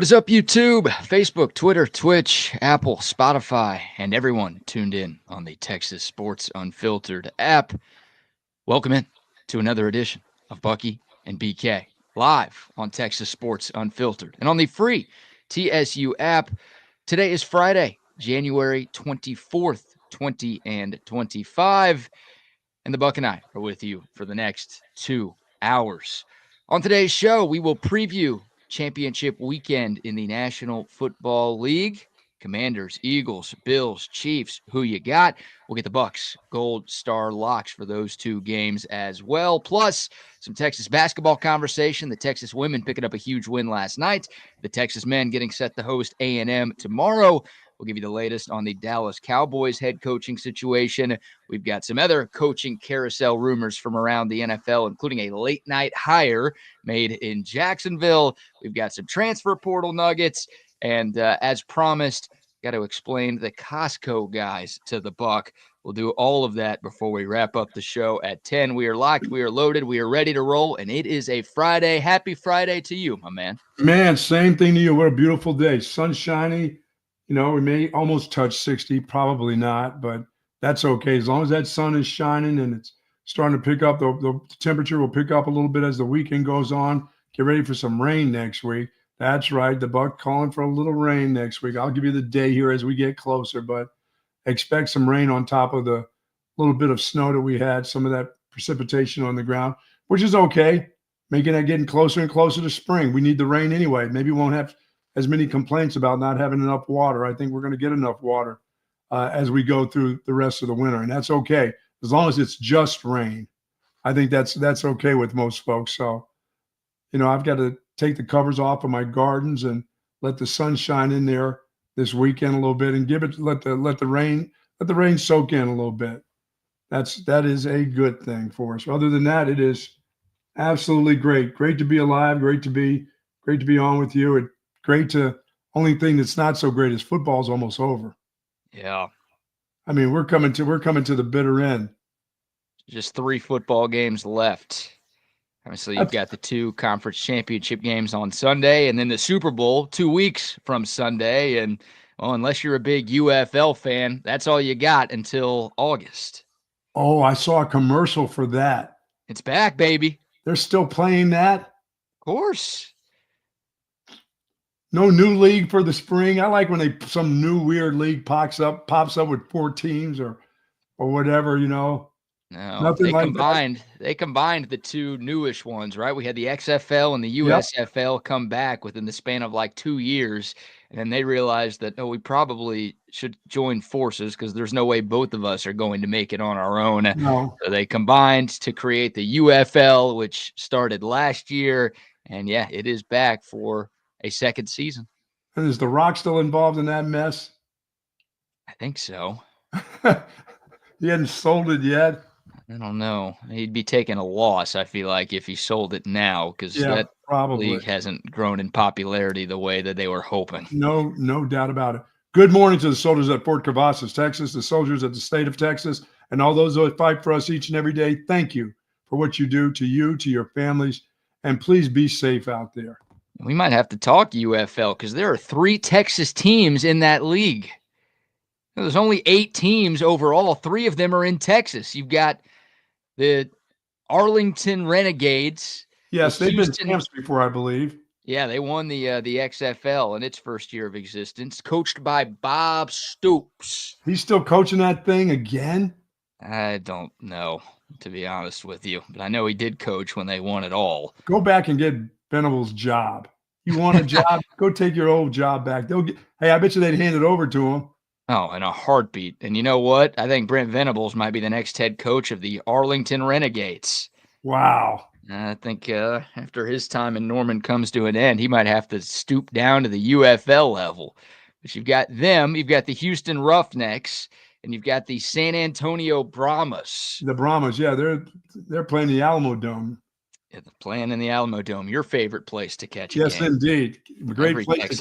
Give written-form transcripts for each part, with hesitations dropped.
What is up, YouTube, Facebook, Twitter, Twitch, Apple, Spotify, and everyone tuned in on the Texas Sports Unfiltered app? Welcome in to another edition of Bucky and BK, live on Texas Sports Unfiltered and on the free TSU app. Today is Friday, January 24th, 2025, and the Buck and I are with you for the next 2 hours. On today's show, we will preview championship weekend in the National Football League. Commanders, Eagles, Bills, Chiefs, who you got? We'll get the Bucks Gold Star locks for those two games as well. Plus, some Texas basketball conversation. The Texas women picking up a huge win last night. The Texas men getting set to host A&M tomorrow. We'll give you the latest on the Dallas Cowboys head coaching situation. We've got some other coaching carousel rumors from around the NFL, including a late night hire made in Jacksonville. We've got some transfer portal nuggets. And as promised, got to explain the Costco guys to the Buck. We'll do all of that before we wrap up the show at 10. We are locked, we are loaded, we are ready to roll, and it is a Friday. Happy Friday to you, my man. Man, same thing to you. What a beautiful day. Sun shiny. You know, we may almost touch 60, probably not, but that's okay. As long as that sun is shining and it's starting to pick up, the temperature will pick up a little bit as the weekend goes on. Get ready for some rain next week. That's right. The Buck calling for a little rain next week. I'll give you the day here as we get closer, but expect some rain on top of the little bit of snow that we had, some of that precipitation on the ground, which is okay. Making that getting closer and closer to spring. We need the rain anyway. Maybe we won't have as many complaints about not having enough water. I think we're going to get enough water as we go through the rest of the winter, and that's okay as long as it's just rain. I think that's okay with most folks. So, you know, I've got to take the covers off of my gardens and let the sun shine in there this weekend a little bit and let the rain soak in a little bit. That is a good thing for us. Other than that, it is absolutely great. Great to be alive. Great to be on with you. And only thing that's not so great is football's almost over. Yeah. I mean, we're coming to the bitter end. Just 3 football games left. Obviously, you've got the 2 conference championship games on Sunday and then the Super Bowl 2 weeks from Sunday. And, well, unless you're a big UFL fan, that's all you got until August. Oh, I saw a commercial for that. It's back, baby. They're still playing that? Of course. No new league for the spring. I like when some new weird league pops up with 4 teams or whatever, you know. No, Nothing they like combined. They combined the 2 newish ones, right? We had the XFL and the USFL come back within the span of like 2 years, and then they realized that we probably should join forces because there's no way both of us are going to make it on our own. No. So they combined to create the UFL, which started last year, and yeah, it is back for a second season. And is The Rock still involved in that mess? I think so. He hadn't sold it yet. I don't know. He'd be taking a loss, I feel like, if he sold it now, because that league hasn't grown in popularity the way that they were hoping. No doubt about it. Good morning to the soldiers at Fort Cavazos, Texas, the soldiers at the state of Texas, and all those that fight for us each and every day. Thank you for what you do to you, to your families, and please be safe out there. We might have to talk UFL because there are 3 Texas teams in that league. There's only 8 teams overall. 3 of them are in Texas. You've got the Arlington Renegades. Yes, they've been champs before, I believe. Yeah, they won the XFL in its first year of existence, coached by Bob Stoops. He's still coaching that thing again? I don't know, to be honest with you, but I know he did coach when they won it all. Go back and get Venable's job. You want a job? Go take your old job back. Hey, I bet you they'd hand it over to him. Oh, in a heartbeat. And you know what? I think Brent Venables might be the next head coach of the Arlington Renegades. Wow. I think after his time in Norman comes to an end, he might have to stoop down to the UFL level. But you've got them, you've got the Houston Roughnecks, and you've got the San Antonio Brahmas. The Brahmas, yeah, they're playing the Alamo Dome. Yeah, they're playing in the Alamo Dome, your favorite place to catch a game. Yes, indeed. Great place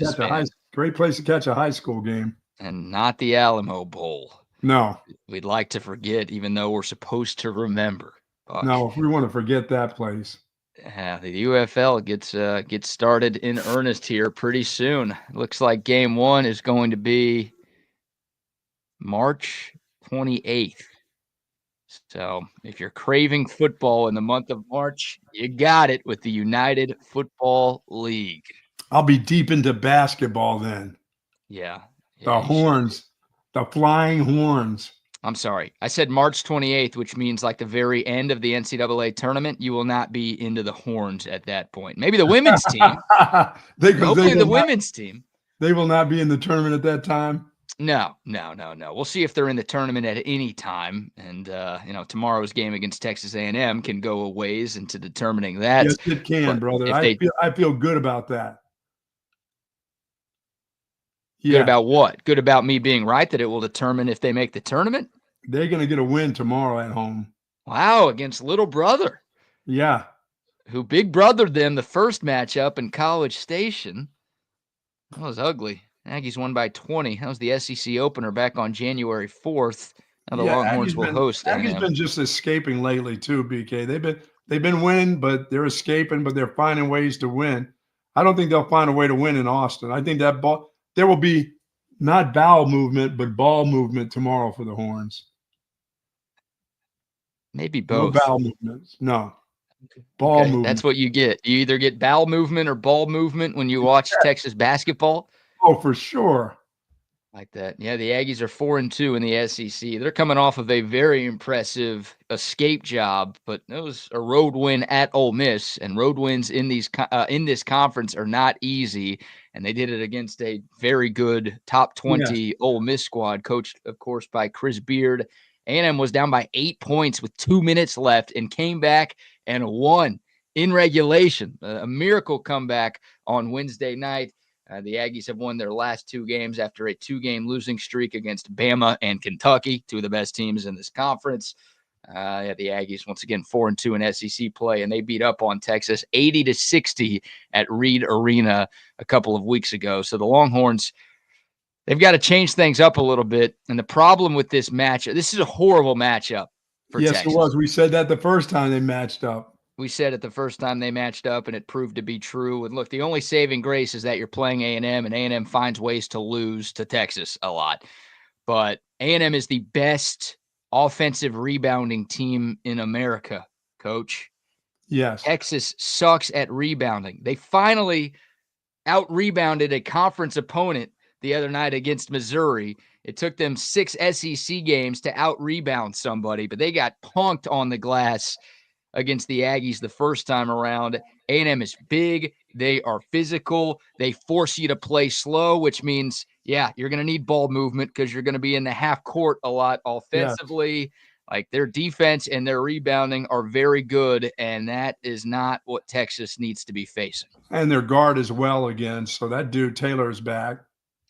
to catch a high school game. And not the Alamo Bowl. No. We'd like to forget, even though we're supposed to remember. No, we want to forget that place. The UFL gets started in earnest here pretty soon. Looks like game 1 is going to be March 28th. So if you're craving football in the month of March, you got it with the United Football League. I'll be deep into basketball then. Yeah. The horns, the flying horns. I'm sorry. I said March 28th, which means like the very end of the NCAA tournament. You will not be into the horns at that point. Maybe the women's team. Hopefully the women's team. They will not be in the tournament at that time. No. We'll see if they're in the tournament at any time. And, tomorrow's game against Texas A&M can go a ways into determining that. Yes, it can, brother. I feel good about that. Yeah. Good about what? Good about me being right that it will determine if they make the tournament? They're going to get a win tomorrow at home. Wow, against little brother. Yeah. Who big brothered them the first matchup in College Station. That was ugly. Aggies won by 20. That was the SEC opener back on January 4th. Now the Longhorns will host them. Aggies been just escaping lately too, BK. They've been winning, but they're escaping, but they're finding ways to win. I don't think they'll find a way to win in Austin. I think that there will be not bowel movement, but ball movement tomorrow for the Horns. Maybe both. No bowel movements. No. Ball movement. That's what you get. You either get bowel movement or ball movement when you watch Texas basketball. Oh, for sure. Like that. Yeah, the Aggies are 4-2 in the SEC. They're coming off of a very impressive escape job, but it was a road win at Ole Miss, and road wins in this conference are not easy, and they did it against a very good top 20 Ole Miss squad, coached, of course, by Chris Beard. A&M was down by 8 points with 2 minutes left and came back and won in regulation. A miracle comeback on Wednesday night. The Aggies have won their last 2 games after a 2-game losing streak against Bama and Kentucky, 2 of the best teams in this conference. The Aggies, once again, 4-2 in SEC play, and they beat up on Texas 80-60 at Reed Arena a couple of weeks ago. So the Longhorns, they've got to change things up a little bit. And the problem with this matchup, this is a horrible matchup for Texas. Yes, it was. We said that the first time they matched up. We said it the first time they matched up, and it proved to be true. And look, the only saving grace is that you're playing A&M, and A&M finds ways to lose to Texas a lot. But A&M is the best offensive rebounding team in America, Coach. Yes. Texas sucks at rebounding. They finally out-rebounded a conference opponent the other night against Missouri. It took them 6 SEC games to out-rebound somebody, but they got punked on the glass against the Aggies the first time around. A&M is big. They are physical. They force you to play slow, which means, you're going to need ball movement because you're going to be in the half court a lot offensively. Yeah. Like their defense and their rebounding are very good, and that is not what Texas needs to be facing. And their guard is well again, so that dude Taylor is back.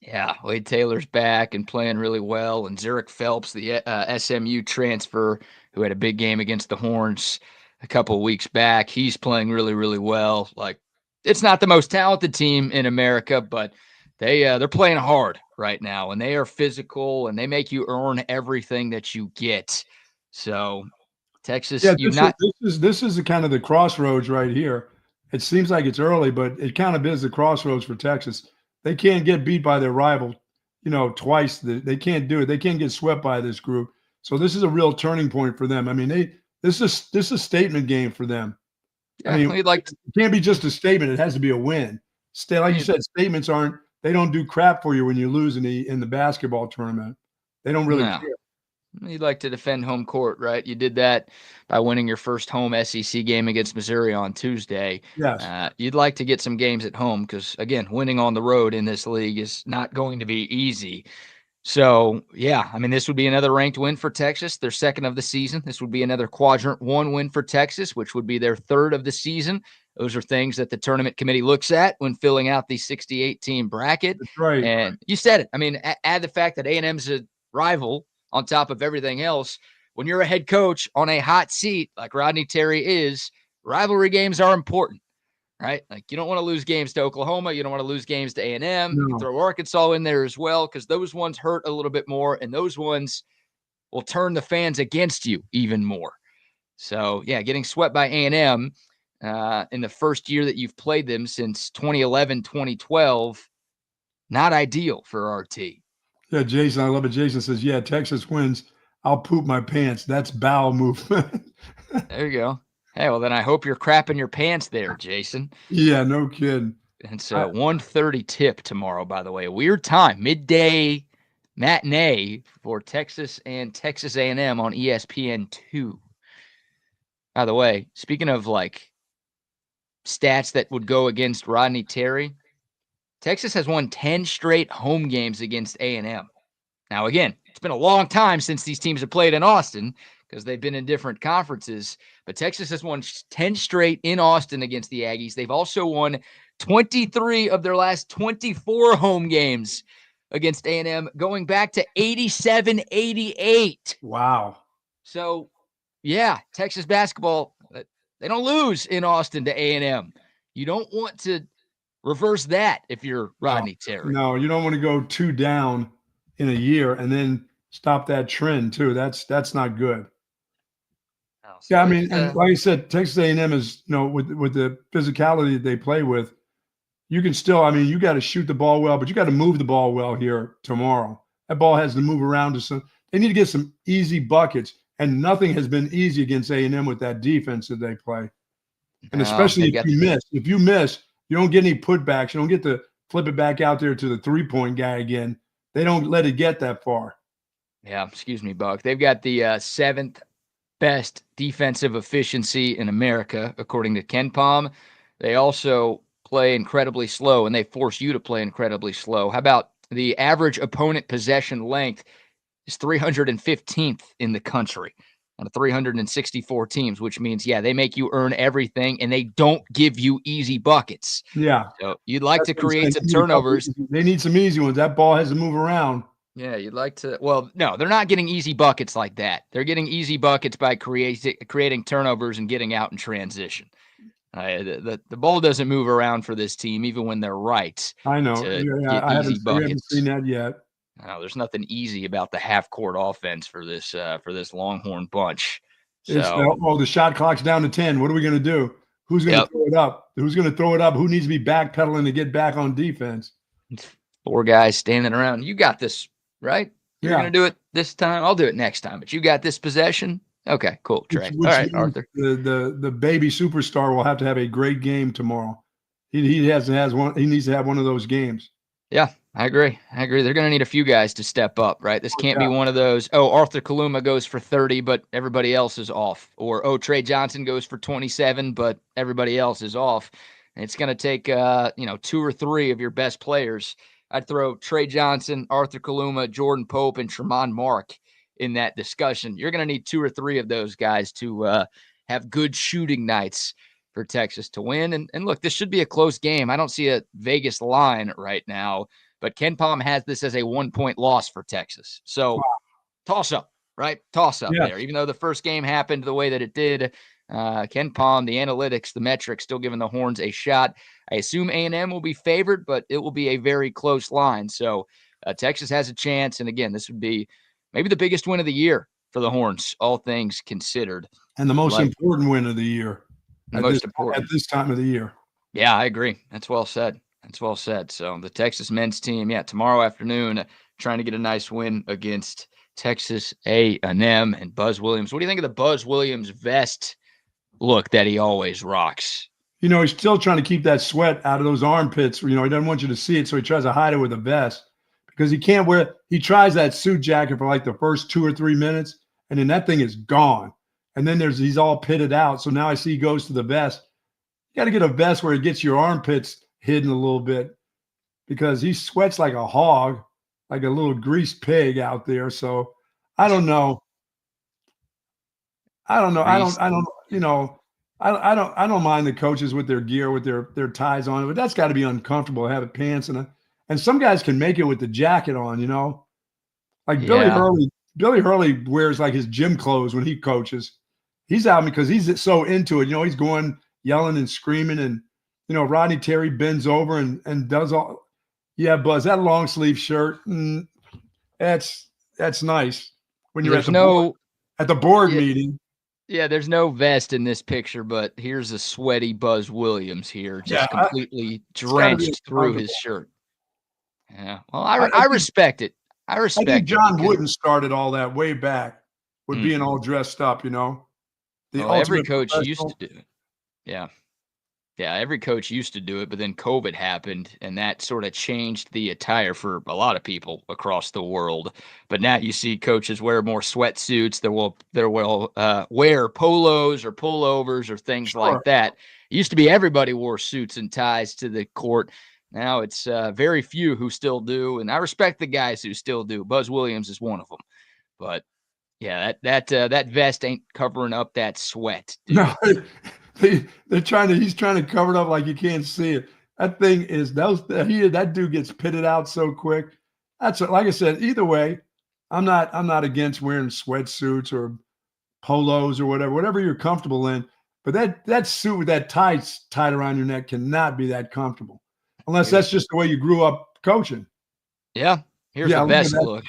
Yeah, Wade Taylor's back and playing really well, and Zurich Phelps, the SMU transfer, who had a big game against the Horns a couple of weeks back, he's playing really, really well. Like, it's not the most talented team in America, but they're playing hard right now, and they are physical, and they make you earn everything that you get. So, Texas, this is the kind of the crossroads right here. It seems like it's early, but it kind of is the crossroads for Texas. They can't get beat by their rival, twice. They can't do it. They can't get swept by this group. So this is a real turning point for them. I mean, this is a statement game for them. Yeah, it can't be just a statement. It has to be a win. Like you said, statements they don't do crap for you when you lose in the basketball tournament. They don't really care. You'd like to defend home court, right? You did that by winning your first home SEC game against Missouri on Tuesday. Yes. You'd like to get some games at home because, again, winning on the road in this league is not going to be easy. So, this would be another ranked win for Texas, their second of the season. This would be another Quadrant 1 win for Texas, which would be their third of the season. Those are things that the tournament committee looks at when filling out the 68-team bracket. That's right. And you said it. Add the fact that A&M's a rival on top of everything else. When you're a head coach on a hot seat like Rodney Terry is, rivalry games are important. Right? Like, you don't want to lose games to Oklahoma. You don't want to lose games to A&M. No. You throw Arkansas in there as well because those ones hurt a little bit more, and those ones will turn the fans against you even more. So, getting swept by A&M, in the first year that you've played them since 2011, 2012. Not ideal for RT. Yeah, Jason, I love it. Jason says, yeah, Texas wins. I'll poop my pants. That's bowel movement. There you go. Hey, well, then I hope you're crapping your pants there, Jason. Yeah, no kidding. It's a 1:30 tip tomorrow, by the way. A weird time, midday matinee for Texas and Texas A&M on ESPN2. By the way, speaking of like stats that would go against Rodney Terry, Texas has won 10 straight home games against A&M. Now, again, it's been a long time since these teams have played in Austin because they've been in different conferences, but Texas has won 10 straight in Austin against the Aggies. They've also won 23 of their last 24 home games against A&M, going back to 87-88. Wow. So, yeah, Texas basketball, they don't lose in Austin to A&M. You don't want to reverse that if you're Rodney Terry. No, you don't want to go 2 down in a year and then stop that trend too. That's not good. Oh, so yeah, I mean, and like I said, Texas A&M is, with the physicality that they play with, you can still, I mean, you got to shoot the ball well, but you got to move the ball well here tomorrow. That ball has to move around to some. They need to get some easy buckets, and nothing has been easy against A&M with that defense that they play. And especially if you miss. If you miss, you don't get any putbacks. You don't get to flip it back out there to the three-point guy again. They don't let it get that far. Yeah, excuse me, Buck. They've got the 7th best defensive efficiency in America, according to KenPom. They also play incredibly slow, and they force you to play incredibly slow. How about the average opponent possession length is 315th in the country out of 364 teams, which means, yeah, they make you earn everything, and they don't give you easy buckets. Yeah. So you'd like to create some turnovers. They need some easy ones. That ball has to move around. Yeah, you'd like to. Well, no, they're not getting easy buckets like that. They're getting easy buckets by creating turnovers and getting out in transition. The ball doesn't move around for this team, even when they're right. I know. I haven't seen that yet. No, there's nothing easy about the half-court offense for this Longhorn bunch. So, the shot clock's down to 10. What are we going to do? Who's going to throw it up? Who's going to throw it up? Who needs to be backpedaling to get back on defense? 4 guys standing around. You got this, right? You're going to do it this time. I'll do it next time. But you got this possession. Okay, cool. Trey. All right, Arthur. The baby superstar will have to have a great game tomorrow. He needs to have one of those games. Yeah, I agree. They're going to need a few guys to step up, right? This can't be one of those, Arthur Kaluma goes for 30, but everybody else is off. Or, Trey Johnson goes for 27, but everybody else is off. And it's going to take, 2 or 3 of your best players. I'd throw Trey Johnson, Arthur Kaluma, Jordan Pope, and Tremont Mark in that discussion. You're going to need 2 or 3 of those guys to have good shooting nights for Texas to win. And look, this should be a close game. I don't see a Vegas line right now, but KenPom has this as a 1-point loss for Texas. So toss up, right? Toss up there. Even though the first game happened the way that it did, KenPom, the analytics, the metrics, still giving the Horns a shot. I assume A&M will be favored, but it will be a very close line. So Texas has a chance. And again, this would be maybe the biggest win of the year for the Horns, all things considered. And the most important win of the year. At this time of the year. Yeah, I agree. That's well said. So the Texas men's team, tomorrow afternoon, trying to get a nice win against Texas A&M and Buzz Williams. What do you think of the Buzz Williams vest look that he always rocks? He's still trying to keep that sweat out of those armpits. He doesn't want you to see it, so he tries to hide it with a vest because he can't wear. He tries that suit jacket for like the first 2 or 3 minutes, and then that thing is gone. And then he's all pitted out. So now I see he goes to the vest. You got to get a vest where it gets your armpits hidden a little bit because he sweats like a hog, like a little greased pig out there. So I don't know. I don't mind the coaches with their gear, with their ties on, but that's got to be uncomfortable to have pants and some guys can make it with the jacket on, like Billy Hurley wears like his gym clothes when he coaches. He's out because he's so into it. He's going yelling and screaming, and Rodney Terry bends over and does all. Yeah, Buzz, that long sleeve shirt, that's nice when you're at the board meeting. Yeah, there's no vest in this picture, but here's a sweaty Buzz Williams here, Yeah, just completely it's got to be drenched through his uncomfortable. shirt. Yeah, well, I, I I think respect it. I I think respect it John because Wooden started all that way back with being all dressed up. The well, every ultimate coach used to professional. do it. Yeah. Yeah, every coach used to do it, but then COVID happened, and that sort of changed the attire for a lot of people across the world. But now you see coaches wear more sweatsuits. They will wear polos or pullovers or things like Sure. that. It used to be everybody wore suits and ties to the court. Now it's very few who still do, and I respect the guys who still do. Buzz Williams is one of them. But yeah, that vest ain't covering up that sweat, No, dude. he's trying to cover it up like you can't see it. That thing is that dude gets pitted out so quick. Like I said, either way, I'm not against wearing sweatsuits or polos or whatever you're comfortable in. But that suit with that tie tied around your neck cannot be that comfortable. Unless Here's that's just the way you grew up coaching. yeah. Here's Yeah, the look at best that. look.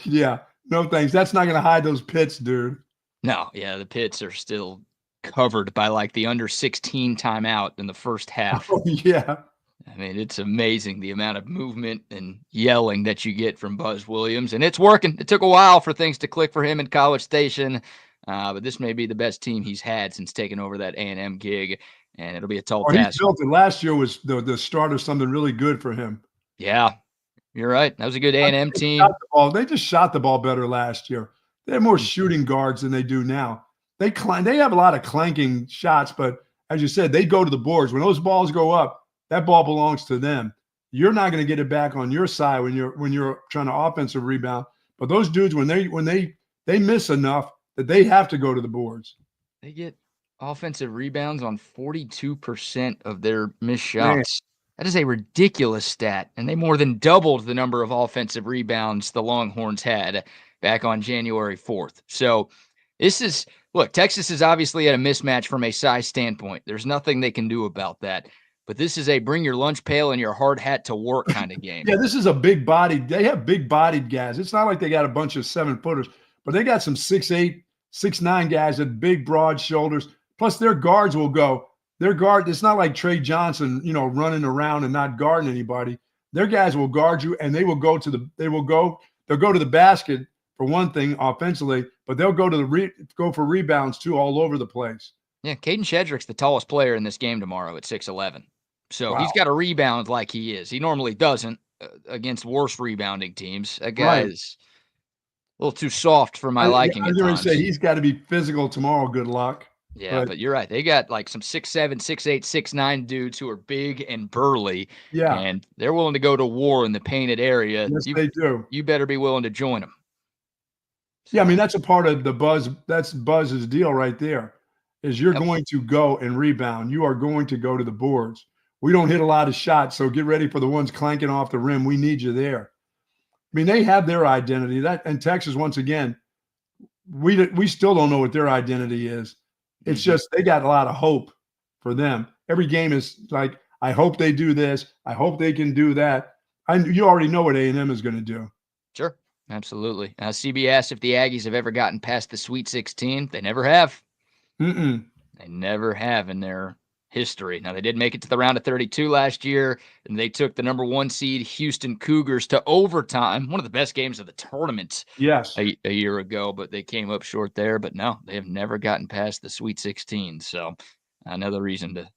Yeah. No thanks. That's not gonna hide those pits, dude. No, yeah, the pits are still covered by like the under 16 timeout in the first half. Oh yeah. I mean, it's amazing the amount of movement and yelling that you get from Buzz Williams, and it's working. It took a while for things to click for him in College Station, but this may be the best team he's had since taking over that A&M gig, and it'll be a tall Well, he's task. built it. Last year was the start of something really good for him. Yeah, you're right. That was a good A&M team. They just shot the ball better last year. They have more shooting guards than they do now. They have a lot of clanking shots, but as you said, they go to the boards. When those balls go up, that ball belongs to them. You're not going to get it back on your side when you're trying to offensive rebound. But those dudes, when they miss enough that they have to go to the boards. They get offensive rebounds on 42% of their missed Man, shots. That is a ridiculous stat, and they more than doubled the number of offensive rebounds the Longhorns had back on January 4th. So look, Texas is obviously at a mismatch from a size standpoint. There's nothing they can do about that. But this is a bring your lunch pail and your hard hat to work kind of game. yeah, this is a big bodied. They have big bodied guys. It's not like they got a bunch of 7-footers, but they got some 6'8", 6'9" guys with big, broad shoulders. Plus, their guards will go. Their guard. It's not like Trey Johnson, running around and not guarding anybody. Their guys will guard you, and they will go to the. They'll go to the basket for one thing offensively, but they'll go to go for rebounds too all over the place. Yeah, Caden Shedrick's the tallest player in this game tomorrow at 6'11". So Wow. He's got to rebound like he is. He normally doesn't against worse rebounding teams. That guy Right. is a little too soft for my liking I at was going to times. say he's got to be physical tomorrow. Good luck. Yeah, but you're right. They got like some 6'7", 6'8", 6'9" dudes who are big and burly, yeah, and they're willing to go to war in the painted area. yes, they do. You better be willing to join them. Yeah, I mean that's a part of the Buzz. That's Buzz's deal right there. Is you're going to go and rebound. You are going to go to the boards. We don't hit a lot of shots, so get ready for the ones clanking off the rim. We need you there. I mean, they have their identity. And Texas, once again, we still don't know what their identity is. It's just they got a lot of hope for them. Every game is like, I hope they do this. I hope they can do that. You already know what A&M is going to do. Sure, absolutely. CB asked if the Aggies have ever gotten past the Sweet 16. They never have. Mm-mm. They never have in their history. Now, they did make it to the round of 32 last year, and they took the number 1 seed Houston Cougars to overtime, one of the best games of the tournament. Yes. A year ago, but they came up short there. But no, they have never gotten past the Sweet 16. So another reason to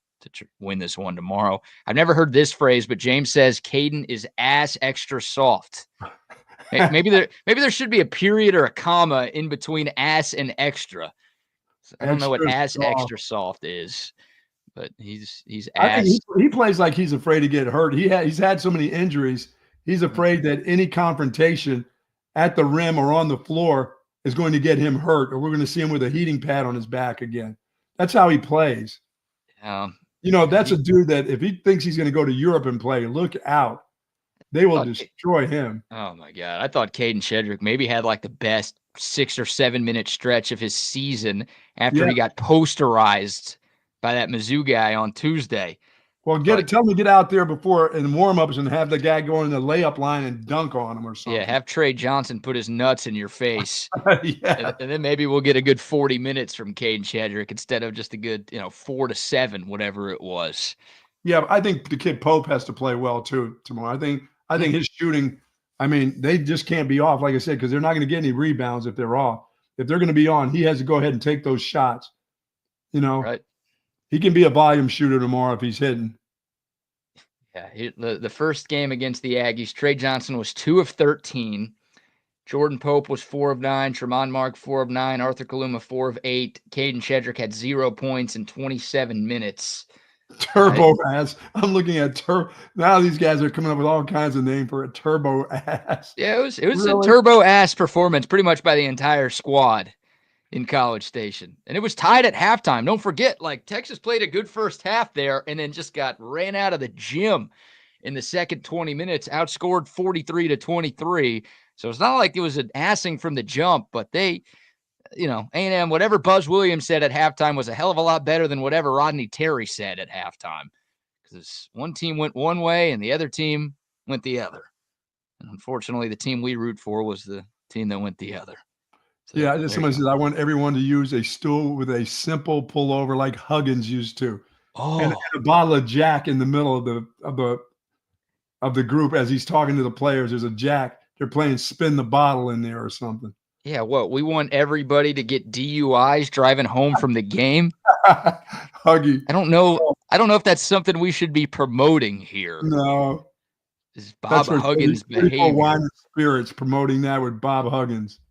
win this one tomorrow. I've never heard this phrase, but James says Caden is ass extra soft. Maybe there should be a period or a comma in between ass and extra. I don't know what ass extra soft is, but he's ass. I think he plays like he's afraid to get hurt. He's had so many injuries. He's afraid that any confrontation at the rim or on the floor is going to get him hurt, or we're going to see him with a heating pad on his back again. That's how he plays. That's a dude that if he thinks he's going to go to Europe and play, look out. They will destroy him. Oh, my God. I thought Caden Shedrick maybe had like the best 6 or 7 minute stretch of his season after he got posterized by that Mizzou guy on Tuesday. Well, tell him to get out there before in warm-ups and have the guy go in the layup line and dunk on him or something. Yeah, have Trey Johnson put his nuts in your face. Yeah. And then maybe we'll get a good 40 minutes from Caden Shedrick instead of just a good, 4 to 7, whatever it was. Yeah, I think the kid Pope has to play well too tomorrow. I think his shooting, I mean, they just can't be off, like I said, because they're not going to get any rebounds if they're off. If they're going to be on, he has to go ahead and take those shots. Right. He can be a volume shooter tomorrow if he's hitting. Yeah, the first game against the Aggies, Trey Johnson was 2 of 13. Jordan Pope was 4 of 9. Tremont Mark, 4 of 9. Arthur Kaluma, 4 of 8. Caden Shedrick had 0 points in 27 minutes. Turbo ass. I'm looking at now these guys are coming up with all kinds of names for a turbo ass. Yeah, it was really? A turbo ass performance pretty much by the entire squad in College Station. And it was tied at halftime. Don't forget, Texas played a good first half there and then just ran out of the gym in the second 20 minutes, outscored 43-23. So it's not like it was an assing from the jump, but they, A&M, whatever Buzz Williams said at halftime was a hell of a lot better than whatever Rodney Terry said at halftime. Because one team went one way and the other team went the other. And unfortunately, the team we root for was the team that went the other. So yeah, somebody says, I want everyone to use a stool with a simple pullover like Huggins used to. Oh. And a bottle of Jack in the middle of the group as he's talking to the players. There's a Jack. They're playing spin the bottle in there or something. Yeah, we want everybody to get DUIs driving home from the game? Huggy. I don't know if that's something we should be promoting here. No. Is Bob Huggins' behavior. Wine and Spirits promoting that with Bob Huggins.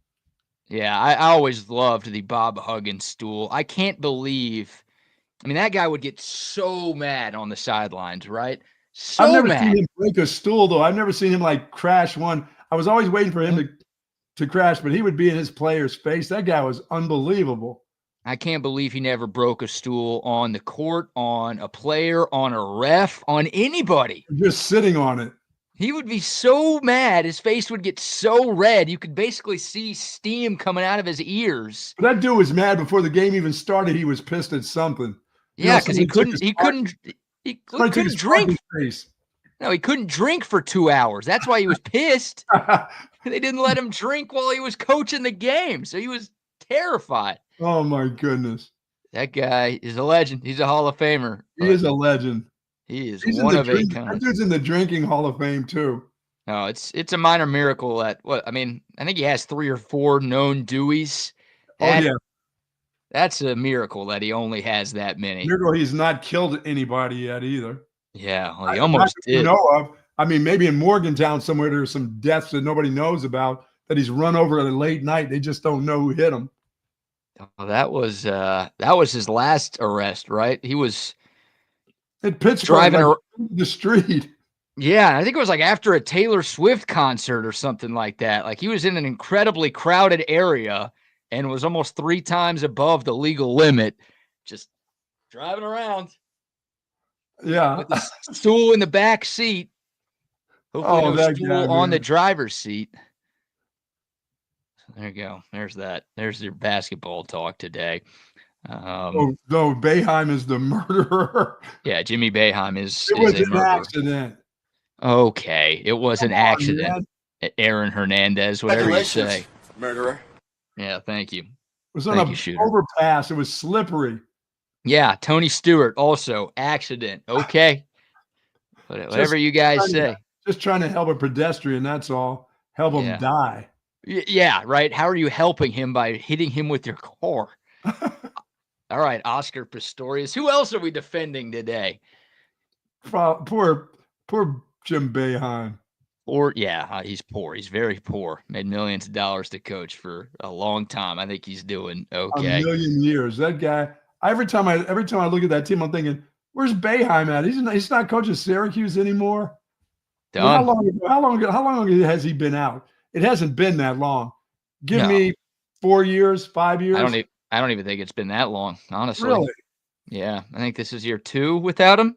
Yeah, I always loved the Bob Huggins stool. I can't believe – that guy would get so mad on the sidelines, right? I've never seen him break a stool, though. I've never seen him, crash one. I was always waiting for him to crash, but he would be in his player's face. That guy was unbelievable. I can't believe he never broke a stool on the court, on a player, on a ref, on anybody. Just sitting on it. He would be so mad. His face would get so red. You could basically see steam coming out of his ears. But that dude was mad before the game even started. He was pissed at something. Yeah, because he couldn't drink. No, he couldn't drink for 2 hours. That's why he was pissed. They didn't let him drink while he was coaching the game. So he was terrified. Oh, my goodness. That guy is a legend. He's a Hall of Famer. He is a legend. He's one of a kind. That dude's in the drinking Hall of Fame, too. No, it's a minor miracle that I think he has 3 or 4 known Deweys. That's a miracle that he only has that many. Miracle he's not killed anybody yet either. Yeah, well, he almost did. Know of. Maybe in Morgantown somewhere there's some deaths that nobody knows about that he's run over at a late night. They just don't know who hit him. Oh, that was his last arrest, right? He was at Pittsburgh, driving the street. Yeah, I think it was after a Taylor Swift concert or something like that. He was in an incredibly crowded area and was almost 3 times above the legal limit, just driving around. Yeah. With the stool in the back seat. Hopefully no stool on the driver's seat. There you go. There's that. There's your basketball talk today. Boeheim is the murderer. Yeah, Jimmy Boeheim is It was a an murderer. accident. Okay, it was an accident. Aaron Hernandez, whatever you say. Murderer. Yeah, thank you. It was on an overpass. It was slippery. Yeah, Tony Stewart also accident. Okay. Whatever you guys say. Just trying to help a pedestrian, that's all. Help him die. Yeah, right. How are you helping him by hitting him with your car? All right, Oscar Pistorius. Who else are we defending today? Poor Jim Boeheim. He's poor. He's very poor. Made millions of dollars to coach for a long time. I think he's doing okay. A million years. That guy. Every time I look at that team, I'm thinking, "Where's Boeheim at? He's not coaching Syracuse anymore." Done. How long has he been out? It hasn't been that long. Give me 4 years, 5 years. I don't even think it's been that long, honestly. Really? Yeah, I think this is year 2 without him.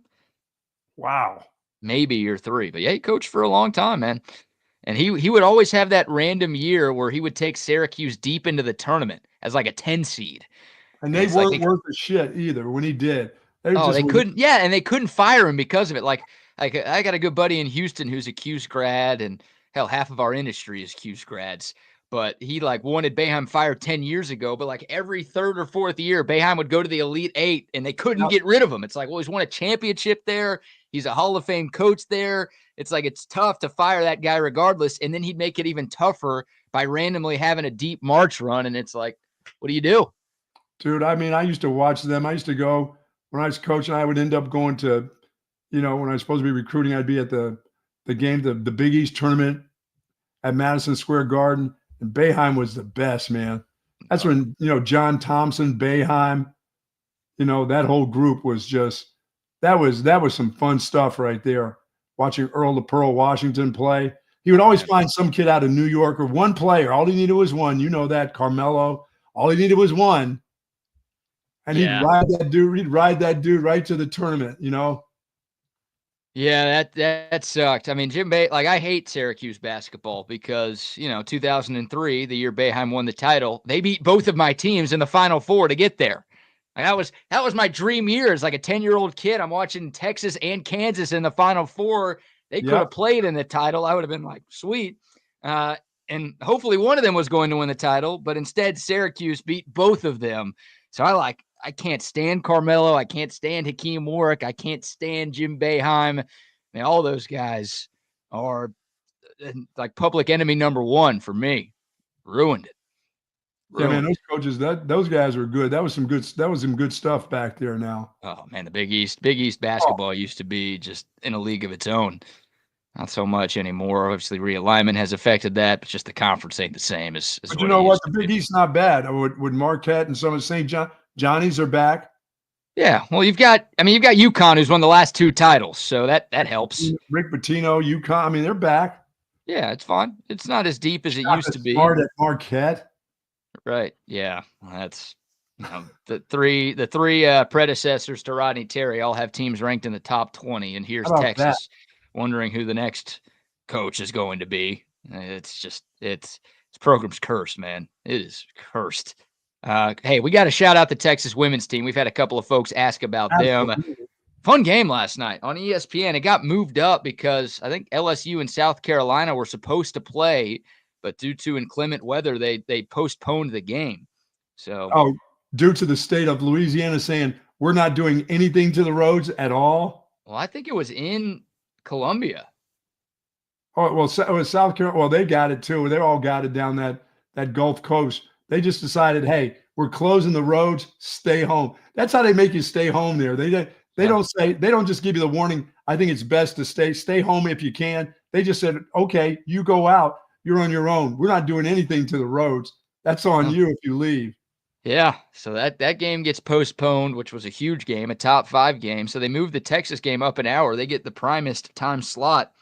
Wow. Maybe year 3, but yeah, he coached for a long time, man. And he would always have that random year where he would take Syracuse deep into the tournament as a 10 seed. And they weren't worth a shit either when he did. They couldn't. Yeah, and they couldn't fire him because of it. Like I got a good buddy in Houston who's a Cuse grad, and hell, half of our industry is Cuse grads. But he wanted Boeheim fired 10 years ago. But like every third or fourth year, Boeheim would go to the Elite Eight, and they couldn't get rid of him. It's like, well, he's won a championship there. He's a Hall of Fame coach there. It's like it's tough to fire that guy regardless. And then he'd make it even tougher by randomly having a deep March run. And it's like, what do you do? Dude, I mean, I used to watch them. I used to go when I was coaching. I would end up going to, when I was supposed to be recruiting, I'd be at the game, the Big East tournament at Madison Square Garden. And Boeheim was the best, man. That's when, John Thompson, Boeheim, that whole group was just, that was some fun stuff right there. Watching Earl the Pearl Washington play. He would always find some kid out of New York or one player. All he needed was one. You know that, Carmelo. All he needed was one. And he'd ride that dude right to the tournament, Yeah, that sucked. I mean, Jim I hate Syracuse basketball because, 2003, the year Boeheim won the title, they beat both of my teams in the Final Four to get there. Like, that was my dream year. As like a 10-year-old kid, I'm watching Texas and Kansas in the Final Four. They could have played in the title. I would have been like, sweet. And hopefully one of them was going to win the title, but instead Syracuse beat both of them. So I can't stand Carmelo. I can't stand Hakeem Warwick. I can't stand Jim Boeheim. I mean, all those guys are like public enemy number one for me. Ruined it. Yeah, man, those coaches, those guys were good. That was some good stuff back there now. Oh man, the Big East basketball used to be just in a league of its own. Not so much anymore. Obviously, realignment has affected that, but just the conference ain't the same as but you know what? The Big East's not bad. With Marquette and some of St. Johnny's are back. Yeah, well, you've got UConn, who's won the last two titles, so that helps. Rick Pitino, UConn, I mean, they're back. Yeah, it's fine. It's not as deep as it used to be. Smart at Marquette. Right. Yeah, that's the three predecessors to Rodney Terry all have teams ranked in the top 20, and here's Texas wondering who the next coach is going to be. It's program's cursed, man. It is cursed. Hey, we got to shout out the Texas women's team. We've had a couple of folks ask about them. Fun game last night on ESPN. It got moved up because I think LSU and South Carolina were supposed to play, but due to inclement weather, they postponed the game. So, due to the state of Louisiana saying we're not doing anything to the roads at all. Well, I think it was in Columbia. Oh, well, it was South Carolina. Well, they got it too. They all got it down that Gulf Coast. They just decided, hey, we're closing the roads. Stay home. That's how they make you stay home there. They don't just give you the warning. I think it's best to stay home if you can. They just said, okay, you go out. You're on your own. We're not doing anything to the roads. That's on you if you leave. Yeah, so that game gets postponed, which was a huge game, a top 5 game. So they moved the Texas game up an hour. They get the primest time slot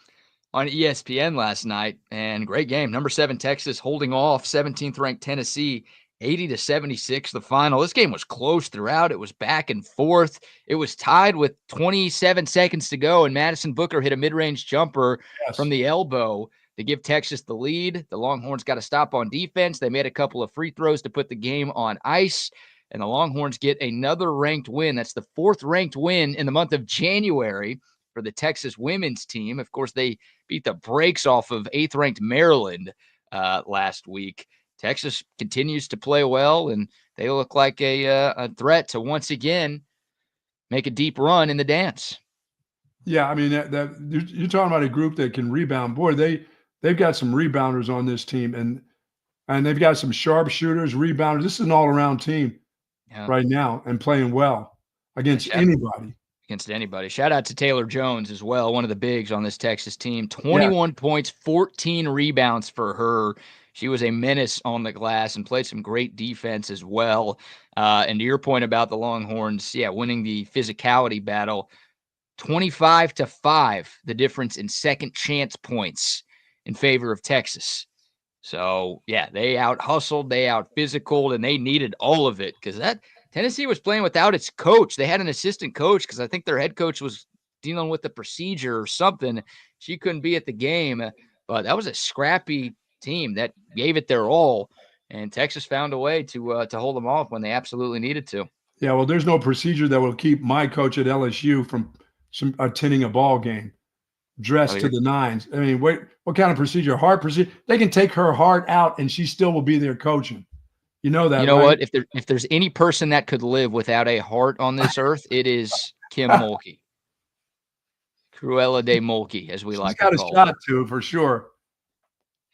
on ESPN last night, and great game. Number 7 Texas holding off 17th ranked Tennessee 80-76 the final. This game was close throughout. It was back and forth. It was tied with 27 seconds to go, and Madison Booker hit a mid-range jumper from the elbow to give Texas the lead. The Longhorns got a stop on defense. They made a couple of free throws to put the game on ice, and the Longhorns get another ranked win. That's the 4th ranked win in the month of January for the Texas women's team. Of course, they beat the brakes off of 8th ranked Maryland last week. Texas continues to play well, and they look like a threat to once again make a deep run in the dance. Yeah, I mean, you're talking about a group that can rebound. Boy, they've got some rebounders on this team, and they've got some sharpshooters, rebounders. This is an all-around team right now and playing well against anybody. Against anybody. Shout out to Taylor Jones as well, one of the bigs on this Texas team. 21 points, 14 rebounds for her. She was a menace on the glass and played some great defense as well. And to your point about the Longhorns, winning the physicality battle, 25-5, the difference in second chance points in favor of Texas. So, they out-hustled, they out-physicaled, and they needed all of it because that Tennessee was playing without its coach. They had an assistant coach because I think their head coach was dealing with the procedure or something. She couldn't be at the game, but that was a scrappy team that gave it their all, and Texas found a way to hold them off when they absolutely needed to. Yeah, well, there's no procedure that will keep my coach at LSU from attending a ball game dressed to the nines. I mean, wait, what kind of procedure? Heart procedure? They can take her heart out and she still will be there coaching. You know that, You know right? what? If there's any person that could live without a heart on this earth, it is Kim Mulkey. Cruella de Mulkey, as we She's like to got a call shot her. to for sure.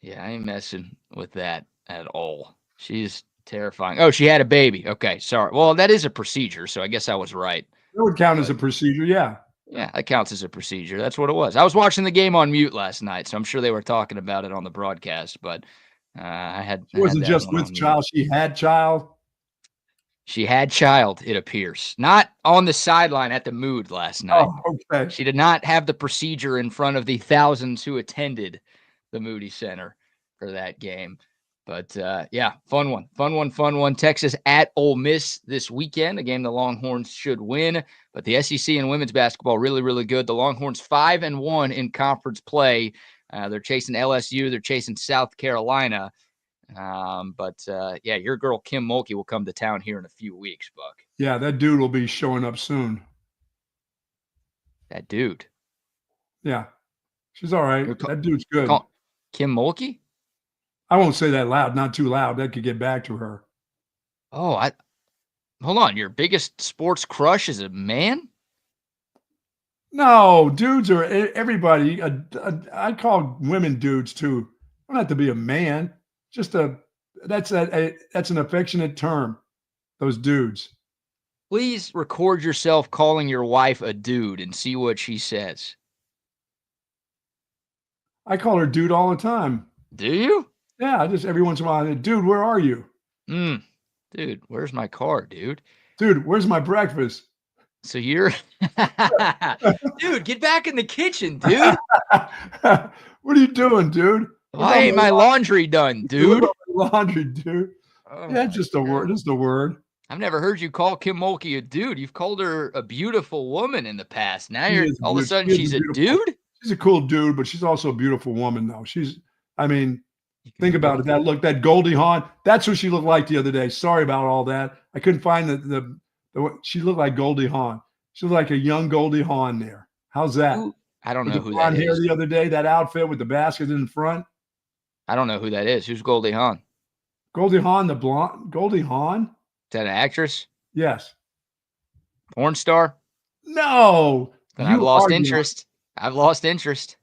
Yeah, I ain't messing with that at all. She's terrifying. Oh, she had a baby. Okay, sorry. Well, that is a procedure, so I guess I was right. That would count as a procedure, yeah. Yeah, that counts as a procedure. That's what it was. I was watching the game on mute last night, so I'm sure they were talking about it on the broadcast, but I had She wasn't that just one on with mute. child, she had child. She had child, it appears. Not on the sideline at the Mood last night. Oh, okay. She did not have the procedure in front of the thousands who attended the Moody Center for that game. But, yeah, fun one. Texas at Ole Miss this weekend, a game the Longhorns should win. But the SEC and women's basketball really, really good. The Longhorns 5-1 in conference play. They're chasing LSU. They're chasing South Carolina. Yeah, your girl Kim Mulkey will come to town here in a few weeks, Buck. Yeah, that dude will be showing up soon. That dude. Yeah, she's all right. That dude's good. Kim Mulkey? I won't say that loud, not too loud. That could get back to her. Oh, hold on. Your biggest sports crush is a man? No, dudes are everybody. I call women dudes too. Don't have to be a man. Just that's an affectionate term. Those dudes. Please record yourself calling your wife a dude and see what she says. I call her dude all the time. Do you? Yeah, I just every once in a while, dude, where are you? Dude, where's my car, dude? Dude, where's my breakfast? So you're dude, get back in the kitchen, dude. What are you doing, dude? Why ain't my laundry done, dude? Laundry, dude. Oh, yeah, just a word. Just a word. I've never heard you call Kim Mulkey a dude. You've called her a beautiful woman in the past. Now you're all of a sudden she's a dude? She's a cool dude, but she's also a beautiful woman, though. I mean, think about it. That Goldie Hawn, that's what she looked like the other day. Sorry about all that. I couldn't find she looked like Goldie Hawn. She looked like a young Goldie Hawn there. How's that? Ooh, I don't know who that is. Blonde hair the other day, that outfit with the basket in front. I don't know who that is. Who's Goldie Hawn? Goldie Hawn, the blonde. Goldie Hawn? Is that an actress? Yes. Porn star? No. Then I've lost interest. I've lost interest.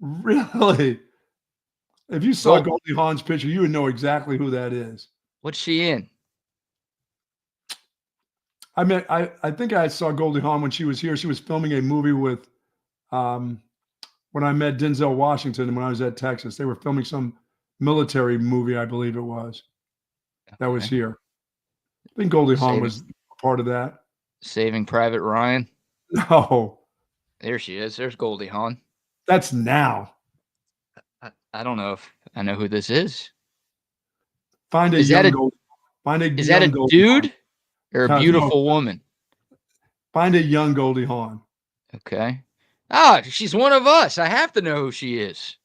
Really? If you saw Goldie Hawn's picture, you would know exactly who that is. What's she in? I think I saw Goldie Hawn when she was here. She was filming a movie with when I met Denzel Washington when I was at Texas. They were filming some military movie, I believe it was. That was here. I think Goldie Hawn was part of that. Saving Private Ryan? No. There she is. There's Goldie Hawn. That's now. I don't know if I know who this is. Is that a dude or a beautiful woman? Find a young Goldie Hawn. Okay. Ah, she's one of us. I have to know who she is.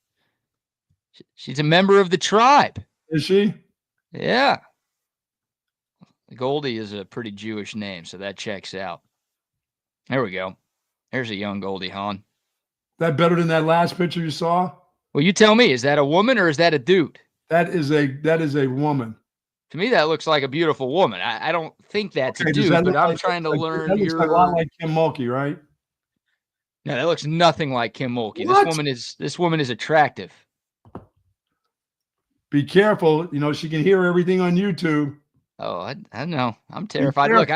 She's a member of the tribe. Is she? Yeah. Goldie is a pretty Jewish name, so that checks out. There we go. There's a young Goldie Hawn. That better than that last picture you saw? Well, you tell me, is that a woman or is that a dude? That is a woman. To me, that looks like a beautiful woman. I don't think that's a dude, but I'm trying to learn. That looks a lot like Kim Mulkey, right? No, that looks nothing like Kim Mulkey. This woman is attractive. Be careful. You know, she can hear everything on YouTube. Oh, I know. I'm terrified. Look,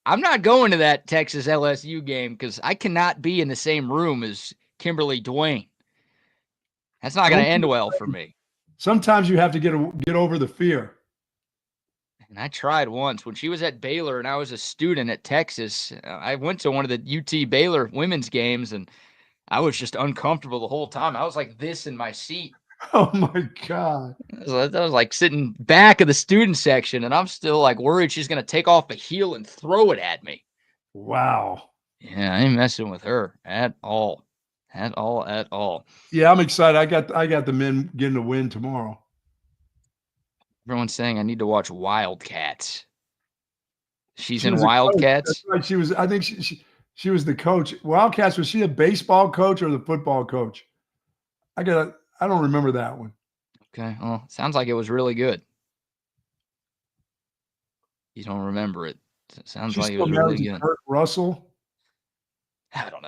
I'm not going to that Texas LSU game because I cannot be in the same room as Kimberly Dwayne. That's not going to end well for me. Sometimes you have to get over the fear. And I tried once when she was at Baylor and I was a student at Texas. I went to one of the UT Baylor women's games and I was just uncomfortable the whole time. I was like this in my seat. Oh my God. I was like sitting back of the student section and I'm still like worried she's going to take off a heel and throw it at me. Wow. Yeah, I ain't messing with her at all. At all. Yeah, I'm excited. I got the men getting a win tomorrow. Everyone's saying I need to watch Wildcats. She's She in was a coach. That's Wildcats. right. She was. I think she was the coach. Wildcats. Was she a baseball coach or the football coach? I don't remember that one. Okay. Well, sounds like it was really good. You don't remember it. Sounds She's like it still was married really to good. Kurt Russell. I don't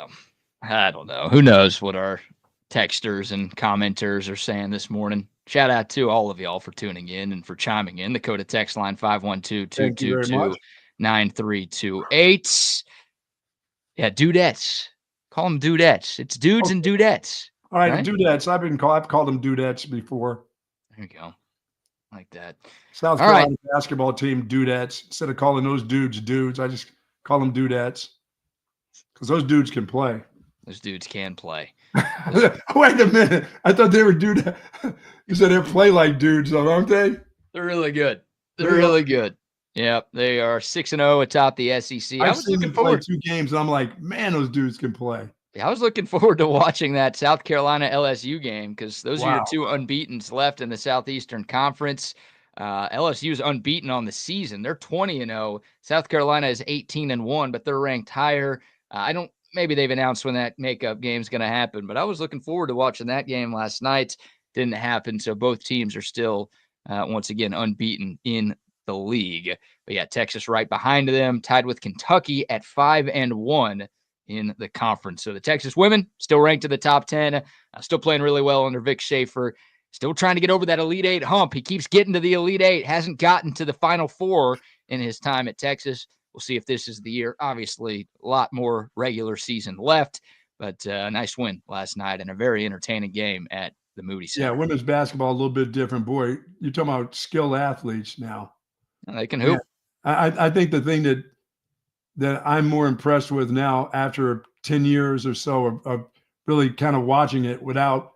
know. Who knows what our texters and commenters are saying this morning. Shout out to all of y'all for tuning in and for chiming in. The code of text line Thank you very much. 512-222-9328. Yeah, dudettes. Call them dudettes. It's dudes and dudettes. All right, Right? dudettes. I've called them dudettes before. There you go. Like that. South All right. Carolina basketball team dudettes. Instead of calling those dudes, I just call them dudettes because those dudes can play. Those dudes can play. Wait a minute. I thought they were dude. You said they play like dudes, though, aren't they? They're really good. They're really good. Yep, they are 6-0 atop the SEC. I've seen them play 2 games, and I'm like, man, those dudes can play. Yeah, I was looking forward to watching that South Carolina LSU game because those are your 2 unbeatens left in the Southeastern Conference. LSU is unbeaten on the season. They're 20-0. South Carolina is 18-1, but they're ranked higher. Maybe they've announced when that makeup game is going to happen, but I was looking forward to watching that game last night. Didn't happen, so both teams are still, once again, unbeaten in the league. But yeah, Texas right behind them, tied with Kentucky at 5-1 in the conference. So the Texas women still ranked in the top 10, still playing really well under Vic Schaefer, still trying to get over that Elite Eight hump. He keeps getting to the Elite Eight, hasn't gotten to the Final Four in his time at Texas. We'll see if this is the year. Obviously, a lot more regular season left, but a nice win last night and a very entertaining game at the Moody Center. Yeah, women's basketball a little bit different. Boy, you're talking about skilled athletes now. They can hoop. Yeah. I think the thing that I'm more impressed with now after 10 years or so of really kind of watching it without,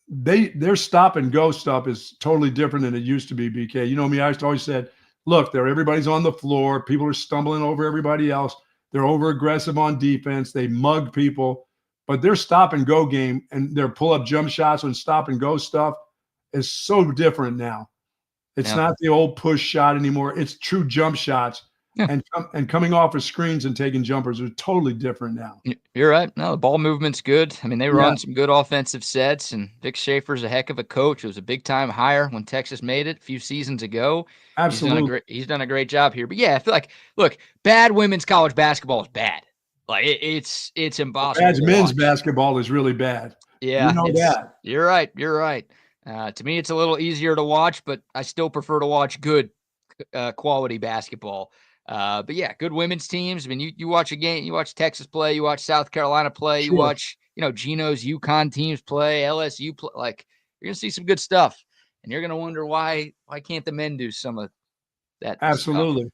their stop and go stuff is totally different than it used to be, BK. You know me, I always said, look, everybody's on the floor. People are stumbling over everybody else. They're over aggressive on defense. They mug people. But their stop and go game and their pull up jump shots and stop and go stuff is so different now. It's not the old push shot anymore. It's true jump shots. Yeah. And coming off of screens and taking jumpers are totally different now. You're right. No, the ball movement's good. I mean, they run some good offensive sets, and Vic Schaefer's a heck of a coach. It was a big-time hire when Texas made it a few seasons ago. Absolutely. He's done a great job here. But, yeah, I feel like, look, bad women's college basketball is bad. Like, it's impossible. Bad men's basketball is really bad. Yeah. You know that. You're right. To me, it's a little easier to watch, but I still prefer to watch good quality basketball. But yeah, good women's teams. I mean, you watch a game, you watch Texas play, you watch South Carolina play, you watch, Gino's UConn teams play, LSU play. Like, you're gonna see some good stuff, and you're gonna wonder why can't the men do some of that? Absolutely. Stuff?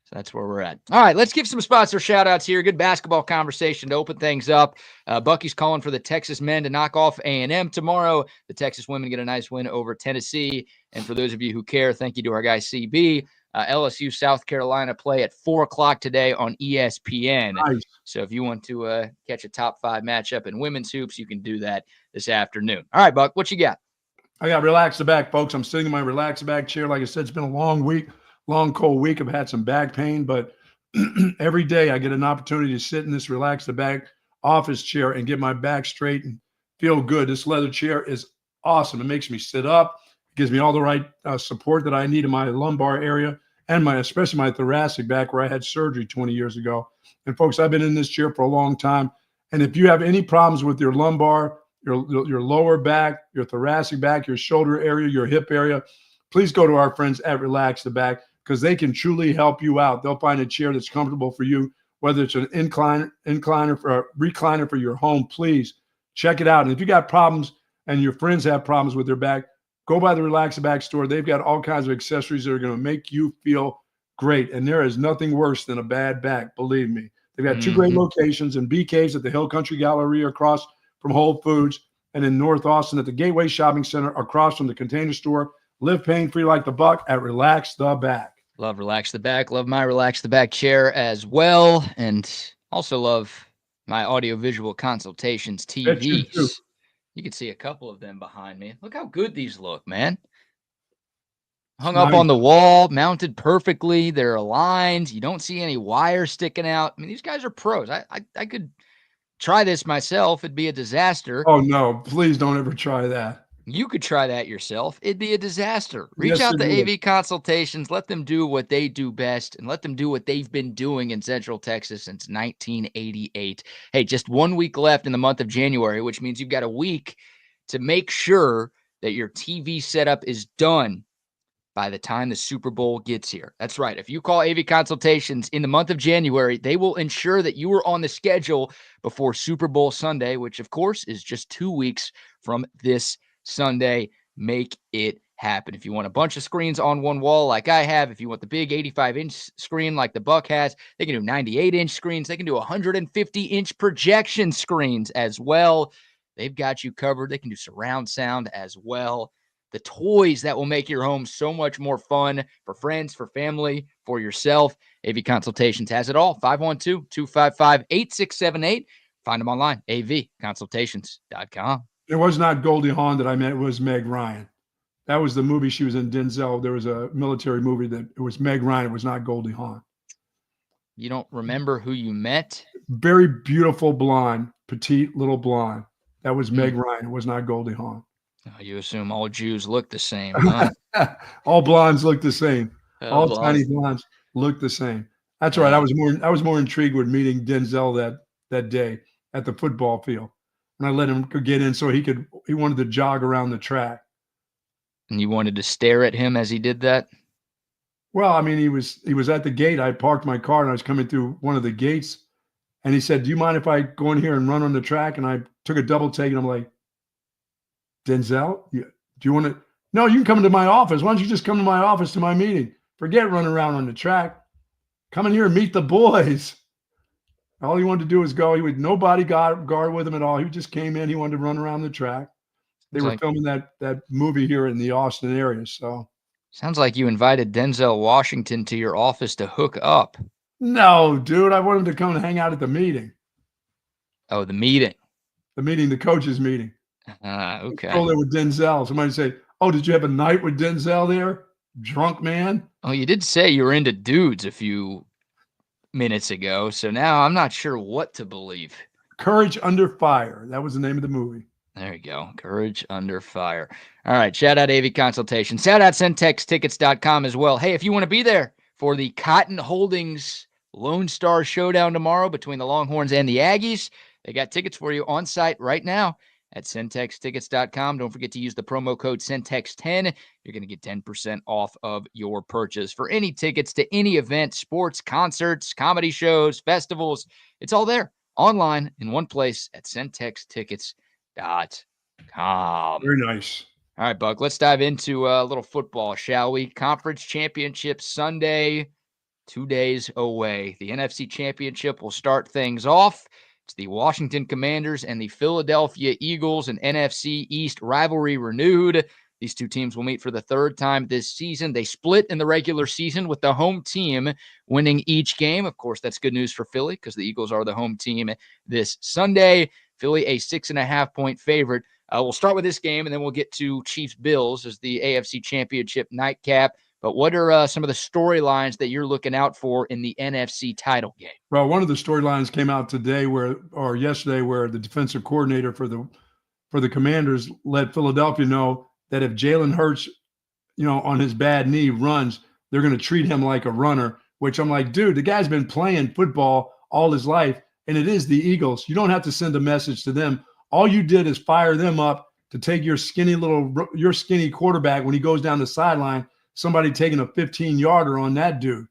So that's where we're at. All right, let's give some sponsor shout outs here. Good basketball conversation to open things up. Bucky's calling for the Texas men to knock off A&M tomorrow. The Texas women get a nice win over Tennessee. And for those of you who care, thank you to our guy CB. LSU South Carolina play at 4:00 today on ESPN. Nice. So if you want to catch a top 5 matchup in women's hoops, you can do that this afternoon. All right, Buck, what you got? I got Relax the Back, folks. I'm sitting in my Relax the Back chair. Like I said, it's been a long week, long, cold week. I've had some back pain, but every day I get an opportunity to sit in this Relax the Back office chair and get my back straight and feel good. This leather chair is awesome. It makes me sit up. It gives me all the right support that I need in my lumbar area and especially my thoracic back where I had surgery 20 years ago. And folks, I've been in this chair for a long time. And if you have any problems with your lumbar, your lower back, your thoracic back, your shoulder area, your hip area, please go to our friends at Relax the Back because they can truly help you out. They'll find a chair that's comfortable for you, whether it's an recliner for your home. Please check it out. And if you got problems and your friends have problems with their back, go by the Relax the Back store. They've got all kinds of accessories that are going to make you feel great. And there is nothing worse than a bad back, believe me. They've got 2 great locations in BK's at the Hill Country Galleria across from Whole Foods, and in North Austin at the Gateway Shopping Center across from the Container Store. Live pain-free like the Buck at Relax the Back. Love Relax the Back. Love my Relax the Back chair as well. And also love my audiovisual consultations TVs. You can see a couple of them behind me. Look how good these look, man. Hung up on the wall, mounted perfectly. They're aligned. You don't see any wires sticking out. I mean, these guys are pros. I could try this myself. It'd be a disaster. Oh, no, please don't ever try that. You could try that yourself. It'd be a disaster. Reach Yes, out to it would. AV Consultations. Let them do what they do best and let them do what they've been doing in Central Texas since 1988. Hey, just 1 week left in the month of January, which means you've got a week to make sure that your TV setup is done by the time the Super Bowl gets here. That's right. If you call AV Consultations in the month of January, they will ensure that you are on the schedule before Super Bowl Sunday, which, of course, is just 2 weeks from this Sunday. Make it happen. If you want a bunch of screens on one wall like I have, if you want the big 85-inch screen like the Buck has, they can do 98-inch screens. They can do 150-inch projection screens as well. They've got you covered. They can do surround sound as well. The toys that will make your home so much more fun for friends, for family, for yourself. AV Consultations has it all. 512-255-8678. Find them online, avconsultations.com. It was not Goldie Hawn that I met. It was Meg Ryan. That was the movie she was in, Denzel. There was a military movie that it was Meg Ryan. It was not Goldie Hawn. You don't remember who you met? Very beautiful blonde, petite little blonde. That was Meg Ryan. It was not Goldie Hawn. Oh, you assume all Jews look the same, huh? All blondes look the same. All blondes. tiny blondes look the same. That's right. I was more intrigued with meeting Denzel that day at the football field. And I let him get in so he wanted to jog around the track. And you wanted to stare at him as he did that? Well, I mean, he was at the gate. I parked my car and I was coming through one of the gates. And he said, "Do you mind if I go in here and run on the track?" And I took a double take and I'm like, "Denzel, do you want to?" "No, you can come into my office. Why don't you just come to my office to my meeting? Forget running around on the track. Come in here and meet the boys." All he wanted to do was go. He would no bodyguard with him at all. He just came in. He wanted to run around the track. They were filming that movie here in the Austin area. So sounds like you invited Denzel Washington to your office to hook up. No, dude. I want him to come and hang out at the meeting. Oh, the meeting. The coaches meeting. Okay. Go there with Denzel. Somebody say, "Oh, did you have a night with Denzel there? Drunk man?" Oh, you did say you were into dudes a few minutes ago, so now I'm not sure what to believe. Courage Under Fire. That was the name of the movie. There you go. Courage Under Fire. All right. Shout out AV Consultation. Shout out CentexTickets.com as well. Hey, if you want to be there for the Cotton Holdings Lone Star Showdown tomorrow between the Longhorns and the Aggies, they got tickets for you on site right now at CentexTickets.com. Don't forget to use the promo code CENTEX10. You're going to get 10% off of your purchase for any tickets to any event, sports, concerts, comedy shows, festivals. It's all there online in one place at CentexTickets.com. Very nice. All right, Buck, let's dive into a little football, shall we? Conference Championship Sunday, 2 days away. The NFC Championship will start things off. It's the Washington Commanders and the Philadelphia Eagles, an NFC East rivalry renewed. These two teams will meet for the third time this season. They split in the regular season with the home team winning each game. Of course, that's good news for Philly because the Eagles are the home team this Sunday. Philly, a 6.5-point favorite. We'll start with this game, and then we'll get to Chiefs-Bills as the AFC Championship nightcap. But what are some of the storylines that you're looking out for in the NFC title game? Well, one of the storylines came out yesterday where the defensive coordinator for the Commanders let Philadelphia know that if Jalen Hurts, on his bad knee runs, they're going to treat him like a runner, which I'm like, dude, the guy's been playing football all his life, and it is the Eagles. You don't have to send a message to them. All you did is fire them up to take your skinny quarterback when he goes down the sideline, somebody taking a 15-yarder on that dude.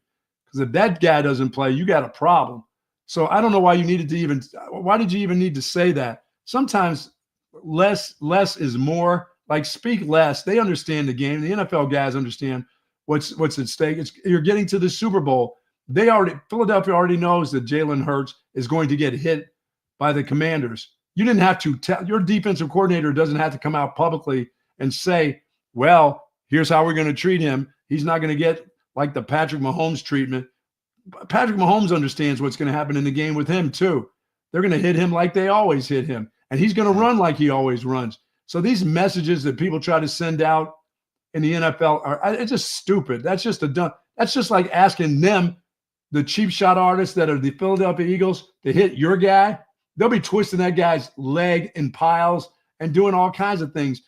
Because if that guy doesn't play, you got a problem. So I don't know why you needed to why did you even need to say that? Sometimes less is more. Like, speak less. They understand the game. The NFL guys understand what's at stake. You're getting to the Super Bowl. Philadelphia already knows that Jalen Hurts is going to get hit by the Commanders. You didn't have to tell. Your defensive coordinator doesn't have to come out publicly and say, well, here's how we're going to treat him. He's not going to get like the Patrick Mahomes treatment. Patrick Mahomes understands what's going to happen in the game with him too. They're going to hit him like they always hit him. And he's going to run like he always runs. So these messages that people try to send out, in the NFL it's just stupid. That's just that's just like asking them, the cheap shot artists that are the Philadelphia Eagles, to hit your guy. They'll be twisting that guy's leg in piles and doing all kinds of things.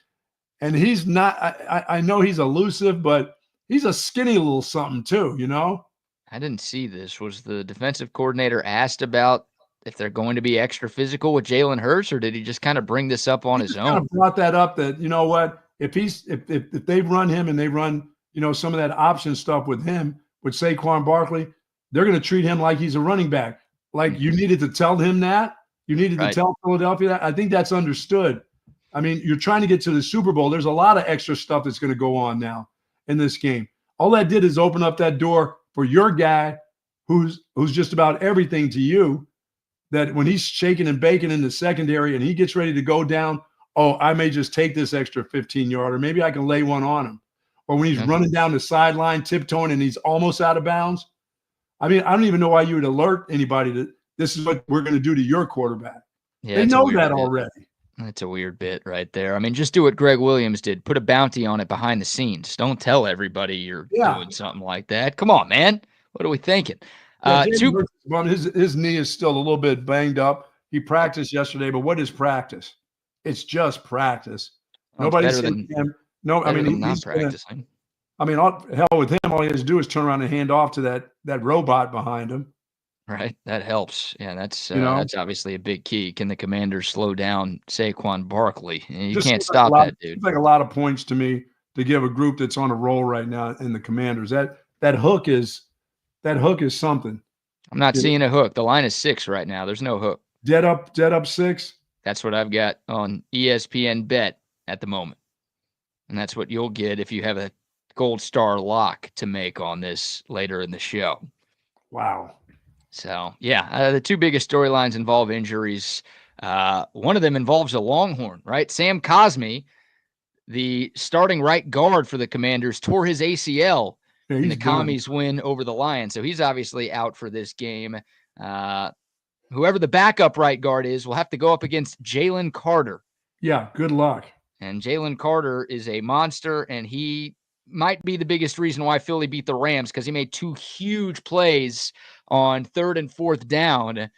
And he's not, I know he's elusive, but he's a skinny little something too, you know? I didn't see this. Was the defensive coordinator asked about if they're going to be extra physical with Jalen Hurts, or did he just kind of bring this up on his own? Kind of brought that up that, you know what, if they run him and they run, you know, some of that option stuff with him, with Saquon Barkley, they're going to treat him like he's a running back. Like you needed to tell him that. You needed to tell Philadelphia that. I think that's understood. I mean, you're trying to get to the Super Bowl. There's a lot of extra stuff that's going to go on now in this game. All that did is open up that door for your guy who's just about everything to you, that when he's shaking and baking in the secondary and he gets ready to go down, oh, I may just take this extra 15-yarder. Maybe I can lay one on him. Or when he's running down the sideline, tiptoeing, and he's almost out of bounds. I mean, I don't even know why you would alert anybody that this is what we're going to do to your quarterback. Yeah, they know that already. That's a weird bit right there. I mean, just do what Greg Williams did. Put a bounty on it behind the scenes. Don't tell everybody you're doing something like that. Come on, man. What are we thinking? His knee is still a little bit banged up. He practiced yesterday, but what is practice? It's just practice. Nobody's seen him. No, I mean, he's not practicing. Hell with him, all he has to do is turn around and hand off to that robot behind him. Right, that helps. Yeah, that's obviously a big key. Can the Commanders slow down Saquon Barkley? You can't stop that dude. It's like a lot of points to me to give a group that's on a roll right now in the Commanders. That hook is something. I'm not seeing a hook. The line is 6 right now. There's no hook. Dead up 6. That's what I've got on ESPN Bet at the moment, and that's what you'll get if you have a gold star lock to make on this later in the show. Wow. So, yeah, the two biggest storylines involve injuries. One of them involves a Longhorn, right? Sam Cosmi, the starting right guard for the Commanders, tore his ACL in the Commies win over the Lions. So he's obviously out for this game. Whoever the backup right guard is will have to go up against Jalen Carter. Yeah, good luck. And Jalen Carter is a monster, and he might be the biggest reason why Philly beat the Rams, because he made 2 huge plays on 3rd and 4th down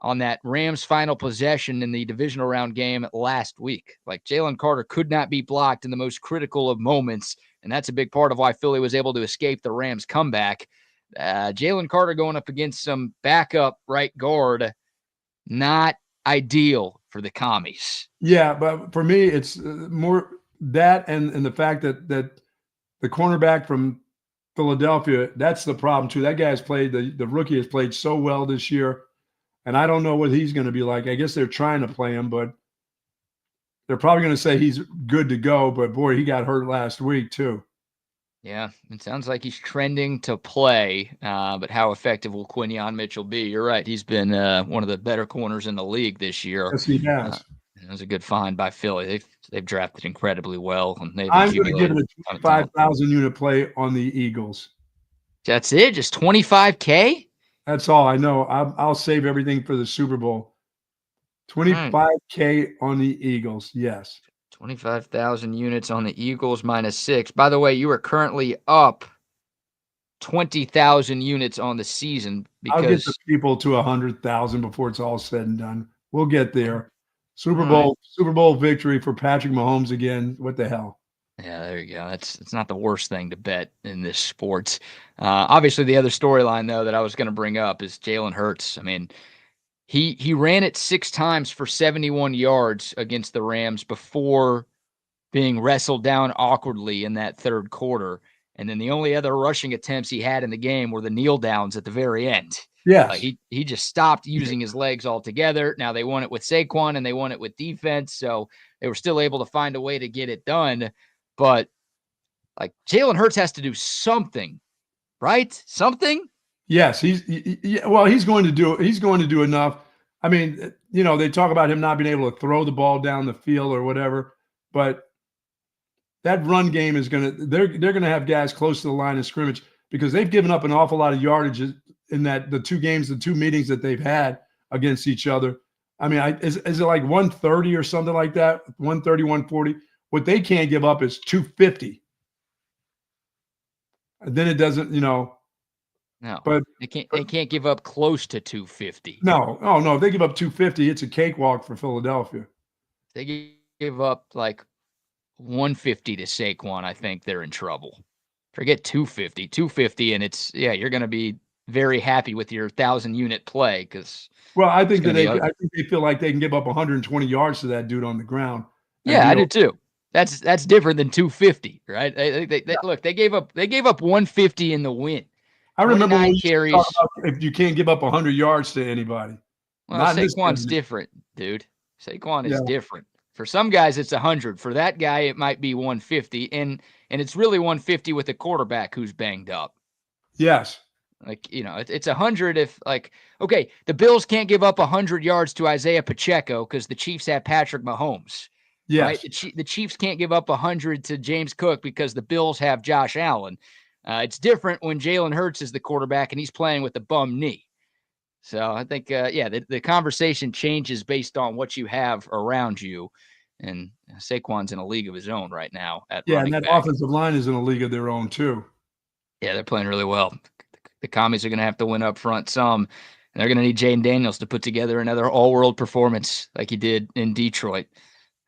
on that Rams final possession in the divisional round game last week. Like, Jalen Carter could not be blocked in the most critical of moments, and that's a big part of why Philly was able to escape the Rams comeback. Jalen Carter going up against some backup right guard, not ideal for the Commies. Yeah, but for me, it's more that and the fact that the cornerback from Philadelphia, that's the problem too. That guy has played, the rookie has played so well this year, and I don't know what he's going to be like. I guess they're trying to play him, but they're probably going to say he's good to go. But boy, he got hurt last week too. Yeah, it sounds like he's trending to play, but how effective will Quinyon Mitchell be? You're right. He's been one of the better corners in the league this year. Yes, he has. It was a good find by Philly. They've drafted incredibly well. And I'm going to give it a 25,000 unit play on the Eagles. That's it? Just 25K? That's all I know. I'll save everything for the Super Bowl. 25K on the Eagles, yes. 25,000 units on the Eagles -6. By the way, you are currently up 20,000 units on the season. I'll get the people to 100,000 before it's all said and done. We'll get there. Super Bowl victory for Patrick Mahomes again. What the hell? Yeah, there you go. It's not the worst thing to bet in this sport. Obviously, the other storyline, though, that I was going to bring up is Jalen Hurts. I mean, he ran it 6 times for 71 yards against the Rams before being wrestled down awkwardly in that 3rd quarter. And then the only other rushing attempts he had in the game were the kneel downs at the very end. Yeah, he just stopped using his legs altogether. Now they won it with Saquon and they won it with defense, so they were still able to find a way to get it done. But like, Jalen Hurts has to do something, right? Something. Yes, he's going to do. He's going to do enough. I mean, they talk about him not being able to throw the ball down the field or whatever, but that run game is going to. They're going to have guys close to the line of scrimmage because they've given up an awful lot of yardage in the 2 meetings that they've had against each other. I mean, is it like 130 or something like that? 130, 140. What they can't give up is 250. then it doesn't, No, but they can't give up close to 250. no, oh no, if they give up 250, it's a cakewalk for Philadelphia. They give up like 150 to Saquon, I think they're in trouble. Forget 250, and you're going to be very happy with your 1,000-unit play because. Well, I think they feel like they can give up 120 yards to that dude on the ground. Yeah, I do too. That's different than 250, right? Look, they gave up 150 in the win. I remember when we carries. talk about if you can't give up 100 yards to anybody. Well, Saquon's different, dude. Saquon is different. For some guys, it's 100. For that guy, it might be 150, and it's really 150 with a quarterback who's banged up. Yes. Like, it's 100 if, like, okay, the Bills can't give up 100 yards to Isaiah Pacheco because the Chiefs have Patrick Mahomes. Yes. Right? The Chiefs can't give up 100 to James Cook because the Bills have Josh Allen. It's different when Jalen Hurts is the quarterback and he's playing with a bum knee. So I think, the conversation changes based on what you have around you. And Saquon's in a league of his own right now at running and that back. offensive line is in a league of their own too. Yeah, they're playing really well. The Commies are going to have to win up front some, and they're going to need Jaden Daniels to put together another all-world performance like he did in Detroit.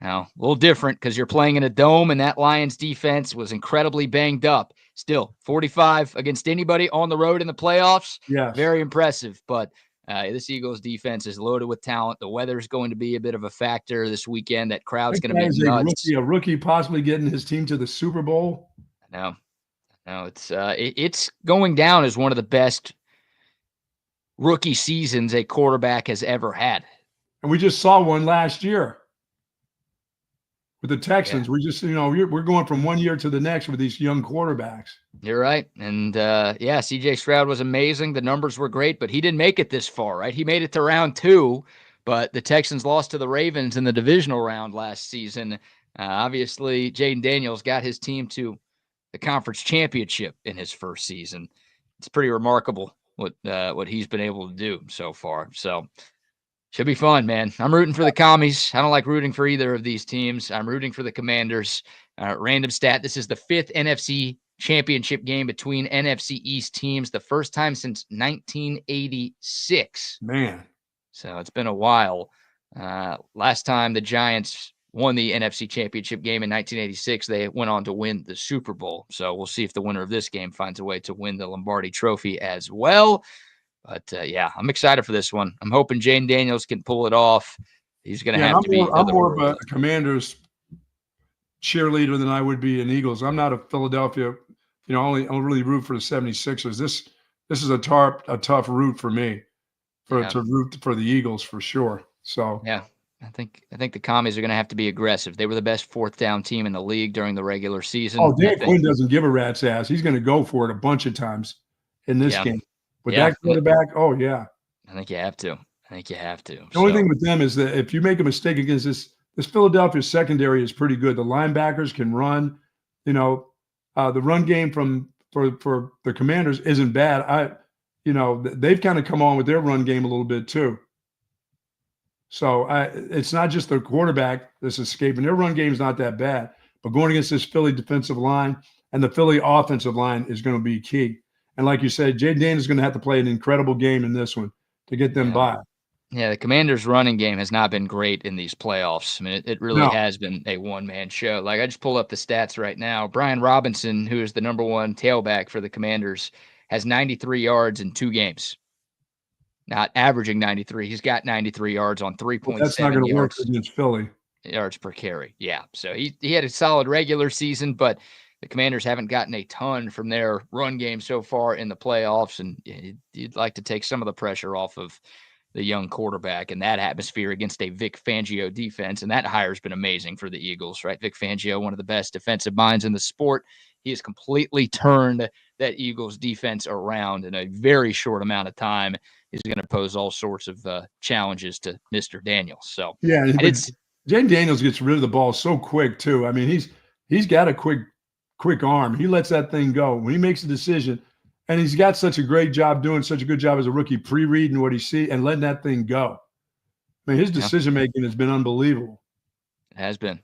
Now, a little different because you're playing in a dome, and that Lions defense was incredibly banged up. Still, 45 against anybody on the road in the playoffs. Yes. Very impressive, but this Eagles defense is loaded with talent. The weather's going to be a bit of a factor this weekend. That crowd's going to be nuts. A rookie possibly getting his team to the Super Bowl. No, it's going down as one of the best rookie seasons a quarterback has ever had. And we just saw one last year with the Texans. Yeah. We just, we're going from one year to the next with these young quarterbacks. You're right. And CJ Stroud was amazing. The numbers were great, but he didn't make it this far, right? He made it to round 2, but the Texans lost to the Ravens in the divisional round last season. Obviously, Jaden Daniels got his team to the conference championship in his first season. It's pretty remarkable what he's been able to do so far. So should be fun, man. I'm rooting for the Commies. I don't like rooting for either of these teams. I'm rooting for the Commanders. Random stat. This is the 5th NFC Championship game between NFC East teams. The first time since 1986. Man. So it's been a while. Last time the Giants won the NFC Championship game in 1986. They went on to win the Super Bowl. So we'll see if the winner of this game finds a way to win the Lombardi Trophy as well. But, I'm excited for this one. I'm hoping Jaden Daniels can pull it off. He's going to have to be. I'm more of a Commanders cheerleader than I would be an Eagles. I'm not a Philadelphia, only really root for the 76ers. This is a tough route for me to root for the Eagles for sure. So, yeah. I think the Commies are going to have to be aggressive. They were the best 4th down team in the league during the regular season. Oh, Dan Quinn doesn't give a rat's ass. He's going to go for it a bunch of times in this game. With that quarterback, oh, yeah. I think you have to. The only thing with them is that if you make a mistake against this Philadelphia secondary is pretty good. The linebackers can run. The run game for the Commanders isn't bad. They've kind of come on with their run game a little bit too. So it's not just the quarterback that's escaping. Their run game is not that bad. But going against this Philly defensive line and the Philly offensive line is going to be key. And like you said, Jaden Daniels is going to have to play an incredible game in this one to get them by. Yeah, the Commanders' running game has not been great in these playoffs. I mean, it really has been a one-man show. Like, I just pull up the stats right now. Brian Robinson, who is the number 1 tailback for the Commanders, has 93 yards in 2 games. Not averaging 93. He's got 93 yards on 3.7 That's not going to work against Philly. Yards per carry. Yeah. So he had a solid regular season, but the Commanders haven't gotten a ton from their run game so far in the playoffs, and you'd like to take some of the pressure off of the young quarterback in that atmosphere against a Vic Fangio defense, and that hire's been amazing for the Eagles, right? Vic Fangio, one of the best defensive minds in the sport. He has completely turned that Eagles defense around in a very short amount of time. He's going to pose all sorts of challenges to Mr. Daniels. So yeah, Jaden Daniels gets rid of the ball so quick too. I mean, he's got a quick arm. He lets that thing go when he makes a decision, and he's got such a great job doing such a good job as a rookie, pre-reading what he sees and letting that thing go. I mean, his decision making has been unbelievable. It has been.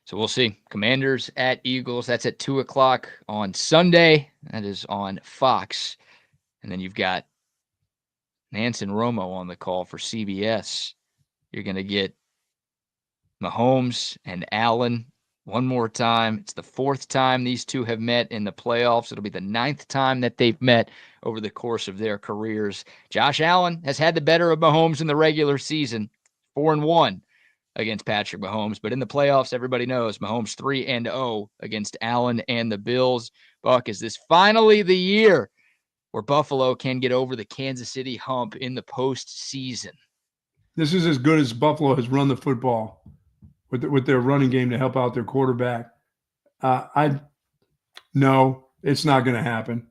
So we'll see. Commanders at Eagles. That's at 2:00 on Sunday. That is on Fox. And then you've got Nance and Romo on the call for CBS. You're going to get Mahomes and Allen one more time. It's the 4th time these two have met in the playoffs. It'll be the 9th time that they've met over the course of their careers. Josh Allen has had the better of Mahomes in the regular season, 4-1 against Patrick Mahomes. But in the playoffs, everybody knows Mahomes 3-0 against Allen and the Bills. Buck, is this finally the year where Buffalo can get over the Kansas City hump in the postseason? This is as good as Buffalo has run the football with their running game to help out their quarterback. No, it's not going to happen.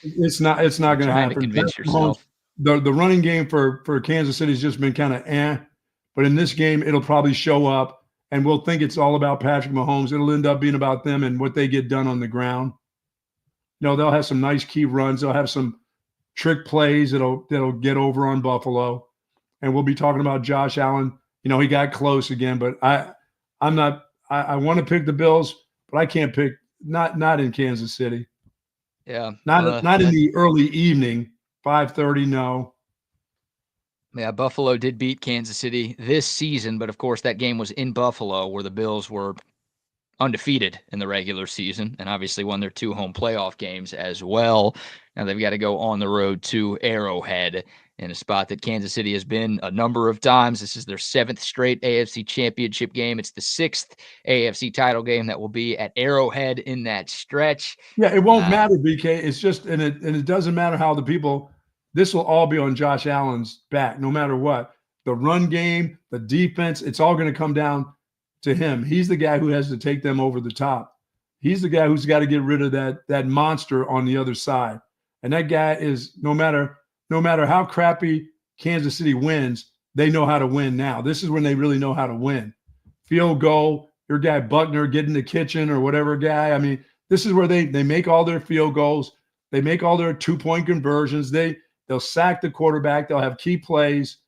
It's not going to happen. To convince yourself. The running game for Kansas City has just been kind of but in this game, it'll probably show up, and we'll think it's all about Patrick Mahomes. It'll end up being about them and what they get done on the ground. They'll have some nice key runs. They'll have some trick plays that'll get over on Buffalo, and we'll be talking about Josh Allen. He got close again, but I want to pick the Bills, but I can't pick not in Kansas City. Yeah, not in the early evening, 5:30. No. Yeah, Buffalo did beat Kansas City this season, but of course that game was in Buffalo where the Bills were undefeated in the regular season and obviously won their 2 home playoff games as well. Now they've got to go on the road to Arrowhead in a spot that Kansas City has been a number of times. This is their 7th straight AFC Championship game. It's the 6th AFC title game that will be at Arrowhead in that stretch. Yeah, it won't matter, BK. It's just, and it doesn't matter how this will all be on Josh Allen's back, no matter what. The run game, the defense, it's all going to come down to him. He's the guy who has to take them over the top. He's the guy who's got to get rid of that monster on the other side. And that guy is, no matter how crappy Kansas City wins, they know how to win now. This is when they really know how to win. Field goal, your guy Buckner get in the kitchen or whatever guy. I mean, this is where they make all their field goals. They make all their 2-point conversions. They'll sack the quarterback. They'll have key plays.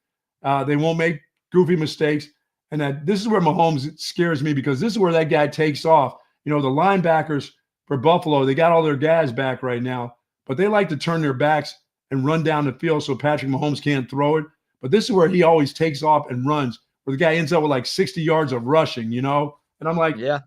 They won't make goofy mistakes. And this is where Mahomes scares me, because this is where that guy takes off. The linebackers for Buffalo, they got all their guys back right now, but they like to turn their backs and run down the field so Patrick Mahomes can't throw it. But this is where he always takes off and runs, where the guy ends up with like 60 yards of rushing, And I'm like, yeah,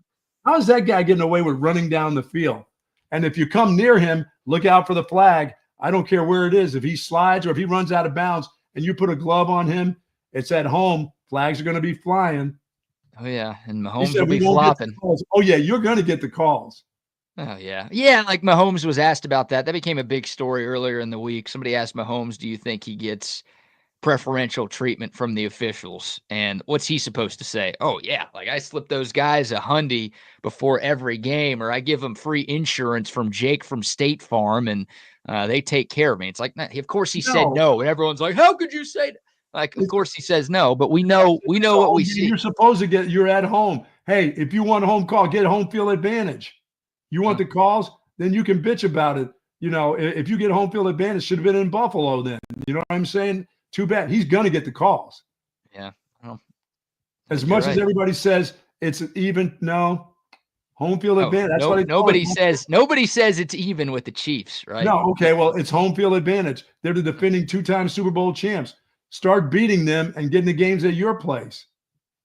how is that guy getting away with running down the field? And if you come near him, look out for the flag. I don't care where it is. If he slides or if he runs out of bounds and you put a glove on him, it's at home. Flags are going to be flying. Oh, yeah. And Mahomes will be flopping. Oh, yeah. You're going to get the calls. Oh, yeah. Yeah, like Mahomes was asked about that. That became a big story earlier in the week. Somebody asked Mahomes, do you think he gets preferential treatment from the officials? And what's he supposed to say? Oh, yeah. Like, I slip those guys a $100 before every game, or I give them free insurance from Jake from State Farm, and they take care of me. It's like, of course he said no. And everyone's like, how could you say that? Like, of course he says no, but we know what we see. You're supposed to you're at home. Hey, if you want a home call, get home field advantage. You want the calls, then you can bitch about it. If you get home field advantage, should have been in Buffalo then. You know what I'm saying? Too bad. He's going to get the calls. Yeah. Well, as much as everybody says it's even, no. Home field advantage. That's what nobody says it's even with the Chiefs, right? No, okay. Well, it's home field advantage. They're the defending 2-time Super Bowl champs. Start beating them and getting the games at your place.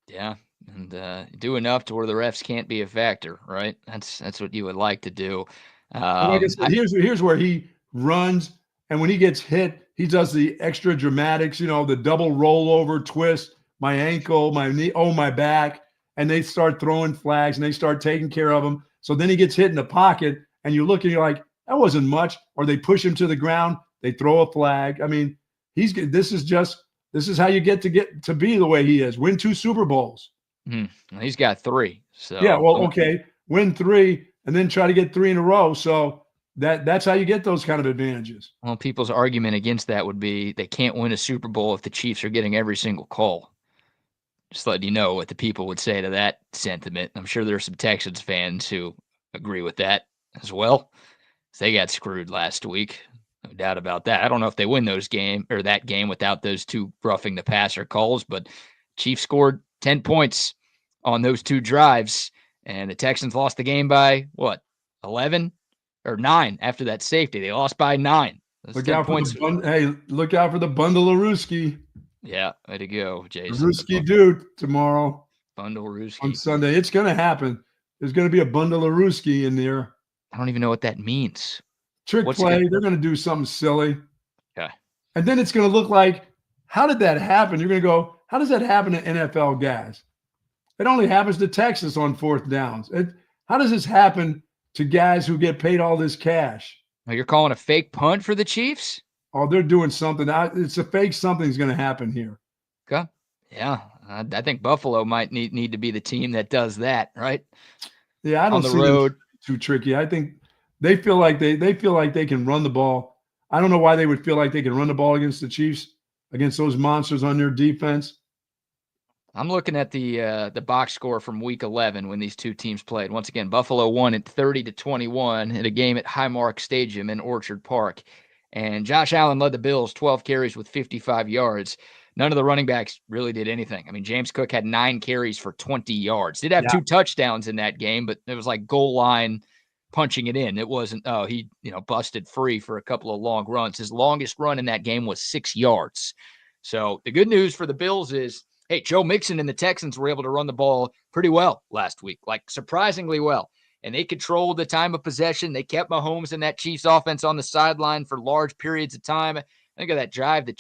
Yeah, and do enough to where the refs can't be a factor, right? That's what you would like to do. Like I said, here's where he runs, and when he gets hit, he does the extra dramatics, the double rollover twist, my ankle, my knee, my back, and they start throwing flags and they start taking care of him. So then he gets hit in the pocket, and you look and you're like, that wasn't much. Or they push him to the ground, they throw a flag. I mean, this is how you get to be the way he is. Win 2 Super Bowls. Well, he's got 3. So yeah, well, okay, win 3 and then try to get 3 in a row. So that's how you get those kind of advantages. Well, people's argument against that would be they can't win a Super Bowl if the Chiefs are getting every single call. Just letting you know what the people would say to that sentiment. I'm sure there are some Texans fans who agree with that as well. They got screwed last week. No doubt about that. I don't know if they win that game without those 2 roughing the passer calls, but Chiefs scored 10 points on those 2 drives, and the Texans lost the game by, 11 or 9 after that safety. They lost by 9. Those Look 10 out for points. look out for the bundle of Ruski. Yeah, way to go, Jason. Ruski dude tomorrow. Bundle Ruski. On Sunday. It's going to happen. There's going to be a bundle of Ruski in there. I don't even know what that means. Trick play. They're going to do something silly. Okay. And then it's going to look like, how did that happen? You're going to go, how does that happen to NFL guys? It only happens to Texas on 4th downs. How does this happen to guys who get paid all this cash? Well, you're calling a fake punt for the Chiefs? Oh, they're doing something. It's a fake something's going to happen here. Okay. Yeah. I think Buffalo might need to be the team that does that, right? Yeah, I don't see them too tricky. I think they feel like they can run the ball. I don't know why they would feel like they can run the ball against the Chiefs, against those monsters on their defense. I'm looking at the box score from Week 11 when these 2 teams played. Once again, Buffalo won at 30-21 in a game at Highmark Stadium in Orchard Park. And Josh Allen led the Bills 12 carries with 55 yards. None of the running backs really did anything. I mean, James Cook had 9 carries for 20 yards. Did have 2 touchdowns in that game, but it was like goal line punching it in. It wasn't, he busted free for a couple of long runs. His longest run in that game was 6 yards. So the good news for the Bills is, hey, Joe Mixon and the Texans were able to run the ball pretty well last week, like surprisingly well. And they controlled the time of possession. They kept Mahomes and that Chiefs offense on the sideline for large periods of time. Think of that drive the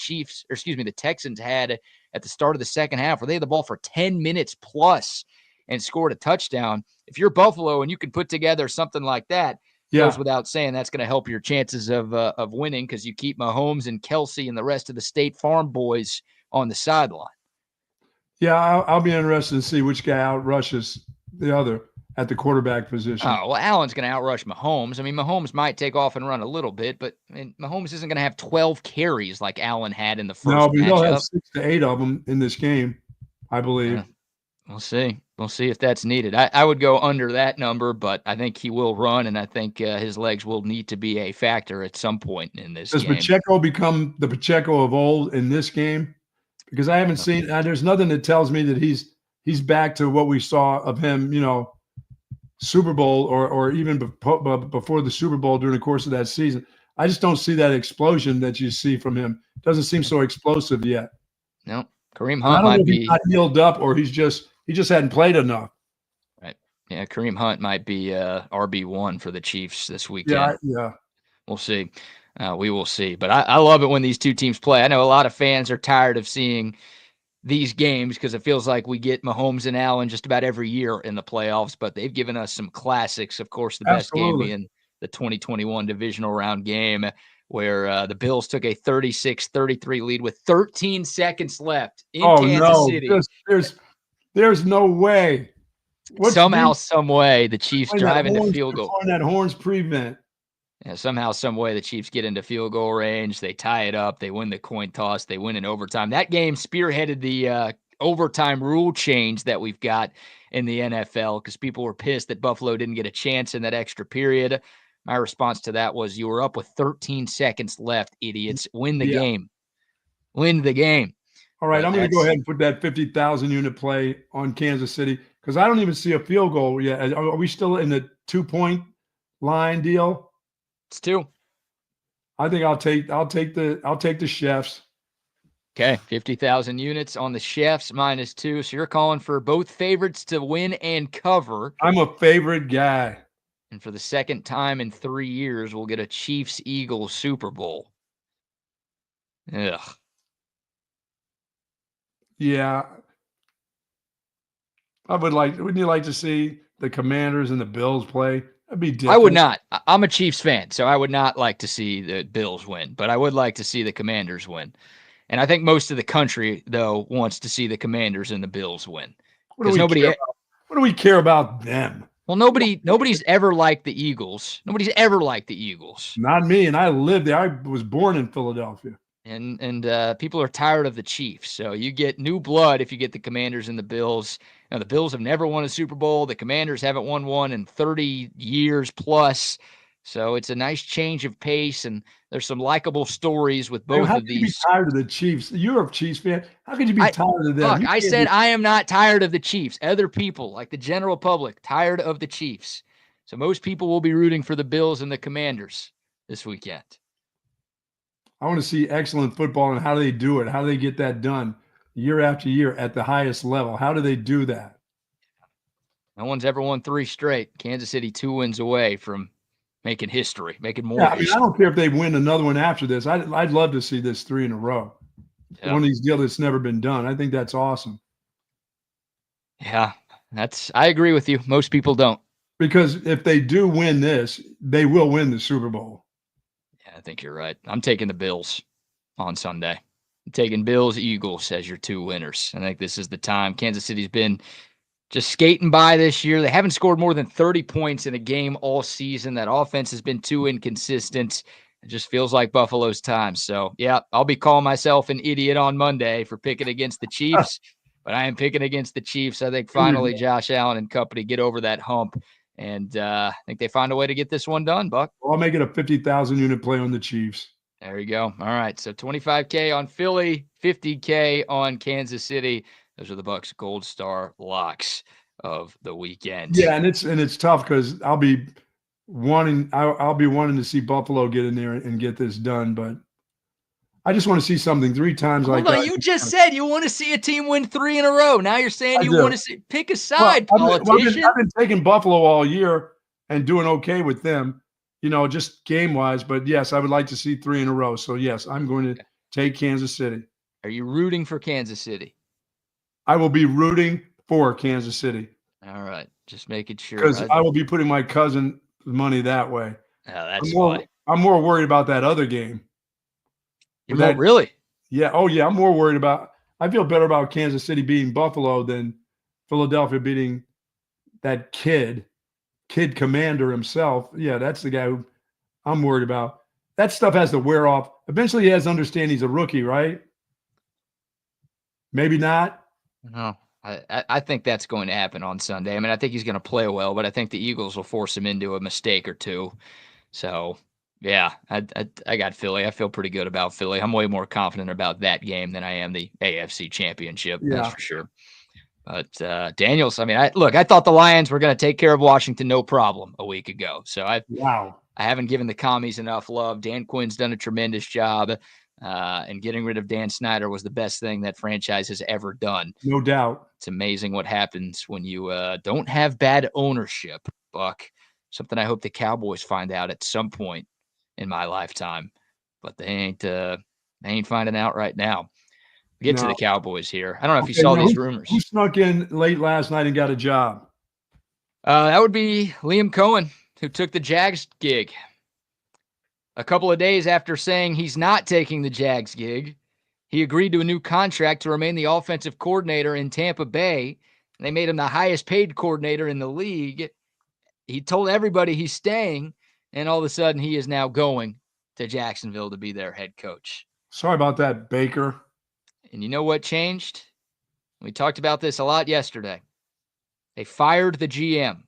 Texans had at the start of the second half where they had the ball for 10 minutes plus and scored a touchdown. If you're Buffalo and you can put together something like that, goes without saying that's going to help your chances of winning because you keep Mahomes and Kelsey and the rest of the State Farm boys on the sideline. Yeah, I'll be interested to see which guy outrushes the other at the quarterback position. Oh, well, Allen's going to outrush Mahomes. I mean, Mahomes might take off and run a little bit, but Mahomes isn't going to have 12 carries like Allen had in the first matchup. No, but he'll have 6 to 8 of them in this game, I believe. Yeah. We'll see. We'll see if that's needed. I would go under that number, but I think he will run, and I think his legs will need to be a factor at some point in this game. Does Pacheco become the Pacheco of old in this game? Because I haven't seen – there's nothing that tells me that he's back to what we saw of him, Super Bowl or even before the Super Bowl during the course of that season. I just don't see that explosion that you see from him. Doesn't seem so explosive yet. No, Kareem Hunt might be not healed up, or he just hadn't played enough. Right. Yeah, Kareem Hunt might be RB1 for the Chiefs this weekend. Yeah. We'll see. We will see. But I love it when these 2 teams play. I know a lot of fans are tired of seeing these games because it feels like we get Mahomes and Allen just about every year in the playoffs, but they've given us some classics. Of course, the best game being the 2021 divisional round game where the Bills took a 36-33 lead with 13 seconds left in Kansas City. There's no way. Somehow, some way, the Chiefs drive into field goal. That horns prevent. Yeah, somehow, some way, the Chiefs get into field goal range. They tie it up. They win the coin toss. They win in overtime. That game spearheaded the overtime rule change that we've got in the NFL because people were pissed that Buffalo didn't get a chance in that extra period. My response to that was, you were up with 13 seconds left, idiots. Win the game. Win the game. All right, I'm going to go ahead and put that 50,000 unit play on Kansas City because I don't even see a field goal yet. Are we still in the 2-point line deal? It's 2. I think I'll take the Chefs. Okay, 50,000 units on the Chefs -2. So you're calling for both favorites to win and cover. I'm a favorite guy. And for the second time in 3 years, we'll get a Chiefs-Eagles Super Bowl. Ugh. Yeah. Wouldn't you like to see the Commanders and the Bills play? That'd be different. I would not. I'm a Chiefs fan, so I would not like to see the Bills win, but I would like to see the Commanders win. And I think most of the country, though, wants to see the Commanders and the Bills win. What do we care about them? Well, nobody's ever liked the Eagles. Nobody's ever liked the Eagles. Not me, and I lived there. I was born in Philadelphia. And people are tired of the Chiefs. So you get new blood if you get the Commanders and the Bills. Now, the Bills have never won a Super Bowl. The Commanders haven't won one in 30 years plus. So it's a nice change of pace. And There's some likable stories with Man, both how of could you be these. tired of the Chiefs? You're a Chiefs fan. How could you be tired of them? Look, I said I am not tired of the Chiefs. Other people, like the general public, tired of the Chiefs. So most people will be rooting for the Bills and the Commanders this weekend. I want to see excellent football and how do they do it? How do they get that done year after year at the highest level? How do they do that? No one's ever won 3 straight. Kansas City 2 wins away from making history, making more Yeah, I history. don't care if they win another one after this. I'd love to see this 3 in a row. Yeah. One of these deals that's never been done. I think that's awesome. Yeah, I agree with you. Most people don't. Because if they do win this, they will win the Super Bowl. Yeah, I think you're right. I'm taking the Bills on Sunday. I'm taking Bills, Eagles as your 2 winners. I think this is the time. Kansas City's been just skating by this year. They haven't scored more than 30 points in a game all season. That offense has been too inconsistent. It just feels like Buffalo's time. So, yeah, I'll be calling myself an idiot on Monday for picking against the Chiefs, but I am picking against the Chiefs. I think finally Josh Allen and company get over that hump, and I think they find a way to get this one done, Buck. Well, I'll make it a 50,000 unit play on the Chiefs. There you go. All right, so $25K on Philly, $50K on Kansas City. Those are the Bucks Gold Star locks of the weekend. Yeah, and it's tough because I'll be wanting to see Buffalo get in there and get this done, but I just want to see something 3 times like that. You just said you want to see a team win 3 in a row. Now you're saying you want to see pick a side, politician. I've been taking Buffalo all year and doing okay with them, just game-wise. But, yes, I would like to see 3 in a row. So, yes, I'm going to take Kansas City. Are you rooting for Kansas City? I will be rooting for Kansas City. All right. Just making sure. Because I will be putting my cousin money that way. Oh, that's funny. I'm more worried about that other game. Really? Yeah. Oh, yeah. I'm more worried about – I feel better about Kansas City beating Buffalo than Philadelphia beating that kid commander himself. Yeah, that's the guy who I'm worried about. That stuff has to wear off. Eventually he has to understand he's a rookie, right? Maybe not. No. I think that's going to happen on Sunday. I mean, I think he's going to play well, but I think the Eagles will force him into a mistake or two. So, yeah, I got Philly. I feel pretty good about Philly. I'm way more confident about that game than I am the AFC Championship. Yeah. That's for sure. But Daniels, I mean, I thought the Lions were going to take care of Washington no problem a week ago. So I haven't given the commies enough love. Dan Quinn's done a tremendous job. And getting rid of Dan Snyder was the best thing that franchise has ever done. No doubt. It's amazing what happens when you don't have bad ownership, Buck. Something I hope the Cowboys find out at some point in my lifetime. But they ain't finding out right now. We get to the Cowboys here. I don't know if you saw these rumors. Who snuck in late last night and got a job? That would be Liam Cohen, who took the Jags gig. A couple of days after saying he's not taking the Jags gig, he agreed to a new contract to remain the offensive coordinator in Tampa Bay. And they made him the highest paid coordinator in the league. He told everybody he's staying, and all of a sudden he is now going to Jacksonville to be their head coach. Sorry about that, Baker. And you know what changed? We talked about this a lot yesterday. They fired the GM.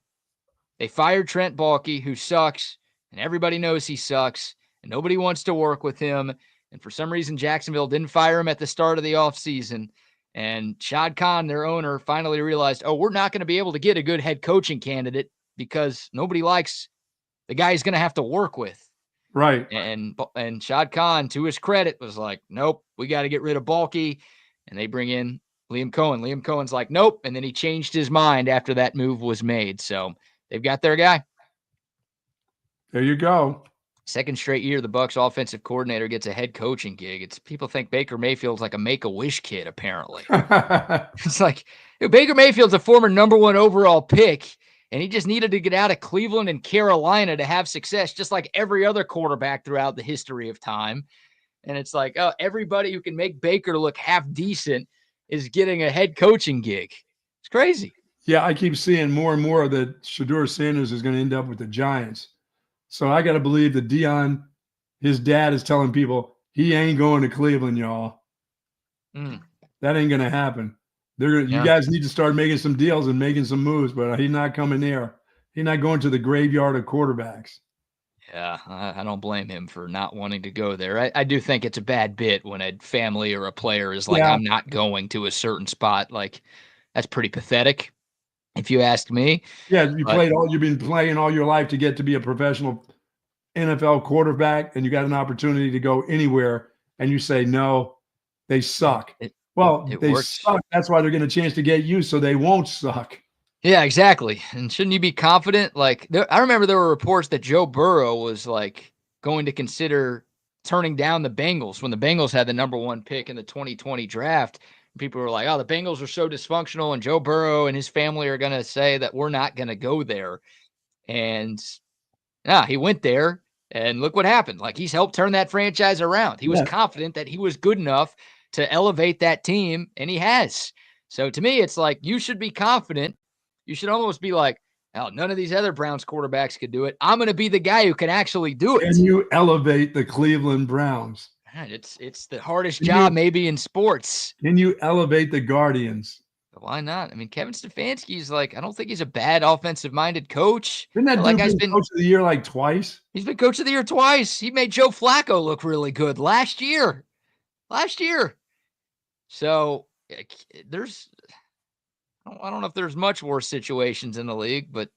They fired Trent Baalke, who sucks, and everybody knows he sucks, and nobody wants to work with him. And for some reason, Jacksonville didn't fire him at the start of the offseason. And Shad Khan, their owner, finally realized, we're not going to be able to get a good head coaching candidate because nobody likes the guy he's going to have to work with. Right. And Shad Khan, to his credit, was like, nope, we got to get rid of Baalke. And they bring in Liam Cohen. Liam Cohen's like, nope. And then he changed his mind after that move was made. So they've got their guy. There you go. Second straight year, the Bucs offensive coordinator gets a head coaching gig. People think Baker Mayfield's like a Make-A-Wish kid, apparently. It's like, Baker Mayfield's a former #1 overall pick, and he just needed to get out of Cleveland and Carolina to have success, just like every other quarterback throughout the history of time. And it's like, everybody who can make Baker look half decent is getting a head coaching gig. It's crazy. Yeah, I keep seeing more and more that Shedeur Sanders is going to end up with the Giants. So I got to believe that Dion, his dad, is telling people he ain't going to Cleveland, y'all. That ain't going to happen. You guys need to start making some deals and making some moves, but he's not coming there. He's not going to the graveyard of quarterbacks. Yeah, I don't blame him for not wanting to go there. I do think it's a bad bit when a family or a player is like, Yeah, I'm not going to a certain spot. Like, that's pretty pathetic, if you ask me. yeah. But You've been playing all your life to get to be a professional NFL quarterback, and you got an opportunity to go anywhere, and you say no, they suck. it, Well, it they worked. suck. That's why they're getting a chance to get you, so they won't suck. Yeah, exactly. And shouldn't you be confident? Like, I remember there were reports that Joe Burrow was like going to consider turning down the Bengals when the Bengals had the #1 pick in the 2020 draft. People were like, "Oh, the Bengals are so dysfunctional, and Joe Burrow and his family are going to say that we're not going to go there." And yeah, he went there, and look what happened. Like, he's helped turn that franchise around. He was Yeah, confident that he was good enough to elevate that team, and he has. So to me, it's like you should be confident. You should almost be like, "Oh, none of these other Browns quarterbacks could do it. I'm going to be the guy who can actually do can it." you elevate the Cleveland Browns? Man, it's the hardest Can job you maybe in sports. can you elevate the Guardians? Why not? I mean, Kevin Stefanski's like, I don't think he's a bad offensive-minded coach. Didn't that That dude guy's been been coach of the year like twice? he's been coach of the year twice. He made Joe Flacco look really good last year. Last year. So there's I don't know if there's much worse situations in the league, but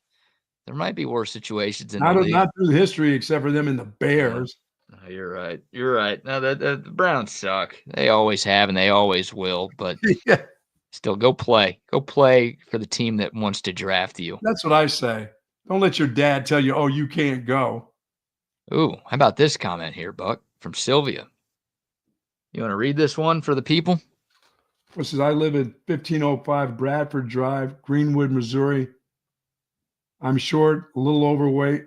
there might be worse situations in the league. Not through history, except for them and the Yeah. Bears. No, you're right. You're right. No, the Browns suck. They always have and they always will, but Yeah, still go play. Go play for the team that wants to draft you. that's what I say. Don't let your dad tell you, "Oh, you can't go." Ooh, how about this comment here, Buck, from Sylvia? You want to read this one for the people? It says, "I live at 1505 Bradford Drive, Greenwood, Missouri. I'm short, a little overweight,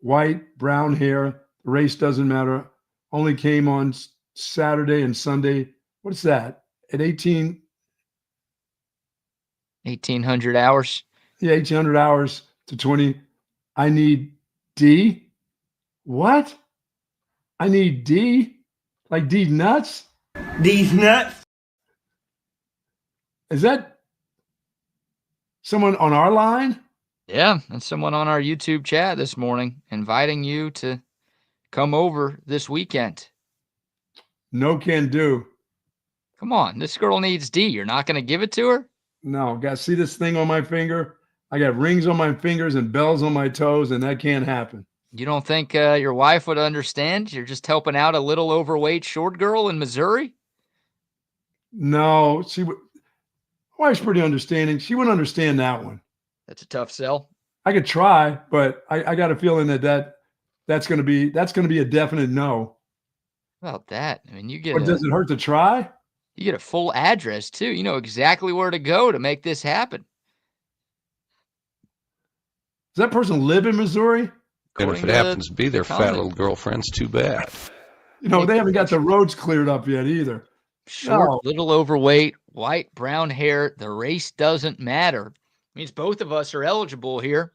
white, brown hair. The race doesn't matter. Only came on Saturday and Sunday. What's that? At 1,800 hours. 1800 hours to 20. I need D. What? I need D? Like D nuts? These nuts. Is that someone on our line? Yeah, that's someone on our YouTube chat this morning inviting you to come over this weekend. No can do. Come on, this girl needs D. You're not going to give it to her? No, got see this thing on my finger? I got rings on my fingers and bells on my toes, and that can't happen. You don't think your wife would understand? You're just helping out a little overweight short girl in Missouri? No, my wife's pretty understanding. She wouldn't understand that one. That's a tough sell. I could try, but I got a feeling that's going to be a definite no. How about that? I mean, But does it hurt to try? you get a full address too. You know exactly where to go to make this happen. Does that person live in Missouri? And if it happens to be their fat little girlfriend's too bad. You know, they haven't got the roads cleared up yet either. Short, No. little overweight, white, brown hair. The race doesn't matter. Means both of us are eligible here.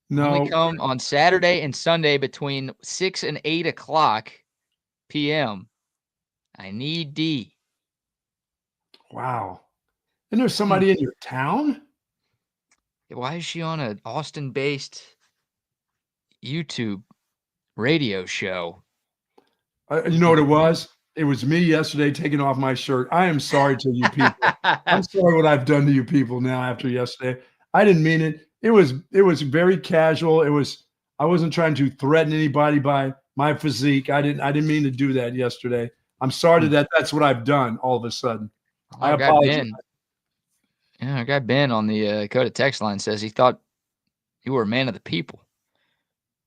No. Only come on Saturday and Sunday between 6 and 8 o'clock p.m. I need D. Wow. And there's somebody in your town? Why is she on an Austin-based YouTube radio show? You know what it was? It was me yesterday taking off my shirt. I am sorry to you people. I'm sorry what I've done to you people now after yesterday. I didn't mean it. It was very casual. I wasn't trying to threaten anybody by my physique. I didn't mean to do that yesterday. I'm sorry that that's what I've done all of a sudden. I apologize. Our guy Ben on the Coda text line says he thought you were a man of the people.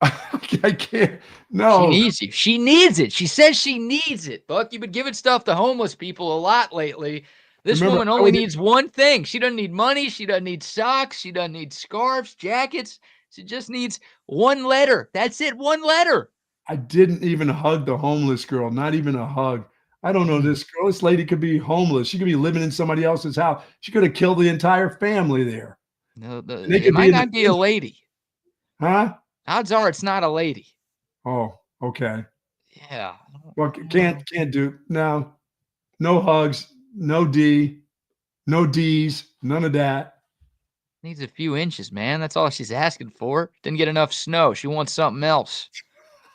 I can't. No. She needs you. She needs it. She says she needs it. Buck, you've been giving stuff to homeless people a lot lately. This woman only needs one thing. She doesn't need money. She doesn't need socks. She doesn't need scarves, jackets. She just needs one letter. That's it. One letter. I didn't even hug the homeless girl. Not even a hug. I don't know this girl. This lady could be homeless. She could be living in somebody else's house. She could have killed the entire family there. No, it might not be a lady. Huh? Odds are it's not a lady. Oh, okay. Yeah. Well, can't do. No hugs, no D, no D's, none of that. Needs a few inches, man. That's all she's asking for. Didn't get enough snow. She wants something else.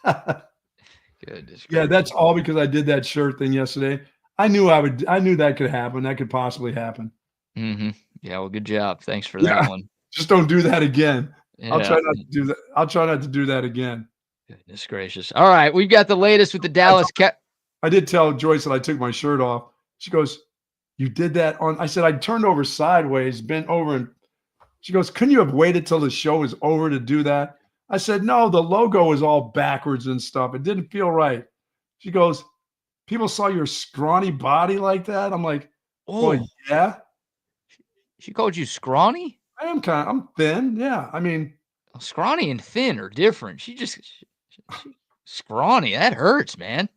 Goodness Yeah, gracious. that's all because I did that shirt thing yesterday. I knew that could happen. That could possibly happen. Mm-hmm. Yeah, well, good job. Thanks for that one. Just don't do that again. Yeah. I'll try not to do that. I'll try not to do that again. Goodness gracious. All right, we've got the latest with the Dallas I did tell Joyce that I took my shirt off. She goes, "You did that on?" I said, "I turned over sideways, bent over," and she goes, "Couldn't you have waited till the show was over to do that?" I said, "No, the logo was all backwards and stuff. It didn't feel right." She goes, "People saw your scrawny body like that?" I'm like, "Well, yeah." She called you scrawny? I'm thin. Yeah. I mean, scrawny and thin are different. She scrawny. That hurts, man.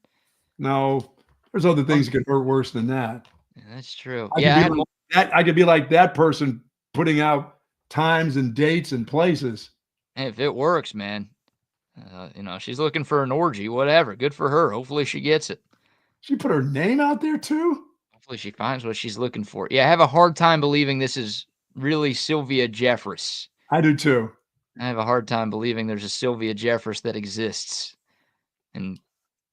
no, there's other things that could hurt worse than that. Yeah, that's true. I could be like that person putting out times and dates and places. If it works, man, she's looking for an orgy, whatever. Good for her. Hopefully she gets it. She put her name out there too? Hopefully she finds what she's looking for. Yeah, I have a hard time believing this is really Sylvia Jeffress. I do too. I have a hard time believing there's a Sylvia Jeffress that exists in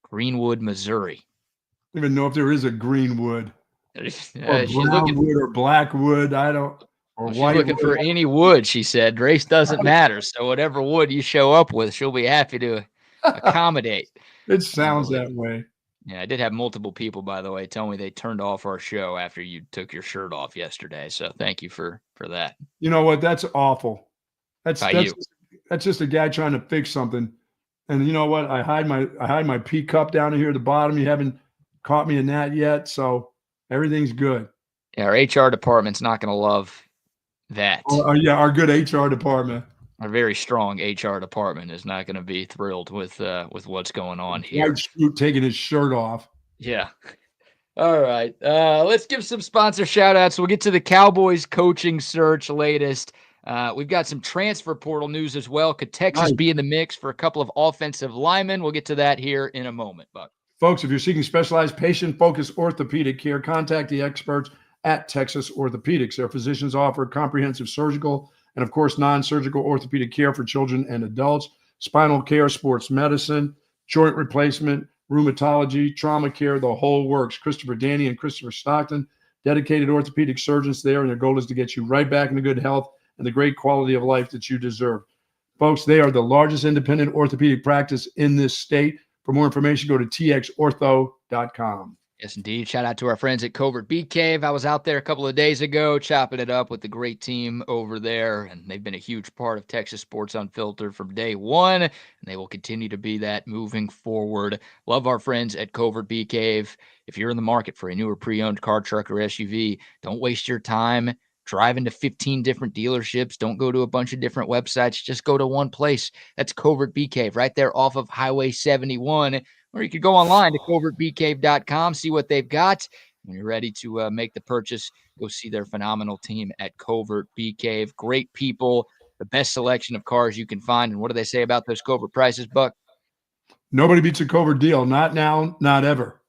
Greenwood, Missouri. I don't even know if there is a Greenwood. Or Brownwood or Blackwood. I don't. Or she's white looking for any wood, she said. Race doesn't matter. So whatever wood you show up with, she'll be happy to accommodate. It sounds that way. Yeah, I did have multiple people, by the way, tell me they turned off our show after you took your shirt off yesterday. So thank you for that. You know what? That's awful. That's you. That's just a guy trying to fix something. And you know what? I hide my pea cup down here at the bottom. You haven't caught me in that yet, so everything's good. Yeah, our HR department's not going to love that. Yeah, our good HR department. Our very strong HR department is not going to be thrilled with what's going on here. White Scoot taking his shirt off. Yeah. All right. Let's give some sponsor shout outs. We'll get to the Cowboys coaching search latest. We've got some transfer portal news as well. Could Texas be in the mix for a couple of offensive linemen? We'll get to that here in a moment, Buck. Folks, if you're seeking specialized patient-focused orthopedic care, contact the experts at Texas Orthopedics. Their physicians offer comprehensive surgical and, of course, non-surgical orthopedic care for children and adults, spinal care, sports medicine, joint replacement, rheumatology, trauma care, the whole works. Christopher Danny and Christopher Stockton, dedicated orthopedic surgeons there, and their goal is to get you right back into good health and the great quality of life that you deserve. Folks, they are the largest independent orthopedic practice in this state. For more information, go to txortho.com. Yes, indeed. Shout out to our friends at Covert Bee Cave. I was out there a couple of days ago chopping it up with the great team over there, and they've been a huge part of Texas Sports Unfiltered from day one, and they will continue to be that moving forward. Love our friends at Covert Bee Cave. If you're in the market for a newer pre-owned car, truck, or SUV, don't waste your time driving to 15 different dealerships. Don't go to a bunch of different websites. Just go to one place. That's Covert Bee Cave right there off of Highway 71. Or you could go online to covertbeecave.com, see what they've got. When you're ready to make the purchase, go see their phenomenal team at Covert Bee Cave. Great people, the best selection of cars you can find. And what do they say about those Covert prices, Buck? Nobody beats a Covert deal. Not now, not ever.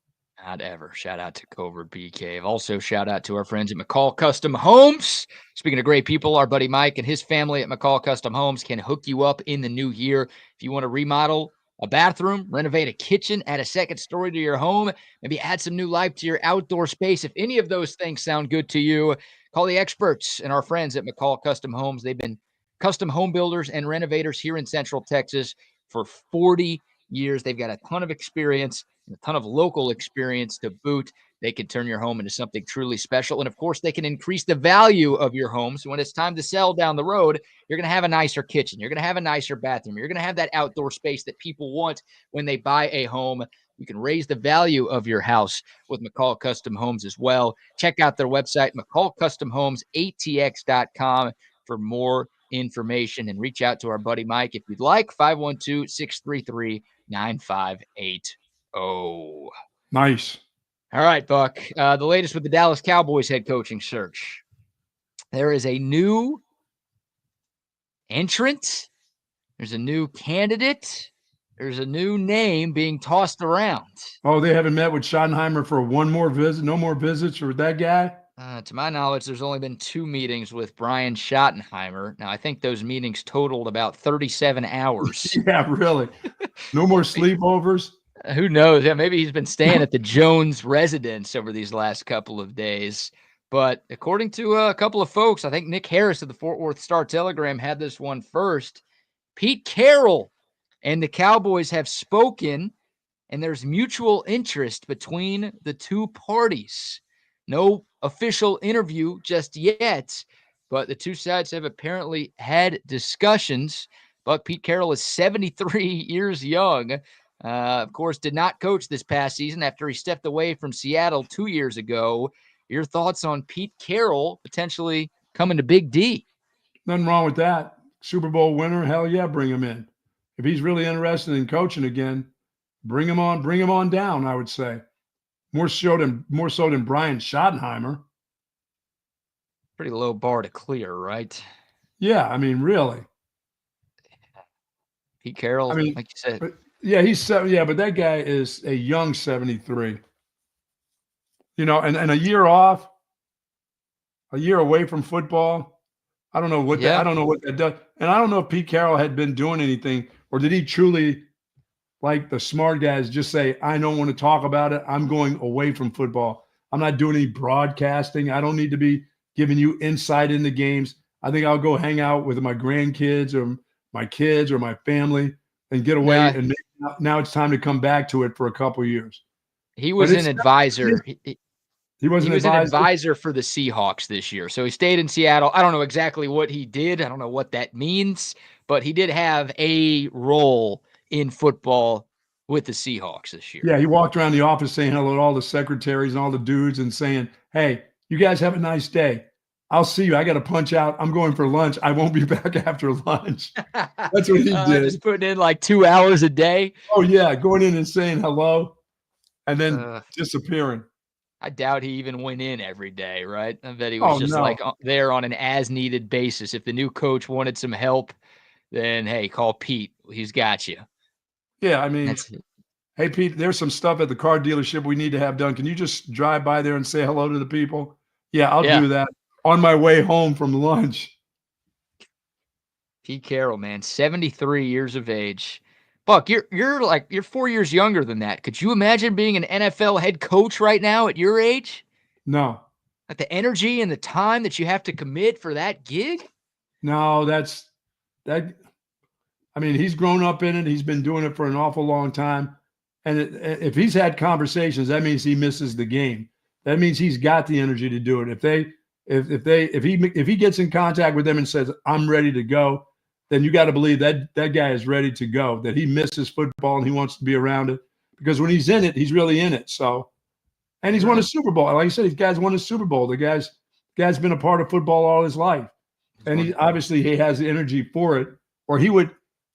Not ever. Shout out to Covert Bee Cave. Also, shout out to our friends at McCall Custom Homes. Speaking of great people, our buddy Mike and his family at McCall Custom Homes can hook you up in the new year. If you want to remodel a bathroom, renovate a kitchen, add a second story to your home, maybe add some new life to your outdoor space. If any of those things sound good to you, call the experts and our friends at McCall Custom Homes. They've been custom home builders and renovators here in Central Texas for 40 years. They've got a ton of experience and a ton of local experience to boot. They can turn your home into something truly special. And of course, they can increase the value of your home. So when it's time to sell down the road, you're going to have a nicer kitchen. You're going to have a nicer bathroom. You're going to have that outdoor space that people want when they buy a home. You can raise the value of your house with McCall Custom Homes as well. Check out their website, McCallCustomHomesATX.com, for more information, and reach out to our buddy Mike if you'd like. 512-633-9580. Nice. All right, Buck. The latest with the Dallas Cowboys head coaching search. There is a new entrant. There's a new candidate. There's a new name being tossed around. Oh, they haven't met with Schottenheimer for one more visit? No more visits with that guy? To my knowledge, there's only been 2 meetings with Brian Schottenheimer. Now, I think those meetings totaled about 37 hours. Yeah, really. No more sleepovers. Who knows? Yeah, maybe he's been staying at the Jones residence over these last couple of days. But according to a couple of folks, I think Nick Harris of the Fort Worth Star-Telegram had this one first. Pete Carroll and the Cowboys have spoken, and there's mutual interest between the two parties. No official interview just yet, but the two sides have apparently had discussions. But Pete Carroll is 73 years young. Of course, did not coach this past season after he stepped away from Seattle 2 years ago. Your thoughts on Pete Carroll potentially coming to Big D? Nothing wrong with that. Super Bowl winner, hell yeah, bring him in. If he's really interested in coaching again, bring him on down, I would say. More so than Brian Schottenheimer. Pretty low bar to clear, right? Yeah, I mean, really. Pete Carroll, I mean, like you said. But that guy is a young 73. And a year off, a year away from football. I don't know what that does. And I don't know if Pete Carroll had been doing anything, or did he truly, like the smart guys, just say, I don't want to talk about it. I'm going away from football. I'm not doing any broadcasting. I don't need to be giving you insight into games. I think I'll go hang out with my grandkids or my kids or my family and get away. And now it's time to come back to it for a couple of years. He was an advisor. He was an advisor for the Seahawks this year. So he stayed in Seattle. I don't know exactly what he did. I don't know what that means, but he did have a role in football with the Seahawks this year. Yeah, he walked around the office saying hello to all the secretaries and all the dudes and saying, hey, you guys have a nice day. I'll see you. I got to punch out. I'm going for lunch. I won't be back after lunch. That's what he did. Just putting in like 2 hours a day. Oh, yeah, going in and saying hello and then disappearing. I doubt he even went in every day, right? I bet he was like there on an as-needed basis. If the new coach wanted some help, then, hey, call Pete. He's got you. Yeah, I mean, hey, Pete, there's some stuff at the car dealership we need to have done. Can you just drive by there and say hello to the people? Yeah, I'll do that on my way home from lunch. Pete Carroll, man, 73 years of age. Buck, you're 4 years younger than that. Could you imagine being an NFL head coach right now at your age? No. Like the energy and the time that you have to commit for that gig? No, that. I mean, he's grown up in it. He's been doing it for an awful long time. And if he's had conversations, that means he misses the game. That means he's got the energy to do it. If he gets in contact with them and says, I'm ready to go, then you got to believe that guy is ready to go, that he misses football and he wants to be around it. Because when he's in it, he's really in it. So, and he's won a Super Bowl. Like I said, these guys won a Super Bowl. The guy's been a part of football all his life. And he has the energy for it. Or he would,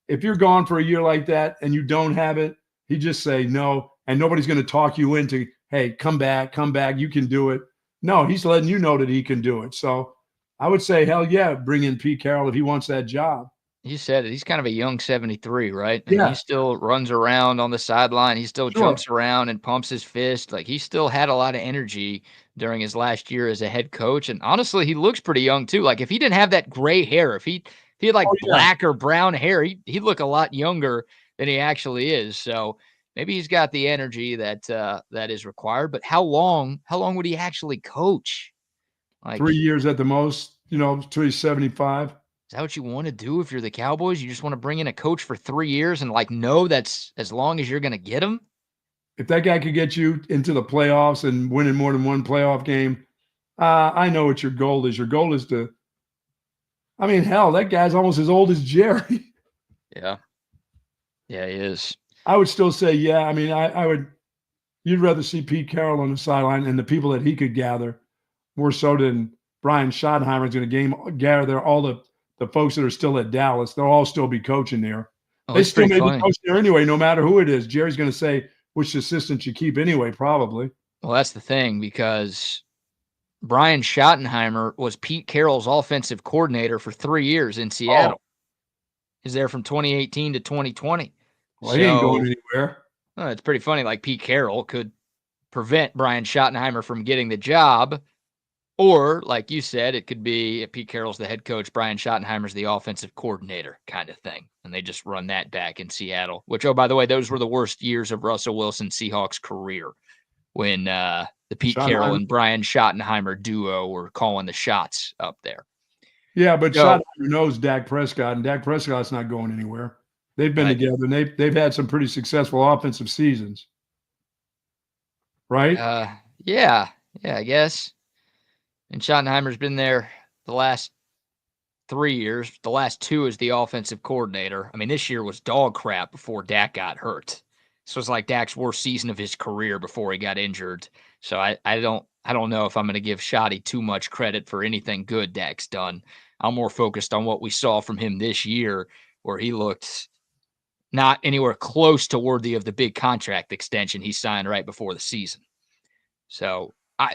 if you're gone for a year like that and you don't have it, he'd just say no. And nobody's going to talk you into, hey, come back, you can do it. No, he's letting you know that he can do it. So I would say, hell yeah, bring in Pete Carroll if he wants that job. You said it. He's kind of a young 73, right? And yeah. He still runs around on the sideline. He still jumps around and pumps his fist. Like, he still had a lot of energy during his last year as a head coach. And honestly, he looks pretty young too. Like, if he didn't have that gray hair, if he had like black or brown hair, he'd look a lot younger than he actually is. So maybe he's got the energy that is required. But how long would he actually coach? Like 3 years at the most, till he's 75. Is that what you want to do if you're the Cowboys? You just want to bring in a coach for 3 years and know that's as long as you're going to get him? If that guy could get you into the playoffs and winning more than one playoff game, I know what your goal is. Your goal is to – I mean, hell, that guy's almost as old as Jerry. Yeah. Yeah, he is. I would still say, yeah. I mean, I would – you'd rather see Pete Carroll on the sideline and the people that he could gather more so than Brian Schottenheimer is going to gather all the folks that are still at Dallas. They'll all still be coaching there. They still may be coaching there anyway, no matter who it is. Jerry's going to say which assistant you keep anyway, probably. Well, that's the thing, because Brian Schottenheimer was Pete Carroll's offensive coordinator for 3 years in Seattle. He's there from 2018 to 2020. Well, he ain't going anywhere. It's pretty funny. Like, Pete Carroll could prevent Brian Schottenheimer from getting the job, Or, like you said, it could be Pete Carroll's the head coach, Brian Schottenheimer's the offensive coordinator kind of thing. And they just run that back in Seattle, which, oh, by the way, those were the worst years of Russell Wilson Seahawks career when the Pete Carroll and Brian Schottenheimer duo were calling the shots up there. Yeah, but Schottenheimer knows Dak Prescott, and Dak Prescott's not going anywhere. They've been together, and they've had some pretty successful offensive seasons. Right? Yeah, I guess. And Schottenheimer's been there the last 3 years. The last 2 as the offensive coordinator. I mean, this year was dog crap before Dak got hurt. This was like Dak's worst season of his career before he got injured. So I don't know if I'm going to give Schotty too much credit for anything good Dak's done. I'm more focused on what we saw from him this year, where he looked not anywhere close to worthy of the big contract extension he signed right before the season. So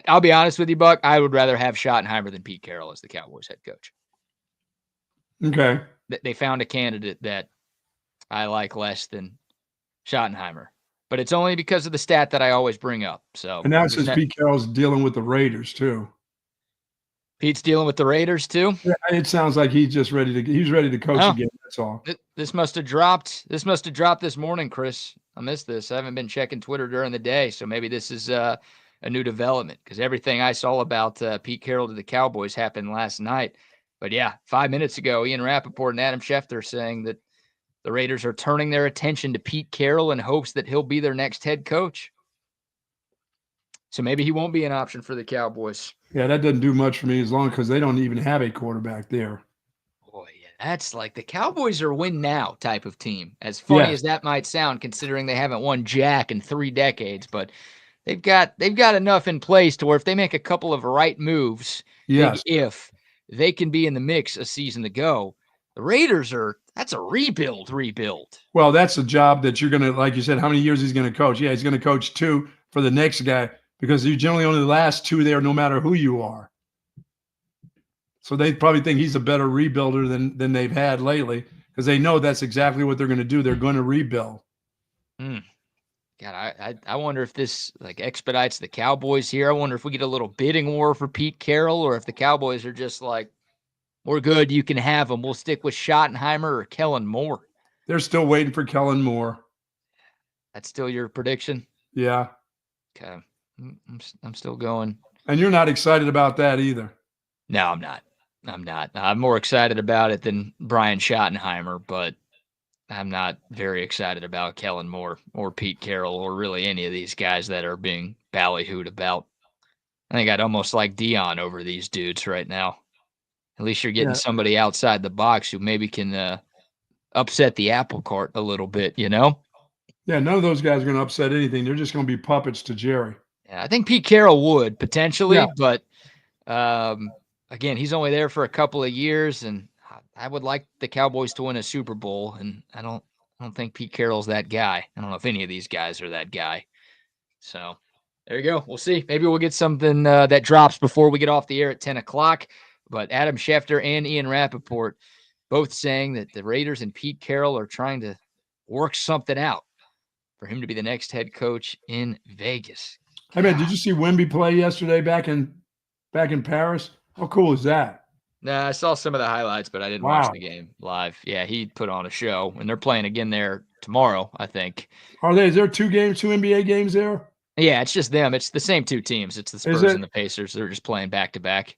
I'll be honest with you, Buck. I would rather have Schottenheimer than Pete Carroll as the Cowboys head coach. Okay. They found a candidate that I like less than Schottenheimer, but it's only because of the stat that I always bring up. So, and now since Pete Carroll's dealing with the Raiders too. Pete's dealing with the Raiders too. Yeah, it sounds like he's ready to coach again. That's all. This must have dropped. This must have dropped this morning, Chris. I missed this. I haven't been checking Twitter during the day, so maybe this is a new development, because everything I saw about Pete Carroll to the Cowboys happened last night. But yeah, 5 minutes ago, Ian Rappaport and Adam Schefter saying that the Raiders are turning their attention to Pete Carroll in hopes that he'll be their next head coach. So maybe he won't be an option for the Cowboys. Yeah, that doesn't do much for me because they don't even have a quarterback there. Boy, yeah, that's like the Cowboys are win now type of team. As funny as that might sound, considering they haven't won jack in 3 decades, but they've got enough in place to where if they make a couple of right moves, if they can be in the mix a season to go, the Raiders that's a rebuild. Well, that's a job that you're going to, like you said, how many years he's going to coach? Yeah, he's going to coach 2 for the next guy, because you generally only last 2 there no matter who you are. So they probably think he's a better rebuilder than they've had lately, because they know that's exactly what they're going to do. They're going to rebuild. God, I wonder if this like expedites the Cowboys here. I wonder if we get a little bidding war for Pete Carroll, or if the Cowboys are just like, we're good, you can have them. We'll stick with Schottenheimer or Kellen Moore. They're still waiting for Kellen Moore. That's still your prediction? Yeah. Okay. I'm still going. And you're not excited about that either. No, I'm not. I'm more excited about it than Brian Schottenheimer, but I'm not very excited about Kellen Moore or Pete Carroll or really any of these guys that are being ballyhooed about. I think I'd almost like Dion over these dudes right now. At least you're getting somebody outside the box who maybe can upset the apple cart a little bit, you know? Yeah, none of those guys are going to upset anything. They're just going to be puppets to Jerry. Yeah, I think Pete Carroll would potentially, but again, he's only there for a couple of years, and I would like the Cowboys to win a Super Bowl, and I don't think Pete Carroll's that guy. I don't know if any of these guys are that guy. So there you go. We'll see. Maybe we'll get something that drops before we get off the air at 10 o'clock. But Adam Schefter and Ian Rappaport both saying that the Raiders and Pete Carroll are trying to work something out for him to be the next head coach in Vegas. Hey, man, did you see Wemby play yesterday back in Paris? How cool is that? Nah, I saw some of the highlights, but I didn't watch the game live. Yeah, he put on a show, and they're playing again there tomorrow, I think. Is there 2 NBA games there? Yeah, it's just them. It's the same 2 teams. It's the Spurs and the Pacers. They're just playing back-to-back.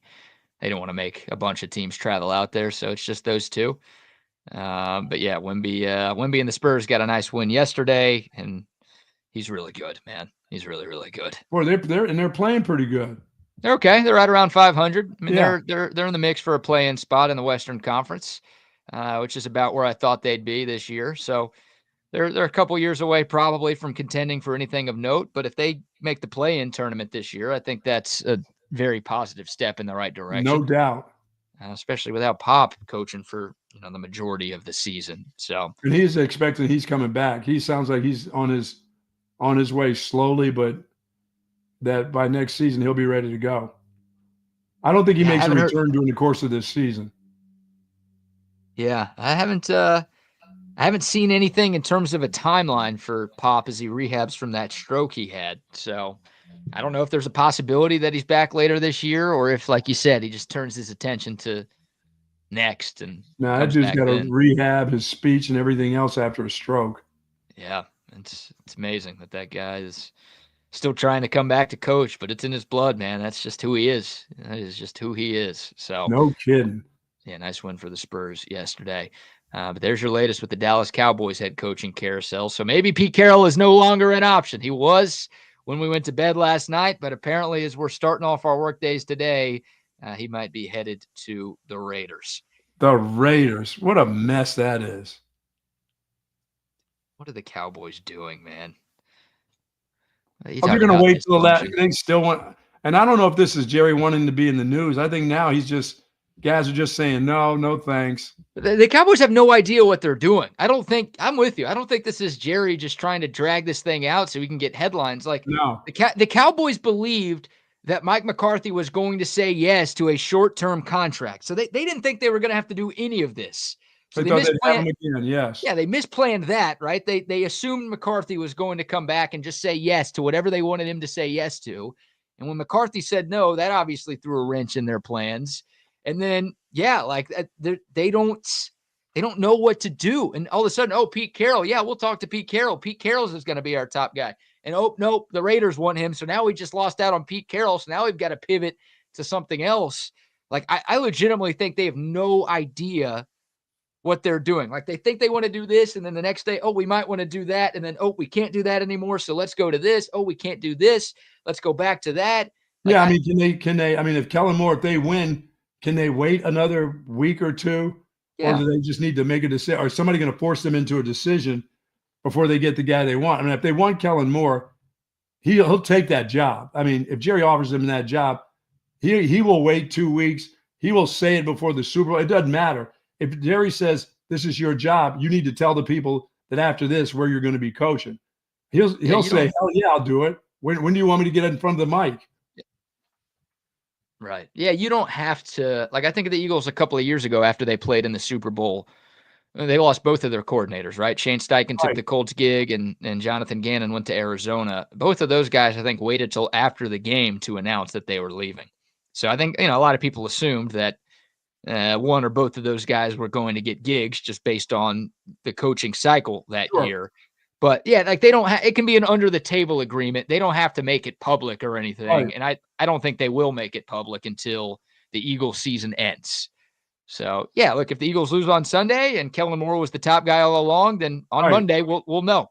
They don't want to make a bunch of teams travel out there, so it's just those 2. But yeah, Wemby and the Spurs got a nice win yesterday, and he's really good, man. He's really, really good. Boy, they're playing pretty good. They're okay. They're right around 500. I mean, they're in the mix for a play-in spot in the Western Conference, which is about where I thought they'd be this year. So they're a couple years away probably from contending for anything of note. But if they make the play-in tournament this year, I think that's a very positive step in the right direction. No doubt. Especially without Pop coaching for the majority of the season. So, and he's expecting he's coming back. He sounds like he's on his way slowly, but that by next season he'll be ready to go. I don't think he makes a return during the course of this season. Yeah, I haven't seen anything in terms of a timeline for Pop as he rehabs from that stroke he had. So I don't know if there's a possibility that he's back later this year, or if, like you said, he just turns his attention to next and No, that comes dude's back got to then. rehab his speech and everything else after a stroke. Yeah, it's amazing that guy is still trying to come back to coach, but it's in his blood, man. That's just who he is. That is just who he is. So, no kidding. yeah, nice win for the Spurs yesterday. But there's your latest with the Dallas Cowboys head coaching carousel. So maybe Pete Carroll is no longer an option. He was when we went to bed last night, but apparently as we're starting off our work days today, he might be headed to the Raiders. The Raiders. What a mess that is. What are the Cowboys doing, man? They're going to wait till that. They still want. And I don't know if this is Jerry wanting to be in the news. I think now guys are just saying, no thanks. The Cowboys have no idea what they're doing. I'm with you. I don't think this is Jerry just trying to drag this thing out so we can get headlines. Like, no. The Cowboys believed that Mike McCarthy was going to say yes to a short-term contract. So they didn't think they were going to have to do any of this. So they thought they'd have him again, yes. Yeah, they misplanned that, right? They assumed McCarthy was going to come back and just say yes to whatever they wanted him to say yes to. And when McCarthy said no, that obviously threw a wrench in their plans. And then, yeah, like they don't know what to do. And all of a sudden, Pete Carroll, yeah, we'll talk to Pete Carroll. Pete Carroll is going to be our top guy. And nope, the Raiders want him. So now we just lost out on Pete Carroll. So now we've got to pivot to something else. Like, I legitimately think they have no idea what they're doing. Like, they think they want to do this, and then the next day, we might want to do that, and then we can't do that anymore, so let's go to this. We can't do this, let's go back to that. Like, yeah, I mean, can they? I mean, if Kellner Moore, if they win, can they wait another week or two, or do they just need to make a decision? Or is somebody going to force them into a decision before they get the guy they want? I mean, if they want Kellner Moore, he'll take that job. I mean, if Jerry offers him that job, he will wait 2 weeks. He will say it before the Super Bowl. It doesn't matter. If Jerry says, this is your job, you need to tell the people that after this, where you're going to be coaching. He'll say, hell yeah, I'll do it. When do you want me to get in front of the mic? Right. Yeah, you don't have to. Like, I think of the Eagles a couple of years ago after they played in the Super Bowl. They lost both of their coordinators, right? Shane Steichen took the Colts gig, and Jonathan Gannon went to Arizona. Both of those guys, I think, waited till after the game to announce that they were leaving. So I think, a lot of people assumed that one or both of those guys were going to get gigs just based on the coaching cycle that year. But yeah, like it can be an under the table agreement. They don't have to make it public or anything. Right. And I don't think they will make it public until the Eagles season ends. So yeah, look, if the Eagles lose on Sunday and Kellner Moore was the top guy all along, then on Monday we'll know.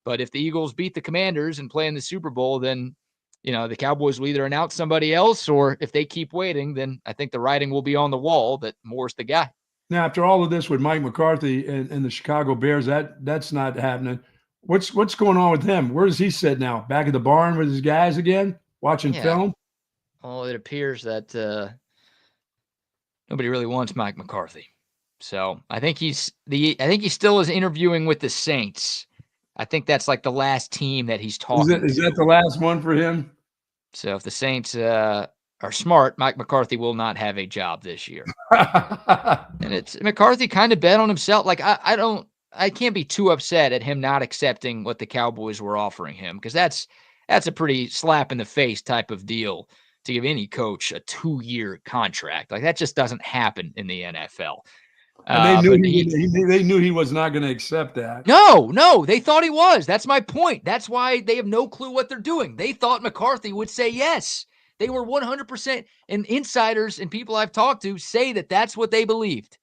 But if the Eagles beat the Commanders and play in the Super Bowl, then the Cowboys will either announce somebody else, or if they keep waiting, then I think the writing will be on the wall that Moore's the guy. Now, after all of this with Mike McCarthy and the Chicago Bears, that's not happening. What's going on with him? Where does he sit now? Back at the barn with his guys again, watching film? Well, it appears that nobody really wants Mike McCarthy. So I think he still is interviewing with the Saints. I think that's like the last team that he's talking to. Is that the last one for him? So if the Saints are smart, Mike McCarthy will not have a job this year. And it's McCarthy kind of bet on himself. Like, I can't be too upset at him not accepting what the Cowboys were offering him, because that's a pretty slap in the face type of deal to give any coach a 2-year contract. Like, that just doesn't happen in the NFL. And they knew he was not going to accept that. No, they thought he was. That's my point. That's why they have no clue what they're doing. They thought McCarthy would say yes. They were 100%, and insiders and people I've talked to say that that's what they believed.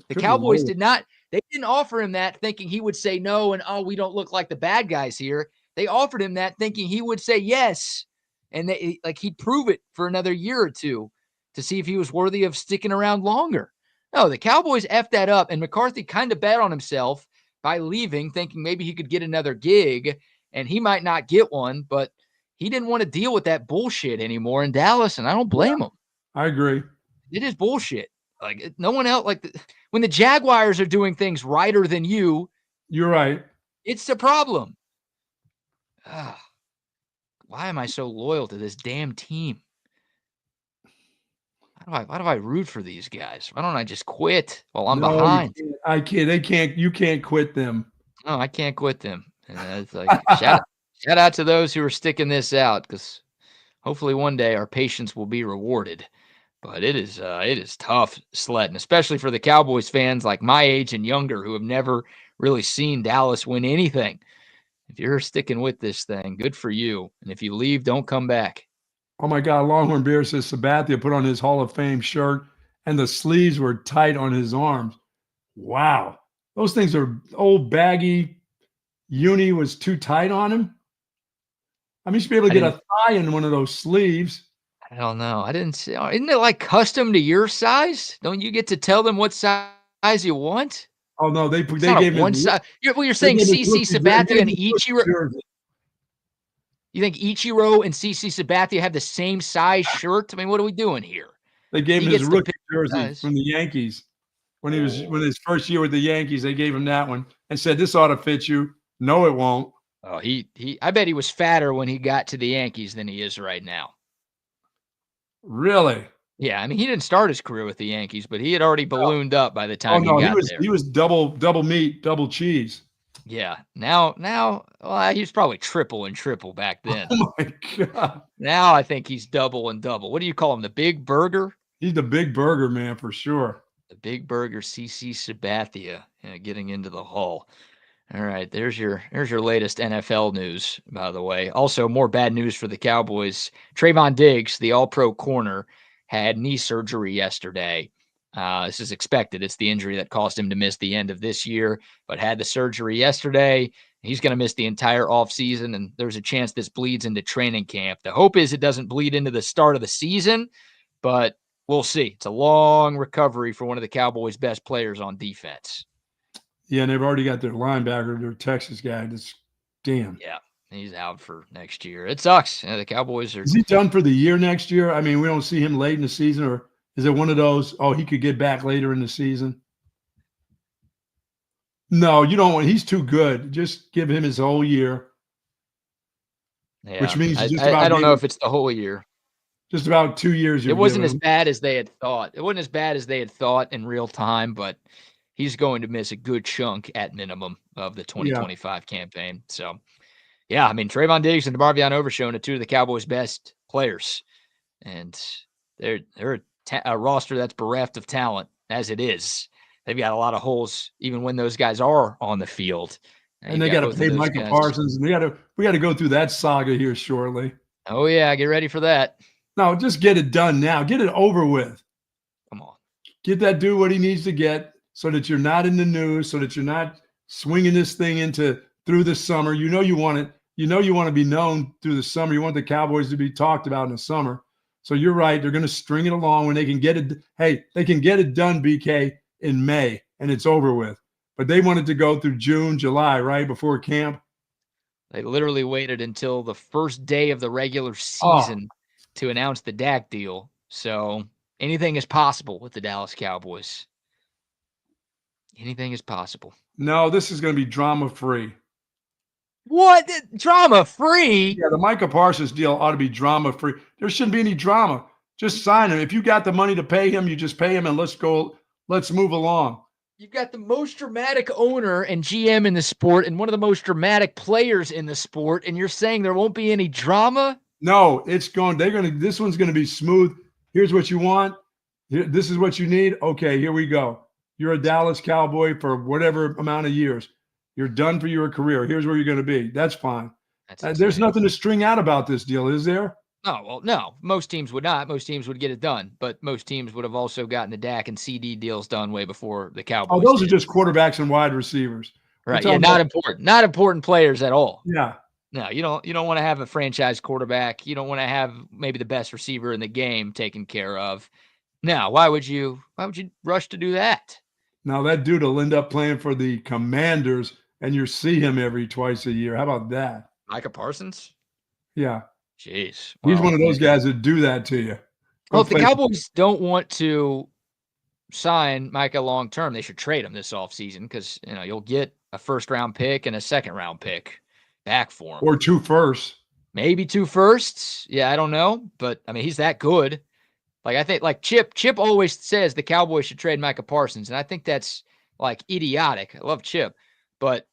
The Cowboys did not. They didn't offer him that thinking he would say no and, we don't look like the bad guys here. They offered him that thinking he would say yes, and he'd prove it for another year or two to see if he was worthy of sticking around longer. No, the Cowboys effed that up, and McCarthy kind of bet on himself by leaving, thinking maybe he could get another gig, and he might not get one, but he didn't want to deal with that bullshit anymore in Dallas, and I don't blame him. I agree. It is bullshit. Like, no one else, when the Jaguars are doing things righter than you, you're right. It's the problem. Why am I so loyal to this damn team? Why do I root for these guys? Why don't I just quit while I'm behind? I can't. You can't quit them. No, I can't quit them. And it's like shout out to those who are sticking this out, because hopefully one day our patience will be rewarded. But it is tough sledding, especially for the Cowboys fans like my age and younger who have never really seen Dallas win anything. If you're sticking with this thing, good for you. And if you leave, don't come back. Oh my God, Longhorn Bear says Sabathia put on his Hall of Fame shirt and the sleeves were tight on his arms. Wow. Those things are old baggy. Uni was too tight on him. I mean, you should be able to get a thigh in one of those sleeves. I don't know. I didn't see. Isn't it like custom to your size? Don't you get to tell them what size you want? Oh no, they gave one size. You're saying CC Sabathia and Ichiro. You think Ichiro and CC Sabathia have the same size shirt? I mean, what are we doing here? They gave him his rookie jersey from the Yankees when his first year with the Yankees. They gave him that one and said, "This ought to fit you." No, it won't. Oh, I bet he was fatter when he got to the Yankees than he is right now. Really? Yeah, I mean, he didn't start his career with the Yankees, but he had already ballooned up by the time he got there. He was double meat, double cheese. Yeah. Now, well, he was probably triple and triple back then. Oh my God. Now I think he's double and double. What do you call him? The Big Burger? He's the Big Burger man for sure. The Big Burger, CC Sabathia, getting into the Hall. All right, there's your latest NFL news, by the way. Also, more bad news for the Cowboys. Trayvon Diggs, the all-pro corner, had knee surgery yesterday. This is expected. It's the injury that caused him to miss the end of this year, but had the surgery yesterday. He's going to miss the entire offseason, and there's a chance this bleeds into training camp. The hope is it doesn't bleed into the start of the season, but we'll see. It's a long recovery for one of the Cowboys' best players on defense. Yeah, and they've already got their linebacker, their Texas guy. That's damn. Yeah, he's out for next year. It sucks. The Cowboys are. Is he done for the year next year? I mean, we don't see him late in the season, or is it one of those, he could get back later in the season? No, you don't want. He's too good. Just give him his whole year. Yeah, which means I don't know if it's the whole year. Just about 2 years. It wasn't as bad as they had thought. It wasn't as bad as they had thought in real time, but he's going to miss a good chunk at minimum of the 2025 campaign. So, yeah, I mean, Trayvon Diggs and DeMarvion Overshown are two of the Cowboys' best players, and they're a roster that's bereft of talent as it is. They've got a lot of holes even when those guys are on the field. And they got to pay Micah Parsons, and we got to go through that saga here shortly. Oh yeah, get ready for that. No, just get it done now. Get it over with. Come on. Get that dude what he needs to get so that you're not in the news, so that you're not swinging this thing through the summer. You know you want it. You know you want to be known through the summer. You want the Cowboys to be talked about in the summer. So you're right. They're going to string it along when they can get it. Hey, they can get it done, BK, in May, and it's over with. But they wanted to go through June, July, right, before camp. They literally waited until the first day of the regular season to announce the Dak deal. So anything is possible with the Dallas Cowboys. Anything is possible. No, this is going to be drama-free. What? Drama-free? Yeah, the Micah Parsons deal ought to be drama-free. There shouldn't be any drama. Just sign him. If you got the money to pay him, you just pay him and let's go. Let's move along. You've got the most dramatic owner and GM in the sport and one of the most dramatic players in the sport, and you're saying there won't be any drama? No, it's going. This one's going to be smooth. Here's what you want. This is what you need. Okay, here we go. You're a Dallas Cowboy for whatever amount of years. You're done for your career. Here's where you're going to be. That's fine. There's nothing to string out about this deal, is there? Oh, well, no. Most teams would not. Most teams would get it done. But most teams would have also gotten the Dak and CD deals done way before the Cowboys. Oh, those are just quarterbacks and wide receivers. Right. Yeah, not important. Not important players at all. Yeah. No, you don't want to have a franchise quarterback. You don't want to have maybe the best receiver in the game taken care of. Now, why would you rush to do that? Now that dude will end up playing for the Commanders, and you see him twice a year. How about that? Micah Parsons? Yeah. Jeez. He's one of those guys that do that to you. Well, if the Cowboys don't want to sign Micah long-term, they should trade him this offseason because, you'll get a first-round pick and a second-round pick back for him. Or 2 firsts. Maybe 2 firsts. Yeah, I don't know. But, I mean, he's that good. I think, Chip always says the Cowboys should trade Micah Parsons, and I think that's, idiotic. I love Chip. But,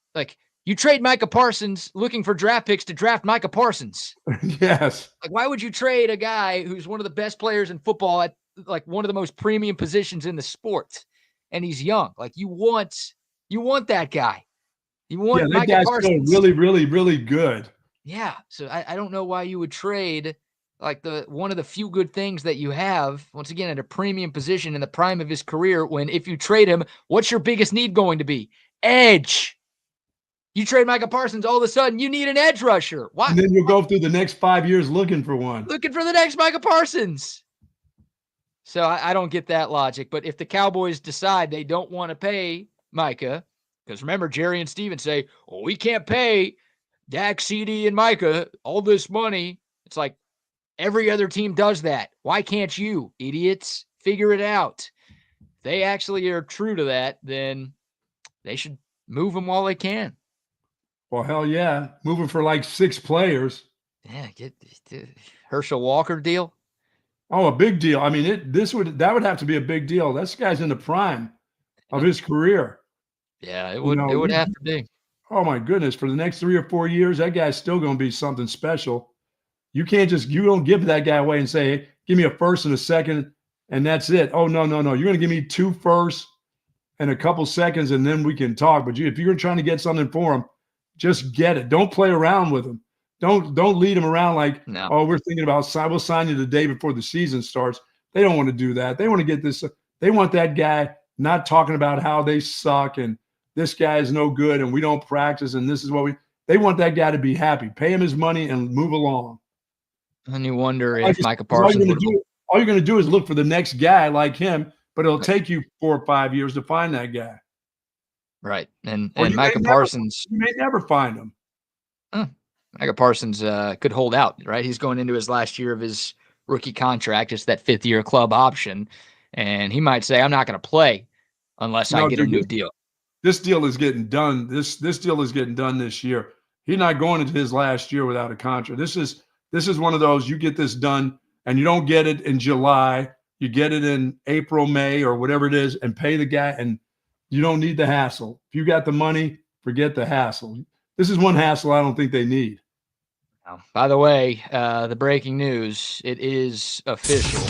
You trade Micah Parsons looking for draft picks to draft Micah Parsons. Yes. Like, why would you trade a guy who's one of the best players in football at like one of the most premium positions in the sport, and he's young? Like, you want that guy. You want that Micah guy's Parsons. still really, really, really good. Yeah. So I don't know why you would trade like one of the few good things that you have, once again, at a premium position in the prime of his career, when if you trade him, what's your biggest need going to be? Edge. You trade Micah Parsons, all of a sudden you need an edge rusher. Why? And then you'll go through the next 5 years looking for one. Looking for the next Micah Parsons. So I don't get that logic. But if the Cowboys decide they don't want to pay Micah, because remember, Jerry and Steven say, oh, we can't pay Dak, CD, and Micah all this money. It's like every other team does that. Why can't you, idiots? Figure it out. If they actually are true to that, then they should move them while they can. Well, hell yeah. Moving for like 6 players. Yeah, get the Herschel Walker deal. Oh, a big deal. I mean, that would have to be a big deal. This guy's in the prime of his career. Yeah, it would have to be. Oh my goodness. For the next 3 or 4 years, that guy's still going to be something special. You don't give that guy away and say, hey, give me a first and a second, and that's it. Oh, no. You're going to give me 2 firsts and a couple seconds, and then we can talk. But if you're trying to get something for him, just get it. Don't play around with him. Don't lead him around like, no. Oh, we're thinking about we'll sign you the day before the season starts. They don't want to do that. They want to get this. They want that guy not talking about how they suck and this guy is no good and we don't practice and this is what they want that guy to be happy. Pay him his money and move along. And you wonder if Micah Parsons all you're going to do is look for the next guy like him, but it'll take you 4 or 5 years to find that guy. Right. And Micah Parsons. You may never find him. Micah Parsons could hold out, right? He's going into his last year of his rookie contract. It's that 5th-year club option. And he might say, I'm not going to play unless I get a new deal. This deal is getting done. This deal is getting done this year. He's not going into his last year without a contract. This is one of those, you get this done and you don't get it in July. You get it in April, May, or whatever it is, and pay the guy, and you don't need the hassle. If you got the money, forget the hassle. This is one hassle I don't think they need. By the way, the breaking news, it is official.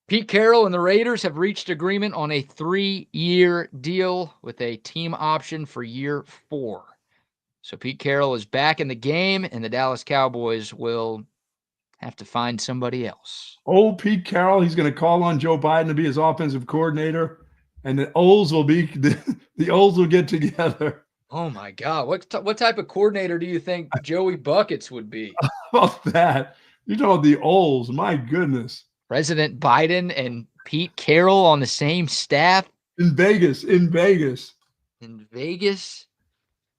Pete Carroll and the Raiders have reached agreement on a 3-year deal with a team option for year 4. So Pete Carroll is back in the game, and the Dallas Cowboys will have to find somebody else. Old Pete Carroll, he's going to call on Joe Biden to be his offensive coordinator, and the Olds will be the Olds will get together. Oh my God! What type of coordinator do you think Joey Buckets would be? How about that? You know the Olds. My goodness. President Biden and Pete Carroll on the same staff in Vegas. In Vegas.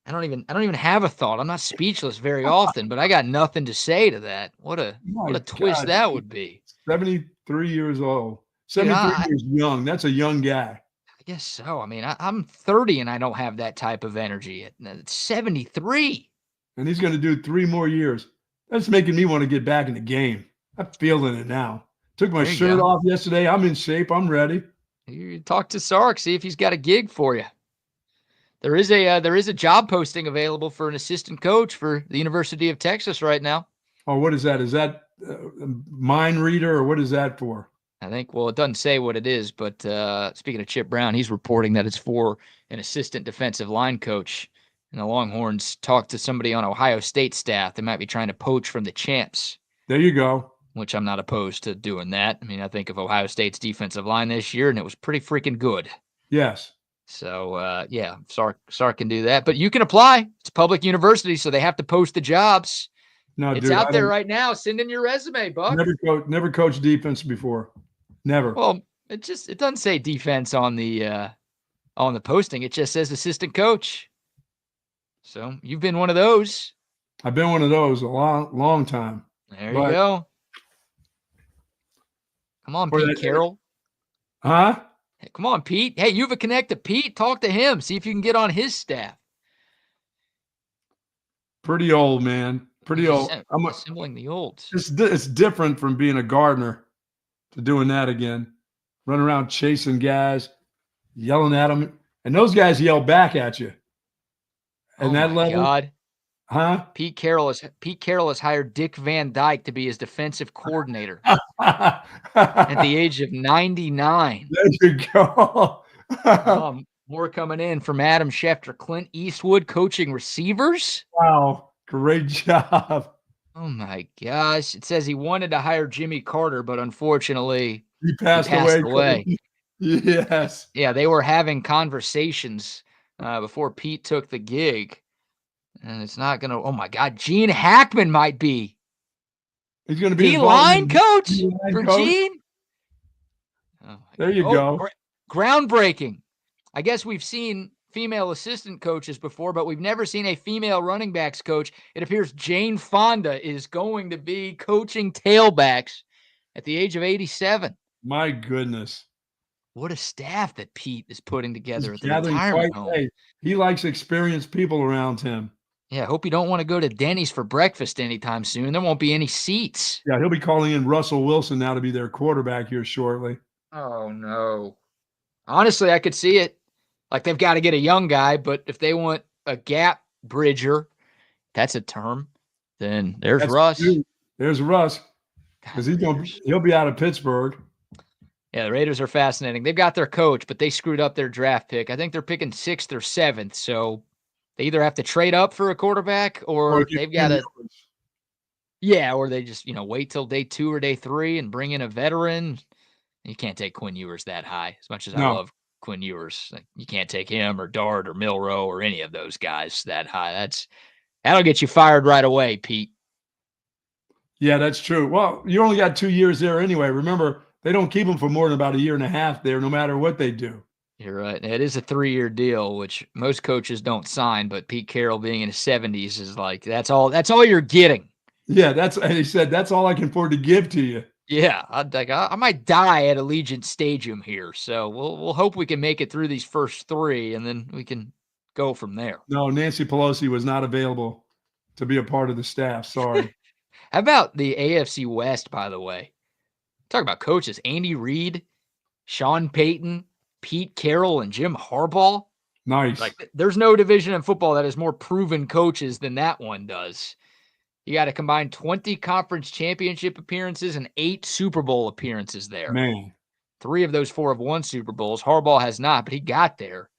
I don't even have a thought. I'm not speechless very often, but I got nothing to say to that. What a twist that would be. 73 years old. 73 years young. That's a young guy. I guess so. I mean, I'm 30 and I don't have that type of energy. It's 73. And he's going to do 3 more years. That's making me want to get back in the game. I'm feeling it now. Took my shirt off yesterday. I'm in shape. I'm ready. You talk to Sark, see if he's got a gig for you. There is a job posting available for an assistant coach for the University of Texas right now. Oh, what is that? Is that mind reader or what is that for? I think, well, it doesn't say what it is, but speaking of Chip Brown, he's reporting that it's for an assistant defensive line coach. And the Longhorns talked to somebody on Ohio State staff that might be trying to poach from the champs. There you go. Which I'm not opposed to doing that. I mean, I think of Ohio State's defensive line this year, and it was pretty freaking good. Yes. So, Sark can do that. But you can apply. It's a public university, so they have to post the jobs. No, it's out there right now. Send in your resume, Buck. Never coached defense before. Never. Well, it doesn't say defense on the posting. It just says assistant coach. So you've been one of those. I've been one of those a long time. There you go. Come on, Pete Carroll. Huh? Hey, come on, Pete. Hey, you have a connect to Pete. Talk to him. See if you can get on his staff. Pretty old, man. Pretty old. I'm assembling the olds. It's different from being a gardener to doing that again. Running around chasing guys, yelling at them. And those guys yell back at you. And that level, God. huh? Pete Carroll has hired Dick Van Dyke to be his defensive coordinator At at the age of 99. There you go. More coming in from Adam Schefter. Clint Eastwood coaching receivers. Wow, great job. Oh my gosh! It says he wanted to hire Jimmy Carter, but unfortunately, He passed away. Yes. Yeah, they were having conversations before Pete took the gig, and it's not going to. Oh my God, Gene Hackman might be. He's going to be D-line coach for Gene. Oh there you go. Groundbreaking. I guess we've seen female assistant coaches before, but we've never seen a female running backs coach. It appears Jane Fonda is going to be coaching tailbacks at the age of 87. My goodness. What a staff that Pete is putting together at the gathering retirement home. Hey, he likes experienced people around him. Yeah, I hope you don't want to go to Denny's for breakfast anytime soon. There won't be any seats. Yeah, he'll be calling in Russell Wilson now to be their quarterback here shortly. Oh, no. Honestly, I could see it. Like, they've got to get a young guy, but if they want a gap bridger, that's a term, then there's Russ. There's Russ, because he'll be out of Pittsburgh. Yeah, the Raiders are fascinating. They've got their coach, but they screwed up their draft pick. I think they're picking 6th or 7th, so they either have to trade up for a quarterback or they've got to – yeah, or they just, wait till day 2 or day 3 and bring in a veteran. You can't take Quinn Ewers that high, as much as I love Quinn Ewers. Like, you can't take him or Dart or Milroe or any of those guys that high. That'll get you fired right away, Pete. Yeah, that's true. Well, you only got 2 years there anyway. Remember, they don't keep them for more than about a year and a half there, no matter what they do. You're right. It is a 3-year deal, which most coaches don't sign, but Pete Carroll being in his 70s is like, that's all you're getting. Yeah, and he said, that's all I can afford to give to you. Yeah, I might die at Allegiant Stadium here, so we'll hope we can make it through these first 3, and then we can go from there. No, Nancy Pelosi was not available to be a part of the staff. Sorry. How about the AFC West, by the way? Talk about coaches. Andy Reid, Sean Payton, Pete Carroll, and Jim Harbaugh. Nice. Like, there's no division in football that has more proven coaches than that one does. You got to combine 20 conference championship appearances and 8 Super Bowl appearances there. Man. 3 of those 4 have won Super Bowls. Harbaugh has not, but he got there.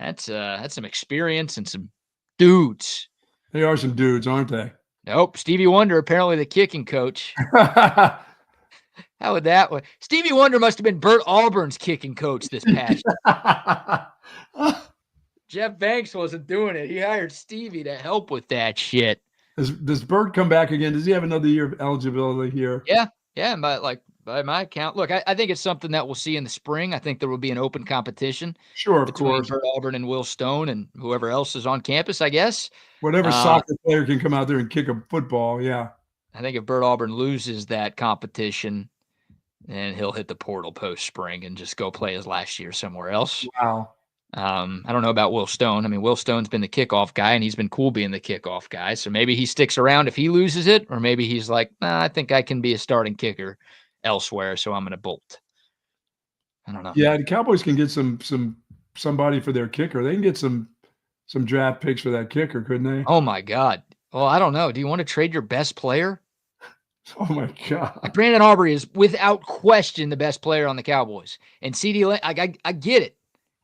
That's some experience and some dudes. They are some dudes, aren't they? Nope. Stevie Wonder, apparently the kicking coach. How would that work? Stevie Wonder must have been Bert Auburn's kicking coach this past year. Jeff Banks wasn't doing it. He hired Stevie to help with that shit. Does Bert come back again? Does he have another year of eligibility here? Yeah. By my account, look, I think it's something that we'll see in the spring. I think there will be an open competition. Sure, of between course. Bert Auburn and Will Stone and whoever else is on campus, I guess. Whatever soccer player can come out there and kick a football, yeah. I think if Bert Auburn loses that competition, then he'll hit the portal post-spring and just go play his last year somewhere else. Wow. I don't know about Will Stone. I mean, Will Stone's been the kickoff guy, and he's been cool being the kickoff guy. So maybe he sticks around if he loses it, or maybe he's like, I think I can be a starting kicker elsewhere, so I'm going to bolt. I don't know. Yeah, the Cowboys can get somebody for their kicker. They can get some draft picks for that kicker, couldn't they? Oh, my God. Well, I don't know. Do you want to trade your best player? Oh, my God. Brandon Aubrey is without question the best player on the Cowboys. And CD Lamb, I get it.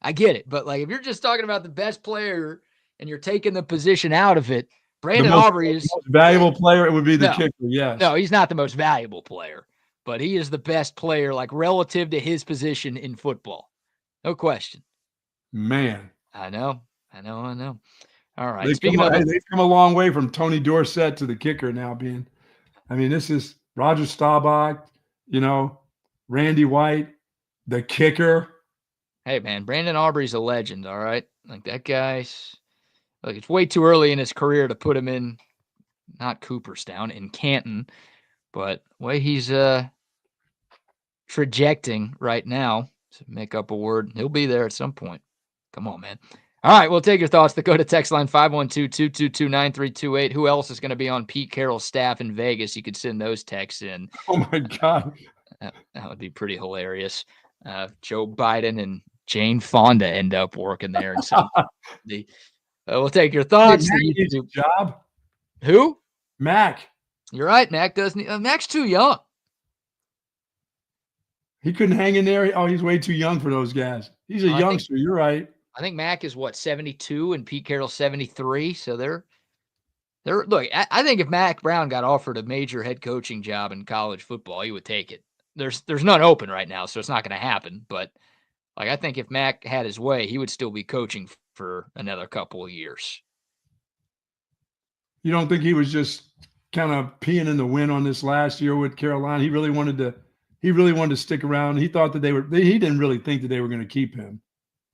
I get it. But, like, if you're just talking about the best player and you're taking the position out of it, Brandon Aubrey is the most valuable player. It would be the kicker, yes. No, he's not the most valuable player, but he is the best player, like, relative to his position in football. No question. Man. I know. All right. They've come a long way from Tony Dorsett to the kicker now being. I mean, this is Roger Staubach, Randy White, the kicker. Hey, man, Brandon Aubrey's a legend, all right? Like, that guy's – like, it's way too early in his career to put him in, not Cooperstown, in Canton, but the way he's trajecting right now, to make up a word, he'll be there at some point. Come on, man. All right, we'll take your thoughts. Go to text line 512-222-9328. Who else is going to be on Pete Carroll's staff in Vegas? You could send those texts in. Oh, my God. That would be pretty hilarious. Joe Biden and Jane Fonda end up working there. And so We'll take your Hey, thoughts. Mac The needs a YouTube. job. Who? Mac. You're right. Mac doesn't. Mac's too young. He couldn't hang in there. Oh, he's way too young for those guys. He's a youngster. You're right. I think Mac is 72 and Pete Carroll's 73. So they're look. I think if Mac Brown got offered a major head coaching job in college football, he would take it. There's none open right now, so it's not going to happen. But like I think if Mac had his way, he would still be coaching for another couple of years. You don't think he was just kind of peeing in the wind on this last year with Carolina? He really wanted to stick around. He thought that he didn't really think that they were going to keep him.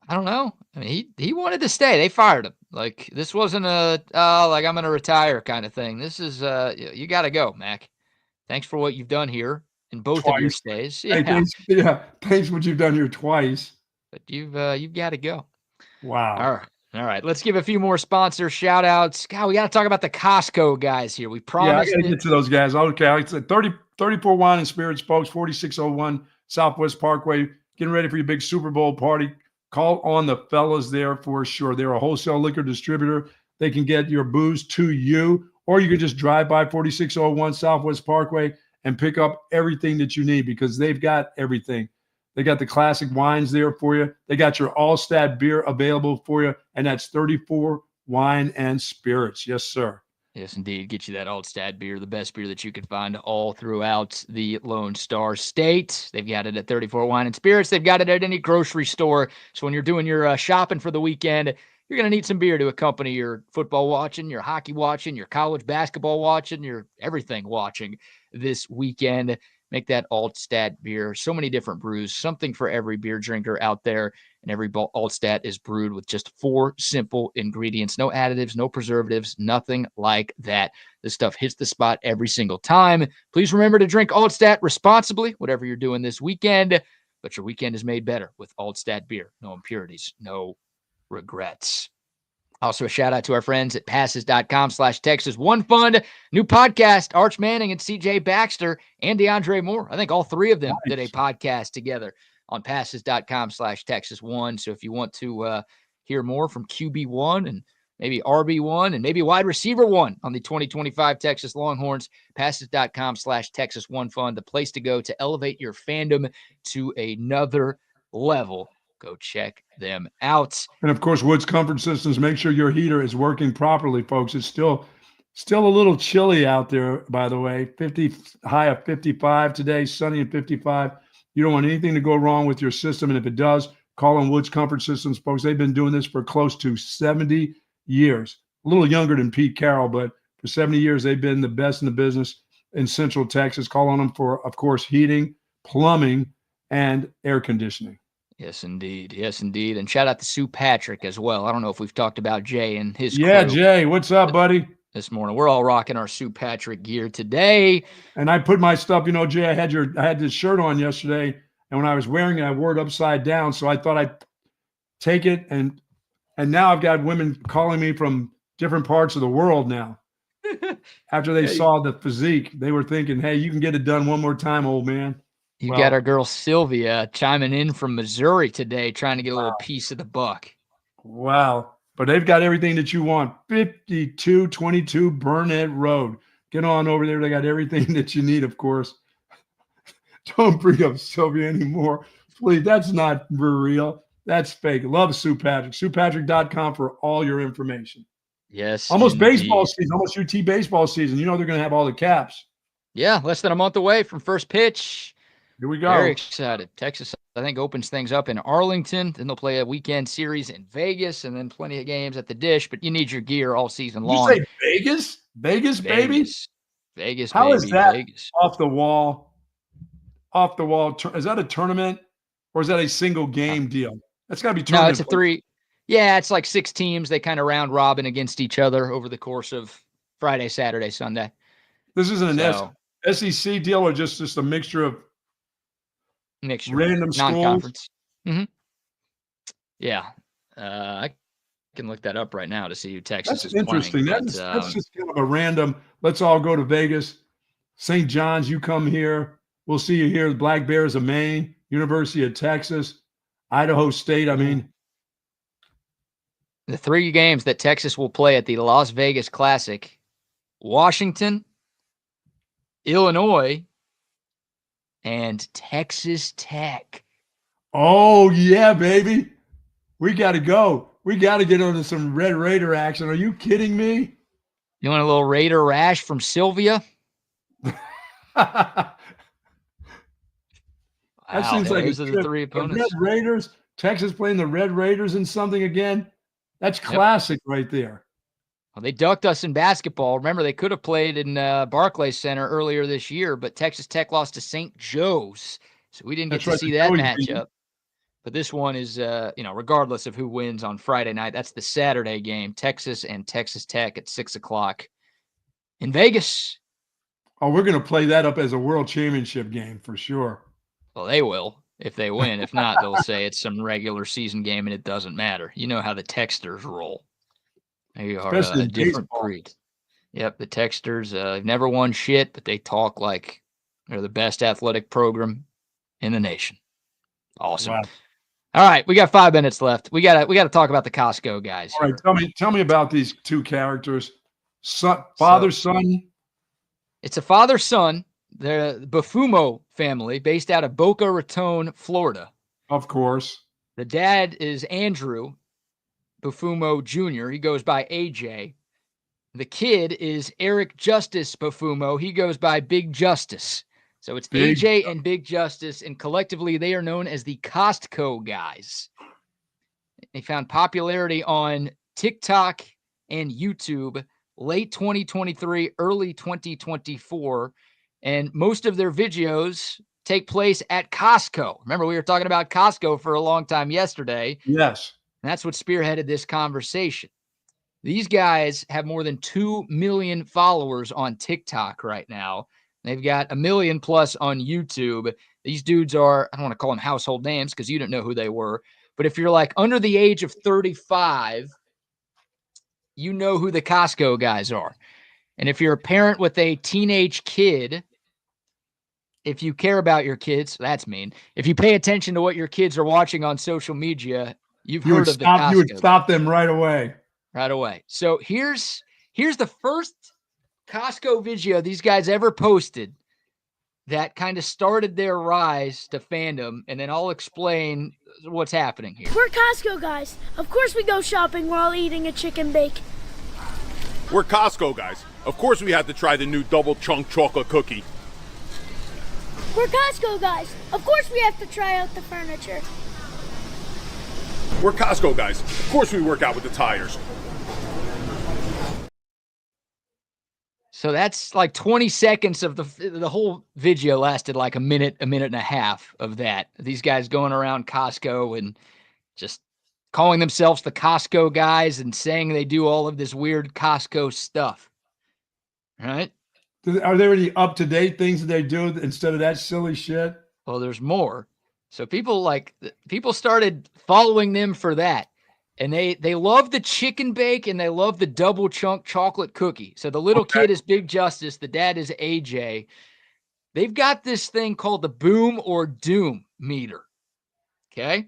I don't know. I mean, he wanted to stay. They fired him. Like this wasn't a like I'm going to retire kind of thing. This is you got to go, Mac. Thanks for what you've done here in both of your stays. Yeah. Hey, thanks for what you've done here twice. But you've got to go. Wow. All right. Let's give a few more sponsor shout outs. God, we got to talk about the Costco guys here. We promised. Yeah, I got to get to those guys. Okay. I said 34 Wine and Spirits, folks, 4601 Southwest Parkway. Getting ready for your big Super Bowl party. Call on the fellas there for sure. They're a wholesale liquor distributor. They can get your booze to you, or you can just drive by 4601 Southwest Parkway and pick up everything that you need because they've got everything. They got the classic wines there for you. They got your Allstat beer available for you, and that's 34 Wine and Spirits. Yes, sir. Yes, indeed. Get you that Allstat beer, the best beer that you can find all throughout the Lone Star State. They've got it at 34 Wine and Spirits. They've got it at any grocery store. So when you're doing your shopping for the weekend, you're going to need some beer to accompany your football watching, your hockey watching, your college basketball watching, your everything watching this weekend. Make that Allstat beer. So many different brews, something for every beer drinker out there. And every Allstat is brewed with just 4 simple ingredients. No additives, no preservatives, nothing like that. This stuff hits the spot every single time. Please remember to drink Allstat responsibly, whatever you're doing this weekend. But your weekend is made better with Allstat beer. No impurities, no regrets. Also, a shout out to our friends at passes.com/Texas One Fund. New podcast, Arch Manning and CJ Baxter and DeAndre Moore. I think all three of them did a podcast together on passes.com/Texas One. So if you want to hear more from QB1 and maybe RB1 and maybe wide receiver 1 on the 2025 Texas Longhorns, passes.com/Texas One Fund, the place to go to elevate your fandom to another level. Go check them out. And of course, Woods Comfort Systems. Make sure your heater is working properly, folks. It's still a little chilly out there, by the way. High of 55 today, sunny and 55. You don't want anything to go wrong with your system. And if it does, call on Woods Comfort Systems, folks. They've been doing this for close to 70 years. A little younger than Pete Carroll, but for 70 years, they've been the best in the business in Central Texas. Call on them for, of course, heating, plumbing, and air conditioning. Yes, indeed. Yes, indeed. And shout out to Sue Patrick as well. I don't know if we've talked about Jay and his crew. Jay, what's up, buddy? This morning. We're all rocking our Sue Patrick gear today. And I put my stuff, Jay, I had this shirt on yesterday, and when I was wearing it, I wore it upside down. So I thought I'd take it, and now I've got women calling me from different parts of the world now. After they saw the physique, they were thinking, hey, you can get it done one more time, old man. You got our girl Sylvia chiming in from Missouri today, trying to get a little piece of the buck. Wow. But they've got everything that you want. 5222 Burnett Road. Get on over there. They got everything that you need, of course. Don't bring up Sylvia anymore. Please, that's not for real. That's fake. Love Sue Patrick. SuePatrick.com for all your information. Yes. Almost baseball season, almost UT baseball season. They're going to have all the caps. Yeah, less than a month away from first pitch. Here we go. Very excited. Texas, I think, opens things up in Arlington. Then they'll play a weekend series in Vegas and then plenty of games at the Dish. But you need your gear all season long. You say Vegas? Vegas, baby? Vegas, How baby. Is that Vegas. Off the wall? Off the wall. Is that a tournament or is that a single game deal? That's got to be tournament. No, it's a 3. Yeah, it's like 6 teams. They kind of round robin against each other over the course of Friday, Saturday, Sunday. This isn't an SEC deal or just a mixture of random non-conference. Mm-hmm. Yeah, I can look that up right now to see who Texas is interesting. playing. That's just kind of a random. Let's all go to Vegas. St. John's, you come here. We'll see you here. The Black Bears of Maine, University of Texas, Idaho State. I mean, The 3 games that Texas will play at the Las Vegas Classic: Washington, Illinois, and Texas Tech. Oh, yeah, baby. We got to go. We got to get into some Red Raider action. Are you kidding me? You want a little Raider rash from Sylvia? That Wow, seems like those are the 3 the opponents. Red Raiders, Texas playing the Red Raiders in something again. That's classic right there. Well, they ducked us in basketball. Remember, they could have played in Barclays Center earlier this year, but Texas Tech lost to St. Joe's, so we didn't get to see that matchup. But this one is, regardless of who wins on Friday night, that's the Saturday game, Texas and Texas Tech at 6 o'clock in Vegas. Oh, we're going to play that up as a world championship game for sure. Well, they will if they win. If not, they'll say it's some regular season game and it doesn't matter. You know how the Texters roll. They are a different breed. Yep, the Texters, they've never won shit, but they talk like they're the best athletic program in the nation. Awesome. Wow. All right, we got 5 minutes left. We gotta talk about the Costco guys. All right, tell me about these 2 characters. Father, son. It's a father-son. The Bufumo family, based out of Boca Raton, Florida. Of course. The dad is Andrew Bufumo Jr. He goes by AJ. The kid is Eric Justice Bufumo. He goes by Big Justice. So it's AJ and Big Justice, and collectively they are known as the Costco guys. They found popularity on TikTok and YouTube late 2023, early 2024, and most of their videos take place at Costco. Remember, we were talking about Costco for a long time yesterday. Yes. And that's what spearheaded this conversation. These guys have more than 2 million followers on TikTok right now. They've got 1 million plus on YouTube. These dudes are, I don't want to call them household names because you don't know who they were. But if you're like under the age of 35, you know who the Costco guys are. And if you're a parent with a teenage kid, if you care about your kids, that's mean. If you pay attention to what your kids are watching on social media, you've heard of the Costco. You would stop them right away. Right away. So here's the first Costco video these guys ever posted that kind of started their rise to fandom, and then I'll explain what's happening here. We're Costco guys. Of course we go shopping while eating a chicken bake. We're Costco guys. Of course we have to try the new double chunk chocolate cookie. We're Costco guys. Of course we have to try out the furniture. We're Costco guys. Of course we work out with the tires. So that's like 20 seconds of the whole video lasted like a minute and a half of that. These guys going around Costco and just calling themselves the Costco guys and saying they do all of this weird Costco stuff. All right? Are there any up-to-date things that they do instead of that silly shit? Well, there's more. So people started following them for that. And they love the chicken bake and they love the double chunk chocolate cookie. So the little kid is Big Justice. The dad is AJ. They've got this thing called the boom or doom meter. Okay.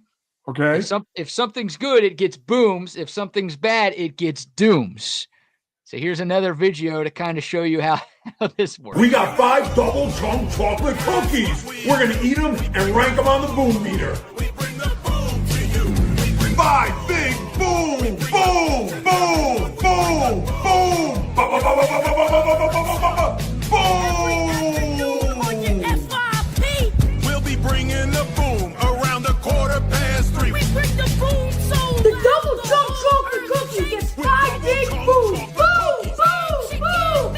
Okay. If something's good, it gets booms. If something's bad, it gets dooms. So here's another video to kind of show you how this works. We got 5 double chunk chocolate cookies. We're going to eat them and rank them on the boom meter. 5 big boom, boom, boom, boom, boom, boom. We'll be bringing the boom around 3:15. We bring the boom so the double chunk chocolate cookie gets 5 big booms. Boom, boom, boom,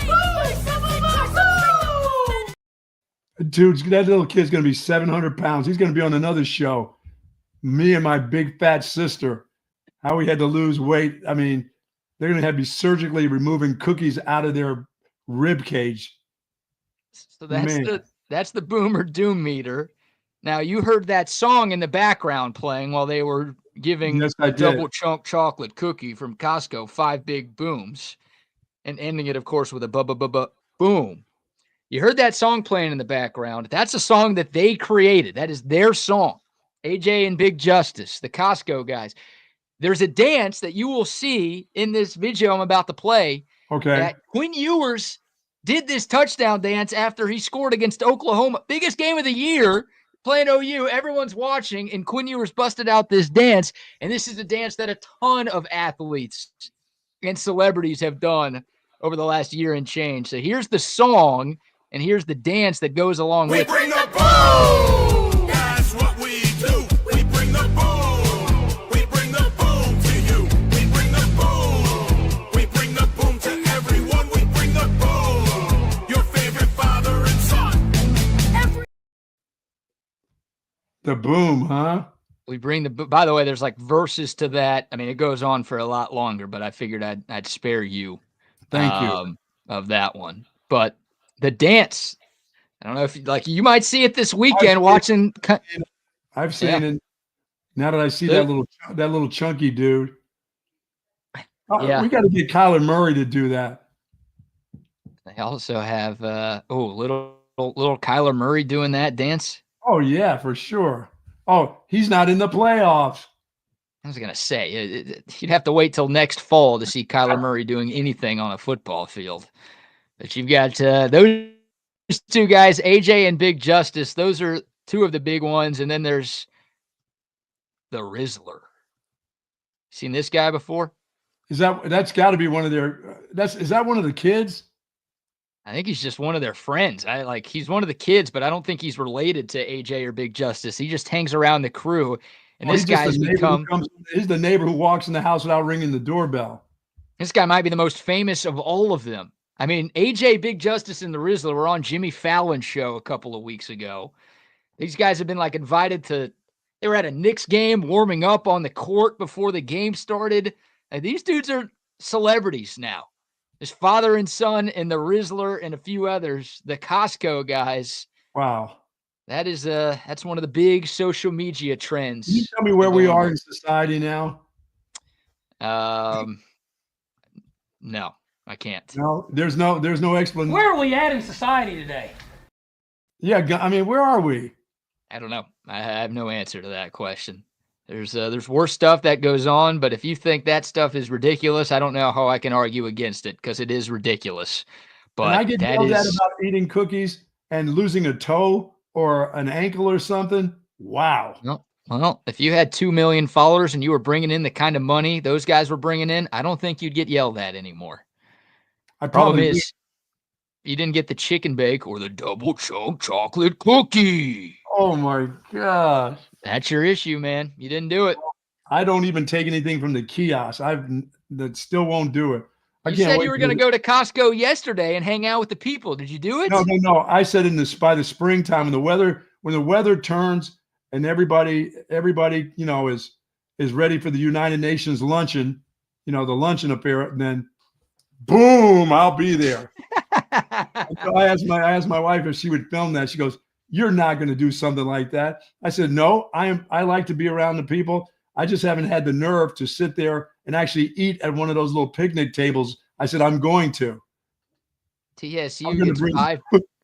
boom. Dude, that little kid's going to be 700 pounds. He's going to be on another show. Me and my big fat sister, how we had to lose weight. I mean, they're going to have to be surgically removing cookies out of their rib cage. So that's the boom or doom meter. Now, you heard that song in the background playing while they were giving double chunk chocolate cookie from Costco 5 big booms and ending it, of course, with a boom. You heard that song playing in the background. That's a song that they created. That is their song. AJ and Big Justice, the Costco guys. there's a dance that you will see in this video I'm about to play. Okay. That Quinn Ewers did this touchdown dance after he scored against Oklahoma. Biggest game of the year, playing OU. Everyone's watching, and Quinn Ewers busted out this dance. And this is a dance that a ton of athletes and celebrities have done over the last year and change. So here's the song, and here's the dance that goes along with it. We bring the boom. That's what we do. We bring the boom. We bring the boom to you. We bring the boom. We bring the boom to everyone. We bring the boom. Your favorite father and son. The boom, huh? We bring the, by the way, there's like verses to that. I mean, it goes on for a lot longer, but I figured I'd spare you. Thank you. Of that one. But the dance, I don't know if you might see it this weekend watching. I've seen it. Now that I see that little chunky dude. Yeah. We got to get Kyler Murray to do that. They also have little Kyler Murray doing that dance. Oh yeah, for sure. Oh, he's not in the playoffs. I was gonna say you'd have to wait till next fall to see Kyler Murray doing anything on a football field. But you've got those two guys, AJ and Big Justice. Those are two of the big ones, and then there's the Rizzler. Seen this guy before? That's got to be one of their? Is that one of the kids? I think he's just one of their friends. He's one of the kids, but I don't think he's related to AJ or Big Justice. He just hangs around the crew. And this guy's become. He's the neighbor who walks in the house without ringing the doorbell. This guy might be the most famous of all of them. I mean, AJ, Big Justice, and the Rizzler were on Jimmy Fallon's show a couple of weeks ago. These guys have been invited to. They were at a Knicks game, warming up on the court before the game started. And these dudes are celebrities now. His father and son and the Rizzler and a few others, the Costco guys. Wow. That's one of the big social media trends. Can you tell me where we are in society now? No, I can't. No, there's no explanation. Where are we at in society today? Yeah, I mean, where are we? I don't know. I have no answer to that question. There's worse stuff that goes on, but if you think that stuff is ridiculous, I don't know how I can argue against it because it is ridiculous. But and I get yelled at about eating cookies and losing a toe or an ankle or something. Wow. Well, if you had 2 million followers and you were bringing in the kind of money those guys were bringing in, I don't think you'd get yelled at anymore. Problem is, you didn't get the chicken bake or the double chunk chocolate cookie. Oh my gosh. That's your issue, man. You didn't do it. I don't even take anything from the kiosk. That still won't do it. You said you were going to go to Costco yesterday and hang out with the people. Did you do it? No. I said by the springtime when the weather turns and everybody, is ready for the United Nations luncheon, the luncheon affair, then boom, I'll be there. So I asked my wife if she would film that. She goes, "You're not going to do something like that." I said, "No, I like to be around the people. I just haven't had the nerve to sit there and actually eat at one of those little picnic tables." I said, "I'm going to." TSU gets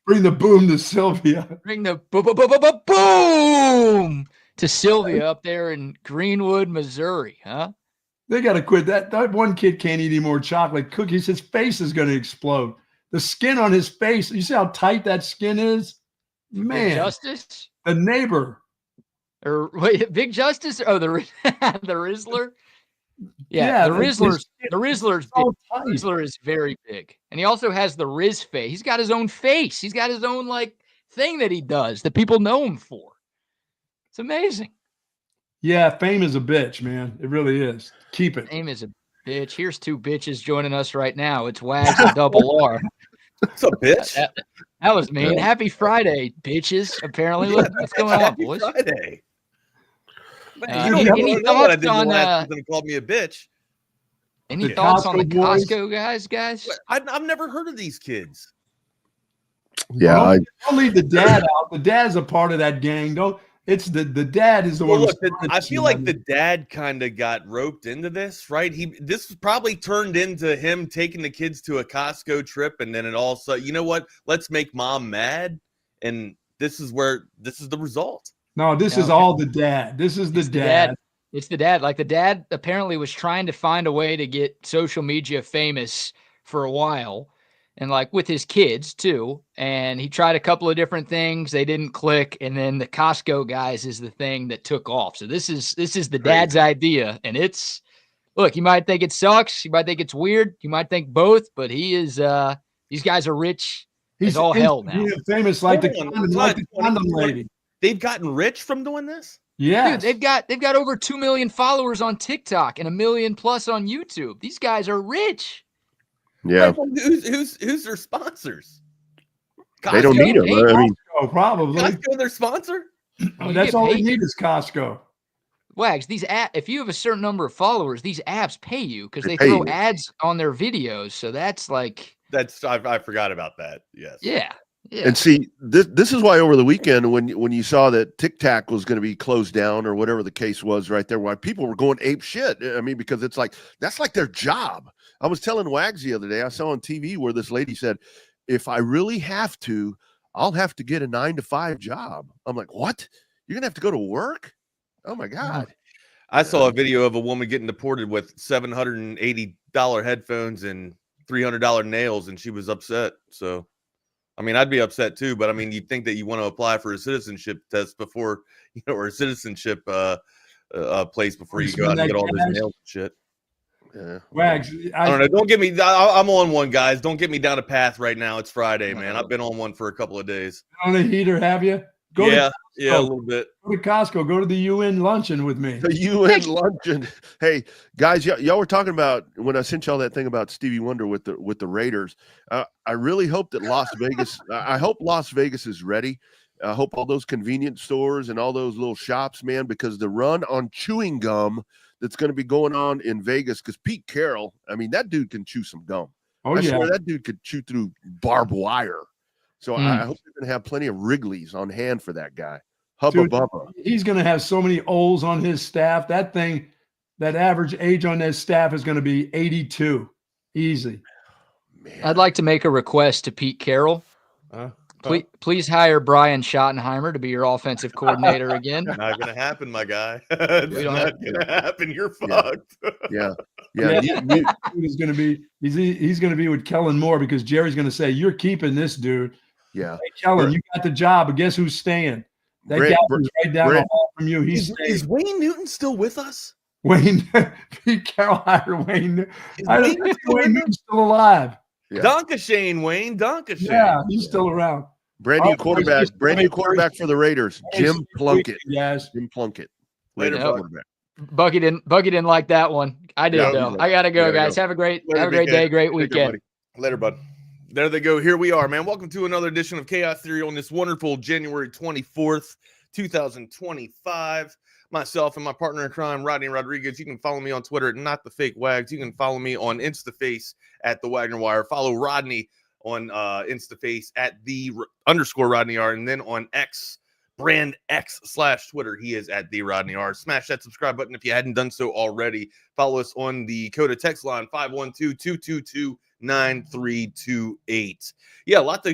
bring the boom to Sylvia. Bring the boom to Sylvia up there in Greenwood, Missouri, huh? They got to quit that. That one kid can't eat any more chocolate cookies. His face is going to explode. The skin on his face. You see how tight that skin is? Man. Big Justice? The neighbor. Or wait, Big Justice? Oh, the Rizzler? Yeah, the Rizzler's big. The Rizzler is very big. And he also has the Riz face. He's got his own face. He's got his own thing that he does that people know him for. It's amazing. Yeah, fame is a bitch, man. It really is. Keep it. Fame is a bitch. Here's two bitches joining us right now. It's Wags and Double R. What's up, bitch? That was mean. Happy Friday, bitches. Apparently, look what's going on, boys. Friday. Any thoughts on? Then called me a bitch. Any thoughts on the Costco guys? I've never heard of these kids. Yeah, don't leave the dad out. The dad's a part of that gang. It's the dad is the one. Look, I feel like the dad kind of got roped into this, right? This probably turned into him taking the kids to a Costco trip, and then it also, you know what? Let's make mom mad, and this is the result. No, this is all the dad. This is the dad. It's the dad. Like the dad apparently was trying to find a way to get social media famous for a while, and like with his kids too. And he tried a couple of different things. They didn't click. And then the Costco guys is the thing that took off. So this is the dad's idea. And it's, look, you might think it sucks. You might think it's weird. You might think both, but he is, these guys are rich. He's all hell now. He's famous like the condom lady. They've gotten rich from doing this? Yeah. Dude, they've got over 2 million followers on TikTok and 1 million plus on YouTube. These guys are rich. Yeah. Who's their sponsors? Costco? They don't need them. I mean, probably. Costco their sponsor? That's all they need is Costco. Wags, if you have a certain number of followers, these apps pay you because they throw ads on their videos. So that's like I forgot about that. Yes. Yeah. Yeah. And see, this is why over the weekend when you saw that Tic Tac was going to be closed down or whatever the case was right there, why people were going ape shit. I mean, because it's like that's like their job. I was telling Wags the other day, I saw on TV where this lady said, if I really have to, I'll have to get a 9-to-5 job. I'm like, what? You're going to have to go to work? Oh, my God. I saw a video of a woman getting deported with $780 headphones and $300 nails, and she was upset. So, I mean, I'd be upset too, but I mean, you'd think that you want to apply for a citizenship test before, or a citizenship place before you go out and get all this nails and shit. Yeah. Wags, I don't know. Don't get me. I'm on one, guys. Don't get me down a path right now. It's Friday, man. I've been on one for a couple of days. On a heater, have you? Yeah, a little bit. Go to Costco. Go to the UN luncheon with me. The UN luncheon. Hey, guys, y'all were talking about when I sent y'all that thing about Stevie Wonder with the Raiders. I really hope that Las Vegas. I hope Las Vegas is ready. I hope all those convenience stores and all those little shops, man, because the run on chewing gum that's going to be going on in Vegas, because Pete Carroll, I mean, that dude can chew some gum. I swear that dude could chew through barbed wire. So I hope they're going to have plenty of Wrigley's on hand for that guy. Hubba bubba. He's going to have so many O's on his staff. That average age on that staff is going to be 82. Easy. Man. I'd like to make a request to Pete Carroll. Please hire Brian Schottenheimer to be your offensive coordinator again. Not going to happen, my guy. It's not going to happen. You're fucked. Yeah. He's going to be with Kellen Moore because Jerry's going to say, you're keeping this dude. Yeah. Hey, Kellen, you got the job, but guess who's staying? That guy who's right down the hall from you. Is Wayne Newton still with us? Pete Carroll hired Wayne. I don't think Wayne Newton's still alive. Yeah. Donkashane, Wayne. Donkashane. Yeah, he's still around. Brand new quarterback for the Raiders. Jim Plunkett. Yes. Jim Plunkett. Later, Bucky didn't like that one. I did though. I gotta go, guys. Have a great day, great weekend. Later, bud. There they go. Here we are, man. Welcome to another edition of Chaos Theory on this wonderful January 24th, 2025. Myself and my partner in crime, Rodney Rodriguez. You can follow me on Twitter at NotTheFakeWags. You can follow me on InstaFace at The Wagner Wire. Follow Rodney on InstaFace at _Rodney R. And then on X, brand X/Twitter, he is at the Rodney R. Smash that subscribe button if you hadn't done so already. Follow us on the Coda text line 512-222-9328. Yeah, a lot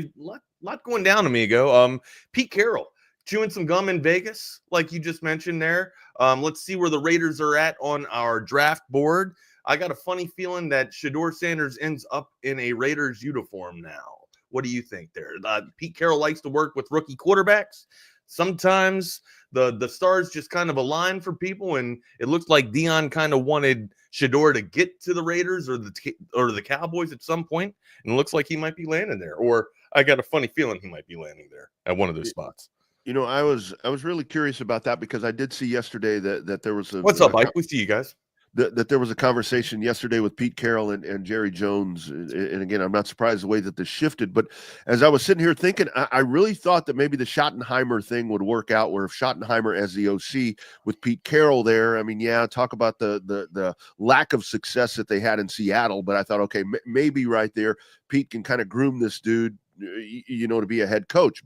going down, amigo. Pete Carroll chewing some gum in Vegas, like you just mentioned there. Let's see where the Raiders are at on our draft board. I got a funny feeling that Shedeur Sanders ends up in a Raiders uniform now. What do you think there? Pete Carroll likes to work with rookie quarterbacks. Sometimes the stars just kind of align for people, and it looks like Dion kind of wanted Shedeur to get to the Raiders or the Cowboys at some point, and it looks like he might be landing there. Or I got a funny feeling he might be landing there at one of those spots. You know, I was really curious about that because I did see yesterday that there was What's up, Mike? We see you guys. That there was a conversation yesterday with Pete Carroll and Jerry Jones. And again, I'm not surprised the way that this shifted. But as I was sitting here thinking, I really thought that maybe the Schottenheimer thing would work out, where if Schottenheimer as the OC with Pete Carroll there, I mean, yeah, talk about the lack of success that they had in Seattle. But I thought, okay, maybe right there, Pete can kind of groom this dude, you know, to be a head coach.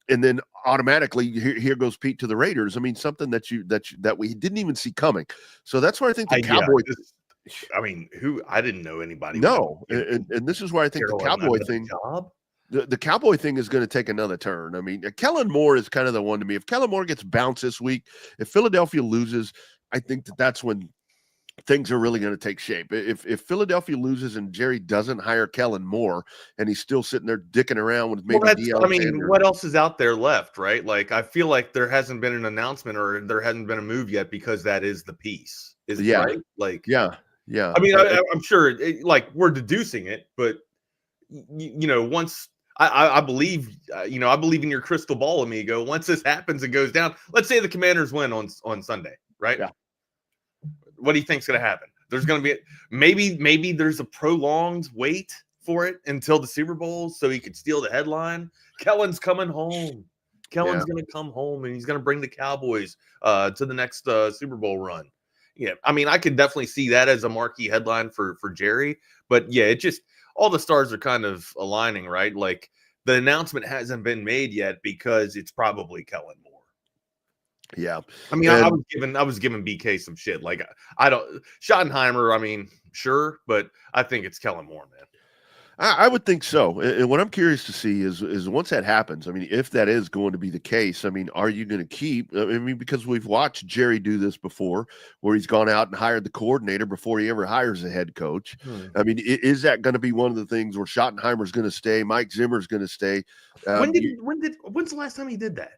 And then automatically here goes Pete to the Raiders. I mean, something that we didn't even see coming. So that's where I think the Cowboys. I mean, I didn't know anybody. No, and this is where I think the Cowboy thing. The Cowboy thing is going to take another turn. I mean, Kellen Moore is kind of the one to me. If Kellen Moore gets bounced this week, if Philadelphia loses, I think that's when things are really going to take shape. If Philadelphia loses and Jerry doesn't hire Kellen Moore and he's still sitting there dicking around with maybe I mean, what else is out there left, right? Like, I feel like there hasn't been an announcement or there hasn't been a move yet because that is the piece. Is it right? Like, yeah. I mean, I'm sure, like, we're deducing it, but once I believe, I believe in your crystal ball, amigo. Once this happens and goes down, let's say the Commanders win on Sunday, right? Yeah. What do you think's going to happen? There's going to be maybe there's a prolonged wait for it until the Super Bowl so he could steal the headline. Kellen's coming home. Kellen's going to come home and he's going to bring the Cowboys to the next Super Bowl run. Yeah, I mean, I could definitely see that as a marquee headline for Jerry. But yeah, it just all the stars are kind of aligning, right? Like the announcement hasn't been made yet because it's probably Kellen Moore. Yeah, I mean, I was giving BK some shit. Like, I don't Schottenheimer. I mean, sure, but I think it's Kellen Moore, man. I would think so. And what I'm curious to see is once that happens, I mean, if that is going to be the case, I mean, are you going to keep? I mean, because we've watched Jerry do this before, where he's gone out and hired the coordinator before he ever hires a head coach. I mean, is that going to be one of the things where Schottenheimer's going to stay, Mike Zimmer's going to stay? When's the last time he did that?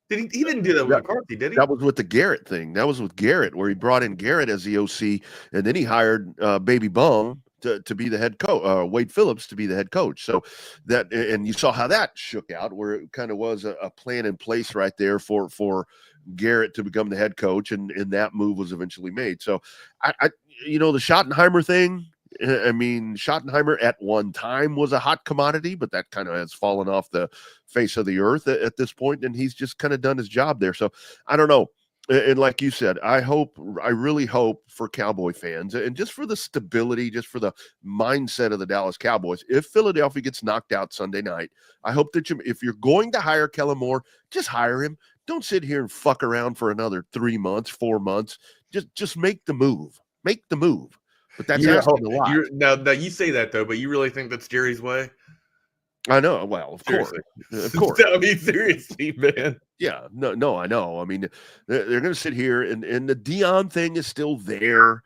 He didn't do that with McCarthy, did he? That was with the Garrett thing. That was with Garrett, where he brought in Garrett as the OC, and then he hired Baby Bum to be the head coach, Wade Phillips to be the head coach. So that, and you saw how that shook out, where it kind of was a plan in place right there for Garrett to become the head coach, and that move was eventually made. So I the Schottenheimer thing. I mean, Schottenheimer at one time was a hot commodity, but that kind of has fallen off the face of the earth at this point, and he's just kind of done his job there. So I don't know. And like you said, I really hope for Cowboy fans and just for the stability, just for the mindset of the Dallas Cowboys, if Philadelphia gets knocked out Sunday night, I hope that if you're going to hire Kellen Moore, just hire him. Don't sit here and fuck around for another 3 months, 4 months. Just make the move. Make the move. But that's asking a lot. Now you say that though, but you really think that's Jerry's way? I know. Well, of course. I mean, seriously, man. Yeah. No, I know. I mean, they're going to sit here, and the Dion thing is still there.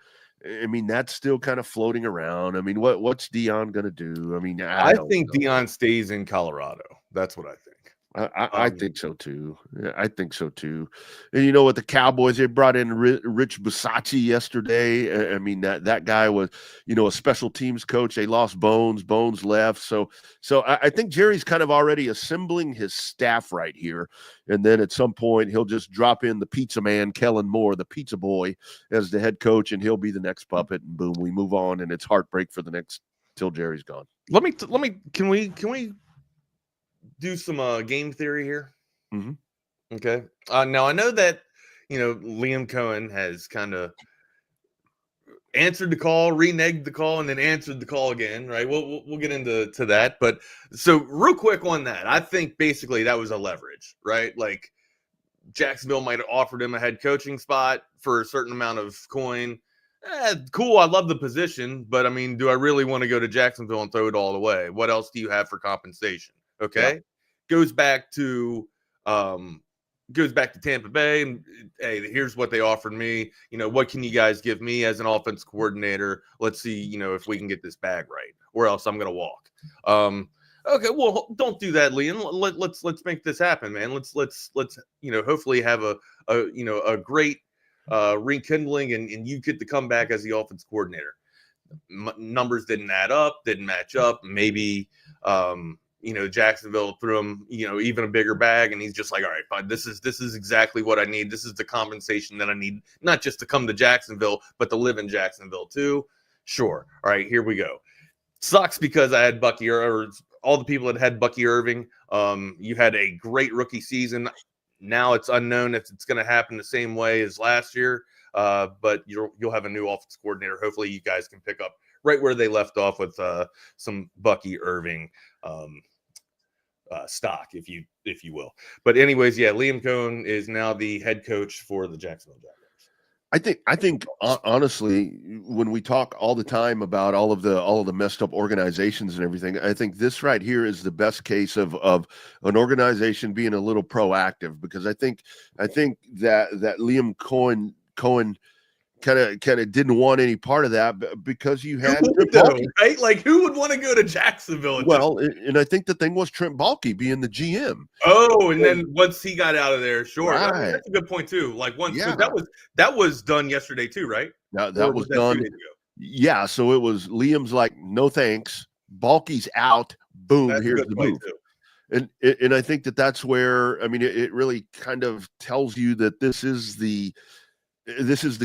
I mean, that's still kind of floating around. I mean, what's Dion going to do? I mean, I think Dion stays in Colorado. That's what I think. I think so too. Yeah, I think so too. And you know what? The Cowboys, they brought in Rich Bisaccia yesterday. I mean, that guy was, a special teams coach. They lost Bones. Bones left. So I think Jerry's kind of already assembling his staff right here. And then at some point, he'll just drop in the pizza man, Kellen Moore, the pizza boy, as the head coach, and he'll be the next puppet. And boom, we move on, and it's heartbreak for the next till Jerry's gone. Let me. Can we do some game theory here? Mm-hmm. Okay. Now I know that Liam Cohen has kind of answered the call, reneged the call, and then answered the call again. Right. We'll get into that. But so real quick on that, I think basically that was a leverage, right? Like Jacksonville might have offered him a head coaching spot for a certain amount of coin. Cool. I love the position, but I mean, do I really want to go to Jacksonville and throw it all away? What else do you have for compensation? Okay. Yeah. Goes back to Tampa Bay, and hey, here's what they offered me. What can you guys give me as an offense coordinator? Let's see, if we can get this bag right, or else I'm gonna walk. Okay, well, don't do that, Liam. Let's make this happen, man. Let's hopefully have a great rekindling, and you get to come back as the offense coordinator. Numbers didn't add up, didn't match up. Maybe Jacksonville threw him, even a bigger bag, and he's just like, all right, fine. This is exactly what I need. This is the compensation that I need, not just to come to Jacksonville, but to live in Jacksonville too. Sure. All right, here we go. Sucks because I had Bucky, or all the people that had Bucky Irving. You had a great rookie season. Now it's unknown if it's going to happen the same way as last year. But you'll have a new offense coordinator. Hopefully you guys can pick up right where they left off with some Bucky Irving stock, if you will. But anyways, yeah, Liam Cohen is now the head coach for the Jacksonville Jaguars. I think honestly, when we talk all the time about all of the messed up organizations and everything, I think this right here is the best case of an organization being a little proactive, because I think that Liam Cohen Cohen kind of didn't want any part of that because you had Trent Baalke, right? Like, who would want to go to Jacksonville? Well, and I think the thing was Trent Baalke being the GM. Oh, and then once he got out of there, sure, Right. that's a good point too. Like once Yeah. that was done yesterday too, right? That was done. 2 days ago? Yeah, so it was Liam's like, no thanks. Baalke's out. Boom, That's a here's good the point, move. too. And I think that's where, I mean, it really kind of tells you that this is the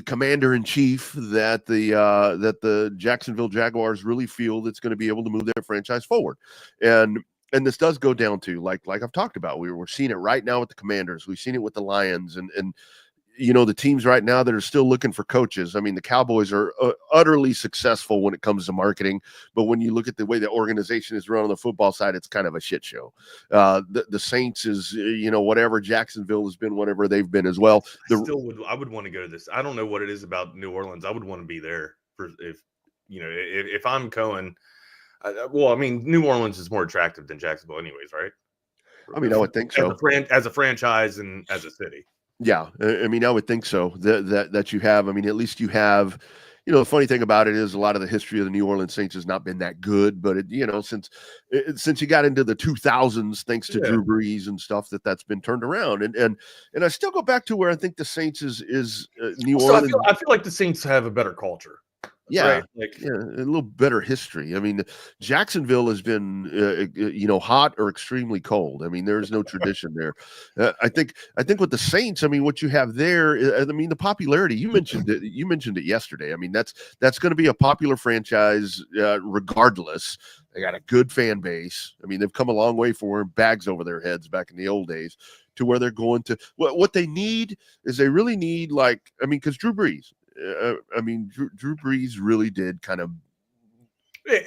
commander in chief that the Jacksonville Jaguars really feel that's going to be able to move their franchise forward. And this does go down to like I've talked about. We're seeing it right now with the Commanders. We've seen it with the Lions and the teams right now that are still looking for coaches. I mean, the Cowboys are utterly successful when it comes to marketing, but when you look at the way the organization is run on the football side, it's kind of a shit show. The Saints is, whatever. Jacksonville has been whatever they've been as well. I would want to go to this. I don't know what it is about New Orleans. I would want to be there if I'm Cohen. Well, I mean, New Orleans is more attractive than Jacksonville, anyways, right? I mean, I would think so. As a franchise and as a city. Yeah, I mean, I would think so. That you have. I mean, at least you have. The funny thing about it is a lot of the history of the New Orleans Saints has not been that good, but since you got into the 2000s, thanks to Drew Brees and stuff, that's been turned around. And I still go back to where I think the Saints is New Orleans. I feel like the Saints have a better culture. Yeah, right? a little better history. I mean, Jacksonville has been, hot or extremely cold. I mean, there is no tradition there. I think with the Saints, I mean, what you have there, I mean, the popularity. You mentioned it yesterday. I mean, that's going to be a popular franchise regardless. They got a good fan base. I mean, they've come a long way from wearing bags over their heads back in the old days to where they're going to. What they need is they really need because Drew Brees. Drew Brees really did kind of,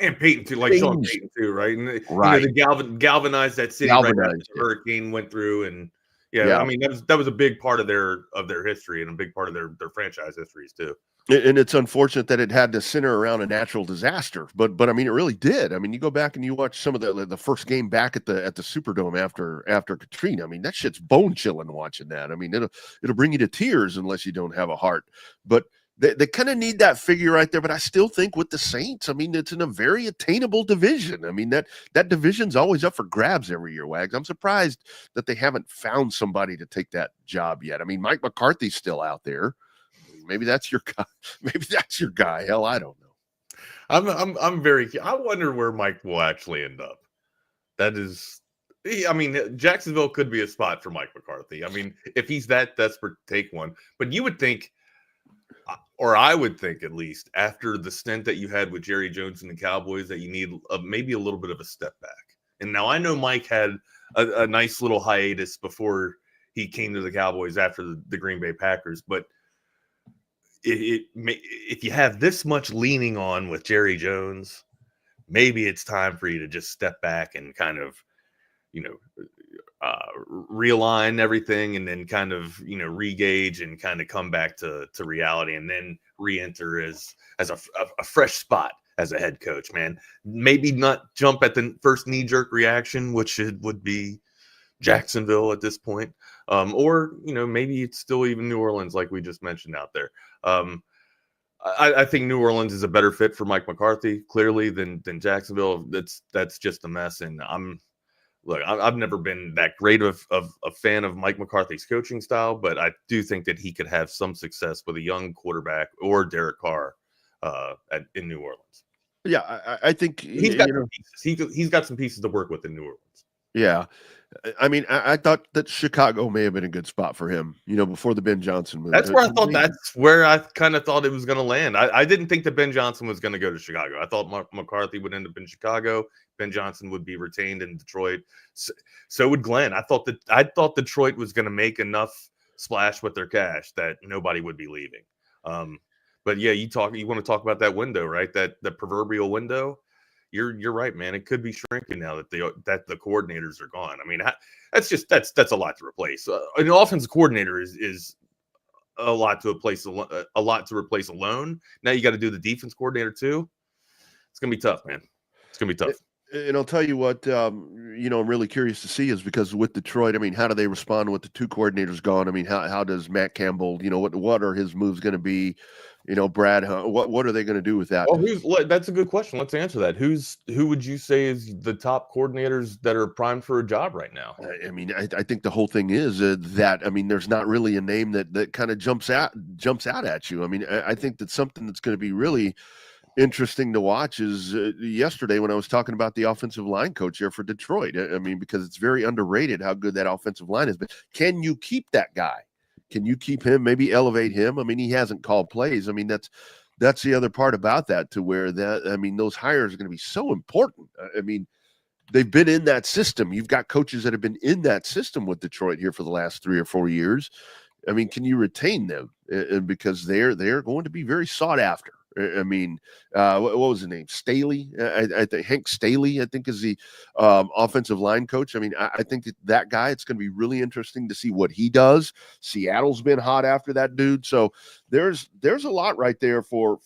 and Peyton too, like Sean Payton too, right? And they galvanized that city right after the hurricane went through, and I mean that was a big part of their history and a big part of their franchise histories too. And it's unfortunate that it had to center around a natural disaster, but I mean it really did. I mean, you go back and you watch some of the first game back at the Superdome after Katrina. I mean, that shit's bone chilling watching that. I mean, it'll bring you to tears unless you don't have a heart. But they kind of need that figure right there. But I still think with the Saints, I mean, it's in a very attainable division. I mean, that division's always up for grabs every year, Wags. I'm surprised that they haven't found somebody to take that job yet. I mean, Mike McCarthy's still out there. Maybe that's your guy. Maybe that's your guy. Hell, I don't know. I'm very. I wonder where Mike will actually end up. That is. I mean, Jacksonville could be a spot for Mike McCarthy. I mean, if he's that desperate to take one, but you would think. Or I would think, at least, after the stint that you had with Jerry Jones and the Cowboys, that you need maybe a little bit of a step back. And now I know Mike had a nice little hiatus before he came to the Cowboys after the Green Bay Packers. But if you have this much leaning on with Jerry Jones, maybe it's time for you to just step back and kind of, realign everything and then kind of re-gauge and kind of come back to reality and then re-enter as a fresh spot as a head coach. Man, maybe not jump at the first knee-jerk reaction, which it would be Jacksonville at this point, or maybe it's still even New Orleans like we just mentioned out there. I think New Orleans is a better fit for Mike McCarthy clearly than Jacksonville. That's just a mess. And I've never been that great of a fan of Mike McCarthy's coaching style, but I do think that he could have some success with a young quarterback or Derek Carr in New Orleans. Yeah, I think he's got some pieces. He's got some pieces to work with in New Orleans. Yeah. I mean, I thought that Chicago may have been a good spot for him, before the Ben Johnson move. That's where I kind of thought it was going to land. I didn't think that Ben Johnson was going to go to Chicago. I thought McCarthy would end up in Chicago. Ben Johnson would be retained in Detroit. So would Glenn. I thought Detroit was going to make enough splash with their cash that nobody would be leaving. But yeah, you want to talk about that window, right? That the proverbial window. You're right, man. It could be shrinking now that the coordinators are gone. I mean, that's a lot to replace. An offensive coordinator is a lot to replace alone. Now you got to do the defense coordinator too. It's gonna be tough, man. It's gonna be tough. And I'll tell you what, I'm really curious to see is because with Detroit, I mean, how do they respond with the two coordinators gone? I mean, how does Matt Campbell, what are his moves going to be? Brad, what are they going to do with that? Well, that's a good question. Let's answer that. Who would you say is the top coordinators that are primed for a job right now? I mean, I think the whole thing is that, I mean, there's not really a name that kind of jumps out at you. I mean, I think that something that's going to be really interesting to watch is yesterday when I was talking about the offensive line coach here for Detroit. I mean, because it's very underrated how good that offensive line is. But can you keep that guy? Can you keep him? Maybe elevate him? I mean, he hasn't called plays. I mean, that's the other part about that, to where those hires are going to be so important. I mean, they've been in that system. You've got coaches that have been in that system with Detroit here for the last 3 or 4 years. I mean, can you retain them? And because they're going to be very sought after. I mean, what was his name? Staley. I think Hank Staley, I think, is the offensive line coach. I mean, I think that guy, it's going to be really interesting to see what he does. Seattle's been hot after that dude. So there's a lot right there for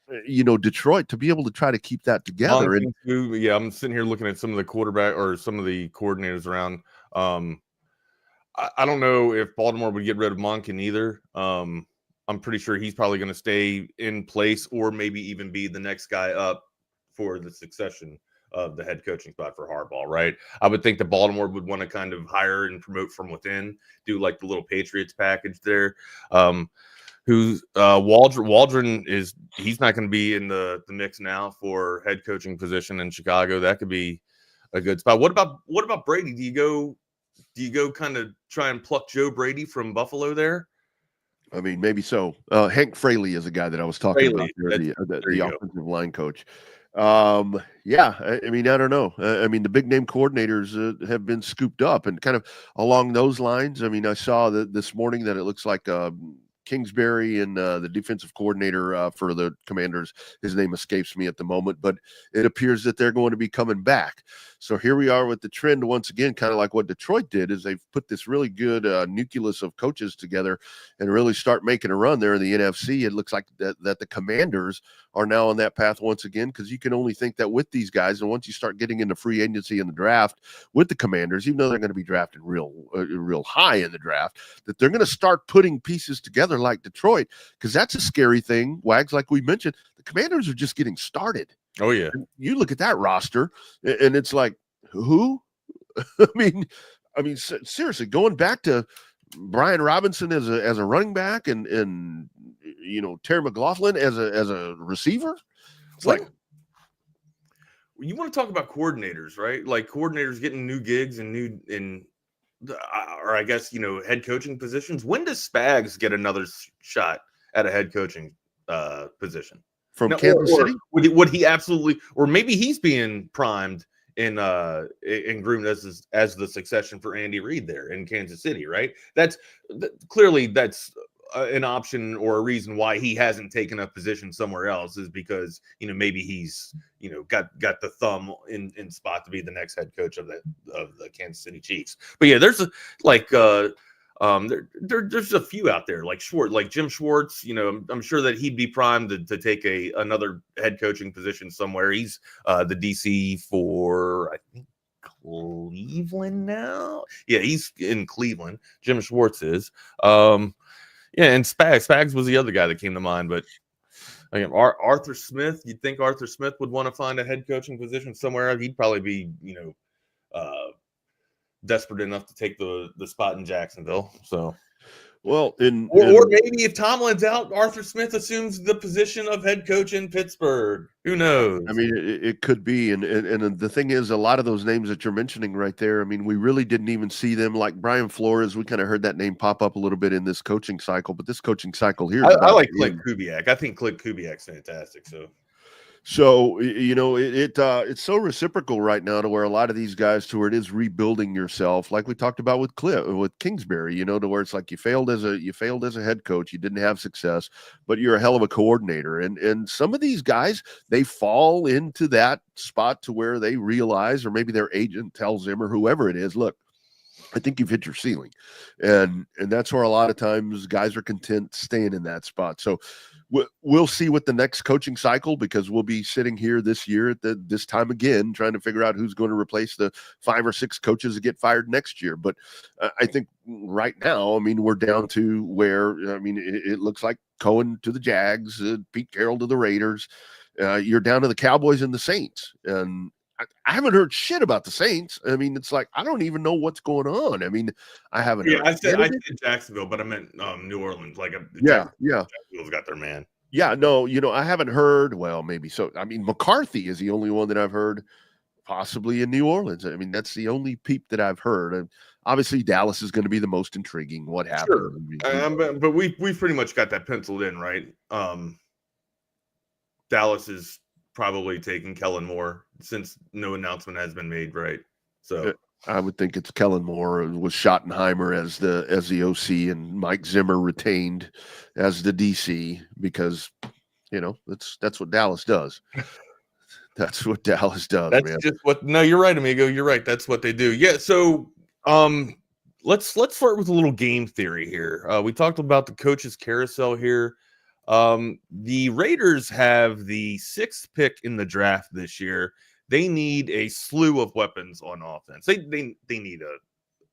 Detroit to be able to try to keep that together. I'm sitting here looking at some of the quarterback or some of the coordinators around. I don't know if Baltimore would get rid of Monken either. I'm pretty sure he's probably going to stay in place or maybe even be the next guy up for the succession of the head coaching spot for Harbaugh, right? I would think that Baltimore would want to kind of hire and promote from within, do like the little Patriots package there. Waldron he's not going to be in the mix now for head coaching position in Chicago. That could be a good spot. What about Brady? Do you go kind of try and pluck Joe Brady from Buffalo there? I mean, maybe so. Hank Fraley is a guy that I was talking about there, the offensive line coach. I mean, I don't know. I mean, the big name coordinators have been scooped up, and kind of along those lines. I mean, I saw that this morning that it looks like Kingsbury and the defensive coordinator for the Commanders, his name escapes me at the moment, but it appears that they're going to be coming back. So here we are with the trend once again, kind of like what Detroit did, is they've put this really good nucleus of coaches together and really start making a run there in the NFC. It looks like that the Commanders are now on that path once again, because you can only think that with these guys, and once you start getting into free agency in the draft with the Commanders, even though they're going to be drafted real high in the draft, that they're going to start putting pieces together like Detroit, because that's a scary thing, Wags, like we mentioned. The Commanders are just getting started. Oh, yeah. And you look at that roster, and it's like, who? I mean, seriously, going back to Brian Robinson as a running back, and Terry McLaughlin as a receiver. It's like, you want to talk about coordinators, right? Like coordinators getting new gigs and or I guess head coaching positions. When does Spags get another shot at a head coaching position? From Kansas City? Would he absolutely, or maybe he's being primed and groomed as the succession for Andy Reid there in Kansas City, right? That's an option, or a reason why he hasn't taken a position somewhere else, is because maybe he's got the thumb in spot to be the next head coach of the Kansas City Chiefs. But yeah, there's there's a few out there like Jim Schwartz. I'm sure that he'd be primed to take another head coaching position somewhere. He's the DC for, I think, Cleveland now. Yeah, he's in Cleveland. Jim Schwartz is. And Spags was the other guy that came to mind. But again, Arthur Smith. You'd think Arthur Smith would want to find a head coaching position somewhere. He'd probably be desperate enough to take the spot in Jacksonville. So, or maybe if Tomlin's out, Arthur Smith assumes the position of head coach in Pittsburgh. Who knows? I mean, it could be. And the thing is, a lot of those names that you're mentioning right there, I mean, we really didn't even see them. Like Brian Flores, we kind of heard that name pop up a little bit in this coaching cycle, but this coaching cycle here, I like Clint Kubiak. I think Clint Kubiak's fantastic. So, it's so reciprocal right now to where a lot of these guys, to where it is rebuilding yourself, like we talked about with Kingsbury, to where it's like you failed as a head coach, you didn't have success, but you're a hell of a coordinator. And some of these guys, they fall into that spot to where they realize, or maybe their agent tells them, or whoever it is, look, I think you've hit your ceiling. And that's where a lot of times guys are content staying in that spot. So we'll see what the next coaching cycle, because we'll be sitting here this year at this time again trying to figure out who's going to replace the 5 or 6 coaches that get fired next year. But I think right now, I mean, we're down to where, I mean, it looks like Cohen to the Jags, Pete Carroll to the Raiders. You're down to the Cowboys and the Saints. And I haven't heard shit about the Saints. I mean, it's like, I don't even know what's going on. I mean, I haven't. Yeah, I said Jacksonville, but I meant New Orleans. Like, Jacksonville's got their man. Yeah, no, I haven't heard. Well, maybe so. I mean, McCarthy is the only one that I've heard, possibly in New Orleans. I mean, that's the only peep that I've heard. And obviously, Dallas is going to be the most intriguing. What happened? Sure. But we pretty much got that penciled in, right? Dallas is probably taking Kellen Moore since no announcement has been made, right? So I would think it's Kellen Moore with Schottenheimer as the OC and Mike Zimmer retained as the DC, because that's what Dallas does. That's what Dallas does. That's man. Just what. No, you're right, amigo. You're right. That's what they do. Yeah. So let's start with a little game theory here. We talked about the coaches carousel here. The Raiders have the 6th pick in the draft this year. They need a slew of weapons on offense. They need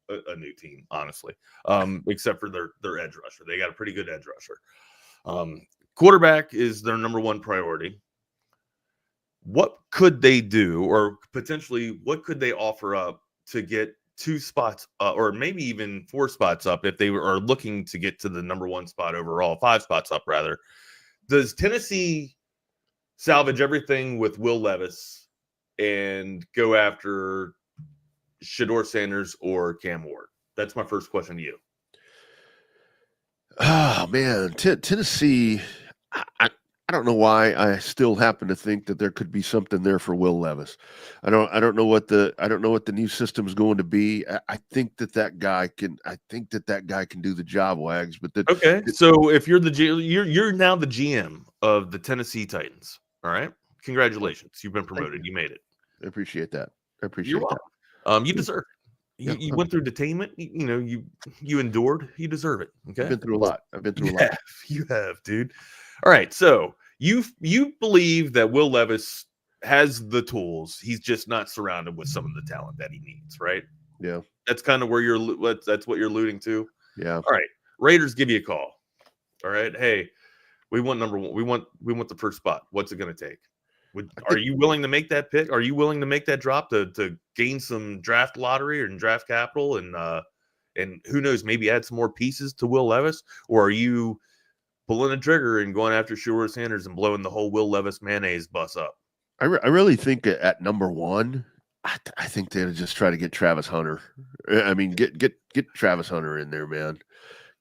a new team, honestly, except for their edge rusher. They got a pretty good edge rusher. Quarterback is their number one priority. What could they do, or potentially what could they offer up to get 2 spots or maybe even 4 spots up if they are looking to get to the number 1 spot overall, 5 spots up rather? Does Tennessee salvage everything with Will Levis and go after Shedeur Sanders or Cam Ward? That's my first question to you. Oh man, Tennessee. I don't know why I still happen to think that there could be something there for Will Levis. I don't know what the new system is going to be. I think that guy can do the job, Wags. But okay. So if you're you're now the GM of the Tennessee Titans. All right. Congratulations. You've been promoted. You made it. I appreciate that. You're welcome. You deserve it. You went through detainment. You endured. You deserve it. Okay. I've been through a lot. You have, dude. All right. So you believe that Will Levis has the tools. He's just not surrounded with some of the talent that he needs, right? Yeah. That's kind of where that's what you're alluding to. Yeah. All right. Raiders give you a call. All right. Hey, we want number 1. We want the first spot. What's it going to take? Are you willing to make that pick? Are you willing to make that drop to gain some draft lottery and draft capital and who knows, maybe add some more pieces to Will Levis? Or are you pulling a trigger and going after Shedeur Sanders and blowing the whole Will Levis mayonnaise bus up? I really think at number 1, I think they'll just try to get Travis Hunter. I mean, get Travis Hunter in there, man.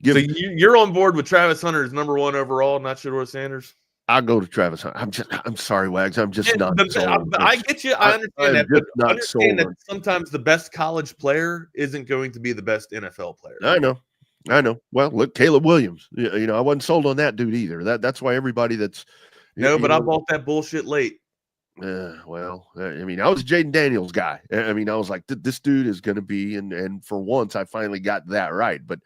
So you're on board with Travis Hunter as number 1 overall, not Shedeur Sanders? I'll go to Travis Hunter. I'm sorry, Wags. I'm just not sold. I get you. I understand that. But understand that sometimes the best college player isn't going to be the best NFL player. I know. Well, look, Caleb Williams. I wasn't sold on that dude either. That's why everybody that's I bought that bullshit late. Well, I mean, I was a Jaden Daniels guy. I mean, I was like, this dude is going to be, and for once, I finally got that right. But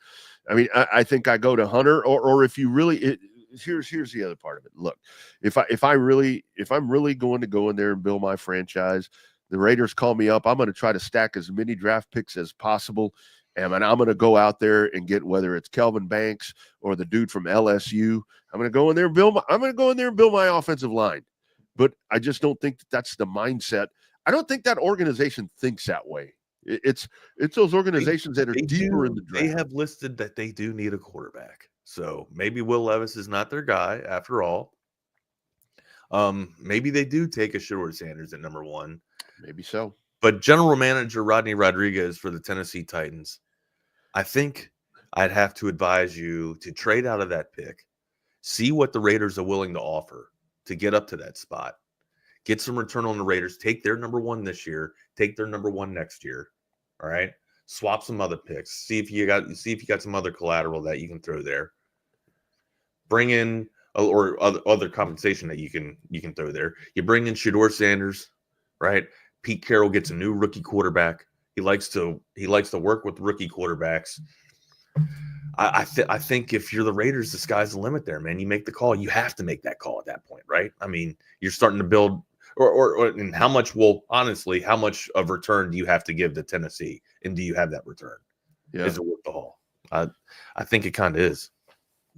I mean, I think I go to Hunter, or if you really, here's the other part of it. Look, if I'm really going to go in there and build my franchise, the Raiders call me up, I'm going to try to stack as many draft picks as possible. And I'm going to go out there and get, whether it's Kelvin Banks or the dude from LSU, I'm going to go in there and build my offensive line. But I just don't think that's the mindset. I don't think that organization thinks that way. It's those organizations that are deeper in the draft. They have listed that they do need a quarterback. So maybe Will Levis is not their guy after all. Maybe they do take a Shedeur Sanders at number 1. Maybe so. But general manager Rodney Rodriguez for the Tennessee Titans, I think I'd have to advise you to trade out of that pick, see what the Raiders are willing to offer to get up to that spot, get some return on the Raiders, take their number 1 this year, take their number 1 next year. All right. Swap some other picks. See if you got some other collateral that you can throw there. Bring in or other compensation that you can throw there. You bring in Shedeur Sanders, right? Pete Carroll gets a new rookie quarterback. He likes to work with rookie quarterbacks. I think if you're the Raiders, the sky's the limit there, man. You make the call. You have to make that call at that point, right? I mean, you're starting to build, and how much of return do you have to give to Tennessee, and do you have that return? Yeah. Is it worth the haul? I think it kind of is.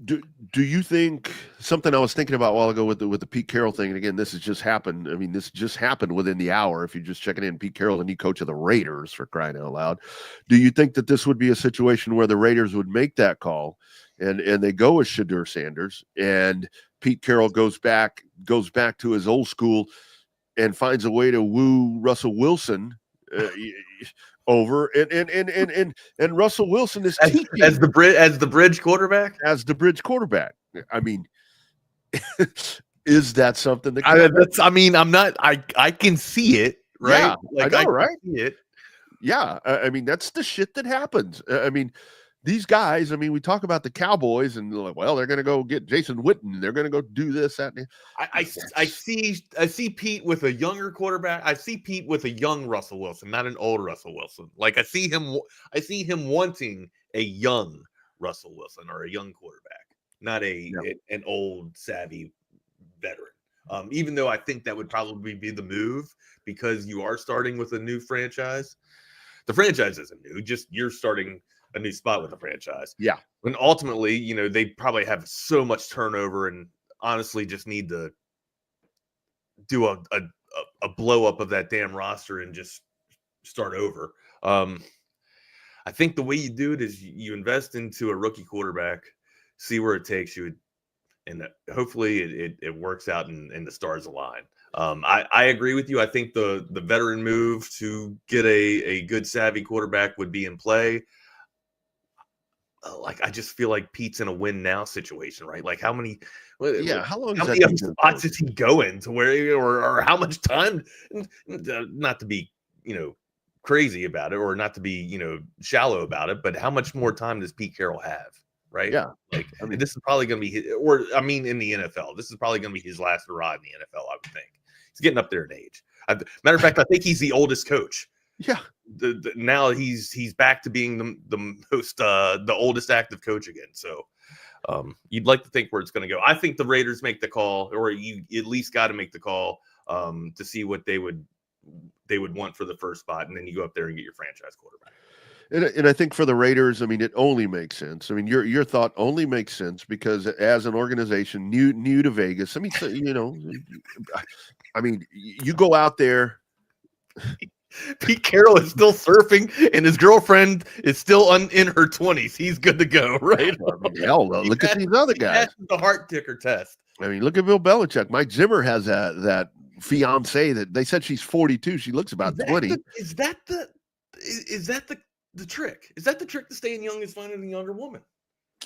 Do you think something I was thinking about a while ago with the Pete Carroll thing? And again, this has just happened. I mean, this just happened within the hour. If you're just checking in, Pete Carroll, the new coach of the Raiders, for crying out loud. Do you think that this would be a situation where the Raiders would make that call and they go with Shedeur Sanders, and Pete Carroll goes back to his old school and finds a way to woo Russell Wilson over and Russell Wilson is as the bridge quarterback? As the bridge quarterback. I mean, is that something that I can see it, right? Yeah, like I know, right? Can see it. Yeah, I mean, that's the shit that happens. I mean, these guys, I mean, we talk about the Cowboys and like, well, they're going to go get Jason Witten. They're going to go do this, that. And I see Pete with a younger quarterback. I see Pete with a young Russell Wilson, not an old Russell Wilson. Like I see him wanting a young Russell Wilson or a young quarterback, not an old savvy veteran. Even though I think that would probably be the move because you are starting with a new franchise. The franchise isn't new, just you're starting a new spot with the franchise. Yeah. And ultimately, they probably have so much turnover and honestly just need to do a blow up of that damn roster and just start over. I think the way you do it is you invest into a rookie quarterback, see where it takes you, and hopefully it works out and the stars align. I agree with you. I think the veteran move to get a good savvy quarterback would be in play. I just feel like Pete's in a win now situation, right? Like how many other spots is he going to where, or how much time, not to be, crazy about it or not to be, shallow about it, but how much more time does Pete Carroll have? Right. Yeah. Like, I mean, this is probably going to be in the NFL, this is probably going to be his last hurrah in the NFL. I would think he's getting up there in age. Matter of fact, I think he's the oldest coach. Yeah. Now he's back to being the oldest active coach again. So you'd like to think where it's going to go. I think the Raiders make the call, or you at least got to make the call to see what they would want for the first spot, and then you go up there and get your franchise quarterback. And I think for the Raiders, I mean, it only makes sense. I mean, your thought only makes sense because as an organization new to Vegas, I mean, so, you go out there. Pete Carroll is still surfing, and his girlfriend is still in her 20s. He's good to go, right? I mean, hell, look at these other guys. The heart ticker test. I mean, look at Bill Belichick. Mike Zimmer has that fiance that they said she's 42. She looks about 20. Is that the trick? Is that the trick to staying young is finding a younger woman?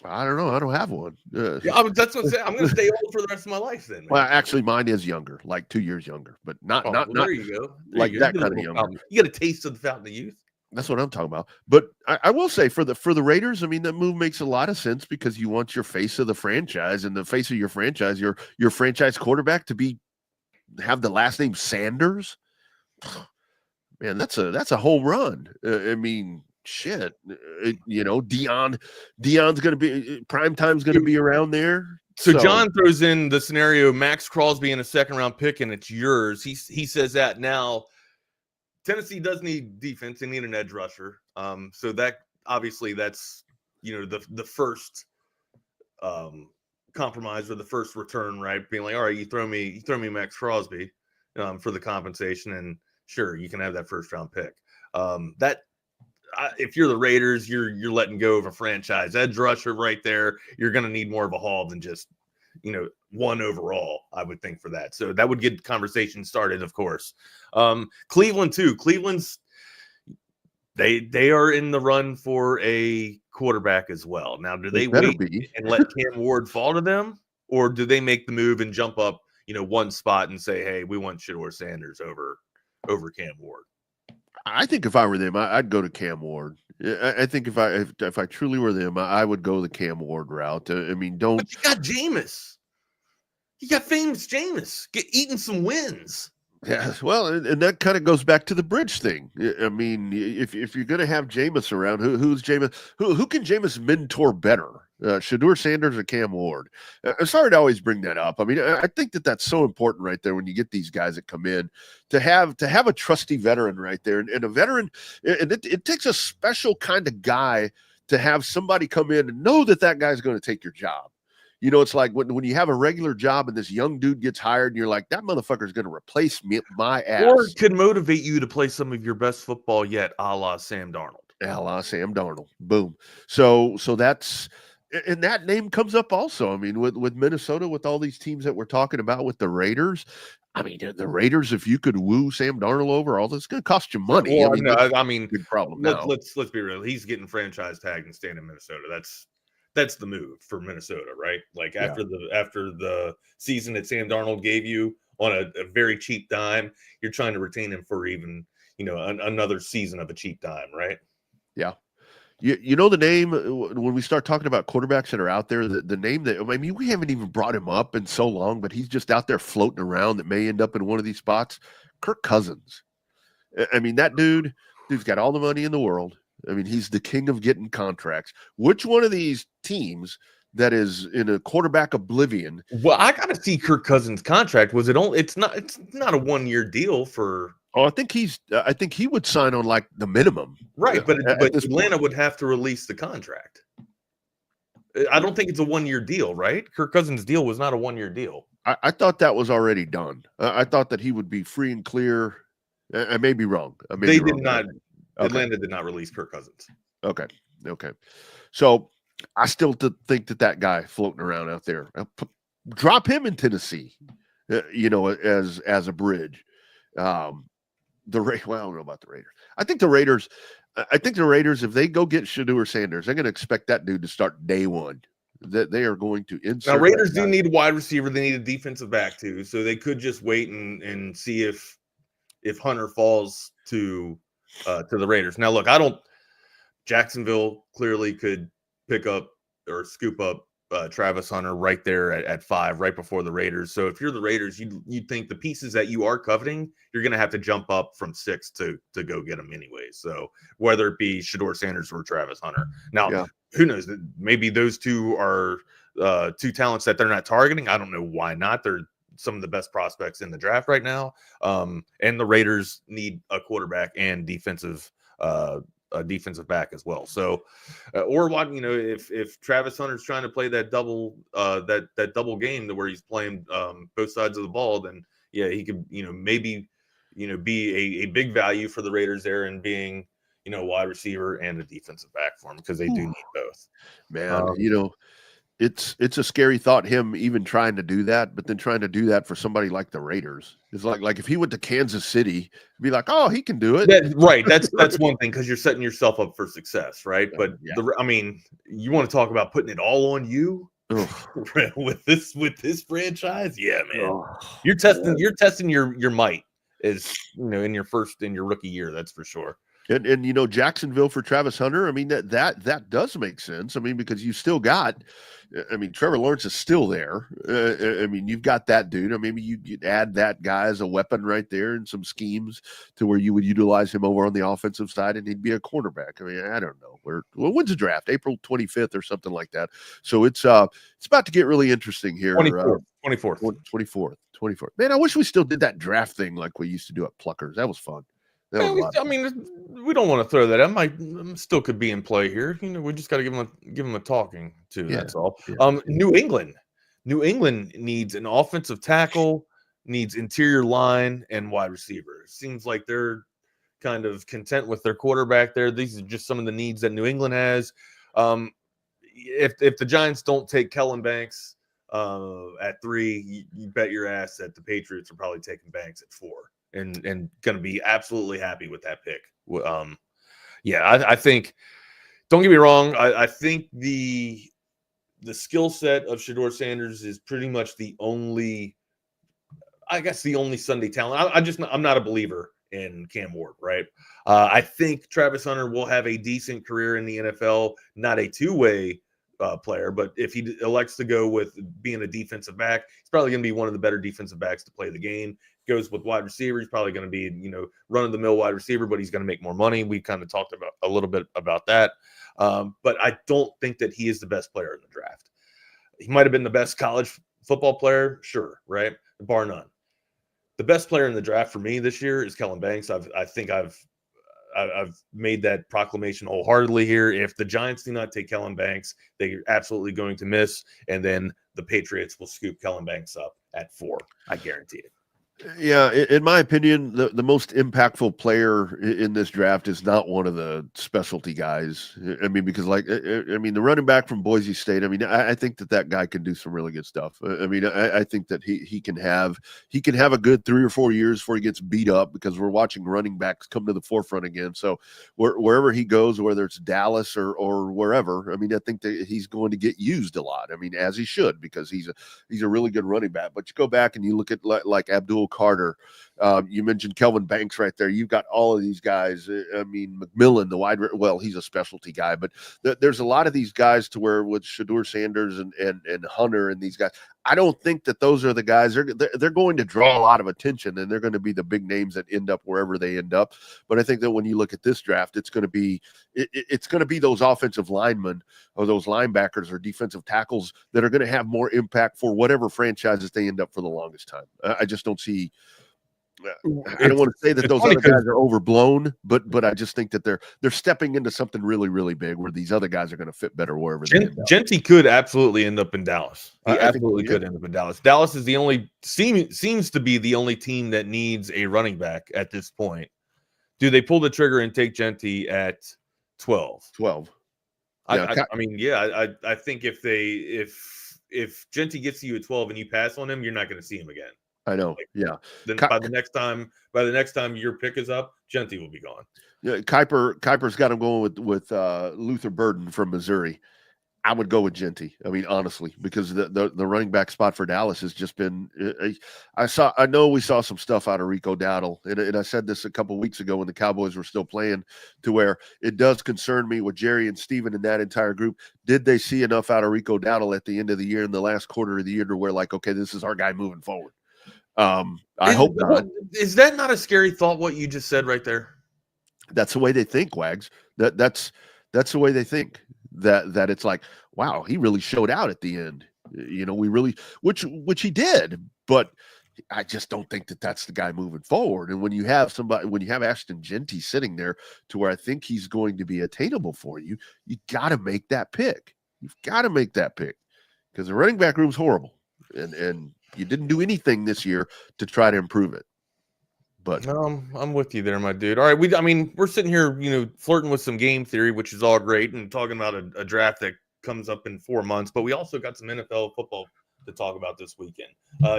I don't know. I don't have one. Yeah, that's what I'm saying. I'm going to stay old for the rest of my life then. Man. Well, actually, mine is younger, like 2 years younger, but not. There you go. That kind of younger. You get a taste of the fountain of youth. That's what I'm talking about. But I will say for the Raiders, I mean, that move makes a lot of sense because you want your face of the franchise, and the face of your franchise, your franchise quarterback to have the last name Sanders. Man, that's a home run. I mean. Shit, Deion's going to be prime time's going to be around there. So John throws in the scenario: Max Crosby in a second-round pick, and it's yours. He says that now. Tennessee does need defense; they need an edge rusher. So that obviously that's the first compromise or the first return, right? Being like, all right, you throw me Max Crosby for the compensation, and sure, you can have that first-round pick. If you're the Raiders, you're letting go of a franchise edge rusher right there. You're going to need more of a haul than just, one overall, I would think, for that. So that would get conversation started, of course. Cleveland too. Cleveland's they are in the run for a quarterback as well. Now, do they wait and let Cam Ward fall to them, or do they make the move and jump up, one spot and say, hey, we want Shedeur Sanders over Cam Ward? I think if I were them, I'd go to Cam Ward. I think if I truly were them, I would go the Cam Ward route. I mean, don't. But you got Jameis. You got famous Jameis eating some wins. Yeah, well, and that kind of goes back to the bridge thing. I mean, if you're going to have Jameis around, who's Jameis? Who can Jameis mentor better? Shedeur Sanders or Cam Ward? I'm sorry to always bring that up. I mean, I think that's so important right there when you get these guys that come in to have a trusty veteran right there, and a veteran, and it takes a special kind of guy to have somebody come in and know that guy's going to take your job. You know, it's like when you have a regular job and this young dude gets hired and you're like, that motherfucker's going to replace my ass. Or could motivate you to play some of your best football yet, a la Sam Darnold. A la Sam Darnold. Boom. So that's, and that name comes up also. I mean, with Minnesota, with all these teams that we're talking about with the Raiders, I mean, the Raiders, if you could woo Sam Darnold over, all this going to cost you money. Well, I mean, big problem now. Let's be real. He's getting franchise tagged and staying in Minnesota. That's the move for Minnesota, right? Like after the season that Sam Darnold gave you on a very cheap dime, you're trying to retain him for even, another season of a cheap dime, right? Yeah. You know the name, when we start talking about quarterbacks that are out there, the name that, I mean, we haven't even brought him up in so long, but he's just out there floating around that may end up in one of these spots. Kirk Cousins. I mean, that dude's got all the money in the world. I mean, he's the king of getting contracts. Which one of these teams that is in a quarterback oblivion? Well, I got to see Kirk Cousins' contract. Was it only? It's not a 1-year deal for. Oh, I think he would sign on like the minimum, right? But Atlanta would have to release the contract. I don't think it's a 1-year deal, right? Kirk Cousins' deal was not a 1-year deal. I thought that was already done. I thought that he would be free and clear. I may be wrong. They did not. Atlanta did not release Kirk Cousins. Okay. So I still think that guy floating around out there, drop him in Tennessee, as a bridge. Well, I don't know about the Raiders. I think the Raiders, if they go get Shedeur Sanders, they're going to expect that dude to start day one. That they are going to insert. Now, Raiders do need a wide receiver. They need a defensive back too. So they could just wait and see if Hunter falls to the Raiders. Now, look, Jacksonville clearly could pick up or scoop up Travis Hunter right there at 5, right before the Raiders. So if you're the Raiders, you'd think the pieces that you are coveting, you're going to have to jump up from 6 to go get them anyway. So whether it be Shedeur Sanders or Travis Hunter. Now, Who knows? Maybe those two are two talents that they're not targeting. I don't know why not. They're some of the best prospects in the draft right now. And the Raiders need a quarterback and a defensive back as well. So, or what, if Travis Hunter's trying to play that double, that double game to where he's playing both sides of the ball, then yeah, he could, maybe, be a big value for the Raiders there and being, wide receiver and a defensive back for him because they do need both. Man, it's a scary thought, him even trying to do that, but then trying to do that for somebody like the Raiders. It's like if he went to Kansas City, be like, oh, he can do it. Right. That's one thing, because you're setting yourself up for success, right? But you want to talk about putting it all on you with this franchise? Yeah, man. You're testing your might is in your rookie year, that's for sure. And Jacksonville for Travis Hunter, I mean, that does make sense. I mean, because you still got, Trevor Lawrence is still there. You've got that dude. Maybe you'd add that guy as a weapon right there in some schemes to where you would utilize him over on the offensive side, and he'd be a cornerback. I don't know. When's the draft? April 25th or something like that. So it's about to get really interesting here. 24th. Man, I wish we still did that draft thing like we used to do at Pluckers. That was fun. We don't want to throw that. I still could be in play here. We just got to give him a talking to. That's all. Yeah. New England needs an offensive tackle, needs interior line and wide receiver. Seems like they're kind of content with their quarterback there. These are just some of the needs that New England has. If the Giants don't take Kellen Banks at 3, you bet your ass that the Patriots are probably taking Banks at 4. And going to be absolutely happy with that pick. I think, don't get me wrong, I think the skill set of Shedeur Sanders is pretty much the only Sunday talent. I'm not a believer in Cam Ward, right? I think Travis Hunter will have a decent career in the NFL, not a two-way player, but if he elects to go with being a defensive back, he's probably going to be one of the better defensive backs to play the game. Goes with wide receiver, he's probably going to be, run-of-the-mill wide receiver, but he's going to make more money. We kind of talked about a little bit about that. But I don't think that he is the best player in the draft. He might have been the best college football player, sure, right? Bar none. The best player in the draft for me this year is Kellen Banks. I think I've made that proclamation wholeheartedly here. If the Giants do not take Kellen Banks, they're absolutely going to miss. And then the Patriots will scoop Kellen Banks up at 4. I guarantee it. Yeah, in my opinion, the most impactful player in this draft is not one of the specialty guys. I mean, because the running back from Boise State, I think that guy can do some really good stuff. I think that he can have a good 3 or 4 years before he gets beat up, because we're watching running backs come to the forefront again. So wherever he goes, whether it's Dallas or wherever, I think that he's going to get used a lot. As he should, because he's a really good running back. But you go back and you look at like Abdul Carter, you mentioned Kelvin Banks right there. You've got all of these guys. McMillan, he's a specialty guy, but there's a lot of these guys to where with Shedeur Sanders and Hunter and these guys, I don't think that those are the guys. They're going to draw a lot of attention, and they're going to be the big names that end up wherever they end up. But I think that when you look at this draft, it's going to be those offensive linemen or those linebackers or defensive tackles that are going to have more impact for whatever franchises they end up for the longest time. I just don't see. I don't want to say that those other guys are overblown, but I just think that they're stepping into something really, really big where these other guys are going to fit better wherever they end up. Genty could absolutely end up in Dallas. He absolutely could end up in Dallas. Dallas is the only seems to be the only team that needs a running back at this point. Do they pull the trigger and take Genty at 12? 12. Yeah. I think if Genty gets you at 12 and you pass on him, you're not going to see him again. I know. Yeah. Then by the next time your pick is up, Genty will be gone. Yeah, Kuiper's got him going with Luther Burden from Missouri. I would go with Genty. Honestly, because the running back spot for Dallas has just been. I know we saw some stuff out of Rico Dowdle, and I said this a couple weeks ago when the Cowboys were still playing, to where it does concern me with Jerry and Steven and that entire group. Did they see enough out of Rico Dowdle at the end of the year, in the last quarter of the year, to where okay, this is our guy moving forward? I hope not. Is that not a scary thought, what you just said right there? That's the way they think, Wags. That's the way they think. That it's like, wow, he really showed out at the end. We really, which he did, but I just don't think that that's the guy moving forward. And when you have Ashton Genty sitting there to where I think he's going to be attainable for you, you got to make that pick. You've got to make that pick, because the running back room's horrible, and you didn't do anything this year to try to improve it. But no, I'm with you there, my dude. All right, we're sitting here, flirting with some game theory, which is all great, and talking about a draft that comes up in 4 months. But we also got some NFL football to talk about this weekend.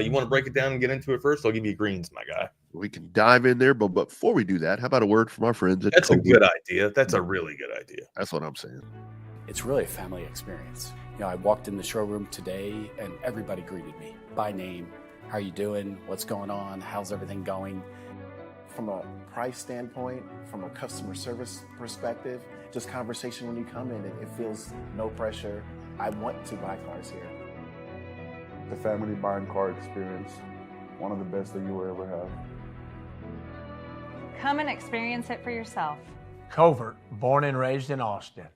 You want to break it down and get into it first? I'll give you greens, my guy. We can dive in there, but before we do that, how about a word from our friends at That's Collier? a good idea. That's a really good idea. That's what I'm saying. It's really a family experience. I walked in the showroom today and everybody greeted me by name. How are you doing? What's going on? How's everything going? From a price standpoint, from a customer service perspective, just conversation when you come in, it feels no pressure. I want to buy cars here. The family buying car experience, one of the best that you will ever have. Come and experience it for yourself. Covert, born and raised in Austin.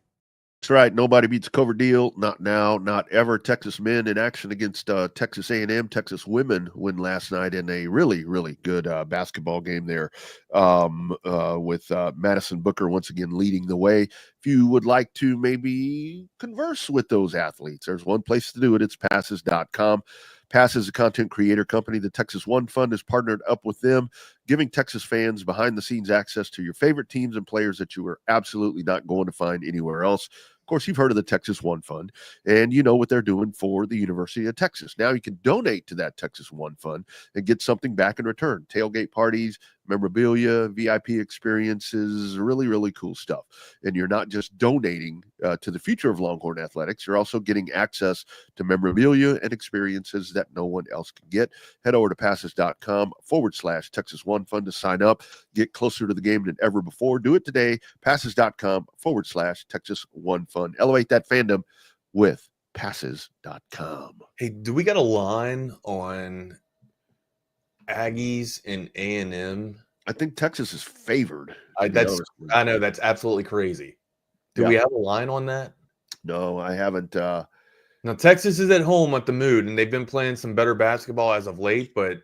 That's right. Nobody beats a Covert deal. Not now, not ever. Texas men in action against Texas A&M. Texas women win last night in a really, really good basketball game there with Madison Booker once again leading the way. If you would like to maybe converse with those athletes, there's one place to do it. It's passes.com. Pass is a content creator company. The Texas One Fund has partnered up with them, giving Texas fans behind-the-scenes access to your favorite teams and players that you are absolutely not going to find anywhere else. Of course, you've heard of the Texas One Fund, and you know what they're doing for the University of Texas. Now you can donate to that Texas One Fund and get something back in return. Tailgate parties, memorabilia, VIP experiences, really, really cool stuff. And you're not just donating to the future of Longhorn athletics, you're also getting access to memorabilia and experiences that no one else can get. Head over to passes.com/Texas One Fund to sign up. Get closer to the game than ever before. Do it today. Passes.com/Texas One Fund. Elevate that fandom with passes.com. Hey, do we got a line on Aggies and A&M? I think Texas is favored. I know that's absolutely crazy. Do we have a line on that? No, I haven't. Now Texas is at home at the Mood, and they've been playing some better basketball as of late, but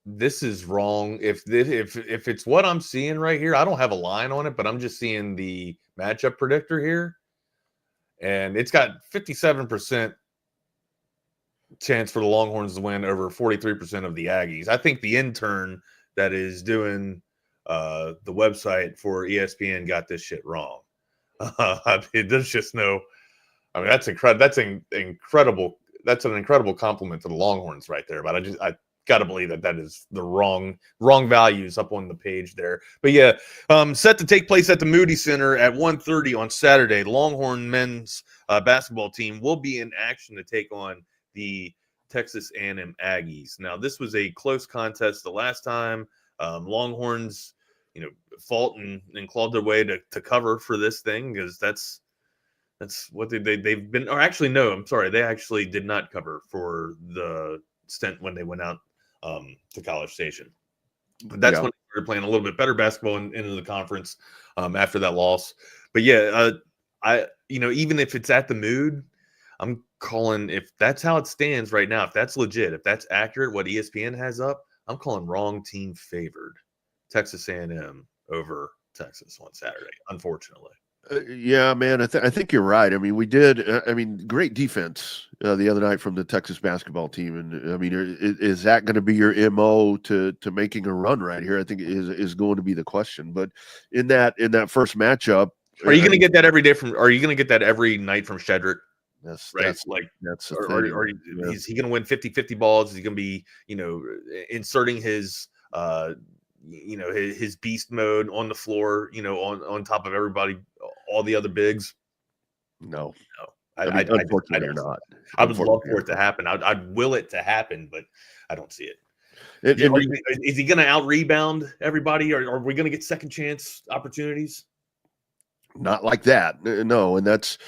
this is wrong. If it's what I'm seeing right here, I don't have a line on it, but I'm just seeing the matchup predictor here, and it's got 57% chance for the Longhorns to win over 43% of the Aggies. I think the intern that is doing the website for ESPN got this shit wrong. There's just no. I mean, that's incredible. That's an incredible compliment to the Longhorns right there. But I got to believe that is the wrong values up on the page there. But yeah, set to take place at the Moody Center at 1:30 on Saturday. The Longhorn men's basketball team will be in action to take on the Texas A&M Aggies. Now, this was a close contest the last time. Longhorns, fought and clawed their way to cover for this thing, because that's what they've been. Or actually, no, I'm sorry, they actually did not cover for the stint when they went out to College Station. But that's when they started playing a little bit better basketball into the conference after that loss. But yeah, even if it's at the Mood, I'm calling, if that's how it stands right now, if that's legit, if that's accurate, what ESPN has up, I'm calling wrong team favored. Texas A&M over Texas on Saturday, unfortunately. Yeah, man, I think you're right. I mean, we did. Great defense the other night from the Texas basketball team, and I mean, is that going to be your MO to making a run right here? I think is going to be the question. But in that first matchup, are you going to get that every day from? Are you going to get that every night from Shedrick? That's right. That's is he going to win 50-50 balls? Is he going to be inserting his his beast mode on the floor, on top of everybody, all the other bigs? No. Unfortunately, not. I would love for it to happen. I'd will it to happen, but I don't see it. Is he going to out rebound everybody, or are we going to get second chance opportunities? Not like that. No. And that's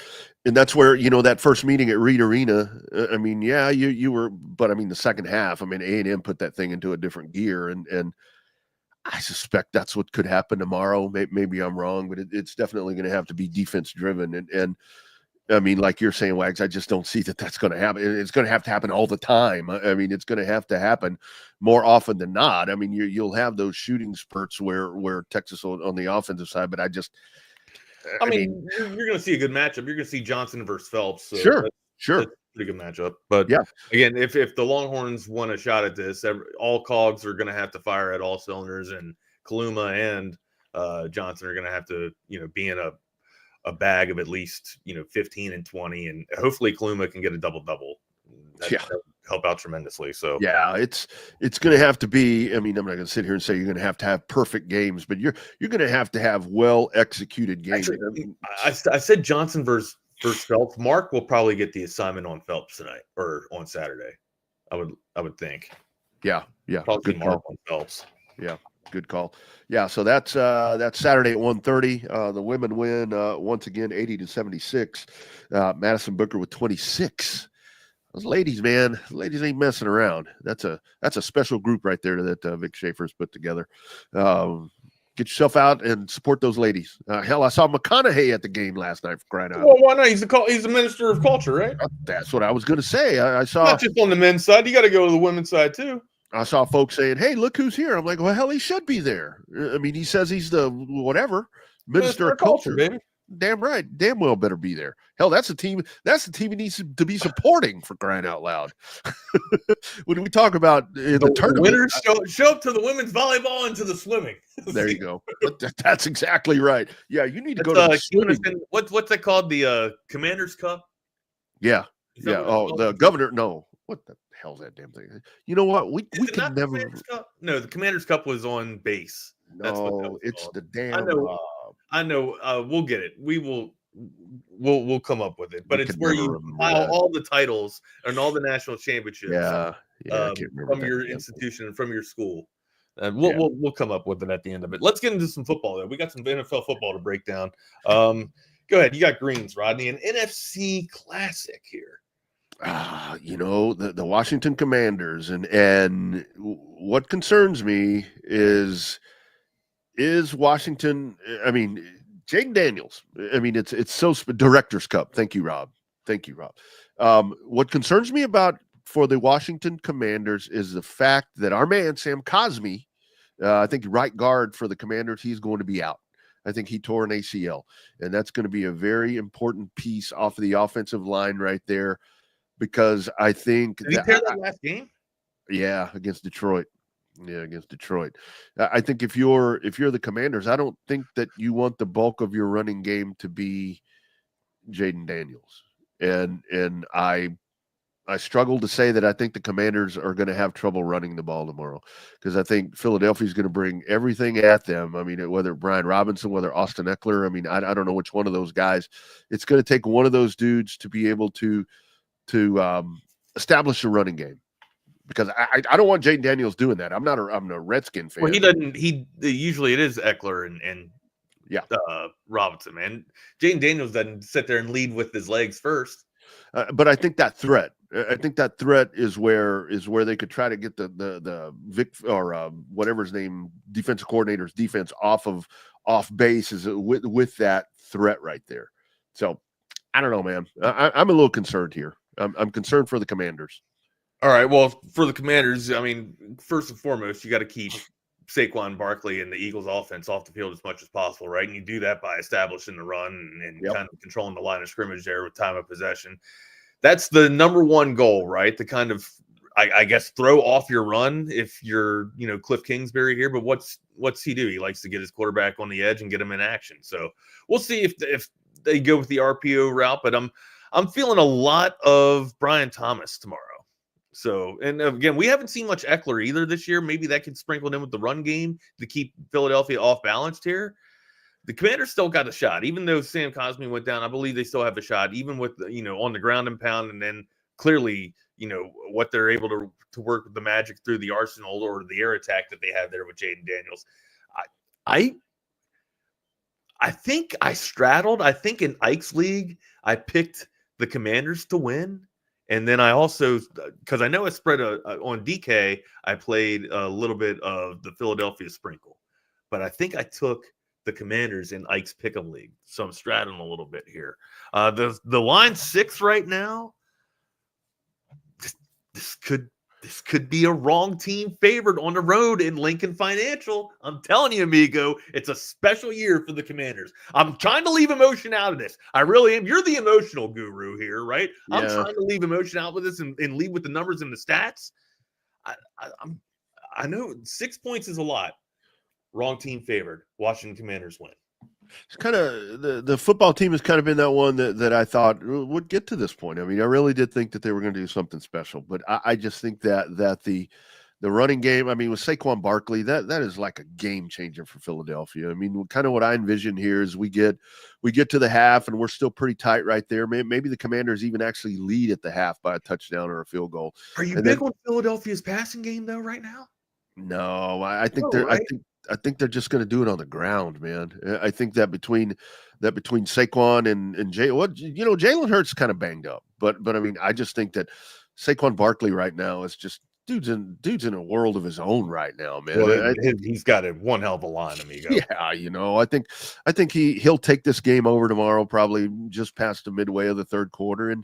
where, that first meeting at Reed Arena, I mean, yeah, you were, but I mean, the second half, I mean, A&M put that thing into a different gear, and I suspect that's what could happen tomorrow. Maybe I'm wrong, but it's definitely going to have to be defense driven. And I mean, like you're saying, Wags, I just don't see that's going to happen. It's going to have to happen all the time. I mean, it's going to have to happen more often than not. I mean, you'll have those shooting spurts where Texas on the offensive side, but I mean, you're going to see a good matchup. You're going to see Johnson versus Phelps. So sure. That's a pretty good matchup. But yeah, again, if the Longhorns want a shot at this, all cogs are going to have to fire at all cylinders, and Kaluma and Johnson are going to have to, be in a bag of at least 15 and 20, and hopefully Kaluma can get a double-double. That would help out tremendously. So yeah, it's going to have to be. I mean, I'm not going to sit here and say you're going to have perfect games, but you're going to have well executed games. Actually, I said Johnson versus Phelps. Mark will probably get the assignment on Phelps tonight or on Saturday. I would think. Yeah. Probably good Mark on Phelps. Yeah, good call. Yeah, so that's Saturday at 1:30. The women win once again 80-76. Madison Booker with 26. Those ladies, man, ladies ain't messing around. That's a special group right there that Vic Schaefer's put together. Get yourself out and support those ladies. Hell, I saw McConaughey at the game last night, for crying out loud. Well, why not? He's the minister of culture, right? That's what I was going to say. I saw not just on the men's side. You got to go to the women's side too. I saw folks saying, "Hey, look who's here." I'm like, "Well, hell, he should be there." I mean, he says he's the whatever minister of culture, baby. Damn right, damn well better be there. Hell, that's the team. That's the team he needs to be supporting, for crying out loud. When we talk about the tournament, winners show up to the women's volleyball and to the swimming. There you go. That's exactly right. Yeah, you need to go to the swimming. What's that called? The Commander's Cup. Yeah. Oh, the governor. No, what the hell's that damn thing? You know what? We can never. No, the Commander's Cup was on base. No, it's called. The damn. I know. We'll get it. We'll come up with it. But it's where you file all the titles and all the national championships. From your institution and from your school. We'll come up with it at the end of it. Let's get into some football though. We got some NFL football to break down. Go ahead. You got greens, Rodney. An NFC classic here. The Washington Commanders, and what concerns me is Washington. I mean, Jaden Daniels. I mean, it's so Director's Cup. Thank you, Rob. What concerns me for the Washington Commanders is the fact that our man Sam Cosmi, I think right guard for the Commanders, he's going to be out. I think he tore an ACL, and that's going to be a very important piece off of the offensive line right there, because I think Did he tear that last game? Yeah, against Detroit. I think if you're the Commanders, I don't think that you want the bulk of your running game to be Jaden Daniels, and I struggle to say that I think the Commanders are going to have trouble running the ball tomorrow, because I think Philadelphia is going to bring everything at them. I mean, whether Brian Robinson, whether Austin Eckler, I mean, I don't know which one of those guys. It's going to take one of those dudes to be able to establish a running game, because I don't want Jaden Daniels doing that. I'm a Redskin fan. Well, he doesn't. Usually it is Eckler and Robinson, man. Jaden Daniels doesn't sit there and lead with his legs first. But I think that threat is where they could try to get the Vic or whatever his name, defensive coordinator's defense off base is with that threat right there. So I don't know, man. I'm a little concerned here. I'm concerned for the Commanders. All right. Well, for the Commanders, I mean, first and foremost, you got to keep Saquon Barkley and the Eagles offense off the field as much as possible, right? And you do that by establishing the run and kind of controlling the line of scrimmage there with time of possession. That's the number one goal, right? To kind of, I guess, throw off your run if you're, Cliff Kingsbury here. But what's he do? He likes to get his quarterback on the edge and get him in action. So we'll see if they go with the RPO route. But I'm feeling a lot of Brian Thomas tomorrow. So, and again, we haven't seen much Eckler either this year. Maybe that could sprinkle in with the run game to keep Philadelphia off balanced here. The Commanders still got a shot, even though Sam Cosmi went down. I believe they still have a shot, even with on the ground and pound, and then clearly what they're able to work with the magic through the arsenal or the air attack that they have there with Jaden Daniels. I think I straddled. I think in Ike's league, I picked the Commanders to win. And then I also, because I know I spread on DK, I played a little bit of the Philadelphia sprinkle. But I think I took the Commanders in Ike's Pick'em League. So I'm straddling a little bit here. The line 6 right now, this could be a wrong team favored on the road in Lincoln Financial. I'm telling you, amigo, it's a special year for the Commanders. I'm trying to leave emotion out of this. I really am. You're the emotional guru here, right? Yeah. I'm trying to leave emotion out with this and lead with the numbers and the stats. I know 6 points is a lot. Wrong team favored. Washington Commanders win. It's kind of the football team has kind of been that one that I thought would get to this point. I mean, I really did think that they were going to do something special, but I just think that the running game, I mean, with Saquon Barkley, that is like a game changer for Philadelphia. I mean, kind of what I envision here is we get to the half and we're still pretty tight right there. Maybe the Commanders even actually lead at the half by a touchdown or a field goal. Are you big on Philadelphia's passing game though right now? No, I think they're right? I think they're just going to do it on the ground, man. I think that between Saquon and Jay, Jalen Hurts kind of banged up, but I mean, I just think that Saquon Barkley right now is just dude's in a world of his own right now, man. Well, he's got one hell of a line, amigo. Yeah, I think he'll take this game over tomorrow, probably just past the midway of the third quarter, and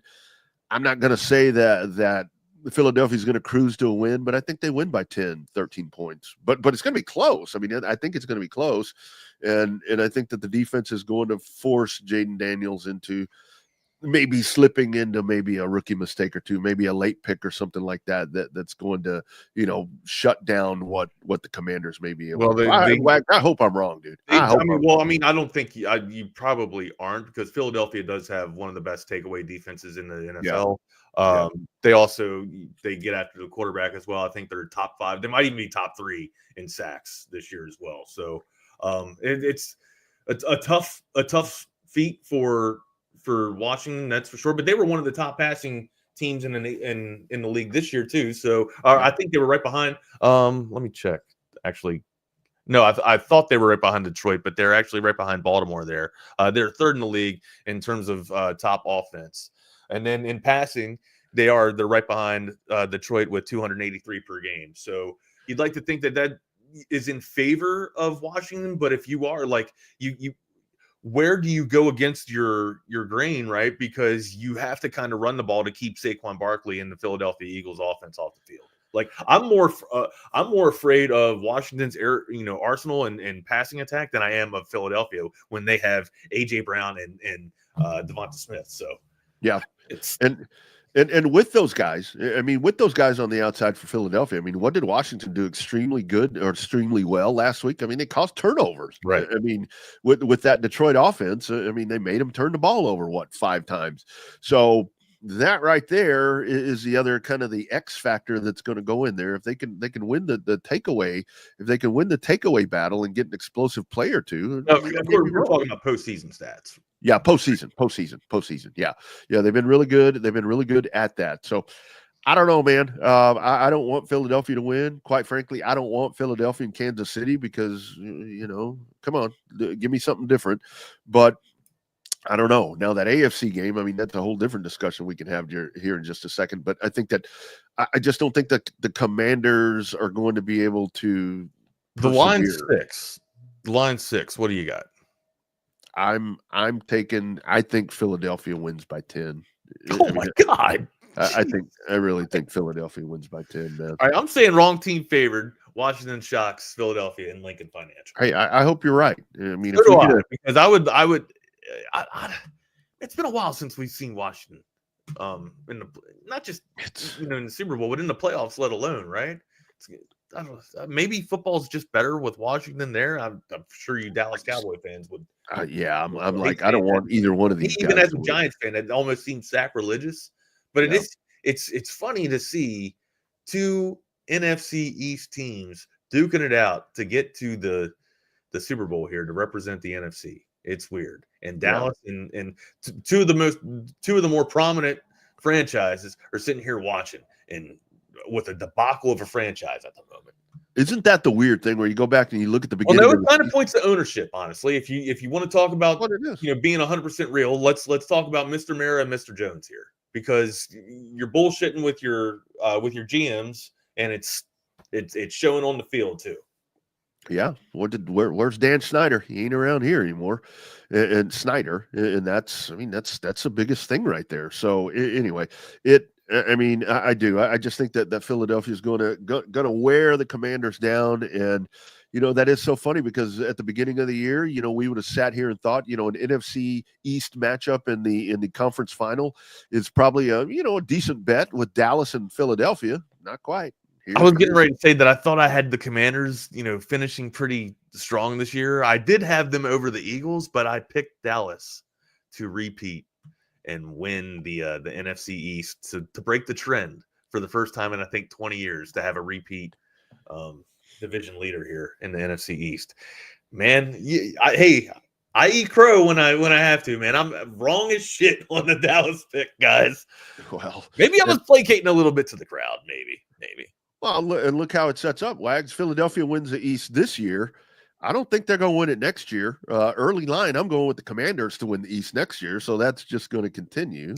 I'm not going to say that Philadelphia is going to cruise to a win, but I think they win by 10, 13 points. But it's going to be close. I mean, I think it's going to be close. And I think that the defense is going to force Jaden Daniels into maybe slipping into maybe a rookie mistake or two, maybe a late pick or something like that's going to, shut down what the Commanders may be able to. I hope I'm wrong, dude. I don't think you probably aren't, because Philadelphia does have one of the best takeaway defenses in the NFL. Yeah. They get after the quarterback as well. I think they're top 5. They might even be top 3 in sacks this year as well. So it's a tough feat for Washington, that's for sure. But they were one of the top passing teams in the league this year too. So I think they were right behind. Let me check. Actually, No, I thought they were right behind Detroit, but they're actually right behind Baltimore there. They're third in the league in terms of top offense. And then in passing, they're right behind Detroit with 283 per game. So you'd like to think that is in favor of Washington, but if you are like you where do you go against your grain, right? Because you have to kind of run the ball to keep Saquon Barkley and the Philadelphia Eagles offense off the field. Like I'm more afraid of Washington's arsenal and passing attack than I am of Philadelphia when they have AJ Brown and Devonta Smith. So yeah, and with those guys, I mean, with those guys on the outside for Philadelphia, I mean, what did Washington do extremely good or extremely well last week? I mean, they caused turnovers. Right. I mean, with that Detroit offense, I mean, they made them turn the ball over 5 times. So that right there is the other kind of the X factor that's going to go in there. If they can win the takeaway, if they can win the takeaway battle and get an explosive play or two. No, we're talking about postseason stats. Yeah, postseason. Yeah, they've been really good. They've been really good at that. So I don't know, man. I don't want Philadelphia to win. Quite frankly, I don't want Philadelphia and Kansas City because, come on, give me something different. But I don't know. Now that AFC game, I mean, that's a whole different discussion we can have here in just a second. But I think that I just don't think that the Commanders are going to be able to. The line's 6. Line 6. What do you got? I think Philadelphia wins by 10. Oh my God. I really think Philadelphia wins by 10, man. All right, I'm saying wrong team favored. Washington shocks Philadelphia and Lincoln Financial. Hey, I hope you're right. I mean, because I would it's been a while since we've seen Washington in the not just in the Super Bowl, but in the playoffs, let alone, right? I don't know, maybe football's just better with Washington there. I'm sure you Dallas Cowboy fans would. Yeah, I'm like, I don't want either one of these. Even as a Giants fan, it almost seems sacrilegious. But it's funny to see 2 NFC East teams duking it out to get to the Super Bowl here to represent the NFC. It's weird. And Dallas and two of the more prominent franchises are sitting here watching and with a debacle of a franchise at the moment. Isn't that the weird thing where you go back and you look at the beginning? Well, no, it kind of points to ownership, honestly. If you want to talk about being 100% real, let's talk about Mr. Mara and Mr. Jones here, because you're bullshitting with your GMs and it's showing on the field too. Yeah. Where's Dan Snyder? He ain't around here anymore. And Snyder, and that's the biggest thing right there. So anyway, I do. I just think that Philadelphia is going to wear the Commanders down, and that is so funny because at the beginning of the year, we would have sat here and thought, an NFC East matchup in the conference final is probably a decent bet with Dallas and Philadelphia. Not quite. I was getting ready to say that I thought I had the Commanders, finishing pretty strong this year. I did have them over the Eagles, but I picked Dallas to repeat and win the NFC East to break the trend for the first time in I think 20 years to have a repeat division leader here in the NFC East. Man, I eat crow when I have to, man. I'm wrong as shit on the Dallas pick, guys. Well, maybe I was placating a little bit to the crowd. Maybe. Well, and look how it sets up. Wags, Philadelphia wins the East this year. I don't think they're going to win it next year. Early line, I'm going with the Commanders to win the East next year, so that's just going to continue.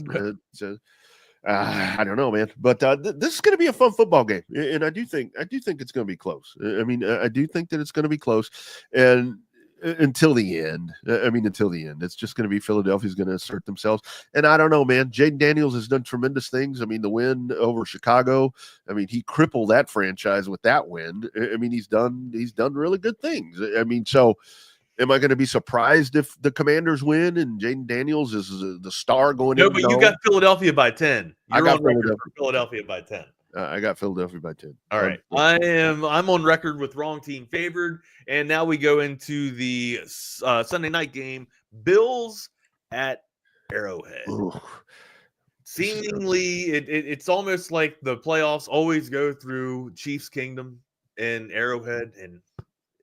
I don't know, man, but this is going to be a fun football game, and I do think it's going to be close. I do think that it's going to be close, and until the end. It's just going to be Philadelphia's going to assert themselves. And I don't know, man. Jaden Daniels has done tremendous things. The win over Chicago, he crippled that franchise with that win. He's done really good things. So am I going to be surprised if the Commanders win and Jaden Daniels is the star going in? No, but you got Philadelphia by 10. I got Philadelphia by 10. I got Philadelphia by 10. All right. I'm on record with wrong team favored. And now we go into the Sunday night game, Bills at Arrowhead. Ooh. Seemingly, it's almost like the playoffs always go through Chiefs Kingdom and Arrowhead. And,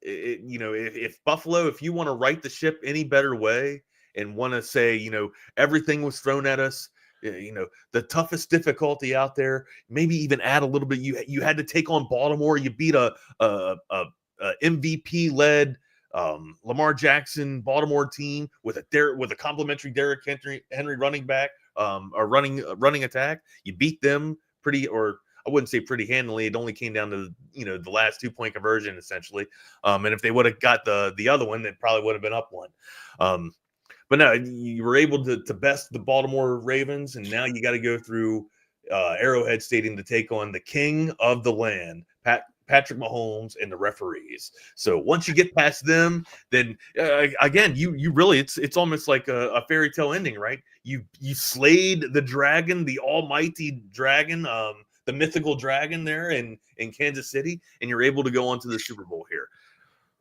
if Buffalo, if you want to right the ship any better way and want to say, everything was thrown at us, the toughest difficulty out there, maybe even add a little bit. You had to take on Baltimore. You beat a MVP led Lamar Jackson Baltimore team with a complimentary Derrick Henry running back or running attack. You beat them or I wouldn't say pretty handily. It only came down to the last 2-point conversion essentially. And if they would have got the other one, they probably would have been up one. But no, you were able to best the Baltimore Ravens, and now you got to go through Arrowhead Stadium to take on the king of the land, Patrick Mahomes, and the referees. So once you get past them, then again, you really it's almost like a fairy tale ending, right? You slayed the dragon, the almighty dragon, the mythical dragon there in Kansas City, and you're able to go on to the Super Bowl here.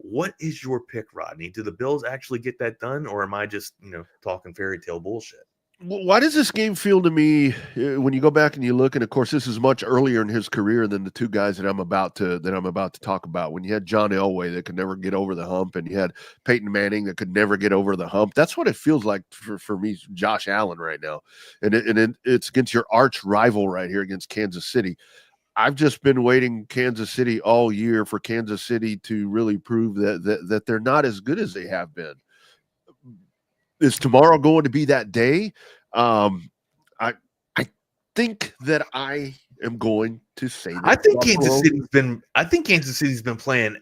What is your pick, Rodney? Do the Bills actually get that done, or am I just talking fairy tale bullshit? Why does this game feel to me, when you go back and you look, and of course this is much earlier in his career than the two guys that I'm about to talk about. When you had John Elway that could never get over the hump, and you had Peyton Manning that could never get over the hump. That's what it feels like for me, Josh Allen right now, and it's against your arch rival right here against Kansas City. I've just been waiting Kansas City all year for Kansas City to really prove that they're not as good as they have been. Is tomorrow going to be that day? I think that I am going to say that. I think Kansas City's been playing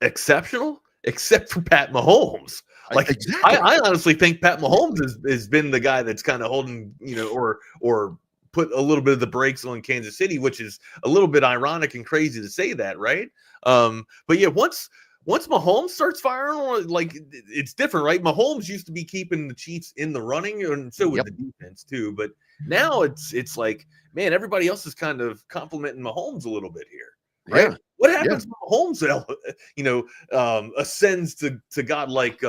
exceptional, except for Pat Mahomes. Like exactly. I honestly think Pat Mahomes has been the guy that's kind of holding, or put a little bit of the brakes on Kansas City, which is a little bit ironic and crazy to say that, right? But yeah, once Mahomes starts firing, like it's different, right? Mahomes used to be keeping the Chiefs in the running, and so with the defense too. But now it's like, man, everybody else is kind of complimenting Mahomes a little bit here, right? Yeah. What happens when Mahomes, ascends to godlike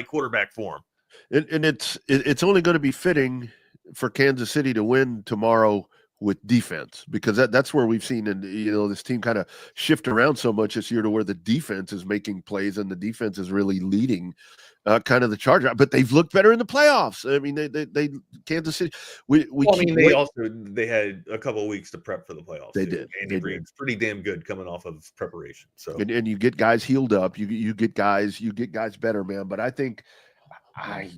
quarterback form? And it's only going to be fitting for Kansas City to win tomorrow with defense, because that's where we've seen, and this team kind of shift around so much this year to where the defense is making plays and the defense is really leading kind of the charge. But they've looked better in the playoffs. I mean, they Kansas City. They had a couple of weeks to prep for the playoffs. They did. Andy Reid's pretty damn good coming off of preparation. So and you get guys healed up. You get guys better, man. But I think I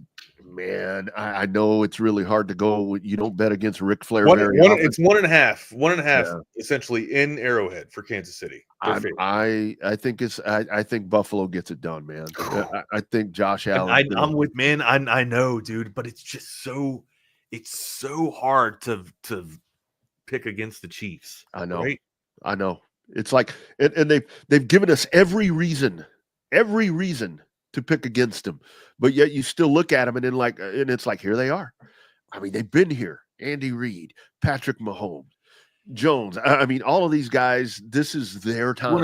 know it's really hard to go. You don't bet against Ric Flair. It's 1.5 essentially in Arrowhead for Kansas City. I think Buffalo gets it done, man. I think Josh Allen. I know, dude, but it's just so hard to pick against the Chiefs. I know. Right? I know. It's like, and they've given us every reason to pick against them, but yet you still look at them and it's like, here they are. I mean, they've been here. Andy Reid, Patrick Mahomes, Jones. I mean, all of these guys, this is their time. You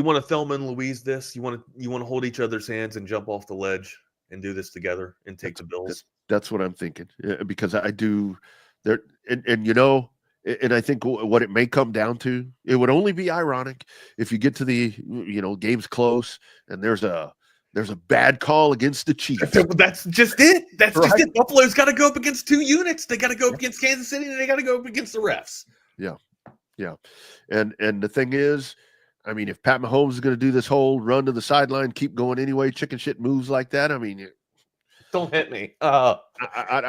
want to Thelma and Louise this? You want to hold each other's hands and jump off the ledge and do this together and take the Bills? That's what I'm thinking, because I do there. And I think what it may come down to, it would only be ironic if you get to the, game's close and there's a bad call against the Chiefs. That's just it. That's right. Just it. Buffalo's got to go up against two units. They got to go up against Kansas City, and they got to go up against the refs. Yeah. And the thing is, I mean, if Pat Mahomes is going to do this whole run to the sideline, keep going anyway, chicken shit moves like that, I mean, don't hit me. I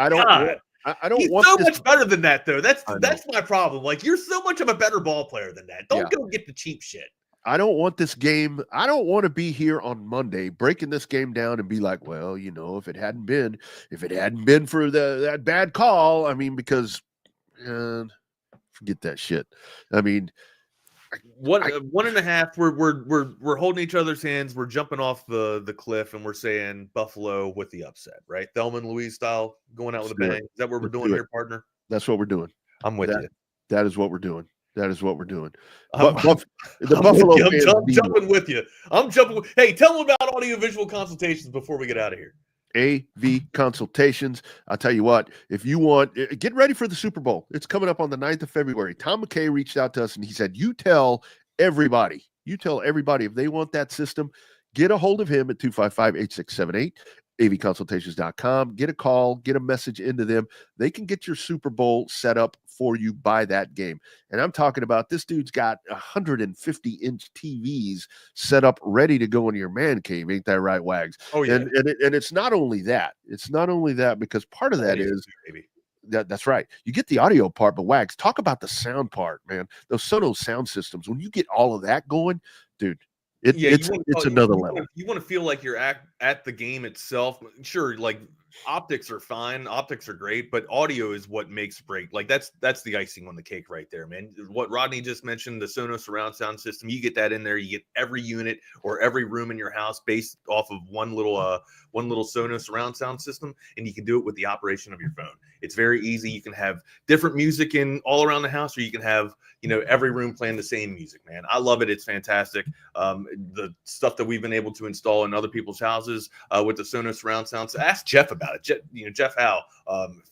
don't. I don't He's want so this. much better than that, though. That's my problem. Like, you're so much of a better ball player than that. Don't go get the cheap shit. I don't want this game. I don't want to be here on Monday breaking this game down and be like, well, if it hadn't been for that bad call, I mean, because forget that shit. I mean, 1.5. We're holding each other's hands. We're jumping off the cliff, and we're saying Buffalo with the upset, right? Thelma and Louise style, going out with a bang. Is that what we're doing here, partner? That's what we're doing. I'm with you. That is what we're doing. The Buffalo. I'm jumping with you. I'm jumping. Hey, tell them about audio-visual consultations before we get out of here. AV Consultations. I'll tell you what, if you want, get ready for the Super Bowl. It's coming up on the 9th of February. Tom McKay reached out to us and he said, you tell everybody if they want that system, get a hold of him at 255-8678. avconsultations.com. Get a call, get a message into them. They can get your Super Bowl set up for you by that game. And I'm talking about this dude's got 150-inch TVs set up ready to go into your man cave. Ain't that right, Wags? Oh, yeah. And it's not only that. It's not only that, because part of that is that's right. You get the audio part, but Wags, talk about the sound part, man. Those Sonos sound systems, when you get all of that going, dude, it's another level. You want to feel like you're at the game itself. Sure, like optics are fine, optics are great, but audio is what makes break. Like that's the icing on the cake right there, man. What Rodney just mentioned, the Sonos surround sound system, you get that in there, you get every unit or every room in your house based off of one little Sonos surround sound system, and you can do it with the operation of your phone. It's very easy. You can have different music in all around the house, or you can have, every room playing the same music, man. I love it. It's fantastic. The stuff that we've been able to install in other people's houses with the Sonos surround sounds. Ask Jeff about it. Jeff Howe,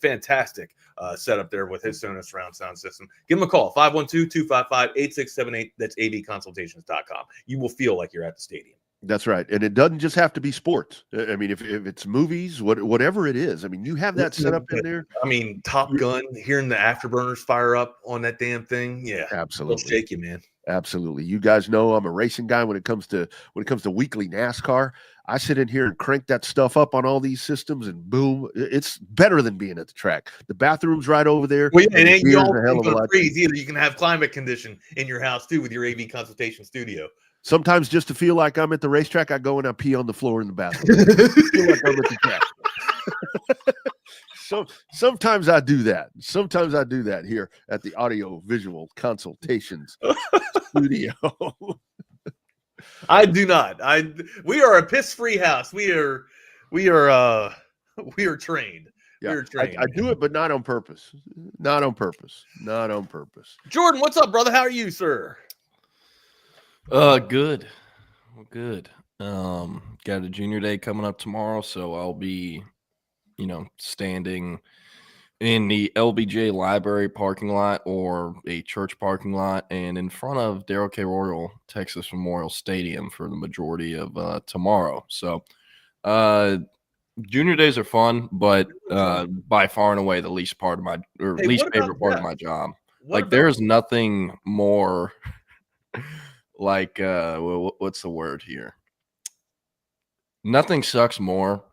fantastic setup there with his Sonos surround sound system. Give him a call, 512-255-8678. That's avconsultations.com. You will feel like you're at the stadium. That's right. And it doesn't just have to be sports. I mean, if it's movies, whatever it is, I mean, you have that set up in there. I mean, Top Gun, hearing the afterburners fire up on that damn thing. Yeah, absolutely. It'll shake you, man. Absolutely. You guys know I'm a racing guy when it comes to weekly NASCAR. I sit in here and crank that stuff up on all these systems, and boom, it's better than being at the track. The bathroom's right over there. Well, yeah, and ain't you all going to freeze either. You can have climate condition in your house too with your AV consultation studio. Sometimes just to feel like I'm at the racetrack, I go and I pee on the floor in the bathroom. Feel like I'm at the track. So sometimes I do that. Sometimes I do that here at the Audio Visual Consultations Studio. I do not. We are a piss-free house. We are trained. Yeah, I do it, but not on purpose. Not on purpose. Not on purpose. Jordan, what's up, brother? How are you, sir? Good. Good. Got a junior day coming up tomorrow, so I'll be, standing in the LBJ library parking lot or a church parking lot and in front of Darrell K. Royal Texas Memorial Stadium for the majority of tomorrow. So junior days are fun, but by far and away the least favorite part of my job. There's nothing more like what's the word here? Nothing sucks more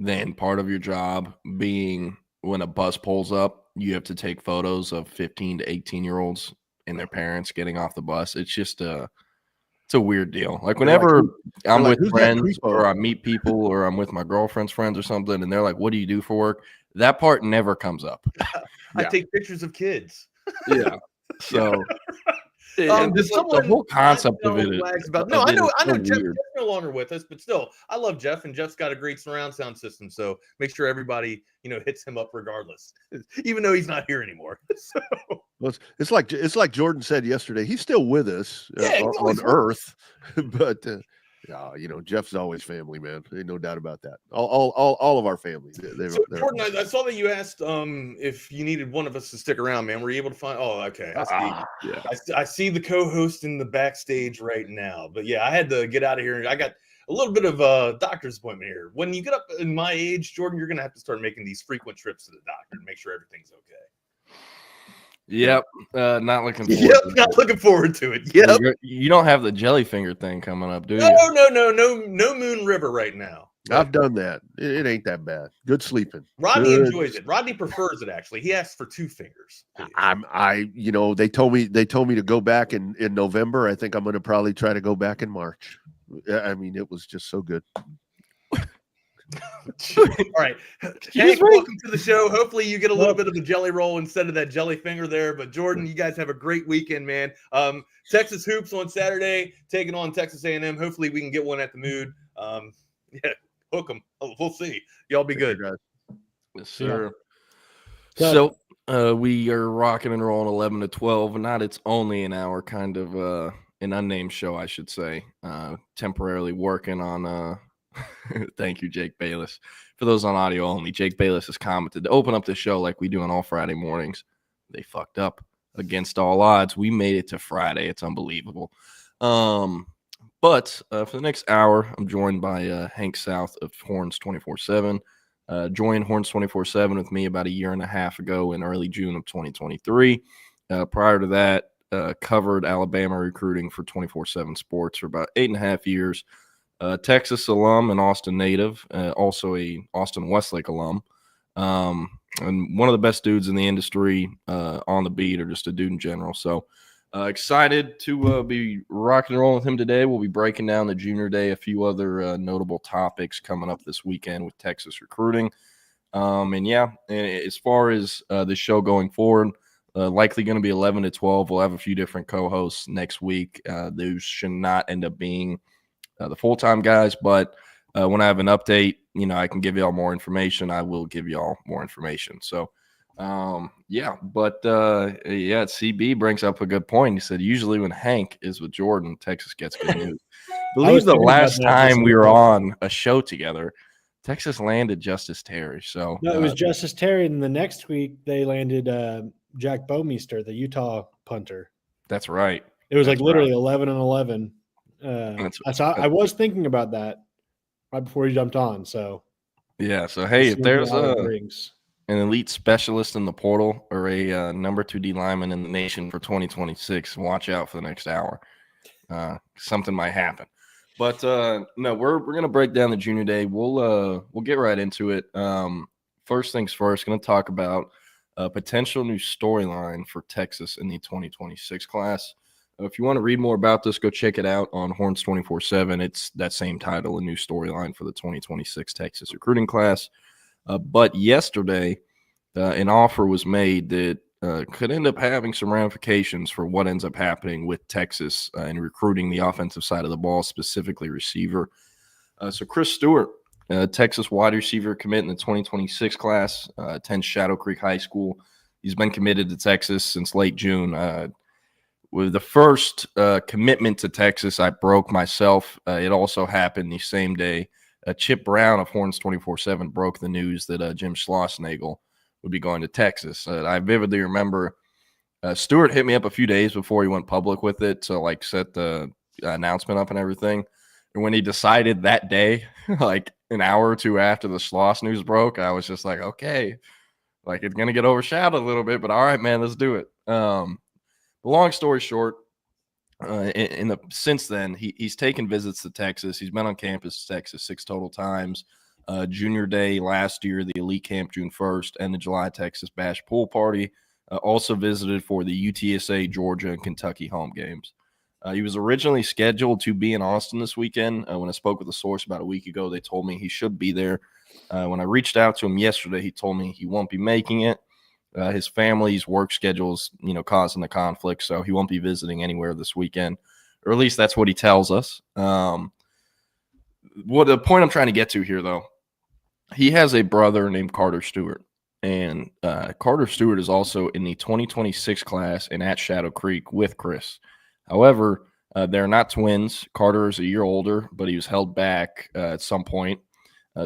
than part of your job being when a bus pulls up, you have to take photos of 15 to 18-year-olds and their parents getting off the bus. It's just it's a weird deal. Like whenever I'm with friends or I meet people or I'm with my girlfriend's friends or something and they're like, what do you do for work? That part never comes up. I take pictures of kids. Yeah. So the whole concept of it is I know Jeff's no longer with us, but still, I love Jeff, and Jeff's got a great surround sound system. So make sure everybody, hits him up regardless, even though he's not here anymore. So. Well, it's like Jordan said yesterday. He's still with us on Earth, but Jeff's always family, man. Ain't no doubt about that. All of our family. Jordan, I saw that you asked if you needed one of us to stick around, man. Were you able to find? Oh, okay. I see. Yeah. I see the co-host in the backstage right now. But yeah, I had to get out of here. I got a little bit of a doctor's appointment here. When you get up in my age, Jordan, you're gonna have to start making these frequent trips to the doctor to make sure everything's okay. Yep. Not looking forward to it. Not looking forward to it. Yep. You don't have the jelly finger thing coming up, do you? No Moon River right now. I've done that. It ain't that bad. Good sleeping. Rodney enjoys it. Rodney prefers it, actually. He asks for 2 fingers. They told me to go back in November. I think I'm going to probably try to go back in March. I mean, it was just so good. All right. Hank, welcome to the show. Hopefully you get a little bit of a jelly roll instead of that jelly finger there. But Jordan, you guys have a great weekend, man. Texas Hoops on Saturday, taking on Texas A&M. Hopefully we can get one at the Mood. Hook them. We'll see. Y'all be good. Yes, sir. So we are rocking and rolling 11 to 12. Not it's only an hour, kind of an unnamed show, I should say. Temporarily working on thank you, Jake Bayless. For those on audio only, Jake Bayless has commented to open up the show like we do on all Friday mornings. They fucked up against all odds. We made it to Friday. It's unbelievable. But But for the next hour, I'm joined by Hank South of Horns 24/7. Joined Horns 24/7 with me about a year and a half ago in early June of 2023. Prior to that, covered Alabama recruiting for 24/7 Sports for about 8.5 years. Texas alum and Austin native, also a Austin Westlake alum, and one of the best dudes in the industry on the beat, or just a dude in general. So excited to be rocking and rolling with him today. We'll be breaking down the junior day, a few other notable topics coming up this weekend with Texas recruiting. And as far as the show going forward, likely going to be 11 to 12. We'll have a few different co-hosts next week. Those should not end up being the full-time guys, but when I have an update, I can give y'all more information. I will give y'all more information. So, CB brings up a good point. He said, usually when Hank is with Jordan, Texas gets good news. I believe the last time we were on a show together, Texas landed Justice Terry. So no, it was Justice Terry, and the next week they landed Jack Bomeister, the Utah punter. That's right. It was literally 11 and 11. I was thinking about that right before you jumped on. So yeah. So hey, if there's an elite specialist in the portal or a number 2 D lineman in the nation for 2026, watch out for the next hour. Something might happen. But no, we're gonna break down the junior day. We'll get right into it. First things first, gonna talk about a potential new storyline for Texas in the 2026 class. If you want to read more about this, go check it out on Horns 24/7. It's that same title, a new storyline for the 2026 Texas recruiting class. But yesterday, an offer was made that could end up having some ramifications for what ends up happening with Texas in recruiting the offensive side of the ball, specifically receiver. So Chris Stewart, Texas wide receiver commit in the 2026 class, attends Shadow Creek High School. He's been committed to Texas since late June. With the first commitment to Texas, I broke myself. It also happened the same day. Chip Brown of Horns 24/7 broke the news that Jim Schlossnagle would be going to Texas. I vividly remember Stewart hit me up a few days before he went public with it to set the announcement up and everything. And when he decided that day, an hour or two after the Schloss news broke, I was just like, okay, it's going to get overshadowed a little bit, but all right, man, let's do it. Long story short, since then, he's taken visits to Texas. He's been on campus in Texas 6 total times. Junior Day last year, the Elite Camp June 1st, and the July Texas Bash Pool Party. Also visited for the UTSA, Georgia, and Kentucky home games. He was originally scheduled to be in Austin this weekend. When I spoke with a source about a week ago, they told me he should be there. When I reached out to him yesterday, he told me he won't be making it. His family's work schedule's, causing the conflict, so he won't be visiting anywhere this weekend, or at least that's what he tells us. The point I'm trying to get to here, though, he has a brother named Carter Stewart, and Carter Stewart is also in the 2026 class and at Shadow Creek with Chris. However, they're not twins. Carter is a year older, but he was held back at some point.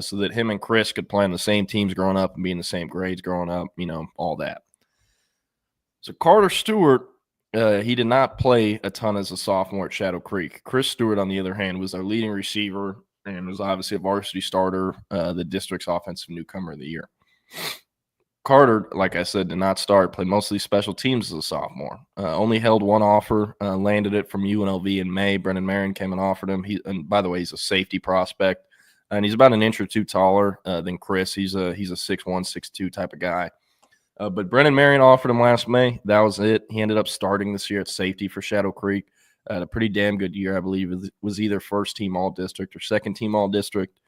So that him and Chris could play on the same teams growing up and be in the same grades growing up, all that. So Carter Stewart, he did not play a ton as a sophomore at Shadow Creek. Chris Stewart, on the other hand, was our leading receiver and was obviously a varsity starter, the district's offensive newcomer of the year. Carter, like I said, did not start, played mostly special teams as a sophomore. Only held one offer, landed it from UNLV in May. Brendan Marion came and offered him. And by the way, he's a safety prospect. And he's about an inch or two taller than Chris. He's a 6'1", 6'2" type of guy. But Brendan Marion offered him last May. That was it. He ended up starting this year at safety for Shadow Creek. Had a pretty damn good year, I believe. It was either first-team All-District or second-team All-District.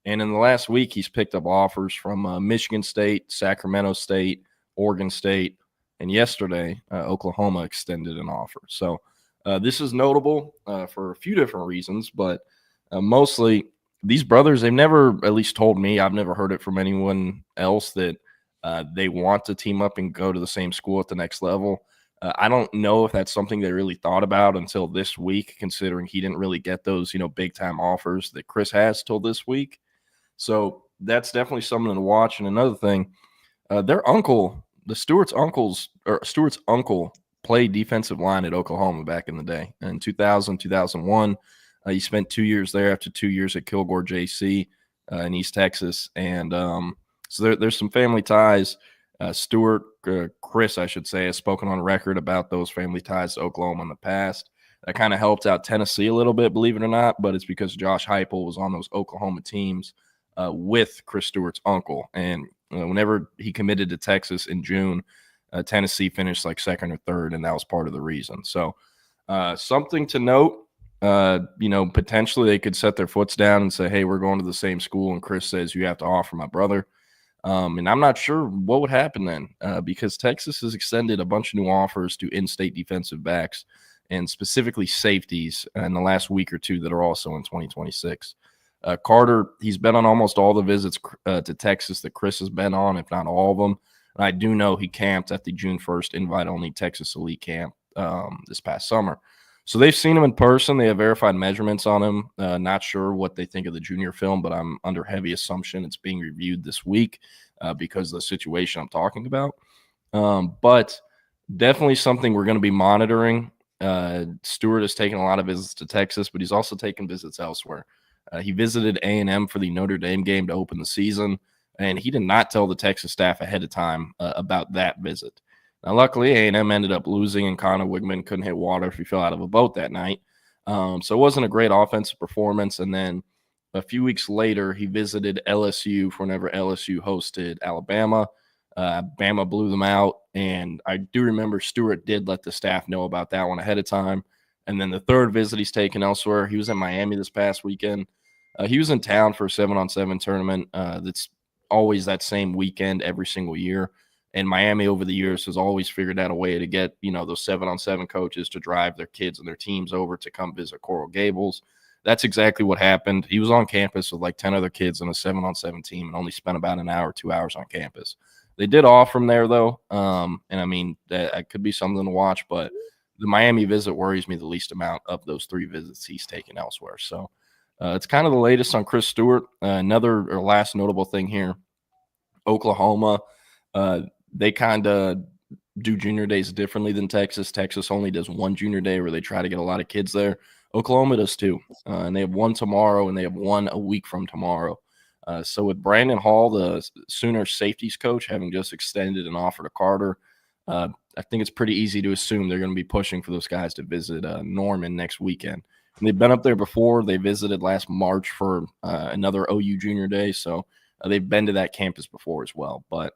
And in the last week, he's picked up offers from Michigan State, Sacramento State, Oregon State, and yesterday, Oklahoma extended an offer. So this is notable for a few different reasons, but mostly – these brothers, they've never, at least told me, I've never heard it from anyone else, that they want to team up and go to the same school at the next level. I don't know if that's something they really thought about until this week, considering he didn't really get those, big-time offers that Chris has till this week. So that's definitely something to watch. And another thing, their uncle, Stewart's uncle played defensive line at Oklahoma back in the day in 2000, 2001. He spent 2 years there after 2 years at Kilgore JC in East Texas. And so there's some family ties. Chris, I should say, has spoken on record about those family ties to Oklahoma in the past. That kind of helped out Tennessee a little bit, believe it or not, but it's because Josh Heupel was on those Oklahoma teams with Chris Stewart's uncle. And whenever he committed to Texas in June, Tennessee finished like second or third, and that was part of the reason. So something to note. Potentially they could set their foots down and say, hey, we're going to the same school. And Chris says, you have to offer my brother. And I'm not sure what would happen then because Texas has extended a bunch of new offers to in-state defensive backs and specifically safeties in the last week or two that are also in 2026. Carter, he's been on almost all the visits to Texas that Chris has been on, if not all of them. And I do know he camped at the June 1st invite-only Texas Elite Camp this past summer. So they've seen him in person. They have verified measurements on him. Not sure what they think of the junior film, but I'm under heavy assumption it's being reviewed this week because of the situation I'm talking about. But definitely something we're going to be monitoring. Stewart has taken a lot of visits to Texas, but he's also taken visits elsewhere. He visited A&M for the Notre Dame game to open the season, and he did not tell the Texas staff ahead of time about that visit. Now, luckily, A&M ended up losing, and Connor Wigman couldn't hit water if he fell out of a boat that night. So it wasn't a great offensive performance. And then a few weeks later, he visited LSU for whenever LSU hosted Alabama. Bama blew them out, and I do remember Stewart did let the staff know about that one ahead of time. And then the third visit he's taken elsewhere, he was in Miami this past weekend. He was in town for a 7-on-7 tournament that's always that same weekend every single year. And Miami over the years has always figured out a way to get, those 7-on-7 coaches to drive their kids and their teams over to come visit Coral Gables. That's exactly what happened. He was on campus with like 10 other kids in a 7-on-7 team and only spent about an hour, 2 hours on campus. They did offer him there, though. And I mean, that could be something to watch, but the Miami visit worries me the least amount of those 3 visits he's taken elsewhere. So it's kind of the latest on Chris Stewart. Last notable thing here, Oklahoma, they kind of do junior days differently than Texas. Texas only does one junior day where they try to get a lot of kids there. Oklahoma does too. And they have one tomorrow and they have one a week from tomorrow. So with Brandon Hall, the Sooner safeties coach, having just extended an offer to Carter, I think it's pretty easy to assume they're going to be pushing for those guys to visit Norman next weekend. And they've been up there before. They visited last March for another OU junior day. So they've been to that campus before as well. But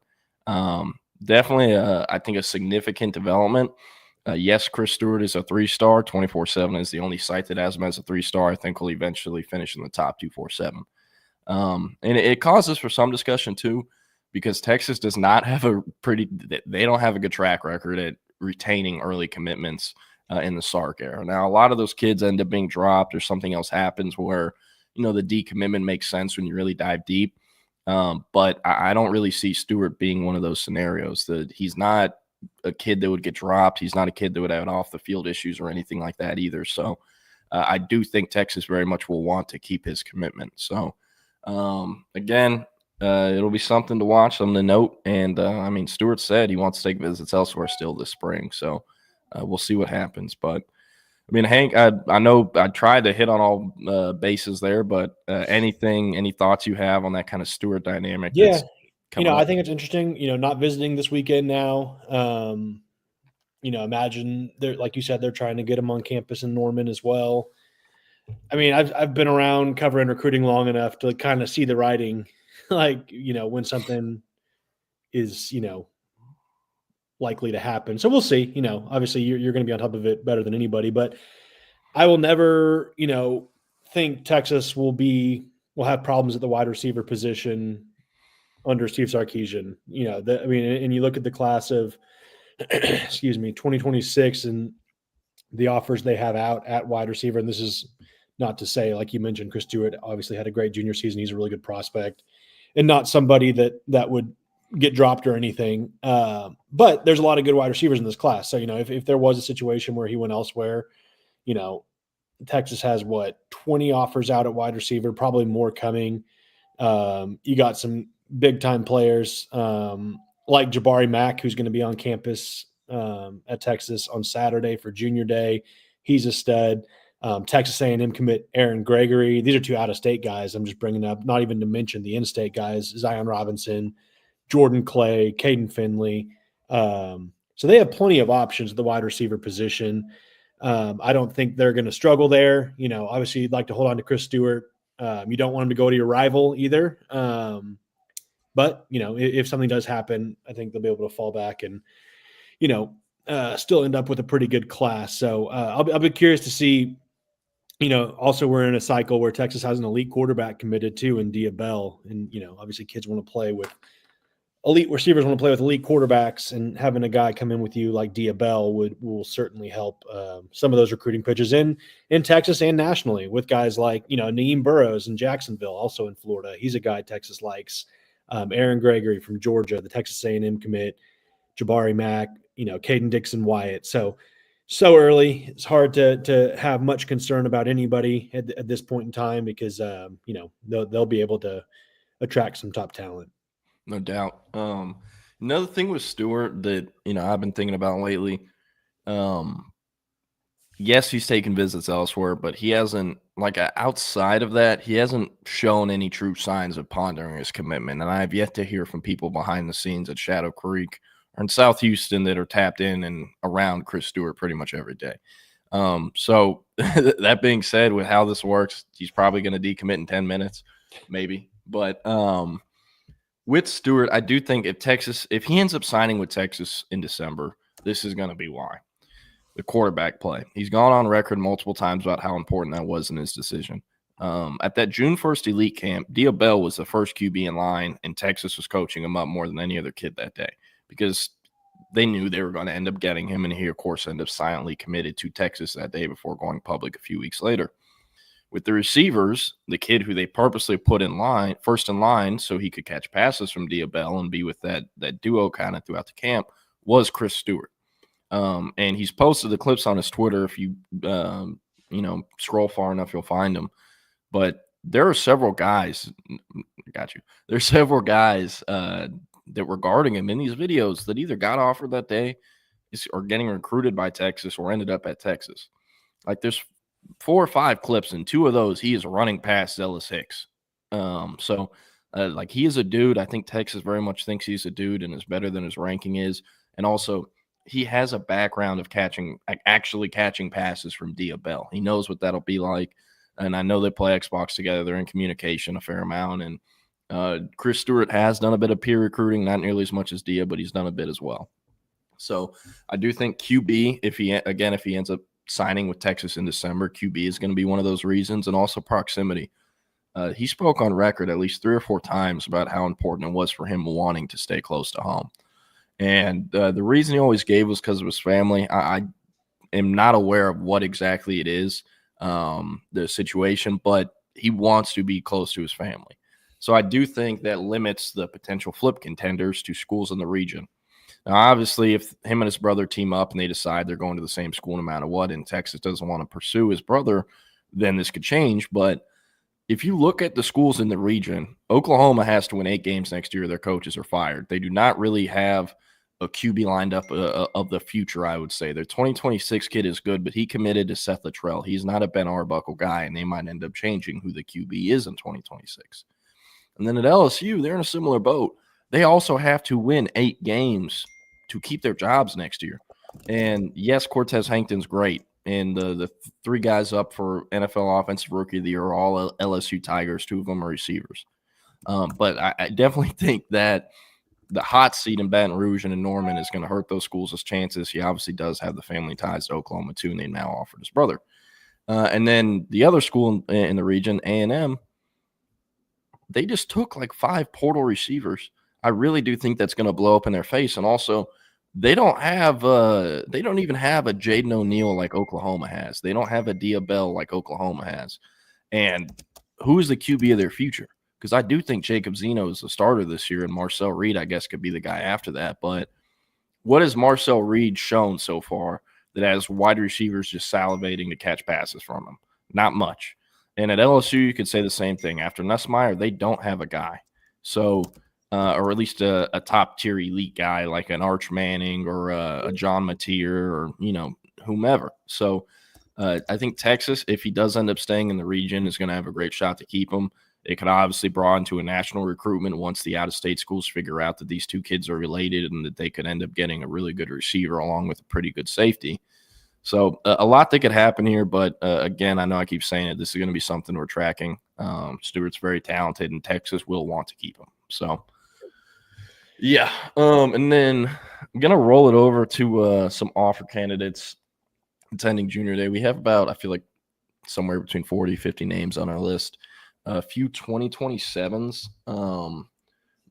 definitely, I think, a significant development. Yes, Chris Stewart is a 3-star. 24/7 is the only site that has him as a 3-star. I think he'll eventually finish in the top 247. And it causes for some discussion, too, because Texas does not have they don't have a good track record at retaining early commitments in the Sark era. Now, a lot of those kids end up being dropped or something else happens where, the decommitment makes sense when you really dive deep. But I don't really see Stewart being one of those scenarios. That he's not a kid that would get dropped. He's not a kid that would have off the field issues or anything like that either. So I do think Texas very much will want to keep his commitment. So again, it'll be something to watch, something to note. And Stewart said he wants to take visits elsewhere still this spring. So we'll see what happens. But Hank, I know I tried to hit on all bases there, but any thoughts you have on that kind of Stewart dynamic? Yeah, I think it's interesting, not visiting this weekend now. Imagine like you said, they're trying to get him on campus in Norman as well. I've been around covering recruiting long enough to kind of see the writing, when something is, likely to happen. So we'll see. Obviously you're going to be on top of it better than anybody, but I will never, think Texas will have problems at the wide receiver position under Steve Sarkisian. And you look at the class of 2026 and the offers they have out at wide receiver, and this is not to say, like you mentioned, Chris Stewart obviously had a great junior season. He's a really good prospect and not somebody that would get dropped or anything. But there's a lot of good wide receivers in this class. So, if there was a situation where he went elsewhere, Texas has 20 offers out at wide receiver, probably more coming. You got some big time players like Jabari Mack, who's going to be on campus at Texas on Saturday for junior day. He's a stud. Texas A&M commit Aaron Gregory. These are 2 out-of-state guys I'm just bringing up, not even to mention the in-state guys, Zion Robinson, Jordan Clay, Caden Finley. So they have plenty of options at the wide receiver position. I don't think they're going to struggle there. Obviously you'd like to hold on to Chris Stewart. You don't want him to go to your rival either. But, if something does happen, I think they'll be able to fall back and, still end up with a pretty good class. So I'll be curious to see. Also we're in a cycle where Texas has an elite quarterback committed to in Dia Bell. And, obviously kids want to play with elite receivers, want to play with elite quarterbacks, and having a guy come in with you like Dia Bell will certainly help some of those recruiting pitches in Texas and nationally with guys like, Naeem Burrows in Jacksonville, also in Florida. He's a guy Texas likes. Aaron Gregory from Georgia, the Texas A&M commit, Jabari Mack, Caden Dixon Wyatt. So early, it's hard to have much concern about anybody at this point in time because, they'll be able to attract some top talent. No doubt. Another thing with Stewart that, I've been thinking about lately, yes, he's taken visits elsewhere, but he hasn't, outside of that, he hasn't shown any true signs of pondering his commitment. And I have yet to hear from people behind the scenes at Shadow Creek or in South Houston that are tapped in and around Chris Stewart pretty much every day. So that being said, with how this works, he's probably going to decommit in 10 minutes, maybe. But with Stewart, I do think if he ends up signing with Texas in December, this is going to be why. The quarterback play. He's gone on record multiple times about how important that was in his decision. At that June 1st elite camp, Dia Bell was the first QB in line, and Texas was coaching him up more than any other kid that day because they knew they were going to end up getting him, and he, of course, ended up silently committed to Texas that day before going public a few weeks later. With the receivers, the kid who they purposely put first in line so he could catch passes from Dia Bell and be with that duo kind of throughout the camp was Chris Stewart. And he's posted the clips on his Twitter. If you, scroll far enough, you'll find them. But there are several guys. There's several guys that were guarding him in these videos that either got offered that day or getting recruited by Texas or ended up at Texas. There's 4 or 5 clips, and 2 of those he is running past Zealous Hicks. He is a dude. I think Texas very much thinks he's a dude and is better than his ranking is. And also, he has a background of actually catching passes from Dia Bell. He knows what that'll be like. And I know they play Xbox together. They're in communication a fair amount. And Chris Stewart has done a bit of peer recruiting, not nearly as much as Dia, but he's done a bit as well. So I do think QB, if he ends up signing with Texas in December, QB is going to be one of those reasons, and also proximity. He spoke on record at least 3 or 4 times about how important it was for him wanting to stay close to home. And the reason he always gave was because of his family. I am not aware of what exactly it is, the situation, but he wants to be close to his family. So I do think that limits the potential flip contenders to schools in the region. Now, obviously, if him and his brother team up and they decide they're going to the same school no matter what, and Texas doesn't want to pursue his brother, then this could change. But if you look at the schools in the region, Oklahoma has to win 8 games next year. Their coaches are fired. They do not really have a QB lined up of the future, I would say. Their 2026 kid is good, but he committed to Seth Luttrell. He's not a Ben Arbuckle guy, and they might end up changing who the QB is in 2026. And then at LSU, they're in a similar boat. They also have to win 8 games to keep their jobs next year. And yes, Cortez Hankton's great. And the 3 guys up for NFL Offensive Rookie of the Year are all LSU Tigers. 2 of them are receivers. But I definitely think that the hot seat in Baton Rouge and in Norman is going to hurt those schools' chances. He obviously does have the family ties to Oklahoma, too, and they now offered his brother. And then the other school in the region, A&M, they just took 5 portal receivers. I really do think that's going to blow up in their face. And also, they don't even have a Jaden O'Neal like Oklahoma has. They don't have a Dia Bell like Oklahoma has. And who's the QB of their future? Because I do think Jacob Zeno is the starter this year, and Marcel Reed, I guess, could be the guy after that. But what has Marcel Reed shown so far that has wide receivers just salivating to catch passes from him? Not much. And at LSU, you could say the same thing. After Nussmeier, they don't have a guy. So, or at least a top-tier elite guy like an Arch Manning or a John Mateer or, whomever. So I think Texas, if he does end up staying in the region, is going to have a great shot to keep him. It could obviously broaden to a national recruitment once the out-of-state schools figure out that these two kids are related and that they could end up getting a really good receiver along with a pretty good safety. So a lot that could happen here, but again, I know I keep saying it. This is going to be something we're tracking. Stewart's very talented, and Texas will want to keep him. So, yeah. And then I'm going to roll it over to some offer candidates attending junior day. We have about, I feel like, somewhere between 40, 50 names on our list. A few 2027s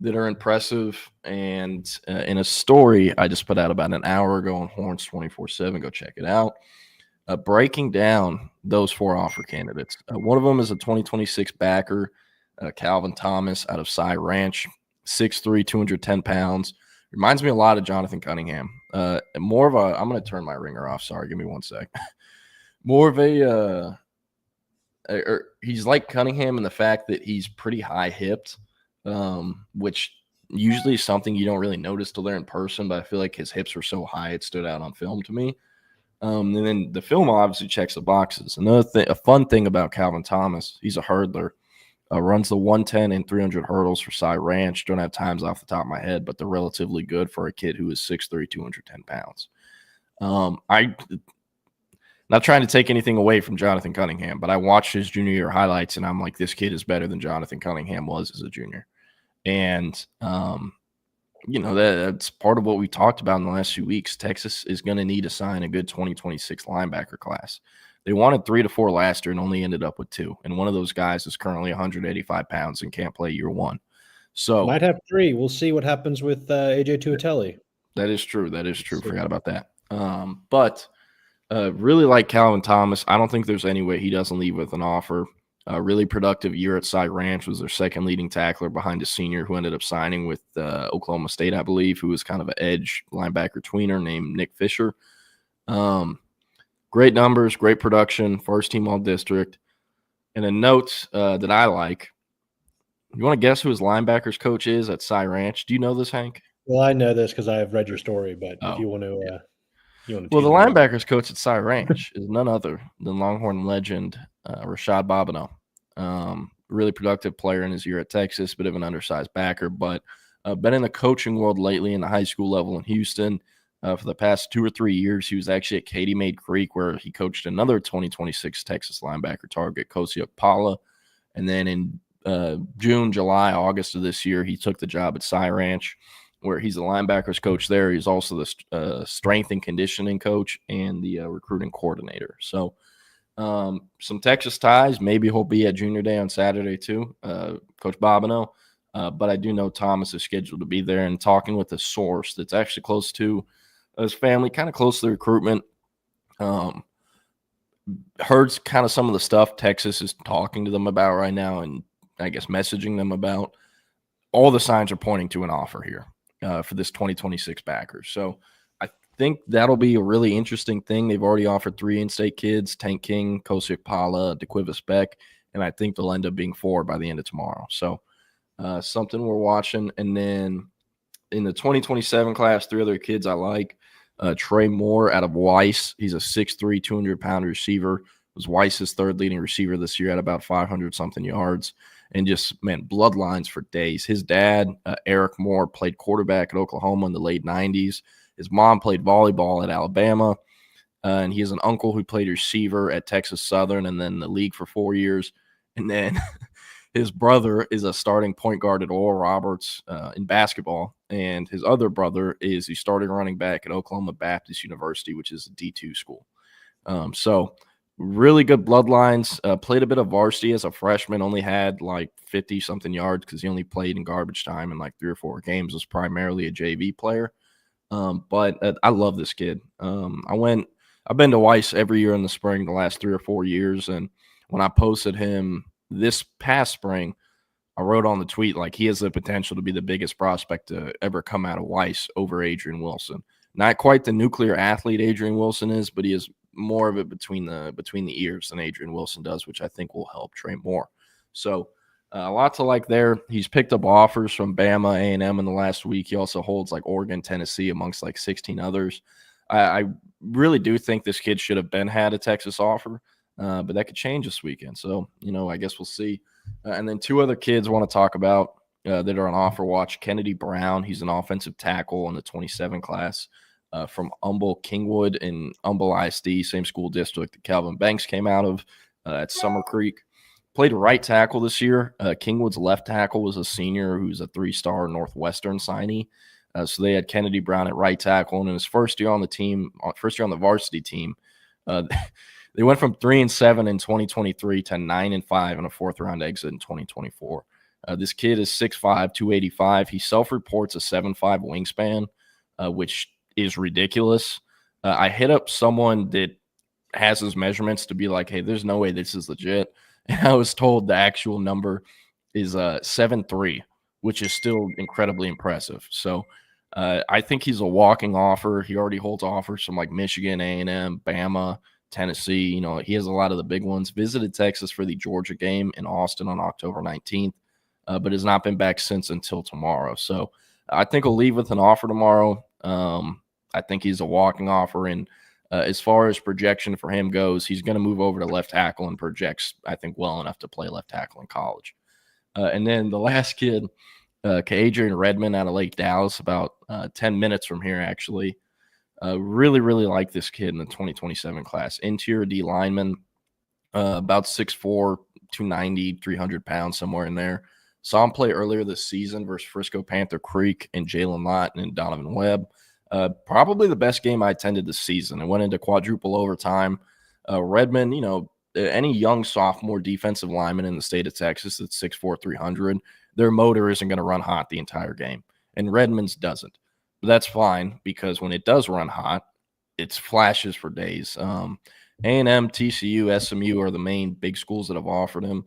that are impressive. And in a story I just put out about an hour ago on Horns 24/7, go check it out, breaking down those 4 offer candidates. One of them is a 2026 backer, Calvin Thomas out of Cy Ranch, 6'3", 210 pounds. Reminds me a lot of Jonathan Cunningham. More of a – I'm going to turn my ringer off. Sorry, give me one sec. More of a he's like Cunningham in the fact that he's pretty high-hipped, which usually is something you don't really notice till they're in person, but I feel like his hips were so high it stood out on film to me. And then the film obviously checks the boxes. Another thing, a fun thing about Calvin Thomas, he's a hurdler. Runs the 110 and 300 hurdles for Cy Ranch. Don't have times off the top of my head, but they're relatively good for a kid who is 6'3", 210 pounds. I not trying to take anything away from Jonathan Cunningham, but I watched his junior year highlights, and I'm like, this kid is better than Jonathan Cunningham was as a junior. And, that's part of what we talked about in the last few weeks. Texas is going to need to sign a good 2026 linebacker class. They wanted 3 to 4 last year and only ended up with 2. And one of those guys is currently 185 pounds and can't play year 1. So might have 3. We'll see what happens with AJ Tuatelli. That is true. Forgot about that. But really like Calvin Thomas. I don't think there's any way he doesn't leave with an offer. A really productive year at Cy Ranch, was their second leading tackler behind a senior who ended up signing with Oklahoma State, I believe, who was kind of an edge linebacker tweener named Nick Fisher. Great numbers, great production, first team all district. And a note that I like, you want to guess who his linebackers coach is at Cy Ranch? Do you know this, Hank? Well, I know this because I have read your story, but if you want to well, the linebackers coach at Cy Ranch is none other than Longhorn legend Rashad Bobineau. Really productive player in his year at Texas, bit of an undersized backer, but been in the coaching world lately in the high school level in Houston. For the past 2 or 3 years, he was actually at Katy Maid Creek, where he coached another 2026 Texas linebacker target, Collier. And then in June, July, August of this year, he took the job at Cy Ranch, where he's the linebackers coach there. He's also the strength and conditioning coach and the recruiting coordinator. So some Texas ties. Maybe he'll be at junior day on Saturday too, Coach Bobineau. But I do know Thomas is scheduled to be there, and talking with a source that's actually close to his family, kind of close to the recruitment. Heard kind of some of the stuff Texas is talking to them about right now, and I guess messaging them about. All the signs are pointing to an offer here for this 2026 backer. So I think that'll be a really interesting thing. They've already offered 3 in-state kids, Tank King, Kosiak Pala, DeQuivis Beck, and I think they'll end up being 4 by the end of tomorrow. So something we're watching. And then in the 2027 class, 3 other kids I like. Trey Moore out of Weiss. He's a 6'3", 200-pound receiver. Was Weiss's 3rd leading receiver this year at about 500-something yards. And just, man, bloodlines for days. His dad, Eric Moore, played quarterback at Oklahoma in the late 90s. His mom played volleyball at Alabama. And he has an uncle who played receiver at Texas Southern and then the league for 4 years. And then his brother is a starting point guard at Oral Roberts in basketball. And his other brother is the starting running back at Oklahoma Baptist University, which is a D2 school. So really good bloodlines. Played a bit of varsity as a freshman, only had like 50-something yards because he only played in garbage time in like 3 or 4 games, was primarily a JV player. But I love this kid. I've been to Weiss every year in the spring the last 3 or 4 years, and when I posted him this past spring, I wrote on the tweet, like, he has the potential to be the biggest prospect to ever come out of Weiss over Adrian Wilson. Not quite the nuclear athlete Adrian Wilson is, but he has more of it between the ears than Adrian Wilson does, which I think will help Trey Moore. So a lot to like there. He's picked up offers from Bama, A&M in the last week. He also holds like Oregon, Tennessee amongst like 16 others. I really do think this kid should have had a Texas offer, but that could change this weekend. So, I guess we'll see. And then two other kids I want to talk about that are on offer watch. Kennedy Brown, he's an offensive tackle in the 27 class from Humble Kingwood in Humble ISD, same school district that Calvin Banks came out of at Summer Creek. Played right tackle this year. Kingwood's left tackle was a senior who's a 3-star Northwestern signee. So they had Kennedy Brown at right tackle, and in his first year on the varsity team, they went from 3-7 in 2023 to 9-5 in a 4th-round exit in 2024. This kid is 6'5", 285. He self-reports a 7'5" wingspan, which is ridiculous. I hit up someone that has his measurements to be like, hey, there's no way this is legit. And I was told the actual number is 7'3", which is still incredibly impressive. So I think he's a walking offer. He already holds offers from like Michigan, A&M, Bama, Tennessee. He has a lot of the big ones. Visited Texas for the Georgia game in Austin on October 19th, but has not been back since until tomorrow. So I think he'll leave with an offer tomorrow. I think he's a walking offer. And as far as projection for him goes, he's going to move over to left tackle and projects, I think, well enough to play left tackle in college. And then the last kid, Adrian Redmond out of Lake Dallas, about 10 minutes from here, actually. Really, really like this kid in the 2027 class. Interior D lineman, about 6'4", 290, 300 pounds, somewhere in there. Saw him play earlier this season versus Frisco Panther Creek and Jalen Lawton and Donovan Webb. Probably the best game I attended this season. It went into quadruple overtime. Redmond, any young sophomore defensive lineman in the state of Texas that's 6'4", 300, their motor isn't going to run hot the entire game. And Redmond's doesn't. But that's fine, because when it does run hot, it's flashes for days. A&M, TCU, SMU are the main big schools that have offered him.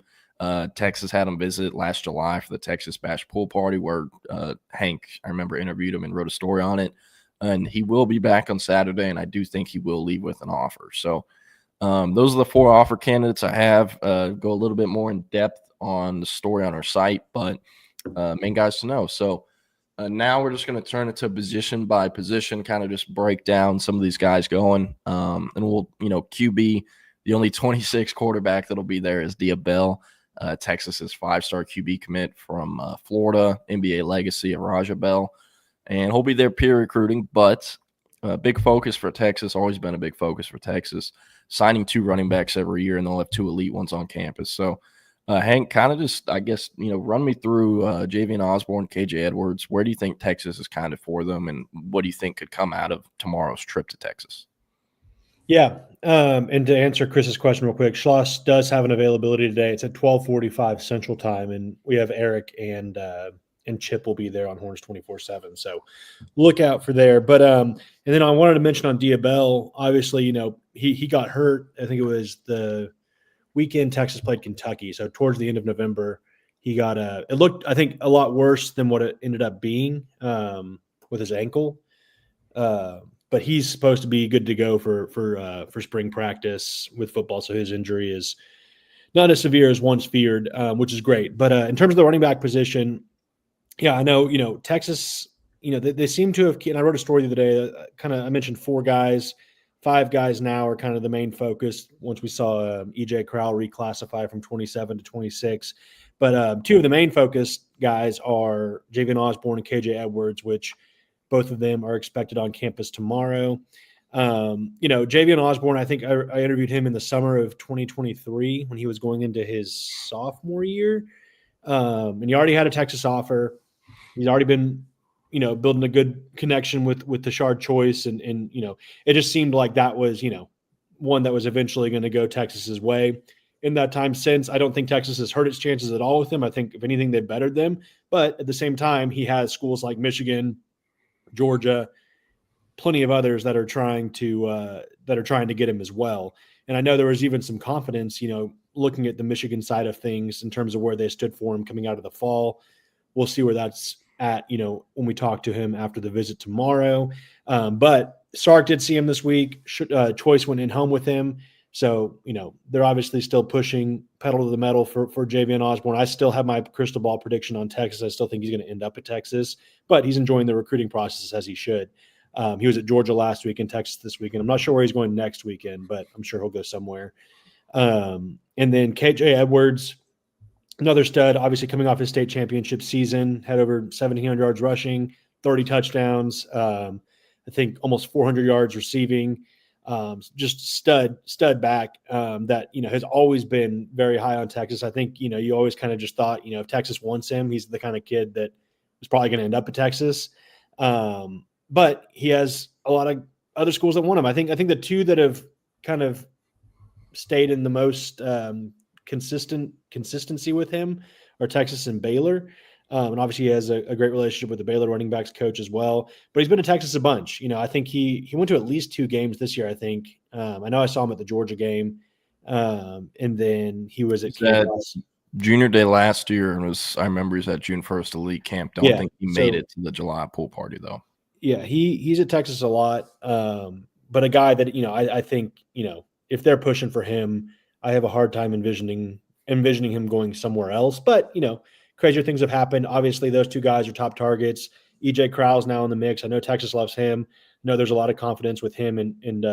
Texas had him visit last July for the Texas Bash Pool Party, where Hank, I remember, interviewed him and wrote a story on it. And he will be back on Saturday, and I do think he will leave with an offer. So those are the 4 offer candidates I have. Go a little bit more in depth on the story on our site, but main guys to know. So now we're just going to turn it to position by position, kind of just break down some of these guys going. And we'll, QB, the only 26 quarterback that'll be there is Diabell, Texas's 5-star QB commit from Florida, NBA legacy of Raja Bell. And he'll be there peer recruiting, but big focus for Texas, always been a big focus for Texas, signing 2 running backs every year, and they'll have 2 elite ones on campus. So, Hank, kind of just, I guess, run me through Javian Osborne, KJ Edwards. Where do you think Texas is kind of for them, and what do you think could come out of tomorrow's trip to Texas? Yeah, and to answer Chris's question real quick, Schloss does have an availability today. It's at 12:45 Central Time, and we have Eric and Chip will be there on Horns 24/7. So look out for there. But and then I wanted to mention on Diabell, obviously, he got hurt. I think it was the weekend Texas played Kentucky. So towards the end of November, he got it looked, I think, a lot worse than what it ended up being with his ankle. But he's supposed to be good to go for spring practice with football. So his injury is not as severe as once feared, which is great. But in terms of the running back position, yeah, I know, Texas, they seem to have, and I wrote a story the other day, I mentioned 4 guys, 5 guys now are kind of the main focus once we saw EJ Crowell reclassify from 27 to 26. But 2 of the main focus guys are Javian Osborne and KJ Edwards, which both of them are expected on campus tomorrow. Javian Osborne, I think I interviewed him in the summer of 2023 when he was going into his sophomore year. And he already had a Texas offer. He's already been, building a good connection with Tashard Choice. And it just seemed like that was, one that was eventually going to go Texas's way. In that time since, I don't think Texas has hurt its chances at all with him. I think, if anything, they bettered them. But at the same time, he has schools like Michigan, Georgia, plenty of others that are trying to get him as well. And I know there was even some confidence, looking at the Michigan side of things in terms of where they stood for him coming out of the fall. We'll see where that's at, when we talk to him after the visit tomorrow. But Sark did see him this week. Choice went in home with him. So, they're obviously still pushing pedal to the metal for Javian Osborne. I still have my crystal ball prediction on Texas. I still think he's going to end up at Texas, but he's enjoying the recruiting process as he should. He was at Georgia last week and Texas this weekend. I'm not sure where he's going next weekend, but I'm sure he'll go somewhere. And then KJ Edwards, another stud, obviously coming off his state championship season, had over 1,700 yards rushing, 30 touchdowns, I think almost 400 yards receiving. Just stud back that, has always been very high on Texas. I think, you always kind of just thought, if Texas wants him, he's the kind of kid that was probably going to end up at Texas. But he has a lot of other schools that want him. I think the two that have kind of stayed in the most consistency with him are Texas and Baylor. And obviously he has a great relationship with the Baylor running backs coach as well, but he's been to Texas a bunch. I think he went to at least 2 games this year. I think, I know I saw him at the Georgia game. And then he was at junior day last year. And I remember he was at June 1st elite camp. Don't think he made it to the July pool party though. Yeah. He's at Texas a lot. But a guy that, I think, if they're pushing for him, I have a hard time envisioning him going somewhere else, but crazier things have happened. Obviously, those 2 guys are top targets. EJ Crowell's now in the mix. I know Texas loves him. I know there's a lot of confidence with him and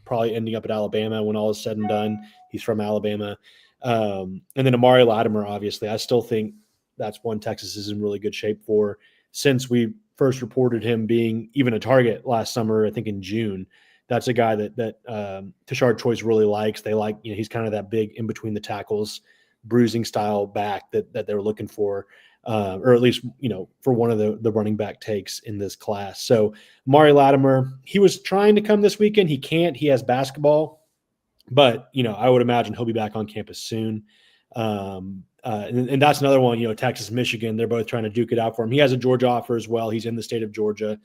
probably ending up at Alabama when all is said and done. He's from Alabama. And then Amari Latimer, obviously. I still think that's one Texas is in really good shape for since we first reported him being even a target last summer, I think in June. That's a guy that Tashard Choice really likes. They like, he's kind of that big in between the tackles, bruising style back that they were looking for, or at least, for one of the running back takes in this class. So Amari Latimer, he was trying to come this weekend. He can't. He has basketball, but, I would imagine he'll be back on campus soon. And that's another one, Texas, Michigan, they're both trying to duke it out for him. He has a Georgia offer as well. He's in the state of Georgia.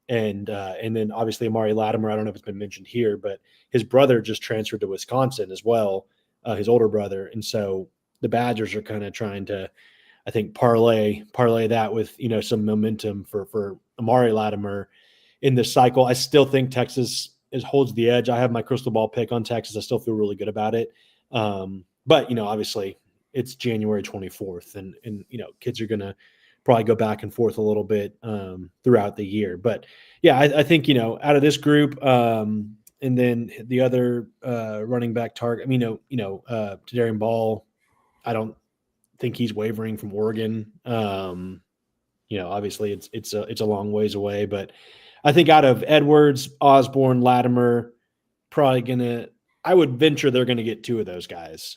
And then obviously Amari Latimer, I don't know if it's been mentioned here, but his brother just transferred to Wisconsin as well, his older brother. And so the Badgers are kind of trying to, I think, parlay that with, some momentum for Amari Latimer in this cycle. I still think Texas holds the edge. I have my crystal ball pick on Texas. I still feel really good about it. But, obviously it's January 24th and kids are going to probably go back and forth a little bit throughout the year. But yeah, I think, out of this group and then the other running back target, Tadarian Ball, I don't think he's wavering from Oregon. Obviously it's a long ways away, but I think out of Edwards, Osborne, Latimer, I would venture they're going to get 2 of those guys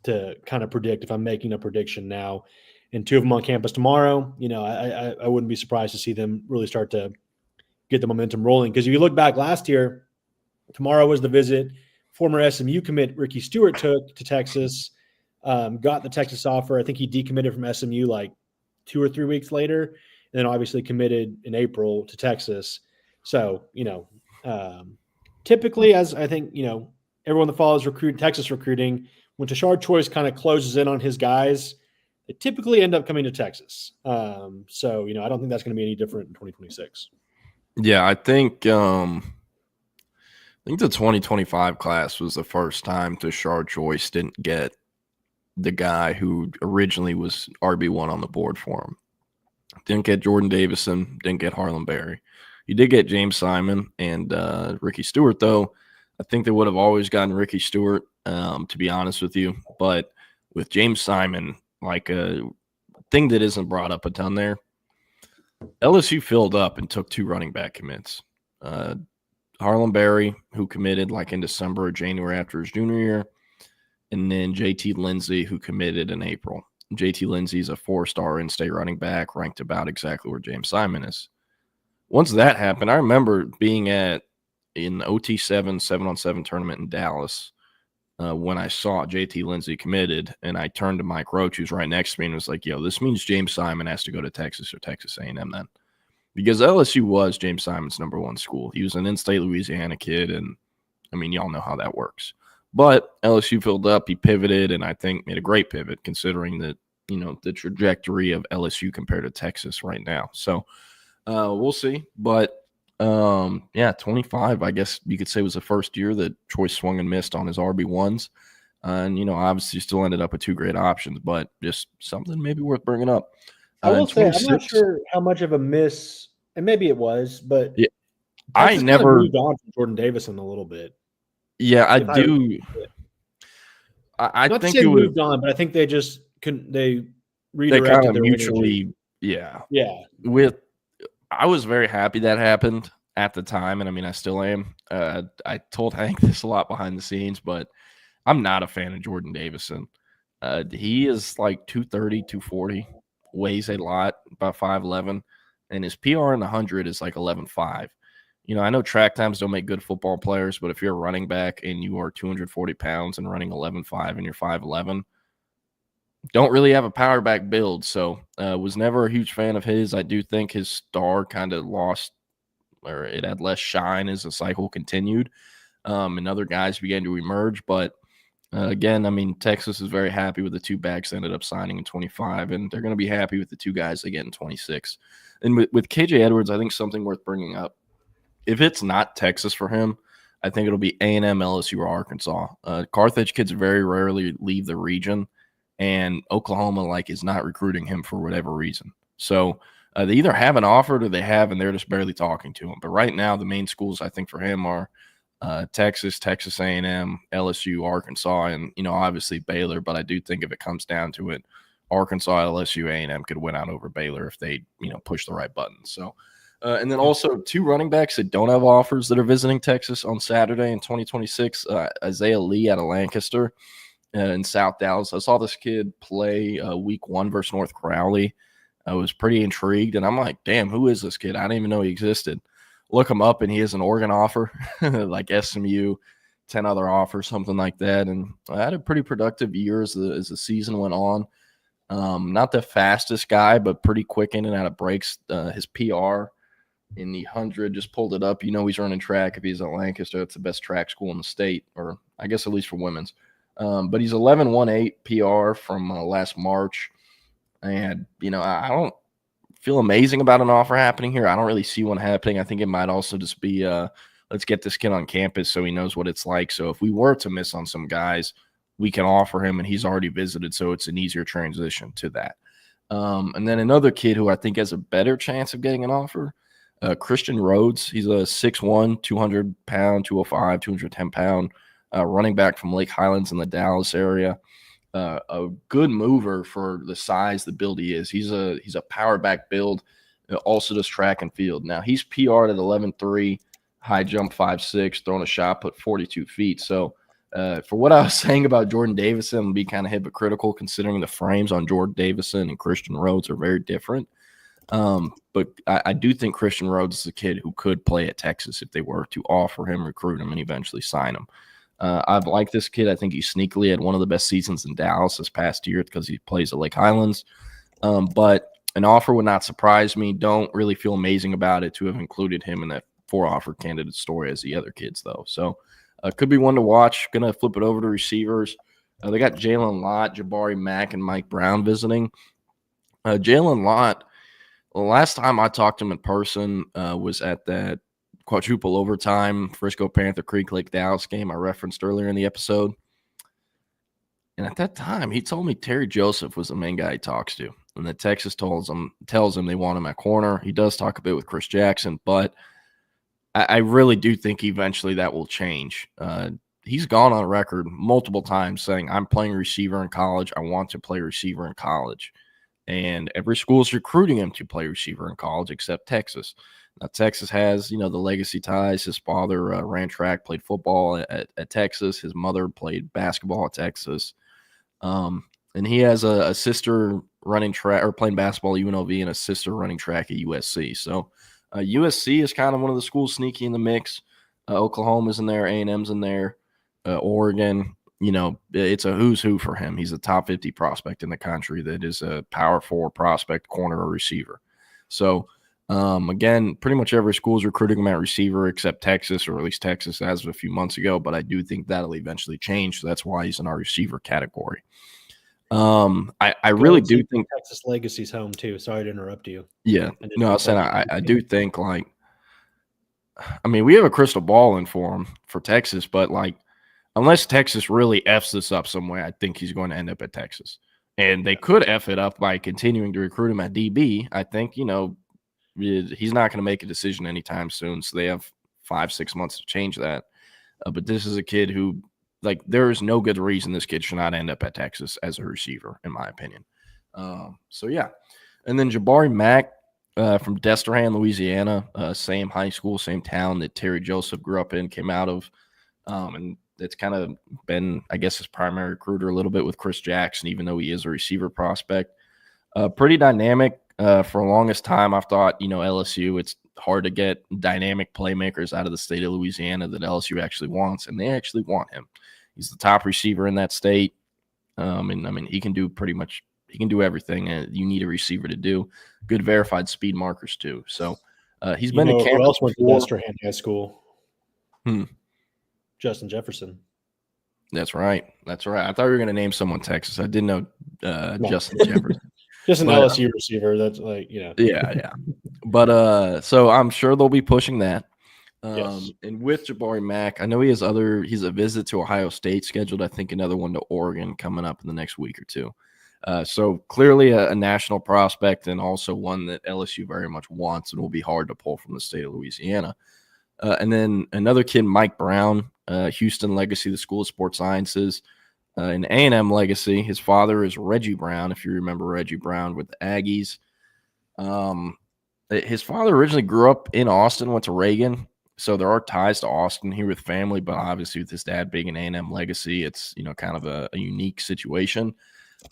to kind of predict if I'm making a prediction now. And 2 of them on campus tomorrow, I wouldn't be surprised to see them really start to get the momentum rolling. Because if you look back last year, tomorrow was the visit. Former SMU commit Ricky Stewart took to Texas, got the Texas offer. I think he decommitted from SMU like 2 or 3 weeks later, and then obviously committed in April to Texas. So, typically, as I think, everyone that follows Texas recruiting, when Tashard Choice kind of closes in on his guys, they typically end up coming to Texas. So, I don't think that's going to be any different in 2026. Yeah, I think the 2025 class was the first time Tashard Choice didn't get the guy who originally was RB1 on the board for him. Didn't get Jordan Davison, didn't get Harlan Berry. You did get James Simon and Ricky Stewart, though. I think they would have always gotten Ricky Stewart, to be honest with you. But with James Simon, like a thing that isn't brought up a ton there, LSU filled up and took 2 running back commits. Harlan Berry, who committed like in December or January after his junior year, and then JT Lindsey, who committed in April. JT Lindsey is a 4-star in-state running back, ranked about exactly where James Simon is. Once that happened, I remember being in the OT7 7-on-7 tournament in Dallas when I saw JT Lindsey committed, and I turned to Mike Roach, who's right next to me, and was like, yo, this means James Simon has to go to Texas or Texas A&M then. Because LSU was James Simon's #1 school. He was an in-state Louisiana kid, and, y'all know how that works. But LSU filled up, he pivoted, and I think made a great pivot considering that, the trajectory of LSU compared to Texas right now. So we'll see. But, 25, I guess you could say, was the first year that Choice swung and missed on his RB1s. And, obviously still ended up with 2 great options, but just something maybe worth bringing up. I will say, I'm not sure how much of a miss And maybe it was, but Yeah. I Texas kinda never moved on from Jordan Davison a little bit. Yeah, I If I do. I Not to think say it was moved on, but I think they just couldn't. They they kind redirected of their energy. mutually, yeah. Yeah, I was very happy that happened at the time, and I mean, I still am. I told Hank this a lot behind the scenes, but I'm not a fan of Jordan Davison. He is like 230, 240, weighs a lot, about 5'11", and his PR in the 100 is like 11.5. You know, I know track times don't make good football players, but if you're a running back and you are 240 pounds and running 11.5 and you're 5'11", don't really have a power back build. So was never a huge fan of his. I do think his star kind of lost, or it had less shine as the cycle continued, and other guys began to emerge. But again, I mean, Texas is very happy with the two backs they ended up signing in 25, and they're going to be happy with the two guys they get in 26. And with KJ Edwards, I think something worth bringing up. If it's not Texas for him, I think it'll be A&M, LSU, or Arkansas. Carthage kids very rarely leave the region, and Oklahoma is not recruiting him for whatever reason. So they either have an offer or they have, and they're just barely talking to him. But right now, the main schools I think for him are Texas, Texas A&M, LSU, Arkansas, and obviously Baylor. But I do think if it comes down to it, Arkansas, LSU, A&M could win out over Baylor if they push the right buttons. So. And then also two running backs that don't have offers that are visiting Texas on Saturday in 2026. Isaiah Lee out of Lancaster in South Dallas. I saw this kid play week 1 versus North Crowley. I was pretty intrigued, and I'm like, damn, who is this kid? I didn't even know he existed. Look him up, and he has an Oregon offer, like SMU, 10 other offers, something like that. And I had a pretty productive year as the season went on. Not the fastest guy, but pretty quick in and out of breaks. His PR in the 100, just pulled it up. He's running track. If he's at Lancaster, it's the best track school in the state, or I guess at least for women's. But he's 11.18 PR from last March. And, I don't feel amazing about an offer happening here. I don't really see one happening. I think it might also just be let's get this kid on campus so he knows what it's like. So if we were to miss on some guys, we can offer him, and he's already visited, so it's an easier transition to that. And then another kid who I think has a better chance of getting an offer, Christian Rhodes. He's a 6'1", 200-pound, 205, 210-pound running back from Lake Highlands in the Dallas area. A good mover for the size, the build he is. He's a power back build, also does track and field. Now, he's PR'd at 11.3, high jump 5'6", throwing a shot put 42 feet. So for what I was saying about Jordan Davison, it'd be kind of hypocritical considering the frames on Jordan Davison and Christian Rhodes are very different. But I do think Christian Rhodes is a kid who could play at Texas if they were to offer him, recruit him, and eventually sign him. I've liked this kid. I think he sneakily had one of the best seasons in Dallas this past year because he plays at Lake Highlands. But an offer would not surprise me. Don't really feel amazing about it to have included him in that 4-offer candidate story as the other kids, though. So could be one to watch. Going to flip it over to receivers. They got Jalen Lott, Jabari Mack, and Mike Brown visiting. Jalen Lott, the last time I talked to him in person was at that quadruple overtime Frisco Panther Creek Lake Dallas game I referenced earlier in the episode. And at that time, he told me Terry Joseph was the main guy he talks to. And that Texas tells him they want him at corner. He does talk a bit with Chris Jackson, but I really do think eventually that will change. He's gone on record multiple times saying, I'm playing receiver in college. I want to play receiver in college. And every school is recruiting him to play receiver in college except Texas. Now, Texas has, the legacy ties. His father ran track, played football at Texas. His mother played basketball at Texas. And he has a sister running track or playing basketball at UNLV and a sister running track at USC. So USC is kind of one of the schools sneaky in the mix. Oklahoma's in there. A&M's in there. Oregon. It's a who's who for him. He's a top 50 prospect in the country that is a power 4 prospect, corner, or receiver. So, again, pretty much every school is recruiting him at receiver except Texas, or at least Texas as of a few months ago. But I do think that'll eventually change. So that's why he's in our receiver category. I really do think Texas Legacy's home too. Sorry to interrupt you. Yeah. No, I was saying I do think we have a crystal ball in for him for Texas, but unless Texas really F's this up some way, I think he's going to end up at Texas. And they could F it up by continuing to recruit him at DB. I think, he's not going to make a decision anytime soon. So they have 5-6 months to change that. But this is a kid who, like, there is no good reason this kid should not end up at Texas as a receiver, in my opinion. So, yeah. And then Jabari Mack from Destrehan, Louisiana, same high school, same town that Terry Joseph grew up in, came out of. And it's kind of been, I guess, his primary recruiter a little bit with Chris Jackson, even though he is a receiver prospect. Pretty dynamic. For the longest time, I've thought, LSU, it's hard to get dynamic playmakers out of the state of Louisiana that LSU actually wants, and they actually want him. He's the top receiver in that state. And I mean, he can do everything you need a receiver to do. Good verified speed markers too. So he's been to camp. Who else went to Destrehan High School? Justin Jefferson. That's right. I thought you were going to name someone Texas. I didn't know Justin Jefferson. Just an LSU receiver. That's Yeah. But so I'm sure they'll be pushing that. Yes. And with Jabari Mack, I know he's a visit to Ohio State scheduled. I think another one to Oregon coming up in the next week or two. So clearly a national prospect and also one that LSU very much wants and will be hard to pull from the state of Louisiana. And then another kid, Mike Brown, Houston legacy, the School of Sports Sciences. An A&M legacy. His father is Reggie Brown, if you remember Reggie Brown with the Aggies. His father originally grew up in Austin, went to Reagan, so there are ties to Austin here with family, but obviously with his dad being an A&M legacy, it's kind of a unique situation.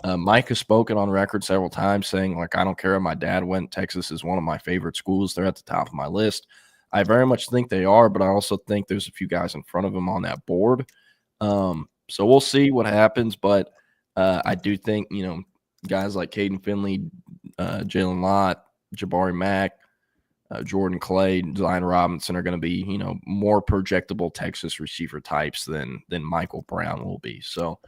Mike has spoken on record several times saying, like, I don't care if my dad went. Texas is one of my favorite schools. They're at the top of my list. I very much think they are, but I also think there's a few guys in front of him on that board. So we'll see what happens, but I do think, guys like Caden Finley, Jalen Lott, Jabari Mack, Jordan Clay, Zion Robinson are going to be, more projectable Texas receiver types than Michael Brown will be. So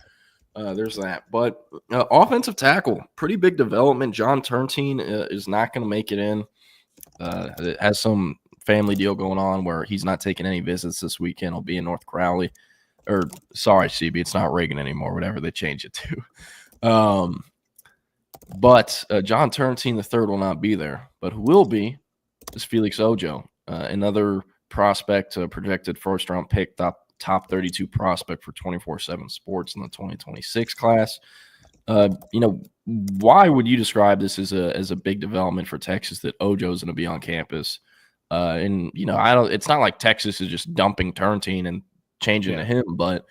there's that. But offensive tackle, pretty big development. John Turntine is not going to make it in. It has some family deal going on where he's not taking any visits this weekend. He'll be in North Crowley. Or sorry, CB, it's not Reagan anymore, whatever they change it to. But John Turntine III will not be there. But who will be is Felix Ojo, another prospect, projected first-round pick, top 32 prospect for 24/7 Sports in the 2026 class. Why would you describe this as a big development for Texas that Ojo is going to be on campus? And it's not like Texas is just dumping Turntine and changing to him, but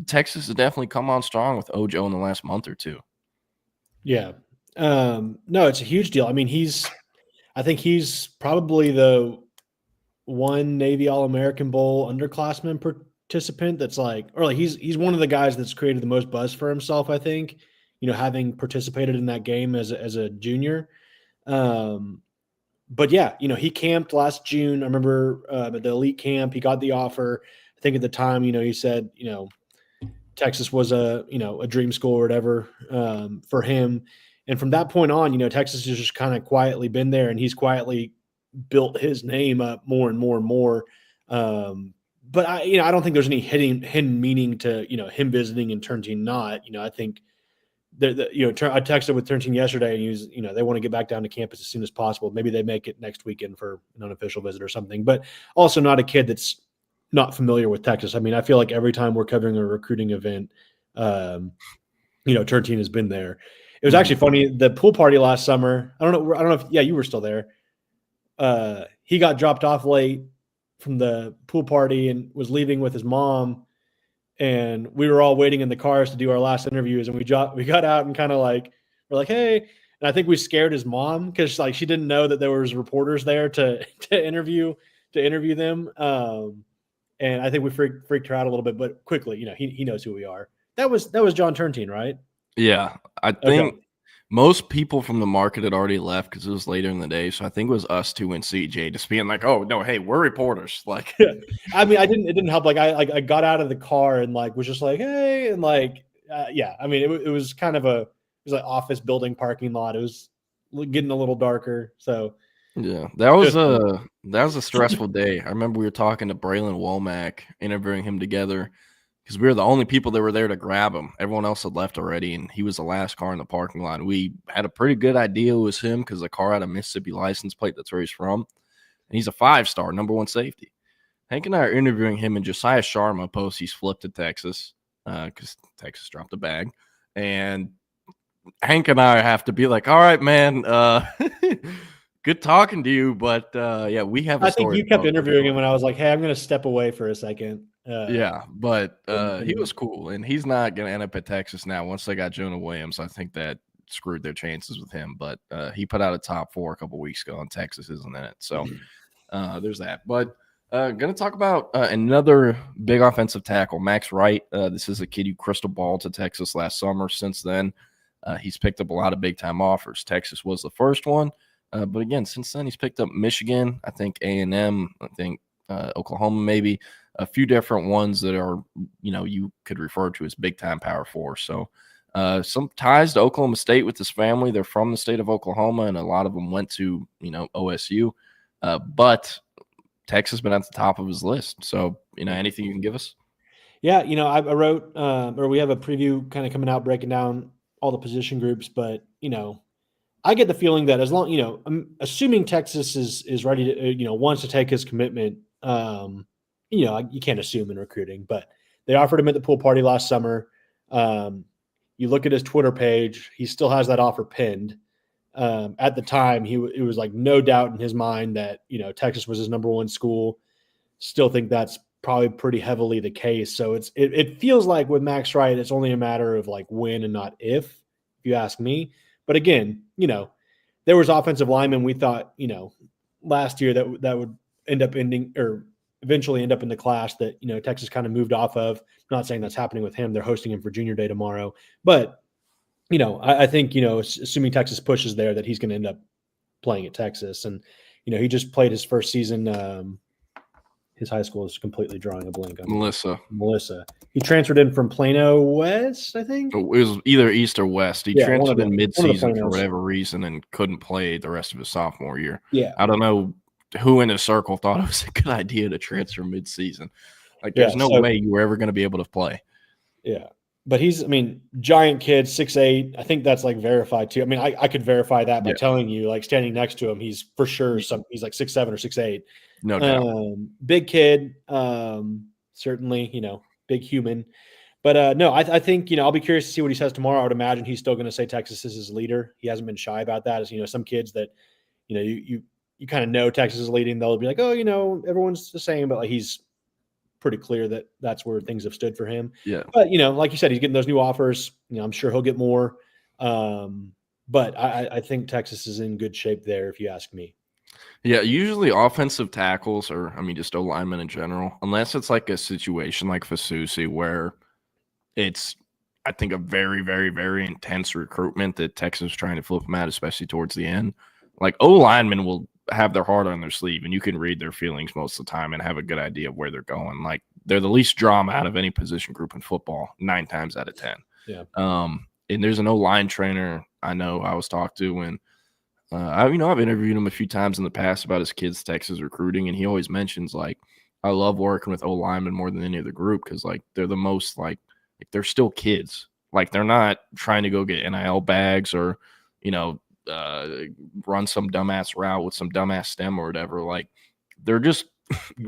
Texas has definitely come on strong with Ojo in the last month or two. Yeah. No, it's a huge deal. I mean, I think he's probably the one Navy All-American Bowl underclassman participant that's he's one of the guys that's created the most buzz for himself, I think, having participated in that game as a junior. But yeah, he camped last June. I remember at the elite camp, he got the offer. I think at the time, he said, Texas was a dream school or whatever for him. And from that point on, Texas has just kind of quietly been there, and he's quietly built his name up more and more and more. But I don't think there's any hidden meaning to, him visiting and Turntine not. I think I texted with Turntine yesterday, and he was, they want to get back down to campus as soon as possible. Maybe they make it next weekend for an unofficial visit or something, but also not a kid that's not familiar with Texas. I mean, I feel like every time we're covering a recruiting event, Turntine has been there. It was actually funny. The pool party last summer, I don't know if you were still there. He got dropped off late from the pool party and was leaving with his mom. And we were all waiting in the cars to do our last interviews. And we got out and kind of we're like, hey. And I think we scared his mom because she didn't know that there was reporters there to interview them. And I think we freaked her out a little bit, but quickly, he knows who we are. That was John Turntine, right? Yeah, I think most people from the market had already left because it was later in the day. So I think it was us two and CJ just being like, "Oh no, hey, we're reporters." I mean, it didn't help. I got out of the car and was just like, "Hey," and yeah. I mean, it was kind of it was like office building parking lot. It was getting a little darker. So yeah, that was a stressful day. I remember we were talking to Braylon Womack, interviewing him together. because we were the only people that were there to grab him. Everyone else had left already, and he was the last car in the parking lot. We had a pretty good idea it was him because the car had a Mississippi license plate. That's where he's from. And he's a 5-star, #1 safety. Hank and I are interviewing him, and Josiah Sharma posts he's flipped to Texas because Texas dropped a bag. And Hank and I have to be like, all right, man, good talking to you. But, yeah, we have a story. I think you kept interviewing him when I was like, hey, I'm going to step away for a second. Yeah, but he was cool, and he's not going to end up at Texas now. Once they got Jonah Williams, I think that screwed their chances with him. But he put out a top 4 a couple weeks ago, and Texas isn't in it. So there's that. But going to talk about another big offensive tackle, Max Wright. This is a kid who crystal balled to Texas last summer. Since then, he's picked up a lot of big-time offers. Texas was the first one. But, again, since then he's picked up Michigan, I think A&M, I think Oklahoma maybe. A few different ones that are, you could refer to as big-time Power 4. So some ties to Oklahoma State with his family. They're from the state of Oklahoma, and a lot of them went to, OSU. But Texas has been at the top of his list. So, anything you can give us? Yeah, I wrote or we have a preview kind of coming out breaking down all the position groups. But, I get the feeling that as long, I'm assuming Texas is ready to, wants to take his commitment. You can't assume in recruiting, but they offered him at the pool party last summer. You look at his Twitter page, he still has that offer pinned. At the time, it was like no doubt in his mind that, Texas was his #1 school. Still think that's probably pretty heavily the case. So it feels like with Max Wright, it's only a matter of like when and not if you ask me. But again, there was offensive linemen we thought, last year that would eventually end up in the class that, Texas kind of moved off of. I'm not saying that's happening with him. They're hosting him for Junior Day tomorrow. But, I think, assuming Texas pushes there, that he's going to end up playing at Texas. And, he just played his first season. His high school is completely drawing a blank on Melissa. He transferred in from Plano West, I think. It was either East or West. He transferred in midseason for whatever reason and couldn't play the rest of his sophomore year. Yeah. I don't know who in his circle thought it was a good idea to transfer midseason. Like, there's no way you were ever going to be able to play. Yeah. But he's, giant kid, 6'8". I think that's like verified too. I could verify that by telling you, like standing next to him, he's for sure he's like 6'7" or 6'8". No doubt. Big kid, certainly, big human. But no, I think, I'll be curious to see what he says tomorrow. I would imagine he's still going to say Texas is his leader. He hasn't been shy about that. As some kids that, you kind of know Texas is leading. They'll be like, oh, everyone's the same, but like he's pretty clear that that's where things have stood for him. Yeah. But, like you said, he's getting those new offers. I'm sure he'll get more. But I think Texas is in good shape there, if you ask me. Yeah, usually offensive tackles or, just O-linemen in general, unless it's like a situation like Fasusi where it's, I think, a very, very, very intense recruitment that Texas is trying to flip them out, especially towards the end. Like, O-linemen will have their heart on their sleeve, and you can read their feelings most of the time and have a good idea of where they're going. Like, they're the least drama out of any position group in football 9 times out of 10. Yeah. And there's an O-line trainer I know I was talked to when I've interviewed him a few times in the past about his kids' Texas recruiting, and he always mentions, like, I love working with O-linemen more than any other group because, like, they're the most, like they're still kids. Like, they're not trying to go get NIL bags or, run some dumbass route with some dumbass stem or whatever. Like, they're just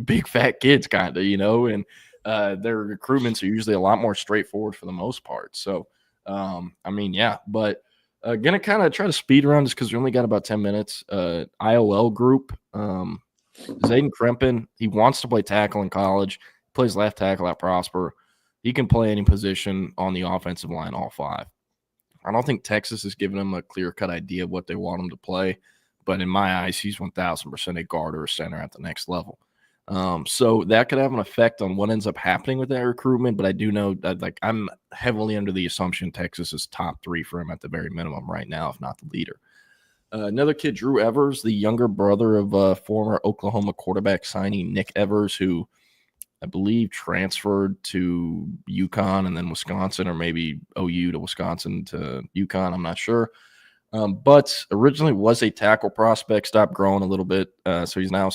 big fat kids kind of, and their recruitments are usually a lot more straightforward for the most part. So, yeah, but gonna kind of try to speed around just because we only got about 10 minutes. IOL group, Zayden Krempin, he wants to play tackle in college, plays left tackle at Prosper. He can play any position on the offensive line, all 5. I don't think Texas has given him a clear-cut idea of what they want him to play, but in my eyes, he's 1,000% a guard or a center at the next level. So that could have an effect on what ends up happening with that recruitment, but I do know that, like, I'm heavily under the assumption Texas is top 3 for him at the very minimum right now, if not the leader. Another kid, Drew Evers, the younger brother of former Oklahoma quarterback signing Nick Evers, who I believe transferred to UConn and then Wisconsin, or maybe OU to Wisconsin to UConn. I'm not sure. But originally was a tackle prospect, stopped growing a little bit. So he's now,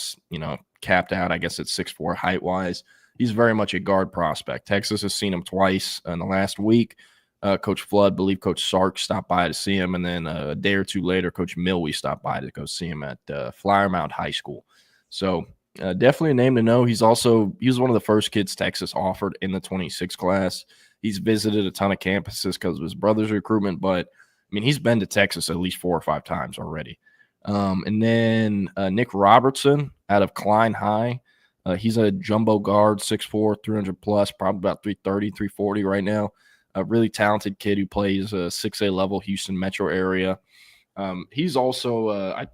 capped out, I guess, at 6'4" height-wise. he's very much a guard prospect. Texas has seen him twice in the last week. Coach Flood, believe Coach Sark stopped by to see him, and then a day or two later, Coach Milwee stopped by to go see him at Flower Mound High School. So definitely a name to know. He was one of the first kids Texas offered in the 26 class. He's visited a ton of campuses because of his brother's recruitment, but I mean, he's been to Texas at least 4 or 5 times already. And then Nick Robertson out of Klein High. He's a jumbo guard, 6'4", 300 plus, probably about 330, 340 right now. A really talented kid who plays 6A level Houston metro area. He's also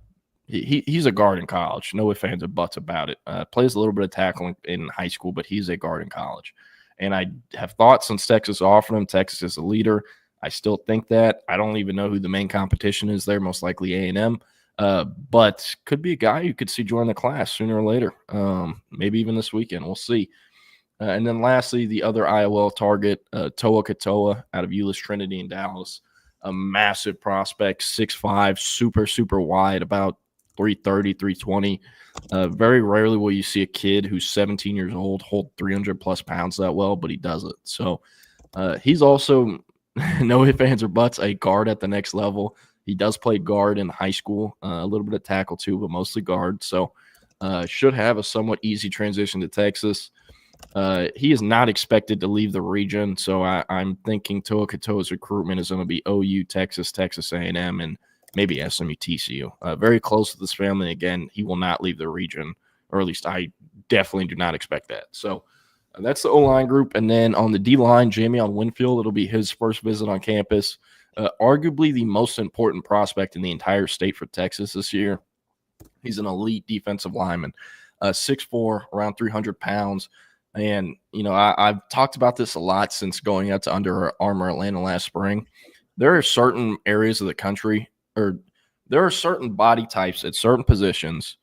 he's a guard in college. No ifs, ands, or buts about it. Plays a little bit of tackling in high school, but he's a guard in college. And I have thought since Texas offered him, Texas is a leader. I still think that. I don't even know who the main competition is there, most likely A&M. But could be a guy you could see join the class sooner or later, maybe even this weekend. We'll see. And then lastly, the other IOL target, Toa Katoa out of Euless Trinity in Dallas, a massive prospect, 6'5", super, super wide, about 330, 320. Very rarely will you see a kid who's 17 years old hold 300 plus pounds that well, but he does it. So he's also, no ifs, ands, or buts, a guard at the next level. He does play guard in high school, a little bit of tackle too, but mostly guard. So should have a somewhat easy transition to Texas. He is not expected to leave the region, so I'm thinking Toa Katoa's recruitment is going to be OU, Texas, Texas A&M, and maybe SMU, TCU. Very close to this family. Again, he will not leave the region, or at least I definitely do not expect that. So that's the O-line group. And then on the D-line, Jamion Winfield, it'll be his first visit on campus. Arguably the most important prospect in the entire state for Texas this year. He's an elite defensive lineman, 6'4", around 300 pounds. And, you know, I've talked about this a lot since going out to Under Armour Atlanta last spring. There are certain areas of the country, or there are certain body types at certain positions.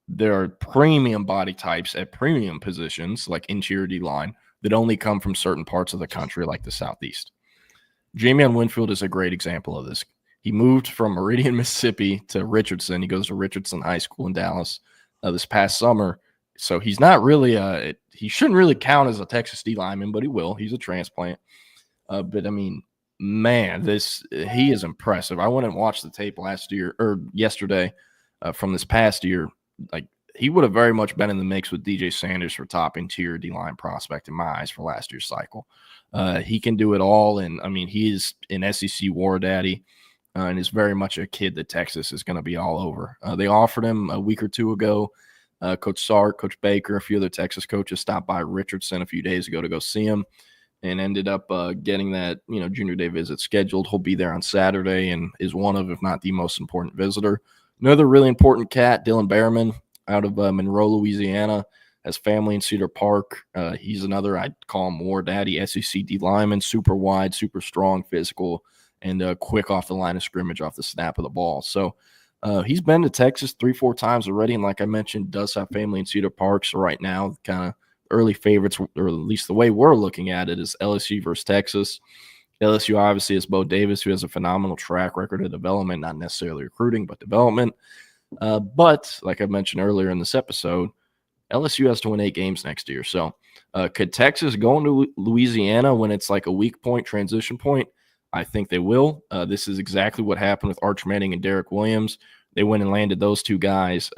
There are premium body types at premium positions, like interior D-line, that only come from certain parts of the country, like the Southeast. Jamion Winfield is a great example of this. He moved from Meridian, Mississippi to Richardson. He goes to Richardson High School in Dallas this past summer. So he's not really he shouldn't really count as a Texas D lineman, but he will. He's a transplant. But I mean, man, he is impressive. I went and watched the tape yesterday from this past year. Like, he would have very much been in the mix with DJ Sanders for top interior D-line prospect in my eyes for last year's cycle. He can do it all, and I mean, he is an SEC war daddy, and is very much a kid that Texas is going to be all over. They offered him a week or two ago. Coach Sark, Coach Baker, a few other Texas coaches stopped by Richardson a few days ago to go see him, and ended up getting that junior day visit scheduled. He'll be there on Saturday and is one of, if not the most important visitor. Another really important cat, Dylan Behrman, out of Monroe, Louisiana, has family in Cedar Park. He's another, I'd call him war daddy, SEC D lineman, super wide, super strong, physical, and quick off the line of scrimmage off the snap of the ball. So he's been to Texas 3-4 times already, and like I mentioned, does have family in Cedar Park. So right now, kind of early favorites, or at least the way we're looking at it, is LSU versus Texas. LSU obviously is Bo Davis, who has a phenomenal track record of development, not necessarily recruiting, but development. But like I mentioned earlier in this episode, LSU has to win 8 games next year. So could Texas go into Louisiana when it's like a weak point, transition point? I think they will. This is exactly what happened with Arch Manning and Derek Williams. They went and landed those two guys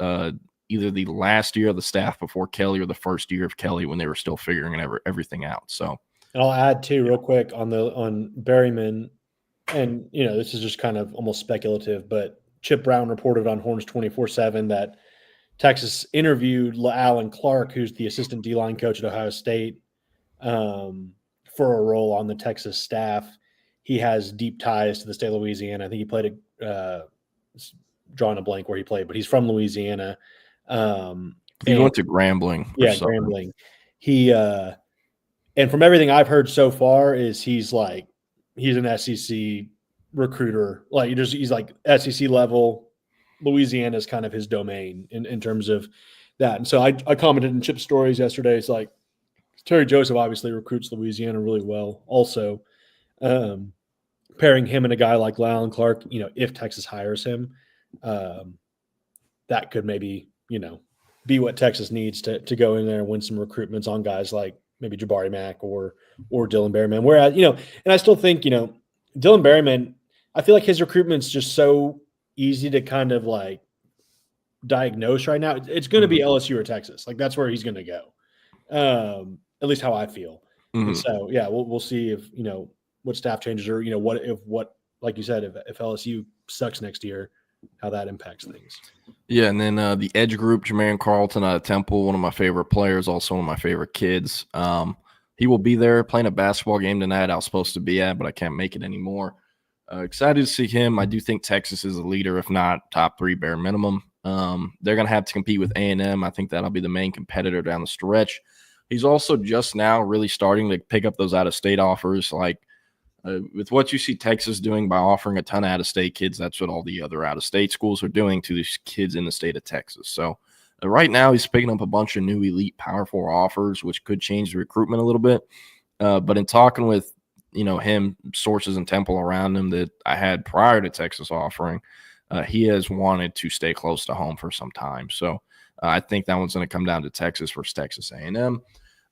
either the last year of the staff before Kelly or the first year of Kelly when they were still figuring everything out. So, and I'll add too, real quick, on Berryman, and this is just kind of almost speculative, but Chip Brown reported on Horns 24/7 that Texas interviewed Alan Clark, who's the assistant D-line coach at Ohio State, for a role on the Texas staff. He has deep ties to the state of Louisiana. I think he played drawing a blank where he played, but he's from Louisiana. He went to Grambling. Yeah, Grambling. He and from everything I've heard so far is he's an SEC recruiter. Like he's like SEC level. Louisiana is kind of his domain in terms of that. And so I commented in Chip's stories yesterday. It's like Terry Joseph obviously recruits Louisiana really well. Also, pairing him and a guy like Alan Clark, if Texas hires him, that could maybe, be what Texas needs to go in there and win some recruitments on guys like maybe Jabari Mack or Dylan Berryman. Whereas, and I still think, Dylan Berryman, I feel like his recruitment's just so easy to kind of like diagnose right now. It's going to be LSU or Texas. Like that's where he's going to go. At least how I feel. And so, yeah, we'll see if, what staff changes or, what, like you said, if LSU sucks next year, how that impacts things. Yeah, and then the edge group, Jermaine Carlton out of Temple, one of my favorite players, also one of my favorite kids. He will be there playing a basketball game tonight I was supposed to be at, but I can't make it anymore. Excited to see him. I do think Texas is a leader, if not top 3 bare minimum. They're going to have to compete with A&M. I think that'll be the main competitor down the stretch. He's also just now really starting to pick up those out-of-state offers. Like with what you see Texas doing by offering a ton of out-of-state kids, that's what all the other out-of-state schools are doing to these kids in the state of Texas. So right now he's picking up a bunch of new elite Power 4 offers, which could change the recruitment a little bit. But in talking with, him, sources in Temple around him that I had prior to Texas offering, he has wanted to stay close to home for some time. So I think that one's going to come down to Texas versus Texas A&M.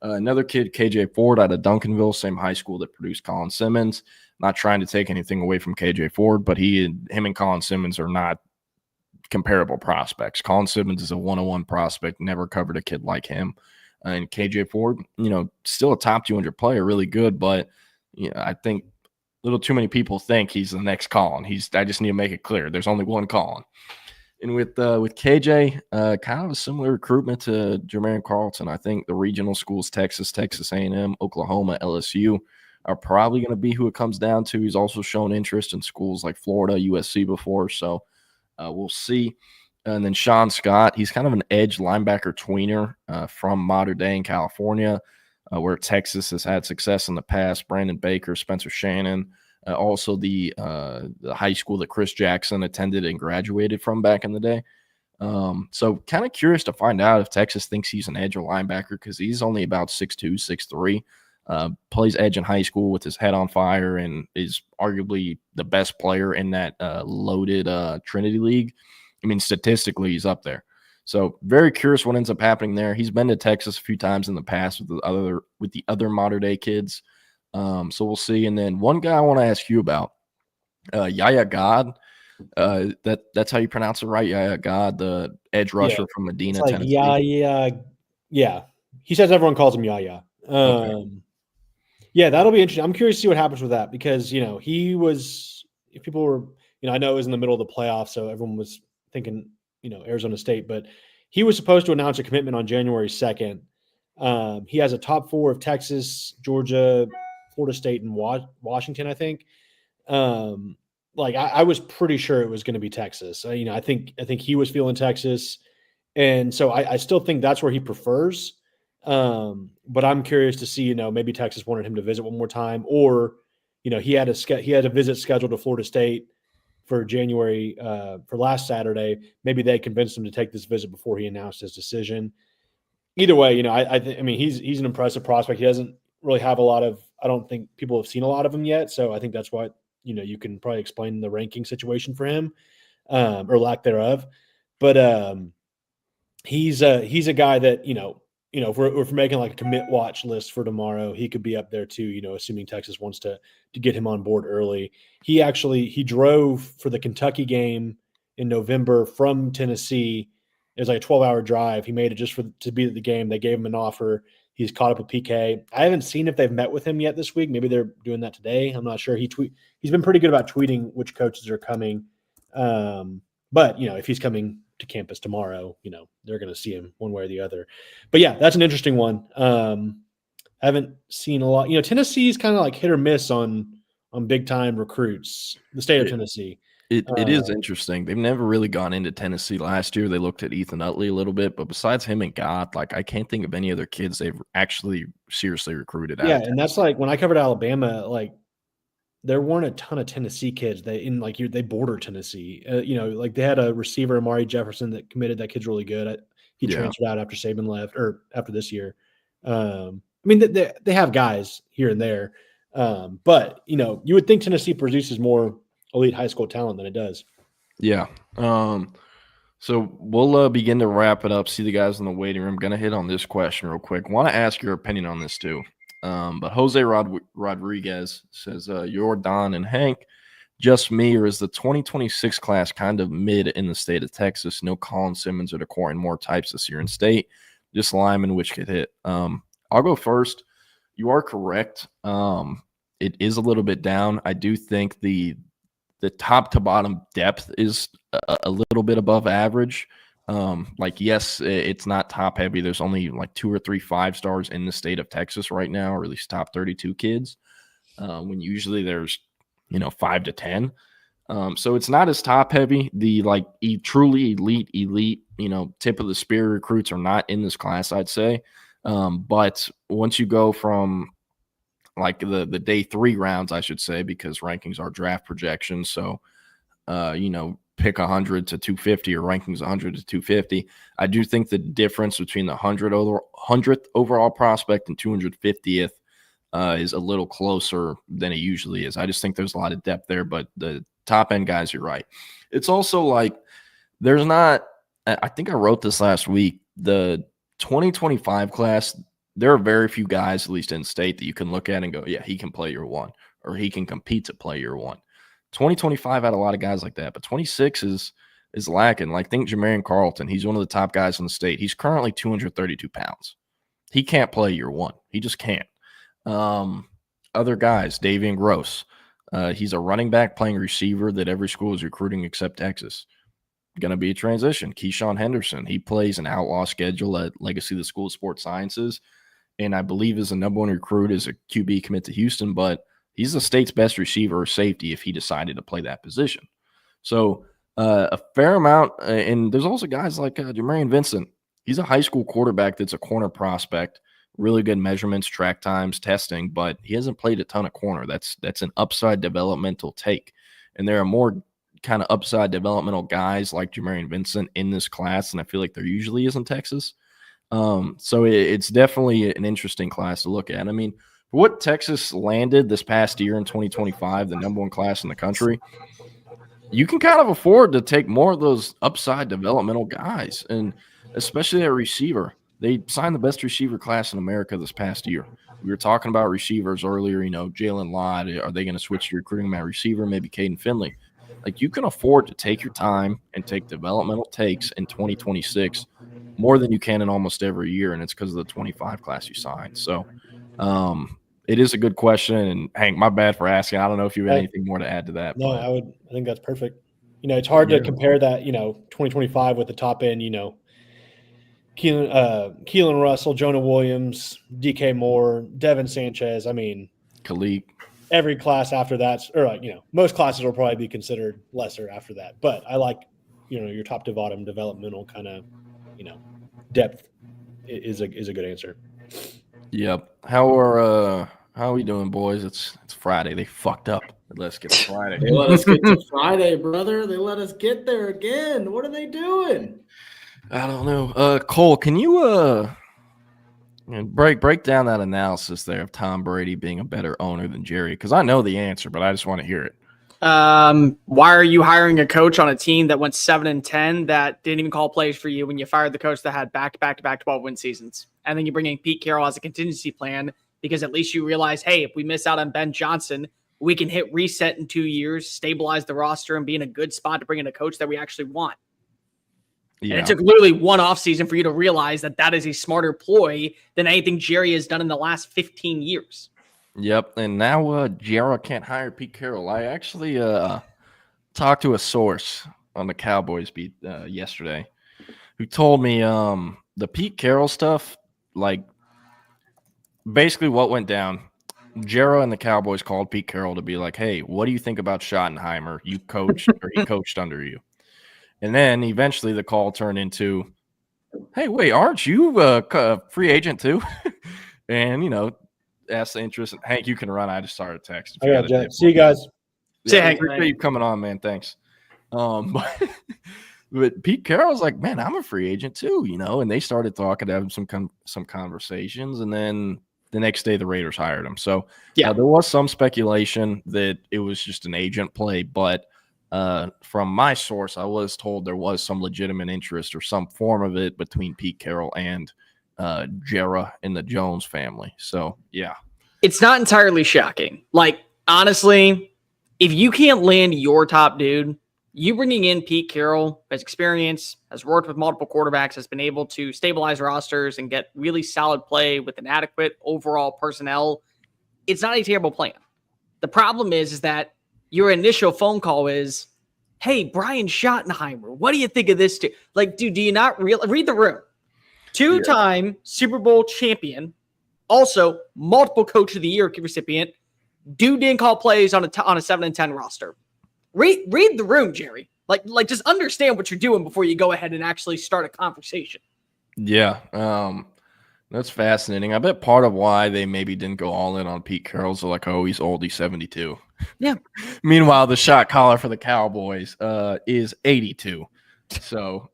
Another kid, KJ Ford, out of Duncanville, same high school that produced Colin Simmons. Not trying to take anything away from KJ Ford, but him and Colin Simmons are not comparable prospects. Colin Simmons is a 101 prospect, never covered a kid like him. And KJ Ford, still a top 200 player, really good, but I think a little too many people think he's the next Colin. I just need to make it clear. There's only one Colin. And with KJ, kind of a similar recruitment to Jermaine Carlton. I think the regional schools, Texas, Texas A&M, Oklahoma, LSU, are probably going to be who it comes down to. He's also shown interest in schools like Florida, USC before, so we'll see. And then Sean Scott, he's kind of an edge linebacker tweener from Mater Dei in California, where Texas has had success in the past. Brandon Baker, Spencer Shannon, also the high school that Chris Jackson attended and graduated from back in the day. So kind of curious to find out if Texas thinks he's an edge or linebacker, because he's only about 6'2", 6'3", plays edge in high school with his head on fire and is arguably the best player in that loaded Trinity League. I mean, statistically, he's up there. So very curious what ends up happening there. He's been to Texas a few times in the past with the other Mater Dei kids. So we'll see. And then one guy I want to ask you about, Yaya God. That's how you pronounce it, right? Yaya God, the edge rusher from Medina, like Tennessee. Yeah. He says everyone calls him Yaya. Okay. Yeah, that'll be interesting. I'm curious to see what happens with that because, he was – if people were – I know it was in the middle of the playoffs, so everyone was thinking, Arizona State. But he was supposed to announce a commitment on January 2nd. He has a top 4 of Texas, Georgia, Florida State, and Washington, I think. I was pretty sure it was going to be Texas. I think he was feeling Texas. And so I still think that's where he prefers. But I'm curious to see, maybe Texas wanted him to visit one more time, or, he had a visit scheduled to Florida State for January for last Saturday. Maybe they convinced him to take this visit before he announced his decision. Either way, I mean, he's an impressive prospect. He doesn't really have a lot of, I don't think people have seen a lot of him yet. So I think that's why, you can probably explain the ranking situation for him or lack thereof. But he's a guy that, if we're making like a commit watch list for tomorrow, he could be up there too, assuming Texas wants to get him on board early. He drove for the Kentucky game in November from Tennessee. It was like a 12-hour drive. He made it just to be at the game. They gave him an offer. He's caught up with PK. I haven't seen if they've met with him yet this week. Maybe they're doing that today. I'm not sure. He's been pretty good about tweeting which coaches are coming. But, if he's coming to campus tomorrow, they're going to see him one way or the other. But, yeah, that's an interesting one. I haven't seen a lot. Tennessee's kind of like hit or miss on big-time recruits, the state of Tennessee. It is interesting. They've never really gone into Tennessee. Last year, they looked at Ethan Utley a little bit, but besides him and God, I can't think of any other kids they've actually seriously recruited out. Yeah, and that's when I covered Alabama, there weren't a ton of Tennessee kids. They border Tennessee. They had a receiver, Amari Jefferson, that committed. That kid's really good. He transferred out after Saban left, or after this year. They have guys here and there, but you would think Tennessee produces more elite high school talent than it does. Yeah. So we'll begin to wrap it up. See the guys in the waiting room. Going to hit on this question real quick. Want to ask your opinion on this too. But Jose Rodriguez says, "You're Don and Hank, just me, or is the 2026 class kind of mid in the state of Texas? No Colin Simmons or Decorin Moore types this year in state. Just linemen which could hit." I'll go first. You are correct. It is a little bit down. I do think the top to bottom depth is a little bit above average. Yes, it's not top heavy. There's only like 2 or 3 5-stars in the state of Texas right now, or at least top 32 kids. When usually there's 5 to 10. So it's not as top heavy. The truly elite, tip of the spear recruits are not in this class, I'd say. But once you go from the day 3 rounds, I should say, because rankings are draft projections. So, pick 100 to 250 or rankings 100 to 250. I do think the difference between the 100th overall prospect and 250th is a little closer than it usually is. I just think there's a lot of depth there, but the top end guys, you're right. It's also there's not, I think I wrote this last week, the 2025 class, there are very few guys, at least in state, that you can look at and go, yeah, he can play year 1, or he can compete to play year 1. 2025 had a lot of guys like that, but 26 is lacking. Think Jamarian Carlton. He's one of the top guys in the state. He's currently 232 pounds. He can't play year 1. He just can't. Other guys, Davian Gross. He's a running back playing receiver that every school is recruiting except Texas. Going to be a transition. Keyshawn Henderson. He plays an outlaw schedule at Legacy, the School of Sports Sciences, and I believe is the number 1 recruit as a QB commit to Houston, but he's the state's best receiver or safety if he decided to play that position. So a fair amount, and there's also guys like Jamarian Vincent. He's a high school quarterback that's a corner prospect, really good measurements, track times, testing, but he hasn't played a ton of corner. That's an upside developmental take, and there are more kind of upside developmental guys like Jamarian Vincent in this class, and I feel like there usually is in Texas. So it's definitely an interesting class to look at. I mean, what Texas landed this past year in 2025, the number 1 class in the country, you can kind of afford to take more of those upside developmental guys, and especially at receiver. They signed the best receiver class in America this past year. We were talking about receivers earlier, Jalen Lott. Are they going to switch to recruiting at receiver? Maybe Caden Finley. You can afford to take your time and take developmental takes in 2026 more than you can in almost every year, and it's because of the 25 class you signed. So, it is a good question, and Hank, my bad for asking. I don't know if you had anything more to add to that. No, I think that's perfect. It's hard to compare that, 2025 with the top end, Keelan Russell, Jonah Williams, DK Moore, Devin Sanchez. I mean, Collier. Every class after that, or most classes will probably be considered lesser after that. But I like, your top to bottom developmental kind of, depth is a good answer. Yep. How are we doing, boys? It's Friday. They fucked up. Let's get to Friday. They let us get to Friday, brother. They let us get there again. What are they doing? I don't know. Cole, can you break down that analysis there of Tom Brady being a better owner than Jerry? Because I know the answer, but I just want to hear it. Why are you hiring a coach on a team that went 7-10 that didn't even call plays for you when you fired the coach that had back-to-back 12-win seasons? And then you bring in Pete Carroll as a contingency plan because at least you realize, hey, if we miss out on Ben Johnson, we can hit reset in 2 years, stabilize the roster, and be in a good spot to bring in a coach that we actually want. Yeah. And it took literally one offseason for you to realize that that is a smarter ploy than anything Jerry has done in the last 15 years. Yep, and now Jerry can't hire Pete Carroll. I actually talked to a source on the Cowboys beat yesterday who told me the Pete Carroll stuff, basically what went down. Jerry and the Cowboys called Pete Carroll to be like, hey, what do you think about Schottenheimer? You coached or he coached under you. And then eventually the call turned into, hey, wait, aren't you a free agent too? And, asked the interest. Hank, you can run. I just started a text. I got you. See you guys. Yeah, Hank, appreciate you coming on, man. Thanks. But Pete Carroll's like, man, I'm a free agent too, and they started talking, having some conversations, and then the next day the Raiders hired him. So yeah, there was some speculation that it was just an agent play, but From my source, I was told there was some legitimate interest or some form of it between Pete Carroll and Jera and the Jones family. So, yeah. It's not entirely shocking. Like, honestly, if you can't land your top dude, you bringing in Pete Carroll, has experience, has worked with multiple quarterbacks, has been able to stabilize rosters and get really solid play with an adequate overall personnel. It's not a terrible plan. The problem is that your initial phone call is, hey, Brian Schottenheimer, what do you think of this? Like, dude, do you not read the room? Two-time Super Bowl champion, also multiple Coach of the Year recipient. Dude didn't call plays on a 7-10 roster. Read the room, Jerry. Like just understand what you're doing before you go ahead and actually start a conversation. Yeah, that's fascinating. I bet part of why they maybe didn't go all in on Pete Carroll's like, oh, he's old, he's 72. Yeah. Meanwhile, the shot caller for the Cowboys is 82. So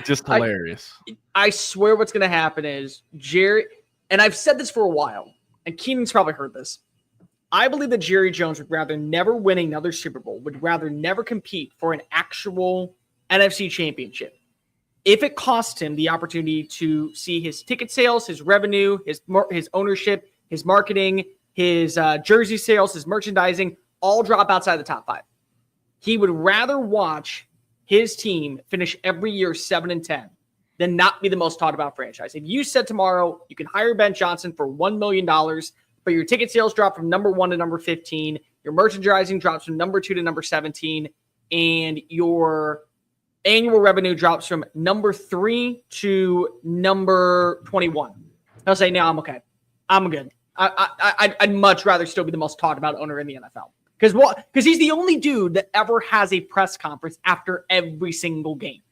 just hilarious. I swear what's going to happen is Jerry, and I've said this for a while, and Keenan's probably heard this. I believe that Jerry Jones would rather never win another Super Bowl, would rather never compete for an actual NFC Championship if it costs him the opportunity to see his ticket sales, his revenue, his ownership, his marketing, his jersey sales, his merchandising, all drop outside the top 5. He would rather watch his team finish every year 7-10 than not be the most talked about franchise. If you said tomorrow you can hire Ben Johnson for $1 million, but your ticket sales drop from number 1 to number 15, your merchandising drops from number 2 to number 17, and your annual revenue drops from number 3 to number 21. I'll say, no, I'm okay. I'm good. I'd much rather still be the most talked about owner in the NFL. Because he's the only dude that ever has a press conference after every single game.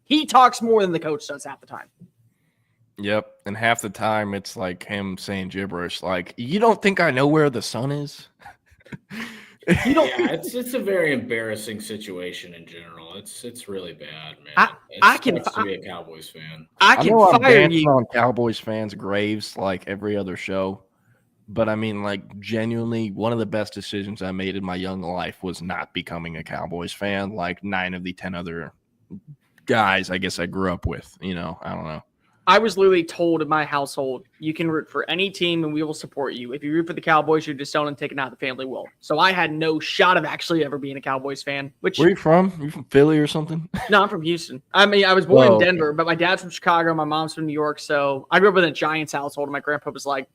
He talks more than the coach does half the time. Yep. And half the time it's like him saying gibberish. Like, you don't think I know where the sun is? It's a very embarrassing situation in general. It's really bad, man. It sucks to be a Cowboys fan. I can fire you on Cowboys fans' graves like every other show. But I mean, like, genuinely, one of the best decisions I made in my young life was not becoming a Cowboys fan, like 9 of the 10 other guys I guess I grew up with. You know, I don't know. I was literally told in my household, you can root for any team and we will support you. If you root for the Cowboys, you're disowned and taken out of the family will. So I had no shot of actually ever being a Cowboys fan. Where are you from? You from Philly or something? No, I'm from Houston. I mean, I was born in Denver, but my dad's from Chicago. My mom's from New York. So I grew up in a Giants household, and my grandpa was like,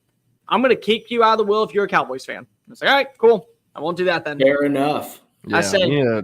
I'm going to kick you out of the will if you're a Cowboys fan. I was like, all right, cool. I won't do that then. Fair enough. Yeah, I said, yeah,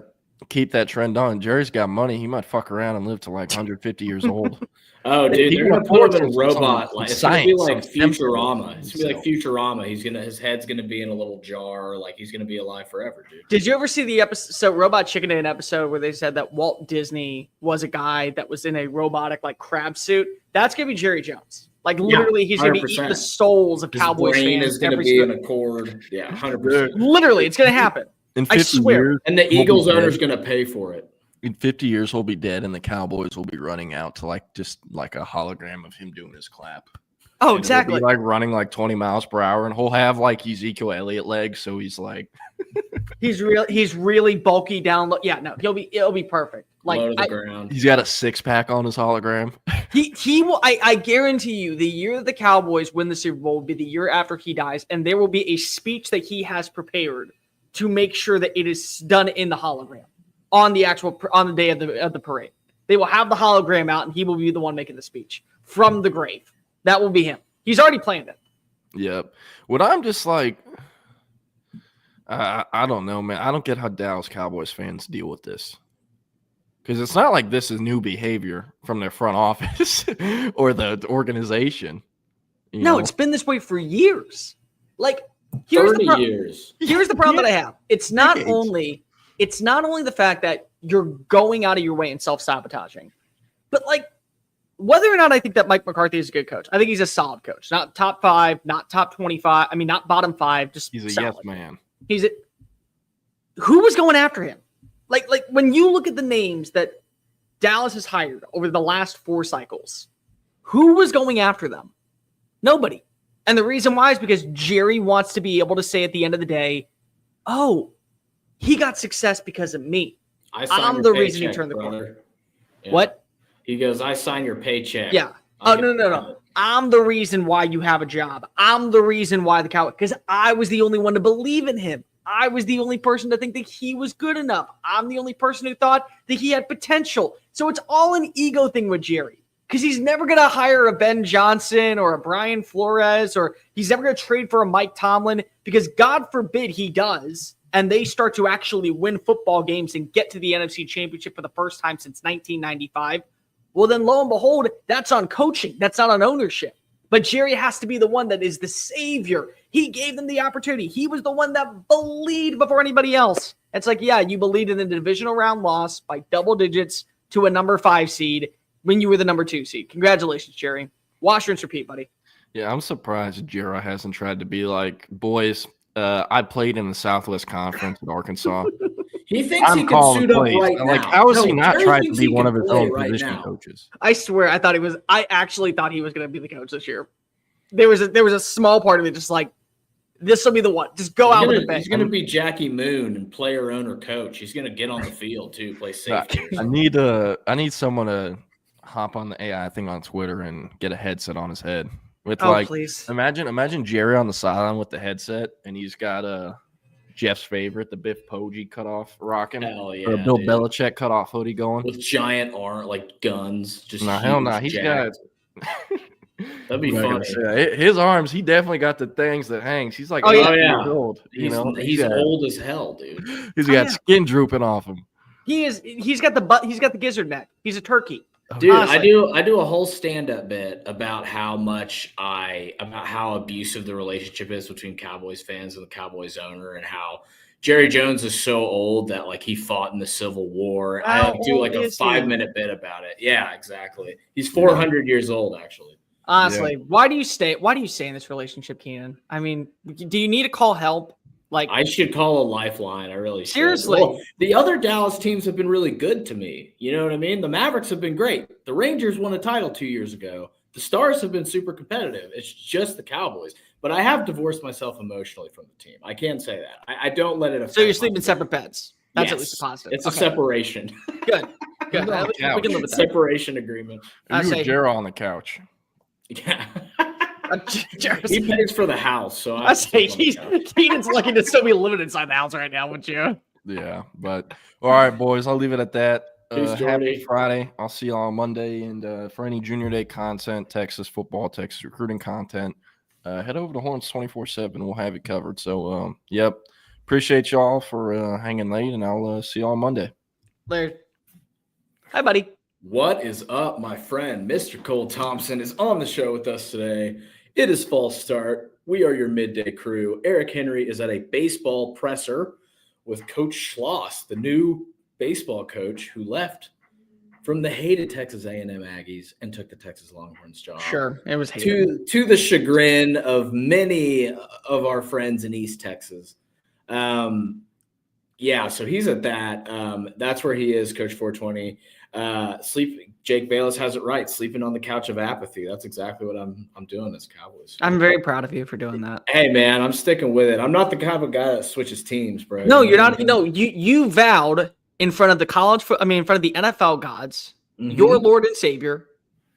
keep that trend on. Jerry's got money. He might fuck around and live to like 150 years old. Oh, dude, they're going to put him in a robot. Like, it's going to be like Futurama. It's going to be like Futurama. His head's going to be in a little jar. Like, he's going to be alive forever, dude. Did you ever see the episode? So Robot Chicken did an episode where they said that Walt Disney was a guy that was in a robotic like crab suit. That's going to be Jerry Jones. Like, literally, he's going to be eating the souls of Cowboys fans. His brain is going to be in a cord. Yeah, 100%. Literally, it's going to happen. I swear. Years, and the Eagles owner's going to pay for it. In 50 years, he'll be dead, and the Cowboys will be running out to like just like a hologram of him doing his clap. Oh, exactly. He'll be like running like 20 miles per hour, and he'll have like Ezekiel Elliott legs, so he's like he's really bulky down. Yeah, no, it'll be perfect. Like low to the ground. He's got a 6-pack on his hologram. He will. I guarantee you, the year that the Cowboys win the Super Bowl will be the year after he dies, and there will be a speech that he has prepared to make sure that it is done in the hologram on the day of the parade. They will have the hologram out, and he will be the one making the speech from the grave. That will be him. He's already planned it. Yep. What I'm just like, I don't know, man. I don't get how Dallas Cowboys fans deal with this. Because it's not like this is new behavior from their front office or the organization. You know? It's been this way for years. Like, here's the problem that I have. It's not only the fact that you're going out of your way and self-sabotaging, but like, whether or not I think that Mike McCarthy is a good coach, I think he's a solid coach. Not top 5, not top 25. I mean, not bottom 5. Just he's a solid. yes man. Who was going after him? Like when you look at the names that Dallas has hired over the last 4 cycles, who was going after them? Nobody. And the reason why is because Jerry wants to be able to say at the end of the day, oh, He got success because of me. I'm the reason he turned the corner. Yeah. What? He goes, I sign your paycheck. Yeah. Oh, no. I'm the reason why you have a job. I'm the reason why the Cowboys, because I was the only one to believe in him. I was the only person to think that he was good enough. I'm the only person who thought that he had potential. So it's all an ego thing with Jerry, because he's never going to hire a Ben Johnson or a Brian Flores, or he's never going to trade for a Mike Tomlin, because God forbid he does, and they start to actually win football games and get to the NFC Championship for the first time since 1995. Well, then lo and behold, that's on coaching. That's not on ownership. But Jerry has to be the one that is the savior. He gave them the opportunity. He was the one that believed before anybody else. It's like, yeah, you believed in the divisional round loss by double digits to a number 5 seed when you were the number 2 seed. Congratulations, Jerry. Wash, rinse, repeat, buddy. Yeah, I'm surprised Jerry hasn't tried to be like, boys, I played in the Southwest Conference at Arkansas. He thinks he can suit up right now. Like, how is he not Jerry trying to thinks be he one can of his play own right position now. coaches? I swear, I actually thought he was going to be the coach this year. There was a small part of it just like, this will be the one. Just go out with the bang. He's going to be Jackie Moon and player, owner, coach. He's going to get on the field too, play safety. I need someone to hop on the AI thing on Twitter and get a headset on his head with please. Imagine Jerry on the sideline with the headset, and he's got Jeff's favorite, the Biff Poggi cutoff rocking, Hell yeah, or a Bill dude. Belichick cutoff hoodie going with giant arm like guns. Just hell no, he's jacked. That'd be funny. His arms, he definitely got the things that hangs. He's like, years old. He's old as hell, dude. He's got skin drooping off him. He's got the gizzard neck. He's a turkey. Dude, honestly. I do a whole stand-up bit about how abusive the relationship is between Cowboys fans and the Cowboys owner, and how Jerry Jones is so old that like he fought in the Civil War. I do like a 5-minute bit about it. Yeah, exactly. He's 400 years old, actually. Honestly, why do you stay in this relationship, Keenan? I mean, do you need to call help? Like, I should call a lifeline. I really should. Seriously. Well, the other Dallas teams have been really good to me. You know what I mean? The Mavericks have been great. The Rangers won a title 2 years ago. The Stars have been super competitive. It's just the Cowboys. But I have divorced myself emotionally from the team. I can say that. I don't let it affect. So you're sleeping in separate beds. That's at least a positive. It's a separation. Good. We can live with that. Separation agreement. You and Jarrell on the couch. Yeah. He pays for the house, so I say Keenan's lucky to still be living inside the house right now, wouldn't you? Yeah, but all right, boys, I'll leave it at that. Peace, happy Friday. I'll see y'all on Monday. And for any Junior Day content, Texas football, Texas recruiting content, head over to Horns 24/7. We'll have it covered. So, appreciate y'all for hanging late, and I'll see y'all on Monday. Later. Hi, buddy. What is up, my friend? Mr. Cole Thompson is on the show with us today. It is false start. We are your midday crew. Eric Henry is at a baseball presser with Coach Schloss, the new baseball coach who left from the hated Texas A&M Aggies and took the Texas Longhorns job. Sure, it was hated. To the chagrin of many of our friends in East Texas. So he's at that. That's where he is, Coach 420. Jake Bayless has it right. Sleeping on the couch of apathy. That's exactly what I'm doing as Cowboys. I'm very proud of you for doing that. Hey man, I'm sticking with it. I'm not the kind of guy that switches teams, bro. No, you're not. No, you vowed in front of the in front of the NFL gods, your Lord and Savior,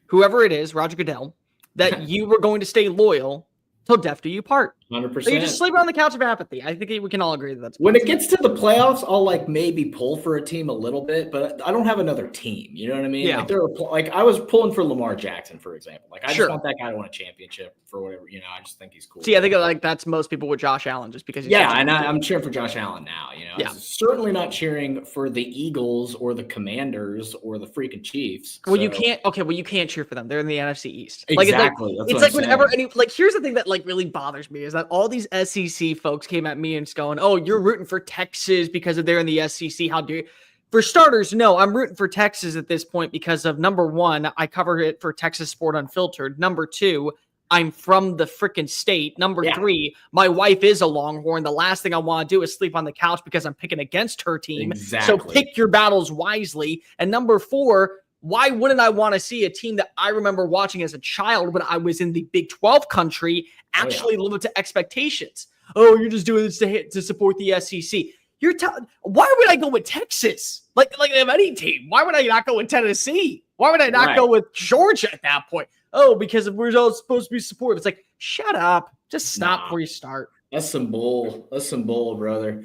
whoever it is, Roger Goodell, that you were going to stay loyal till death do you part. 100%. So you just sleep on the couch of apathy. I think we can all agree that that's when it gets to the playoffs. I'll like maybe pull for a team a little bit, but I don't have another team. You know what I mean? Yeah. Like I was pulling for Lamar Jackson, for example. Like I just want that guy to win a championship for whatever. You know, I just think he's cool. See, I think like that's most people with Josh Allen, just because. I'm cheering for Josh Allen now. You know, I'm certainly not cheering for the Eagles or the Commanders or the freaking Chiefs. Well, you can't. Okay, well, you can't cheer for them. They're in the NFC East. Exactly. It's like whenever here's the thing that like really bothers me is that all these SEC folks came at me and just going, "Oh, you're rooting for Texas because they're in the SEC. How dare you?" For starters, no, I'm rooting for Texas at this point because of number one, I cover it for Texas Sport Unfiltered. Number two, I'm from the freaking state. Number three, my wife is a Longhorn. The last thing I want to do is sleep on the couch because I'm picking against her team. Exactly. So pick your battles wisely. And number four, why wouldn't I want to see a team that I remember watching as a child when I was in the Big 12 country actually live up to expectations? Oh, you're just doing this to support the SEC. Why would I go with Texas? Like of any team. Why would I not go with Tennessee? Why would I not go with Georgia at that point? Oh, because we're all supposed to be supportive. It's like, shut up. Just stop before you start. That's some bull. That's some bull, brother.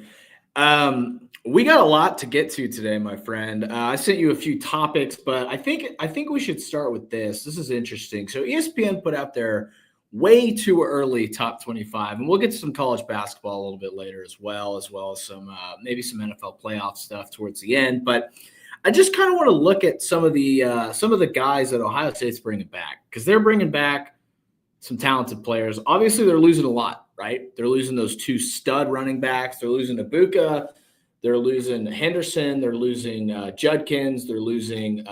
We got a lot to get to today, my friend. I sent you a few topics, but I think we should start with this. This is interesting. So ESPN put out their way too early top 25, and we'll get to some college basketball a little bit later as well as some maybe some NFL playoff stuff towards the end. But I just kind of want to look at some of the guys that Ohio State's bringing back, because they're bringing back some talented players. Obviously, they're losing a lot, right? They're losing those 2 stud running backs. They're losing Ibuka. They're losing Henderson. They're losing Judkins. They're losing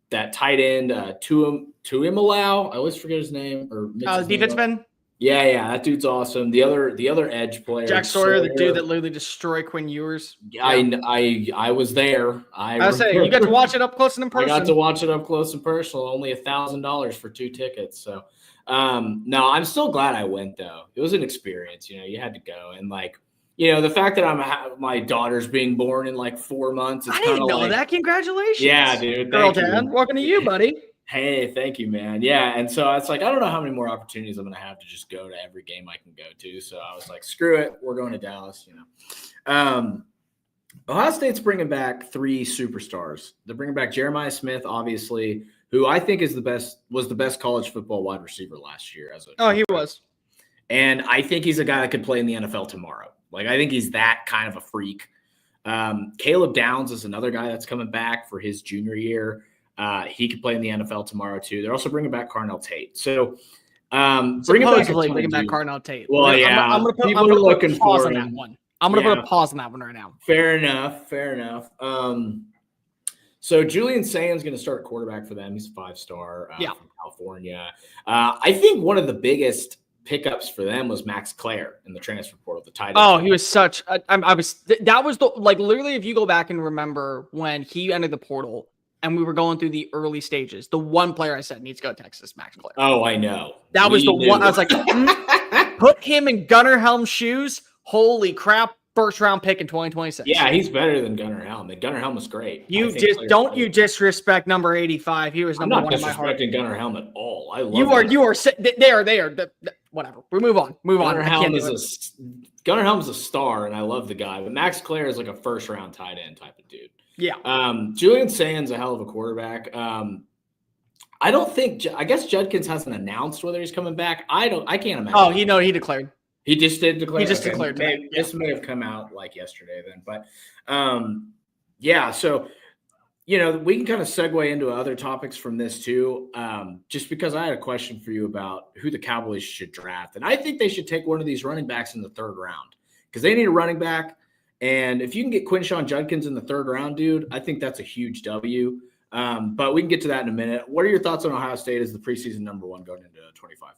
that tight end Tuimalau. I always forget his name. Or defenseman. Yeah, that dude's awesome. The other edge player, Jack Sawyer, the dude that literally destroyed Quinn Ewers. I was there. I was saying, you got to watch it up close and in person. I got to watch it up close and personal. Only $1,000 for 2 tickets. So, no, I'm still glad I went though. It was an experience. You had to go, and the fact that my daughter's being born in 4 months. I didn't know that. Congratulations. Yeah, dude. Girl dad. Welcome to you, buddy. Hey, thank you, man. Yeah, and so it's I don't know how many more opportunities I'm going to have to just go to every game I can go to. So I was like, screw it. We're going to Dallas, Ohio State's bringing back 3 superstars. They're bringing back Jeremiah Smith, obviously, who I think was the best college football wide receiver last year. He was. And I think he's a guy that could play in the NFL tomorrow. I think he's that kind of a freak. Caleb Downs is another guy that's coming back for his junior year. He could play in the NFL tomorrow too. They're also bringing back Carnell Tate. So bringing back Carnell Tate. Well, I'm going to put a pause on that one. I'm going to put a pause on that one right now. Fair enough. So Julian Sayen's going to start quarterback for them. He's a 5-star from California. I think one of the biggest pickups for them was Max Clare in the transfer portal, the tight end. Oh, he was such that was the literally, if you go back and remember when he entered the portal and we were going through the early stages, the one player I said needs to go to Texas, Max Clare. Oh, I know. That was the one I was like, put him in Gunnar Helm's shoes. Holy crap. First round pick in 2026. Yeah, he's better than Gunnar Helm. And Gunnar Helm was great. You disrespect number 85. He was number 1 in my heart. I'm not disrespecting Gunnar Helm at all. I love you are they are whatever. We move on. Gunnar Helm is a star, and I love the guy. But Max Clare is like a first round tight end type of dude. Yeah. Julian Sayen's a hell of a quarterback. I guess Judkins hasn't announced whether he's coming back. I can't imagine. Oh, he declared. He just did declare. He just declared. This may have come out yesterday then, but so we can kind of segue into other topics from this too. Just because I had a question for you about who the Cowboys should draft, and I think they should take one of these running backs in the 3rd round because they need a running back. And if you can get Quinshon Judkins in the 3rd round, dude, I think that's a huge W. But we can get to that in a minute. What are your thoughts on Ohio State as the preseason number 1 going into 25?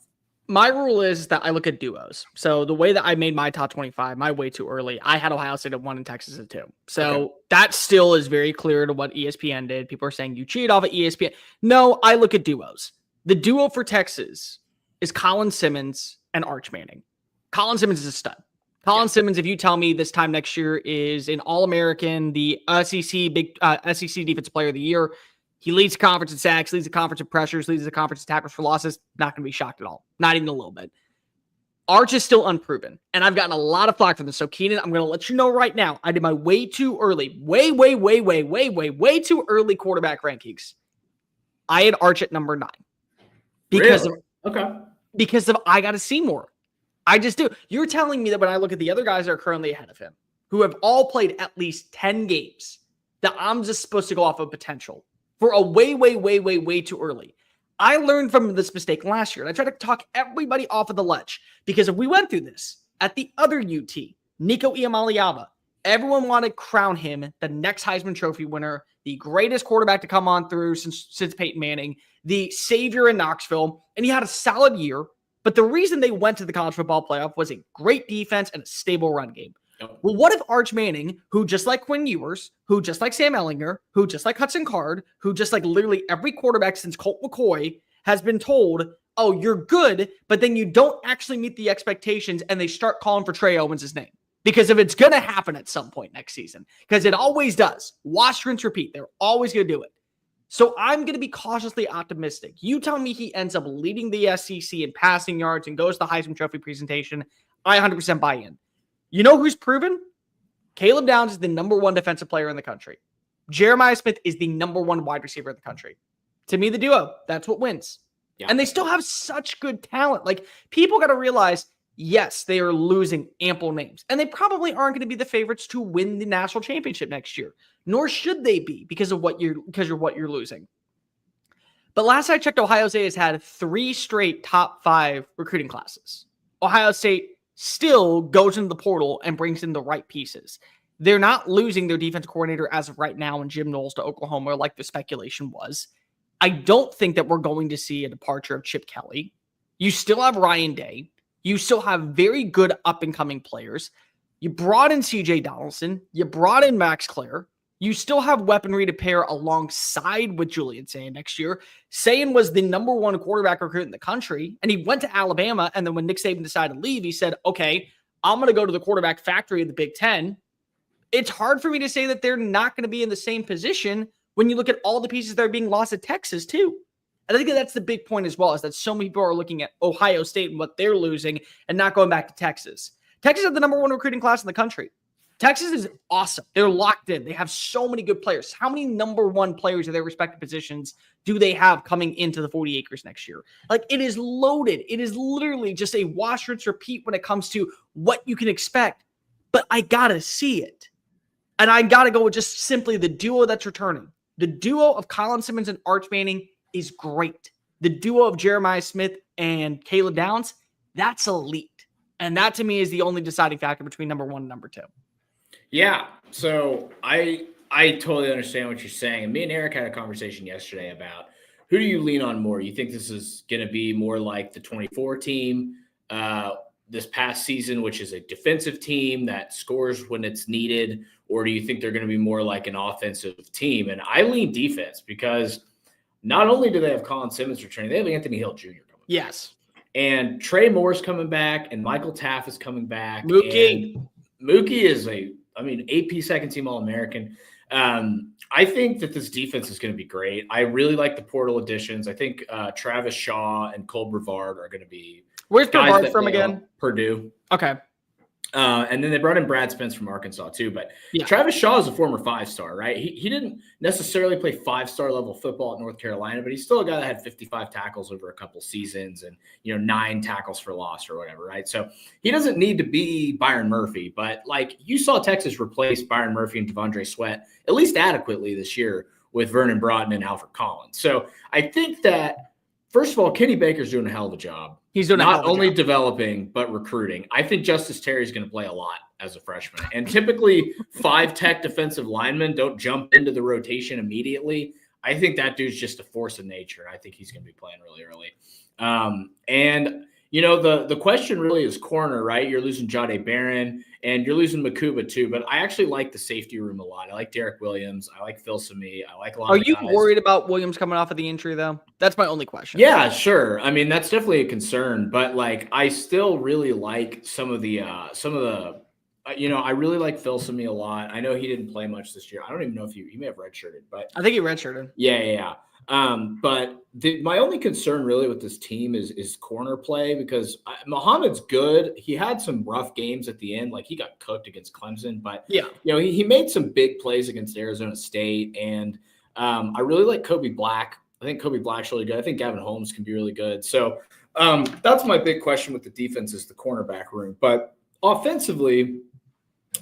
My rule is that I look at duos. So the way that I made my top 25, my way too early, I had Ohio State at 1 and Texas at 2. So that still is very clear to what ESPN did. People are saying you cheated off of ESPN. No, I look at duos. The duo for Texas is Colin Simmons and Arch Manning. Colin Simmons is a stud. Colin Simmons, if you tell me this time next year is an All-American, the SEC Defensive Player of the Year, he leads the conference in sacks, leads the conference in pressures, leads the conference in tackles for losses. Not going to be shocked at all. Not even a little bit. Arch is still unproven, and I've gotten a lot of flack from this. So, Keenan, I'm going to let you know right now, I did my way too early, way too early quarterback rankings. I had Arch at number 9. Because of I got to see more. I just do. You're telling me that when I look at the other guys that are currently ahead of him, who have all played at least 10 games, that I'm just supposed to go off of potential for a way too early. I learned from this mistake last year, and I tried to talk everybody off of the ledge because if we went through this at the other UT, Nico Iamaleava, everyone wanted to crown him the next Heisman Trophy winner, the greatest quarterback to come on through since Peyton Manning, the savior in Knoxville, and he had a solid year. But the reason they went to the college football playoff was a great defense and a stable run game. Well, what if Arch Manning, who just like Quinn Ewers, who just like Sam Ehlinger, who just like Hudson Card, who just like literally every quarterback since Colt McCoy has been told, oh, you're good, but then you don't actually meet the expectations and they start calling for Trey Owens' name Because if it's going to happen at some point next season, because it always does, wash, rinse, repeat. They're always going to do it. So I'm going to be cautiously optimistic. You tell me he ends up leading the SEC in passing yards and goes to the Heisman Trophy presentation, I 100% buy in. You know who's proven? Caleb Downs is the number 1 defensive player in the country. Jeremiah Smith is the number 1 wide receiver in the country. To me, the duo, that's what wins. Yeah. And they still have such good talent. Like, people got to realize, yes, they are losing ample names. And they probably aren't going to be the favorites to win the national championship next year. Nor should they be because of what you're losing. But last I checked, Ohio State has had 3 straight top 5 recruiting classes. Ohio State still goes into the portal and brings in the right pieces. They're not losing their defense coordinator as of right now in Jim Knowles to Oklahoma, like the speculation was. I don't think that we're going to see a departure of Chip Kelly. You still have Ryan Day. You still have very good up-and-coming players. You brought in C.J. Donaldson. You brought in Max Clare. You still have weaponry to pair alongside with Julian Sayin next year. Sayin was the number 1 quarterback recruit in the country, and he went to Alabama, and then when Nick Saban decided to leave, he said, okay, I'm going to go to the quarterback factory of the Big Ten. It's hard for me to say that they're not going to be in the same position when you look at all the pieces that are being lost at Texas, too. And I think that's the big point as well, is that so many people are looking at Ohio State and what they're losing and not going back to Texas. Texas is the number 1 recruiting class in the country. Texas is awesome. They're locked in. They have so many good players. How many number 1 players at their respective positions do they have coming into the 40 acres next year? Like, it is loaded. It is literally just a wash, rinse, repeat when it comes to what you can expect. But I got to see it. And I got to go with just simply the duo that's returning. The duo of Colin Simmons and Arch Manning is great. The duo of Jeremiah Smith and Caleb Downs, that's elite. And that to me is the only deciding factor between number 1 and number 2. Yeah. So I totally understand what you're saying. And me and Eric had a conversation yesterday about who do you lean on more? You think this is going to be more like the 24 team this past season, which is a defensive team that scores when it's needed? Or do you think they're going to be more like an offensive team? And I lean defense because not only do they have Colin Simmons returning, they have Anthony Hill Jr. coming. Yes. And Trey Moore's coming back, and Michael Taff is coming back. Mookie is AP second team All-American. I think that this defense is going to be great. I really like the portal additions. I think Travis Shaw and Cole Brevard are going to be. Where's Brevard from again? Purdue. Okay. And then they brought in Brad Spence from Arkansas too. But Travis Shaw is a former 5-star, right? He didn't necessarily play 5-star level football at North Carolina, but he's still a guy that had 55 tackles over a couple seasons and 9 tackles for loss or whatever, right? So he doesn't need to be Byron Murphy, but like you saw Texas replace Byron Murphy and Devondre Sweat at least adequately this year with Vernon Broughton and Alfred Collins. So I think that first of all, Kenny Baker's doing a hell of a job. He's doing not only developing, but recruiting. I think Justice Terry's going to play a lot as a freshman. And typically 5-tech defensive linemen don't jump into the rotation immediately. I think that dude's just a force of nature. I think he's going to be playing really early. And the question really is corner, right? You're losing Jahdae Barron and you're losing Makuba too, but I actually like the safety room a lot. I like Derek Williams. I like Phil Sami. I like a lot Are of you guys. worried about Williams coming off of the injury though? That's my only question. Yeah, sure. I mean, that's definitely a concern, but like, I still really like some of the I really like Phil Sami a lot. I know he didn't play much this year. I don't even know if he may have redshirted, but I think he redshirted. Yeah. But my only concern really with this team is corner play because Muhammad's good. He had some rough games at the end, like he got cooked against Clemson, but he made some big plays against Arizona State, and I really like Kobe Black. I think Kobe Black's really good. I think Gavin Holmes can be really good. So that's my big question with the defense is the cornerback room. But offensively,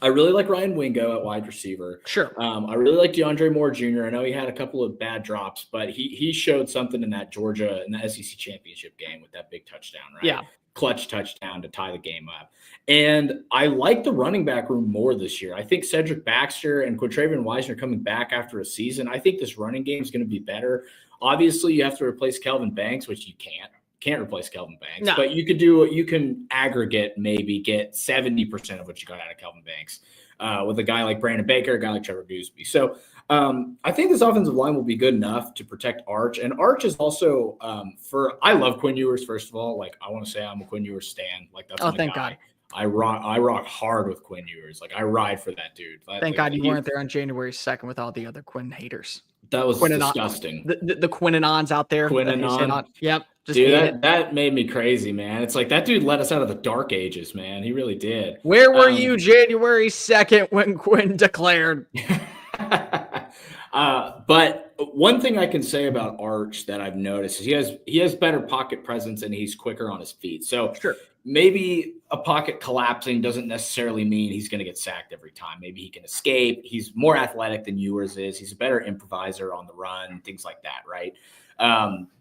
I really like Ryan Wingo at wide receiver. Sure. I really like DeAndre Moore Jr. I know he had a couple of bad drops, but he showed something in that Georgia in the SEC Championship game with that big touchdown, right? Yeah. Clutch touchdown to tie the game up. And I like the running back room more this year. I think Cedric Baxter and Quintravion Wisener coming back after a season. I think this running game is going to be better. Obviously, you have to replace Kelvin Banks, which you can't replace Kelvin Banks, but you can aggregate, maybe get 70% of what you got out of Kelvin Banks with a guy like Brandon Baker, a guy like Trevor Gooseby. So I think this offensive line will be good enough to protect Arch. And Arch is also I love Quinn Ewers, first of all. Like, I want to say I'm a Quinn Ewers stan. Like, that's my thank guy. God. I rock hard with Quinn Ewers. Like I ride for that dude. Thank God you weren't there on January 2nd with all the other Quinn haters. That was disgusting. The Quinn-anons out there. Quinn-anon. Yep. Dude, that made me crazy, man. It's like that dude let us out of the dark ages, man. He really did. Where were you January 2nd when Quinn declared? But one thing I can say about Arch that I've noticed is he has better pocket presence and he's quicker on his feet. So sure. Maybe a pocket collapsing doesn't necessarily mean he's going to get sacked every time. Maybe he can escape. He's more athletic than Ewers is. He's a better improviser on the run, things like that, right?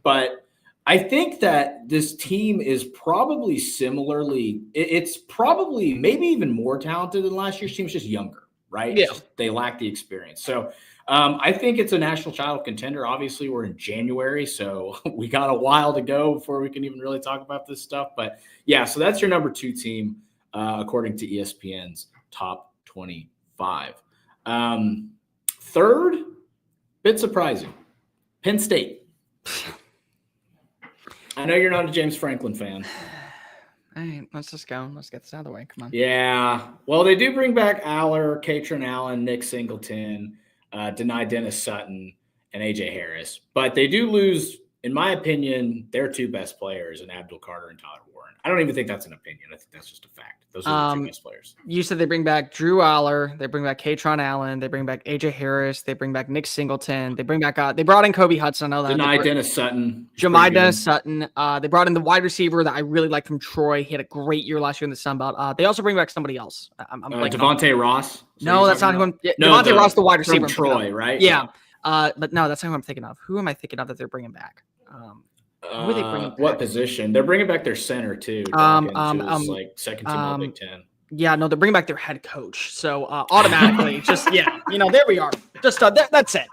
But I think that this team is probably similarly – it's probably maybe even more talented than last year's team. It's just younger, right? Yeah. They lack the experience. So I think it's a national title contender. Obviously, we're in January, so we got a while to go before we can even really talk about this stuff. But, yeah, so that's your number 2 team, according to ESPN's top 25. Third, bit surprising, Penn State. I know you're not a James Franklin fan. All right, let's just go. Let's get this out of the way. Come on. Yeah. Well, they do bring back Aller, Katron Allen, Nick Singleton, Deny Dennis Sutton, and A.J. Harris. But they do lose, in my opinion, their 2 best players in Abdul Carter and Tyler Warren. I don't even think that's an opinion. I think that's just a fact. Those are the 2 best players. You said they bring back Drew Aller. They bring back Katron Allen. They bring back A.J. Harris. They bring back Nick Singleton. They bring back they brought in Kobe Hudson. I know that. Deny Dennis Sutton. Jemai Dennis Sutton. They brought in the wide receiver that I really like from Troy. He had a great year last year in the Sun Belt. They also bring back somebody else. I'm Devontae Ross. No, that's not who I'm. No, Devontae Ross, the wide receiver from Troy, right? Yeah. But no, that's not who I'm thinking of. Who am I thinking of that they're bringing back? Who are they bringing back? What position? They're bringing back their center too. Like second team All Big Ten. Yeah, no, they're bringing back their head coach. So automatically, there we are. Just that's it.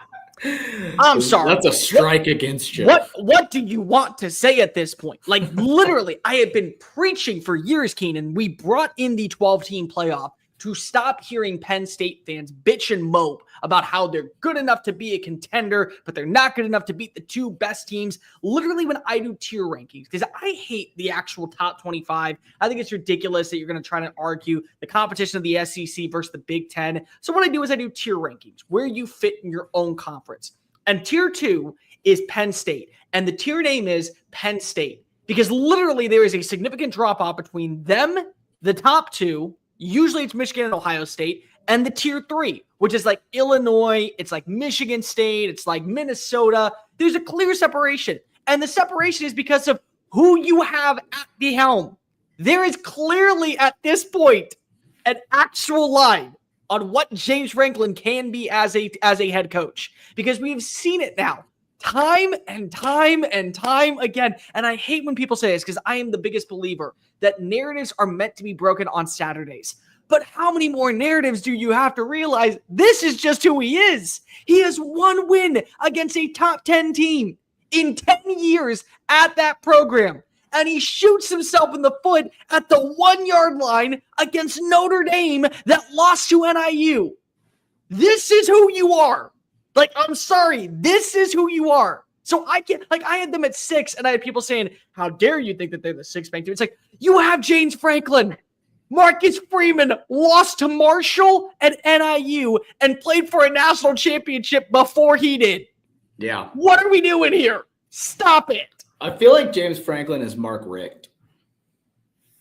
I'm sorry. That's a strike against you. What do you want to say at this point? Like literally, I have been preaching for years, Keenan. We brought in the 12-team playoff to stop hearing Penn State fans bitch and mope about how they're good enough to be a contender, but they're not good enough to beat the 2 best teams. Literally, when I do tier rankings, because I hate the actual top 25. I think it's ridiculous that you're going to try to argue the competition of the SEC versus the Big Ten. So what I do is I do tier rankings, where you fit in your own conference. And tier 2 is Penn State. And the tier name is Penn State, because literally there is a significant drop-off between them, the top 2, usually it's Michigan and Ohio State, and the tier 3, which is like Illinois, it's like Michigan State, it's like Minnesota. There's a clear separation. And the separation is because of who you have at the helm. There is clearly at this point an actual line on what James Franklin can be as a head coach, because we've seen it now time and time and time again. And I hate when people say this, because I am the biggest believer that narratives are meant to be broken on Saturdays. But how many more narratives do you have to realize this is just who he is? He has 1 win against a top 10 team in 10 years at that program. And he shoots himself in the foot at the 1-yard line against Notre Dame that lost to NIU. This is who you are. Like, I'm sorry. This is who you are. So I had them at 6, and I had people saying, how dare you think that they're the 6th ranked team? It's like, you have James Franklin. Marcus Freeman lost to Marshall and NIU and played for a national championship before he did. Yeah. What are we doing here? Stop it. I feel like James Franklin is Mark Richt.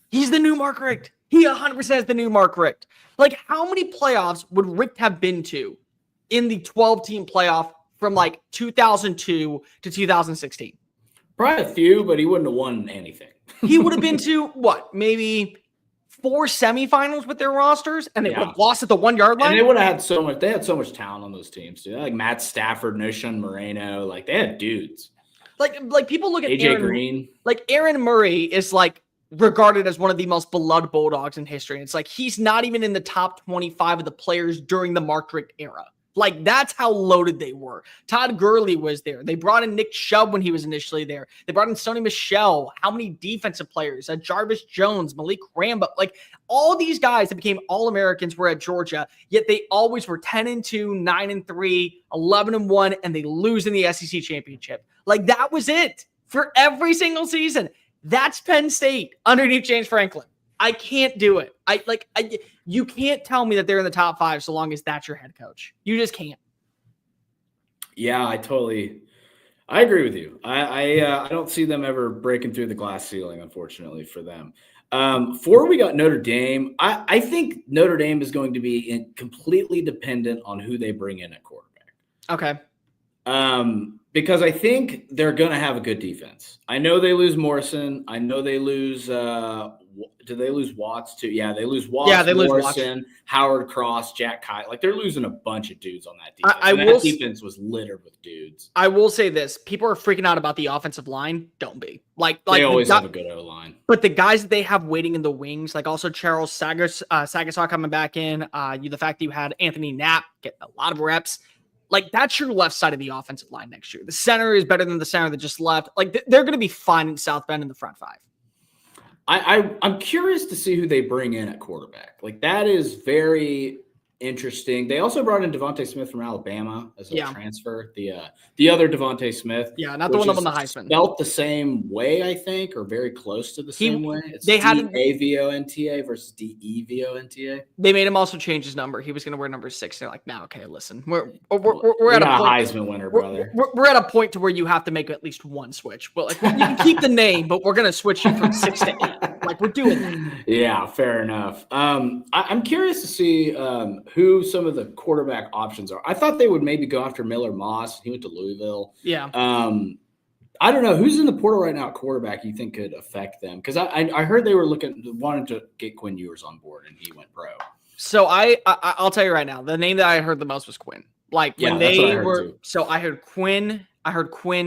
He's the new Mark Richt. He 100% is the new Mark Richt. Like, how many playoffs would Richt have been to in the 12-team playoff from like 2002 to 2016? Probably a few, but he wouldn't have won anything. He would have been to what? Maybe 4 semifinals with their rosters, and they would have lost at the 1-yard line. And they would have had so much. They had so much talent on those teams, dude. Like Matt Stafford, Noshawn Moreno. Like they had dudes. Like people look at AJ Green. Like Aaron Murray is like regarded as one of the most beloved Bulldogs in history. And it's like he's not even in the top 25 of the players during the Mark Richt era. Like, that's how loaded they were. Todd Gurley was there. They brought in Nick Chubb when he was initially there. They brought in Sony Michel. How many defensive players? Jarvis Jones, Malik Rambo. Like, all these guys that became All-Americans were at Georgia, yet they always were 10-2, 9-3, 11-1, and they lose in the SEC Championship. Like, that was it for every single season. That's Penn State underneath James Franklin. I can't do it. You can't tell me that they're in the top 5 so long as that's your head coach. You just can't. Yeah, I agree with you. I don't see them ever breaking through the glass ceiling, unfortunately for them. Before we got Notre Dame, I think Notre Dame is going to be completely dependent on who they bring in at quarterback. Okay. Because I think they're going to have a good defense. I know they lose Morrison. I know they lose do they lose Watts too? Yeah, they lose Watts, they lose Morrison, Watts. Howard Cross, Jack Kite. Like, they're losing a bunch of dudes on that defense. That defense was littered with dudes. I will say this. People are freaking out about the offensive line. Don't be. They always have a good O-line. But the guys that they have waiting in the wings, like also Charles Sagasaw coming back in, the fact that you had Anthony Knapp get a lot of reps, like, that's your left side of the offensive line next year. The center is better than the center that just left. Like, they're going to be fine in South Bend in the front 5. I'm curious to see who they bring in at quarterback. Like, that is very interesting. They also brought in Devontae Smith from Alabama as a transfer. The other Devontae Smith. Yeah, not the one up on the Heisman. Spelt the same way, I think, or very close to the same way. It's D-A-V-O-N-T-A versus D-E-V-O-N-T-A. They made him also change his number. He was going to wear number 6. They're like, no, okay, listen. We're at a point, Heisman winner, brother. We're at a point to where you have to make at least one switch. But like, you can keep the name, but we're going to switch you from 6 to 8. Like, we're doing that. Yeah, fair enough. I'm curious to see who some of the quarterback options are. I thought they would maybe go after Miller Moss. He went to Louisville. Yeah. I don't know who's in the portal right now at quarterback you think could affect them, because I heard they were wanting to get Quinn Ewers on board and he went pro. So I'll tell you right now, the name that I heard the most was Quinn. Like, when they were too. So I heard Quinn.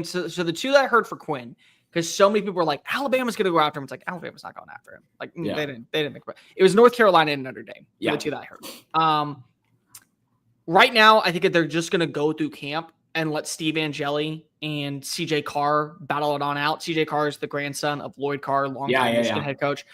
So the two that I heard for Quinn, because so many people were like, Alabama's going to go after him. It's like, Alabama's not going after him. Like, they didn't think about it. It was North Carolina and Notre Dame. Yeah. The two that I heard. Right now, I think that they're just going to go through camp and let Steve Angeli and CJ Carr battle it on out. CJ Carr is the grandson of Lloyd Carr, longtime Michigan head coach.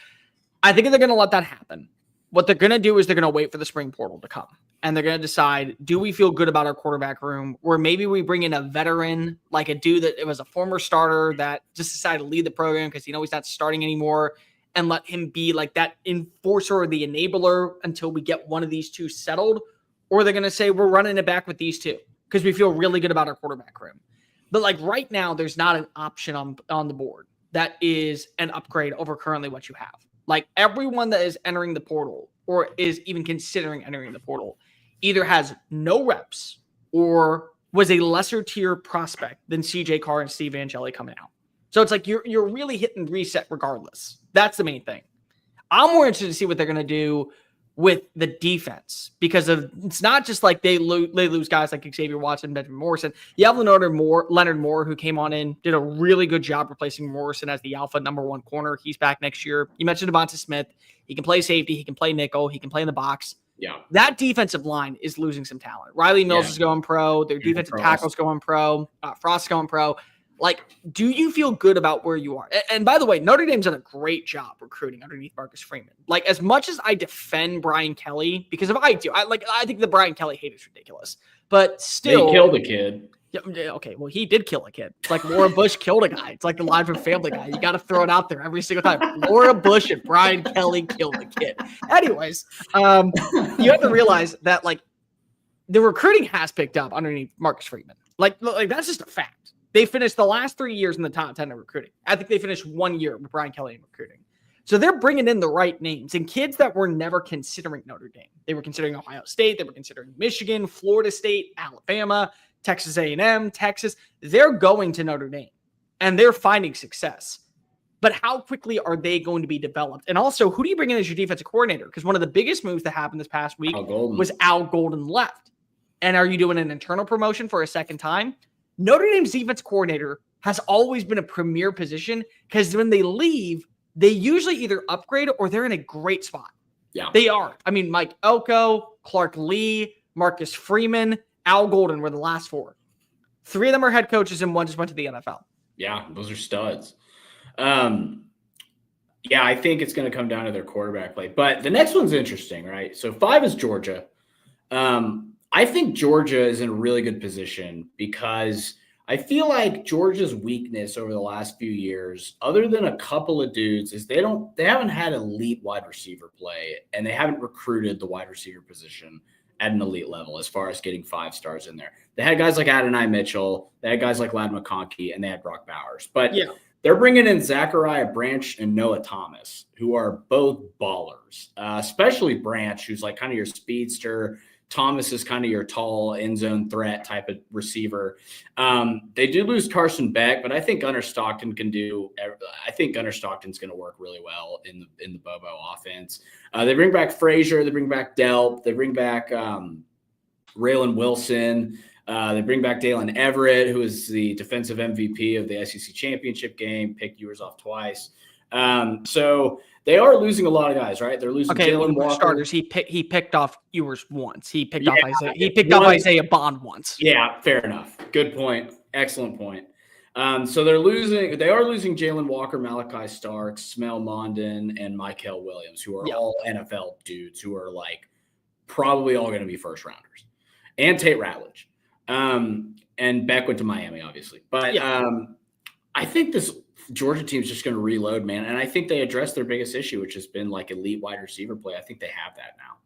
I think they're going to let that happen. What they're going to do is they're going to wait for the spring portal to come. And they're going to decide, do we feel good about our quarterback room? Or maybe we bring in a veteran, like a dude that was a former starter that just decided to lead the program because he's not starting anymore, and let him be like that enforcer or the enabler until we get one of these two settled. Or they're going to say, we're running it back with these two because we feel really good about our quarterback room. But like right now, there's not an option on the board that is an upgrade over currently what you have. Like, everyone that is entering the portal or is even considering entering the portal either has no reps or was a lesser tier prospect than CJ Carr and Steve Angeli coming out. So it's like you're really hitting reset regardless. That's the main thing. I'm more interested to see what they're going to do with the defense, because it's not just like they lose guys like Xavier Watson, Benjamin Morrison. You have Leonard Moore, who came on in, did a really good job replacing Morrison as the alpha number 1 corner. He's back next year. You mentioned Devonta Smith. He can play safety. He can play nickel. He can play in the box. Yeah. That defensive line is losing some talent. Riley Mills is going pro. Their defensive tackle's going pro. Frost's going pro. Like, do you feel good about where you are? And by the way, Notre Dame's done a great job recruiting underneath Marcus Freeman. Like, as much as I defend Brian Kelly, because I think the Brian Kelly hate is ridiculous. But still, they killed a kid. Yeah, okay, well, he did kill a kid. It's like Laura Bush killed a guy. It's like the Live from Family guy. You got to throw it out there every single time. Laura Bush and Brian Kelly killed a kid. Anyways, you have to realize that, like, the recruiting has picked up underneath Marcus Freeman. Like that's just a fact. They finished the last 3 years in the top 10 in recruiting. I think they finished 1 year with Brian Kelly in recruiting. So they're bringing in the right names and kids that were never considering Notre Dame. They were considering Ohio State. They were considering Michigan, Florida State, Alabama, Texas A&M, Texas. They're going to Notre Dame and they're finding success. But how quickly are they going to be developed? And also, who do you bring in as your defensive coordinator? Because one of the biggest moves that happened this past week was Al Golden left. And are you doing an internal promotion for a second time? Notre Dame's defense coordinator has always been a premier position because when they leave, they usually either upgrade or they're in a great spot. Yeah, they are. I mean, Mike Elko, Clark Lee, Marcus Freeman, Al Golden were the last 4. 3 of them are head coaches and 1 just went to the NFL. Yeah, those are studs. Yeah, I think it's going to come down to their quarterback play. But the next one's interesting, right? So 5 is Georgia. I think Georgia is in a really good position because I feel like Georgia's weakness over the last few years, other than a couple of dudes, is they haven't had elite wide receiver play, and they haven't recruited the wide receiver position at an elite level as far as getting 5 stars in there. They had guys like Adonai Mitchell, they had guys like Ladd McConkey, and they had Brock Bowers. But they're bringing in Zachariah Branch and Noah Thomas, who are both ballers, especially Branch, who's like kind of your speedster. Thomas is kind of your tall end zone threat type of receiver. They did lose Carson Beck, but I think Gunnar Stockton can do. I think Gunnar Stockton's going to work really well in the Bobo offense. They bring back Frazier, they bring back Delp, they bring back Raylan Wilson. They bring back Dalen Everett, who is the defensive MVP of the SEC Championship game, picked Ewers off twice. So they are losing a lot of guys, right? They're losing Jalen Walker. Starters. He picked off Ewers once. He picked off Isaiah. He picked off Isaiah Bond once. Yeah, fair enough. Good point. Excellent point. So they are losing Jalen Walker, Malachi Starks, Smell Mondon, and Mykel Williams, who are all NFL dudes who are like probably all going to be first rounders, and Tate Ratledge. And Beck went to Miami, obviously. But I think this Georgia team is just going to reload, man. And I think they addressed their biggest issue, which has been like elite wide receiver play. I think they have that now.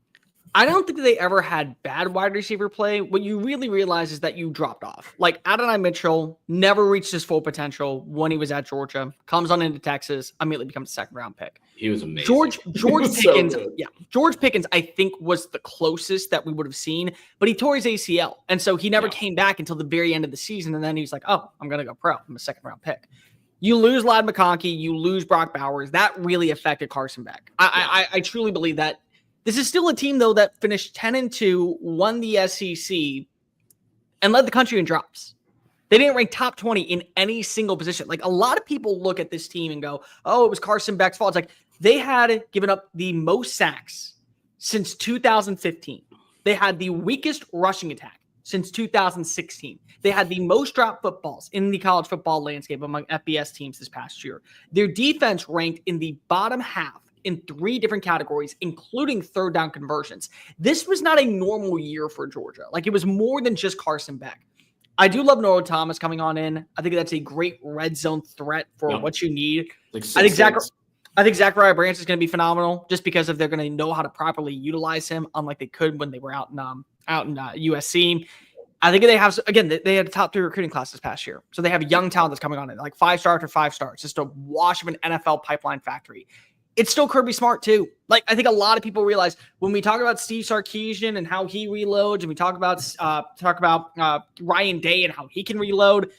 I don't think they ever had bad wide receiver play. What you really realize is that you dropped off. Like Adonai Mitchell never reached his full potential when he was at Georgia, comes on into Texas, immediately becomes a second-round pick. He was amazing. George Pickens, George Pickens, I think, was the closest that we would have seen, but he tore his ACL. And so he never came back until the very end of the season. And then he was like, oh, I'm going to go pro. I'm a second-round pick. You lose Ladd McConkey, you lose Brock Bowers. That really affected Carson Beck. I truly believe that. This is still a team, though, that finished 10-2, won the SEC, and led the country in drops. They didn't rank top 20 in any single position. Like, a lot of people look at this team and go, oh, it was Carson Beck's fault. It's like they had given up the most sacks since 2015. They had the weakest rushing attack since 2016. They had the most dropped footballs in the college football landscape among FBS teams this past year. Their defense ranked in the bottom half in 3 different categories, including third down conversions. This was not a normal year for Georgia. Like, it was more than just Carson Beck. I do love Noah Thomas coming on in. I think that's a great red zone threat for what you need. Like I think Zachariah Branch is going to be phenomenal just because they're going to know how to properly utilize him, unlike they could when they were out in USC. I think they have, again, they had a top 3 recruiting class this past year. So they have young talent that's coming on in, like 5-star after 5 stars, just a wash of an NFL pipeline factory. It's still Kirby Smart, too. Like, I think a lot of people realize when we talk about Steve Sarkisian and how he reloads, and we talk about Ryan Day and how he can reload,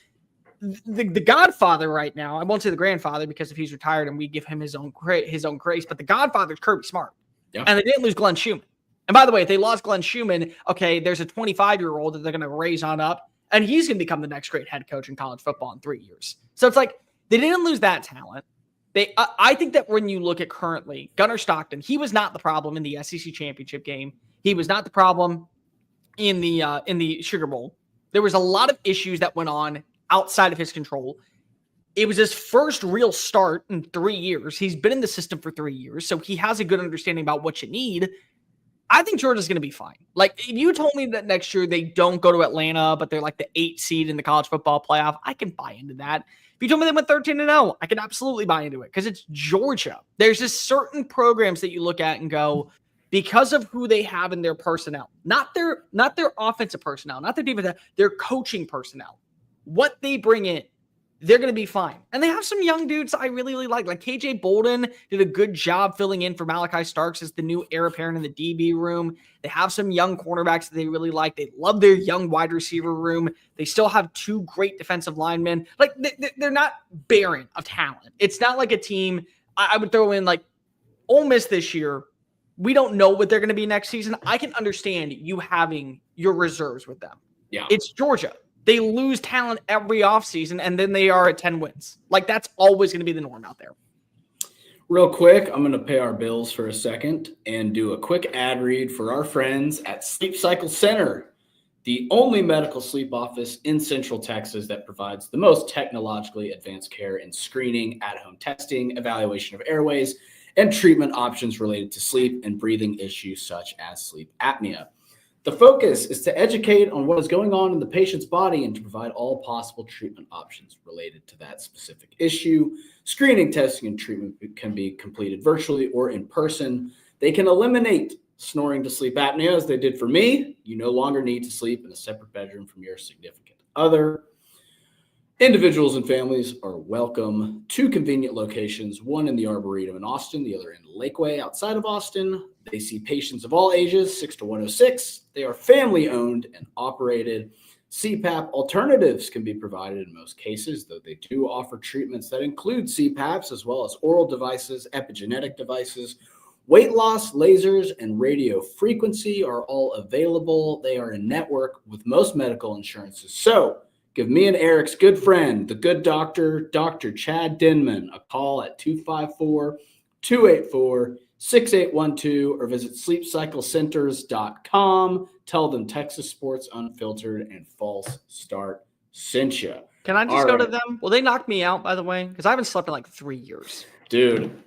the Godfather right now, I won't say the grandfather because if he's retired and we give him his own grace, but the Godfather is Kirby Smart. Yeah. And they didn't lose Glenn Schumann. And by the way, if they lost Glenn Schumann, okay, there's a 25-year-old that they're going to raise on up, and he's going to become the next great head coach in college football in 3 years. So it's like they didn't lose that talent. I think that when you look at currently, Gunnar Stockton, he was not the problem in the SEC Championship game. He was not the problem in the Sugar Bowl. There was a lot of issues that went on outside of his control. It was his first real start in 3 years. He's been in the system for 3 years, so he has a good understanding about what you need. I think Georgia's going to be fine. Like, if you told me that next year they don't go to Atlanta, but they're like the 8th seed in the college football playoff, I can buy into that. If you told me they went 13-0, I can absolutely buy into it because it's Georgia. There's just certain programs that you look at and go, because of who they have in their personnel, not their offensive personnel, not their defense, their coaching personnel, what they bring in, they're going to be fine. And they have some young dudes I really, really like. Like KJ Bolden did a good job filling in for Malachi Starks as the new heir apparent in the DB room. They have some young cornerbacks that they really like. They love their young wide receiver room. They still have 2 great defensive linemen. Like they're not barren of talent. It's not like a team I would throw in like Ole Miss this year. We don't know what they're going to be next season. I can understand you having your reserves with them. Yeah. It's Georgia. They lose talent every offseason, and then they are at 10 wins. Like, that's always going to be the norm out there. Real quick, I'm going to pay our bills for a second and do a quick ad read for our friends at Sleep Cycle Center, the only medical sleep office in Central Texas that provides the most technologically advanced care and screening, at-home testing, evaluation of airways, and treatment options related to sleep and breathing issues such as sleep apnea. The focus is to educate on what is going on in the patient's body and to provide all possible treatment options related to that specific issue. Screening, testing, and treatment can be completed virtually or in person. They can eliminate snoring to sleep apnea, as they did for me. You no longer need to sleep in a separate bedroom from your significant other. Individuals and families are welcome. 2 convenient locations, one in the Arboretum in Austin, the other in Lakeway outside of Austin. They see patients of all ages, 6 to 106. They are family owned and operated. CPAP alternatives can be provided in most cases, though they do offer treatments that include CPAPs as well as oral devices, epigenetic devices. Weight loss, lasers, and radio frequency are all available. They are in network with most medical insurances. So give me and Eric's good friend, the good doctor, Dr. Chad Denman, a call at 254-284-6812 or visit sleepcyclecenters.com. Tell them Texas Sports Unfiltered and False Start sent you. Can I just go to them? Will they knock me out, by the way? Because I haven't slept in like 3 years. Dude,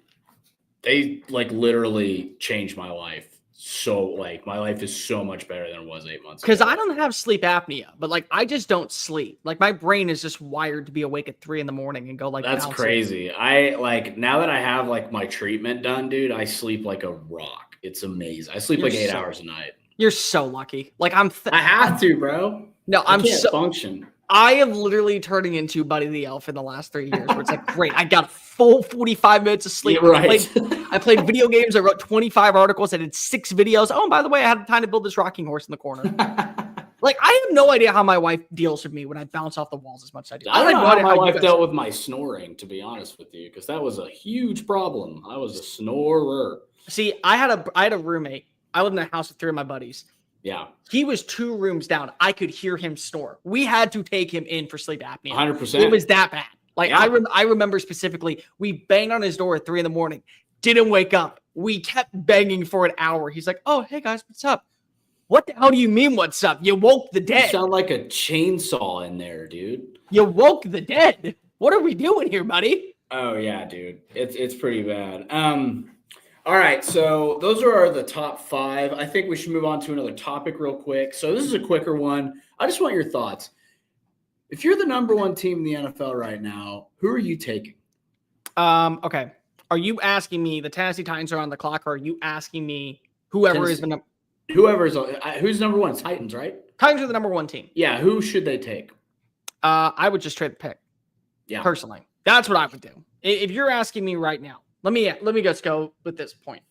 they like literally changed my life. So like my life is so much better than it was 8 months ago. Because I don't have sleep apnea, but like I just don't sleep. Like my brain is just wired to be awake at 3 a.m. and go like that's crazy. I like now that I have like my treatment done, dude, I sleep like a rock. It's amazing. I sleep like 8 hours a night. You're so lucky. Like I have to, bro. No, I can't function. I am literally turning into Buddy the Elf in the last 3 years where it's like, great, I got a full 45 minutes of sleep. Yeah, right. I played video games. I wrote 25 articles. I did 6 videos. Oh, and by the way, I had time to build this rocking horse in the corner. Like, I have no idea how my wife deals with me when I bounce off the walls as much as I do. I don't know how my wife dealt with my snoring, to be honest with you, because that was a huge problem. I was a snorer. See, I had a roommate. I lived in a house with 3 of my buddies. Yeah. He was 2 rooms down. I could hear him snore. We had to take him in for sleep apnea. 100%. It was that bad. Like Yeah. I remember specifically, we banged on his door at 3 a.m. Didn't wake up. We kept banging for an hour. He's like, "Oh, hey guys, what's up?" What the hell do you mean, what's up? You woke the dead. You sound like a chainsaw in there, dude. You woke the dead. What are we doing here, buddy? Oh yeah, dude. It's pretty bad. All right, so those are the top 5. I think we should move on to another topic real quick. So this is a quicker one. I just want your thoughts. If you're the number 1 team in the NFL right now, who are you taking? Okay. Are you asking me the Tennessee Titans are on the clock, or are you asking me whoever is the number? Whoever's who's number 1? Titans, right? Titans are the number 1 team. Yeah. Who should they take? I would just trade the pick. Yeah. Personally, that's what I would do. If you're asking me right now, let me just go with this point.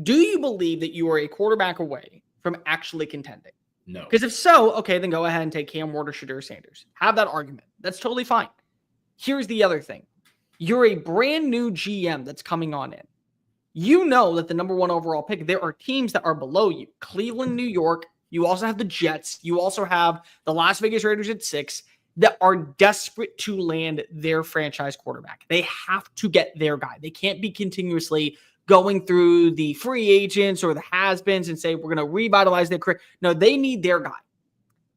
Do you believe that you are a quarterback away from actually contending? No. Because if so, okay, then go ahead and take Cam Ward or Shadur Sanders. Have that argument. That's totally fine. Here's the other thing. You're a brand new GM that's coming on in. You know that the number 1 overall pick, there are teams that are below you. Cleveland, New York. You also have the Jets. You also have the Las Vegas Raiders at 6 that are desperate to land their franchise quarterback. They have to get their guy. They can't be continuously going through the free agents or the has-beens and say, we're going to revitalize their career. No, they need their guy.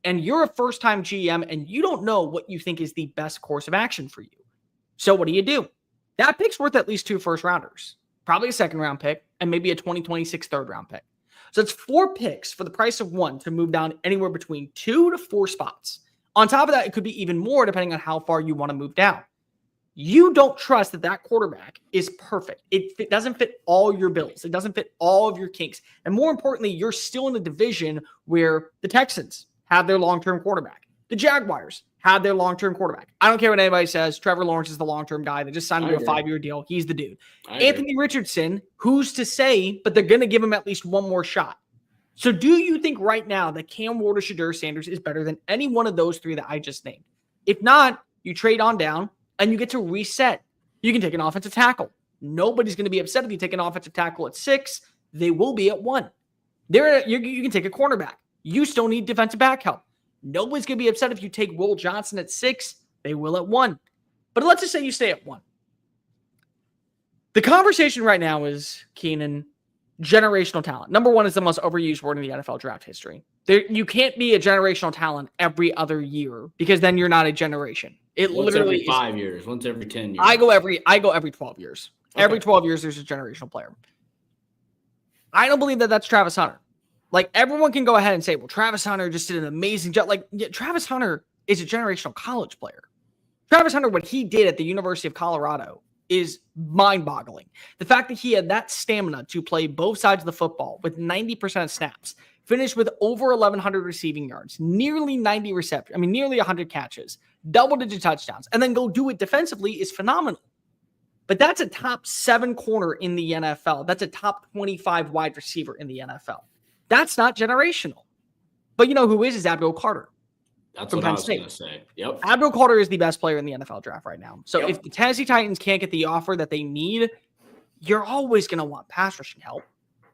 And you're a first-time GM, and you don't know what you think is the best course of action for you. So what do? That pick's worth at least 2 first-rounders, probably a second-round pick, and maybe a 2026 third-round pick. So it's 4 picks for the price of 1 to move down anywhere between 2 to 4 spots. On top of that, it could be even more depending on how far you want to move down. You don't trust that quarterback is perfect. It doesn't fit all your bills. It doesn't fit all of your kinks. And more importantly, you're still in a division where the Texans have their long-term quarterback. The Jaguars have their long-term quarterback. I don't care what anybody says. Trevor Lawrence is the long-term guy. They just signed him to a 5-year deal. He's the dude. Anthony Richardson, who's to say, but they're going to give him at least 1 more shot. So do you think right now that Cam Ward or Shadur Sanders is better than any one of those 3 that I just named? If not, you trade on down and you get to reset. You can take an offensive tackle. Nobody's going to be upset if you take an offensive tackle at 6. They will be at 1. You can take a cornerback. You still need defensive back help. Nobody's going to be upset if you take Will Johnson at 6. They will at 1. But let's just say you stay at 1. The conversation right now is, Keenan, generational talent. Number 1 is the most overused word in the NFL draft history. You can't be a generational talent every other year because then you're not a generation. Once every 5 years, once every 10 years. I go every 12 years. Okay. Every 12 years, there's a generational player. I don't believe that that's Travis Hunter. Like, everyone can go ahead and say, well, Travis Hunter just did an amazing job. Like, yeah, Travis Hunter is a generational college player. Travis Hunter, what he did at the University of Colorado is mind-boggling. The fact that he had that stamina to play both sides of the football with 90% of snaps, finished with over 1,100 receiving yards, nearly 90 receptions, nearly 100 catches, double-digit touchdowns, and then go do it defensively is phenomenal. But that's a top 7 corner in the NFL. That's a top 25 wide receiver in the NFL. That's not generational. But you know who is Abdul Carter. That's what I was going to say. Yep. Abdul Carter is the best player in the NFL draft right now. So if the Tennessee Titans can't get the offer that they need, you're always going to want pass rushing help.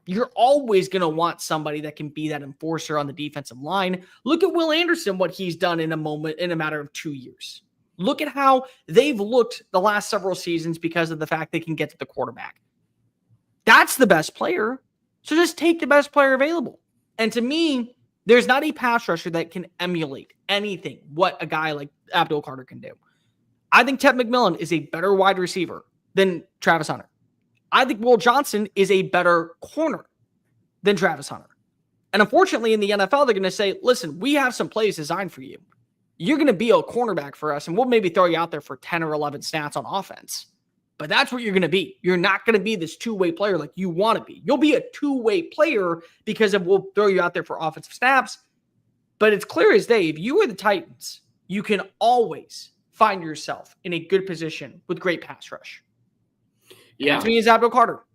You're always going to want somebody that can be that enforcer on the defensive line. Look at Will Anderson, what he's done in a matter of 2 years. Look at how they've looked the last several seasons because of the fact they can get to the quarterback. That's the best player. So just take the best player available. And to me, there's not a pass rusher that can emulate anything what a guy like Abdul Carter can do. I think Ted McMillan is a better wide receiver than Travis Hunter. I think Will Johnson is a better corner than Travis Hunter. And unfortunately, in the NFL, they're going to say, listen, we have some plays designed for you. You're going to be a cornerback for us, and we'll maybe throw you out there for 10 or 11 snaps on offense. But that's what you're going to be. You're not going to be this two-way player like you want to be. You'll be a two-way player because we'll throw you out there for offensive snaps. But it's clear as day, if you are the Titans, you can always find yourself in a good position with great pass rush. Yeah. To me, is Abdul Carter.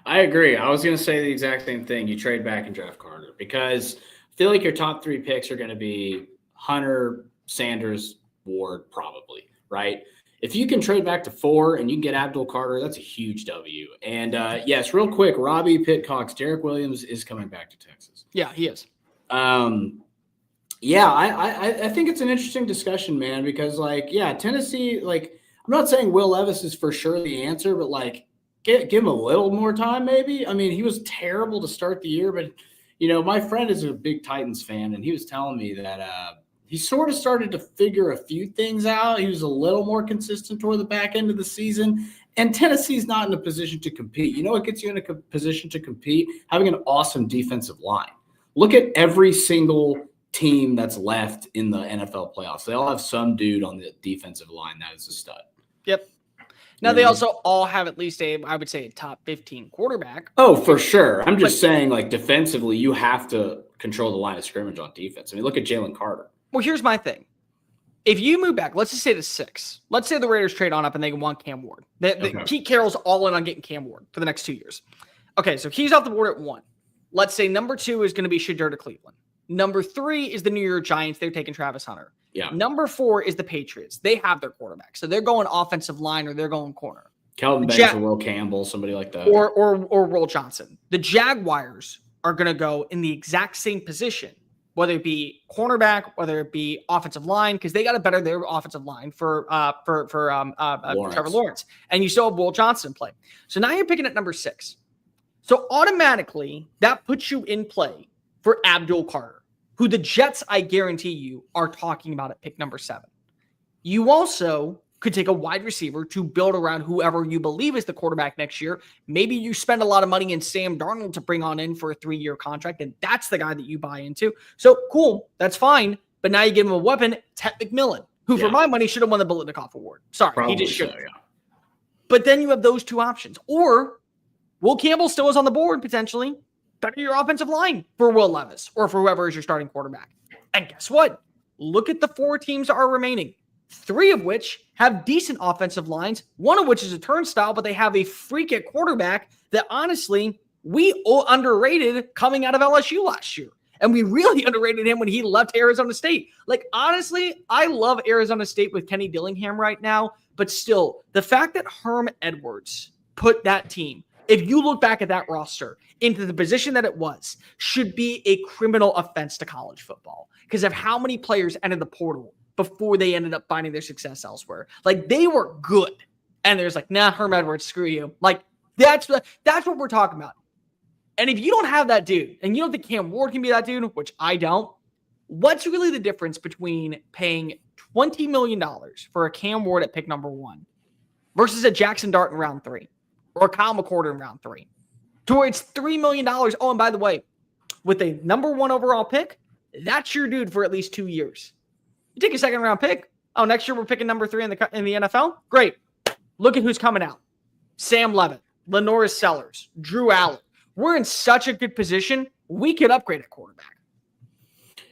I agree. I was going to say the exact same thing. You trade back and draft Carter because I feel like your top 3 picks are going to be Hunter, Sanders, Ward, probably, right? If you can trade back to 4 and you can get Abdul Carter, that's a huge W. And yes, real quick, Robbie Pitcox, Derek Williams is coming back to Texas. Yeah, he is. Yeah, I think it's an interesting discussion, man, because Tennessee, I'm not saying Will Levis is for sure the answer, but give him a little more time, maybe. He was terrible to start the year, but my friend is a big Titans fan, and he was telling me that he sort of started to figure a few things out. He was a little more consistent toward the back end of the season, and Tennessee's not in a position to compete. You know what gets you in a position to compete? Having an awesome defensive line. Look at every single team that's left in the NFL playoffs. They all have some dude on the defensive line that is a stud. Yep. Now, they also all have at least a top 15 quarterback. Oh, for sure. I'm just saying, defensively, you have to control the line of scrimmage on defense. Look at Jalen Carter. Well, here's my thing. If you move back, let's just say to 6. Let's say the Raiders trade on up and they want Cam Ward. Pete Carroll's all in on getting Cam Ward for the next 2 years. Okay, so he's off the board at 1. Let's say number 2 is going to be Shedeur to Cleveland. Number 3 is the New York Giants. They're taking Travis Hunter. Yeah. Number 4 is the Patriots. They have their quarterback. So they're going offensive line or they're going corner. Kelvin Banks or Will Campbell, somebody like that. Or Will Johnson. The Jaguars are going to go in the exact same position, whether it be cornerback, whether it be offensive line, because they got to better their offensive line for Trevor Lawrence. And you still have Will Johnson play. So now you're picking at number 6. So automatically that puts you in play for Abdul Carter, who the Jets, I guarantee you, are talking about at pick number 7. You also could take a wide receiver to build around whoever you believe is the quarterback next year. Maybe you spend a lot of money in Sam Darnold to bring on in for a 3-year contract, and that's the guy that you buy into. So cool, that's fine. But now you give him a weapon, Ted McMillan, who for my money should have won the Biletnikoff Award. Sorry, Probably he just should. So, yeah. But then you have those 2 options. Or Will Campbell still is on the board potentially. Better your offensive line for Will Levis or for whoever is your starting quarterback. And guess what? Look at the 4 teams that are remaining. 3 of which have decent offensive lines, 1 of which is a turnstile, but they have a freak at quarterback that honestly we underrated coming out of LSU last year. And we really underrated him when he left Arizona State. Honestly, I love Arizona State with Kenny Dillingham right now, but still, the fact that Herm Edwards put that team, if you look back at that roster, into the position that it was, should be a criminal offense to college football because of how many players entered the portal before they ended up finding their success elsewhere. They were good. And there's nah, Herm Edwards, screw you. That's what we're talking about. And if you don't have that dude, and you don't think Cam Ward can be that dude, which I don't, what's really the difference between paying $20 million for a Cam Ward at pick number 1 versus a Jackson Dart in round 3 or a Kyle McCord in round 3? To where it's $3 million. Oh, and by the way, with a number 1 overall pick, that's your dude for at least 2 years. You take a second round pick. Oh, next year we're picking number 3 in the NFL. Great. Look at who's coming out. Sam Levitt, Lenoris Sellers, Drew Allen. We're in such a good position. We could upgrade at quarterback.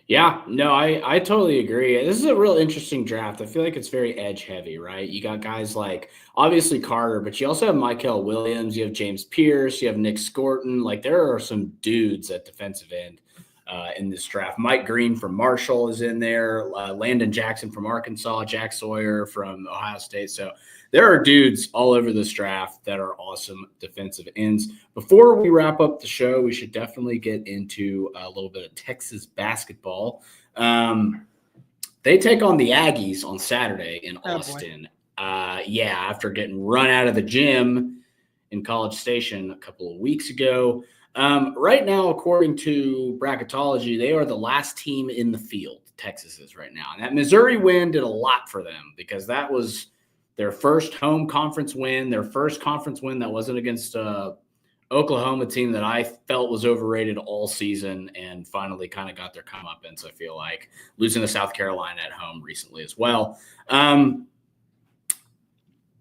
Yeah, no, I totally agree. This is a real interesting draft. I feel like it's very edge heavy, right? You got guys like obviously Carter, but you also have Michael Williams, you have James Pierce, you have Nick Scorton. Like there are some dudes at defensive end in this draft. Mike Green from Marshall is in there, Landon Jackson from Arkansas, Jack Sawyer from Ohio State. So there are dudes all over this draft that are awesome defensive ends. Before we wrap up the show, we should definitely get into a little bit of Texas basketball. They take on the Aggies on Saturday in Austin. After getting run out of the gym in College Station a couple of weeks ago. Right now, according to bracketology, they are the last team in the field. Texas is right now. And that Missouri win did a lot for them because that was their first home conference win, their first conference win that wasn't against Oklahoma team that I felt was overrated all season and finally kind of got their comeuppance, I feel like, losing to South Carolina at home recently as well.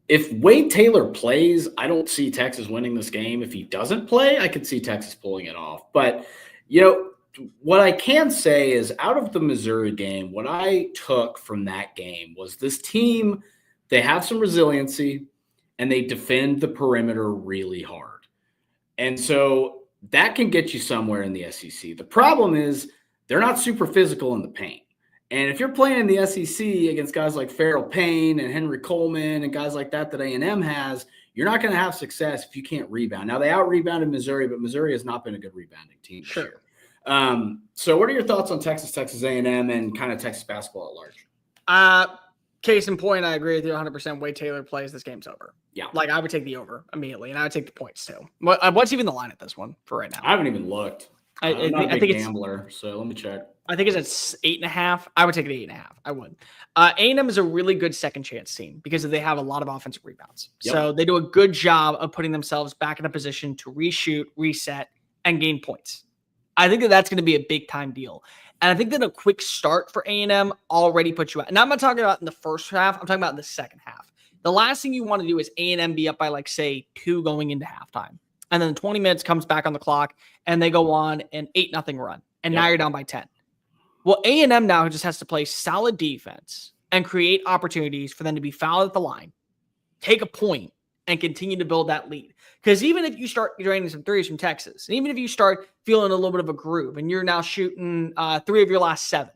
If Wade Taylor plays, I don't see Texas winning this game. If he doesn't play, I could see Texas pulling it off. But, what I can say is out of the Missouri game, what I took from that game was this team – they have some resiliency, and they defend the perimeter really hard. And so that can get you somewhere in the SEC. The problem is they're not super physical in the paint. And if you're playing in the SEC against guys like Farrell Payne and Henry Coleman and guys like that A&M has, you're not going to have success if you can't rebound. Now, they out-rebounded Missouri, but Missouri has not been a good rebounding team this year. So what are your thoughts on Texas A&M, and kind of Texas basketball at large? Case in point, I agree with you 100%. Wade Taylor plays, this game's over. Yeah. Like, I would take the over immediately, and I would take the points, too. What's even the line at this one for right now? I haven't even looked. I'm not a big gambler, so let me check. I think it's at 8.5. I would take it 8.5. I would. A&M is a really good second chance team because they have a lot of offensive rebounds. Yep. So they do a good job of putting themselves back in a position to reshoot, reset, and gain points. I think that's going to be a big-time deal. And I think that a quick start for A&M already puts you out. And I'm not talking about in the first half. I'm talking about in the second half. The last thing you want to do is A&M be up by, like, say, 2 going into halftime. And then 20 minutes comes back on the clock, and they go on an 8-0 run. And now you're down by 10. Well, A&M now just has to play solid defense and create opportunities for them to be fouled at the line, take a point, and continue to build that lead. Because even if you start draining some threes from Texas, and even if you start feeling a little bit of a groove and you're now shooting 3 of your last 7,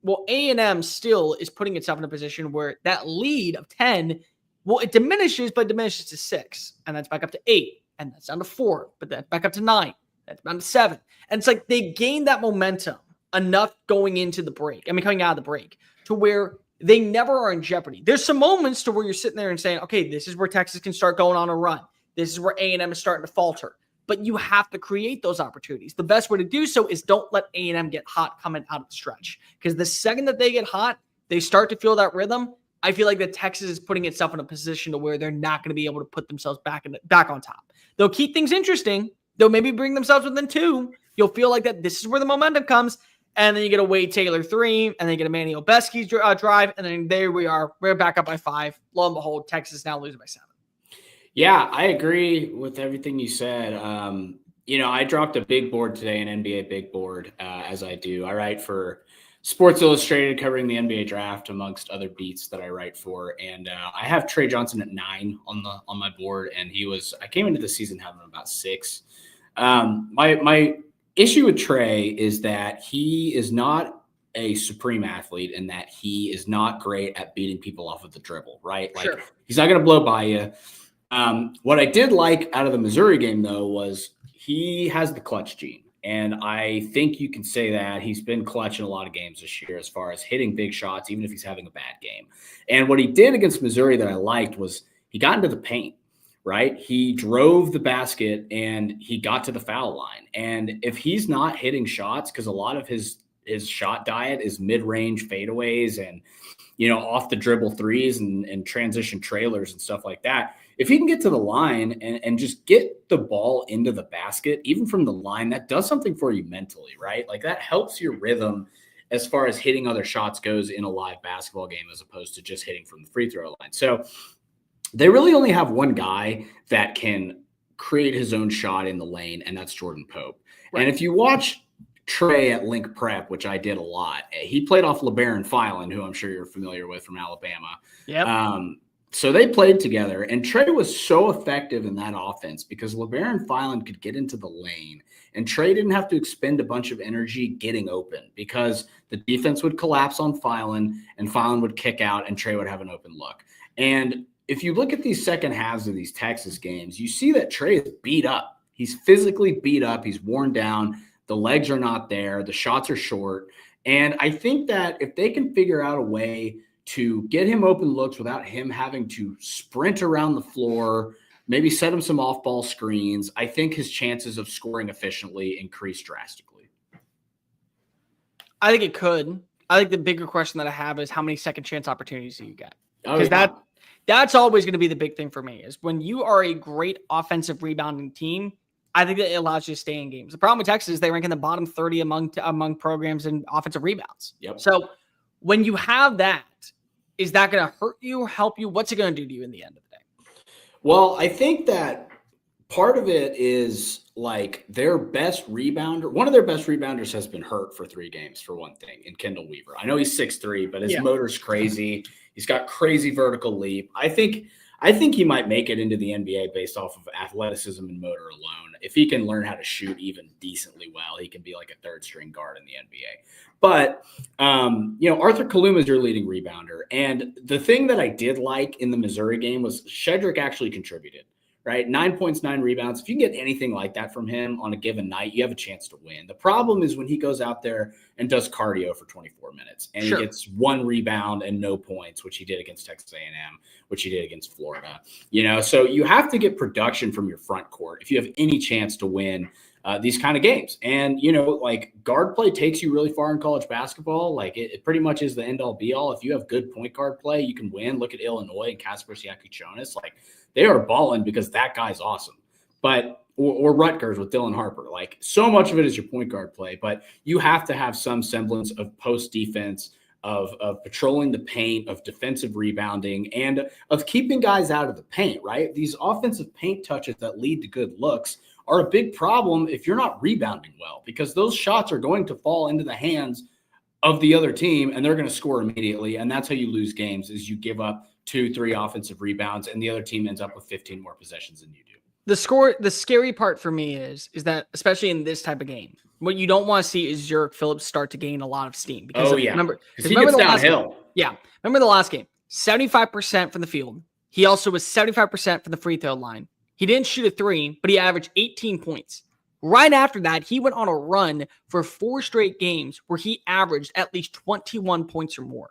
well, A&M still is putting itself in a position where that lead of 10, well, it diminishes, but it diminishes to 6. And that's back up to 8. And that's down to 4. But that's back up to 9. That's down to 7. And it's like they gained that momentum enough going into the break. Coming out of the break to where they never are in jeopardy. There's some moments to where you're sitting there and saying, okay, this is where Texas can start going on a run. This is where A&M is starting to falter. But you have to create those opportunities. The best way to do so is don't let A&M get hot coming out of the stretch. Because the second that they get hot, they start to feel that rhythm. I feel like that Texas is putting itself in a position to where they're not going to be able to put themselves back on top. They'll keep things interesting. They'll maybe bring themselves within 2. You'll feel like that this is where the momentum comes. And then you get a Wade Taylor 3, and then you get a Manny Obeski drive, and then there we are. We're back up by 5. Lo and behold, Texas now losing by 7. Yeah, I agree with everything you said. I dropped a big board today, an NBA big board, as I do. I write for Sports Illustrated covering the NBA draft, amongst other beats that I write for. And I have Trey Johnson at 9 on my board, and I came into the season having about 6. My issue with Trey is that he is not a supreme athlete and that he is not great at beating people off of the dribble, right? Like, he's not going to blow by you. What I did like out of the Missouri game, though, was he has the clutch gene. And I think you can say that he's been clutch in a lot of games this year as far as hitting big shots, even if he's having a bad game. And what he did against Missouri that I liked was he got into the paint, right? He drove the basket and he got to the foul line. And if he's not hitting shots, because a lot of his shot diet is mid-range fadeaways and, off the dribble threes and transition trailers and stuff like that. If he can get to the line and just get the ball into the basket, even from the line, that does something for you mentally, right? Like that helps your rhythm as far as hitting other shots goes in a live basketball game, as opposed to just hitting from the free throw line. So they really only have one guy that can create his own shot in the lane, and that's Jordan Pope. Right. And if you watch Trey at Link Prep, which I did a lot, he played off LeBaron Filan, who I'm sure you're familiar with from Alabama. Yep. So they played together, and Trey was so effective in that offense because LeBaron Filan could get into the lane, and Trey didn't have to expend a bunch of energy getting open because the defense would collapse on Filan, and Filan would kick out, and Trey would have an open look. And if you look at these second halves of these Texas games, you see that Trey is beat up. He's physically beat up. He's worn down. The legs are not there. The shots are short. And I think that if they can figure out a way to get him open looks without him having to sprint around the floor, maybe set him some off-ball screens, I think his chances of scoring efficiently increase drastically. I think it could. I think the bigger question that I have is how many second chance opportunities do you get? Because that's always going to be the big thing for me is when you are a great offensive rebounding team, I think that it allows you to stay in games. The problem with Texas is they rank in the bottom 30 among programs in offensive rebounds. Yep. So when you have that, is that going to hurt you, help you? What's it going to do to you in the end of the day? Well, I think that part of it is like their best rebounder. One of their best rebounders has been hurt for 3 games, for one thing, in Kendall Weaver. I know he's 6'3", but his motor's crazy. He's got crazy vertical leap. I think he might make it into the NBA based off of athleticism and motor alone. If he can learn how to shoot even decently well, he can be like a 3rd-string guard in the NBA. But, Arthur Kaluma is your leading rebounder. And the thing that I did like in the Missouri game was Shedrick actually contributed, right? 9 points, 9 rebounds. If you can get anything like that from him on a given night, you have a chance to win. The problem is when he goes out there and does cardio for 24 minutes and he gets 1 rebound and no points, which he did against Texas A&M, which he did against Florida. So you have to get production from your front court if you have any chance to win these kind of games. And, like guard play takes you really far in college basketball. Like it pretty much is the end all be all. If you have good point guard play, you can win. Look at Illinois and Kasper Siakuchonis. Like they are balling because that guy's awesome. But or Rutgers with Dylan Harper. Like so much of it is your point guard play, but you have to have some semblance of post defense, of patrolling the paint, of defensive rebounding, and of keeping guys out of the paint, right? These offensive paint touches that lead to good looks are a big problem if you're not rebounding well, because those shots are going to fall into the hands of the other team and they're going to score immediately. And that's how you lose games, is you give up 2-3 offensive rebounds and the other team ends up with 15 more possessions than you do. The scary part for me is that especially in this type of game, what you don't want to see is Zurich Phillips start to gain a lot of steam. Because remember he gets downhill. Remember the last game, 75% from the field. He also was 75% from the free throw line. He didn't shoot a 3, but he averaged 18 points. Right after that, he went on a run for 4 straight games where he averaged at least 21 points or more.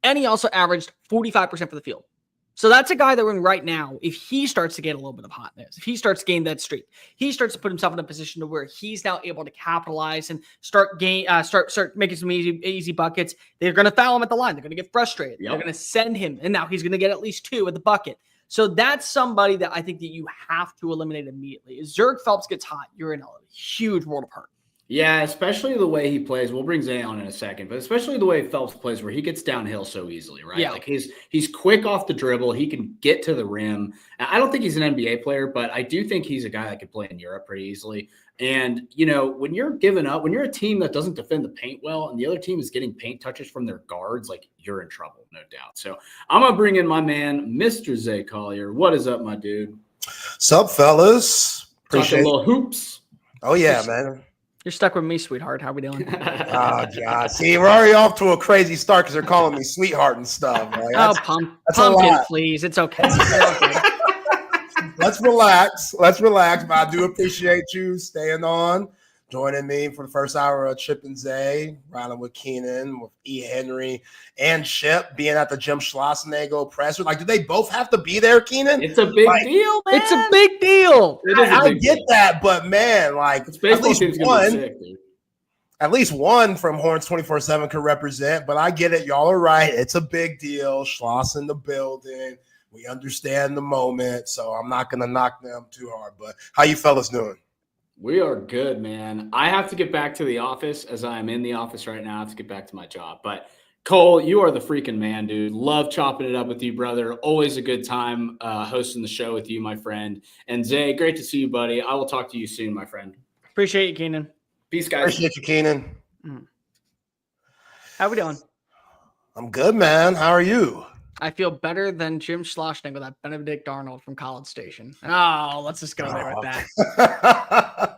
And he also averaged 45% for the field. So that's a guy that we're in right now. If he starts to get a little bit of hotness, if he starts to gain that streak, he starts to put himself in a position to where he's now able to capitalize and start making some easy buckets. They're going to foul him at the line. They're going to get frustrated. They're going to send him, and now he's going to get at least 2 at the bucket. So that's somebody that I think that you have to eliminate immediately. If Zurich Phelps gets hot, you're in a huge world of hurt. Yeah, especially the way he plays. We'll bring Zay on in a second, but especially the way Phelps plays where he gets downhill so easily, right? Yeah. Like he's quick off the dribble. He can get to the rim. I don't think he's an NBA player, but I do think he's a guy that could play in Europe pretty easily. And, when you're giving up, when you're a team that doesn't defend the paint well and the other team is getting paint touches from their guards, like you're in trouble, no doubt. So I'm going to bring in my man, Mr. Zay Collier. What is up, my dude? Sup, fellas? Appreciate little hoops. Oh, yeah, man. You're stuck with me, sweetheart. How we doing? Oh, God. See, we're already off to a crazy start because they're calling me sweetheart and stuff. Like, pump it, please. It's okay. Let's relax. But I do appreciate you staying on, joining me for the first hour of Chip and Zay, riding with Keenan, with E. Henry, and Chip being at the Jim Schlossnagle presser. Like, do they both have to be there, Keenan? It's a big deal, man. It's a big deal. I get that, but man, like, it's baseball team's gonna be sick, dude. at least one from Horns 24/7 could represent, but I get it. Y'all are right. It's a big deal. Schloss in the building. We understand the moment, so I'm not going to knock them too hard. But how you fellas doing? We are good, man. I have to get back to the office as I am in the office right now. I have to get back to my job. But Cole, you are the freaking man, dude. Love chopping it up with you, brother. Always a good time hosting the show with you, my friend. And Zay, great to see you, buddy. I will talk to you soon, my friend. Appreciate you, Keenan. Peace, guys. Appreciate you, Keenan. How we doing? I'm good, man. How are you? I feel better than Jim Schlossnick with that Benedict Arnold from College Station. Oh, let's just go there with that.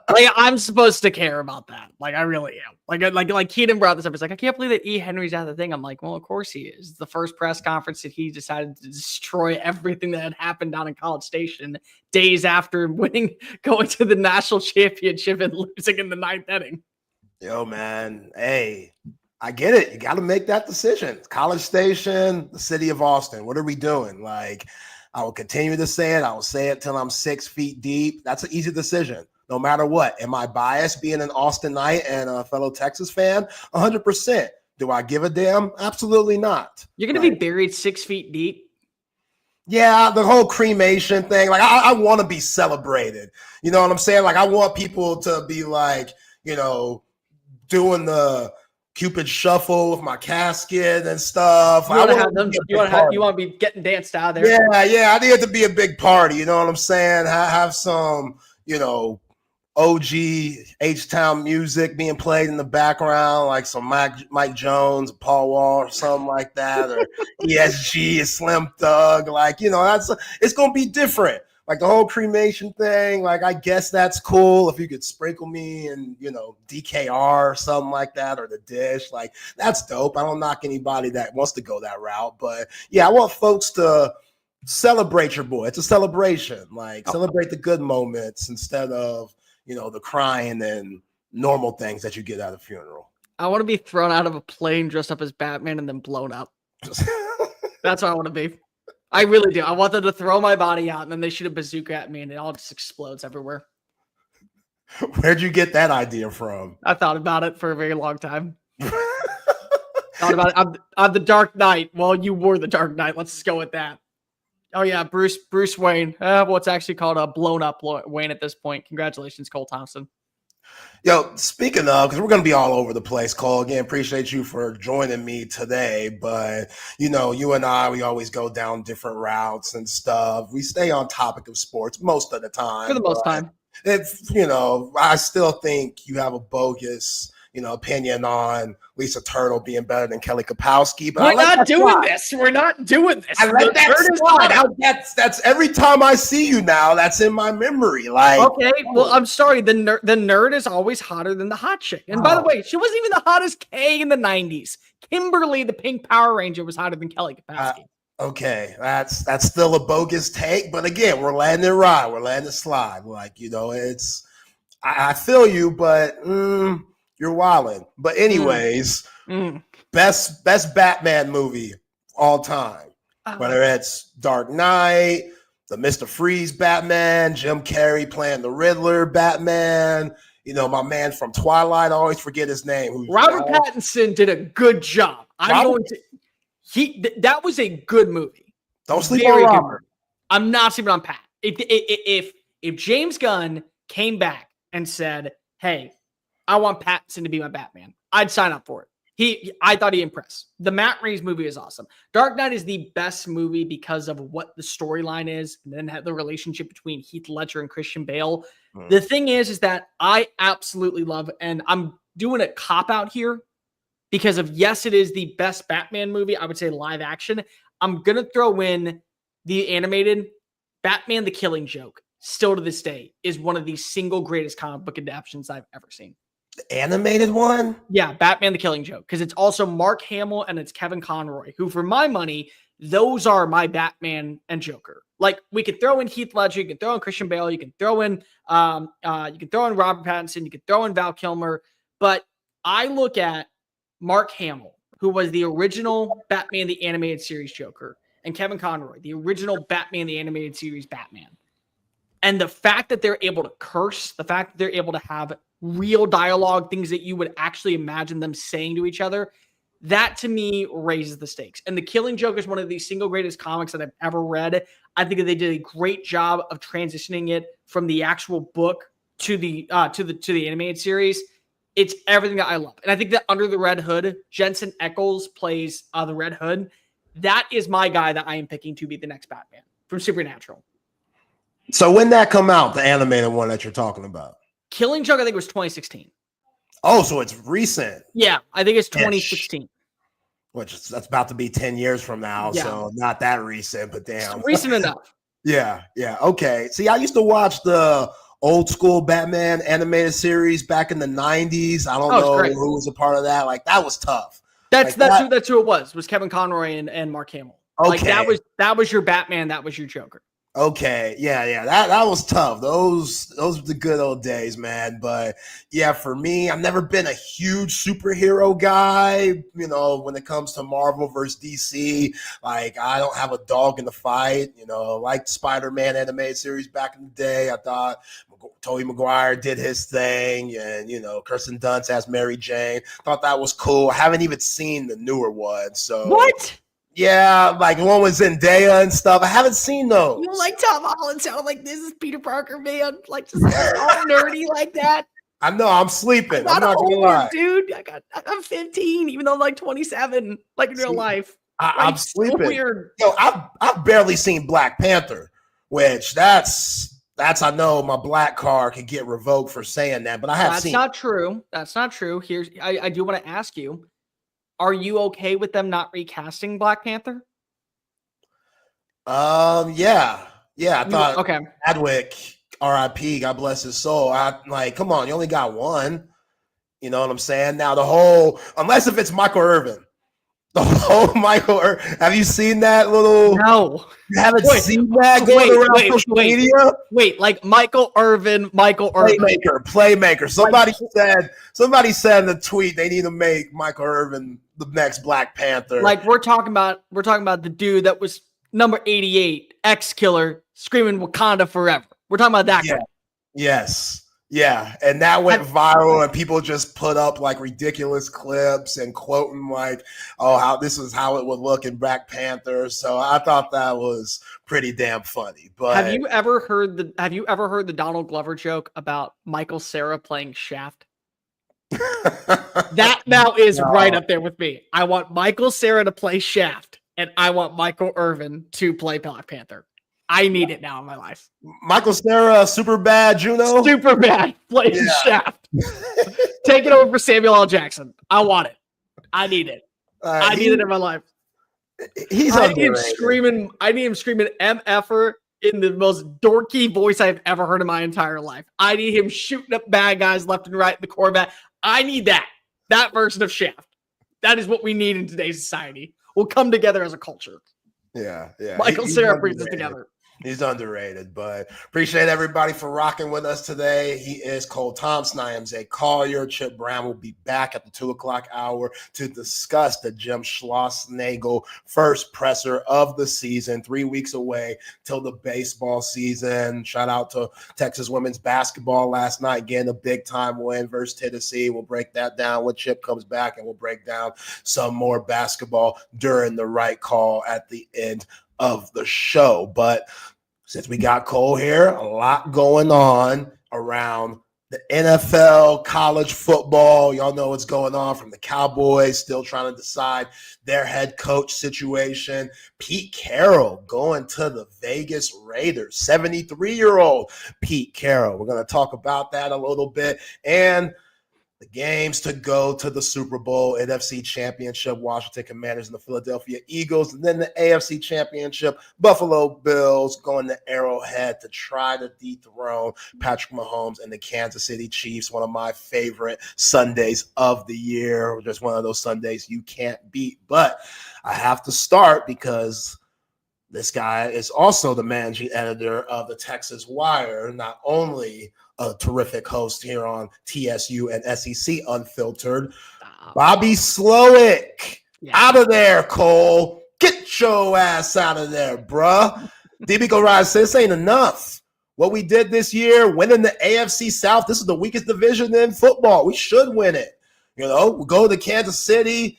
Like, I'm supposed to care about that. Like, I really am. Like Keenan brought this up. It's like, I can't believe that E. Henry's out of the thing. I'm like, well, of course he is. It's the first press conference that he decided to destroy everything that had happened down in College Station days after going to the national championship and losing in the 9th inning. Yo, man. Hey, I get it. You got to make that decision. College Station, the city of Austin. What are we doing? Like, I will continue to say it. I will say it till I'm 6 feet deep. That's an easy decision. No matter what. Am I biased being an Austinite and a fellow Texas fan? 100%. Do I give a damn? Absolutely not. You're going to be buried 6 feet deep? Yeah, the whole cremation thing. Like, I want to be celebrated. You know what I'm saying? Like, I want people to be like, you know, doing the Cupid shuffle with my casket and stuff. You want to be getting danced out of there. Yeah. I need it to be a big party. You know what I'm saying? Have some, you know, OG H-Town music being played in the background, like some Mike Jones, Paul Wall, or something like that, or ESG, Slim Thug. Like, you know, it's gonna be different. Like the whole cremation thing, like I guess that's cool if you could sprinkle me in, you know, DKR or something like that, or the dish. Like that's dope. I don't knock anybody that wants to go that route, but yeah, I want folks to celebrate your boy. It's a celebration. Like celebrate the good moments instead of, you know, the crying and normal things that you get at a funeral. I want to be thrown out of a plane dressed up as Batman and then blown up. That's what I want to be. I really do. I want them to throw my body out and then they shoot a bazooka at me and it all just explodes everywhere. Where'd you get that idea from? I thought about it for a very long time. Thought about it. I'm the Dark Knight. Well, you were the Dark Knight. Let's just go with that. Oh, yeah. Bruce Wayne. What's actually called a blown up Wayne at this point. Congratulations, Cole Thompson. Yo, speaking of, because we're going to be all over the place, Cole, again, appreciate you for joining me today. But, you know, you and I, we always go down different routes and stuff. We stay on topic of sports most of the time. For the most time. If, you know, I still think you have a bogus, you know, opinion on Lisa Turtle being better than Kelly Kapowski. But We're not doing this. We're not doing this. I let that slide. That's every time I see you now, that's in my memory. Like, okay, well, I'm sorry. The nerd is always hotter than the hot chick. And by the way, she wasn't even the hottest K in the 90s. Kimberly, the Pink Power Ranger, was hotter than Kelly Kapowski. Okay, that's still a bogus take, but again, we're letting it ride. We're letting it slide. Like, you know, it's I feel you, but you're wilding. But anyways, best Batman movie all time. Whether it's Dark Knight, the Mr. Freeze Batman, Jim Carrey playing the Riddler Batman, you know, my man from Twilight, I always forget his name. Robert Pattinson did a good job. That was a good movie. Don't sleep on Robert. I'm not sleeping on Pat. If James Gunn came back and said, hey, I want Pattinson to be my Batman, I'd sign up for it. I thought he impressed. The Matt Reeves movie is awesome. Dark Knight is the best movie because of what the storyline is, and then have the relationship between Heath Ledger and Christian Bale. The thing is that I absolutely love, and I'm doing a cop out here because of, yes, it is the best Batman movie. I would say live action. I'm going to throw in the animated Batman: The Killing Joke. Still to this day is one of the single greatest comic book adaptations I've ever seen. The animated one? Yeah, Batman: The Killing Joke, because it's also Mark Hamill and it's Kevin Conroy, who, for my money, those are my Batman and Joker. Like, we could throw in Heath Ledger, you can throw in Christian Bale, you can throw in Robert Pattinson, you can throw in Val Kilmer, but I look at Mark Hamill, who was the original Batman the Animated Series Joker, and Kevin Conroy, the original Batman the Animated Series Batman. And the fact that they're able to curse, the fact that they're able to have real dialogue, things that you would actually imagine them saying to each other, that to me raises the stakes. And The Killing Joke is one of the single greatest comics that I've ever read. I think that they did a great job of transitioning it from the actual book to the animated series. It's everything that I love. And I think that Under the Red Hood, Jensen Ackles plays the Red Hood. That is my guy that I am picking to be the next Batman from Supernatural. So when that come out, the animated one that you're talking about? Killing Joke, I think it was 2016. Oh, so it's recent. Yeah, I think it's 2016. Which that's about to be 10 years from now. Yeah. So not that recent, but damn. It's recent enough. Yeah. Okay. See, I used to watch the old school Batman animated series back in the 90s. I don't know who was a part of that. Like, that was tough. That's who it was Kevin Conroy and Mark Hamill. Okay. Like that was your Batman, that was your Joker. Okay, yeah, that was tough. Those were the good old days, man. But yeah, for me, I've never been a huge superhero guy. You know, when it comes to Marvel versus DC, like I don't have a dog in the fight. You know, like Spider-Man animated series back in the day, I thought Tobey Maguire did his thing, and you know, Kirsten Dunst as Mary Jane. Thought that was cool. I haven't even seen the newer one. So what? Yeah, like one with Zendaya and stuff. I haven't seen those. You like Tom Holland sound like this is Peter Parker, man. Like just all nerdy like that. I know, I'm sleeping. I'm not older, gonna lie. Dude, I'm 15, even though I'm like 27, like in real life. I'm sleeping. So weird. Yo, I've barely seen Black Panther, which that's I know my black card could get revoked for saying that, but I have seen. That's not true. That's not true. I do want to ask you. Are you okay with them not recasting Black Panther? Yeah. I thought okay. Chadwick, R.I.P., God bless his soul. Come on, you only got one. You know what I'm saying? Now unless if it's Michael Irvin. The whole Michael Irvin. Have you seen that little? No. You haven't seen that going around social media? Wait, like Michael Irvin. Playmaker. Somebody said in the tweet they need to make Michael Irvin the next Black Panther. Like we're talking about the dude that was number 88, ex-killer, screaming Wakanda forever. We're talking about that guy. Yes. Yeah. And that went viral and people just put up like ridiculous clips and quoting like, oh, how this is how it would look in Black Panther. So I thought that was pretty damn funny. But have you ever heard the Donald Glover joke about Michael Cera playing Shaft? That now is right up there with me. I want Michael Cera to play Shaft, and I want Michael Irvin to play Black Panther. I need it now in my life. Michael Cera, super bad Juno. Super bad playing Shaft. Take it over for Samuel L. Jackson. I want it. I need it. I need it in my life. I need him screaming MFer in the most dorky voice I've ever heard in my entire life. I need him shooting up bad guys left and right in the quarterback. I need that version of Shaft. That is what we need in today's society. We'll come together as a culture. Yeah. Michael Cera brings us together. He's underrated, but appreciate everybody for rocking with us today. He is Cole Thompson. I am Zay Collier. Chip Brown will be back at the 2:00 hour to discuss the Jim Schlossnagle first presser of the season. 3 weeks away till the baseball season. Shout out to Texas women's basketball last night, getting a big time win versus Tennessee. We'll break that down when Chip comes back, and we'll break down some more basketball during the right call at the end of the show. But since we got Cole here, a lot going on around the NFL, college football. Y'all know what's going on from the Cowboys, still trying to decide their head coach situation. Pete Carroll going to the Vegas Raiders, 73-year-old Pete Carroll. We're going to talk about that a little bit. And the games to go to the Super Bowl, NFC Championship, Washington Commanders and the Philadelphia Eagles, and then the AFC Championship, Buffalo Bills going to Arrowhead to try to dethrone Patrick Mahomes and the Kansas City Chiefs, one of my favorite Sundays of the year. Just one of those Sundays you can't beat. But I have to start because this guy is also the managing editor of the Texas Wire, not only a terrific host here on TSU and SEC Unfiltered. Bobby Slowick, out of there, Cole. Get your ass out of there, bruh. DB Go Ride says this ain't enough. what we did this year, winning the AFC South. This is the weakest division in football. We should win it. We go to Kansas City.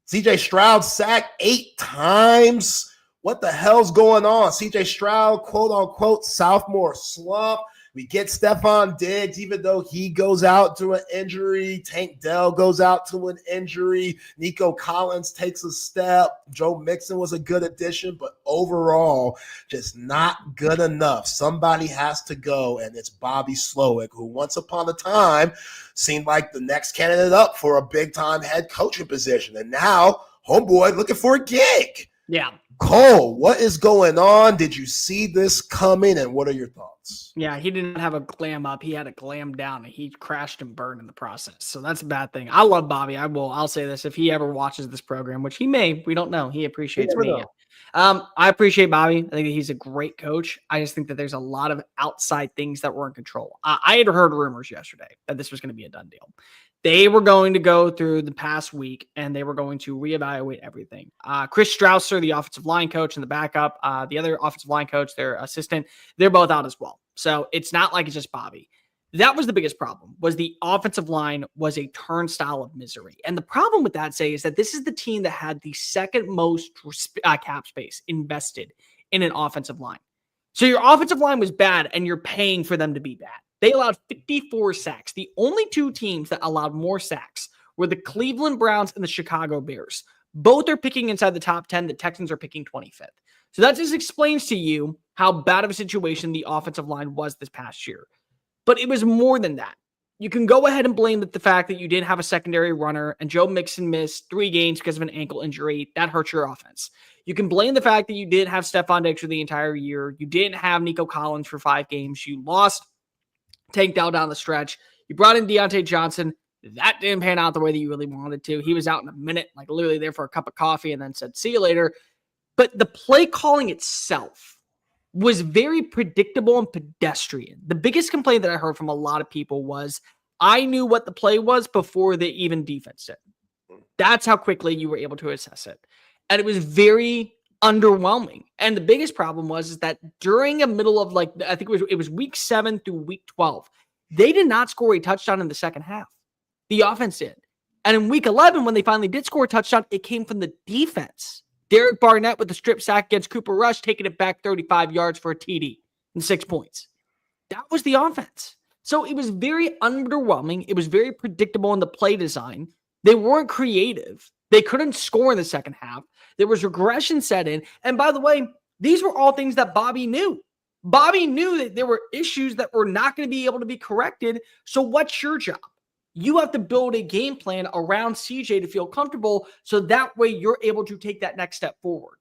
CJ Stroud sacked 8 times. What the hell's going on? CJ Stroud, quote unquote, sophomore slump. We get Stephon Diggs, even though he goes out to an injury. Tank Dell goes out to an injury. Nico Collins takes a step. Joe Mixon was a good addition, but overall, just not good enough. Somebody has to go, and it's Bobby Slowick, who once upon a time seemed like the next candidate up for a big-time head coaching position. And now, homeboy looking for a gig. Yeah. Cole, what is going on? Did you see this coming, and what are your thoughts? Yeah, he didn't have a glam up. He had a glam down, and he crashed and burned in the process. So that's a bad thing. I love Bobby. I'll say this. If he ever watches this program, which he may, we don't know. He appreciates me. I appreciate Bobby. I think that he's a great coach. I just think that there's a lot of outside things that were in control. I had heard rumors yesterday that this was going to be a done deal. They were going to go through the past week, and they were going to reevaluate everything. Chris Strausser, the offensive line coach, and the backup, the other offensive line coach, their assistant, they're both out as well. So it's not like it's just Bobby. That was the biggest problem, was the offensive line was a turnstile of misery. And the problem with that, is that this is the team that had the second most cap space invested in an offensive line. So your offensive line was bad, and you're paying for them to be bad. They allowed 54 sacks. The only 2 teams that allowed more sacks were the Cleveland Browns and the Chicago Bears. Both are picking inside the top 10. The Texans are picking 25th. So that just explains to you how bad of a situation the offensive line was this past year. But it was more than that. You can go ahead and blame the fact that you didn't have a secondary runner and Joe Mixon missed 3 games because of an ankle injury. That hurts your offense. You can blame the fact that you didn't have Stephon Diggs for the entire year. You didn't have Nico Collins for 5 games. You lost Tank Dell down the stretch. You brought in Deontay Johnson. That didn't pan out the way that you really wanted to. He was out in a minute, like literally there for a cup of coffee, and then said, see you later. But the play calling itself was very predictable and pedestrian. The biggest complaint that I heard from a lot of people was, I knew what the play was before the even defense did. That's how quickly you were able to assess it. And it was very underwhelming. And the biggest problem is that during a middle of I think it was week 7 through week 12, they did not score a touchdown in the second half. The offense did. And in week 11, when they finally did score a touchdown, it came from the defense. Derek Barnett with the strip sack against Cooper Rush, taking it back 35 yards for a TD and 6 points. That was the offense. So it was very underwhelming. It was very predictable in the play design. They weren't creative. They couldn't score in the second half. There was regression set in. And by the way, these were all things that Bobby knew. Bobby knew that there were issues that were not going to be able to be corrected. So what's your job? You have to build a game plan around CJ to feel comfortable so that way you're able to take that next step forward.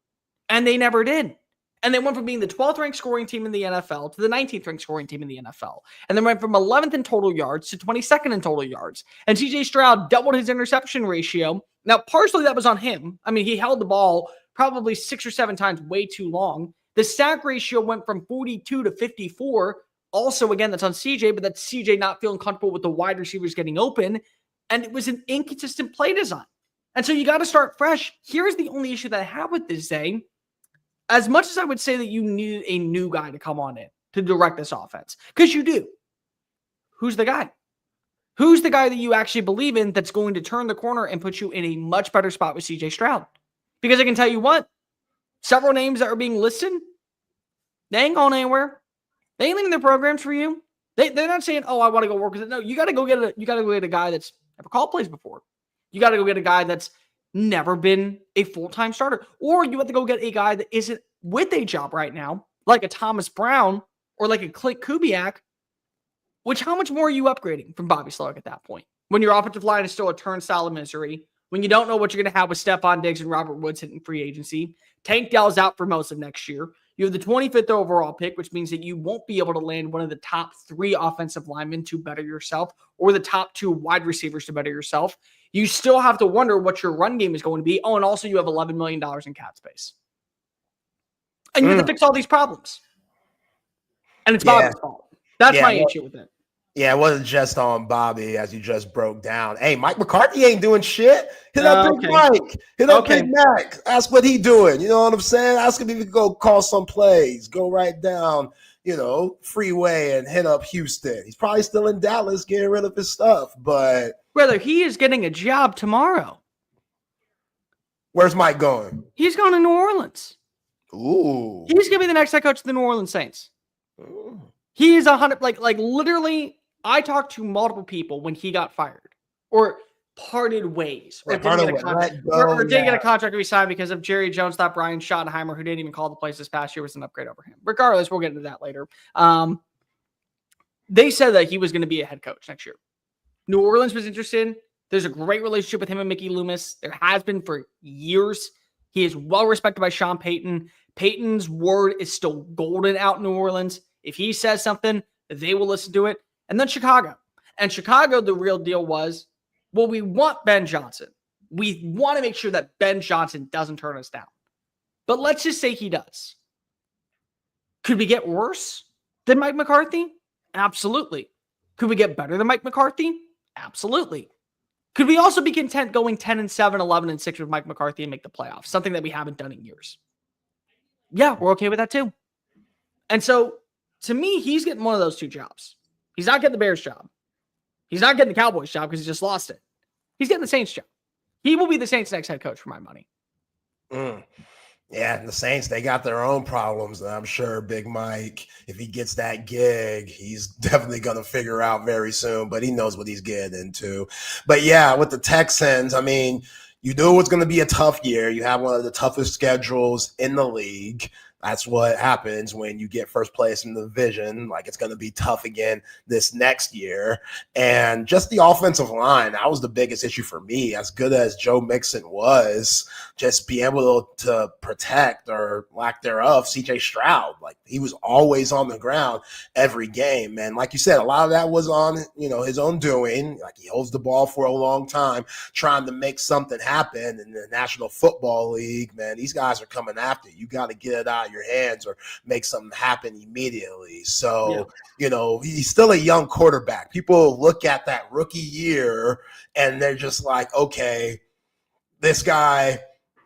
And they never did. And they went from being the 12th ranked scoring team in the NFL to the 19th ranked scoring team in the NFL. And then went from 11th in total yards to 22nd in total yards. And CJ Stroud doubled his interception ratio. Now, partially that was on him. I mean, he held the ball probably 6 or 7 times way too long. The sack ratio went from 42 to 54. Also, again, that's on CJ, but that's CJ not feeling comfortable with the wide receivers getting open. And it was an inconsistent play design. And so you got to start fresh. Here's the only issue that I have with this, Zay. As much as I would say that you need a new guy to come on in to direct this offense, because you do. Who's the guy? Who's the guy that you actually believe in that's going to turn the corner and put you in a much better spot with CJ Stroud? Because I can tell you what, several names that are being listed, they ain't going anywhere. They ain't leaving their programs for you. They're not saying, "Oh, I want to go work with it." No, you got to go get a guy that's never called plays before. You got to go get a guy that's never been a full-time starter, or you have to go get a guy that isn't with a job right now, like a Thomas Brown or like a Clint Kubiak. Which, how much more are you upgrading from Bobby Slowick at that point? When your offensive line is still a turnstile of misery, when you don't know what you're going to have with Stephon Diggs and Robert Woods hitting free agency, Tank Dell's out for most of next year. You have the 25th overall pick, which means that you won't be able to land one of the top 3 offensive linemen to better yourself or the top 2 wide receivers to better yourself. You still have to wonder what your run game is going to be. Oh, and also you have $11 million in cap space. And you have to fix all these problems. And it's Bobby's fault. That's my issue with it. Yeah, it wasn't just on Bobby, as you just broke down. Hey, Mike McCarthy ain't doing shit. Hit up Big Mike. Hit up Big Mac. Ask what he doing. You know what I'm saying? Ask him if he can go call some plays. Go right down, freeway and hit up Houston. He's probably still in Dallas getting rid of his stuff, but Brother, he is getting a job tomorrow. Where's Mike going? He's going to New Orleans. Ooh. He's going to be the next head coach of the New Orleans Saints. Ooh. He is 100, like literally, I talked to multiple people when he got fired or parted ways or didn't get a contract or didn't get a contract to be signed because of Jerry Jones thought Brian Schottenheimer, who didn't even call the place this past year, was an upgrade over him. Regardless, we'll get into that later. They said that he was going to be a head coach next year. New Orleans was interested. There's a great relationship with him and Mickey Loomis. There has been for years. He is well respected by Sean Payton. Payton's word is still golden out in New Orleans. If he says something, they will listen to it. And then Chicago. And Chicago, the real deal was, well, we want Ben Johnson. We want to make sure that Ben Johnson doesn't turn us down. But let's just say he does. Could we get worse than Mike McCarthy? Absolutely. Could we get better than Mike McCarthy? Absolutely. Could we also be content going 10-7, 11-6 with Mike McCarthy and make the playoffs? Something that we haven't done in years. Yeah, we're okay with that too. And so, to me, he's getting one of those two jobs. He's not getting the Bears job. He's not getting the Cowboys job because he just lost it. He's getting the Saints job. He will be the Saints' next head coach for my money. Yeah, the Saints, they got their own problems. I'm sure Big Mike, if he gets that gig, he's definitely going to figure out very soon, but he knows what he's getting into. But yeah, with the Texans, I mean, you knew it's going to be a tough year. You have one of the toughest schedules in the league. That's what happens when you get first place in the division. Like, it's going to be tough again this next year. And just the offensive line, that was the biggest issue for me. As good as Joe Mixon was, just be able to protect, or lack thereof, CJ Stroud. Like, he was always on the ground every game. And like you said, a lot of that was on, his own doing. Like, he holds the ball for a long time trying to make something happen in the National Football League. Man, these guys are coming after you. You got to get it out your hands or make something happen immediately. So, he's still a young quarterback. People look at that rookie year and they're just like, okay, this guy,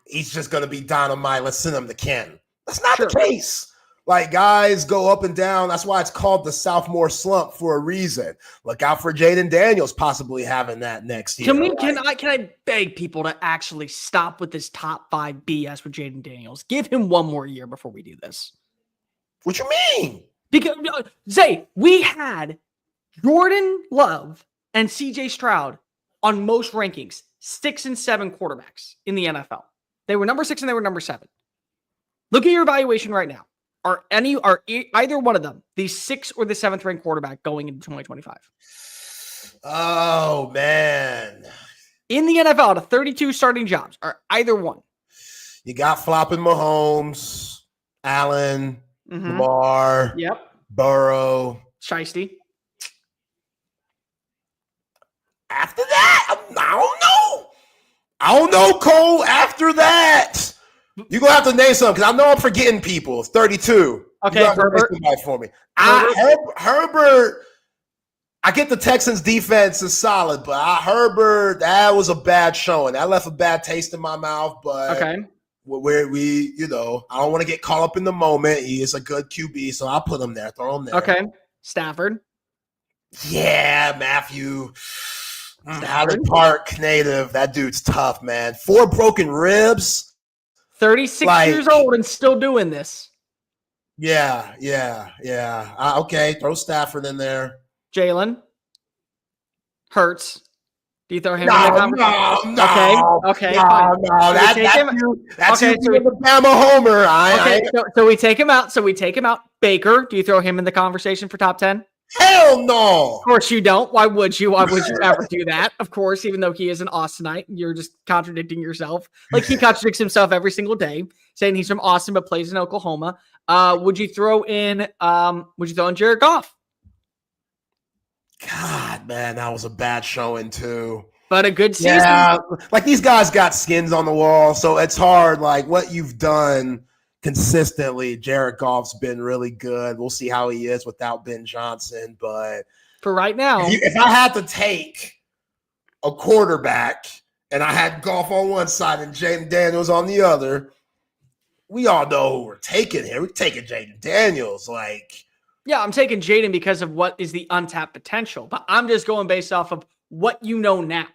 he's just going to be dynamite. Let's send him to Canton. That's not the case. Like, guys go up and down. That's why it's called the sophomore slump for a reason. Look out for Jaden Daniels possibly having that next year. Can I beg people to actually stop with this top 5 BS with Jaden Daniels? Give him one more year before we do this. What you mean? Because Zay, we had Jordan Love and CJ Stroud on most rankings, 6 and 7 quarterbacks in the NFL. They were number 6 and they were number 7. Look at your evaluation right now. Are either one of them the 6th or the 7th ranked quarterback going into 2025? Oh, man. In the NFL, out of 32 starting jobs, are either one? You got flopping Mahomes, Allen, Lamar, Burrow. Shiesty. After that, I don't know, Cole. After that. You're going to have to name some because I know I'm forgetting people. 32. Okay, Herbert. For me. Herbert, I get the Texans defense is solid, but Herbert, that was a bad showing. That left a bad taste in my mouth, but I don't want to get caught up in the moment. He is a good QB, so I'll put him there, throw him there. Okay. Stafford. Yeah, Matthew. Highland Park native. That dude's tough, man. 4 broken ribs. 36 years old and still doing this. Yeah. Okay, throw Stafford in there. Jalen Hurts. Do you throw him in there? Okay, fine. That's the Bama homer. So we take him out. Baker, do you throw him in the conversation for top 10? Hell no. Of course you don't. Why would you? Why would you ever do that? Of course, even though he is an Austinite, you're just contradicting yourself. Like, he contradicts himself every single day, saying he's from Austin but plays in Oklahoma. Would you throw in Jared Goff? God, man, that was a bad showing too. But a good season. Yeah, like, these guys got skins on the wall, so it's hard. Like, what you've done consistently, Jared Goff's been really good. We'll see how he is without Ben Johnson. But for right now, if I had to take a quarterback and I had Goff on one side and Jaden Daniels on the other, we all know who we're taking here. We're taking Jaden Daniels. Like, Yeah, I'm taking Jaden because of what is the untapped potential, but I'm just going based off of what you know now.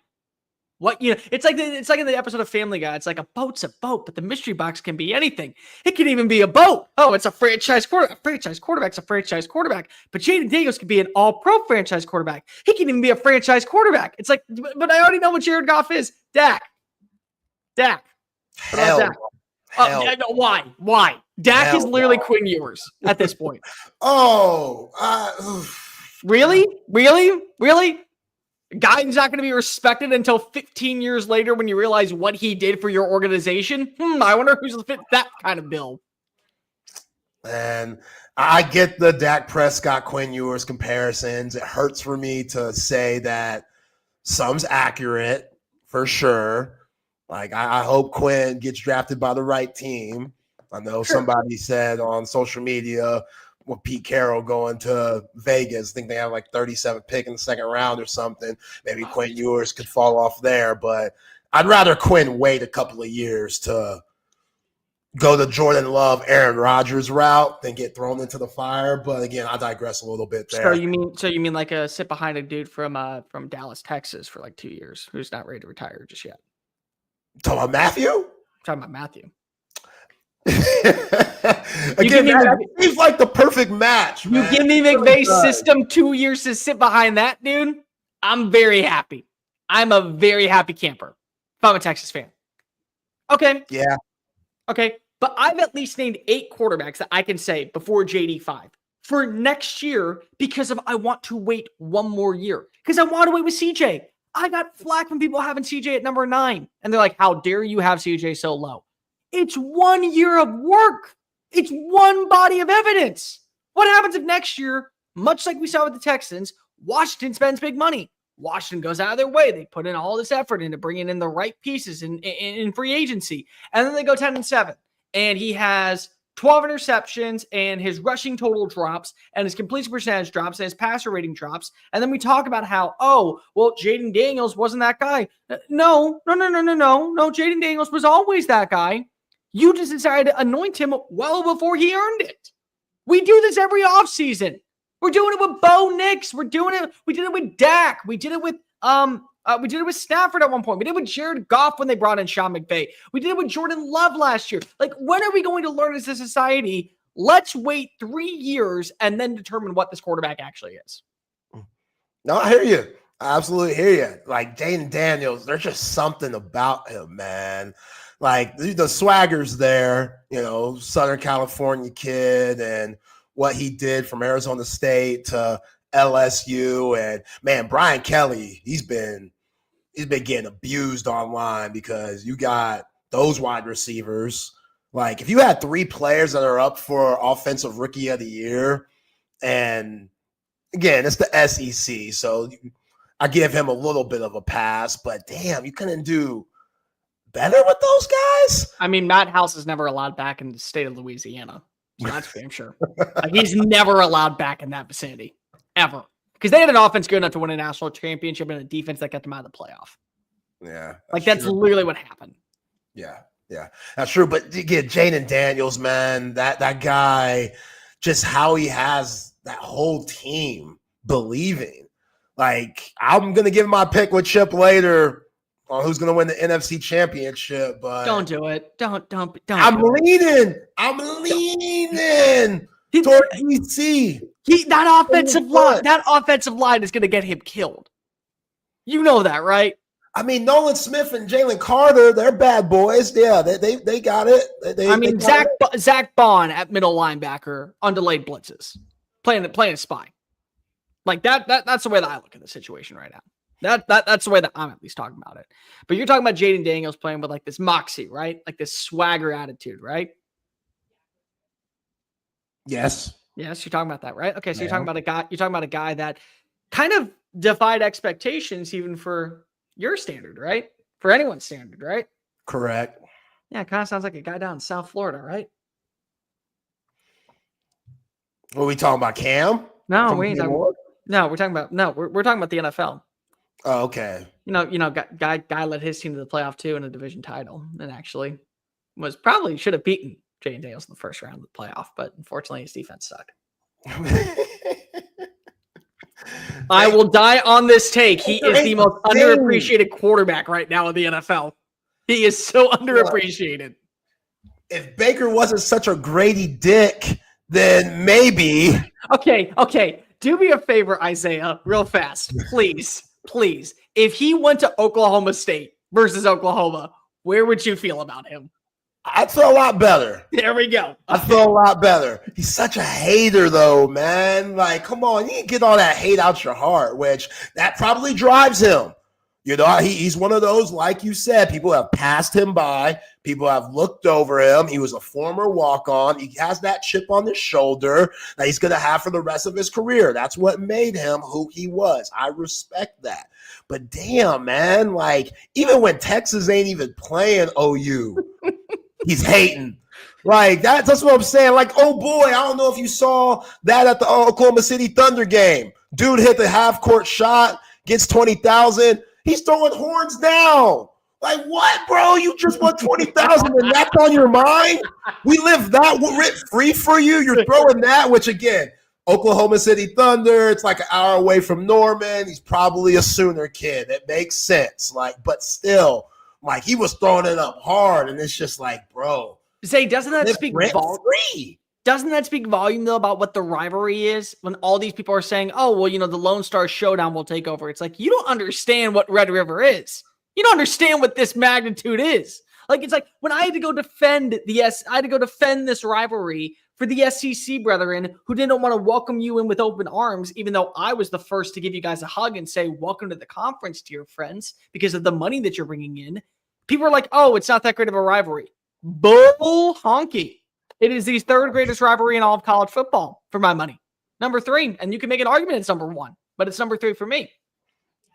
It's like in the episode of Family Guy. It's like a boat's a boat, but the mystery box can be anything. It can even be a boat. Oh, it's a franchise quarterback. A franchise quarterback's a franchise quarterback. But Jaden Daniels could be an all-pro franchise quarterback. He can even be a franchise quarterback. It's like, but I already know what Jared Goff is. Dak. What about Dak? No, why? Dak is literally Quinn Ewers at this point. Really? Guy's not going to be respected until 15 years later when you realize what he did for your organization. I wonder who's fit that kind of bill. And I get the Dak Prescott Quinn Ewers comparisons. It hurts for me to say that some's accurate for sure. Like, I hope Quinn gets drafted by the right team. I know somebody said on social media with Pete Carroll going to Vegas, I think they have like 37th pick in the second round or something. Maybe Quinn Ewers could fall off there, but I'd rather Quinn wait a couple of years to go the Jordan Love, Aaron Rodgers route than get thrown into the fire. But again, I digress a little bit there. So you mean like a sit behind a dude from Dallas, Texas for like 2 years who's not ready to retire just yet? Talking about Matthew? Talking about Matthew. Again, that seems like the perfect match. You give me McVay's system 2 years to sit behind that dude. I'm very happy. I'm a very happy camper if I'm a Texas fan. Okay. Yeah. Okay. But I've at least named 8 quarterbacks that I can say before JD5 for next year because I want to wait one more year. Because I want to wait with CJ. I got flack from people having CJ at number 9. And they're like, how dare you have CJ so low? It's 1 year of work. It's one body of evidence. What happens if next year, much like we saw with the Texans, Washington spends big money? Washington goes out of their way. They put in all this effort into bringing in the right pieces in free agency. And then they go 10-7. And he has 12 interceptions and his rushing total drops and his completion percentage drops and his passer rating drops. And then we talk about how, Jaden Daniels wasn't that guy. No. Jaden Daniels was always that guy. You just decided to anoint him well before he earned it. We do this every offseason. We're doing it with Bo Nix. We did it with Dak. We did it with Stafford at one point. We did it with Jared Goff when they brought in Sean McVay. We did it with Jordan Love last year. Like, when are we going to learn as a society? Let's wait 3 years and then determine what this quarterback actually is. No, I hear you. I absolutely hear you. Like, Jaden Daniels, there's just something about him, man. Like, the swagger's there, Southern California kid, and what he did from Arizona State to LSU. And man, Brian Kelly, he's been getting abused online because you got those wide receivers. Like, if you had 3 players that are up for offensive rookie of the year, and again, it's the SEC, so I give him a little bit of a pass, but damn, you couldn't do better with those guys? I mean, Matt House is never allowed back in the state of Louisiana. So that's damn sure. Like, he's never allowed back in that vicinity. Ever. Because they had an offense good enough to win a national championship and a defense that got them out of the playoff. Yeah. That's literally what happened. Yeah. That's true. But again, Jaden Daniels, man, that guy, just how he has that whole team believing. Like, I'm going to give my pick with Chip later on who's going to win the NFC Championship, but don't do it. Don't. I'm leaning toward DC. That offensive line is going to get him killed. You know that, right? I mean, Nolan Smith and Jalen Carter, they're bad boys. Yeah, they got it. Zach Bond at middle linebacker, undelayed blitzes, playing a spy. Like that's the way that I look at the situation right now. That's the way that I'm at least talking about it. But you're talking about Jaden Daniels playing with like this moxie, right? Like this swagger attitude, right? Yes, you're talking about that, right? Okay, so you're talking about a guy that kind of defied expectations even for your standard, right? For anyone's standard, right? Correct. Yeah, it kind of sounds like a guy down in South Florida, right? What are we talking about, Cam? No, we ain't talking. No, we're talking about we're talking about the NFL. Oh, okay. Guy led his team to the playoff too in a division title, and actually should have beaten Jaden Daniels in the first round of the playoff, but unfortunately his defense sucked. I will die on this take. He is the most underappreciated quarterback right now in the NFL. He is so underappreciated. If Baker wasn't such a Grady dick, then maybe. Okay. Do me a favor, Isaiah, real fast. Please. If he went to Oklahoma State versus Oklahoma, where would you feel about him? I'd feel a lot better. There we go. I feel a lot better. He's such a hater, though, man. Like, come on, you can get all that hate out your heart, which that probably drives him. You know, he's one of those, like you said, people have passed him by. People have looked over him. He was a former walk-on. He has that chip on his shoulder that he's going to have for the rest of his career. That's what made him who he was. I respect that. But damn, man, like, even when Texas ain't even playing OU, he's hating. Like, that's what I'm saying. Like, oh, boy, I don't know if you saw that at the Oklahoma City Thunder game. Dude hit the half-court shot, gets 20,000. He's throwing horns down. Like, what, bro? You just won 20,000 and that's on your mind? We live that rent-free for you? You're throwing that, which, again, Oklahoma City Thunder, it's like an hour away from Norman. He's probably a Sooner kid. It makes sense. Like, but still, like, he was throwing it up hard, and it's just like, bro. Say, doesn't that speak volume? Doesn't that speak volume, though, about what the rivalry is when all these people are saying, oh, well, you know, the Lone Star Showdown will take over? It's like, you don't understand what Red River is. You don't understand what this magnitude is. Like, it's like when I had to go defend this rivalry for the SEC brethren who didn't want to welcome you in with open arms, even though I was the first to give you guys a hug and say, welcome to the conference, dear friends, because of the money that you're bringing in. People are like, oh, it's not that great of a rivalry. Bull honky. It is the third greatest rivalry in all of college football for my money. Number 3, and you can make an argument it's number 1, but it's number 3 for me.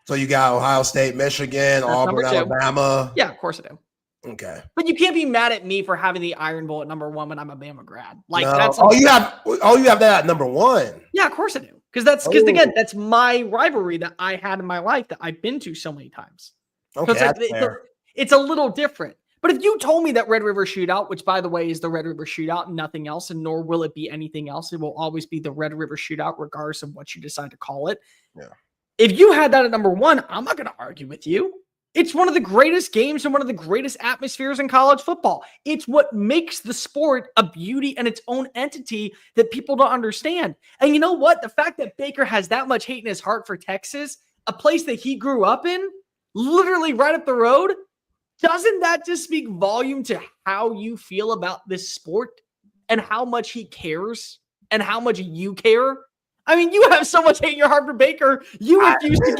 So you got Ohio State, Michigan, That's Auburn, Alabama. Yeah, of course I do. Okay. But you can't be mad at me for having the Iron Bowl at number 1 when I'm a Bama grad. Like, No. that's you have that at number 1. Yeah, of course I do. Because again, that's my rivalry that I had in my life that I've been to so many times. Okay, It's a little different. But if you told me that Red River Shootout, which by the way is the Red River Shootout and nothing else, and nor will it be anything else, it will always be the Red River Shootout regardless of what you decide to call it. Yeah. If you had that at number 1, I'm not going to argue with you. It's one of the greatest games and one of the greatest atmospheres in college football. It's what makes the sport a beauty and its own entity that people don't understand. And you know what? The fact that Baker has that much hate in his heart for Texas, a place that he grew up in, literally right up the road, doesn't that just speak volume to how you feel about this sport and how much he cares and how much you care? I mean, you have so much hate in your heart for Baker. You refuse to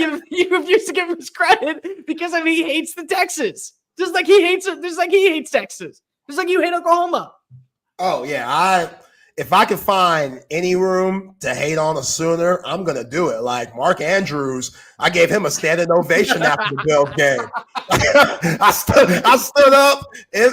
give him his credit because he hates the Texans. Just like he hates Texas. Just like you hate Oklahoma. Oh yeah, if I could find any room to hate on a Sooner, I'm gonna do it. Like Mark Andrews, I gave him a standing ovation after the Bills game. I stood up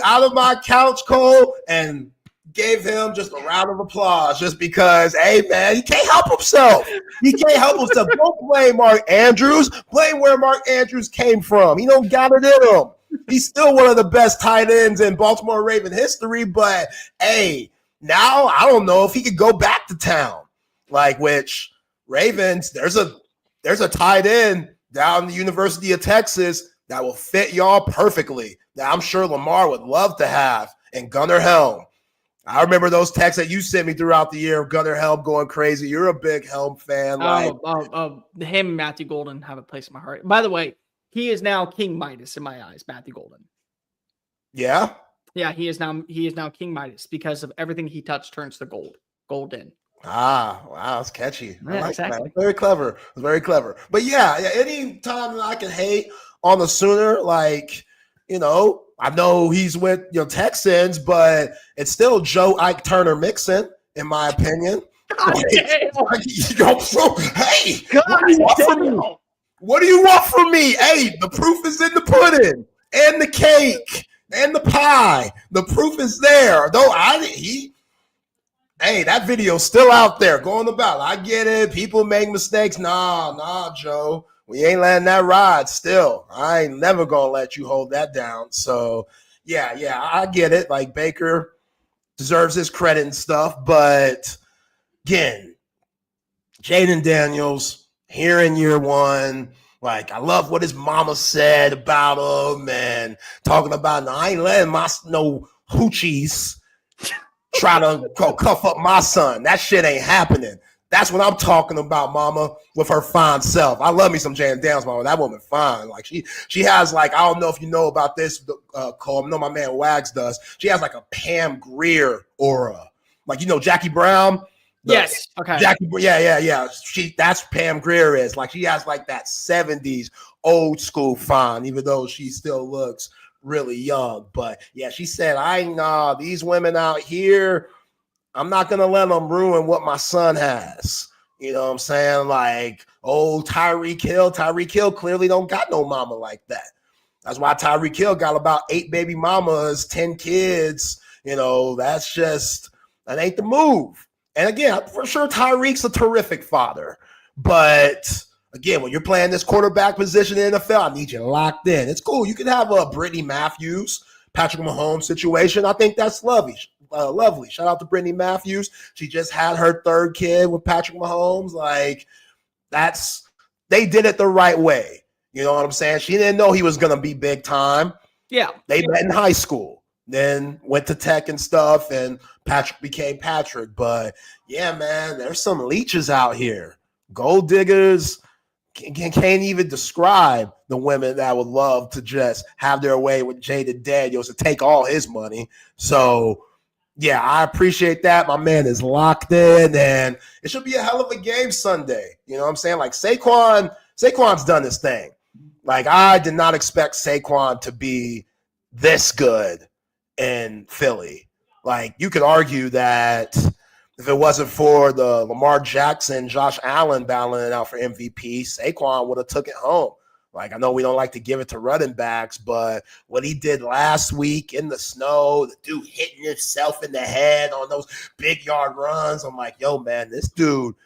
out of my couch, Cole, and gave him just a round of applause just because, hey, man, he can't help himself. He can't help himself. Don't blame Mark Andrews. Blame where Mark Andrews came from. He don't got it in him. He's still one of the best tight ends in Baltimore Raven history, but, hey, now I don't know if he could go back to town. Like, which Ravens, there's a tight end down the University of Texas that will fit y'all perfectly that I'm sure Lamar would love to have, and Gunnar Helm. I remember those texts that you sent me throughout the year of Gunnar Helm going crazy. You're a big Helm fan. Him and Matthew Golden have a place in my heart. By the way, he is now King Midas in my eyes, Matthew Golden. Yeah? Yeah, he is now King Midas because of everything he touched turns to gold. Golden. Ah, wow, that's catchy. Yeah, I like exactly. that. Very clever. Very clever. But yeah, any time that I can hate on the Sooner, like, I know he's with Texans, but it's still Joe Ike Turner Mixon, in my opinion. Hey, what do you want from me? What do you want from me? Hey, the proof is in the pudding and the cake and the pie. The proof is there. Though that video's still out there going about. I get it. People make mistakes. Nah, Joe. We ain't letting that ride still. I ain't never going to let you hold that down. So, yeah, I get it. Like, Baker deserves his credit and stuff. But, again, Jaden Daniels here in year one. Like, I love what his mama said about him and talking about, I ain't letting no hoochies try to go cuff up my son. That shit ain't happening. That's what I'm talking about, mama, with her fine self. I love me some Jaden Daniels, mama. That woman fine. Like, she has, like, I don't know if you know about this, Cole. I know my man Wags does. She has, like, a Pam Grier aura. Like, Jackie Brown? Yes. Okay. Jackie, yeah. That's Pam Grier is. Like, she has like that 70s old school fine, even though she still looks really young. But yeah, she said, these women out here, I'm not gonna let them ruin what my son has. You know what I'm saying? Like, old Tyreek Hill clearly don't got no mama like that. That's why Tyreek Hill got about 8 baby mamas, 10 kids. That ain't the move. And again, for sure, Tyreek's a terrific father. But again, when you're playing this quarterback position in the NFL, I need you locked in. It's cool. You can have a Brittany Matthews, Patrick Mahomes situation. I think that's lovely. Shout out to Brittany Matthews. She just had her 3rd kid with Patrick Mahomes. Like, they did it the right way. You know what I'm saying? She didn't know he was going to be big time. Yeah. They met in high school, then went to tech and stuff, and Patrick became Patrick. But yeah, man, there's some leeches out here. Gold diggers can't even describe the women that would love to just have their way with Jaden Daniels and take all his money. So yeah, I appreciate that. My man is locked in, and it should be a hell of a game Sunday. You know what I'm saying? Like, Saquon's done this thing. Like, I did not expect Saquon to be this good in Philly. Like, you could argue that if it wasn't for the Lamar Jackson, Josh Allen battling it out for MVP, Saquon would have took it home. Like, I know we don't like to give it to running backs, but what he did last week in the snow, the dude hitting himself in the head on those big yard runs, I'm like, yo, man, this dude,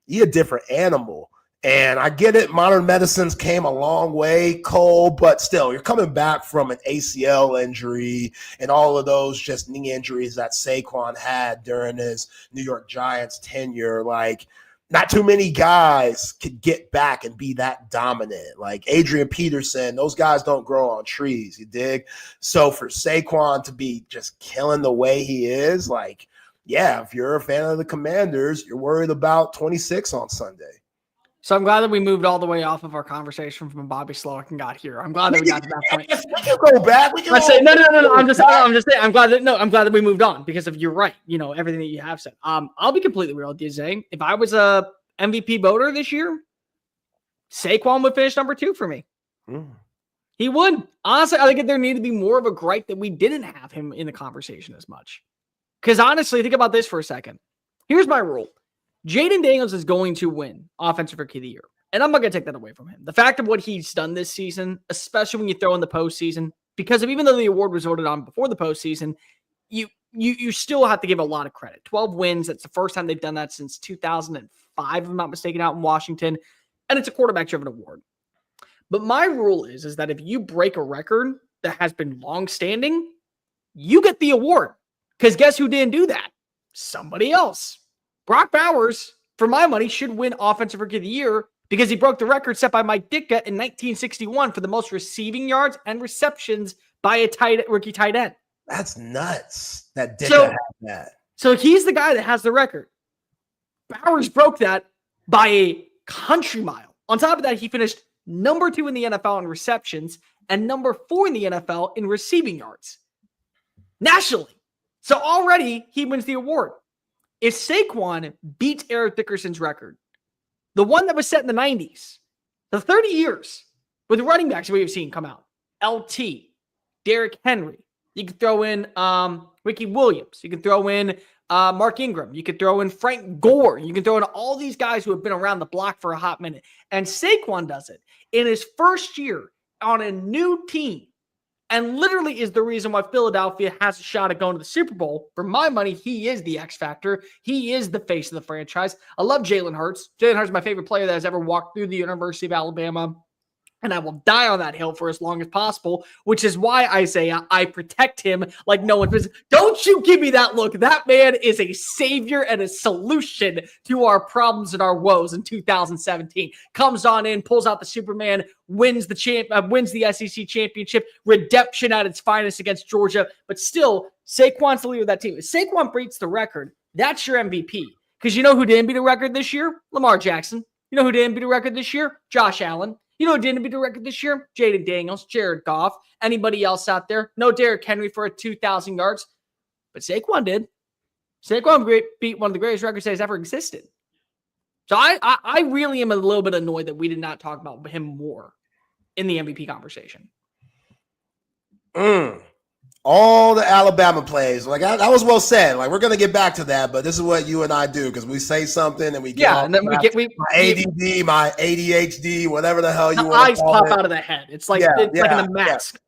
he a different animal. And I get it, modern medicines came a long way, Cole, but still, you're coming back from an ACL injury and all of those just knee injuries that Saquon had during his New York Giants tenure. Like, not too many guys could get back and be that dominant. Like Adrian Peterson, those guys don't grow on trees, you dig? So for Saquon to be just killing the way he is, like, yeah, if you're a fan of the Commanders, you're worried about 26 on Sunday. So I'm glad that we moved all the way off of our conversation from Bobby Slowick and got here. I'm glad that we got to that point. We can go back. We can No. I'm just saying. I'm glad that we moved on because you're right. Everything that you have said. I'll be completely real with you, Zay. If I was a MVP voter this year, Saquon would finish number 2 for me. He would. Honestly, I think there needed to be more of a gripe that we didn't have him in the conversation as much. Because honestly, think about this for a second. Here's my rule. Jaden Daniels is going to win Offensive Rookie of the Year. And I'm not going to take that away from him. The fact of what he's done this season, especially when you throw in the postseason, because even though the award was voted on before the postseason, you still have to give a lot of credit. 12 wins. That's the first time they've done that since 2005, if I'm not mistaken, out in Washington. And it's a quarterback-driven award. But my rule is that if you break a record that has been long-standing, you get the award. Because guess who didn't do that? Somebody else. Brock Bowers, for my money, should win Offensive Rookie of the Year because he broke the record set by Mike Ditka in 1961 for the most receiving yards and receptions by a rookie tight end. That's nuts that Ditka had that. So he's the guy that has the record. Bowers broke that by a country mile. On top of that, he finished number 2 in the NFL in receptions and number 4 in the NFL in receiving yards nationally. So already he wins the award. If Saquon beats Eric Dickerson's record, the one that was set in the 90s, the 30 years with running backs we've seen come out, LT, Derrick Henry, you could throw in Ricky Williams, you could throw in Mark Ingram, you could throw in Frank Gore, you can throw in all these guys who have been around the block for a hot minute. And Saquon does it in his first year on a new team. And literally is the reason why Philadelphia has a shot at going to the Super Bowl. For my money, he is the X factor. He is the face of the franchise. I love Jalen Hurts. Jalen Hurts is my favorite player that has ever walked through the University of Alabama. And I will die on that hill for as long as possible, which is why, Isaiah, I protect him like no one's business. Don't you give me that look. That man is a savior and a solution to our problems and our woes in 2017. Comes on in, pulls out the Superman, wins the SEC Championship, redemption at its finest against Georgia. But still, Saquon's the leader of that team. If Saquon breaks the record, that's your MVP. Because you know who didn't beat the record this year? Lamar Jackson. You know who didn't beat the record this year? Josh Allen. You know who didn't beat the record this year? Jaden Daniels, Jared Goff, anybody else out there? No Derrick Henry for 2,000 yards. But Saquon did. Saquon beat one of the greatest records that has ever existed. So I really am a little bit annoyed that we did not talk about him more in the MVP conversation. All the Alabama plays, like that was well said. Like, we're gonna get back to that, but this is what you and I do, because we say something and we get and then my ADD, my ADHD, whatever the hell you want. Eyes pop out of the head. It's like like in a mask.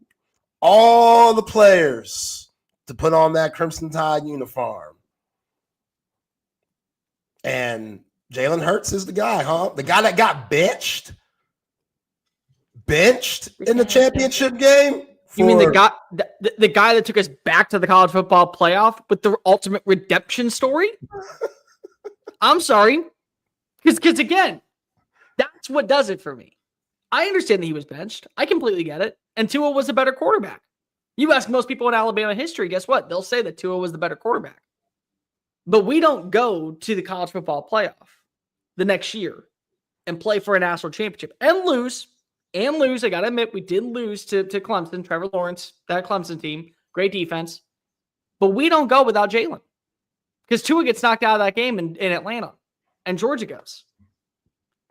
All the players to put on that Crimson Tide uniform, and Jalen Hurts is the guy, huh? The guy that got benched in the championship game. You mean the guy that took us back to the college football playoff with the ultimate redemption story? I'm sorry. Because again, that's what does it for me. I understand that he was benched. I completely get it. And Tua was a better quarterback. You ask most people in Alabama history, guess what? They'll say that Tua was the better quarterback. But we don't go to the college football playoff the next year and play for a national championship and lose. I got to admit, we did lose to Clemson, Trevor Lawrence, that Clemson team. Great defense. But we don't go without Jalen. Because Tua gets knocked out of that game in Atlanta. And Georgia goes.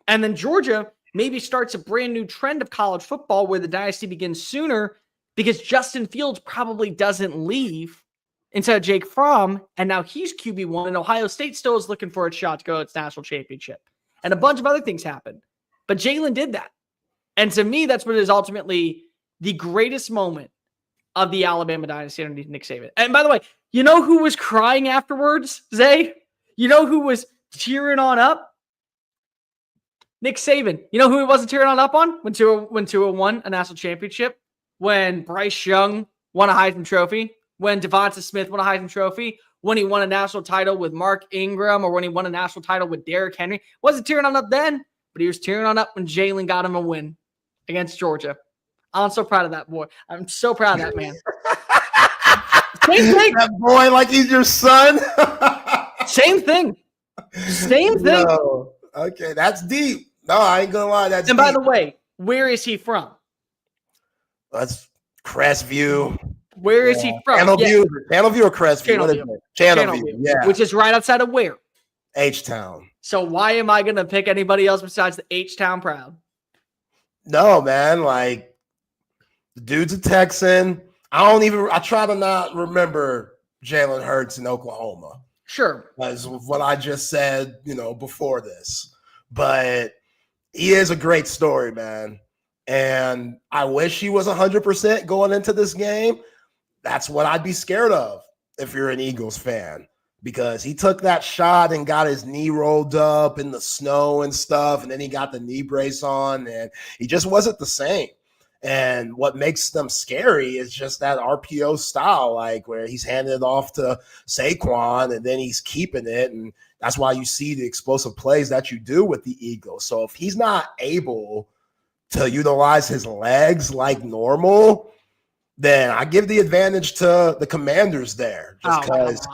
And then Georgia maybe starts a brand new trend of college football where the dynasty begins sooner because Justin Fields probably doesn't leave instead of Jake Fromm. And now he's QB1. And Ohio State still is looking for a shot to go to its national championship. And a bunch of other things happen. But Jalen did that. And to me, that's what is ultimately the greatest moment of the Alabama dynasty underneath Nick Saban. And by the way, you know who was crying afterwards, Zay? You know who was tearing on up? Nick Saban. You know who he wasn't tearing on up on when Tua won a national championship? When Bryce Young won a Heisman Trophy? When Devonta Smith won a Heisman Trophy? When he won a national title with Mark Ingram? Or when he won a national title with Derrick Henry? Wasn't tearing on up then, but he was tearing on up when Jalen got him a win against Georgia. I'm so proud of that boy. I'm so proud of that man. Same thing. That boy like he's your son. Same thing. No. Okay, that's deep. No, I ain't gonna lie. That's and by the way, where is he from? That's Crestview. Where is he from? Channelview or Crestview? Channelview. Yeah. Which is right outside of where? H-Town. So why am I gonna pick anybody else besides the H-Town Proud? No, man. Like, the dude's a Texan. I try to not remember Jalen Hurts in Oklahoma. Sure. As what I just said, before this. But he is a great story, man. And I wish he was 100% going into this game. That's what I'd be scared of if you're an Eagles fan. Because he took that shot and got his knee rolled up in the snow and stuff. And then he got the knee brace on and he just wasn't the same. And what makes them scary is just that RPO style, like where he's handing it off to Saquon and then he's keeping it. And that's why you see the explosive plays that you do with the Eagles. So if he's not able to utilize his legs like normal, then I give the advantage to the Commanders there. Just because,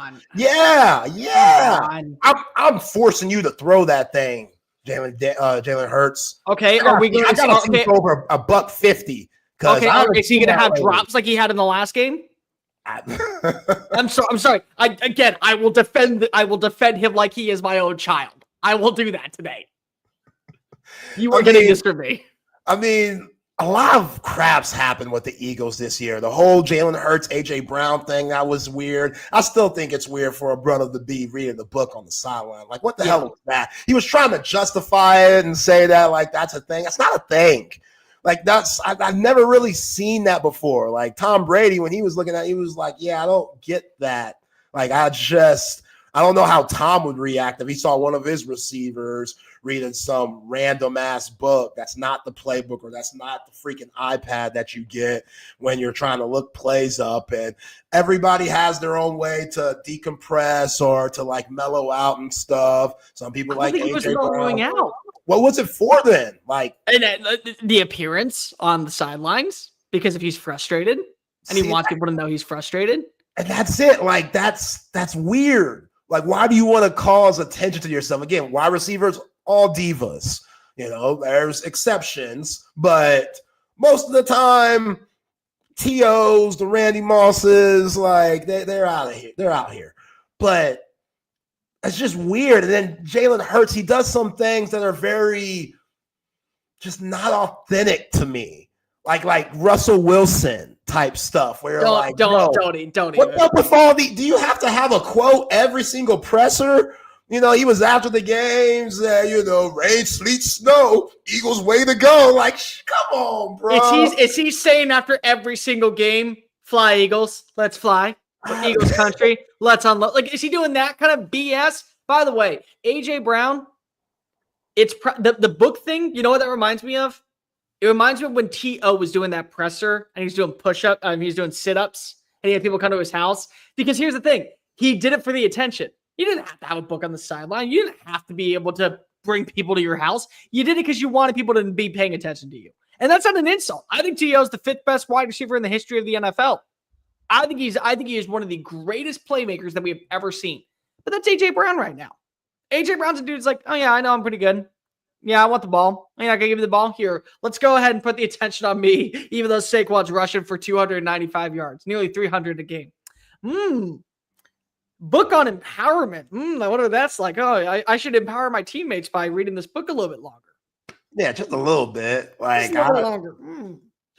I'm forcing you to throw that thing, Jalen Hurts. Okay, are we going to see over $150? Okay, is he going to have drops like he had in the last game? I'm sorry. I will defend him like he is my own child. I will do that today. You are getting this from me. I mean, a lot of craps happened with the Eagles this year. The whole Jalen Hurts, A.J. Brown thing, that was weird. I still think it's weird for a brother to be reading the book on the sideline. Like, what the hell was that? He was trying to justify it and say that, like, that's a thing. That's not a thing. Like, I've never really seen that before. Like, Tom Brady, when he was looking at it, he was like, yeah, I don't get that. Like, I don't know how Tom would react if he saw one of his receivers reading some random ass book that's not the playbook or that's not the freaking iPad that you get when you're trying to look plays up. And everybody has their own way to decompress or to like mellow out and stuff. Some people like AJ Brown. Out. What was it for then? Like, and the appearance on the sidelines, because if he's frustrated and he wants people to know he's frustrated. And that's it. Like, that's weird. Like, why do you want to cause attention to yourself? Again, wide receivers, all divas. You know, there's exceptions, but most of the time, TOs, the Randy Mosses, like they're out of here. They're out here. But it's just weird. And then Jalen Hurts, he does some things that are very just not authentic to me. Like Russell Wilson type stuff where don't what's up with all the, do you have to have a quote every single presser? You know, he was after the games, rain, sleet, snow, Eagles way to go. Like, come on, bro. Is he saying after every single game, fly Eagles, let's fly? Eagles country, let's unload. Like, is he doing that kind of BS? By the way, AJ Brown, it's the book thing. You know what that reminds me of? It reminds me of when T.O. was doing that presser and he's doing push-up, he's doing sit-ups, and he had people come to his house. Because here's the thing. He did it for the attention. You didn't have to have a book on the sideline. You didn't have to be able to bring people to your house. You did it because you wanted people to be paying attention to you. And that's not an insult. I think T.O. is the 5th best wide receiver in the history of the NFL. I think he is one of the greatest playmakers that we have ever seen. But that's A.J. Brown right now. A.J. Brown's a dude who's like, oh, yeah, I know I'm pretty good. Yeah, I want the ball. I'm not going to give you the ball. Here, let's go ahead and put the attention on me, even though Saquon's rushing for 295 yards, nearly 300 a game. Book on empowerment. I wonder what that's like. Oh, I should empower my teammates by reading this book a little bit longer. Yeah, just a little bit. Like, just a little longer.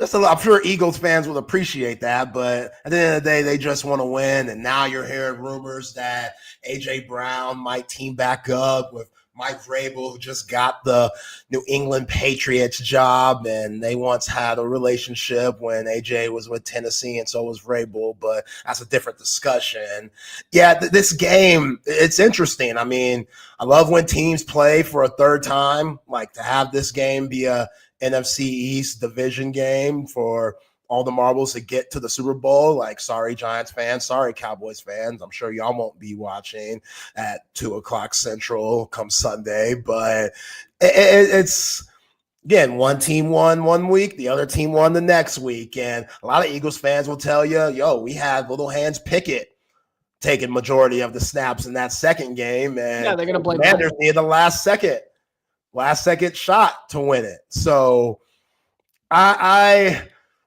I'm sure Eagles fans will appreciate that, but at the end of the day, they just want to win. And now you're hearing rumors that A.J. Brown might team back up with Mike Vrabel, who just got the New England Patriots job, and they once had a relationship when AJ was with Tennessee, and so was Vrabel, but that's a different discussion. Yeah, this game, it's interesting. I mean, I love when teams play for a third time, like to have this game be a NFC East division game for all the marbles to get to the Super Bowl. Like, sorry, Giants fans, sorry, Cowboys fans. I'm sure y'all won't be watching at 2:00 Central come Sunday, but it's, again, one team won one week, the other team won the next week. And a lot of Eagles fans will tell you, we had Little Hands Pickett taking majority of the snaps in that second game. And yeah, they're going to blame Commanders needed the last second shot to win it. So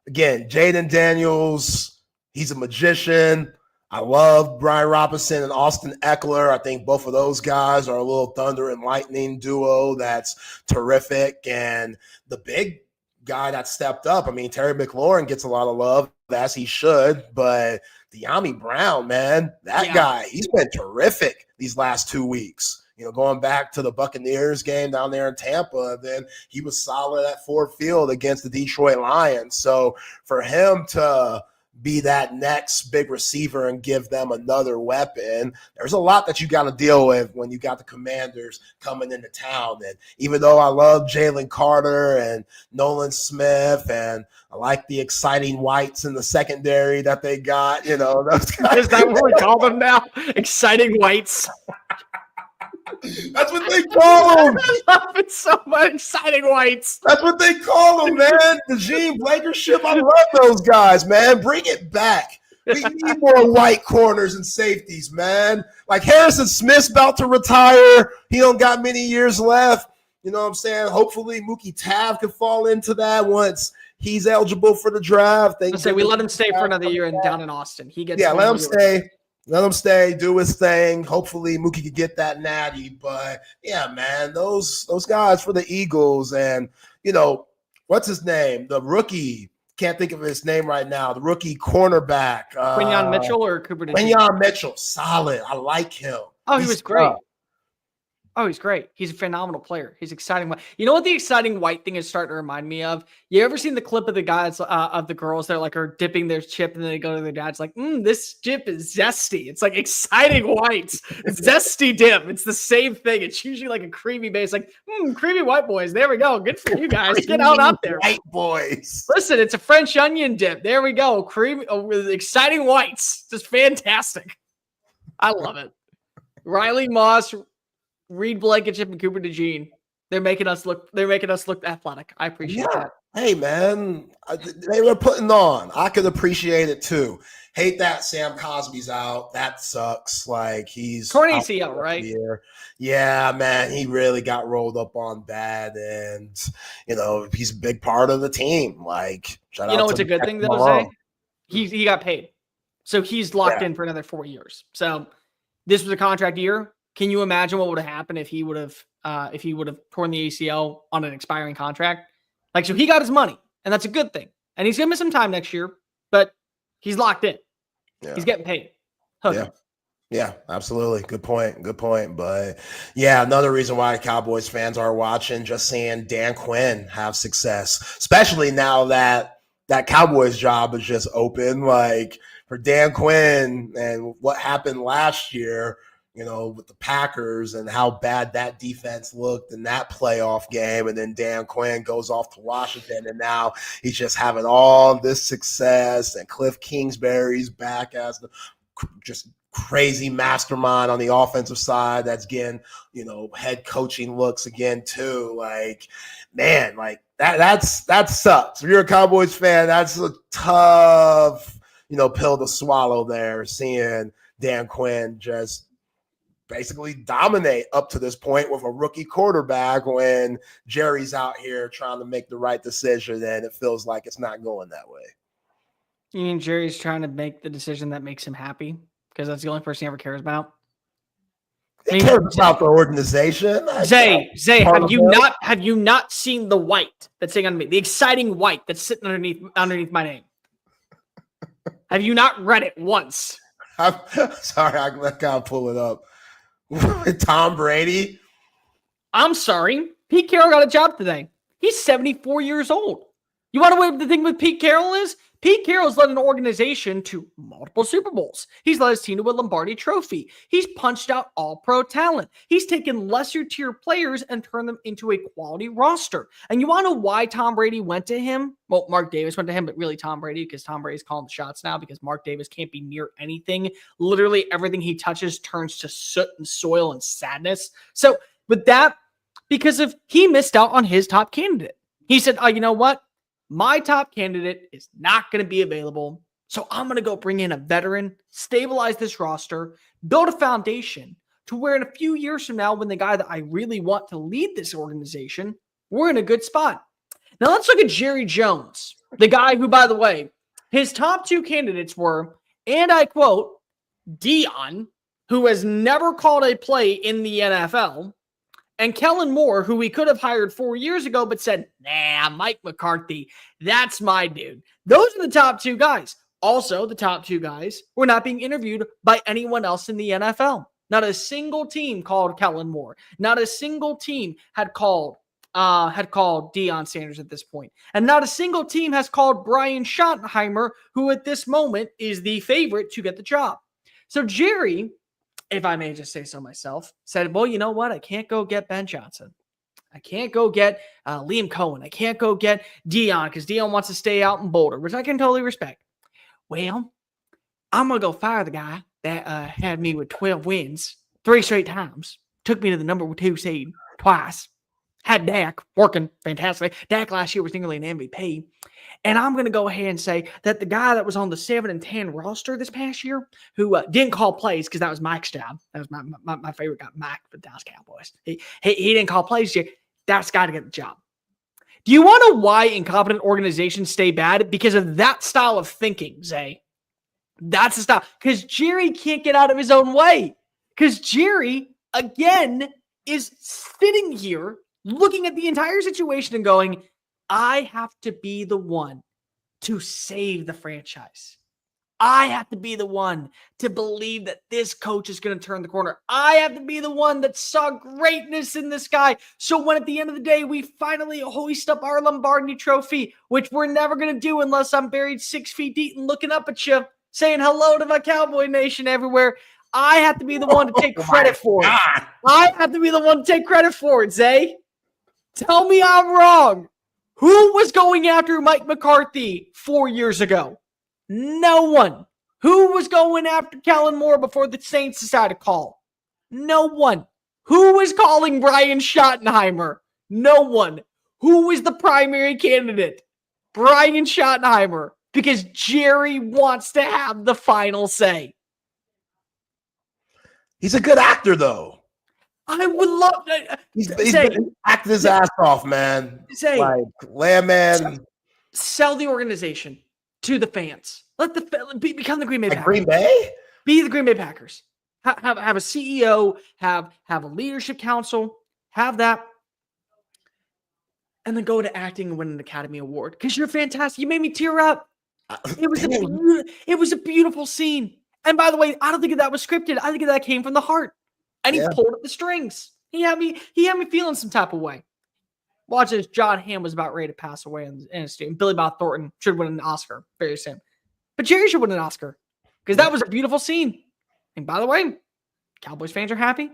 again, Jaden Daniels, he's a magician. I love Brian Robinson and Austin Eckler. I think both of those guys are a little thunder and lightning duo that's terrific. And the big guy that stepped up, I mean, Terry McLaurin gets a lot of love, as he should, but De'Ami Brown, man, that guy, he's been terrific these last 2 weeks. Going back to the Buccaneers game down there in Tampa, then he was solid at Ford Field against the Detroit Lions. So for him to be that next big receiver and give them another weapon, there's a lot that you got to deal with when you got the Commanders coming into town. And even though I love Jalen Carter and Nolan Smith, and I like the exciting whites in the secondary that they got, those guys. Is that what we call them now? Exciting whites. That's what they call them. I love it so much. Exciting whites. That's what they call them, man. The Gene Blankenship. I love those guys, man. Bring it back. We need more white corners and safeties, man. Like Harrison Smith's about to retire. He don't got many years left. You know what I'm saying? Hopefully Mookie Tav could fall into that once he's eligible for the draft. We let him stay for another year down in Austin. He gets let him stay. Let him stay, do his thing. Hopefully Mookie could get that natty. But yeah, man, those guys for the Eagles, and what's his name? The rookie, can't think of his name right now. The rookie cornerback. Quinyon Mitchell or Cooper? Quinyon Mitchell, solid. I like him. Oh, he was great. Oh, he's great. He's a phenomenal player. He's exciting. You know what the exciting white thing is starting to remind me of? You ever seen the clip of the guys, of the girls that are dipping their chip and then they go to their dad's like, this chip is zesty. It's like exciting whites. It's zesty dip. It's the same thing. It's usually like a creamy base, like, creamy white boys. There we go. Good for you guys. Get out up there. White boys. Listen, it's a French onion dip. There we go. Creamy, with exciting whites. Just fantastic. I love it. Riley Moss, Reed Blankenship, and Cooper DeJean. They're making us look athletic. I appreciate that. Hey, man, they were putting on. I could appreciate it too. Hate that Sam Cosby's out. That sucks. Like he's torn ACL, right? Yeah, man, he really got rolled up on bad, and he's a big part of the team. Like, shout out what's a good thing though, Zay? He got paid, so he's locked in for another 4 years. So this was a contract year. Can you imagine what would have happened if he would have torn the ACL on an expiring contract? Like, so he got his money, and that's a good thing. And he's gonna miss some time next year, but he's locked in. Yeah. He's getting paid. Yeah, absolutely. Good point. But yeah, another reason why Cowboys fans are watching, just seeing Dan Quinn have success, especially now that Cowboys job is just open. Like for Dan Quinn and what happened last year, with the Packers and how bad that defense looked in that playoff game. And then Dan Quinn goes off to Washington, and now he's just having all this success. And Cliff Kingsbury's back as the just crazy mastermind on the offensive side that's getting, head coaching looks again too. Like, man, like that sucks. If you're a Cowboys fan, that's a tough, pill to swallow there, seeing Dan Quinn just basically dominate up to this point with a rookie quarterback when Jerry's out here trying to make the right decision, and it feels like it's not going that way. You mean Jerry's trying to make the decision that makes him happy because that's the only person he ever cares about? He cares about the organization. Zay, have you not seen the white that's sitting on me? The exciting white that's sitting underneath my name. Have you not read it once? I'm sorry, I gotta pull it up. Tom Brady. I'm sorry. Pete Carroll got a job today. He's 74 years old. You want to know what the thing with Pete Carroll is? Pete Carroll's led an organization to multiple Super Bowls. He's led his team to a Lombardi trophy. He's punched out all-pro talent. He's taken lesser-tier players and turned them into a quality roster. And you want to know why Tom Brady went to him? Well, Mark Davis went to him, but really Tom Brady, because Tom Brady's calling the shots now because Mark Davis can't be near anything. Literally everything he touches turns to soot and soil and sadness. So with that, because he missed out on his top candidate. He said, you know what? My top candidate is not going to be available, so I'm going to go bring in a veteran, stabilize this roster, build a foundation to where in a few years from now, when the guy that I really want to lead this organization, we're in a good spot. Now let's look at Jerry Jones, the guy who, by the way, his top two candidates were, and I quote, Dion, who has never called a play in the NFL, and Kellen Moore, who we could have hired 4 years ago, but said, nah, Mike McCarthy, that's my dude. Those are the top two guys. Also, the top two guys were not being interviewed by anyone else in the NFL. Not a single team called Kellen Moore. Not a single team had called Deion Sanders at this point. And not a single team has called Brian Schottenheimer, who at this moment is the favorite to get the job. So Jerry, if I may just say so myself, said, well, you know what? I can't go get Ben Johnson. I can't go get Liam Cohen. I can't go get Dion because Dion wants to stay out in Boulder, which I can totally respect. Well, I'm going to go fire the guy that had me with 12 wins 3 straight times, took me to the number 2 seed twice, had Dak working fantastically. Dak last year was nearly an MVP. And I'm going to go ahead and say that the guy that was on the 7-10 roster this past year, who didn't call plays because that was Mike's job. That was my favorite guy, Mike, for the Dallas Cowboys. He didn't call plays yet. That's got to get the job. Do you want to know why incompetent organizations stay bad? Because of that style of thinking, Zay. That's the style. Because Jerry can't get out of his own way. Because Jerry, again, is sitting here looking at the entire situation and going, I have to be the one to save the franchise. I have to be the one to believe that this coach is going to turn the corner. I have to be the one that saw greatness in this guy. So when at the end of the day, we finally hoist up our Lombardi trophy, which we're never going to do unless I'm buried 6 feet deep and looking up at you, saying hello to my Cowboy Nation everywhere. I have to be the one to take credit for it. I have to be the one to take credit for it, Zay. Tell me I'm wrong. Who was going after Mike McCarthy 4 years ago? No one. Who was going after Kellen Moore before the Saints decided to call? No one. Who was calling Brian Schottenheimer? No one. Who was the primary candidate? Brian Schottenheimer. Because Jerry wants to have the final say. He's a good actor, though. I would love to. He's been acting his ass off, man. Like, Landman. Sell the organization to the fans. Let become the Green Bay Packers. Green Bay? Be the Green Bay Packers. Have a CEO, have a leadership council, have that. And then go to acting and win an Academy Award. Because you're fantastic. You made me tear up. It was a beautiful scene. And by the way, I don't think that was scripted. I think that came from the heart. And he pulled up the strings. He had me feeling some type of way. Watch as John Hamm was about ready to pass away in his team. Billy Bob Thornton should win an Oscar very soon. But Jerry should win an Oscar. Because that was a beautiful scene. And by the way, Cowboys fans are happy.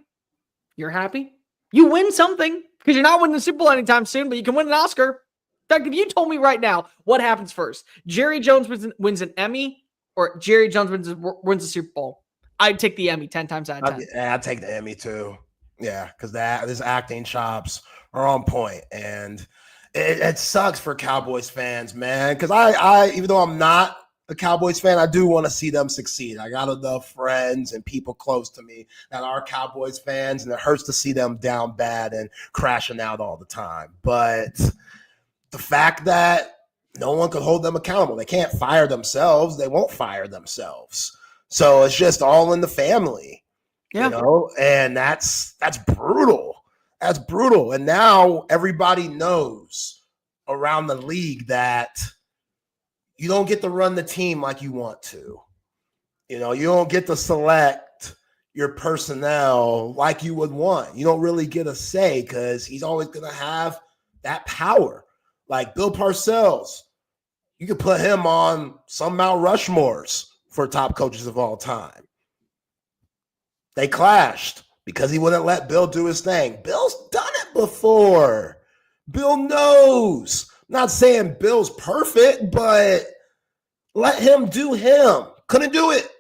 You're happy. You win something. Because you're not winning the Super Bowl anytime soon, but you can win an Oscar. In fact, if you told me right now, what happens first? Jerry Jones wins an Emmy or Jerry Jones wins the Super Bowl? I'd take the Emmy 10 times out of 10. I'd take the Emmy too. Yeah, because his acting chops are on point. And it sucks for Cowboys fans, man. Because I even though I'm not a Cowboys fan, I do want to see them succeed. I got enough friends and people close to me that are Cowboys fans, and it hurts to see them down bad and crashing out all the time. But the fact that no one could hold them accountable, they can't fire themselves, they won't fire themselves. So it's just all in the family, you know, and that's brutal. That's brutal. And now everybody knows around the league that you don't get to run the team like you want to. You know, you don't get to select your personnel like you would want. You don't really get a say because he's always going to have that power. Like Bill Parcells, you could put him on some Mount Rushmores for top coaches of all time. They clashed because he wouldn't let Bill do his thing. Bill's done it before. Bill knows. Not saying Bill's perfect, but let him do him. Couldn't do it.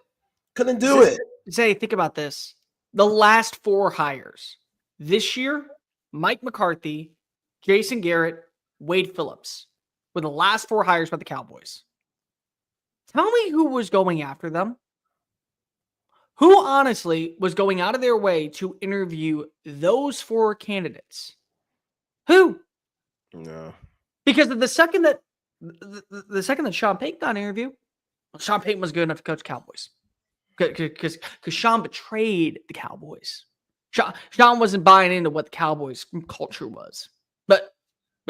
Couldn't do it. Say, think about this. The last 4 hires this year, Mike McCarthy, Jason Garrett, Wade Phillips were the last 4 hires by the Cowboys. Tell me who was going after them. Who honestly was going out of their way to interview those 4 candidates? Who? No. Because the second that Sean Payton got an interview, Sean Payton was good enough to coach Cowboys. Because Sean betrayed the Cowboys. Sean wasn't buying into what the Cowboys culture was. But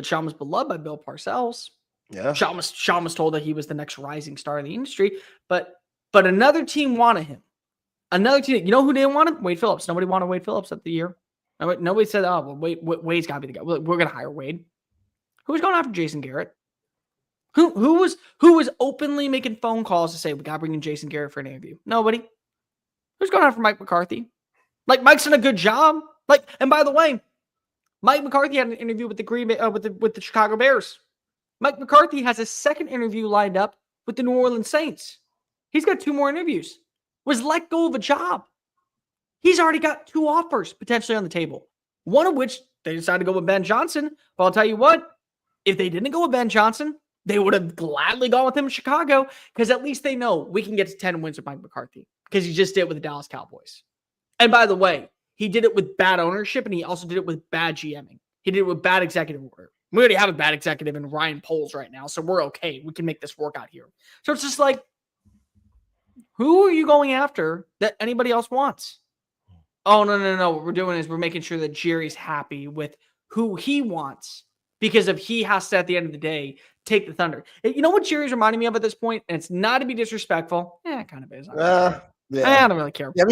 Sean was beloved by Bill Parcells. Yeah. Sean was told that he was the next rising star in the industry. But another team wanted him. Another team. You know who didn't want him? Wade Phillips. Nobody wanted Wade Phillips at the year. Nobody said, oh, well, Wade's got to be the guy. We're going to hire Wade. Who was going after Jason Garrett? Who was openly making phone calls to say, we got to bring in Jason Garrett for an interview? Nobody. Who's going after Mike McCarthy? Like, Mike's done a good job. Like, and by the way, Mike McCarthy had an interview with the Green Bay, with the Chicago Bears. Mike McCarthy has a second interview lined up with the New Orleans Saints. He's got 2 more interviews. Was let go of a job. He's already got 2 offers potentially on the table. One of which they decided to go with Ben Johnson. But I'll tell you what, if they didn't go with Ben Johnson, they would have gladly gone with him in Chicago because at least they know we can get to 10 wins with Mike McCarthy because he just did it with the Dallas Cowboys. And by the way, he did it with bad ownership and he also did it with bad GMing. He did it with bad executive order. We already have a bad executive in Ryan Poles right now, so we're okay. We can make this work out here. So it's just like, who are you going after that anybody else wants? Oh, no. What we're doing is we're making sure that Jerry's happy with who he wants. Because if he has to, at the end of the day, take the thunder. You know what Jerry's reminding me of at this point? And it's not to be disrespectful. Yeah, it kind of is. Yeah. I don't really care. Yeah,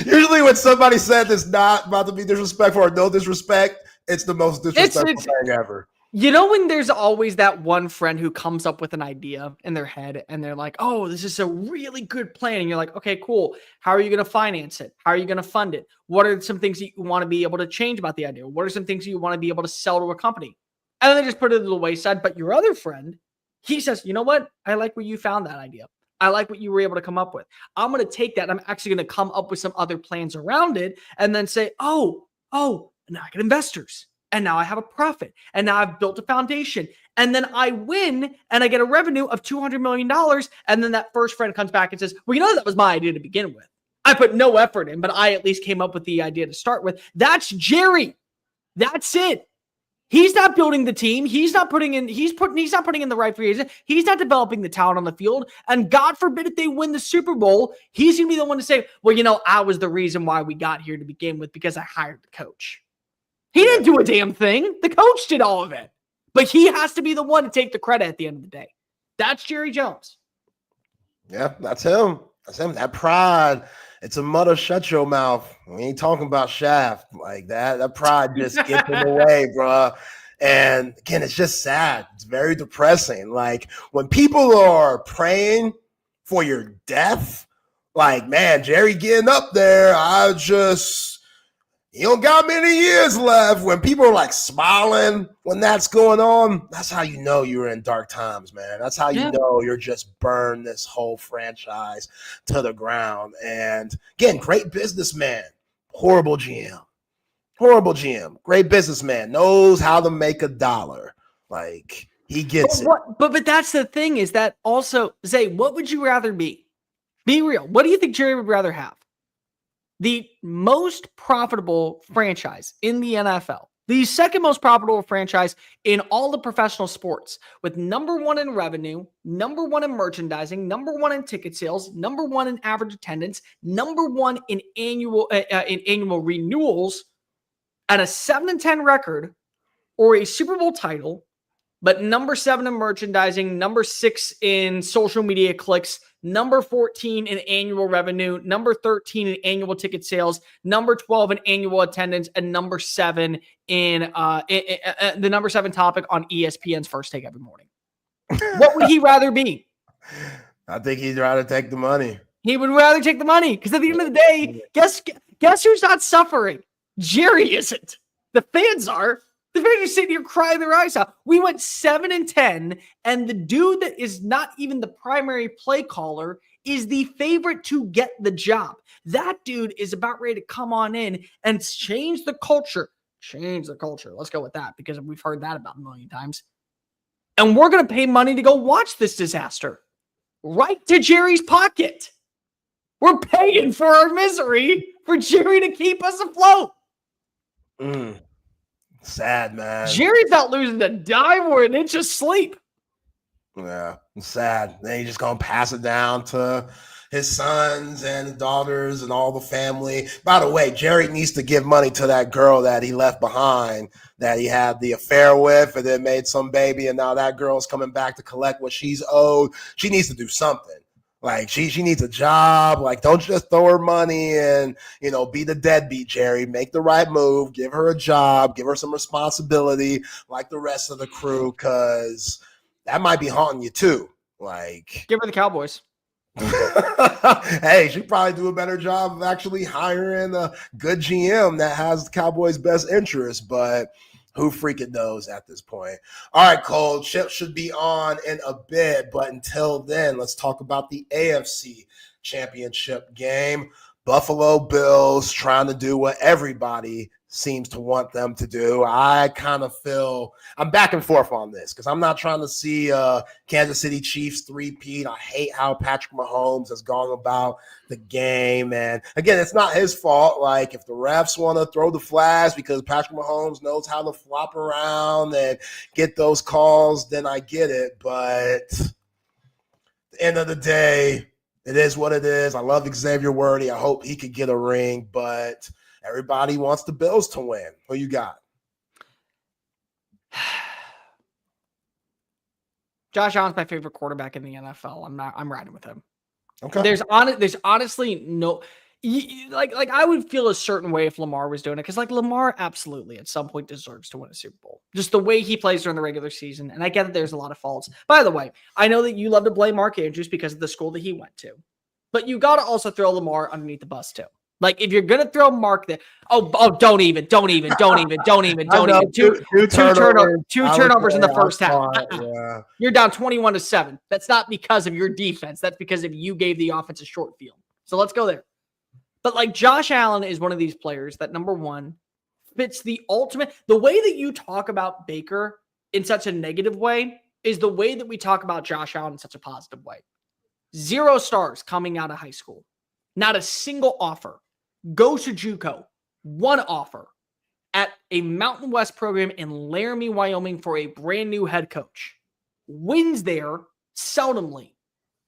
usually when somebody said it's not about to be disrespectful or no disrespect, it's the most disrespectful thing ever. You know when there's always that one friend who comes up with an idea in their head and they're like, oh, this is a really good plan. And you're like, okay, cool. How are you going to finance it? How are you going to fund it? What are some things that you want to be able to change about the idea? What are some things you want to be able to sell to a company? And then they just put it to the wayside. But your other friend, he says, you know what? I like where you found that idea. I like what you were able to come up with. I'm going to take that. And I'm actually going to come up with some other plans around it and then say, oh, now I get investors. And now I have a profit. And now I've built a foundation. And then I win and I get a revenue of $200 million. And then that first friend comes back and says, well, you know, that was my idea to begin with. I put no effort in, but I at least came up with the idea to start with. That's Jerry. That's it. He's not building the team. He's not putting in the right free agent. He's not developing the talent on the field. And God forbid if they win the Super Bowl, he's going to be the one to say, well, you know, I was the reason why we got here to begin with because I hired the coach. He didn't do a damn thing. The coach did all of it. But he has to be the one to take the credit at the end of the day. That's Jerry Jones. Yeah, that's him. That's him. That pride. It's a mother shut your mouth. We ain't talking about Shaft like that. That pride just gets in the way, bro. And again, it's just sad. It's very depressing. Like when people are praying for your death, like, man, Jerry getting up there, he don't got many years left. When people are like smiling when that's going on, that's how you know you're in dark times, man. That's how you know you're just burned this whole franchise to the ground. And again, great businessman, horrible GM. Great businessman, knows how to make a dollar. Like he gets it. But that's the thing is that also, Zay, what would you rather be? Be real. What do you think Jerry would rather have? The most profitable franchise in the NFL, the second most profitable franchise in all the professional sports, with number one in revenue, number one in merchandising, number one in ticket sales, number one in average attendance, number one in annual renewals, and a 7-10 record, or a Super Bowl title, but number 7 in merchandising, number 6 in social media clicks, number 14 in annual revenue, number 13 in annual ticket sales, number 12 in annual attendance, and number 7 in the number 7 topic on ESPN's First Take every morning. What would he rather be? I think he'd rather take the money. He would rather take the money because at the end of the day, guess who's not suffering? Jerry isn't. The fans are. The fans are sitting here crying their eyes out. We went 7-10, and the dude that is not even the primary play caller is the favorite to get the job. That dude is about ready to come on in and change the culture. Change the culture. Let's go with that because we've heard that about a million times. And we're going to pay money to go watch this disaster. Right to Jerry's pocket. We're paying for our misery for Jerry to keep us afloat. Sad, man. Jerry's not losing a dime or an inch of sleep. Yeah, it's sad. Then he's just gonna pass it down to his sons and daughters and all the family. By the way, Jerry needs to give money to that girl that he left behind, that he had the affair with, and then made some baby, and now that girl's coming back to collect what she's owed. She needs to do something. Like she needs a job. Like don't just throw her money and be the deadbeat, Jerry. Make the right move. Give her a job. Give her some responsibility, like the rest of the crew, because that might be haunting you too. Like give her the Cowboys. Hey, she'd probably do a better job of actually hiring a good GM that has the Cowboys' best interest, but who freaking knows at this point? All right, Cole, Chip should be on in a bit, but until then, let's talk about the AFC Championship game. Buffalo Bills trying to do what everybody seems to want them to do. I kind of feel I'm back and forth on this because I'm not trying to see Kansas City Chiefs three-peat. I hate how Patrick Mahomes has gone about the game. And again, it's not his fault. Like if the refs want to throw the flags because Patrick Mahomes knows how to flop around and get those calls, then I get it. But at the end of the day, it is what it is. I love Xavier Worthy. I hope he could get a ring, but everybody wants the Bills to win. Who you got? Josh Allen's my favorite quarterback in the NFL. I'm riding with him. Okay. There's honestly no like I would feel a certain way if Lamar was doing it, because like Lamar absolutely at some point deserves to win a Super Bowl. Just the way he plays during the regular season. And I get that there's a lot of faults. By the way, I know that you love to blame Mark Andrews because of the school that he went to, but you got to also throw Lamar underneath the bus too. Like if you're gonna throw Mark there, don't even. Two turnovers in the first half. Yeah. You're down 21-7. That's not because of your defense. That's because of you gave the offense a short field. So let's go there. But like Josh Allen is one of these players that, number one, fits the ultimate. The way that you talk about Baker in such a negative way is the way that we talk about Josh Allen in such a positive way. 0 stars coming out of high school. Not a single offer. Goes to JUCO. 1 offer at a Mountain West program in Laramie, Wyoming for a brand new head coach. Wins there seldomly.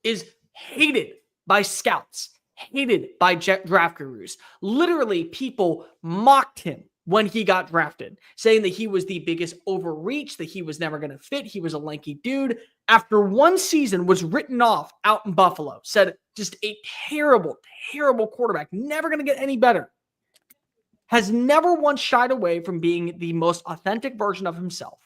Is hated by scouts. Hated by draft gurus. Literally, people mocked him when he got drafted, saying that he was the biggest overreach, that he was never going to fit. He was a lanky dude. After 1 season, was written off out in Buffalo. Said just a terrible, terrible quarterback. Never going to get any better. Has never once shied away from being the most authentic version of himself.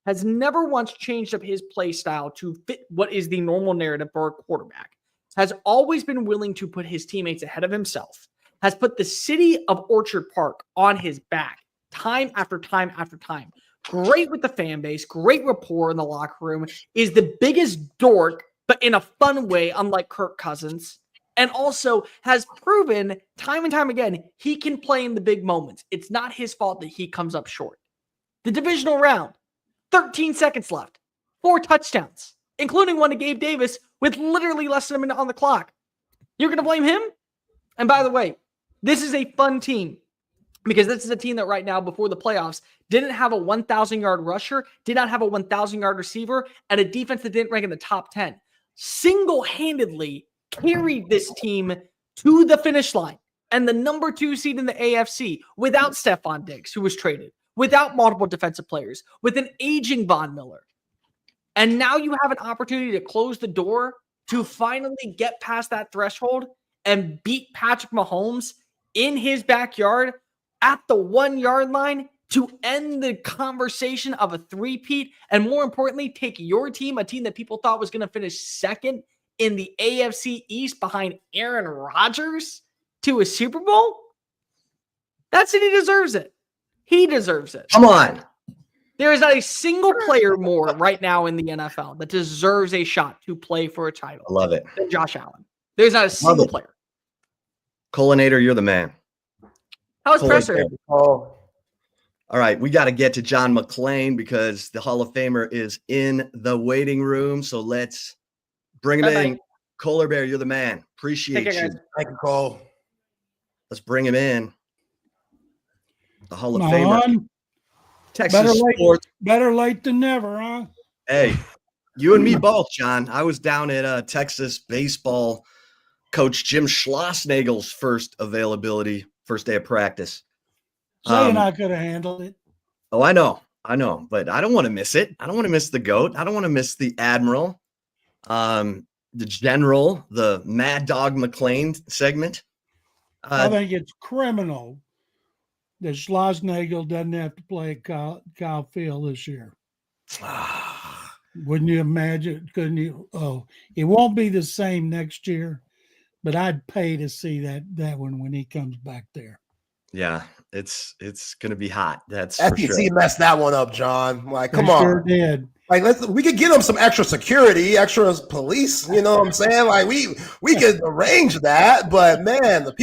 Has never once changed up his play style to fit what is the normal narrative for a quarterback. Has always been willing to put his teammates ahead of himself, has put the city of Orchard Park on his back time after time after time. Great with the fan base, great rapport in the locker room, is the biggest dork, but in a fun way, unlike Kirk Cousins, and also has proven time and time again he can play in the big moments. It's not his fault that he comes up short. The divisional round, 13 seconds left, 4 touchdowns, including one to Gabe Davis with literally less than a minute on the clock. You're going to blame him? And by the way, this is a fun team because this is a team that right now, before the playoffs, didn't have a 1,000-yard rusher, did not have a 1,000-yard receiver, and a defense that didn't rank in the top 10. Single-handedly carried this team to the finish line and the number 2 seed in the AFC without Stephon Diggs, who was traded, without multiple defensive players, with an aging Von Miller. And now you have an opportunity to close the door to finally get past that threshold and beat Patrick Mahomes in his backyard at the 1-yard line to end the conversation of a three-peat. And more importantly, take your team, a team that people thought was going to finish second in the AFC East behind Aaron Rodgers, to a Super Bowl. That city deserves it. He deserves it. Come on. There is not a single player more right now in the NFL that deserves a shot to play for a title. I love it. Than Josh Allen. There's not a single player. Colinator, you're the man. How's presser? All right, we got to get to John McClain because the Hall of Famer is in the waiting room. So let's bring him in. Collier Bear, you're the man. Appreciate you. Thank you, Cole. Let's bring him in. The Hall of Famer. Texas Sports. Better late than never, huh? Hey, you and me both, John. I was down at Texas baseball coach Jim Schlossnagel's first day of practice. So you're not going to handle it. Oh, I know, but I don't want to miss it. I don't want to miss the GOAT. I don't want to miss the Admiral, the General, the Mad Dog McClain segment. I think it's criminal that Schlossnagel doesn't have to play at Kyle Field this year. Wouldn't you imagine? Couldn't you? Oh, it won't be the same next year, but I'd pay to see that one when he comes back there. Yeah, it's going to be hot. That's SEC for sure. messed that one up, John. Like, come They on. sure did. Like, we could get them some extra security, extra police. You know what I'm saying? Like, we could arrange that, but man, give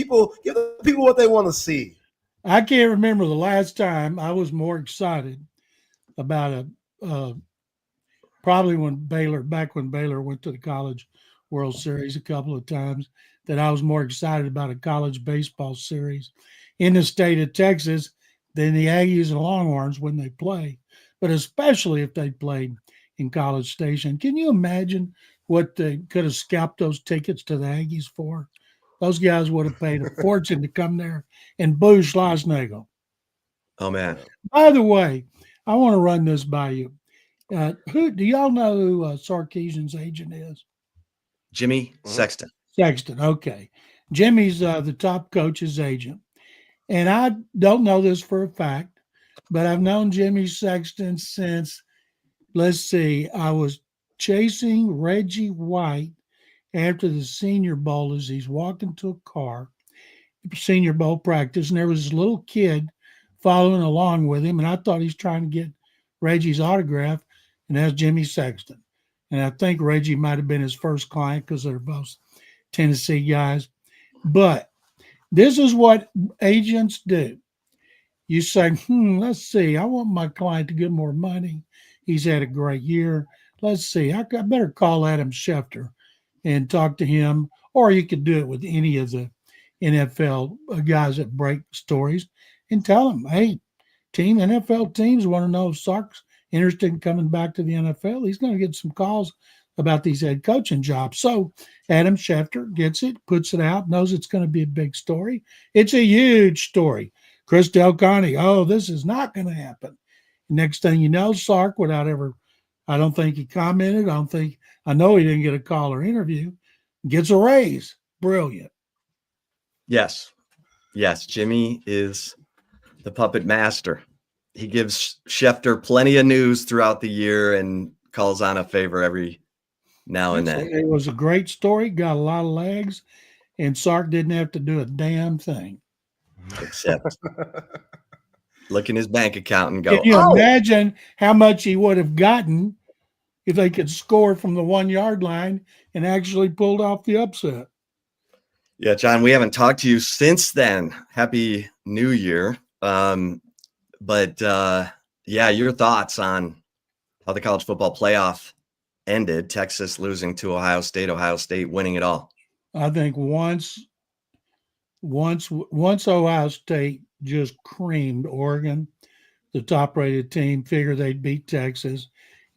the people what they want to see. I can't remember the last time I was more excited about probably when Baylor went to the College World Series a couple of times, that I was more excited about a college baseball series in the state of Texas than the Aggies and Longhorns when they play, but especially if they played in College Station. Can you imagine what they could have scalped those tickets to the Aggies for? Those guys would have paid a fortune to come there and boo Schlossnagel. Oh, man. By the way, I want to run this by you. Who do y'all know who Sarkisian's agent is? Jimmy Sexton. Sexton. Okay. Jimmy's the top coach's agent. And I don't know this for a fact, but I've known Jimmy Sexton since, let's see, I was chasing Reggie White after the Senior Bowl as he's walking to a car, Senior Bowl practice, and there was this little kid following along with him, and I thought he's trying to get Reggie's autograph, and that's Jimmy Sexton. And I think Reggie might have been his first client because they're both Tennessee guys. But this is what agents do. You say, let's see, I want my client to get more money. He's had a great year. Let's see, I better call Adam Schefter and talk to him. Or you could do it with any of the NFL guys that break stories and tell them, hey, NFL teams want to know if Sark's interested in coming back to the NFL. He's going to get some calls about these head coaching jobs. So Adam Schefter gets it, puts it out, knows it's going to be a big story. It's a huge story. Chris Del Conte, this is not going to happen. Next thing you know, Sark, without ever, I don't think he commented. I know he didn't get a call or interview, gets a raise. Brilliant. Yes. Jimmy is the puppet master. He gives Schefter plenty of news throughout the year and calls on a favor every now and then. It was a great story, got a lot of legs, and Sark didn't have to do a damn thing. Except look in his bank account and go, Can you imagine how much he would have gotten if they could score from the 1 yard line and actually pulled off the upset? Yeah, John, we haven't talked to you since then. Happy New Year. But your thoughts on how the college football playoff ended, Texas losing to Ohio State winning it all. I think once Ohio State just creamed Oregon, the top-rated team, figured they'd beat Texas,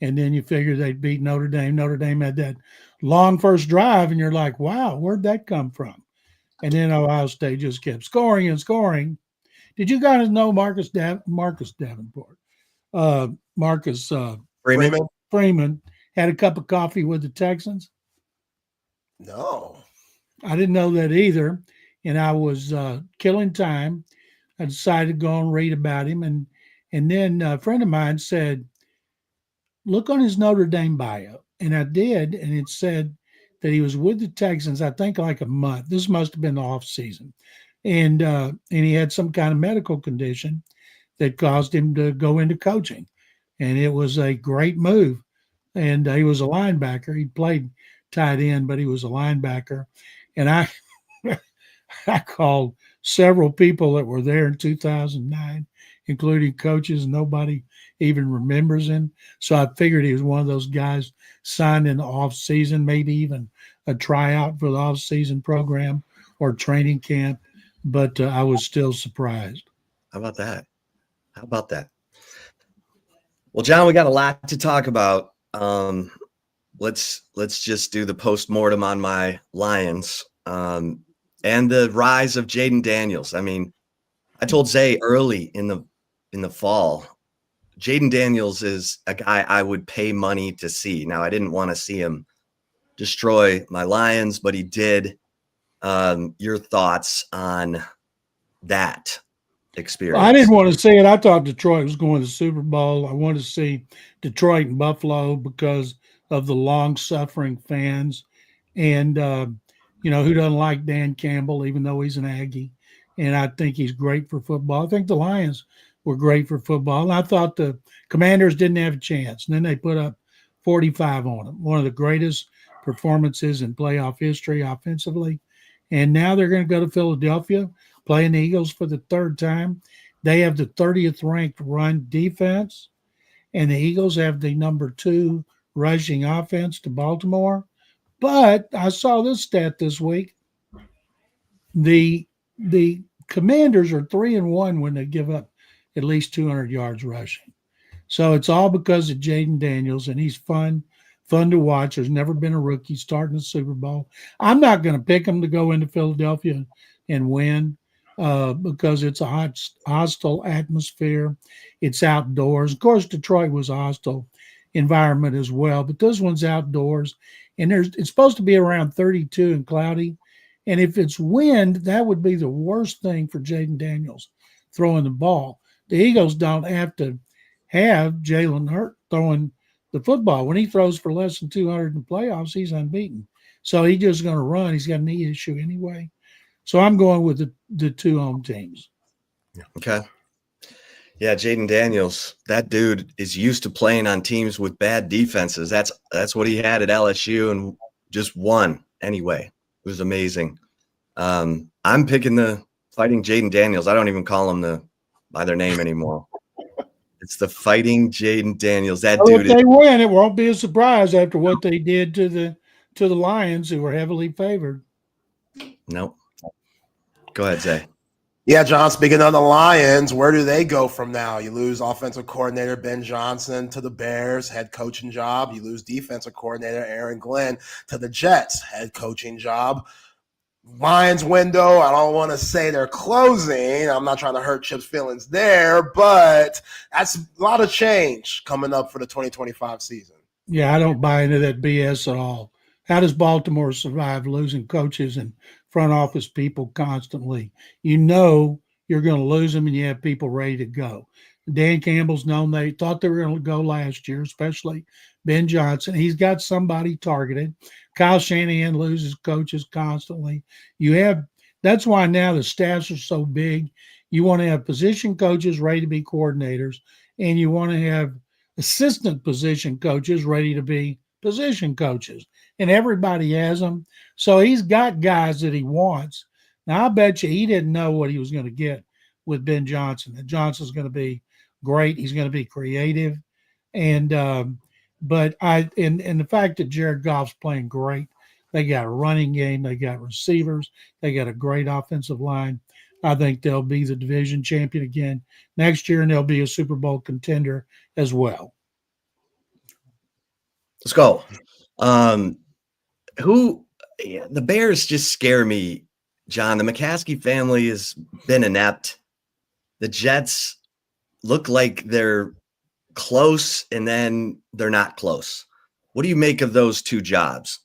and then you figure they'd beat Notre Dame. Notre Dame had that long first drive, and you're like, wow, where'd that come from? And then Ohio State just kept scoring and scoring. Did you guys know Marcus Davenport? Marcus Freeman had a cup of coffee with the Texans? No. I didn't know that either. And I was killing time. I decided to go and read about him. And then a friend of mine said, look on his Notre Dame bio. And I did. And it said that he was with the Texans, I think like a month. This must have been the off season. And he had some kind of medical condition that caused him to go into coaching. And it was a great move. And he was a linebacker. He played tight end, but he was a linebacker. And I called several people that were there in 2009, including coaches. Nobody even remembers him. So I figured he was one of those guys signed in the off season, maybe even a tryout for the off season program or training camp. But I was still surprised. How about that? Well, John, we got a lot to talk about. Let's just do the postmortem on my Lions and the rise of Jaden Daniels. I mean, I told Zay early in the fall, Jaden Daniels is a guy I would pay money to see. Now, I didn't want to see him destroy my Lions, but he did. Your thoughts on that experience? I didn't want to see it. I thought Detroit was going to the Super Bowl. I wanted to see Detroit and Buffalo because of the long-suffering fans. And, who doesn't like Dan Campbell, even though he's an Aggie? And I think he's great for football. I think the Lions were great for football. And I thought the Commanders didn't have a chance. And then they put up 45 on them, one of the greatest performances in playoff history offensively. And now they're going to go to Philadelphia, playing the Eagles for the third time. They have the 30th ranked run defense, and the Eagles have the number 2 rushing offense to Baltimore. But I saw this stat this week. The Commanders are 3-1 when they give up at least 200 yards rushing. So it's all because of Jaden Daniels, and he's fun to watch. There's never been a rookie starting the Super Bowl. I'm not going to pick him to go into Philadelphia and win because it's a hostile atmosphere. It's outdoors. Of course, Detroit was hostile environment as well. But this one's outdoors, and it's supposed to be around 32 and cloudy. And if it's wind, that would be the worst thing for Jaden Daniels throwing the ball. The Eagles don't have to have Jalen Hurt throwing the football. When he throws for less than 200 in playoffs, he's unbeaten. So he's just going to run. He's got a knee issue anyway. So I'm going with the two home teams. Okay. Yeah, Jaden Daniels, that dude is used to playing on teams with bad defenses. That's what he had at LSU and just won anyway. It was amazing. I'm picking the Fighting Jaden Daniels. I don't even call them by their name anymore. It's the Fighting Jaden Daniels. That dude. If they win, it won't be a surprise after what they did to the Lions, who were heavily favored. Nope. Go ahead, Zay. Yeah, John, speaking of the Lions, where do they go from now? You lose offensive coordinator Ben Johnson to the Bears, head coaching job. You lose defensive coordinator Aaron Glenn to the Jets, head coaching job. Lions window, I don't want to say they're closing. I'm not trying to hurt Chip's feelings there, but that's a lot of change coming up for the 2025 season. Yeah, I don't buy into that BS at all. How does Baltimore survive losing coaches and front office people constantly? You know you're going to lose them, and you have people ready to go. Dan Campbell's known they thought they were going to go last year, especially Ben Johnson. He's got somebody targeted. Kyle Shanahan loses coaches constantly. That's why now the staffs are so big. You want to have position coaches ready to be coordinators, and you want to have assistant position coaches ready to be position coaches. And everybody has them. So he's got guys that he wants. Now, I bet you he didn't know what he was going to get with Ben Johnson. That Johnson's going to be great. He's going to be creative. And the fact that Jared Goff's playing great, they got a running game, they got receivers, they got a great offensive line. I think they'll be the division champion again next year, and they'll be a Super Bowl contender as well. Let's go. The Bears just scare me, John. The McCaskey family has been inept. The Jets look like they're close, and then they're not close. What do you make of those two jobs?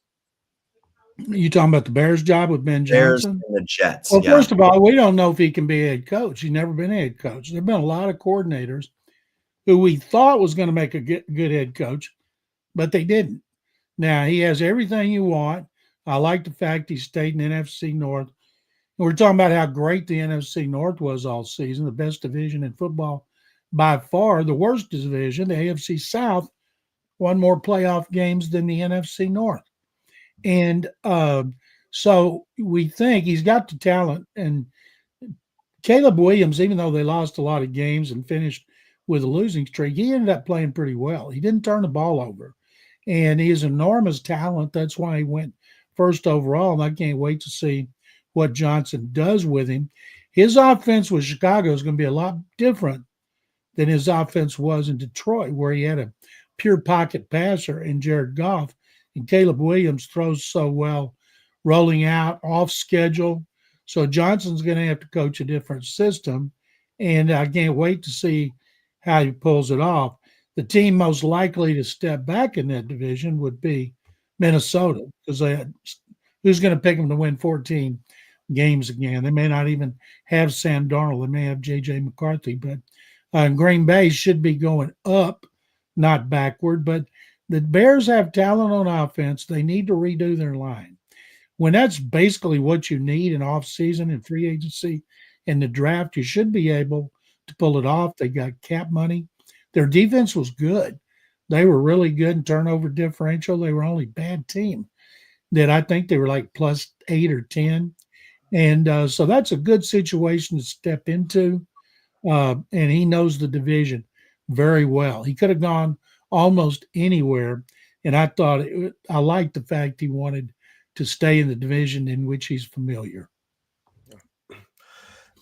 You talking about the Bears job with Ben Johnson? Bears and the Jets. Well, first of all, we don't know if he can be a head coach. He's never been a head coach. There have been a lot of coordinators who we thought was going to make a good head coach, but they didn't. Now, he has everything you want. I like the fact he stayed in NFC North. And we're talking about how great the NFC North was all season, the best division in football by far. The worst division, the AFC South, won more playoff games than the NFC North. And so we think he's got the talent. And Caleb Williams, even though they lost a lot of games and finished with a losing streak, he ended up playing pretty well. He didn't turn the ball over. And he has enormous talent. That's why he went first overall. And I can't wait to see what Johnson does with him. His offense with Chicago is going to be a lot different than his offense was in Detroit, where he had a pure pocket passer in Jared Goff. And Caleb Williams throws so well, rolling out, off schedule. So Johnson's going to have to coach a different system. And I can't wait to see how he pulls it off. The team most likely to step back in that division would be Minnesota, because who's going to pick them to win 14 games again? They may not even have Sam Darnold. They may have J.J. McCarthy. But Green Bay should be going up, not backward. But the Bears have talent on offense. They need to redo their line. When that's basically what you need in offseason and free agency and the draft, you should be able to pull it off. They got cap money. Their defense was good. They were really good in turnover differential. They were only bad team that I think they were like plus 8 or 10. And so that's a good situation to step into. And he knows the division very well. He could have gone almost anywhere. And I thought I liked the fact he wanted to stay in the division in which he's familiar.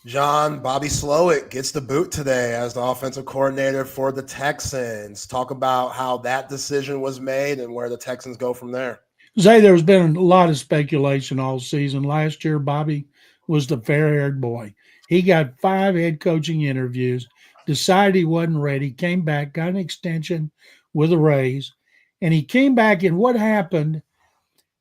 John, Bobby Slowick gets the boot today as the offensive coordinator for the Texans. Talk about how that decision was made and where the Texans go from there. Zay, there's been a lot of speculation all season. Last year, Bobby was the fair-haired boy. He got 5 head coaching interviews, decided he wasn't ready, came back, got an extension with a raise. And he came back, and what happened,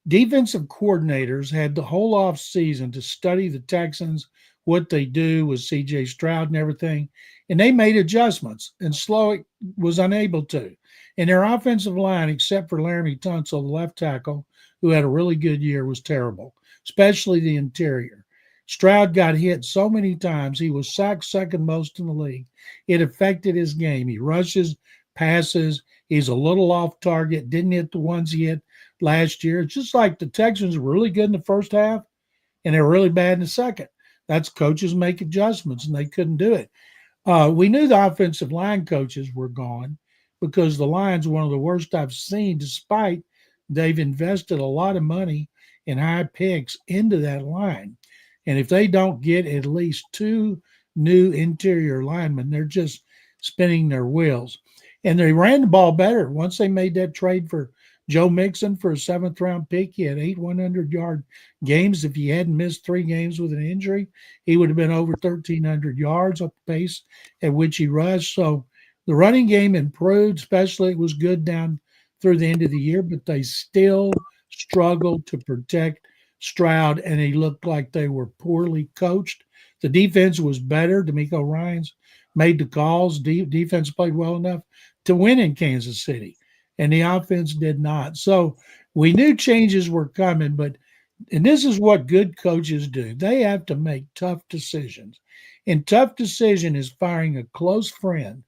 defensive coordinators had the whole off season to study the Texans, what they do with C.J. Stroud and everything, and they made adjustments, and Slowick was unable to. And their offensive line, except for Laramie Tunsil, the left tackle, who had a really good year, was terrible, especially the interior. Stroud got hit so many times. He was sacked second most in the league. It affected his game. He rushes, passes. He's a little off target, didn't hit the ones he hit last year. It's just like the Texans were really good in the first half, and they were really bad in the second. That's coaches make adjustments, and they couldn't do it. We knew the offensive line coaches were gone because the line's one of the worst I've seen, despite they've invested a lot of money and high picks into that line. And if they don't get at least 2 new interior linemen, they're just spinning their wheels. And they ran the ball better. Once they made that trade for Joe Mixon for a 7th-round pick, he had 8 100-yard games. If he hadn't missed 3 games with an injury, he would have been over 1,300 yards up the pace at which he rushed. So the running game improved, especially it was good down through the end of the year, but they still struggled to protect Stroud, and he looked like they were poorly coached. The defense was better. D'Amico Ryans made the calls. Defense played well enough to win in Kansas City, and the offense did not. So we knew changes were coming, and this is what good coaches do. They have to make tough decisions. And tough decision is firing a close friend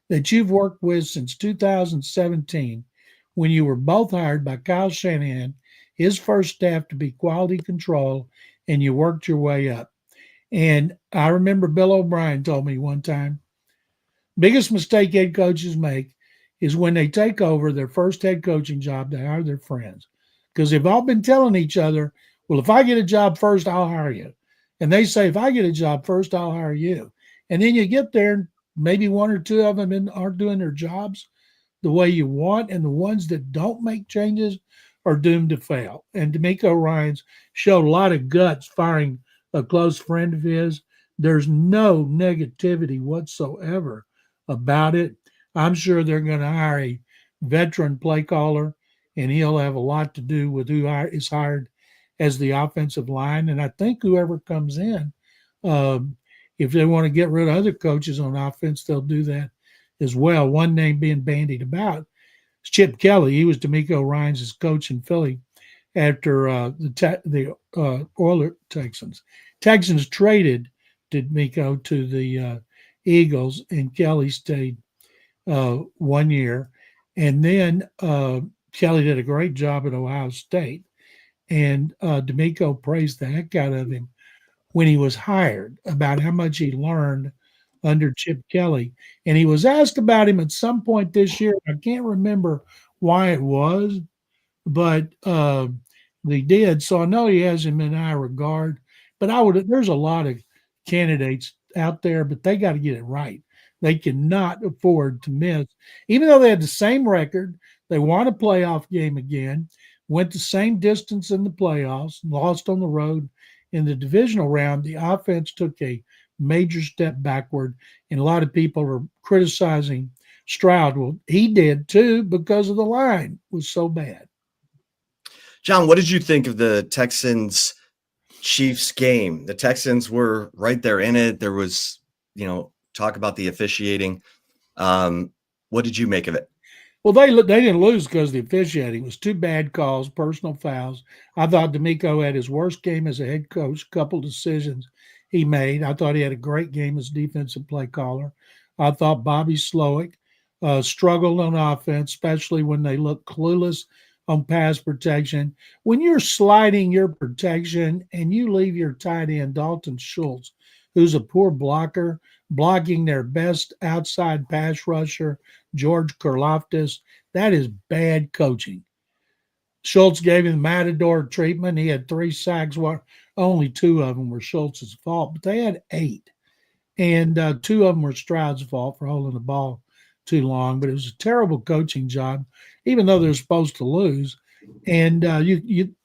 that you've worked with since 2017, when you were both hired by Kyle Shanahan, his first staff, to be quality control, and you worked your way up. And I remember Bill O'Brien told me one time, biggest mistake head coaches make is when they take over their first head coaching job, they hire their friends. Because they've all been telling each other, well, if I get a job first, I'll hire you. And they say, if I get a job first, I'll hire you. And then you get there, and maybe 1 or 2 of them aren't doing their jobs the way you want, and the ones that don't make changes are doomed to fail. And D'Amico Ryans showed a lot of guts firing a close friend of his. There's no negativity whatsoever about it. I'm sure they're going to hire a veteran play caller, and he'll have a lot to do with who is hired as the offensive line. And I think whoever comes in, if they want to get rid of other coaches on offense, they'll do that as well. One name being bandied about is Chip Kelly. He was D'Amico Ryans' coach in Philly after the Oilers Texans. Texans traded D'Amico to the Eagles, and Kelly stayed 1 year. And then Kelly did a great job at Ohio State. And D'Amico praised the heck out of him when he was hired about how much he learned under Chip Kelly. And he was asked about him at some point this year. I can't remember why it was, but they did. So I know he has him in high regard. But there's a lot of candidates out there, but they got to get it right. They cannot afford to miss. Even though they had the same record, they won a playoff game again, went the same distance in the playoffs, lost on the road in the divisional round. The offense took a major step backward, and a lot of people are criticizing Stroud. Well, he did too, because of the line was so bad. John, what did you think of the Texans-Chiefs game? The Texans were right there in it. There was, talk about the officiating. What did you make of it? Well, they didn't lose because of the officiating. It was 2 bad calls, personal fouls. I thought D'Amico had his worst game as a head coach, couple decisions he made. I thought he had a great game as defensive play caller. I thought Bobby Slowick struggled on offense, especially when they looked clueless on pass protection. When you're sliding your protection and you leave your tight end, Dalton Schultz, who's a poor blocker, blocking their best outside pass rusher, George Karlaftis, that is bad coaching. Schultz gave him Matador treatment. He had 3 sacks. Only 2 of them were Schultz's fault, but they had 8. And 2 of them were Stroud's fault for holding the ball too long. But it was a terrible coaching job, even though they're supposed to lose. And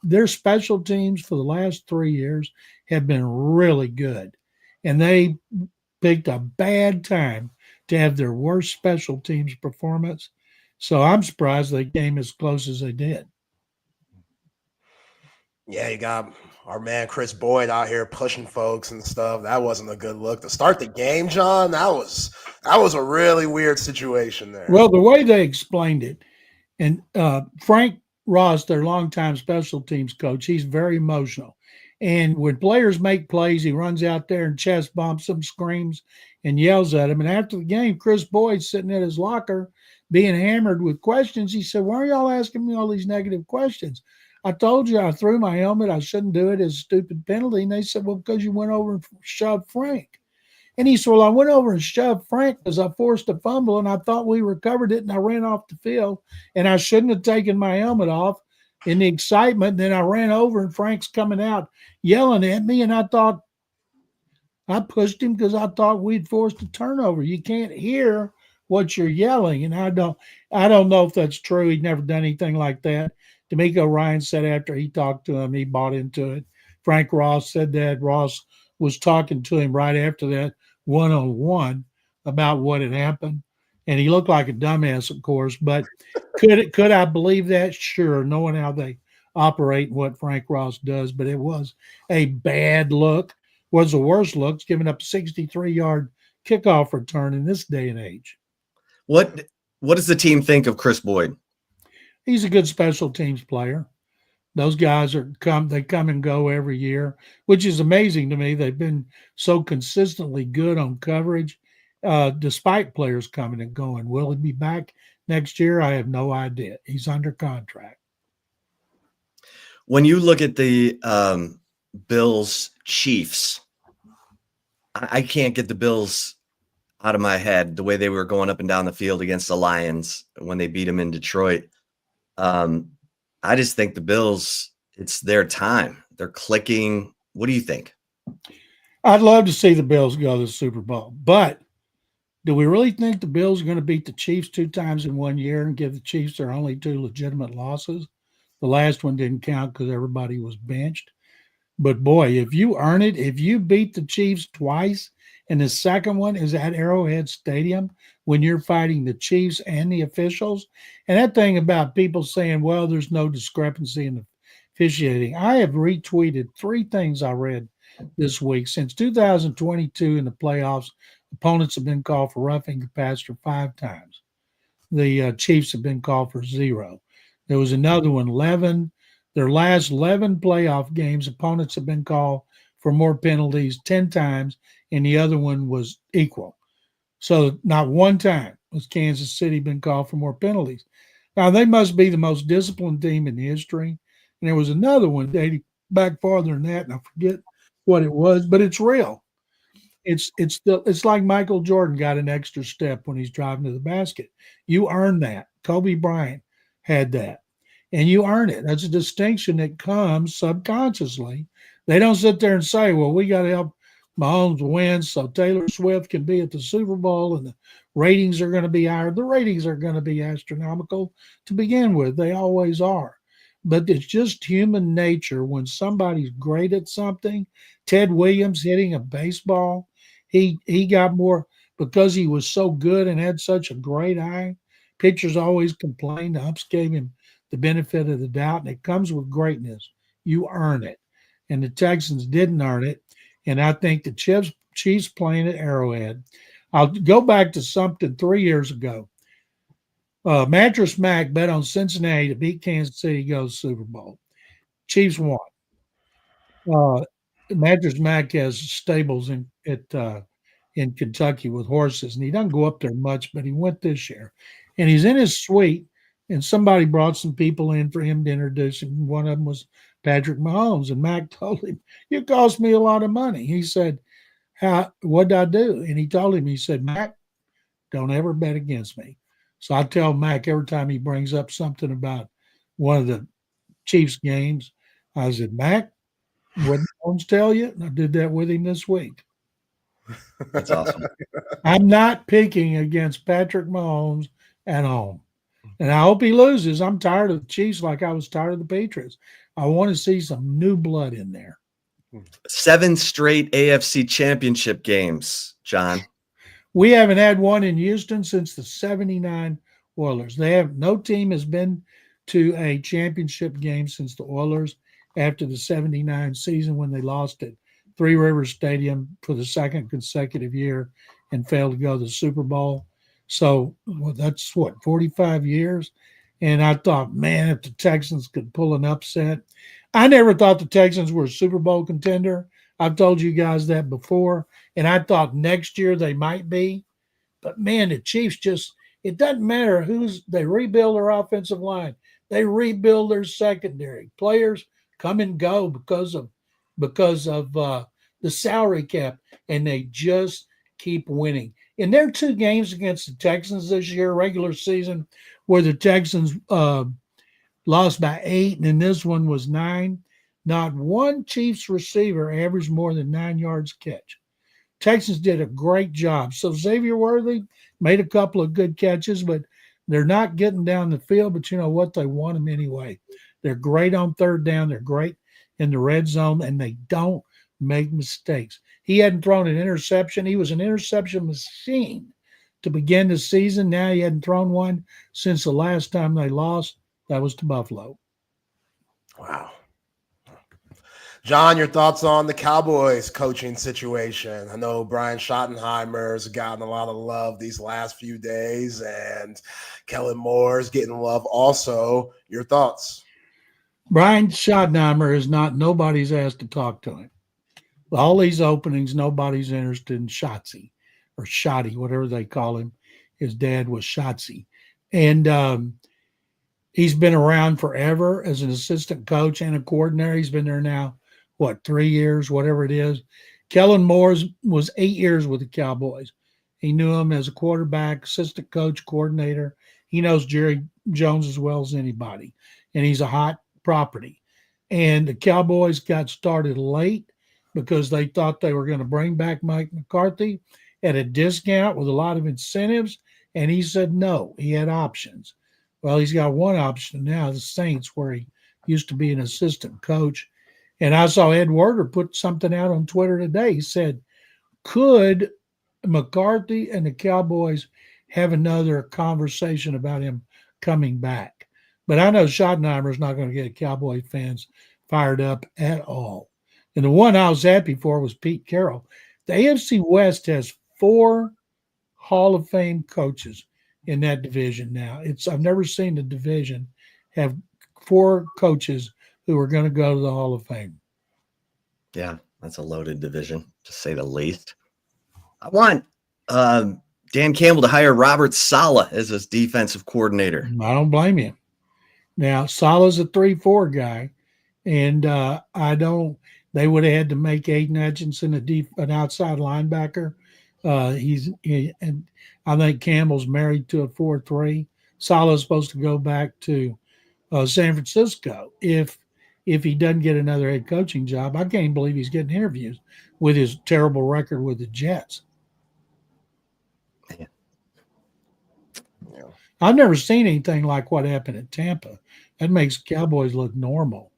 their special teams for the last 3 years have been really good. And they picked a bad time to have their worst special teams performance. So I'm surprised they came as close as they did. Yeah, you got our man Chris Boyd out here pushing folks and stuff. That wasn't a good look to start the game, John. That was a really weird situation there. Well, the way they explained it, and Frank Ross, their longtime special teams coach, he's very emotional. And when players make plays, he runs out there and chest bumps them, screams, and yells at them. And after the game, Chris Boyd's sitting in his locker being hammered with questions. He said, "Why are y'all asking me all these negative questions? I told you I threw my helmet. I shouldn't do it. It's a stupid penalty." And they said, "Well, because you went over and shoved Frank." And he said, "Well, I went over and shoved Frank because I forced a fumble and I thought we recovered it and I ran off the field and I shouldn't have taken my helmet off in the excitement. Then I ran over and Frank's coming out yelling at me and I thought I pushed him because I thought we'd forced a turnover. You can't hear what you're yelling." And I don't know if that's true. He'd never done anything like that. D'Amico Ryan said after he talked to him, he bought into it. Frank Ross said that Ross was talking to him right after that one-on-one about what had happened. And he looked like a dumbass, of course, but could I believe that? Sure, knowing how they operate and what Frank Ross does, but it was a bad look. Was the worst looks, giving up a 63-yard kickoff return in this day and age. What does the team think of Chris Boyd? He's a good special teams player. Those guys they come and go every year, which is amazing to me. They've been so consistently good on coverage, despite players coming and going. Will he be back next year? I have no idea. He's under contract. When you look at the Bills Chiefs, I can't get the Bills out of my head the way they were going up and down the field against the Lions when they beat them in Detroit. I just think the Bills, it's their time. They're clicking. What do you think? I'd love to see the Bills go to the Super Bowl, but do we really think the Bills are going to beat the Chiefs 2 times in 1 year and give the Chiefs their only 2 legitimate losses? The last one didn't count because everybody was benched. But boy, if you earn it, if you beat the Chiefs twice, and the second one is at Arrowhead Stadium when you're fighting the Chiefs and the officials. And that thing about people saying, well, there's no discrepancy in the officiating. I have retweeted 3 things I read this week. Since 2022 in the playoffs, opponents have been called for roughing the passer 5 times. The Chiefs have been called for 0. There was another one, 11. Their last 11 playoff games, opponents have been called for more penalties 10 times, and the other one was equal. So not one time has Kansas City been called for more penalties. Now, they must be the most disciplined team in history. And there was another one dating back farther than that, and I forget what it was, but it's real. It's like Michael Jordan got an extra step when he's driving to the basket. You earn that. Kobe Bryant had that. And you earn it. That's a distinction that comes subconsciously. They don't sit there and say, well, we got to help Mahomes win so Taylor Swift can be at the Super Bowl and the ratings are going to be higher. The ratings are going to be astronomical to begin with. They always are. But it's just human nature when somebody's great at something. Ted Williams hitting a baseball, he got more because he was so good and had such a great eye. Pitchers always complain. The umps gave him the benefit of the doubt, and it comes with greatness. You earn it. And the Texans didn't earn it. And I think the Chiefs playing at Arrowhead. I'll go back to something 3 years ago. Mattress Mac bet on Cincinnati to beat Kansas City, goes Super Bowl. Chiefs won. Mattress Mac has stables in Kentucky with horses, and he doesn't go up there much, but he went this year. And he's in his suite, and somebody brought some people in for him to introduce him. One of them was Patrick Mahomes, and Mac told him, "You cost me a lot of money." He said, "What did I do?" And he told him, he said, "Mac, don't ever bet against me." So I tell Mac every time he brings up something about one of the Chiefs games, I said, "Mac, what did Mahomes tell you?" And I did that with him this week. That's awesome. I'm not picking against Patrick Mahomes at home. And I hope he loses. I'm tired of the Chiefs like I was tired of the Patriots. I want to see some new blood in there. 7 straight AFC Championship games, John. We haven't had one in Houston since the 79 Oilers. No team has been to a championship game since the Oilers after the 79 season when they lost at Three Rivers Stadium for the second consecutive year and failed to go to the Super Bowl. So that's 45 years. And I thought, man, if the Texans could pull an upset. I never thought the Texans were a Super Bowl contender. I've told you guys that before. And I thought next year they might be. But, man, the Chiefs it doesn't matter they rebuild their offensive line. They rebuild their secondary. Players come and go because of the salary cap, and they just keep winning. In their 2 games against the Texans this year, regular season, where the Texans lost by 8, and then this one was 9, not one Chiefs receiver averaged more than 9 yards catch. Texans did a great job. So Xavier Worthy made a couple of good catches, but they're not getting down the field. But you know what? They want them anyway. They're great on third down. They're great in the red zone, and they don't make mistakes. He hadn't thrown an interception. He was an interception machine to begin the season. Now he hadn't thrown one since the last time they lost. That was to Buffalo. Wow. John, your thoughts on the Cowboys coaching situation? I know Brian Schottenheimer's gotten a lot of love these last few days, and Kellen Moore's getting love also. Your thoughts? Brian Schottenheimer is not, nobody's asked to talk to him. All these openings, nobody's interested in Shotzi or Shotty, whatever they call him. His dad was Shotzi. And he's been around forever as an assistant coach and a coordinator. He's been there now, 3 years, whatever it is. Kellen Moore was 8 years with the Cowboys. He knew him as a quarterback, assistant coach, coordinator. He knows Jerry Jones as well as anybody. And he's a hot property. And the Cowboys got started late because they thought they were going to bring back Mike McCarthy at a discount with a lot of incentives. And he said no. He had options. Well, he's got one option now, the Saints, where he used to be an assistant coach. And I saw Ed Werder put something out on Twitter today. He said, could McCarthy and the Cowboys have another conversation about him coming back? But I know Schottenheimer's not going to get Cowboy fans fired up at all. And the one I was happy for was Pete Carroll. The AFC West has 4 Hall of Fame coaches in that division now. I've never seen the division have 4 coaches who are going to go to the Hall of Fame. Yeah, that's a loaded division, to say the least. I want Dan Campbell to hire Robert Saleh as his defensive coordinator. I don't blame you. Now, Saleh's a 3-4 guy, and they would have had to make Aiden Hutchinson an outside linebacker. And I think Campbell's married to a 4-3. Saleh's supposed to go back to San Francisco if he doesn't get another head coaching job. I can't believe he's getting interviews with his terrible record with the Jets. Yeah. I've never seen anything like what happened at Tampa. That makes Cowboys look normal.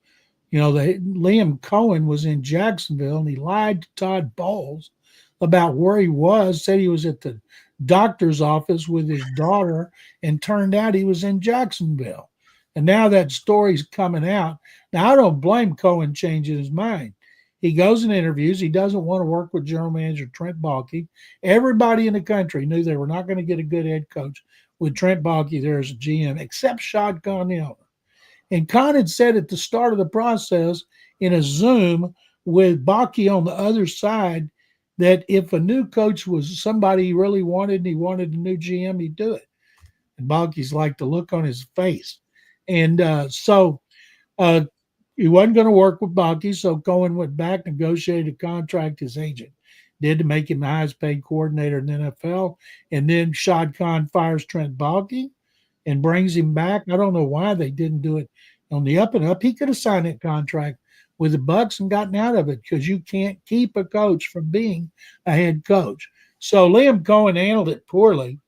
You know, Liam Cohen was in Jacksonville, and he lied to Todd Bowles about where he was, said he was at the doctor's office with his daughter, and turned out he was in Jacksonville. And now that story's coming out. Now, I don't blame Cohen changing his mind. He goes in interviews. He doesn't want to work with general manager Trent Baalke. Everybody in the country knew they were not going to get a good head coach with Trent Baalke there as a GM, except Shad Khan, the owner. And Khan had said at the start of the process in a Zoom with Bucky on the other side that if a new coach was somebody he really wanted and he wanted a new GM, he'd do it. And Bucky's like the look on his face. And so he wasn't going to work with Bucky, so Cohen went back, negotiated a contract his agent did to make him the highest paid coordinator in the NFL. And then Shad Khan fires Trent Baalke and brings him back. I don't know why they didn't do it on the up and up. He could have signed that contract with the Bucs and gotten out of it, because you can't keep a coach from being a head coach. So Liam Cohen handled it poorly,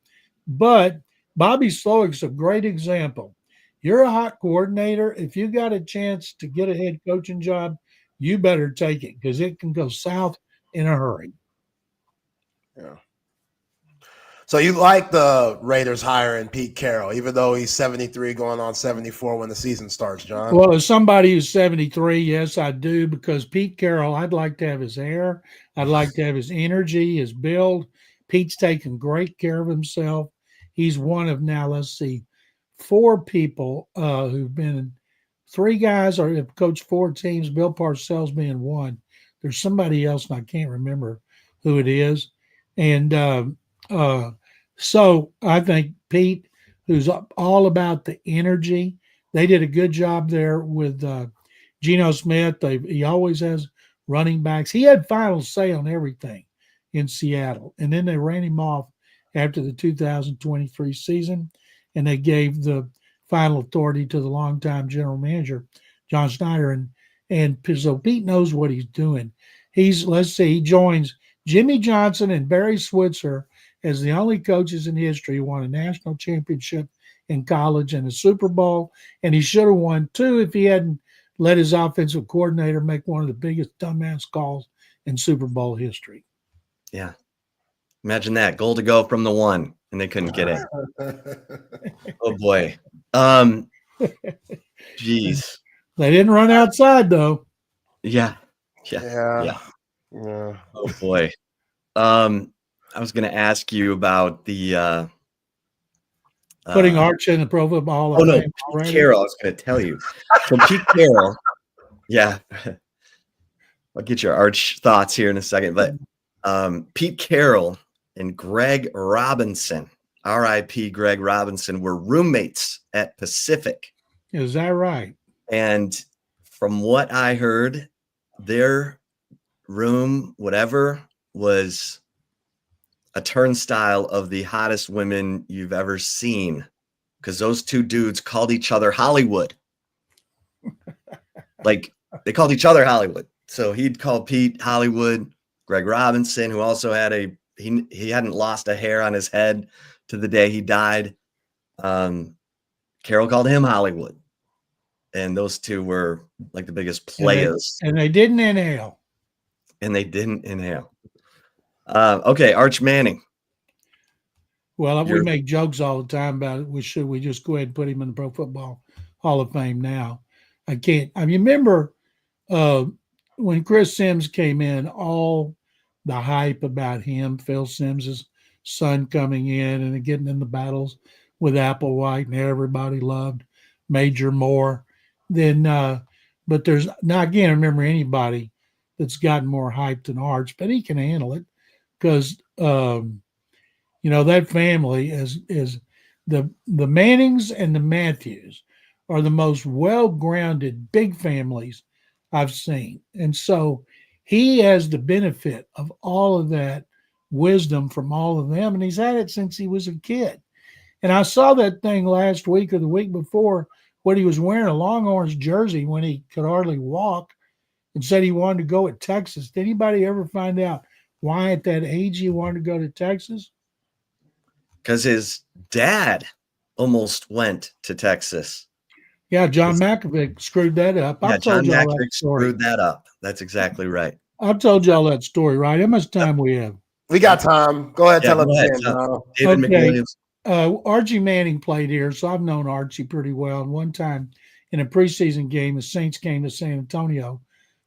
but Bobby Slowick's a great example. You're a hot coordinator. If you got a chance to get a head coaching job, you better take it, because it can go south in a hurry. Yeah. So you like the Raiders hiring Pete Carroll, even though he's 73 going on 74 when the season starts, John? Well, as somebody who's 73, yes, I do, because Pete Carroll, I'd like to have his hair. I'd like to have his energy, his build. Pete's taken great care of himself. He's one of now, let's see, 4 people who've been 3 guys or have coached 4 teams, Bill Parcells being one. There's somebody else, and I can't remember who it is. And so I think Pete, who's all about the energy, they did a good job there with Geno Smith. He always has running backs. He had final say on everything in Seattle. And then they ran him off after the 2023 season, and they gave the final authority to the longtime general manager, John Schneider. And so Pete knows what he's doing. Let's see, he joins Jimmy Johnson and Barry Switzer as the only coaches in history who won a national championship in college and a Super Bowl. And he should have won 2 if he hadn't let his offensive coordinator make one of the biggest dumbass calls in Super Bowl history. Yeah. Imagine that. Goal to go from the 1, and they couldn't get it. Oh, boy. Jeez. They didn't run outside, though. Yeah. Oh, boy. I was going to ask you about the putting Arch in the Pro Football Hall of Fame. Pete Carroll, I was going to tell you. So Pete Carroll, yeah. I'll get your Arch thoughts here in a second. But Pete Carroll and Greg Robinson, R.I.P. Greg Robinson, were roommates at Pacific. Is that right? And from what I heard, their room, whatever, was a turnstile of the hottest women you've ever seen, because those 2 dudes called each other Hollywood. Like, they called each other Hollywood. So he'd call Pete Hollywood. Greg Robinson, who also had he hadn't lost a hair on his head to the day he died. Carroll called him Hollywood. And those 2 were like the biggest players. And they didn't inhale. Okay, Arch Manning. Well, we make jokes all the time about it. Should we just go ahead and put him in the Pro Football Hall of Fame now? I can't. I remember when Chris Sims came in, all the hype about him, Phil Sims's son coming in and getting in the battles with Applewhite, and everybody loved Major Moore. Then, but there's not, I can't remember anybody that's gotten more hype than Arch, but he can handle it because, that family is the Mannings and the Matthews are the most well-grounded big families I've seen. And so he has the benefit of all of that wisdom from all of them, and he's had it since he was a kid. And I saw that thing last week or the week before when he was wearing a Longhorns jersey when he could hardly walk and said he wanted to go at Texas. Did anybody ever find out why at that age he wanted to go to Texas? Because his dad almost went to Texas. Yeah, John Malkovich screwed that up. Yeah, John Malkovich screwed that up. That's exactly right. I've told y'all that story, right? How much time we have? We got time. Go ahead, tell us again, David McWilliams. Archie Manning played here, so I've known Archie pretty well. And one time in a preseason game, the Saints came to San Antonio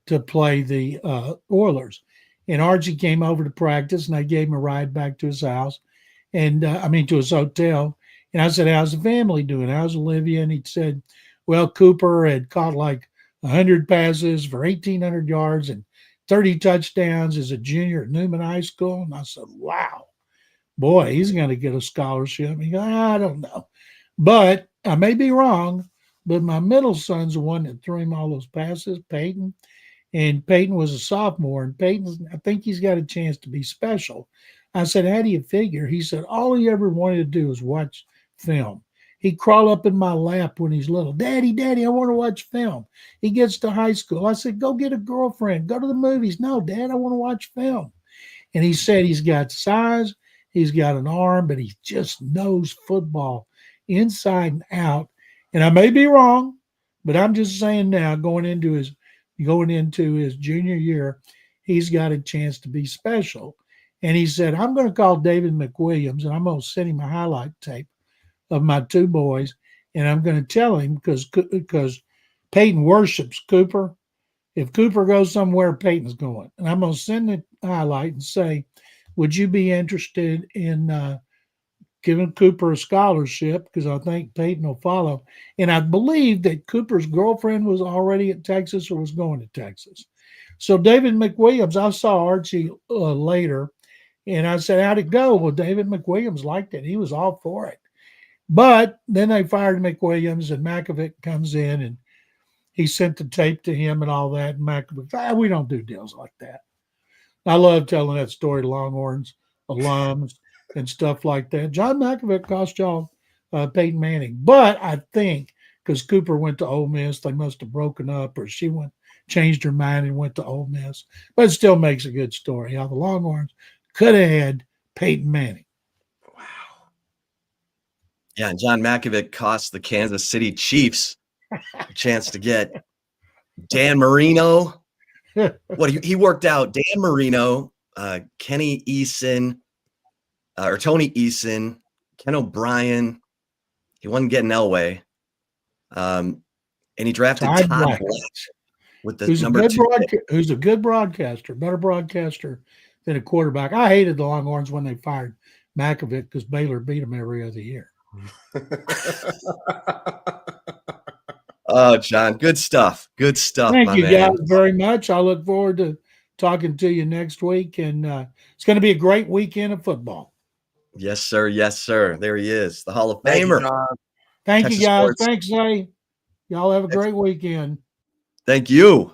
to play the Oilers. And Archie came over to practice, and I gave him a ride back to his house, and to his hotel. And I said, how's the family doing? How's Olivia? And he said, well, Cooper had caught like 100 passes for 1,800 yards and 30 touchdowns as a junior at Newman High School. And I said, wow, boy, he's going to get a scholarship. He goes, I don't know. But I may be wrong, but my middle son's the one that threw him all those passes, Peyton. And Peyton was a sophomore. And Peyton, I think he's got a chance to be special. I said, how do you figure? He said, all he ever wanted to do was watch film. He'd crawl up in my lap when he's little. Daddy, I want to watch film. He gets to high school. I said, go get a girlfriend. Go to the movies. No, Dad, I want to watch film. And he said he's got size. He's got an arm, but he just knows football inside and out. And I may be wrong, but I'm just saying now, going into his junior year, he's got a chance to be special. And he said, I'm going to call David McWilliams and I'm going to send him a highlight tape of my two boys. And I'm going to tell him because Peyton worships Cooper. If Cooper goes somewhere, Peyton's going. And I'm going to send the highlight and say, would you be interested in giving Cooper a scholarship? Because I think Peyton will follow. And I believe that Cooper's girlfriend was already at Texas or was going to Texas. So David McWilliams, I saw Archie later, and I said, how'd it go? Well, David McWilliams liked it. He was all for it. But then they fired McWilliams, and Makovic comes in, and he sent the tape to him and all that. And Makovic, we don't do deals like that. I love telling that story to Longhorns alums and stuff like that. John Makovic cost y'all Peyton Manning. But I think because Cooper went to Ole Miss, they must have broken up, or she changed her mind and went to Ole Miss. But it still makes a good story how the Longhorns could have had Peyton Manning. Yeah, and John Makovic cost the Kansas City Chiefs a chance to get Dan Marino. He worked out Dan Marino, Kenny Eason, or Tony Eason, Ken O'Brien. He wasn't getting Elway. And he drafted Todd Black with the number 2. Who's a good broadcaster, better broadcaster than a quarterback. I hated the Longhorns when they fired Makovic because Baylor beat them every other year. Oh, John, good stuff. Good stuff. Thank you man. guys very much. I look forward to talking to you next week, and it's going to be a great weekend of football. Yes, sir. Yes, sir. There he is, the Hall of Famer. Thank you, guys. Sports. Thanks, Zay. Y'all have a great weekend. Thank you.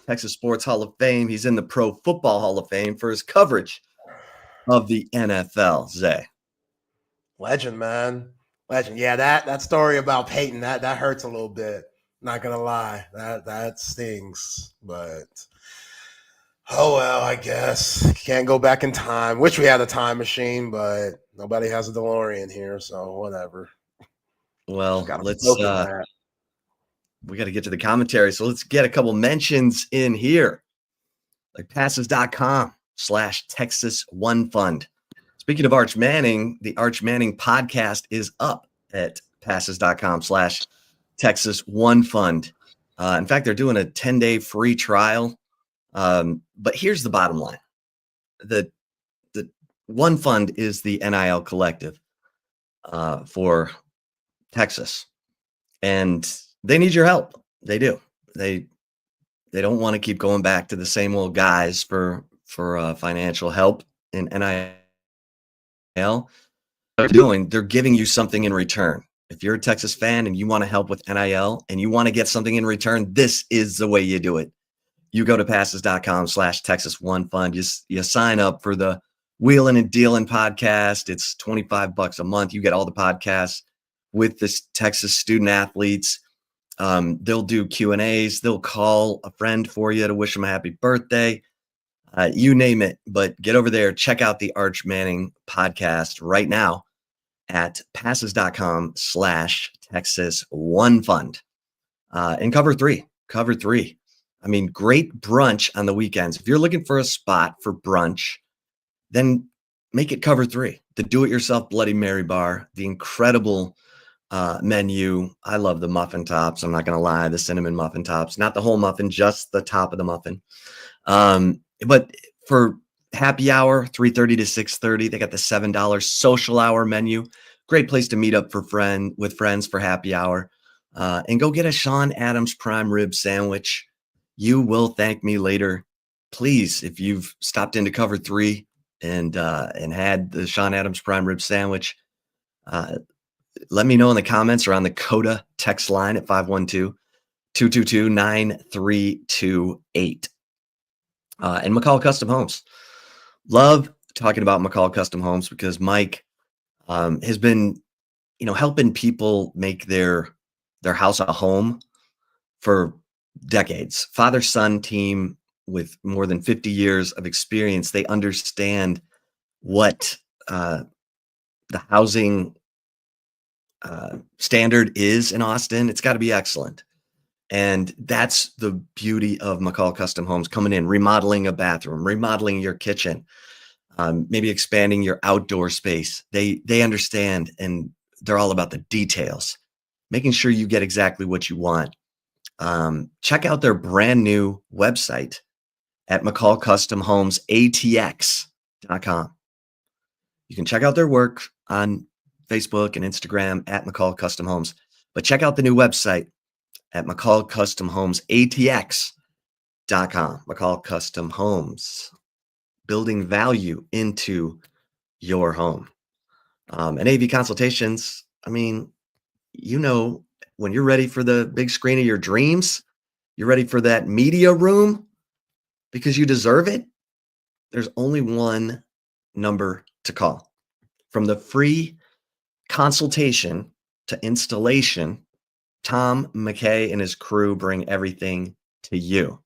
Texas Sports Hall of Fame. He's in the Pro Football Hall of Fame for his coverage of the NFL. Zay. Legend, man. Legend. Yeah, that story about Peyton, that hurts a little bit. Not gonna lie. That stings. But oh well, I guess. Can't go back in time. Wish we had a time machine, but nobody has a DeLorean here, so whatever. Well, let's we got to get to the commentary. So let's get a couple mentions in here. Like passes.com/Texas One Fund. Speaking of Arch Manning, the Arch Manning podcast is up at passes.com/Texas One Fund. In fact, they're doing a 10-day free trial. But here's the bottom line. The One Fund is the NIL collective for Texas. And they need your help. They do. They don't want to keep going back to the same old guys for financial help in NIL. They're giving you something in return. If you're a Texas fan and you want to help with NIL and you want to get something in return, this is the way you do it. You go to passes.com/Texas One Fund. You sign up for the Wheelin' and Dealin' podcast. It's $25 a month. You get all the podcasts with the Texas student athletes. They'll do Q&As. They'll call a friend for you to wish them a happy birthday. You name it. But get over there. Check out the Arch Manning podcast right now at passes.com/Texas One Fund. And cover three. I mean, great brunch on the weekends. If you're looking for a spot for brunch, then make it Cover 3. The do-it-yourself Bloody Mary bar, the incredible menu. I love the muffin tops. I'm not going to lie, the cinnamon muffin tops, not the whole muffin, just the top of the muffin. But for happy hour, 3:30 to 6:30, they got the $7 social hour menu. Great place to meet up with friends for happy hour. And go get a Sean Adams prime rib sandwich. You will thank me later. Please, if you've stopped into Cover 3 and had the Sean Adams prime rib sandwich, let me know in the comments or on the CODA text line at 512-222-9328. And McCall Custom Homes. Love talking about McCall Custom Homes because Mike has been, helping people make their house a home for decades. Father-son team with more than 50 years of experience. They understand what the housing standard is in Austin. It's got to be excellent. And that's the beauty of McCall Custom Homes, coming in, remodeling a bathroom, remodeling your kitchen, maybe expanding your outdoor space. They understand, and they're all about the details, making sure you get exactly what you want. Check out their brand new website at McCallCustomHomesATX.com. You can check out their work on Facebook and Instagram at McCall Custom Homes, but check out the new website at McCallCustomHomesATX.com. McCall Custom Homes, building value into your home. And AV consultations, I mean, when you're ready for the big screen of your dreams, you're ready for that media room because you deserve it. There's only one number to call. From the free consultation to installation, Tom McKay and his crew bring everything to you.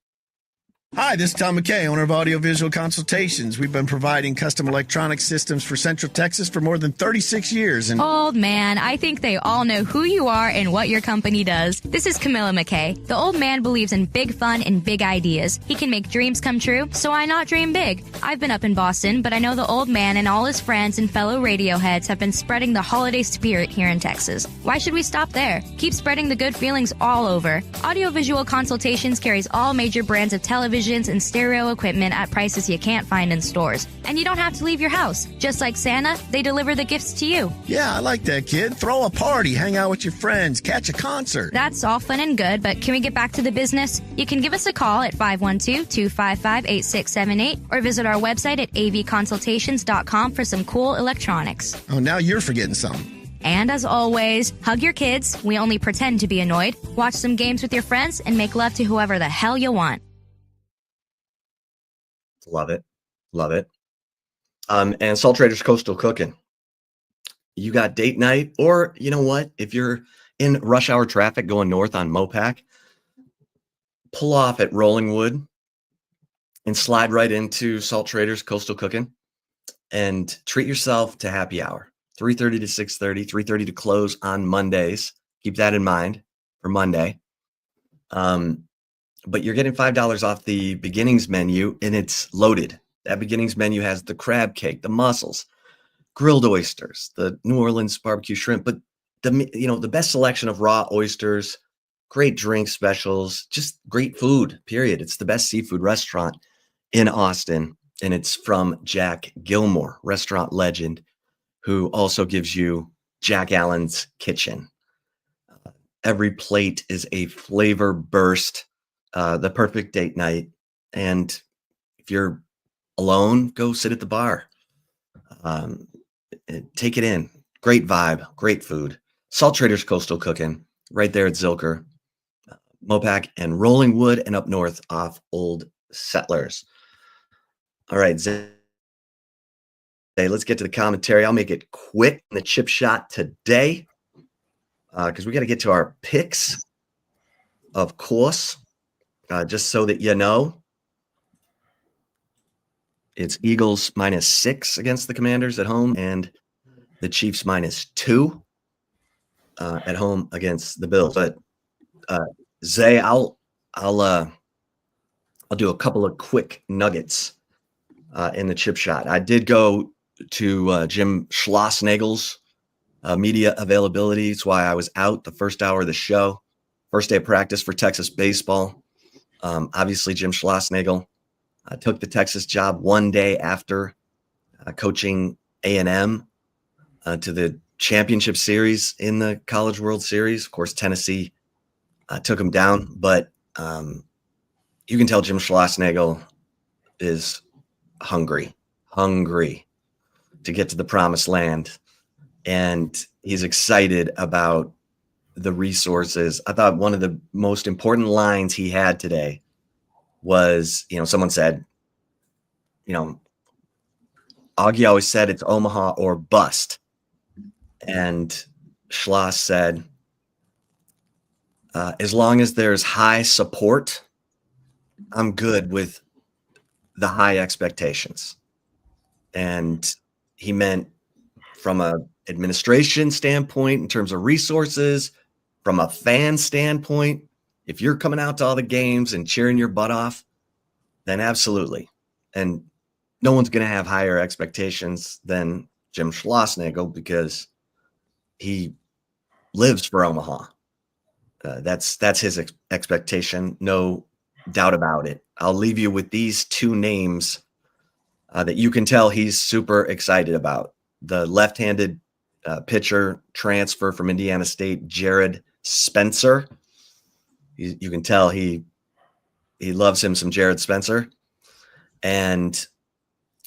Hi, this is Tom McKay, owner of Audiovisual Consultations. We've been providing custom electronic systems for Central Texas for more than 36 years. And Old man, I think they all know who you are and what your company does. This is Camilla McKay. The old man believes in big fun and big ideas. He can make dreams come true, so why not dream big? I've been up in Boston, but I know the old man and all his friends and fellow radio heads have been spreading the holiday spirit here in Texas. Why should we stop there? Keep spreading the good feelings all over. Audiovisual Consultations carries all major brands of televisions and stereo equipment at prices you can't find in stores. And you don't have to leave your house. Just like Santa, they deliver the gifts to you. yeah, I like that, kid. Throw a party, hang out with your friends, catch a concert. That's all fun and good, but can we get back to the business? You can give us a call at 512-255-8678 or visit our website at avconsultations.com for some cool electronics. Oh, now you're forgetting something. And as always, hug your kids. We only pretend to be annoyed. Watch some games with your friends and make love to whoever the hell you want. Love it. Love it. And Salt Traders Coastal Cooking. You got date night, or you know what? If you're in rush hour traffic going north on Mopac, pull off at Rollingwood and slide right into Salt Traders Coastal Cooking and treat yourself to happy hour. 3:30 to 6:30, 3:30 to close on Mondays. Keep that in mind for Monday. But you're getting $5 off the beginnings menu, and it's loaded. That beginnings menu has the crab cake, the mussels, grilled oysters, the New Orleans barbecue shrimp, but the best selection of raw oysters, great drink specials, just great food, period. It's the best seafood restaurant in Austin, and it's from Jack Gilmore, restaurant legend, who also gives you Jack Allen's Kitchen. Every plate is a flavor burst. The perfect date night. And if you're alone, go sit at the bar. Take it in. Great vibe, great food. Salt Traders Coastal Cooking, right there at Zilker, Mopac, and Rollingwood, and up north off Old Settlers. All right, Zay, let's get to the commentary. I'll make it quick in the chip shot today because we got to get to our picks, of course. Just so that you know, it's Eagles -6 against the Commanders at home, and the Chiefs -2 at home against the Bills. But Zay, I'll do a couple of quick nuggets in the chip shot. I did go to Jim Schlossnagel's media availability. That's why I was out the first hour of the show, first day of practice for Texas baseball. Obviously, Jim Schlossnagel took the Texas job one day after coaching A&M to the championship series in the College World Series. Of course, Tennessee took him down, but you can tell Jim Schlossnagel is hungry to get to the promised land, and he's excited about the resources. I thought one of the most important lines he had today was, someone said, Augie always said it's Omaha or bust. And Schloss said, as long as there's high support, I'm good with the high expectations. And he meant from a administration standpoint in terms of resources, from a fan standpoint, if you're coming out to all the games and cheering your butt off, then absolutely. And no one's going to have higher expectations than Jim Schlossnagle because he lives for Omaha. That's his expectation, no doubt about it. I'll leave you with these two names that you can tell he's super excited about. The left-handed pitcher transfer from Indiana State, Jared Spencer. You can tell he loves him some Jared Spencer. And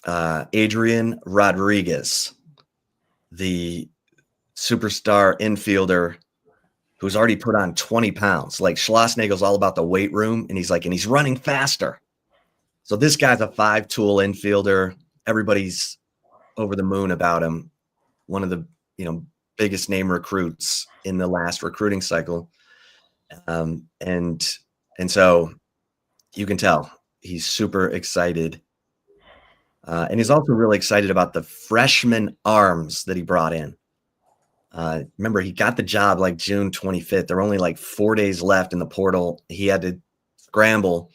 Adrian Rodriguez, the superstar infielder who's already put on 20 pounds. Like Schlossnagle's all about the weight room, and he's running faster. So this guy's a 5-tool infielder. Everybody's over the moon about him. One of the biggest name recruits in the last recruiting cycle. And so you can tell he's super excited. And he's also really excited about the freshman arms that he brought in. Remember, he got the job like June 25th. There were only like 4 days left in the portal. He had to scramble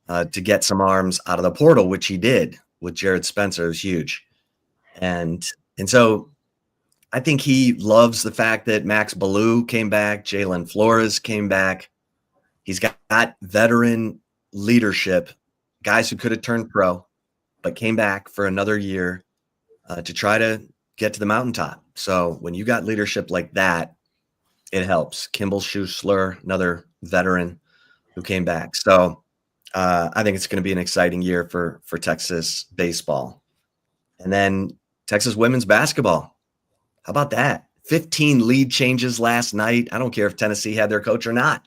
to get some arms out of the portal, which he did with Jared Spencer. It was huge. And so I think he loves the fact that Max Ballou came back, Jalen Flores came back. He's got veteran leadership, guys who could have turned pro, but came back for another year to try to get to the mountaintop. So when you got leadership like that, it helps. Kimball Schuessler, another veteran who came back. So I think it's going to be an exciting year for Texas baseball. And then Texas women's basketball. How about that? 15 lead changes last night. I don't care if Tennessee had their coach or not.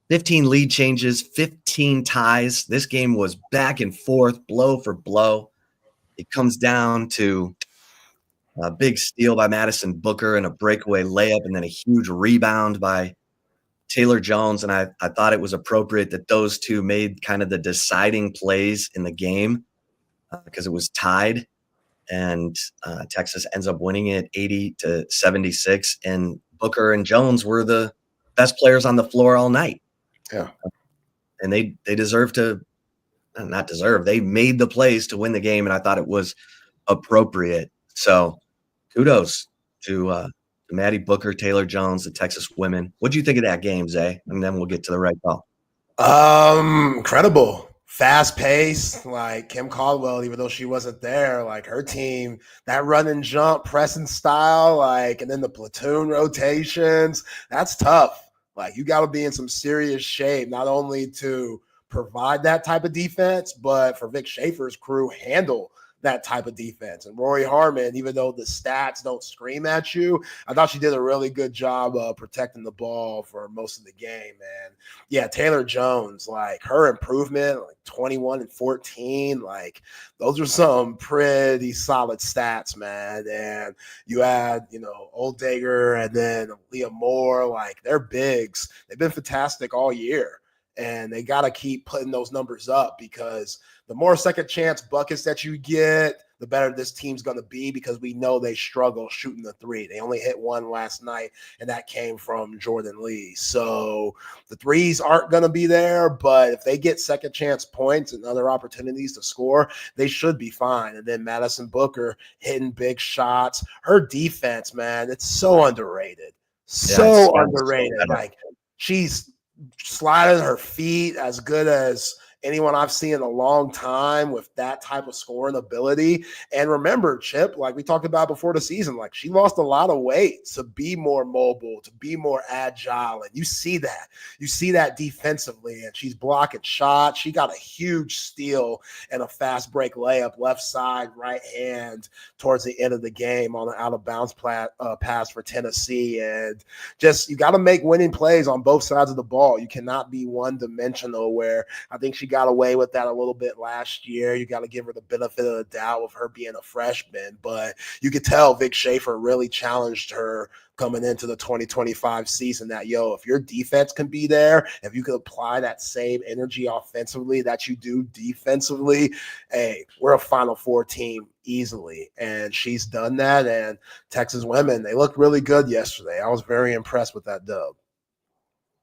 15 lead changes, 15 ties. This game was back and forth, blow for blow. It comes down to a big steal by Madison Booker and a breakaway layup, and then a huge rebound by Taylor Jones. And I thought it was appropriate that those two made kind of the deciding plays in the game because it was tied. And Texas ends up winning it 80-76. And Booker and Jones were the best players on the floor all night. Yeah. And they deserve to – not deserve. They made the plays to win the game, and I thought it was appropriate. So kudos to Maddie Booker, Taylor Jones, the Texas women. What do you think of that game, Zay? And then we'll get to the right call. Incredible. Fast pace, like Kim Caldwell, even though she wasn't there, like her team, that run and jump pressing style, like, and then the platoon rotations, that's tough. Like, you got to be in some serious shape, not only to provide that type of defense, but for Vic Schaefer's crew, handle that type of defense. And Rory Harmon, even though the stats don't scream at you, I thought she did a really good job of protecting the ball for most of the game. And yeah, Taylor Jones, like her improvement, like 21 and 14, like those are some pretty solid stats, man. And you add, Old Dagger and then Leah Moore, like they're bigs. They've been fantastic all year. And they got to keep putting those numbers up because the more second chance buckets that you get, the better this team's going to be because we know they struggle shooting the three. They only hit one last night, and that came from Jordan Lee. So the threes aren't going to be there, but if they get second chance points and other opportunities to score, they should be fine. And then Madison Booker hitting big shots. Her defense, man, it's so underrated. So underrated. Like she's sliding her feet as good as anyone I've seen in a long time with that type of scoring ability. And remember, Chip, like we talked about before the season, like she lost a lot of weight to be more mobile, to be more agile. And you see that. You see that defensively, and she's blocking shots. She got a huge steal and a fast break layup, left side, right hand towards the end of the game on an out-of-bounds pass for Tennessee. And just you got to make winning plays on both sides of the ball. You cannot be one-dimensional where I think she got away with that a little bit last year. You got to give her the benefit of the doubt with her being a freshman, but you could tell Vic Schaefer really challenged her coming into the 2025 season that, if your defense can be there, if you could apply that same energy offensively that you do defensively, hey, we're a Final Four team easily. And she's done that. And Texas women, they looked really good yesterday. I was very impressed with that dub.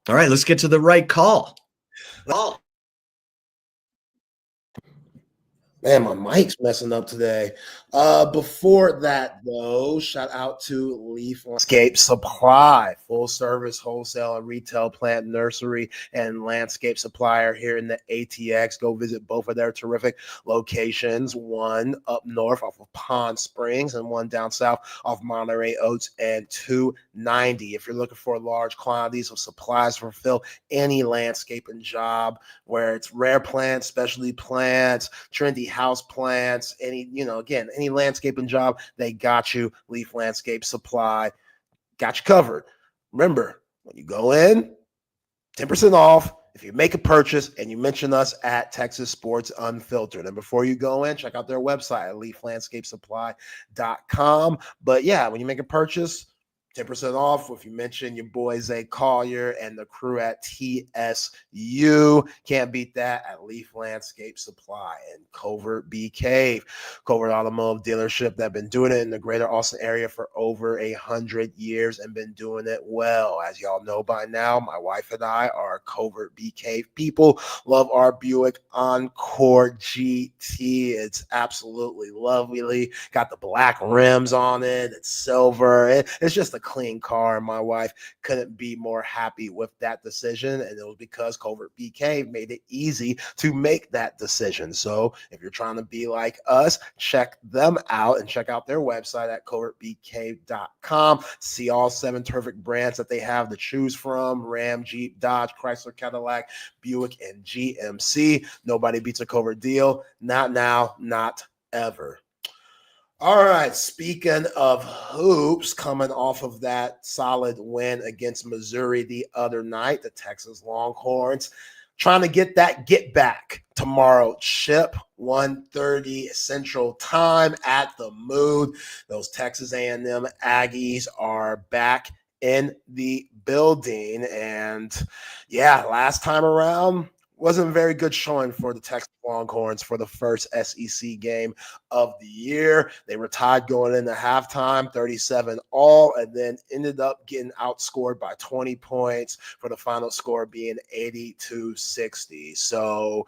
All right, let's get to the right call. Man, my mic's messing up today. Before that, though, shout out to Leaf Landscape Supply, full service wholesale and retail plant nursery and landscape supplier here in the ATX. Go visit both of their terrific locations, one up north off of Pond Springs and one down south off Monterey Oats and 290. If you're looking for large quantities of supplies to fulfill any landscaping job, where it's rare plants, specialty plants, trendy house plants, any landscaping job, they got you. Leaf Landscape Supply got you covered. Remember, when you go in, 10% off if you make a purchase and you mention us at Texas Sports Unfiltered. And before you go in, check out their website at leaflandscapesupply.com. But yeah, when you make a purchase, 10% off if you mention your boy Zay Collier and the crew at TSU. Can't beat that at Leaf Landscape Supply and Covert Bee Cave. Covert Automotive Dealership that been doing it in the greater Austin area for over 100 years and been doing it well. As y'all know by now, my wife and I are Covert Bee Cave people. Love our Buick Encore GT. It's absolutely lovely. Got the black rims on it. It's silver. It's just a clean car, and my wife couldn't be more happy with that decision, and it was because Covert Bee Cave made it easy to make that decision. So if you're trying to be like us, check them out and check out their website at covertbeecave.com. See all 7 terrific brands that they have to choose from: Ram, Jeep, Dodge, Chrysler, Cadillac, Buick, and GMC. Nobody beats a Covert deal. Not now, not ever. All right, speaking of hoops, coming off of that solid win against Missouri the other night, the Texas Longhorns trying to get that get back tomorrow. Chip, 1:30 Central Time at the Mood. Those Texas A&M Aggies are back in the building. And yeah, last time around, wasn't a very good showing for the Texas Longhorns for the first SEC game of the year. They were tied going into halftime, 37-all, and then ended up getting outscored by 20 points for the final score being 80-60. So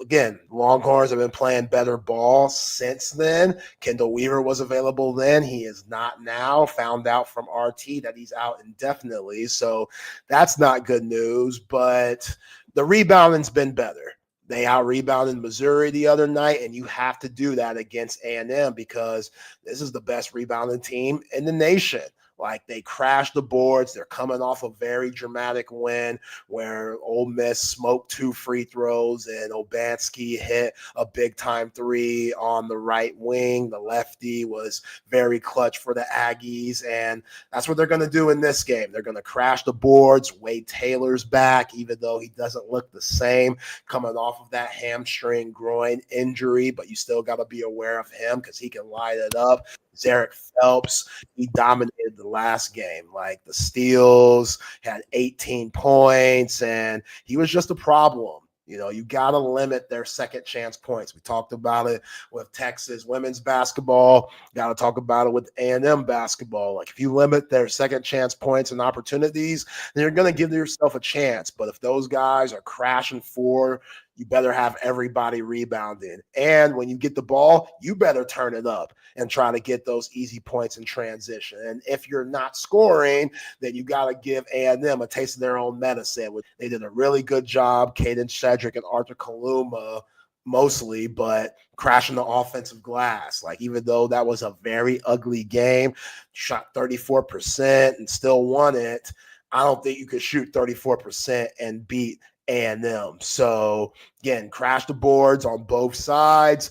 again, Longhorns have been playing better ball since then. Kendall Weaver was available then. He is not now. Found out from RT that he's out indefinitely. So that's not good news, but the rebounding's been better. They out-rebounded Missouri the other night, and you have to do that against A&M because this is the best rebounding team in the nation. Like, they crashed the boards. They're coming off a very dramatic win where Ole Miss smoked 2 free throws and Obanski hit a big-time 3 on the right wing. The lefty was very clutch for the Aggies, and that's what they're going to do in this game. They're going to crash the boards. Wade Taylor's back, even though he doesn't look the same coming off of that hamstring groin injury, but you still got to be aware of him because he can light it up. Zarek Phelps, he dominated the last game. Like, the steals, had 18 points, and he was just a problem. You know, you got to limit their second chance points. We talked about it with Texas women's basketball. Got to talk about it with A&M basketball. Like, if you limit their second chance points and opportunities, then you're going to give yourself a chance. But if those guys are crashing 4, you better have everybody rebounding. And when you get the ball, you better turn it up and try to get those easy points in transition. And if you're not scoring, then you got to give A&M a taste of their own medicine. They did a really good job, Caden Shedrick and Arthur Kaluma mostly, but crashing the offensive glass. Like, even though that was a very ugly game, shot 34% and still won it, I don't think you could shoot 34% and beat A&M. So again, crash the boards on both sides.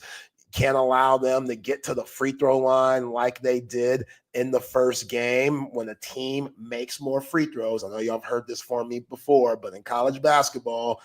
Can't allow them to get to the free throw line like they did in the first game. When a team makes more free throws, I know y'all have heard this from me before, but in college basketball,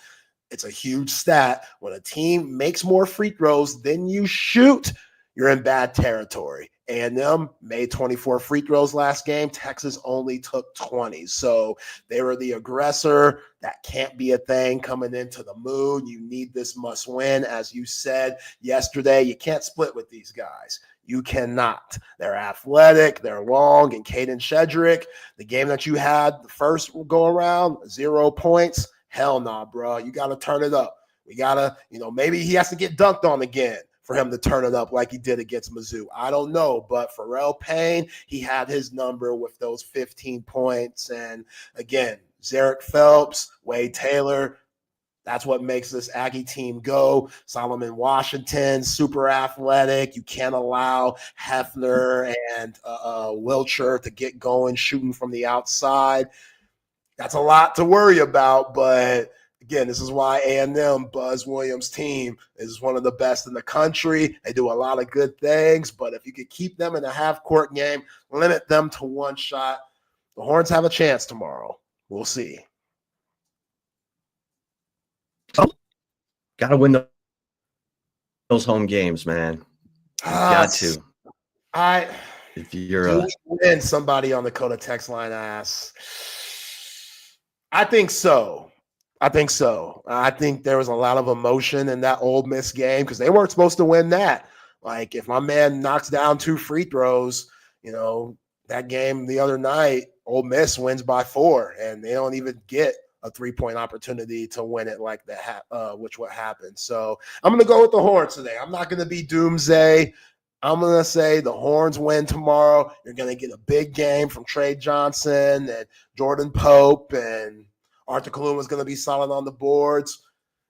it's a huge stat. When a team makes more free throws than you shoot, you're in bad territory. A&M made 24 free throws last game. Texas only took 20. So they were the aggressor. That can't be a thing coming into the Mood. You need this must win. As you said yesterday, you can't split with these guys. You cannot. They're athletic, they're long, and Caden Shedrick, the game that you had the first go around, 0 points. Hell nah, bro. You got to turn it up. We got to, maybe he has to get dunked on again for him to turn it up like he did against Mizzou. I don't know, but Pharrell Payne, he had his number with those 15 points. And again, Zarek Phelps, Wade Taylor, that's what makes this Aggie team go. Solomon Washington, super athletic. You can't allow Hefner and Wilcher to get going, shooting from the outside. That's a lot to worry about, but again, this is why A&M, Buzz Williams' team, is one of the best in the country. They do a lot of good things, but if you could keep them in a half-court game, limit them to one shot, the Horns have a chance tomorrow. We'll see. Got to win those home games, man. Got to. If you're win, somebody on the Coda text line asks. I think so. I think there was a lot of emotion in that Ole Miss game because they weren't supposed to win that. Like, if my man knocks down 2 free throws, that game the other night, Ole Miss wins by 4, and they don't even get a 3-point opportunity to win it like that, which what happened. So I'm going to go with the Horns today. I'm not going to be doomsday. I'm going to say the Horns win tomorrow. You're going to get a big game from Trey Johnson and Jordan Pope, and Arthur Kaluma is going to be solid on the boards.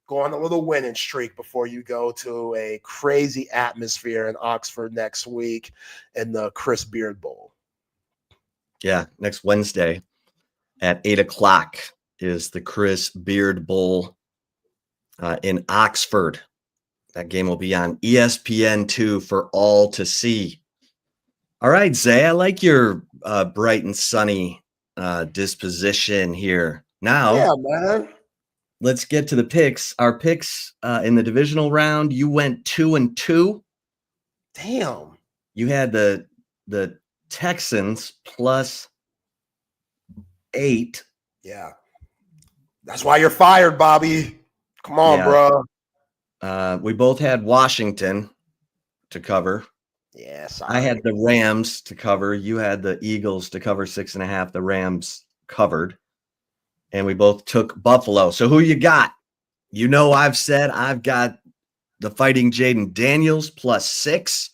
Go on a little winning streak before you go to a crazy atmosphere in Oxford next week in the Chris Beard Bowl. Yeah, next Wednesday at 8:00 is the Chris Beard Bowl in Oxford. That game will be on ESPN2 for all to see. All right, Zay, I like your bright and sunny disposition here. Now, yeah, man. Let's get to the picks. Our picks in the divisional round, you went 2-2. Damn. You had the Texans +8. Yeah. That's why you're fired, Bobby. Come on, bro. We both had Washington to cover. Yes. I had the Rams to cover. You had the Eagles to cover 6.5. The Rams covered. And we both took Buffalo. So who you got? I've said I've got the Fighting Jaden Daniels +6.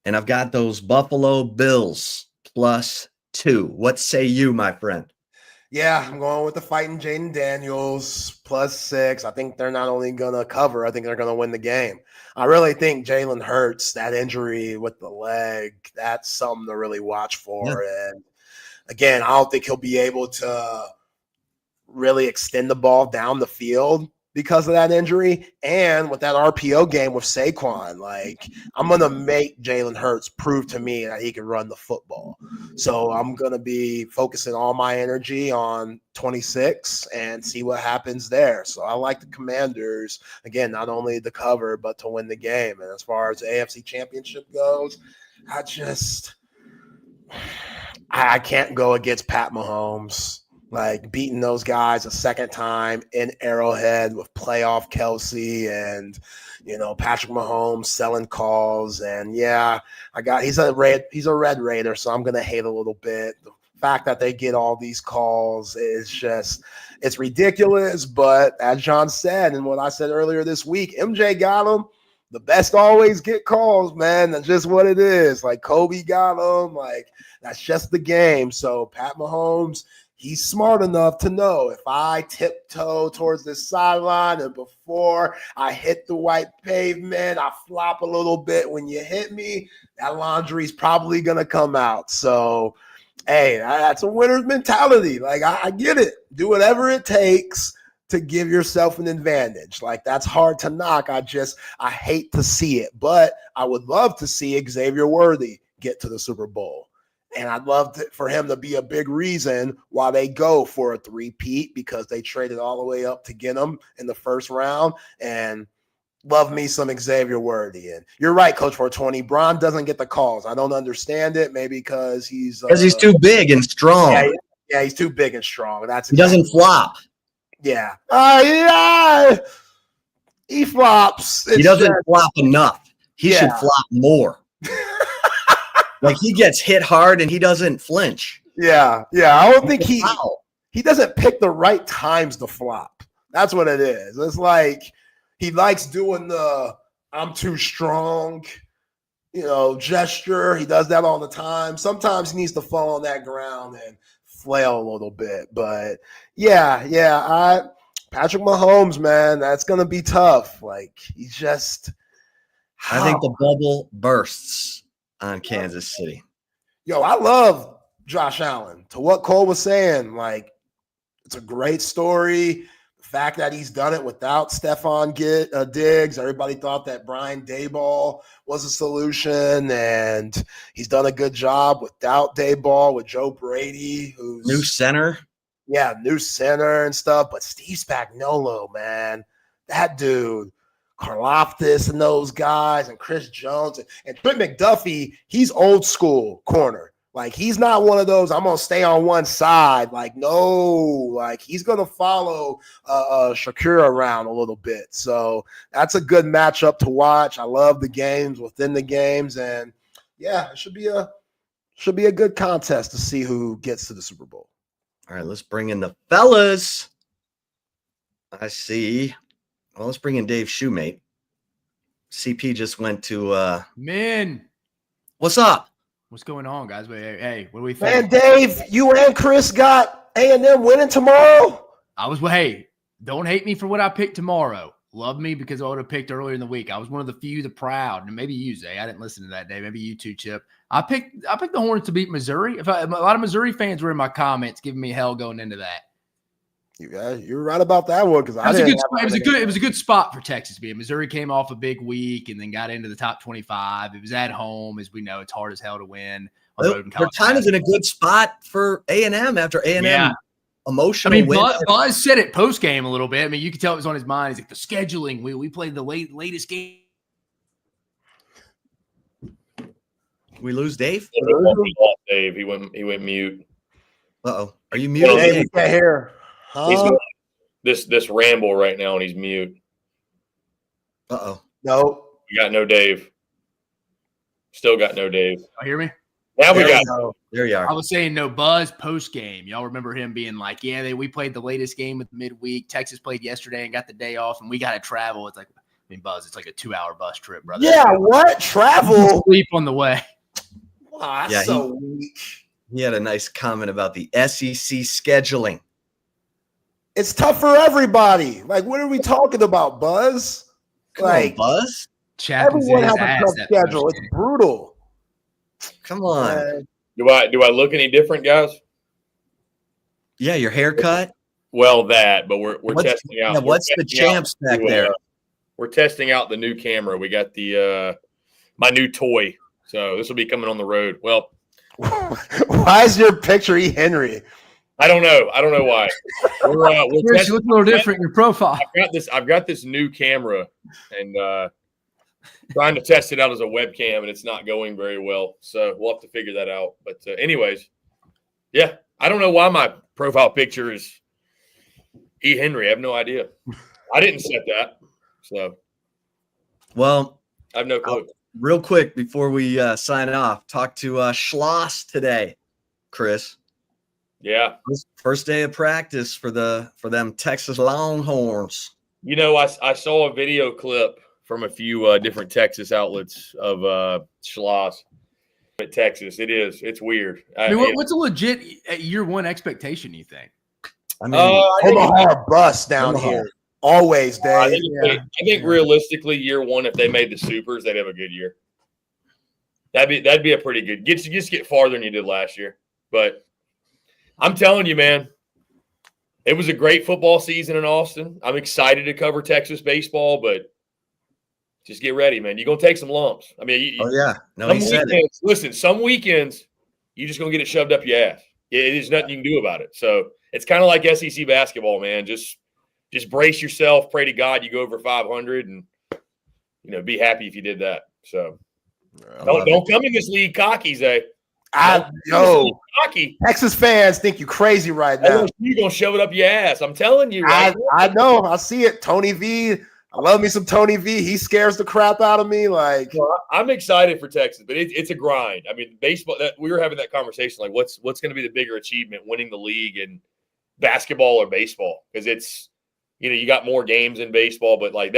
And I've got those Buffalo Bills +2. What say you, my friend? Yeah, I'm going with the Fighting Jaden Daniels +6. I think they're not only going to cover, I think they're going to win the game. I really think Jalen Hurts, that injury with the leg, that's something to really watch for. Yeah. And again, I don't think he'll be able to really extend the ball down the field because of that injury. And with that RPO game with Saquon, I'm going to make Jalen Hurts prove to me that he can run the football. So I'm going to be focusing all my energy on 26 and see what happens there. So I like the Commanders, again, not only to cover, but to win the game. And as far as the AFC Championship goes, I can't go against Pat Mahomes. Beating those guys a second time in Arrowhead with playoff Kelsey and, Patrick Mahomes selling calls. And he's a Red Raider, so I'm going to hate a little bit. The fact that they get all these calls is it's ridiculous. But as John said, and what I said earlier this week, MJ got them. The best always get calls, man. That's just what it is. Kobe got them. That's just the game. So Pat Mahomes, he's smart enough to know if I tiptoe towards the sideline and before I hit the white pavement, I flop a little bit when you hit me, that laundry's probably going to come out. So, hey, that's a winner's mentality. I get it. Do whatever it takes to give yourself an advantage. That's hard to knock. I hate to see it, but I would love to see Xavier Worthy get to the Super Bowl. And I'd love for him to be a big reason why they go for a 3-peat, because they traded all the way up to get him in the first round. And love me some Xavier Worthy. And you're right, Coach 420. Braun doesn't get the calls. I don't understand it. Maybe because he's too big and strong. Yeah, he's too big and strong. He doesn't flop. Yeah. He flops. He doesn't flop enough. He should flop more. He gets hit hard and he doesn't flinch. Yeah. I don't think he doesn't pick the right times to flop. That's what it is. It's he likes doing the I'm too strong, gesture. He does that all the time. Sometimes he needs to fall on that ground and flail a little bit. But Patrick Mahomes, man, that's going to be tough. Like, he's just – I think the bubble bursts on Kansas City. Yo, I love Josh Allen. To what Cole was saying, like, it's a great story. The fact that he's done it without Stephon Diggs. Everybody thought that Brian Daboll was a solution, and he's done a good job without Daboll with Joe Brady, who's new center. Yeah, new center and stuff. But Steve Spagnuolo, man, that dude, Karlaftis and those guys, and Chris Jones and Trent McDuffie, he's old school corner. Like, he's not one of those, I'm going to stay on one side. Like, no, like, he's going to follow Shakira around a little bit. So that's a good matchup to watch. I love the games within the games. And, yeah, it should be a good contest to see who gets to the Super Bowl. All right, let's bring in the fellas. I see. Well, let's bring in Dave Shoemate. CP just went to Men. What's up? What's going on, guys? Hey, what do we think? Man, Dave, you and Chris got A&M winning tomorrow? Hey, don't hate me for what I picked tomorrow. Love me because I would have picked earlier in the week. I was one of the few, the proud, and maybe you, Zay. I didn't listen to that day. Maybe you too, Chip. I picked the Hornets to beat Missouri. A lot of Missouri fans were in my comments giving me hell going into that. You're right about that one because it was a good spot for Texas. Missouri came off a big week and then got into the top 25. It was at home, as we know. It's hard as hell to win. They're kind of in a good spot for A&M after A&M emotional. Buzz said it post game a little bit. You could tell it was on his mind. He's like, the scheduling. We played the latest game. We lose Dave. We lost Dave. He went mute. Uh-oh. Are you muted? Dave, you can't hear. He's this ramble right now, and he's mute. Uh-oh. No. We got no Dave. Still got no Dave. Hear me? Now we got. There you are. I was saying no Buzz post game. Y'all remember him being like, we played the latest game with midweek. Texas played yesterday and got the day off, and we got to travel. It's like, Buzz, it's like a 2-hour bus trip, brother. Yeah, what? Travel? Sleep on the way. Wow, that's so weak. He had a nice comment about the SEC scheduling. It's tough for everybody. Like, what are we talking about, Buzz? Come on, Buzz. Everyone has a tough schedule. It's brutal. Come on. Do I look any different, guys? Yeah, your haircut. Well, but we're testing out. Yeah, what's the champs back there? We're testing out the new camera. We got the my new toy. So this will be coming on the road. Well, why is your picture E. Henry? I don't know why. We're you look a little different in your profile. I've got this new camera and trying to test it out as a webcam, and it's not going very well. So we'll have to figure that out. But anyways, yeah, I don't know why my profile picture is E. Henry. I have no idea. I didn't set that. So, well, I have no clue. Real quick before we sign off, talk to Schloss today, Chris. Yeah, first day of practice for them Texas Longhorns. I saw a video clip from a few different Texas outlets of Schloss at Texas. It's weird. What's a legit year one expectation, you think? Omaha bust down here. Always, Dave. I think realistically, year one, if they made the Supers, they'd have a good year. That'd be a pretty good. Just get farther than you did last year. But I'm telling you, man, it was a great football season in Austin. I'm excited to cover Texas baseball, but just get ready, man. You're gonna take some lumps. Listen, some weekends you're just gonna get it shoved up your ass. There's nothing you can do about it. So it's kind of like SEC basketball, man. Just brace yourself. Pray to God you go over 500, and be happy if you did that. So don't come in this league cocky, Zay. Cocky. Texas fans think you crazy right now. You're gonna shove it up your ass. I'm telling you. Right I know. I see it. Tony V. I love me some Tony V. He scares the crap out of me. Like, I'm excited for Texas, but it's a grind. I mean, baseball. We were having that conversation. Like, what's going to be the bigger achievement, winning the league in basketball or baseball? Because it's you got more games in baseball, but like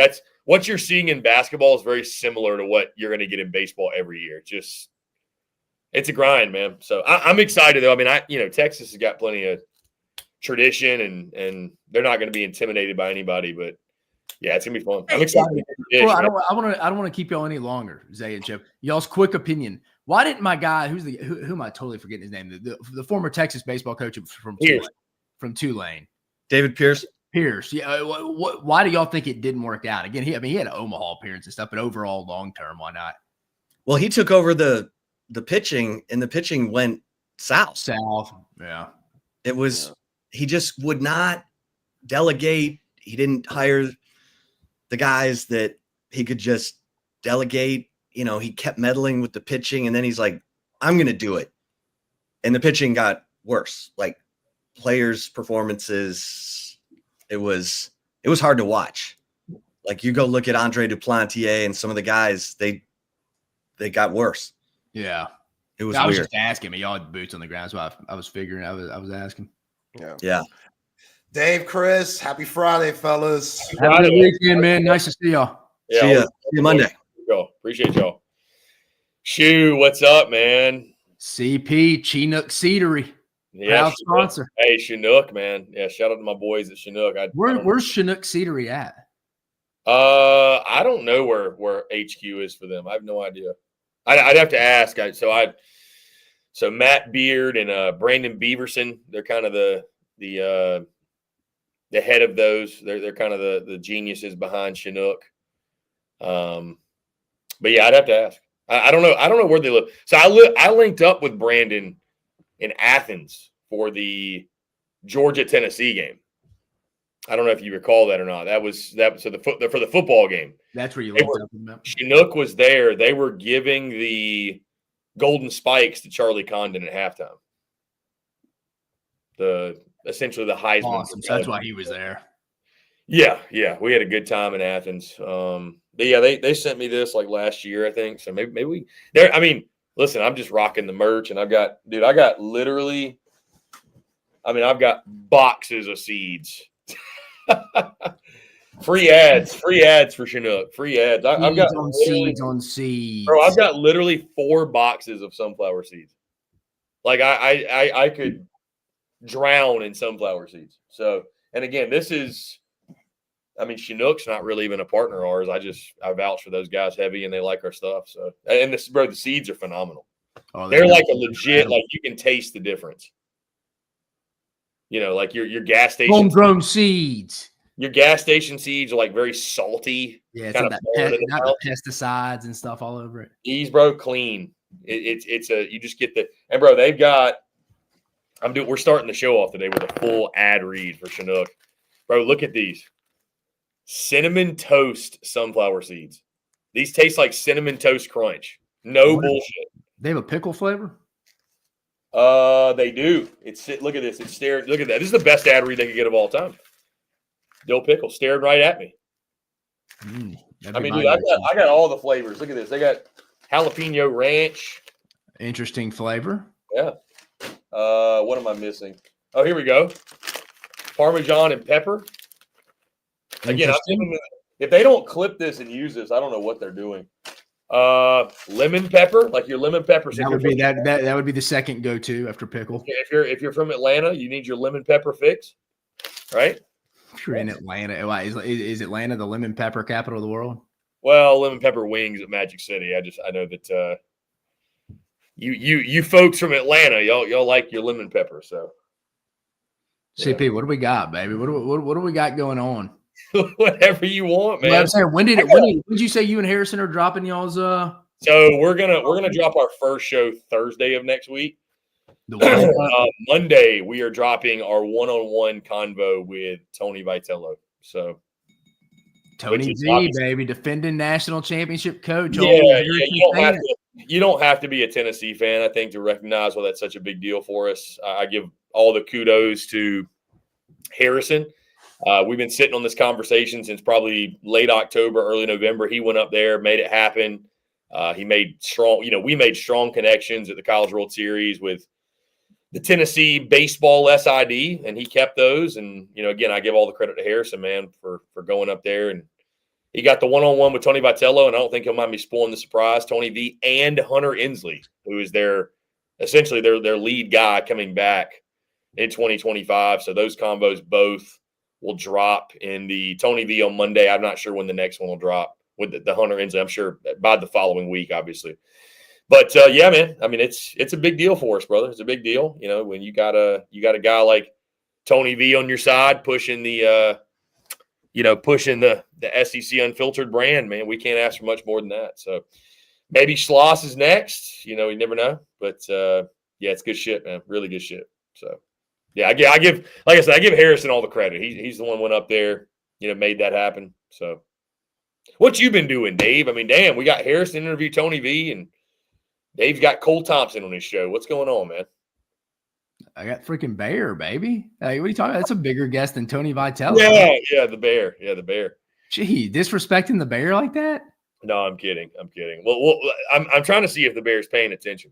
what you're seeing in basketball is very similar to what you're going to get in baseball every year. It's a grind, man. So I'm excited though. I mean, Texas has got plenty of tradition and they're not going to be intimidated by anybody, but yeah, it's gonna be fun. I'm excited. Well, I don't want to keep y'all any longer, Zay and Chip. Y'all's quick opinion. Why didn't my guy, who am I totally forgetting his name? The former Texas baseball coach from Tulane. David Pierce. Yeah. Why do y'all think it didn't work out? Again, he had an Omaha appearance and stuff, but overall, long term, why not? Well, he took over the pitching, and the pitching went south. Yeah. It was he just would not delegate. He didn't hire the guys that he could just delegate. He kept meddling with the pitching, and then he's like, I'm going to do it. And the pitching got worse. Like players' performances, it was hard to watch. Like you go look at Andre Duplantier and some of the guys, they got worse. Yeah. It was I was weird. just asking me. Y'all had boots on the ground, so I was figuring. I was asking. Yeah. Dave, Chris, happy Friday, fellas. Have a good weekend, man. Nice to see y'all. Yeah, see you Monday. Appreciate y'all. Shoe, what's up, man? CP Chinook Seedery. Yeah, proud sponsor. Hey, Chinook, man. Yeah, shout out to my boys at Chinook. Where's Chinook Seedery at? I don't know where HQ is for them. I have no idea. I'd have to ask. So Matt Beard and Brandon Beaverson, they're kind of the head of those. They're kind of the geniuses behind Chinook. But yeah, I'd have to ask. I don't know. I don't know where they live. So I linked up with Brandon in Athens for the Georgia-Tennessee game. I don't know if you recall that or not. That was so for the football game. That's where you linked up with them. Chinook was there. They were giving the Golden Spikes to Charlie Condon at halftime. Essentially the Heisman. Awesome. So that's why he was there. Yeah. We had a good time in Athens. But yeah, they sent me this like last year, I think. So maybe we there. I mean, listen, I'm just rocking the merch, and I've got boxes of seeds. Free ads for Chinook. Free ads. I've got seeds on seeds. Bro, I've got literally 4 boxes of sunflower seeds. Like I could drown in sunflower seeds. So, and again, Chinook's not really even a partner of ours. I vouch for those guys heavy, and they like our stuff. So, and the seeds are phenomenal. Oh, they're like a legit, like you can taste the difference. Like your gas station homegrown seeds. Your gas station seeds are like very salty. Yeah, it's not the pesticides and stuff all over it. These, bro, clean. You just get and bro, they've got. We're starting the show off today with a full ad read for Chinook. Bro, look at these. Cinnamon toast sunflower seeds. These taste like cinnamon toast crunch. No bullshit. They have a pickle flavor? They do. Look at this. It's staring. Look at that. This is the best ad read they could get of all time. Dill pickle staring right at me. Dude, I got all the flavors. Look at this. They got jalapeno ranch. Interesting flavor. Yeah. What am I missing? Oh, here we go. Parmesan and pepper. Again, if they don't clip this and use this, I don't know what they're doing. Lemon pepper, like your lemon pepper. That would be the second go-to after pickle. If you're from Atlanta, you need your lemon pepper fix, right? If you're in Atlanta, is Atlanta the lemon pepper capital of the world? Well, lemon pepper wings at Magic City. I know that you folks from Atlanta, y'all like your lemon pepper. So, CP, what do we got, baby? What do we got going on? Whatever you want, man. I'm saying, when did you say you and Harrison are dropping y'all's? So we're gonna drop our first show Thursday of next week. Monday we are dropping our one-on-one convo with Tony Vitello. So Tony V, baby, defending national championship coach. Yeah. You don't have to be a Tennessee fan, I think, to recognize why that's such a big deal for us. I give all the kudos to Harrison. We've been sitting on this conversation since probably late October, early November. He went up there, made it happen. We made strong connections at the College World Series with the Tennessee baseball SID, and he kept those. And, again, I give all the credit to Harrison, man, for going up there and He got the one-on-one with Tony Vitello, and I don't think he'll mind me spoiling the surprise. Tony V and Hunter Inslee, who is essentially their lead guy coming back in 2025. So those combos both will drop in the Tony V on Monday. I'm not sure when the next one will drop with the Hunter Inslee. I'm sure by the following week, obviously. But yeah, man, I mean, it's a big deal for us, brother. It's a big deal. You know, when you got a guy like Tony V on your side pushing the SEC Unfiltered brand, man, we can't ask for much more than that. So maybe Schloss is next. You know, you never know. But yeah, it's good shit, man. Really good shit. So yeah, I give Harrison all the credit. He's the one who went up there, you know, made that happen. So what you been doing, Dave? I mean, damn, we got Harrison interview Tony V, and Dave's got Cole Thompson on his show. What's going on, man? I got freaking Bear, baby. Hey, what are you talking about? That's a bigger guest than Tony Vitello. Yeah, the Bear. Yeah, the Bear. Gee, disrespecting the Bear like that? No, I'm kidding. Well, I'm trying to see if the Bear's paying attention.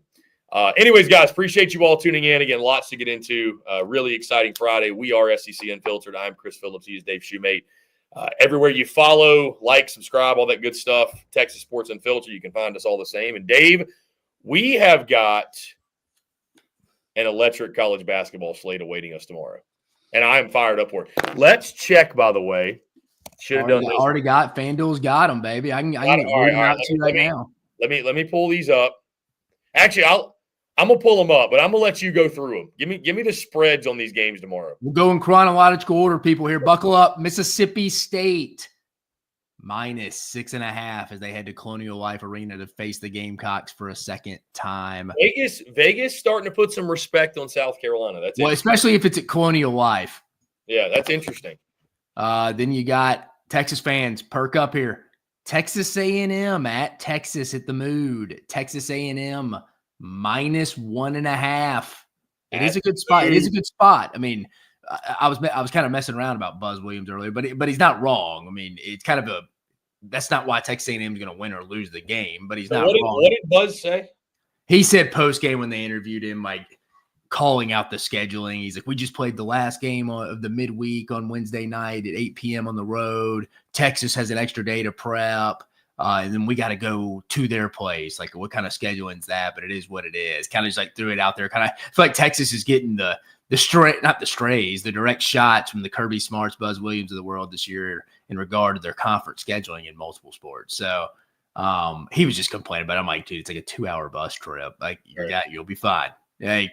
Anyways, guys, appreciate you all tuning in. Again, lots to get into. Really exciting Friday. We are SEC Unfiltered. I'm Chris Phillips. He is Dave Shoemate. Everywhere you follow, like, subscribe, all that good stuff. Texas Sports Unfiltered. You can find us all the same. And Dave, we have got an electric college basketball slate awaiting us tomorrow, and I'm fired up for it. Let's check, by the way. Should have done this. Already got FanDuel's got them, baby. I can get out to you right now. Let me pull these up. Actually, I'm gonna pull them up, but I'm gonna let you go through them. Give me the spreads on these games tomorrow. We'll go in chronological order, people. Here, buckle up. Mississippi State -6.5 as they head to Colonial Life Arena to face the Gamecocks for a second time. Vegas starting to put some respect on South Carolina. That's especially if it's at Colonial Life. Yeah, that's interesting. Then you got Texas fans, perk up here. Texas A&M at Texas at the Mood. Texas A&M -1.5. It is a good spot. It is a good spot. I mean, I was kind of messing around about Buzz Williams earlier, but he's not wrong. I mean, it's kind of that's not why Texas A&M is going to win or lose the game, but he's not wrong. What did Buzz say? He said post game when they interviewed him, like calling out the scheduling. He's like, we just played the last game of the midweek on Wednesday night at 8 p.m. on the road. Texas has an extra day to prep. And then we got to go to their place. Like, what kind of scheduling is that? But it is what it is. Kind of just like threw it out there. Kind of feel like Texas is getting the direct shots from the Kirby Smarts, Buzz Williams of the world this year in regard to their conference scheduling in multiple sports. So he was just complaining about it. I'm like, dude, it's like a 2-hour bus trip. Like, you'll be fine. Like,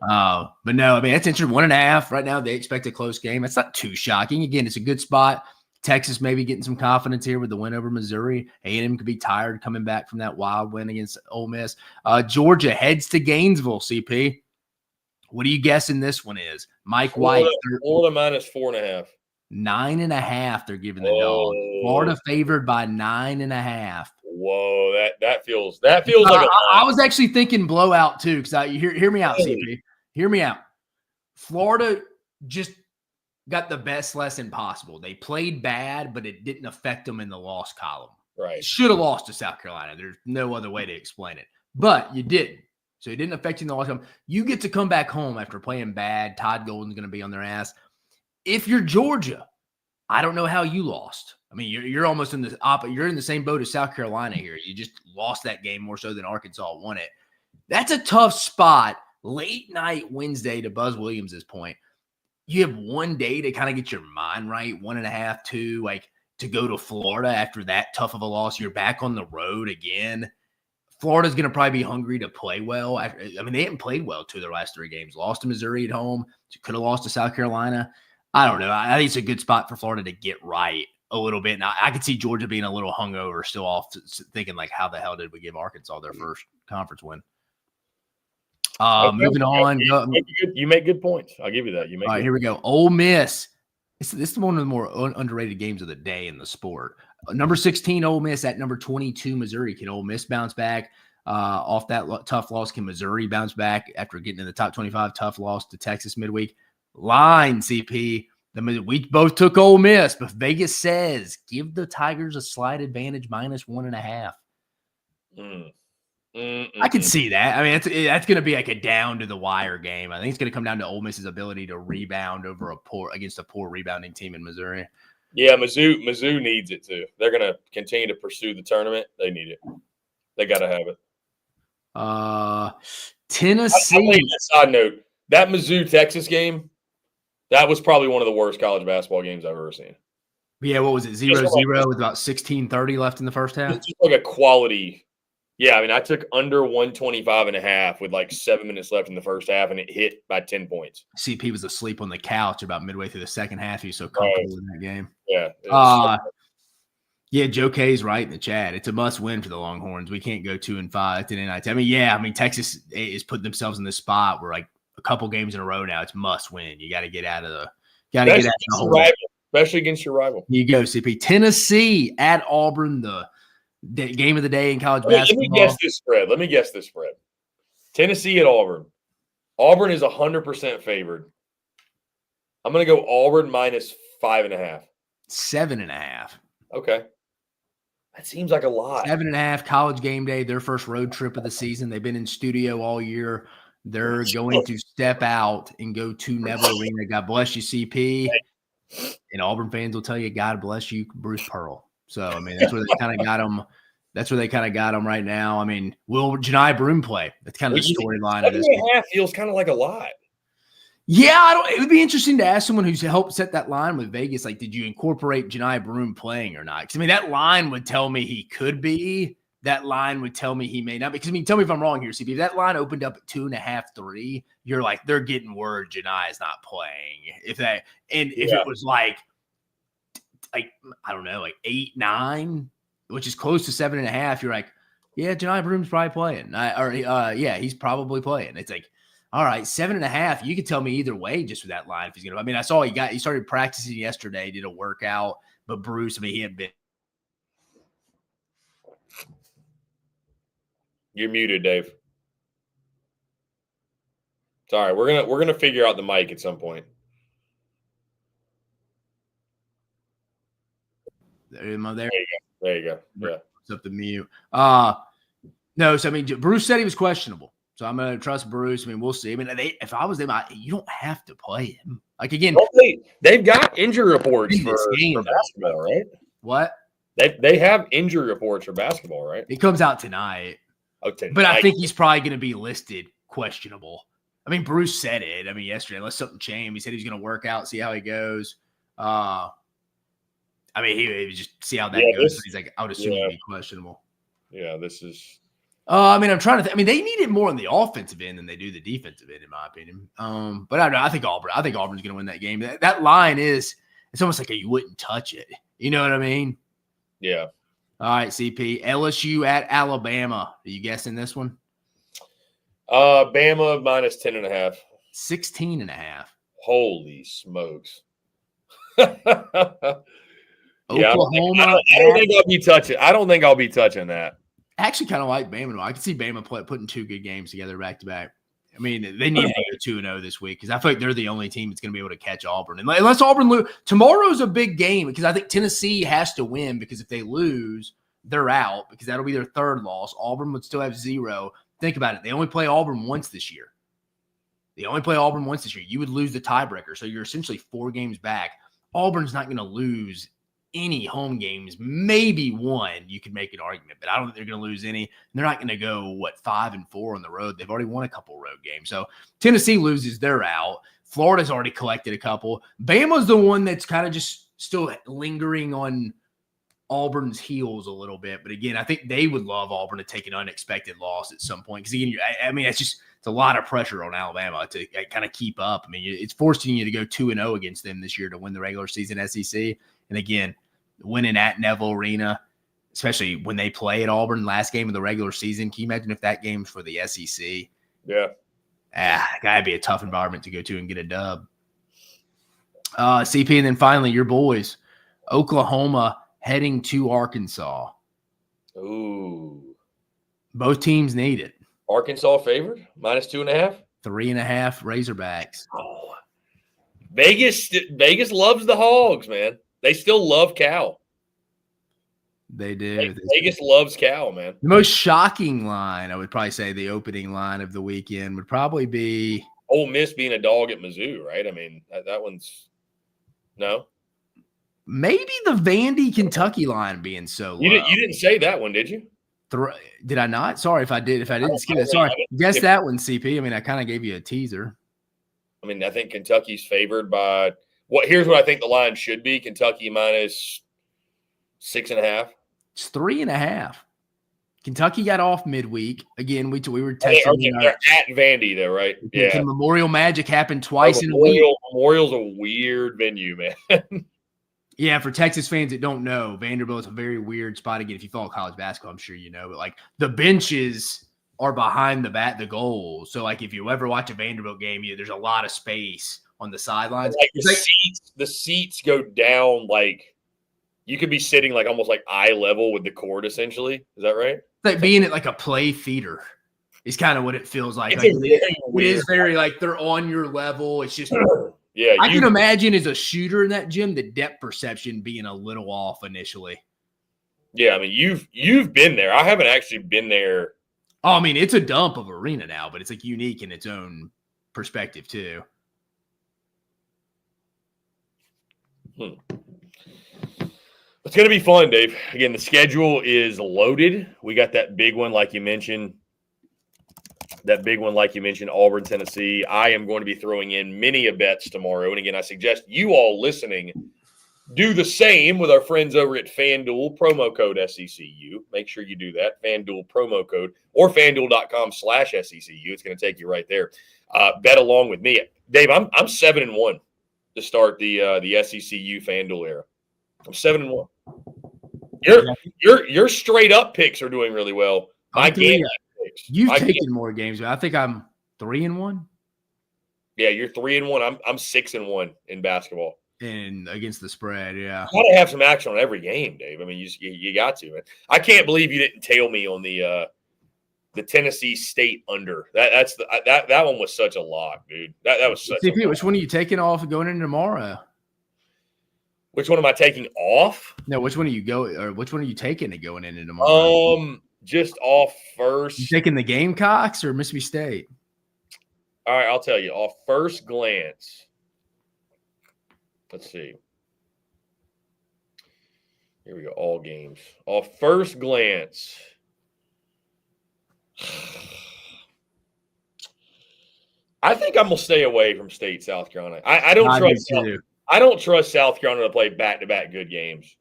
but no, I mean, it's interesting. 1.5 right now. They expect a close game. It's not too shocking. Again, it's a good spot. Texas maybe getting some confidence here with the win over Missouri. A&M could be tired coming back from that wild win against Ole Miss. Georgia heads to Gainesville, CP. What are you guessing this one is? Mike White. Florida -4.5. 9.5 they're giving the dog. Florida favored by 9.5. Whoa, that feels like I was actually thinking blowout too, because hear me out, CP. Hear me out. Florida just got the best lesson possible. They played bad, but it didn't affect them in the loss column. Right. Should have lost to South Carolina. There's no other way to explain it. But you didn't. So it didn't affect you in the loss column. You get to come back home after playing bad. Todd Golden's going to be on their ass. If you're Georgia, I don't know how you lost. I mean, you're almost in you're in the same boat as South Carolina here. You just lost that game more so than Arkansas won it. That's a tough spot. Late night Wednesday, to Buzz Williams' point. You have one day to kind of get your mind right, 1.5, 2, like to go to Florida after that tough of a loss. You're back on the road again. Florida's going to probably be hungry to play well. I mean, they haven't played well 2 of their last 3 games. Lost to Missouri at home. Could have lost to South Carolina. I don't know. I think it's a good spot for Florida to get right a little bit. Now, I could see Georgia being a little hungover, still off thinking like, how the hell did we give Arkansas their first conference win? Moving on. You make good points. I'll give you that. All right, here we go. Ole Miss. This is one of the more underrated games of the day in the sport. Number 16, Ole Miss at number 22, Missouri. Can Ole Miss bounce back off that tough loss? Can Missouri bounce back after getting in the top 25? Tough loss to Texas midweek. Line, CP. We both took Ole Miss, but Vegas says give the Tigers a slight advantage -1.5. I can see that. I mean, that's going to be like a down to the wire game. I think it's going to come down to Ole Miss's ability to rebound against a poor rebounding team in Missouri. Yeah, Mizzou needs it too. They're going to continue to pursue the tournament. They need it. They got to have it. Tennessee. Side note, that Mizzou-Texas game, that was probably one of the worst college basketball games I've ever seen. Yeah, what was it? 0-0 with about 16:30 left in the first half? It's just like a quality. Yeah, I mean, I took under 125.5 with like 7 minutes left in the first half, and it hit by 10 points. CP was asleep on the couch about midway through the second half. He was so comfortable in that game. Yeah. Yeah, Joe K's right in the chat. It's a must-win for the Longhorns. We can't go 2-5 tonight. I mean, Texas is putting themselves in this spot where like a couple games in a row now, it's must-win. You got to get out of the hole. Especially against your rival. Here you go, CP. Tennessee at Auburn, the game of the day in college basketball. Let me guess this spread. Tennessee at Auburn. Auburn is 100% favored. I'm going to go Auburn minus 5.5. 7.5. Okay. That seems like a lot. 7.5 college game day, their first road trip of the season. They've been in studio all year. They're going to step out and go to Neville Arena. God bless you, CP. And Auburn fans will tell you, God bless you, Bruce Pearl. So, I mean, that's where they kind of got him. That's where they kind of got him right now. I mean, will Janai Broome play? That's kind of the storyline of this. 7.5 feels kind of like a lot. Yeah, it would be interesting to ask someone who's helped set that line with Vegas. Like, did you incorporate Janai Broome playing or not? Because, I mean, that line would tell me he could be. That line would tell me he may not. Because, I mean, tell me if I'm wrong here, CB. If that line opened up at 2.5, 3, you're like, they're getting word Janai is not playing. If it was like, I don't know, like 8, 9, which is close to 7.5, you're like, yeah, Janai Broome's probably playing. Yeah, he's probably playing. It's like, all right, 7.5. You could tell me either way just with that line if he's gonna. I mean, I saw he started practicing yesterday, did a workout, but Bruce, I mean, he had been. You're muted, Dave. It's all right. We're gonna figure out the mic at some point. There you go. There you go. Yeah. It's up to mute. No, so I mean, Bruce said he was questionable. So I'm going to trust Bruce. I mean, we'll see. I mean, if I was them, you don't have to play him. Like, again, they've got injury reports for basketball, right? What? They have injury reports for basketball, right? It comes out tonight. Okay. But I think he's probably going to be listed questionable. I mean, Bruce said it. I mean, yesterday, unless something changed, he said he's going to work out, see how he goes. I mean, he was just see how that goes. But he's like, I would assume he'd be questionable. Yeah, this is. I mean, I'm trying to. I mean, they need it more on the offensive end than they do the defensive end, in my opinion. But I don't know. I think Auburn's going to win that game. That line is. It's almost like you wouldn't touch it. You know what I mean? Yeah. All right, CP. LSU at Alabama. Are you guessing this one? Bama minus 10.5. 16.5. Holy smokes. Oklahoma. I don't think I'll be touching. I don't think I'll be touching that. I actually kind of like Bama. I can see Bama putting 2 good games together back to back. I mean, they need to go 2-0 this week because I feel like they're the only team that's going to be able to catch Auburn. Unless Auburn lose. Tomorrow's a big game because I think Tennessee has to win because if they lose, they're out because that'll be their 3rd loss. Auburn would still have 0. Think about it. They only play Auburn once this year. You would lose the tiebreaker. So you're essentially 4 games back. Auburn's not going to lose any home games, maybe 1, you could make an argument, but I don't think they're going to lose any. They're not going to go 5-4 on the road. They've already won a couple road games. So Tennessee loses, they're out. Florida's already collected a couple. Bama's the one that's kind of just still lingering on Auburn's heels a little bit. But again, I think they would love Auburn to take an unexpected loss at some point. Because again, I mean, it's a lot of pressure on Alabama to kind of keep up. I mean, it's forcing you to go 2-0 against them this year to win the regular season SEC. And again, winning at Neville Arena, especially when they play at Auburn last game of the regular season. Can you imagine if that game's for the SEC? Yeah. That'd be a tough environment to go to and get a dub. CP, and then finally your boys, Oklahoma heading to Arkansas. Ooh. Both teams need it. Arkansas favored? minus 2.5? 3.5 Razorbacks. Oh. Vegas loves the Hogs, man. They still love Cal. They do. Vegas loves Cal, man. The most shocking line, I would probably say the opening line of the weekend would probably be Ole Miss being a dog at Mizzou, right? I mean, that one's – no? maybe the Vandy Kentucky line being so low. You didn't say that one, did you? Did I not? Sorry if I did. If I didn't skip it, sorry. Guess that one, CP. I mean, I kind of gave you a teaser. I mean, I think Kentucky's favored by here's what I think the line should be. Kentucky minus 6.5. It's 3.5. Kentucky got off midweek. Again, we were texting. They're at Vandy, though, right? Yeah. Can Memorial Magic happen twice in a week? Memorial's a weird venue, man. Yeah, for Texas fans that don't know, Vanderbilt's a very weird spot. Again, if you follow college basketball, I'm sure you know. But, like, the benches are behind the goal. So, like, if you ever watch a Vanderbilt game, there's a lot of space on the sidelines. Like the seats go down, like, you could be sitting, like, almost like eye level with the court, essentially. Is that right? It's like being at, like, a play theater is kind of what it feels like. It is very, like, they're on your level. It's just – yeah, I can imagine as a shooter in that gym, the depth perception being a little off initially. Yeah, I mean, you've been there. I haven't actually been there. Oh, I mean, it's a dump of arena now, but it's like unique in its own perspective too. It's going to be fun, Dave. Again, the schedule is loaded. We got that big one, like you mentioned. Auburn, Tennessee. I am going to be throwing in many a bets tomorrow. And again, I suggest you all listening do the same with our friends over at FanDuel, promo code SECU. Make sure you do that. FanDuel promo code or FanDuel.com/SECU. It's going to take you right there. Bet along with me. Dave, I'm 7-1 to start the SECU FanDuel era. I'm 7-1. Your straight up picks are doing really well. My game You've taken more games, but I think I'm 3-1. Yeah, you're 3-1. I'm 6-1 in basketball. And against the spread, yeah. You got to have some action on every game, Dave. I mean, you got to. I can't believe you didn't tail me on the Tennessee State under. That one was such a lock, dude. That was such. CP, which one are you taking off going into tomorrow? Which one am I taking off? No, which one are you taking going into tomorrow? Just off first. You taking the Gamecocks or Mississippi State? All right, I'll tell you. Off first glance, let's see. Here we go. All games. Off first glance, I think I'm gonna stay away from State, South Carolina. I don't trust South Carolina to play back-to-back good games.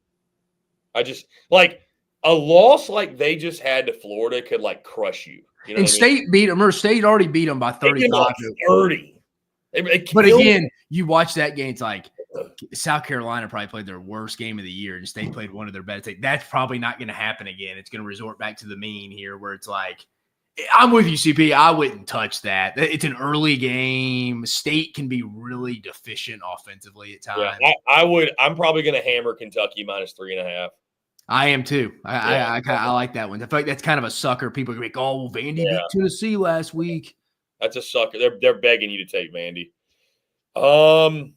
I just like. A loss like they just had to Florida could like crush you. You know and State beat them, or State already beat them by 35. 30. But again, you watch that game, it's like South Carolina probably played their worst game of the year, and State played one of their best. That's probably not going to happen again. It's going to resort back to the mean here, where it's like, I'm with you, CP. I wouldn't touch that. It's an early game. State can be really deficient offensively at times. Yeah, I would. I'm probably going to hammer Kentucky minus 3.5. I am too. I like that one. I feel like that's kind of a sucker. People are like, "Oh, well, Vandy beat Tennessee last week." That's a sucker. They're begging you to take Vandy. I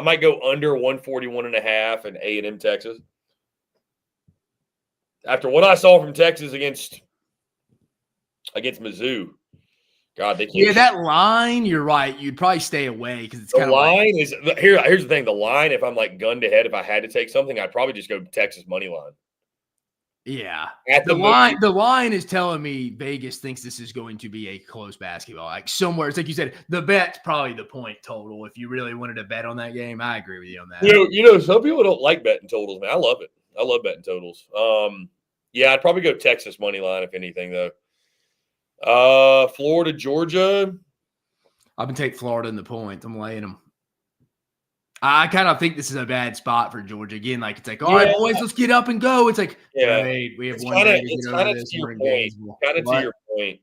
might go under 141.5 in A&M Texas. After what I saw from Texas against Mizzou, God, they can't. Yeah, that line. You're right. You'd probably stay away because it's kind of line is here. Here's the thing: the line. If I'm like gunned ahead, if I had to take something, I'd probably just go Texas money line. Yeah, the line is telling me Vegas thinks this is going to be a close basketball. Like somewhere, it's like you said, the bet's probably the point total. If you really wanted to bet on that game, I agree with you on that. You know, some people don't like betting totals, man. I love it. I love betting totals. Yeah, I'd probably go Texas money line if anything, though. Florida, Georgia. I've been taking Florida in the points. I'm laying them. I kind of think this is a bad spot for Georgia. Again, like it's like, all right, boys, let's get up and go. It's like, wait, we have one day to get over this. Kind of to your point.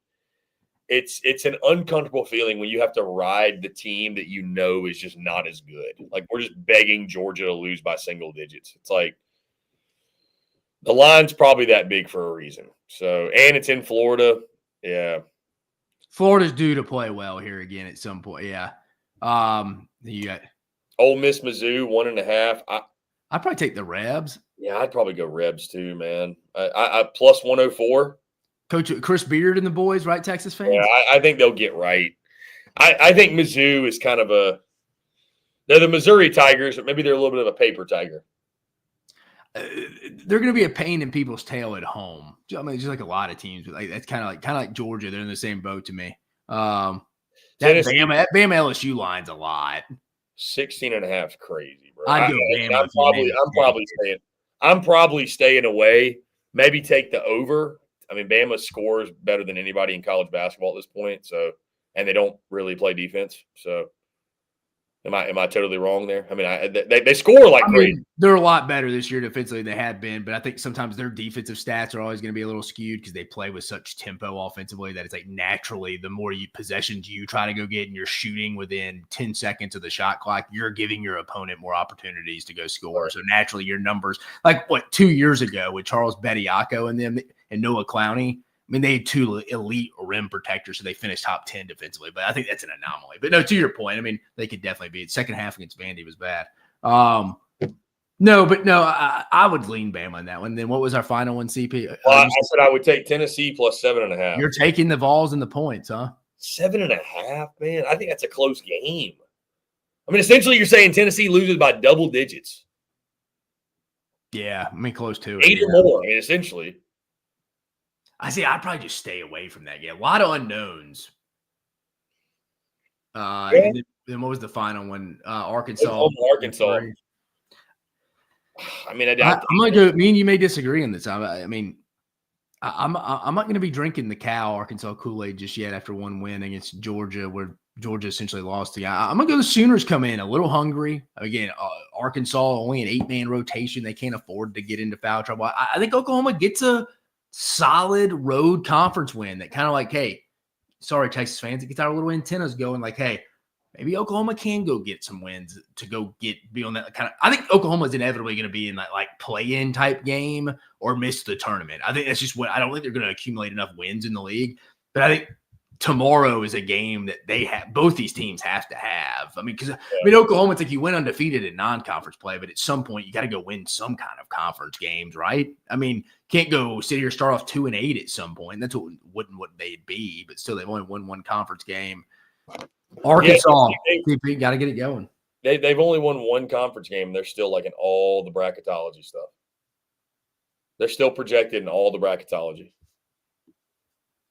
It's an uncomfortable feeling when you have to ride the team that you know is just not as good. Like we're just begging Georgia to lose by single digits. It's like the line's probably that big for a reason. So, and it's in Florida. Yeah. Florida's due to play well here again at some point. Yeah. You got Ole Miss, Mizzou, 1.5. I'd probably take the Rebs. Yeah, I'd probably go Rebs too, man. I plus 104. Coach Chris Beard and the boys, right? Texas fans. Yeah, I think they'll get right. I think Mizzou is kind of They're the Missouri Tigers, or maybe they're a little bit of a paper tiger. They're going to be a pain in people's tail at home. I mean, just like a lot of teams. Like that's kind of like Georgia. They're in the same boat to me. That Bama LSU line's a lot. 16.5 is crazy, bro. I'd go Bama. I'm probably staying away. Maybe take the over. I mean, Bama scores better than anybody in college basketball at this point. So, and they don't really play defense. So, am I totally wrong there? I mean, they score like crazy. They're a lot better this year defensively than they have been, but I think sometimes their defensive stats are always going to be a little skewed because they play with such tempo offensively that it's like naturally the more possessions you try to go get and you're shooting within 10 seconds of the shot clock, you're giving your opponent more opportunities to go score. So naturally your numbers, like 2 years ago with Charles Bediako and them and Noah Clowney, I mean, they had 2 elite rim protectors, so they finished top 10 defensively. But I think that's an anomaly. But no, to your point, I mean, they could definitely be. Second half against Vandy was bad. I would lean Bama on that one. Then what was our final one, CP? Well, I said I would take Tennessee plus 7.5. You're taking the Vols and the points, huh? 7.5, man. I think that's a close game. I mean, essentially, you're saying Tennessee loses by double digits. Yeah, I mean, close to it. 8 or more. I mean, essentially. I'd probably just stay away from that game. A lot of unknowns. Yeah. And then what was the final one? Arkansas. Arkansas. I mean, I'm going to go. Me and you may disagree on this. I mean, I'm not going to be drinking the Arkansas Kool-Aid just yet after one win against Georgia, where Georgia essentially lost. I'm going to go the Sooners come in a little hungry. Again, Arkansas only an 8-man rotation. They can't afford to get into foul trouble. I think Oklahoma gets a solid road conference win that kind of like, hey, sorry, Texas fans, it gets our little antennas going like, hey, maybe Oklahoma can go get some wins to go be on that kind of. I think Oklahoma is inevitably going to be in that like play-in type game or miss the tournament. I think that's just what I don't think they're going to accumulate enough wins in the league. But I think tomorrow is a game that they have. Both these teams have to have. I mean, because Oklahoma, it's like you went undefeated in non-conference play, but at some point you got to go win some kind of conference games, right? I mean, can't go sit here start off 2-8 at some point. That's what they'd be, but still they've only won one conference game. Arkansas, they got to get it going. They've only won one conference game. And they're still like in all the bracketology stuff. They're still projected in all the bracketology.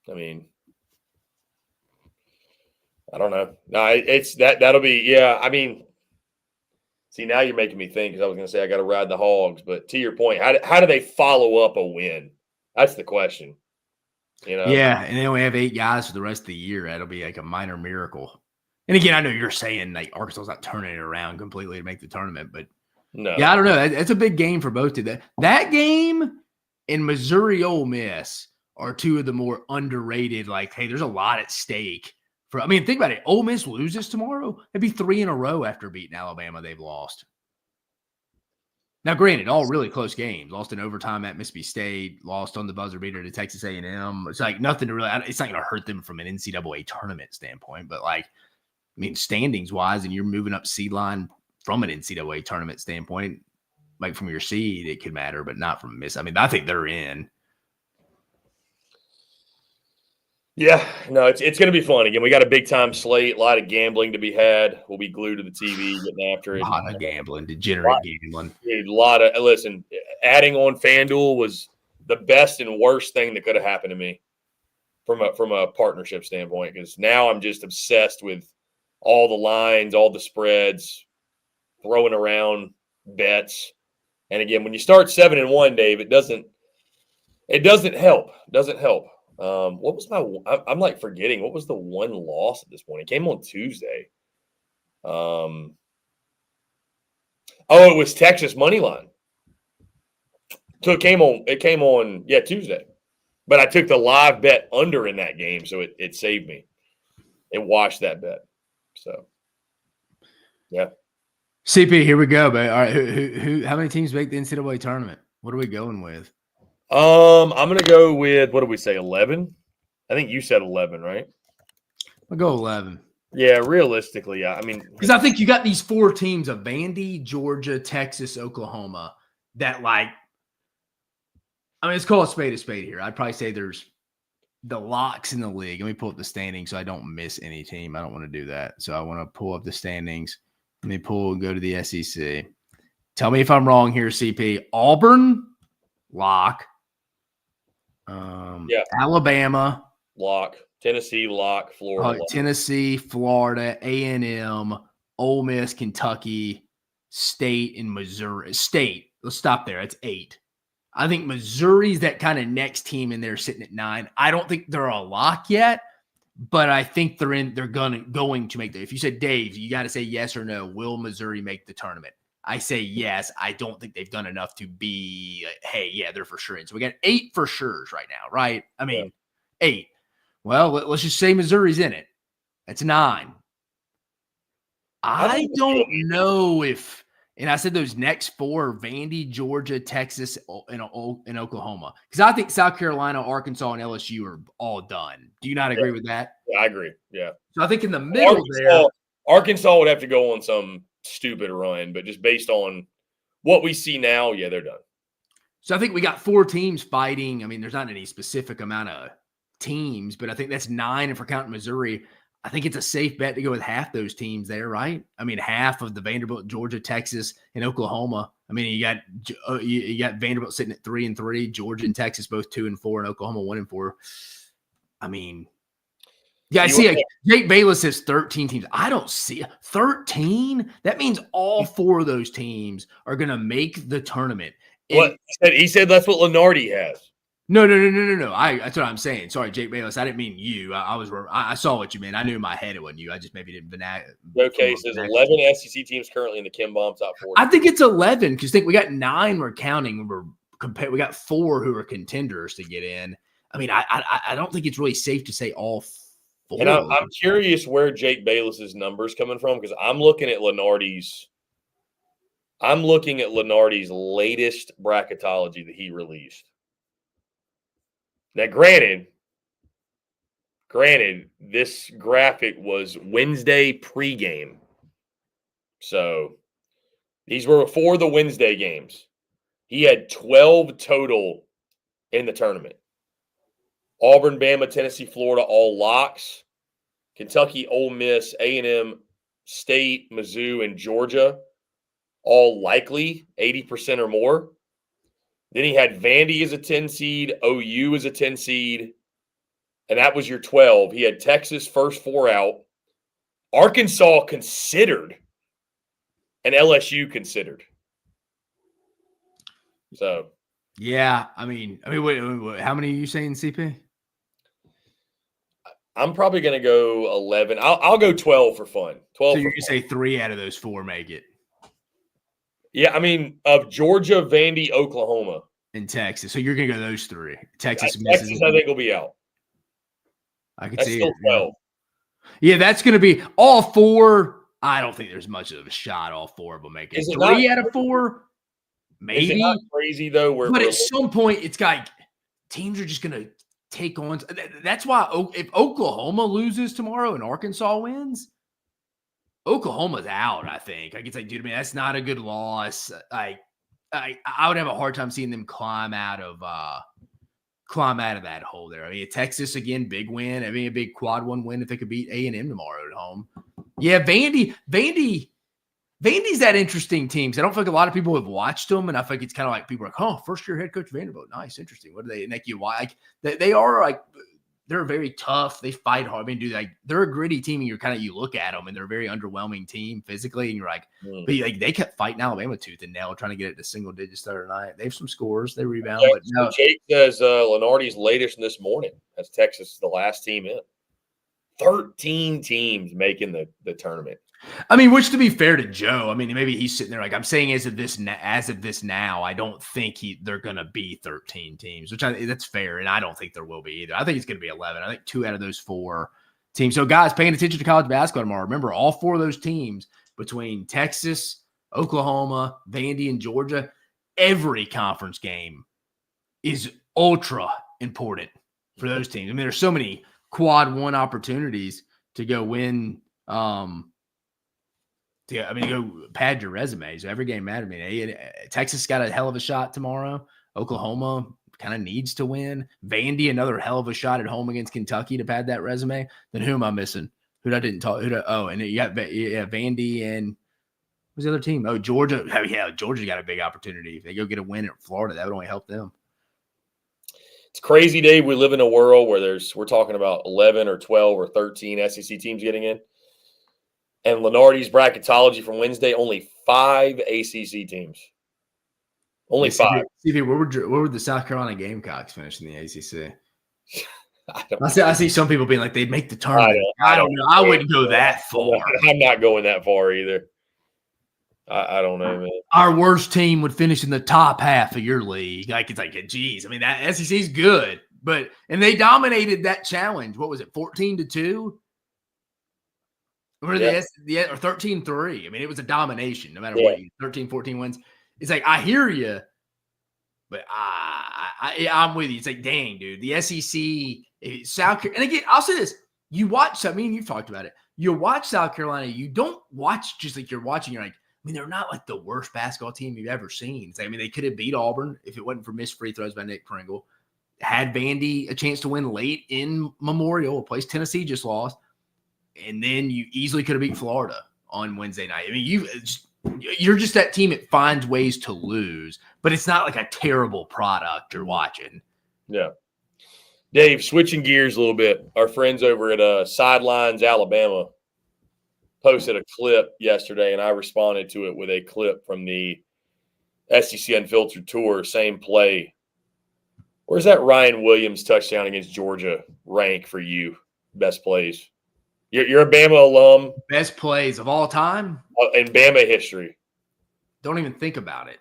I mean, I don't know. No, it's that'll be, yeah. I mean, see, now you're making me think because I was going to say I got to ride the Hogs, but to your point, how do they follow up a win? That's the question. Yeah, and then we have 8 guys for the rest of the year. That'll be like a minor miracle. And again, I know you're saying like Arkansas's not turning it around completely to make the tournament, but no. Yeah, I don't know. That's a big game for both of them. That game and Missouri Ole Miss are 2 of the more underrated. Like, hey, there's a lot at stake. Think about it. Ole Miss loses tomorrow. It'd be 3 in a row after beating Alabama. They've lost. Now, granted, all really close games. Lost in overtime at Mississippi State. Lost on the buzzer beater to Texas A&M. It's like nothing to really. It's not going to hurt them from an NCAA tournament standpoint. But standings wise, and you're moving up seed line from an NCAA tournament standpoint, like from your seed, it could matter, but not from Miss. I think they're in. Yeah, no, it's going to be fun. Again, we got a big-time slate, a lot of gambling to be had. We'll be glued to the TV, getting after it. A lot of gambling, degenerate gambling. Dude, listen, adding on FanDuel was the best and worst thing that could have happened to me from a partnership standpoint, because now I'm just obsessed with all the lines, all the spreads, throwing around bets. And again, when you start 7-1, Dave, it doesn't help. What was I'm like forgetting, what was the one loss at this point? It came on Tuesday. It was Texas money line. So it came on Tuesday. But I took the live bet under in that game, so it saved me. It washed that bet. So yeah. CP, here we go, babe. All right, who how many teams make the NCAA tournament? What are we going with? I'm gonna go with, what did we say, 11? I think you said 11, right? I'll go 11. Yeah, realistically, yeah. Because I think you got these 4 teams of Vandy, Georgia, Texas, Oklahoma that let's call a spade here. I'd probably say there's the locks in the league. Let me pull up the standings so I don't miss any team. I don't want to do that. So I want to pull up the standings. Let me pull and go to the SEC. Tell me if I'm wrong here, CP. Auburn, lock. Alabama, lock. Tennessee, lock. Florida, lock. Tennessee, Florida, A&M, Ole Miss, Kentucky, State, and Missouri. State. Let's stop there. That's 8. I think Missouri's that kind of next team in there sitting at 9. I don't think they're a lock yet, but I think they're going to make the. If you said, Dave, you got to say yes or no. Will Missouri make the tournament? I say yes. I don't think they've done enough to be, hey, yeah, they're for sure in. So we got 8 for sure's right now, right? I mean, 8. Well, let's just say Missouri's in it. That's 9. I don't know if, and I said those next 4, Vandy, Georgia, Texas, and Oklahoma. Because I think South Carolina, Arkansas, and LSU are all done. Do you not agree with that? Yeah, I agree. Yeah. So I think in the middle Arkansas would have to go on some stupid run, but just based on what we see now, yeah, they're done. So I think we got 4 teams fighting. I mean, there's not any specific amount of teams, but I think that's 9 if we're counting Missouri. I think it's a safe bet to go with half those teams there, right? I mean, half of the Vanderbilt, Georgia, Texas, and Oklahoma. I mean, you got Vanderbilt sitting at 3-3, Georgia and Texas both 2-4, and Oklahoma 1-4. I mean, yeah, I see. Jake Bayless says 13 teams. I don't see 13. That means all 4 of those teams are going to make the tournament. What he said that's what Lenardi has. No. That's what I'm saying. Sorry, Jake Bayless. I didn't mean you. I saw what you meant. I knew in my head it wasn't you. I just maybe didn't. Okay, so there's 11 SEC teams currently in the Kim Bomb top 40. I think it's 11 because we got 9 we're counting. We got 4 who are contenders to get in. I mean, I don't think it's really safe to say all 4. And I'm curious where Jake Bayless's numbers coming from because I'm looking at Lenardi's latest bracketology that he released. Now, granted, this graphic was Wednesday pregame. So these were before the Wednesday games. He had 12 total in the tournament. Auburn, Bama, Tennessee, Florida, all locks. Kentucky, Ole Miss, A&M, State, Mizzou, and Georgia, all likely, 80% or more. Then he had Vandy as a 10 seed, OU as a 10 seed, and that was your 12. He had Texas first 4 out, Arkansas considered, and LSU considered. So, yeah, I mean, wait, how many are you saying, CP? I'm probably going to go 11. I'll go 12 for fun. 12. So you're going to say 3 out of those 4 make it. Yeah, I mean, of Georgia, Vandy, Oklahoma. And Texas. So you're going to go those 3. Texas, I think, will be out. I can That's see still it. 12. Yeah, that's going to be all 4. I don't think there's much of a shot all 4 of them make it. 3 out of 4? Maybe. Is it not crazy, though? But at some point, it's like teams are just going to take on. That's why if Oklahoma loses tomorrow and Arkansas wins, Oklahoma's out, I think. I can say, dude, I mean, that's not a good loss. I would have a hard time seeing them climb out of that hole there. I mean, Texas, again, big win. I mean, a big quad 1 win if they could beat A&M tomorrow at home. Yeah, Vandy's that interesting team. So I don't feel like a lot of people have watched them, and I think it's kind of like people are like, oh, first-year head coach Vanderbilt. Nice, interesting. What do they make you like? They are like – they're very tough. They fight hard. I mean, they're a gritty team, and you look at them, and they're a very underwhelming team physically, and you're like, but they kept fighting Alabama tooth and nail, trying to get it to single digits the other night. They have some scores. They rebound. Yeah, but no. Jake says Lenardi's latest this morning. That's Texas, the last team in. 13 teams making the tournament. I mean, which to be fair to Joe, I mean, maybe he's sitting there like I'm saying as of this now, I don't think they're going to be 13 teams, which that's fair, and I don't think there will be either. I think it's going to be 11. I think 2 out of those 4 teams. So, guys, paying attention to college basketball tomorrow, remember all 4 of those teams between Texas, Oklahoma, Vandy, and Georgia, every conference game is ultra important for those teams. I mean, there's so many quad 1 opportunities to go win. Go pad your resume. So every game matters. I mean, Texas got a hell of a shot tomorrow. Oklahoma kind of needs to win. Vandy, another hell of a shot at home against Kentucky to pad that resume. Then who am I missing? Who I didn't talk? And you got Vandy and Who's the other team? Oh, Georgia. Oh, yeah, Georgia got a big opportunity. If they go get a win at Florida, that would only help them. It's crazy, Dave. We live in a world where we're talking about 11 or 12 or 13 SEC teams getting in. And Lenardi's bracketology from Wednesday, only 5 ACC teams. Only 5. CV, where would the South Carolina Gamecocks finish in the ACC? I see some people being like, they'd make the tournament. I don't know. I wouldn't go that far. I'm not going that far either. I don't know, man. Our worst team would finish in the top half of your league. Like, it's like, geez. I mean, that SEC's good. And they dominated that challenge. What was it, 14-2? Or 13-3. I mean, it was a domination, no matter what. 13, 14 wins. It's like, I hear you, but I'm with you. It's like, dang, dude. The SEC, South Carolina. And again, I'll say this. You watch, I mean, you've talked about it. You watch South Carolina. You don't watch just like you're watching. You're like, I mean, they're not like the worst basketball team you've ever seen. I mean, they could have beat Auburn if it wasn't for missed free throws by Nick Pringle. Had Vandy a chance to win late in Memorial, a place Tennessee just lost. And then you easily could have beat Florida on Wednesday night. I mean, you're just that team that finds ways to lose, but it's not like a terrible product you're watching. Yeah. Dave, switching gears a little bit, our friends over at Sidelines Alabama posted a clip yesterday, and I responded to it with a clip from the SEC Unfiltered Tour, same play. Where's that Ryan Williams touchdown against Georgia rank for you? Best plays. You're a Bama alum. Best plays of all time? In Bama history. Don't even think about it.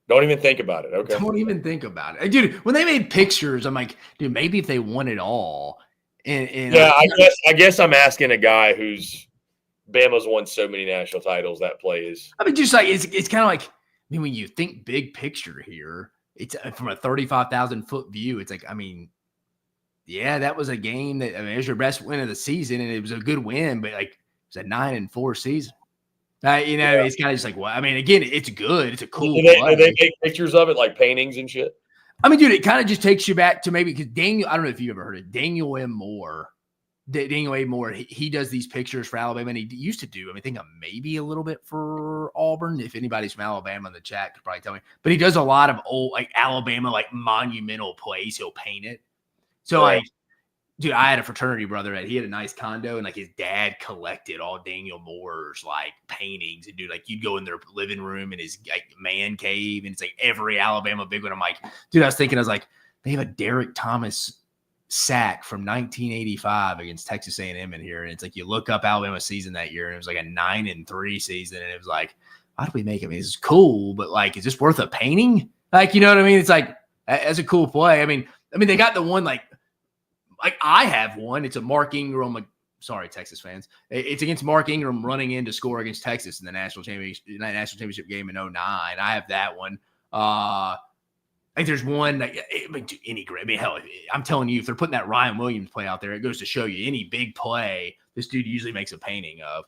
Don't even think about it. Okay. Don't even think about it. Dude, when they made pictures, I'm like, dude, maybe if they won it all. And yeah, I guess I'm asking a guy who's Bama's won so many national titles. That play is. I mean, just like it's kind of like, I mean, when you think big picture here, it's from a 35,000 foot view. It's like, I mean, yeah, that was a game that, I mean, it was your best win of the season, and it was a good win, but like it was a 9-4 season. It's kind of just like, well, I mean, again, it's good. It's a cool. Do they make pictures of it, like paintings and shit? I mean, dude, it kind of just takes you back to maybe because Daniel, I don't know if you ever heard it, Daniel A. Moore, he does these pictures for Alabama, and he used to do, I think maybe a little bit for Auburn. If anybody's from Alabama in the chat could probably tell me. But he does a lot of old, like Alabama, like monumental plays. He'll paint it. So, like, dude, I had a fraternity brother he had a nice condo, and like his dad collected all Daniel Moore's like paintings. And dude, like you'd go in their living room in his like man cave, and it's like every Alabama big one. I'm like, dude, I was like, they have a Derek Thomas sack from 1985 against Texas A&M in here, and it's like you look up Alabama's season that year, and it was like a 9-3 season, and it was like, how do we make it? I mean, this is cool, but like, is this worth a painting? Like, you know what I mean? It's like that's a cool play. I mean, they got the one like I have one. It's a Mark Ingram. Like, sorry, Texas fans. It's against Mark Ingram running in to score against Texas in the national championship game in 2009. I have that one. I think there's one. Hell, I'm telling you, if they're putting that Ryan Williams play out there, it goes to show you any big play, this dude usually makes a painting of.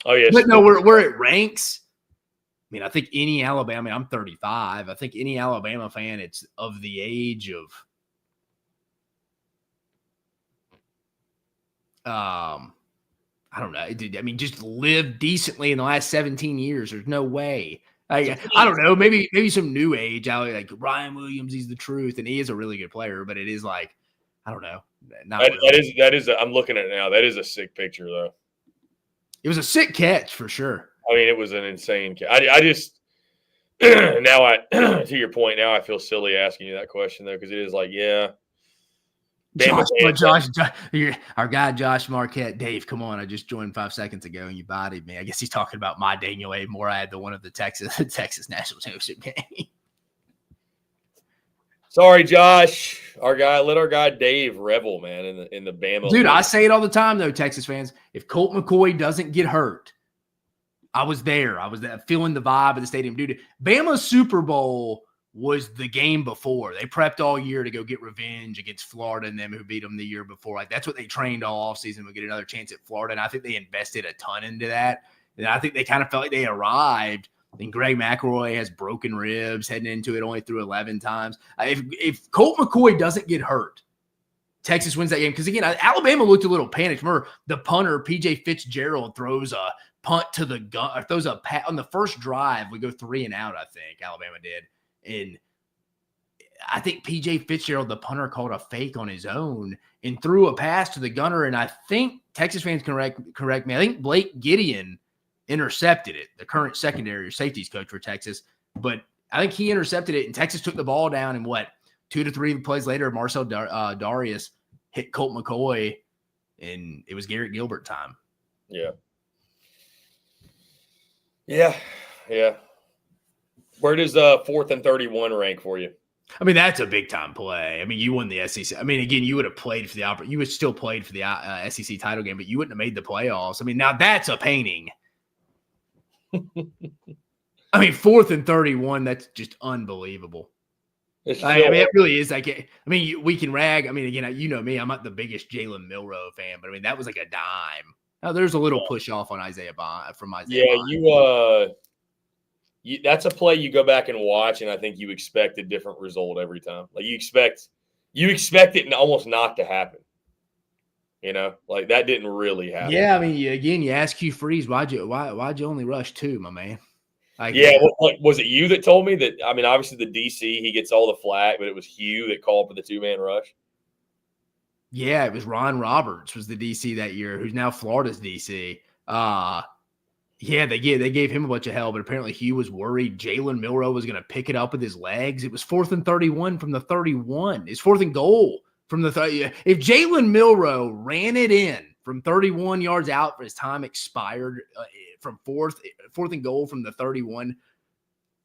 Oh, yes. But no, where it ranks, I mean, I think any Alabama, I'm 35. I think any Alabama fan, it's of the age of, I don't know. I mean, just live decently in the last 17 years. There's no way. I don't know. Maybe some new age out like Ryan Williams. He's the truth, and he is a really good player. But it is like, I don't know. That is. I'm looking at it now. That is a sick picture, though. It was a sick catch for sure. I mean, it was an insane catch. I just now to your point. Now I feel silly asking you that question though, because it is like, yeah. Josh, our guy Josh Marquette, Dave, come on! I just joined 5 seconds ago, and you bodied me. I guess he's talking about my Daniel A. Moore. I had the one of the Texas national championship game. Sorry, Josh. Let our guy Dave revel, man, in the Bama. Dude, I say it all the time though, Texas fans. If Colt McCoy doesn't get hurt, I was there. I was there, feeling the vibe of the stadium, dude. Bama's Super Bowl was the game before. They prepped all year to go get revenge against Florida and them who beat them the year before. Like, that's what they trained all offseason to get another chance at Florida. And I think they invested a ton into that. And I think they kind of felt like they arrived. I think Greg McElroy has broken ribs heading into it, only threw 11 times. If Colt McCoy doesn't get hurt, Texas wins that game. Because, again, Alabama looked a little panicked. Remember, the punter, P.J. Fitzgerald, throws a punt to the gun, or throws a pat on the first drive. We go 3 and out, I think, Alabama did. And I think P.J. Fitzgerald, the punter, called a fake on his own and threw a pass to the gunner. And I think Texas fans can correct me. I think Blake Gideon intercepted it, the current secondary or safeties coach for Texas. But I think he intercepted it, and Texas took the ball down. And 2 to 3 plays later, Marcel Darius hit Colt McCoy, and it was Garrett Gilbert time. Yeah. Yeah. Where does 4th and 31 rank for you? I mean, that's a big time play. I mean, you won the SEC. I mean, again, you would have played for you would still played for the SEC title game, but you wouldn't have made the playoffs. I mean, now that's a painting. I mean, 4th and 31, that's just unbelievable. I mean, it really is. We can rag. I mean, again, you know me, I'm not the biggest Jalen Milroe fan, but I mean, that was like a dime. Now, there's a little push off on Isaiah Bond. That's a play you go back and watch, and I think you expect a different result every time. Like you expect it almost not to happen. Like that didn't really happen. Yeah, I mean, you ask Hugh Freeze, why'd you only rush 2, my man? Was it you that told me that? I mean, obviously the DC, he gets all the flack, but it was Hugh that called for the 2-man rush. Yeah, it was Ron Roberts was the DC that year, who's now Florida's DC. Yeah, they gave him a bunch of hell, but apparently Hugh was worried Jalen Milroe was going to pick it up with his legs. It was 4th and 31 from the 31. It's 4th and goal from the 30. If Jalen Milroe ran it in from 31 yards out for his time expired from 4th and goal from the 31,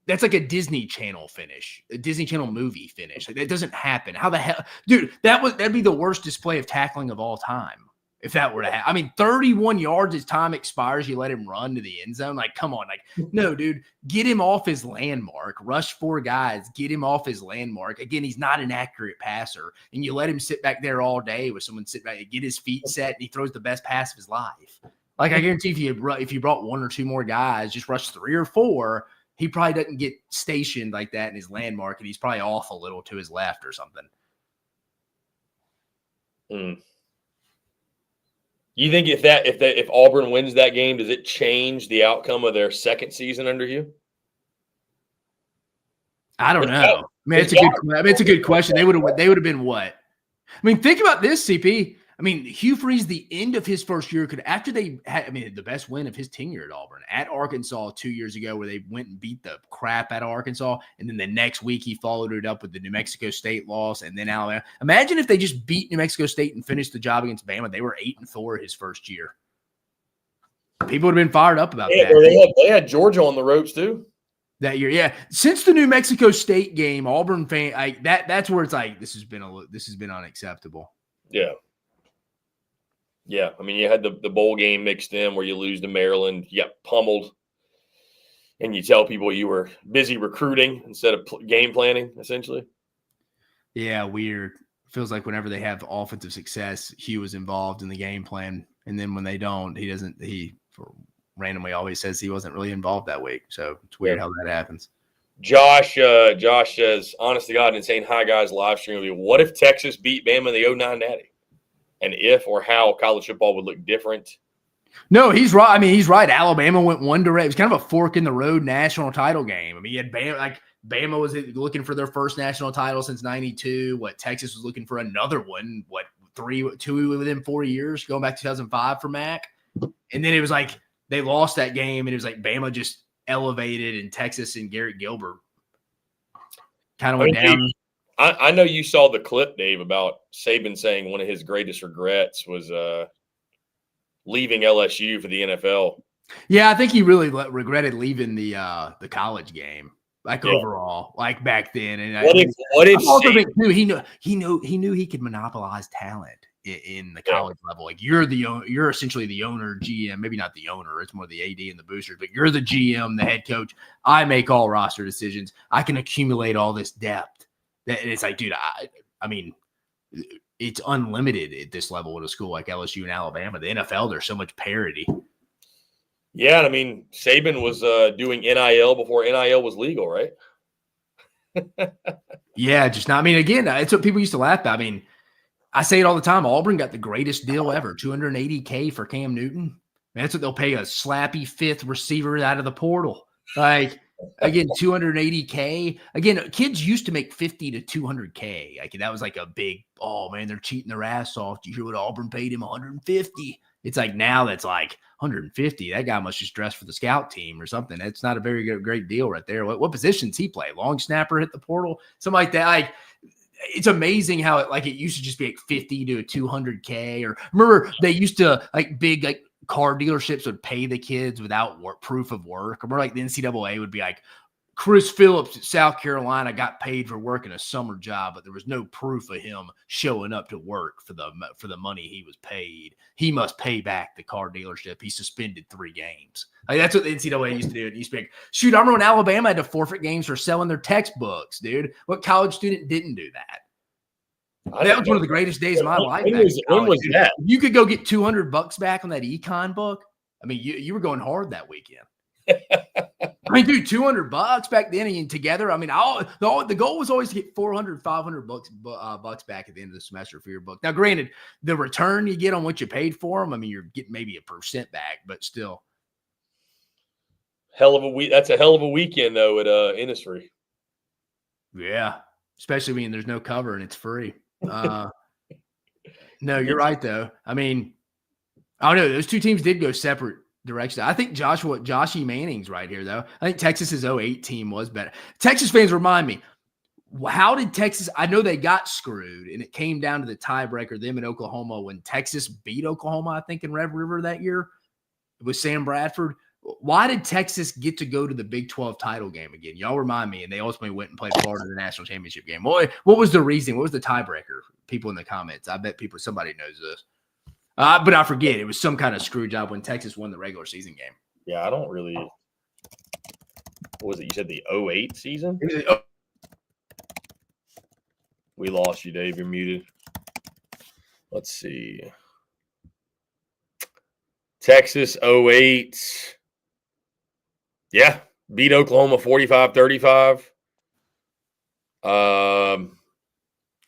that's like a Disney Channel finish, a Disney Channel movie finish. Like, that doesn't happen. How the hell, dude? That'd be the worst display of tackling of all time. If that were to happen, I mean, 31 yards as time expires, you let him run to the end zone. Like, come on. Like, no, dude, get him off his landmark. Rush 4 guys, get him off his landmark. Again, he's not an accurate passer. And you let him sit back there all day with someone sit back and get his feet set, and he throws the best pass of his life. Like, I guarantee if you brought 1 or 2 more guys, just rush 3 or 4, he probably doesn't get stationed like that in his landmark, and he's probably off a little to his left or something. You think if Auburn wins that game, does it change the outcome of their second season under you? I don't know. I mean, it's a good question. They would have been what? I mean, think about this, CP. I mean, Hugh Freeze, the end of his first year, after they had, the best win of his tenure at Auburn, at Arkansas 2 years ago, where they went and beat the crap out of Arkansas, and then the next week he followed it up with the New Mexico State loss, and then Alabama. Imagine if they just beat New Mexico State and finished the job against Bama. They were 8-4 his first year. People would have been fired up about that. They had Georgia on the ropes too that year. Yeah, since the New Mexico State game, Auburn fan that's where it's like this has been unacceptable. Yeah. Yeah, I mean, you had the bowl game mixed in where you lose to Maryland, you got pummeled, and you tell people you were busy recruiting instead of game planning, essentially. Yeah, weird. Feels like whenever they have offensive success, Hugh is involved in the game plan, and then when they don't, he randomly always says he wasn't really involved that week. So it's weird how that happens. Josh says, honest to God, insane hi guys live stream will be, what if Texas beat Bama in the 09 Natty? And if or how college football would look different. No, he's right. I mean, he's right. Alabama went one direction. It was kind of a fork in the road national title game. I mean, you had Bama was looking for their first national title since '92. Texas was looking for another one. 2 within 4 years, going back to 2005 for Mac. And then it was like they lost that game, and it was like Bama just elevated, and Texas and Garrett Gilbert kind of went down. I know you saw the clip, Dave, about Saban saying one of his greatest regrets was leaving LSU for the NFL. Yeah, I think he really regretted leaving the college game, overall, back then. And what if I also think too, he knew he could monopolize talent in the college level. Like you're essentially the owner, GM, maybe not the owner, it's more the AD and the boosters, but you're the GM, the head coach. I make all roster decisions. I can accumulate all this depth. And it's like, dude, I mean, it's unlimited at this level at a school like LSU and Alabama. The NFL, there's so much parity. Yeah, I mean, Saban was doing NIL before NIL was legal, right? Yeah, just not. I mean, again, it's what people used to laugh at. I mean, I say it all the time. Auburn got the greatest deal ever, $280K for Cam Newton. Man, that's what they'll pay a slappy fifth receiver out of the portal. Like, again, $280K. Again, kids used to make $50 to $200K. Like, that was like a big, oh man, they're cheating their ass off. Do you hear what Auburn paid him? $150. It's like now that's like $150. That guy must just dress for the scout team or something. That's not a very great deal right there. What positions he play? Long snapper hit the portal, something like that. Like, it's amazing how it used to just be like 50 to 200K. Or remember they used to big car dealerships would pay the kids without proof of work. Or like the NCAA would be like, Chris Phillips at South Carolina got paid for working a summer job, but there was no proof of him showing up to work for the money he was paid. He must pay back the car dealership. He suspended 3 games. Like, that's what the NCAA used to do. It used to be like, shoot, I remember when Alabama had to forfeit games for selling their textbooks, dude. What college student didn't do that? That was one of the greatest days of my life. When was that? You could go get $200 back on that econ book. I mean, you were going hard that weekend. I mean, dude, $200 back then and together. I mean, the goal was always to get $400, $500 back at the end of the semester for your book. Now, granted, the return you get on what you paid for them, I mean, you're getting maybe 1% back, but still. Hell of a week. That's a hell of a weekend though at Innisfree. Yeah, especially when there's no cover and it's free. No, you're right though. I mean, I don't know. Those two teams did go separate directions. I think Joshy Manning's right here though. I think Texas's 08 team was better. Texas fans remind me, how did Texas? I know they got screwed and it came down to the tiebreaker, them in Oklahoma, when Texas beat Oklahoma, I think in Red River that year with Sam Bradford. Why did Texas get to go to the Big 12 title game again? Y'all remind me. And they ultimately went and played Florida in the national championship game. What was the reason? What was the tiebreaker? People in the comments. I bet somebody knows this. But I forget. It was some kind of screw job when Texas won the regular season game. Yeah, I don't really. What was it? You said the 08 season? We lost you, Dave. You're muted. Let's see. Texas 08. Yeah, beat Oklahoma 45-35.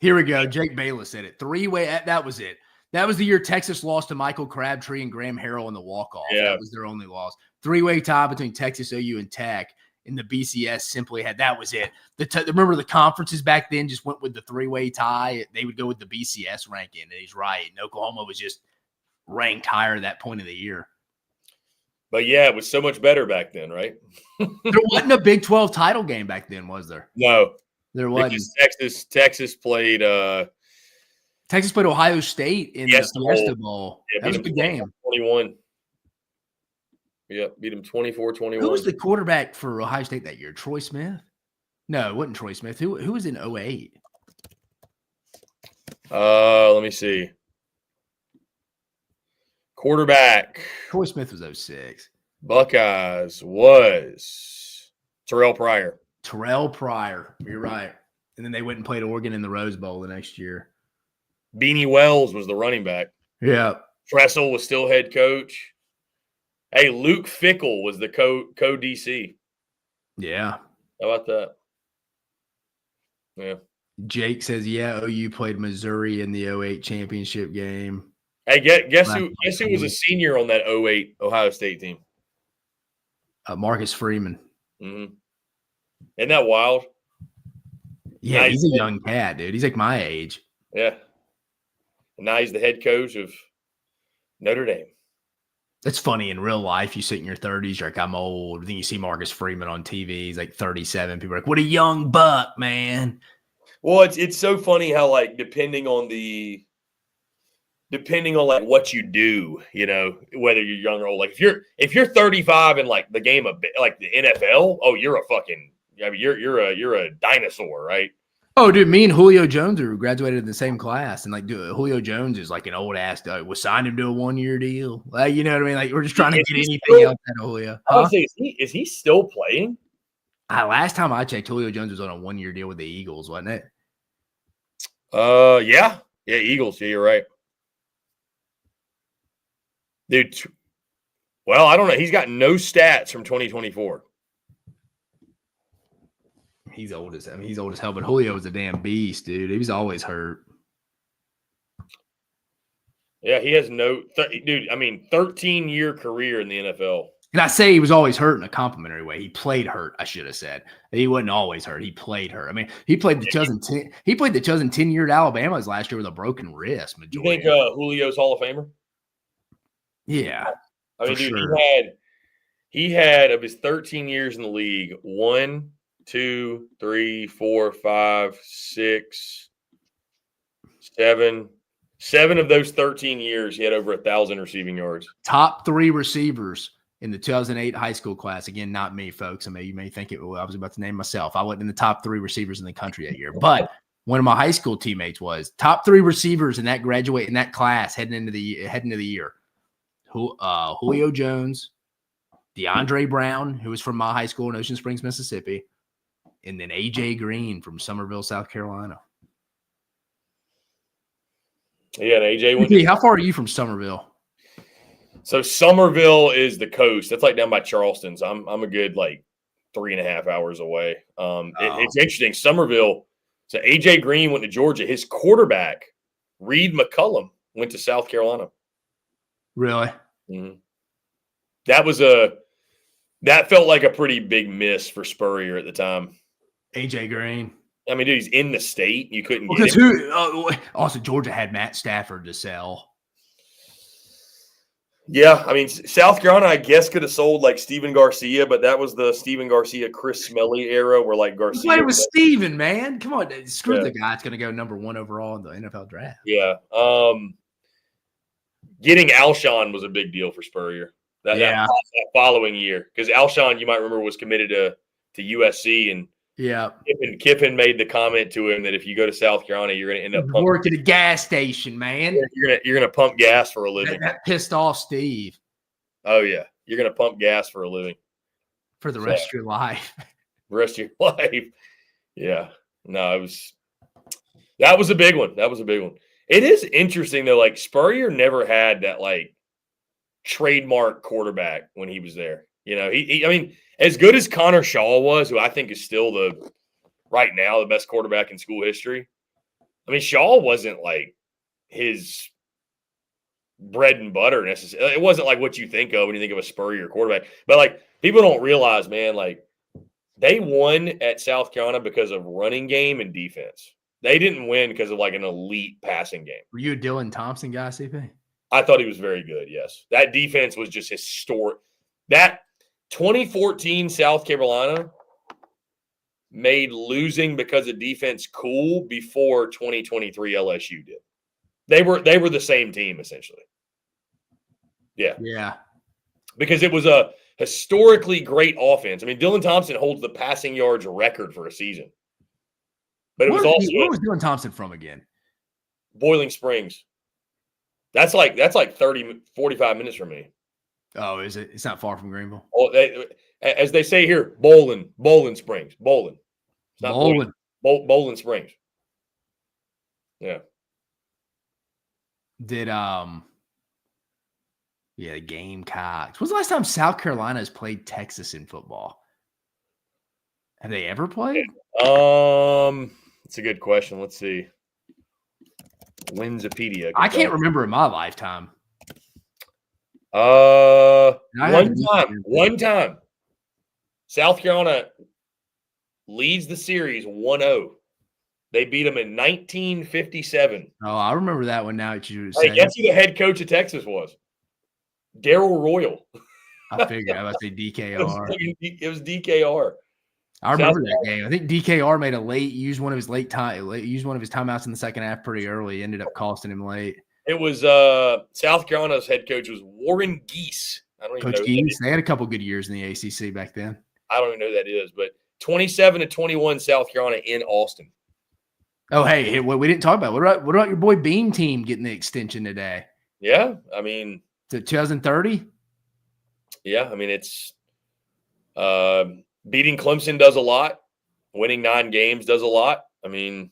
Here we go. Jake Bayless said it. 3-way. That was it. That was the year Texas lost to Michael Crabtree and Graham Harrell in the walk-off. Yeah. That was their only loss. 3-way tie between Texas, OU, and Tech. And the BCS simply had – that was it. Remember the conferences back then just went with the 3-way tie. They would go with the BCS ranking. And he's right. And Oklahoma was just ranked higher at that point of the year. But, yeah, it was so much better back then, right? There wasn't a Big 12 title game back then, was there? No. There wasn't. Texas played Texas played Ohio State in the Fiesta Bowl. Yeah, that was a good game. 21. Yeah, beat them 24-21. Who was the quarterback for Ohio State that year? Troy Smith? No, it wasn't Troy Smith. Who was in 08? Let me see. Quarterback. Troy Smith was 06. Buckeyes was Terrell Pryor. Terrell Pryor. You're right. And then they went and played Oregon in the Rose Bowl the next year. Beanie Wells was the running back. Yeah. Tressel was still head coach. Hey, Luke Fickell was the co-DC. Yeah. How about that? Yeah. Jake says, yeah, OU played Missouri in the 08 championship game. Hey, guess who was a senior on that 08 Ohio State team? Marcus Freeman. Mm-hmm. Isn't that wild? Yeah, now he's a young cat, dude. He's like my age. Yeah. And now he's the head coach of Notre Dame. That's funny. In real life, you sit in your 30s, you're like, I'm old. Then you see Marcus Freeman on TV. He's like 37. People are like, what a young buck, man. Well, it's so funny how, like, depending on like what you do, you know, whether you're young or old. Like if you're 35 and like the game of like the NFL, oh, you're a fucking, I mean, you're a dinosaur, right? Oh, dude, me and Julio Jones are graduated in the same class, and like, dude, Julio Jones is like an old ass. We signed him to a 1-year deal. Like, you know what I mean? Like, we're just trying to get anything out of Julio. I would say, is he still playing? Last time I checked, Julio Jones was on a 1-year deal with the Eagles, wasn't it? Yeah, Eagles. Yeah, you're right, dude. Well, I don't know. He's got no stats from 2024. He's old as hell, but Julio was a damn beast, dude. He was always hurt. Yeah, he has dude. I mean, 13-year career in the NFL. And I say he was always hurt in a complimentary way. He played hurt, I should have said. He wasn't always hurt. He played hurt. I mean, he played the 2010. He played the 2010 year at Alabama's last year with a broken wrist. You think Julio's Hall of Famer? Yeah. I mean, dude, sure. he had of his 13 years in the league, 1, 2, 3, 4, 5, 6, 7. 7 of those 13 years, he had over 1,000 receiving yards. Top 3 receivers in the 2008 high school class. Again, not me, folks. You may think I was about to name myself. I wasn't in the top 3 receivers in the country that year, but one of my high school teammates was. Top 3 receivers in that class heading into the year. Julio Jones, DeAndre Brown, who was from my high school in Ocean Springs, Mississippi, and then AJ Green from Summerville, South Carolina. Yeah, and AJ. How far are you from Summerville? So Summerville is the coast. That's like down by Charleston. So I'm a good 3.5 hours away. It's interesting. Summerville. So AJ Green went to Georgia. His quarterback, Reed McCullum, went to South Carolina. Really? Mm-hmm. That felt like a pretty big miss for Spurrier at the time. AJ Green. I mean, dude, he's in the state. You couldn't get because him. Also, Georgia had Matt Stafford to sell. Yeah, I mean, South Carolina, I guess, could have sold Steven Garcia, but that was the Steven Garcia, Chris Smelly era where Garcia. Play with Steven, man. Come on. Screw the guy that's going to go number 1 overall in the NFL draft. Yeah. Getting Alshon was a big deal for Spurrier that following year because Alshon, you might remember, was committed to USC, and Kiffin made the comment to him that if you go to South Carolina, you're going to end up work at a gas station, man. You're going to pump gas for a living. That pissed off Steve. Oh yeah, you're going to pump gas for a living for the rest of your life. The rest of your life. Yeah. No, that was a big one. It is interesting though. Spurrier never had that trademark quarterback when he was there. You know, I mean, as good as Connor Shaw was, who I think is still right now the best quarterback in school history. I mean, Shaw wasn't his bread and butter necessarily. It wasn't what you think of when you think of a Spurrier quarterback. But people don't realize, man, they won at South Carolina because of running game and defense. They didn't win because of an elite passing game. Were you a Dylan Thompson guy, CP? I thought he was very good, yes. That defense was just historic. That 2014 South Carolina made losing because of defense cool before 2023 LSU did. They were the same team, essentially. Yeah. Yeah. Because it was a historically great offense. I mean, Dylan Thompson holds the passing yards record for a season. But where was Dylan Thompson from again? Boiling Springs. That's like 30, 45 minutes from me. Oh, is it? It's not far from Greenville. Oh, as they say here, Bowling Springs. Bowling. It's not Bowling Springs. Yeah. Did the Gamecocks. When's the last time South Carolina has played Texas in football? Have they ever played? It's a good question. Let's see. Winsipedia. I can't remember in my lifetime. One time. South Carolina leads the series 1-0. They beat them in 1957. Oh, I remember that one now that you were saying. Guess who the head coach of Texas was? Darryl Royal. I figured. I was going to say DKR. It was DKR. I remember that game. I think DKR made used one of his timeouts in the second half pretty early. Ended up costing him late. It was South Carolina's head coach was Warren Geese. I don't even know. Coach Geese. They had a couple good years in the ACC back then. I don't even know who that is, but 27-21 South Carolina in Austin. Oh, hey, we didn't talk about it. What about your boy Beam team getting the extension today? Yeah, I mean, to 2030. Yeah, I mean it's beating Clemson does a lot. Winning 9 games does a lot. I mean,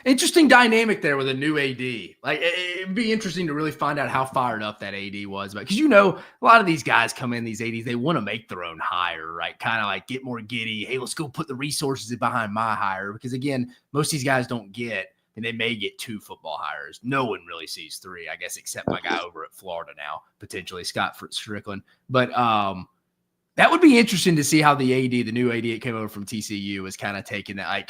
interesting dynamic there with a new AD. It'd be interesting to really find out how fired up that AD was. Because a lot of these guys come in, these ADs, they want to make their own hire, right? Kind of get more giddy. Hey, let's go put the resources behind my hire. Because again, most of these guys don't get and they may get 2 football hires. No one really sees 3, I guess, except my guy over at Florida now, potentially Scott Strickland. But that would be interesting to see how the new AD that came over from TCU is kind of taking that,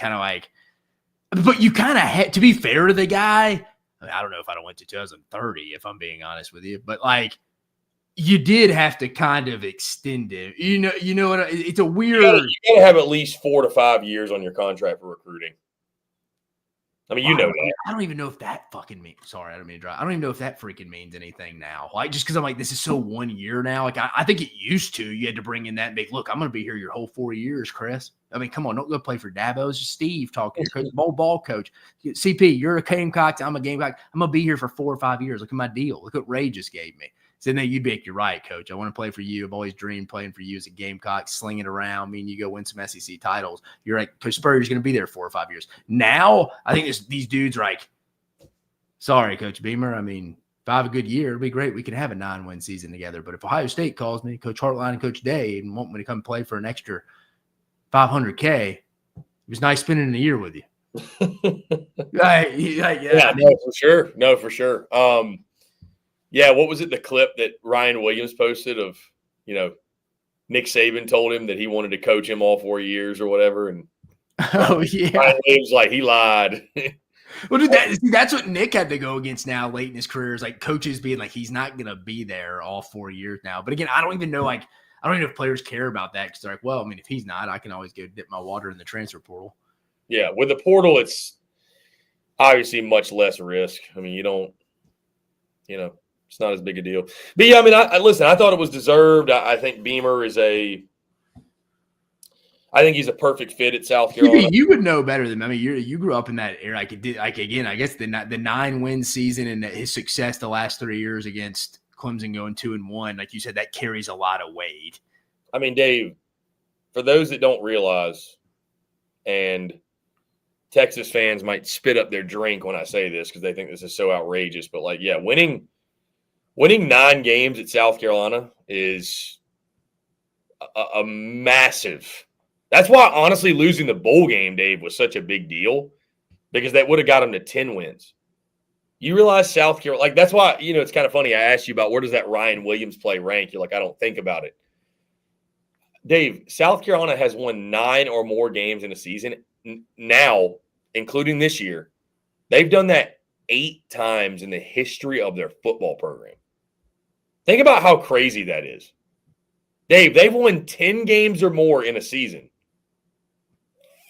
but you kind of had to be fair to the guy. I don't know if I went to 2030, if I'm being honest with you, but you did have to kind of extend it. You know what? It's a weird. You gotta have at least 4 to 5 years on your contract for recruiting. I mean, that. I don't even know if that fucking means. Sorry, I don't mean to drive. I don't even know if that freaking means anything now. Just because I'm this is so 1 year now. I think it used to. You had to bring in that big look. I'm going to be here your whole 4 years, Chris. I mean, come on, don't go play for Dabo. It's just Steve talking. Your coach, ball coach. CP, you're a Gamecock. I'm a Gamecock. I'm going to be here for 4 or 5 years. Look at my deal. Look what Ray just gave me. So then you'd be you're right, coach. I want to play for you. I've always dreamed playing for you as a Gamecock, slinging it around. I mean, you go win some SEC titles. You're right. Coach Spurrier's going to be there 4 or 5 years. Now, I think these dudes are sorry, Coach Beamer. I mean, if I have a good year, it'll be great. We can have a 9-win season together. But if Ohio State calls me, Coach Hartline and Coach Day, and want me to come play for an extra $500K, it was nice spending a year with you. Yeah, no, for sure. Yeah, what was it? The clip that Ryan Williams posted of, Nick Saban told him that he wanted to coach him all 4 years or whatever, and Ryan Williams he lied. Well, dude, that's what Nick had to go against now late in his career is coaches being he's not going to be there all 4 years now. But again, I don't even know I don't even know if players care about that because they're well, I mean, if he's not, I can always go dip my water in the transfer portal. Yeah, with the portal, it's obviously much less risk. I mean, you don't, it's not as big a deal. But yeah, I mean, listen, I thought it was deserved. I think Beamer is I think he's a perfect fit at South Carolina. You would know better than me. I mean, you grew up in that era. Again, I guess the 9-win season and his success the last 3 years against Clemson going 2-1, like you said, that carries a lot of weight. I mean, Dave, for those that don't realize, and Texas fans might spit up their drink when I say this because they think this is so outrageous, but winning 9 games at South Carolina is a massive. That's why, honestly, losing the bowl game, Dave, was such a big deal because that would have got them to 10 wins. You realize South Carolina, that's why, it's kind of funny. I asked you about where does that Ryan Williams play rank? You're I don't think about it. Dave, South Carolina has won 9 or more games in a season now, including this year. They've done that 8 times in the history of their football program. Think about how crazy that is. Dave, they've won 10 games or more in a season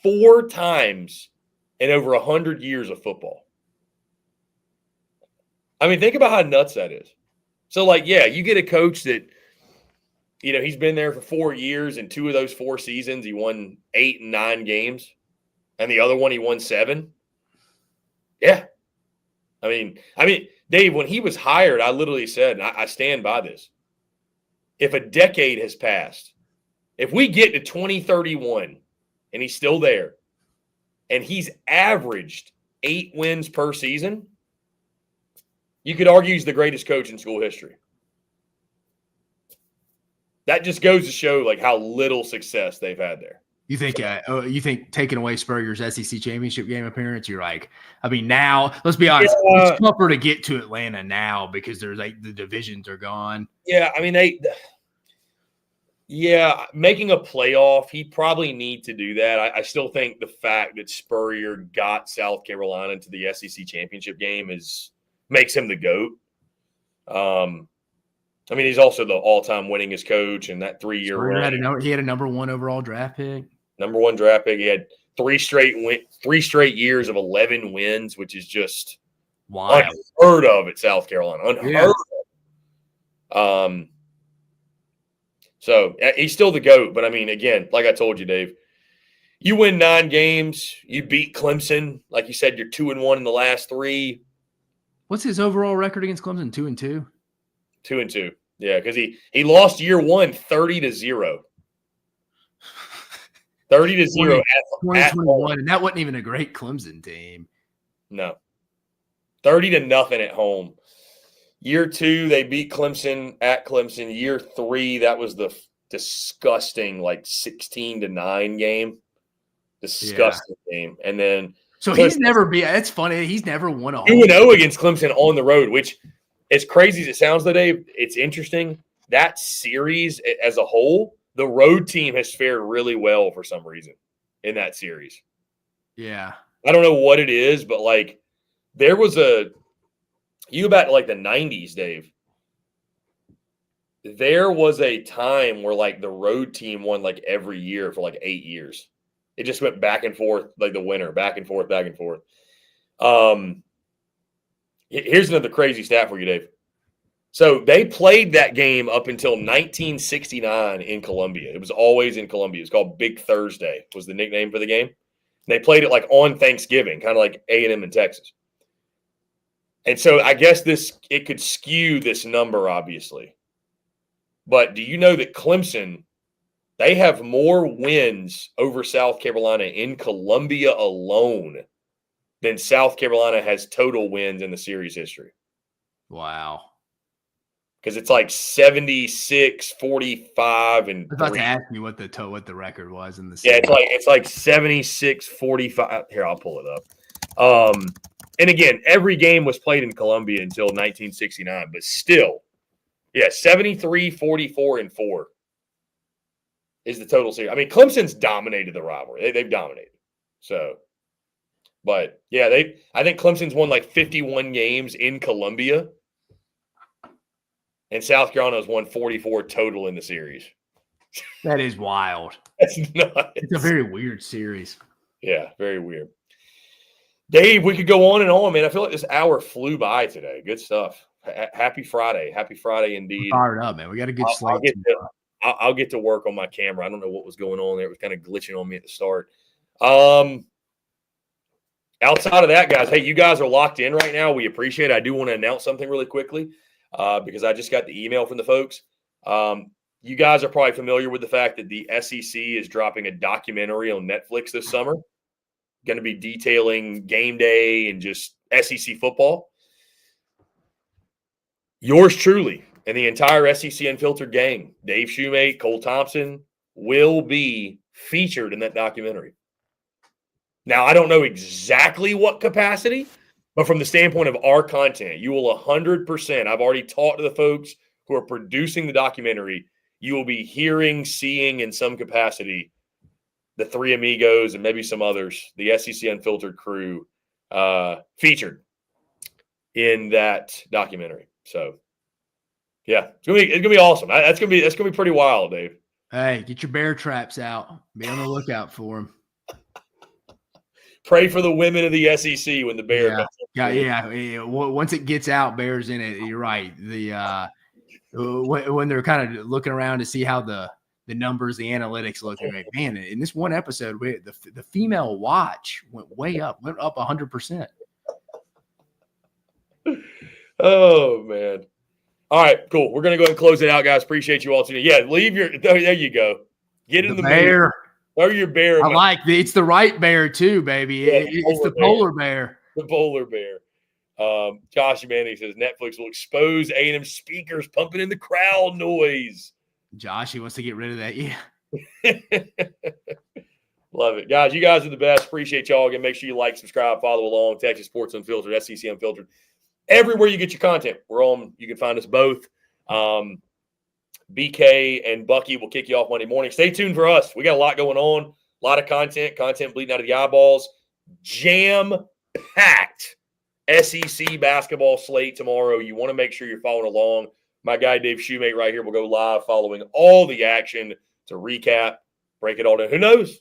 4 times in over 100 years of football. I mean, think about how nuts that is. So, you get a coach that, he's been there for 4 years, and 2 of those 4 seasons, he won 8 and 9 games, and the other one he won 7. Yeah. I mean, Dave, when he was hired, I literally said, and I stand by this, if a decade has passed, if we get to 2031 and he's still there, and he's averaged 8 wins per season, you could argue he's the greatest coach in school history. That just goes to show how little success they've had there. You think taking away Spurrier's SEC Championship game appearance, you're now, let's be honest, it's tougher to get to Atlanta now because there's the divisions are gone. Yeah, I mean, making a playoff, he'd probably need to do that. I still think the fact that Spurrier got South Carolina to the SEC Championship game makes him the GOAT. I mean, he's also the all-time winningest coach in that 3-year run. He had a number 1 overall draft pick. Number 1 draft pick. He had 3 straight years of 11 wins, which is just unheard of at South Carolina. Unheard of. So he's still the GOAT. But I mean, again, like I told you, Dave, you win 9 games, you beat Clemson. Like you said, you're 2-1 in the last 3. What's his overall record against Clemson? 2-2. 2-2. Yeah, because he lost year 1 30-0. 30-0 at 2021, and that wasn't even a great Clemson team. No. 30-0 at home. Year 2, they beat Clemson at Clemson. Year 3, that was the disgusting 16-9 game. Disgusting game. And then So he's never been. It's funny. He's never won a home. 2-0 against Clemson on the road, which, as crazy as it sounds today, it's interesting. That series as a whole, the road team has fared really well for some reason in that series. Yeah. I don't know what it is, but like there was you go back to like the 90s, Dave. There was a time where like the road team won like every year for like 8 years. It just went back and forth, like the winner, back and forth, back and forth. Here's another crazy stat for you, Dave. So they played that game up until 1969 in Columbia. It was always in Columbia. It's called Big Thursday was the nickname for the game. And they played it like on Thanksgiving, kind of like A&M in Texas. And so I guess it could skew this number, obviously. But do you know that Clemson, they have more wins over South Carolina in Columbia alone than South Carolina has total wins in the series history? Wow. Because it's like 76, 45, and I was about 3. to ask you what the record was in the Yeah, series. it's like 76, 45. Here, I'll pull it up. And again, every game was played in Columbia until 1969, but still, yeah, 73, 44, and 4 is the total series. I mean, Clemson's dominated the rivalry. They've dominated. So, but yeah, I think Clemson's won like 51 games in Columbia. And South Carolina's won 44 total in the series. That is wild. That's nuts. It's a very weird series. Yeah, very weird. Dave, we could go on and on, man. I feel like this hour flew by today. Good stuff. Happy Friday. Happy Friday indeed. Fired up, man. We got a good slate. I'll get to work on my camera. I don't know what was going on there. It was kind of glitching on me at the start. Outside of that, guys, hey, you guys are locked in right now. We appreciate it. I do want to announce something really quickly. Because I just got the email from the folks. You guys are probably familiar with the fact that the SEC is dropping a documentary on Netflix this summer. Going to be detailing game day and just SEC football. Yours truly and the entire SEC Unfiltered gang, Dave Shoemate, Cole Thompson, will be featured in that documentary. Now, I don't know exactly what capacity, but from the standpoint of our content, you will 100%. I've already talked to the folks who are producing the documentary. You will be hearing, seeing in some capacity the three amigos and maybe some others, the SEC Unfiltered crew, featured in that documentary. So, yeah, it's gonna be awesome. That's gonna be pretty wild, Dave. Hey, get your bear traps out. Be on the lookout for them. Pray for the women of the SEC when the bear comes. Yeah. Once it gets out, bears in it. You're right. The when they're kind of looking around to see how the numbers, the analytics look, they're like, man, in this one episode, the female watch went up 100%. Oh man! All right, cool. We're gonna go ahead and close it out, guys. Appreciate you all tuning in. Yeah, leave your. There you go. Get in the bear. mood. Throw your bear. I like it's the right bear too, baby. Yeah, it's the polar bear. The polar bear. Josh Manning says Netflix will expose A&M speakers pumping in the crowd noise. Josh, he wants to get rid of that. Yeah. Love it. Guys, you guys are the best. Appreciate y'all. Again, make sure you like, subscribe, follow along. Texas Sports Unfiltered, SEC Unfiltered. Everywhere you get your content, we're on. You can find us both. BK and Bucky will kick you off Monday morning. Stay tuned for us. We got a lot going on, a lot of content bleeding out of the eyeballs. Jam-packed SEC basketball slate tomorrow. You want to make sure you're following along. My guy Dave Shoemate right here will go live following all the action to recap, break it all down. Who knows?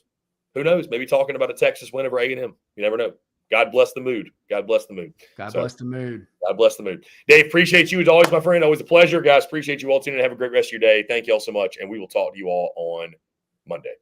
Maybe talking about a Texas win over A&M. You never know. God bless the mood. God bless the mood. God bless the mood. God bless the mood. Dave, appreciate you as always, my friend. Always a pleasure. Guys, appreciate you all tuning in. Have a great rest of your day. Thank you all so much, and we will talk to you all on Monday.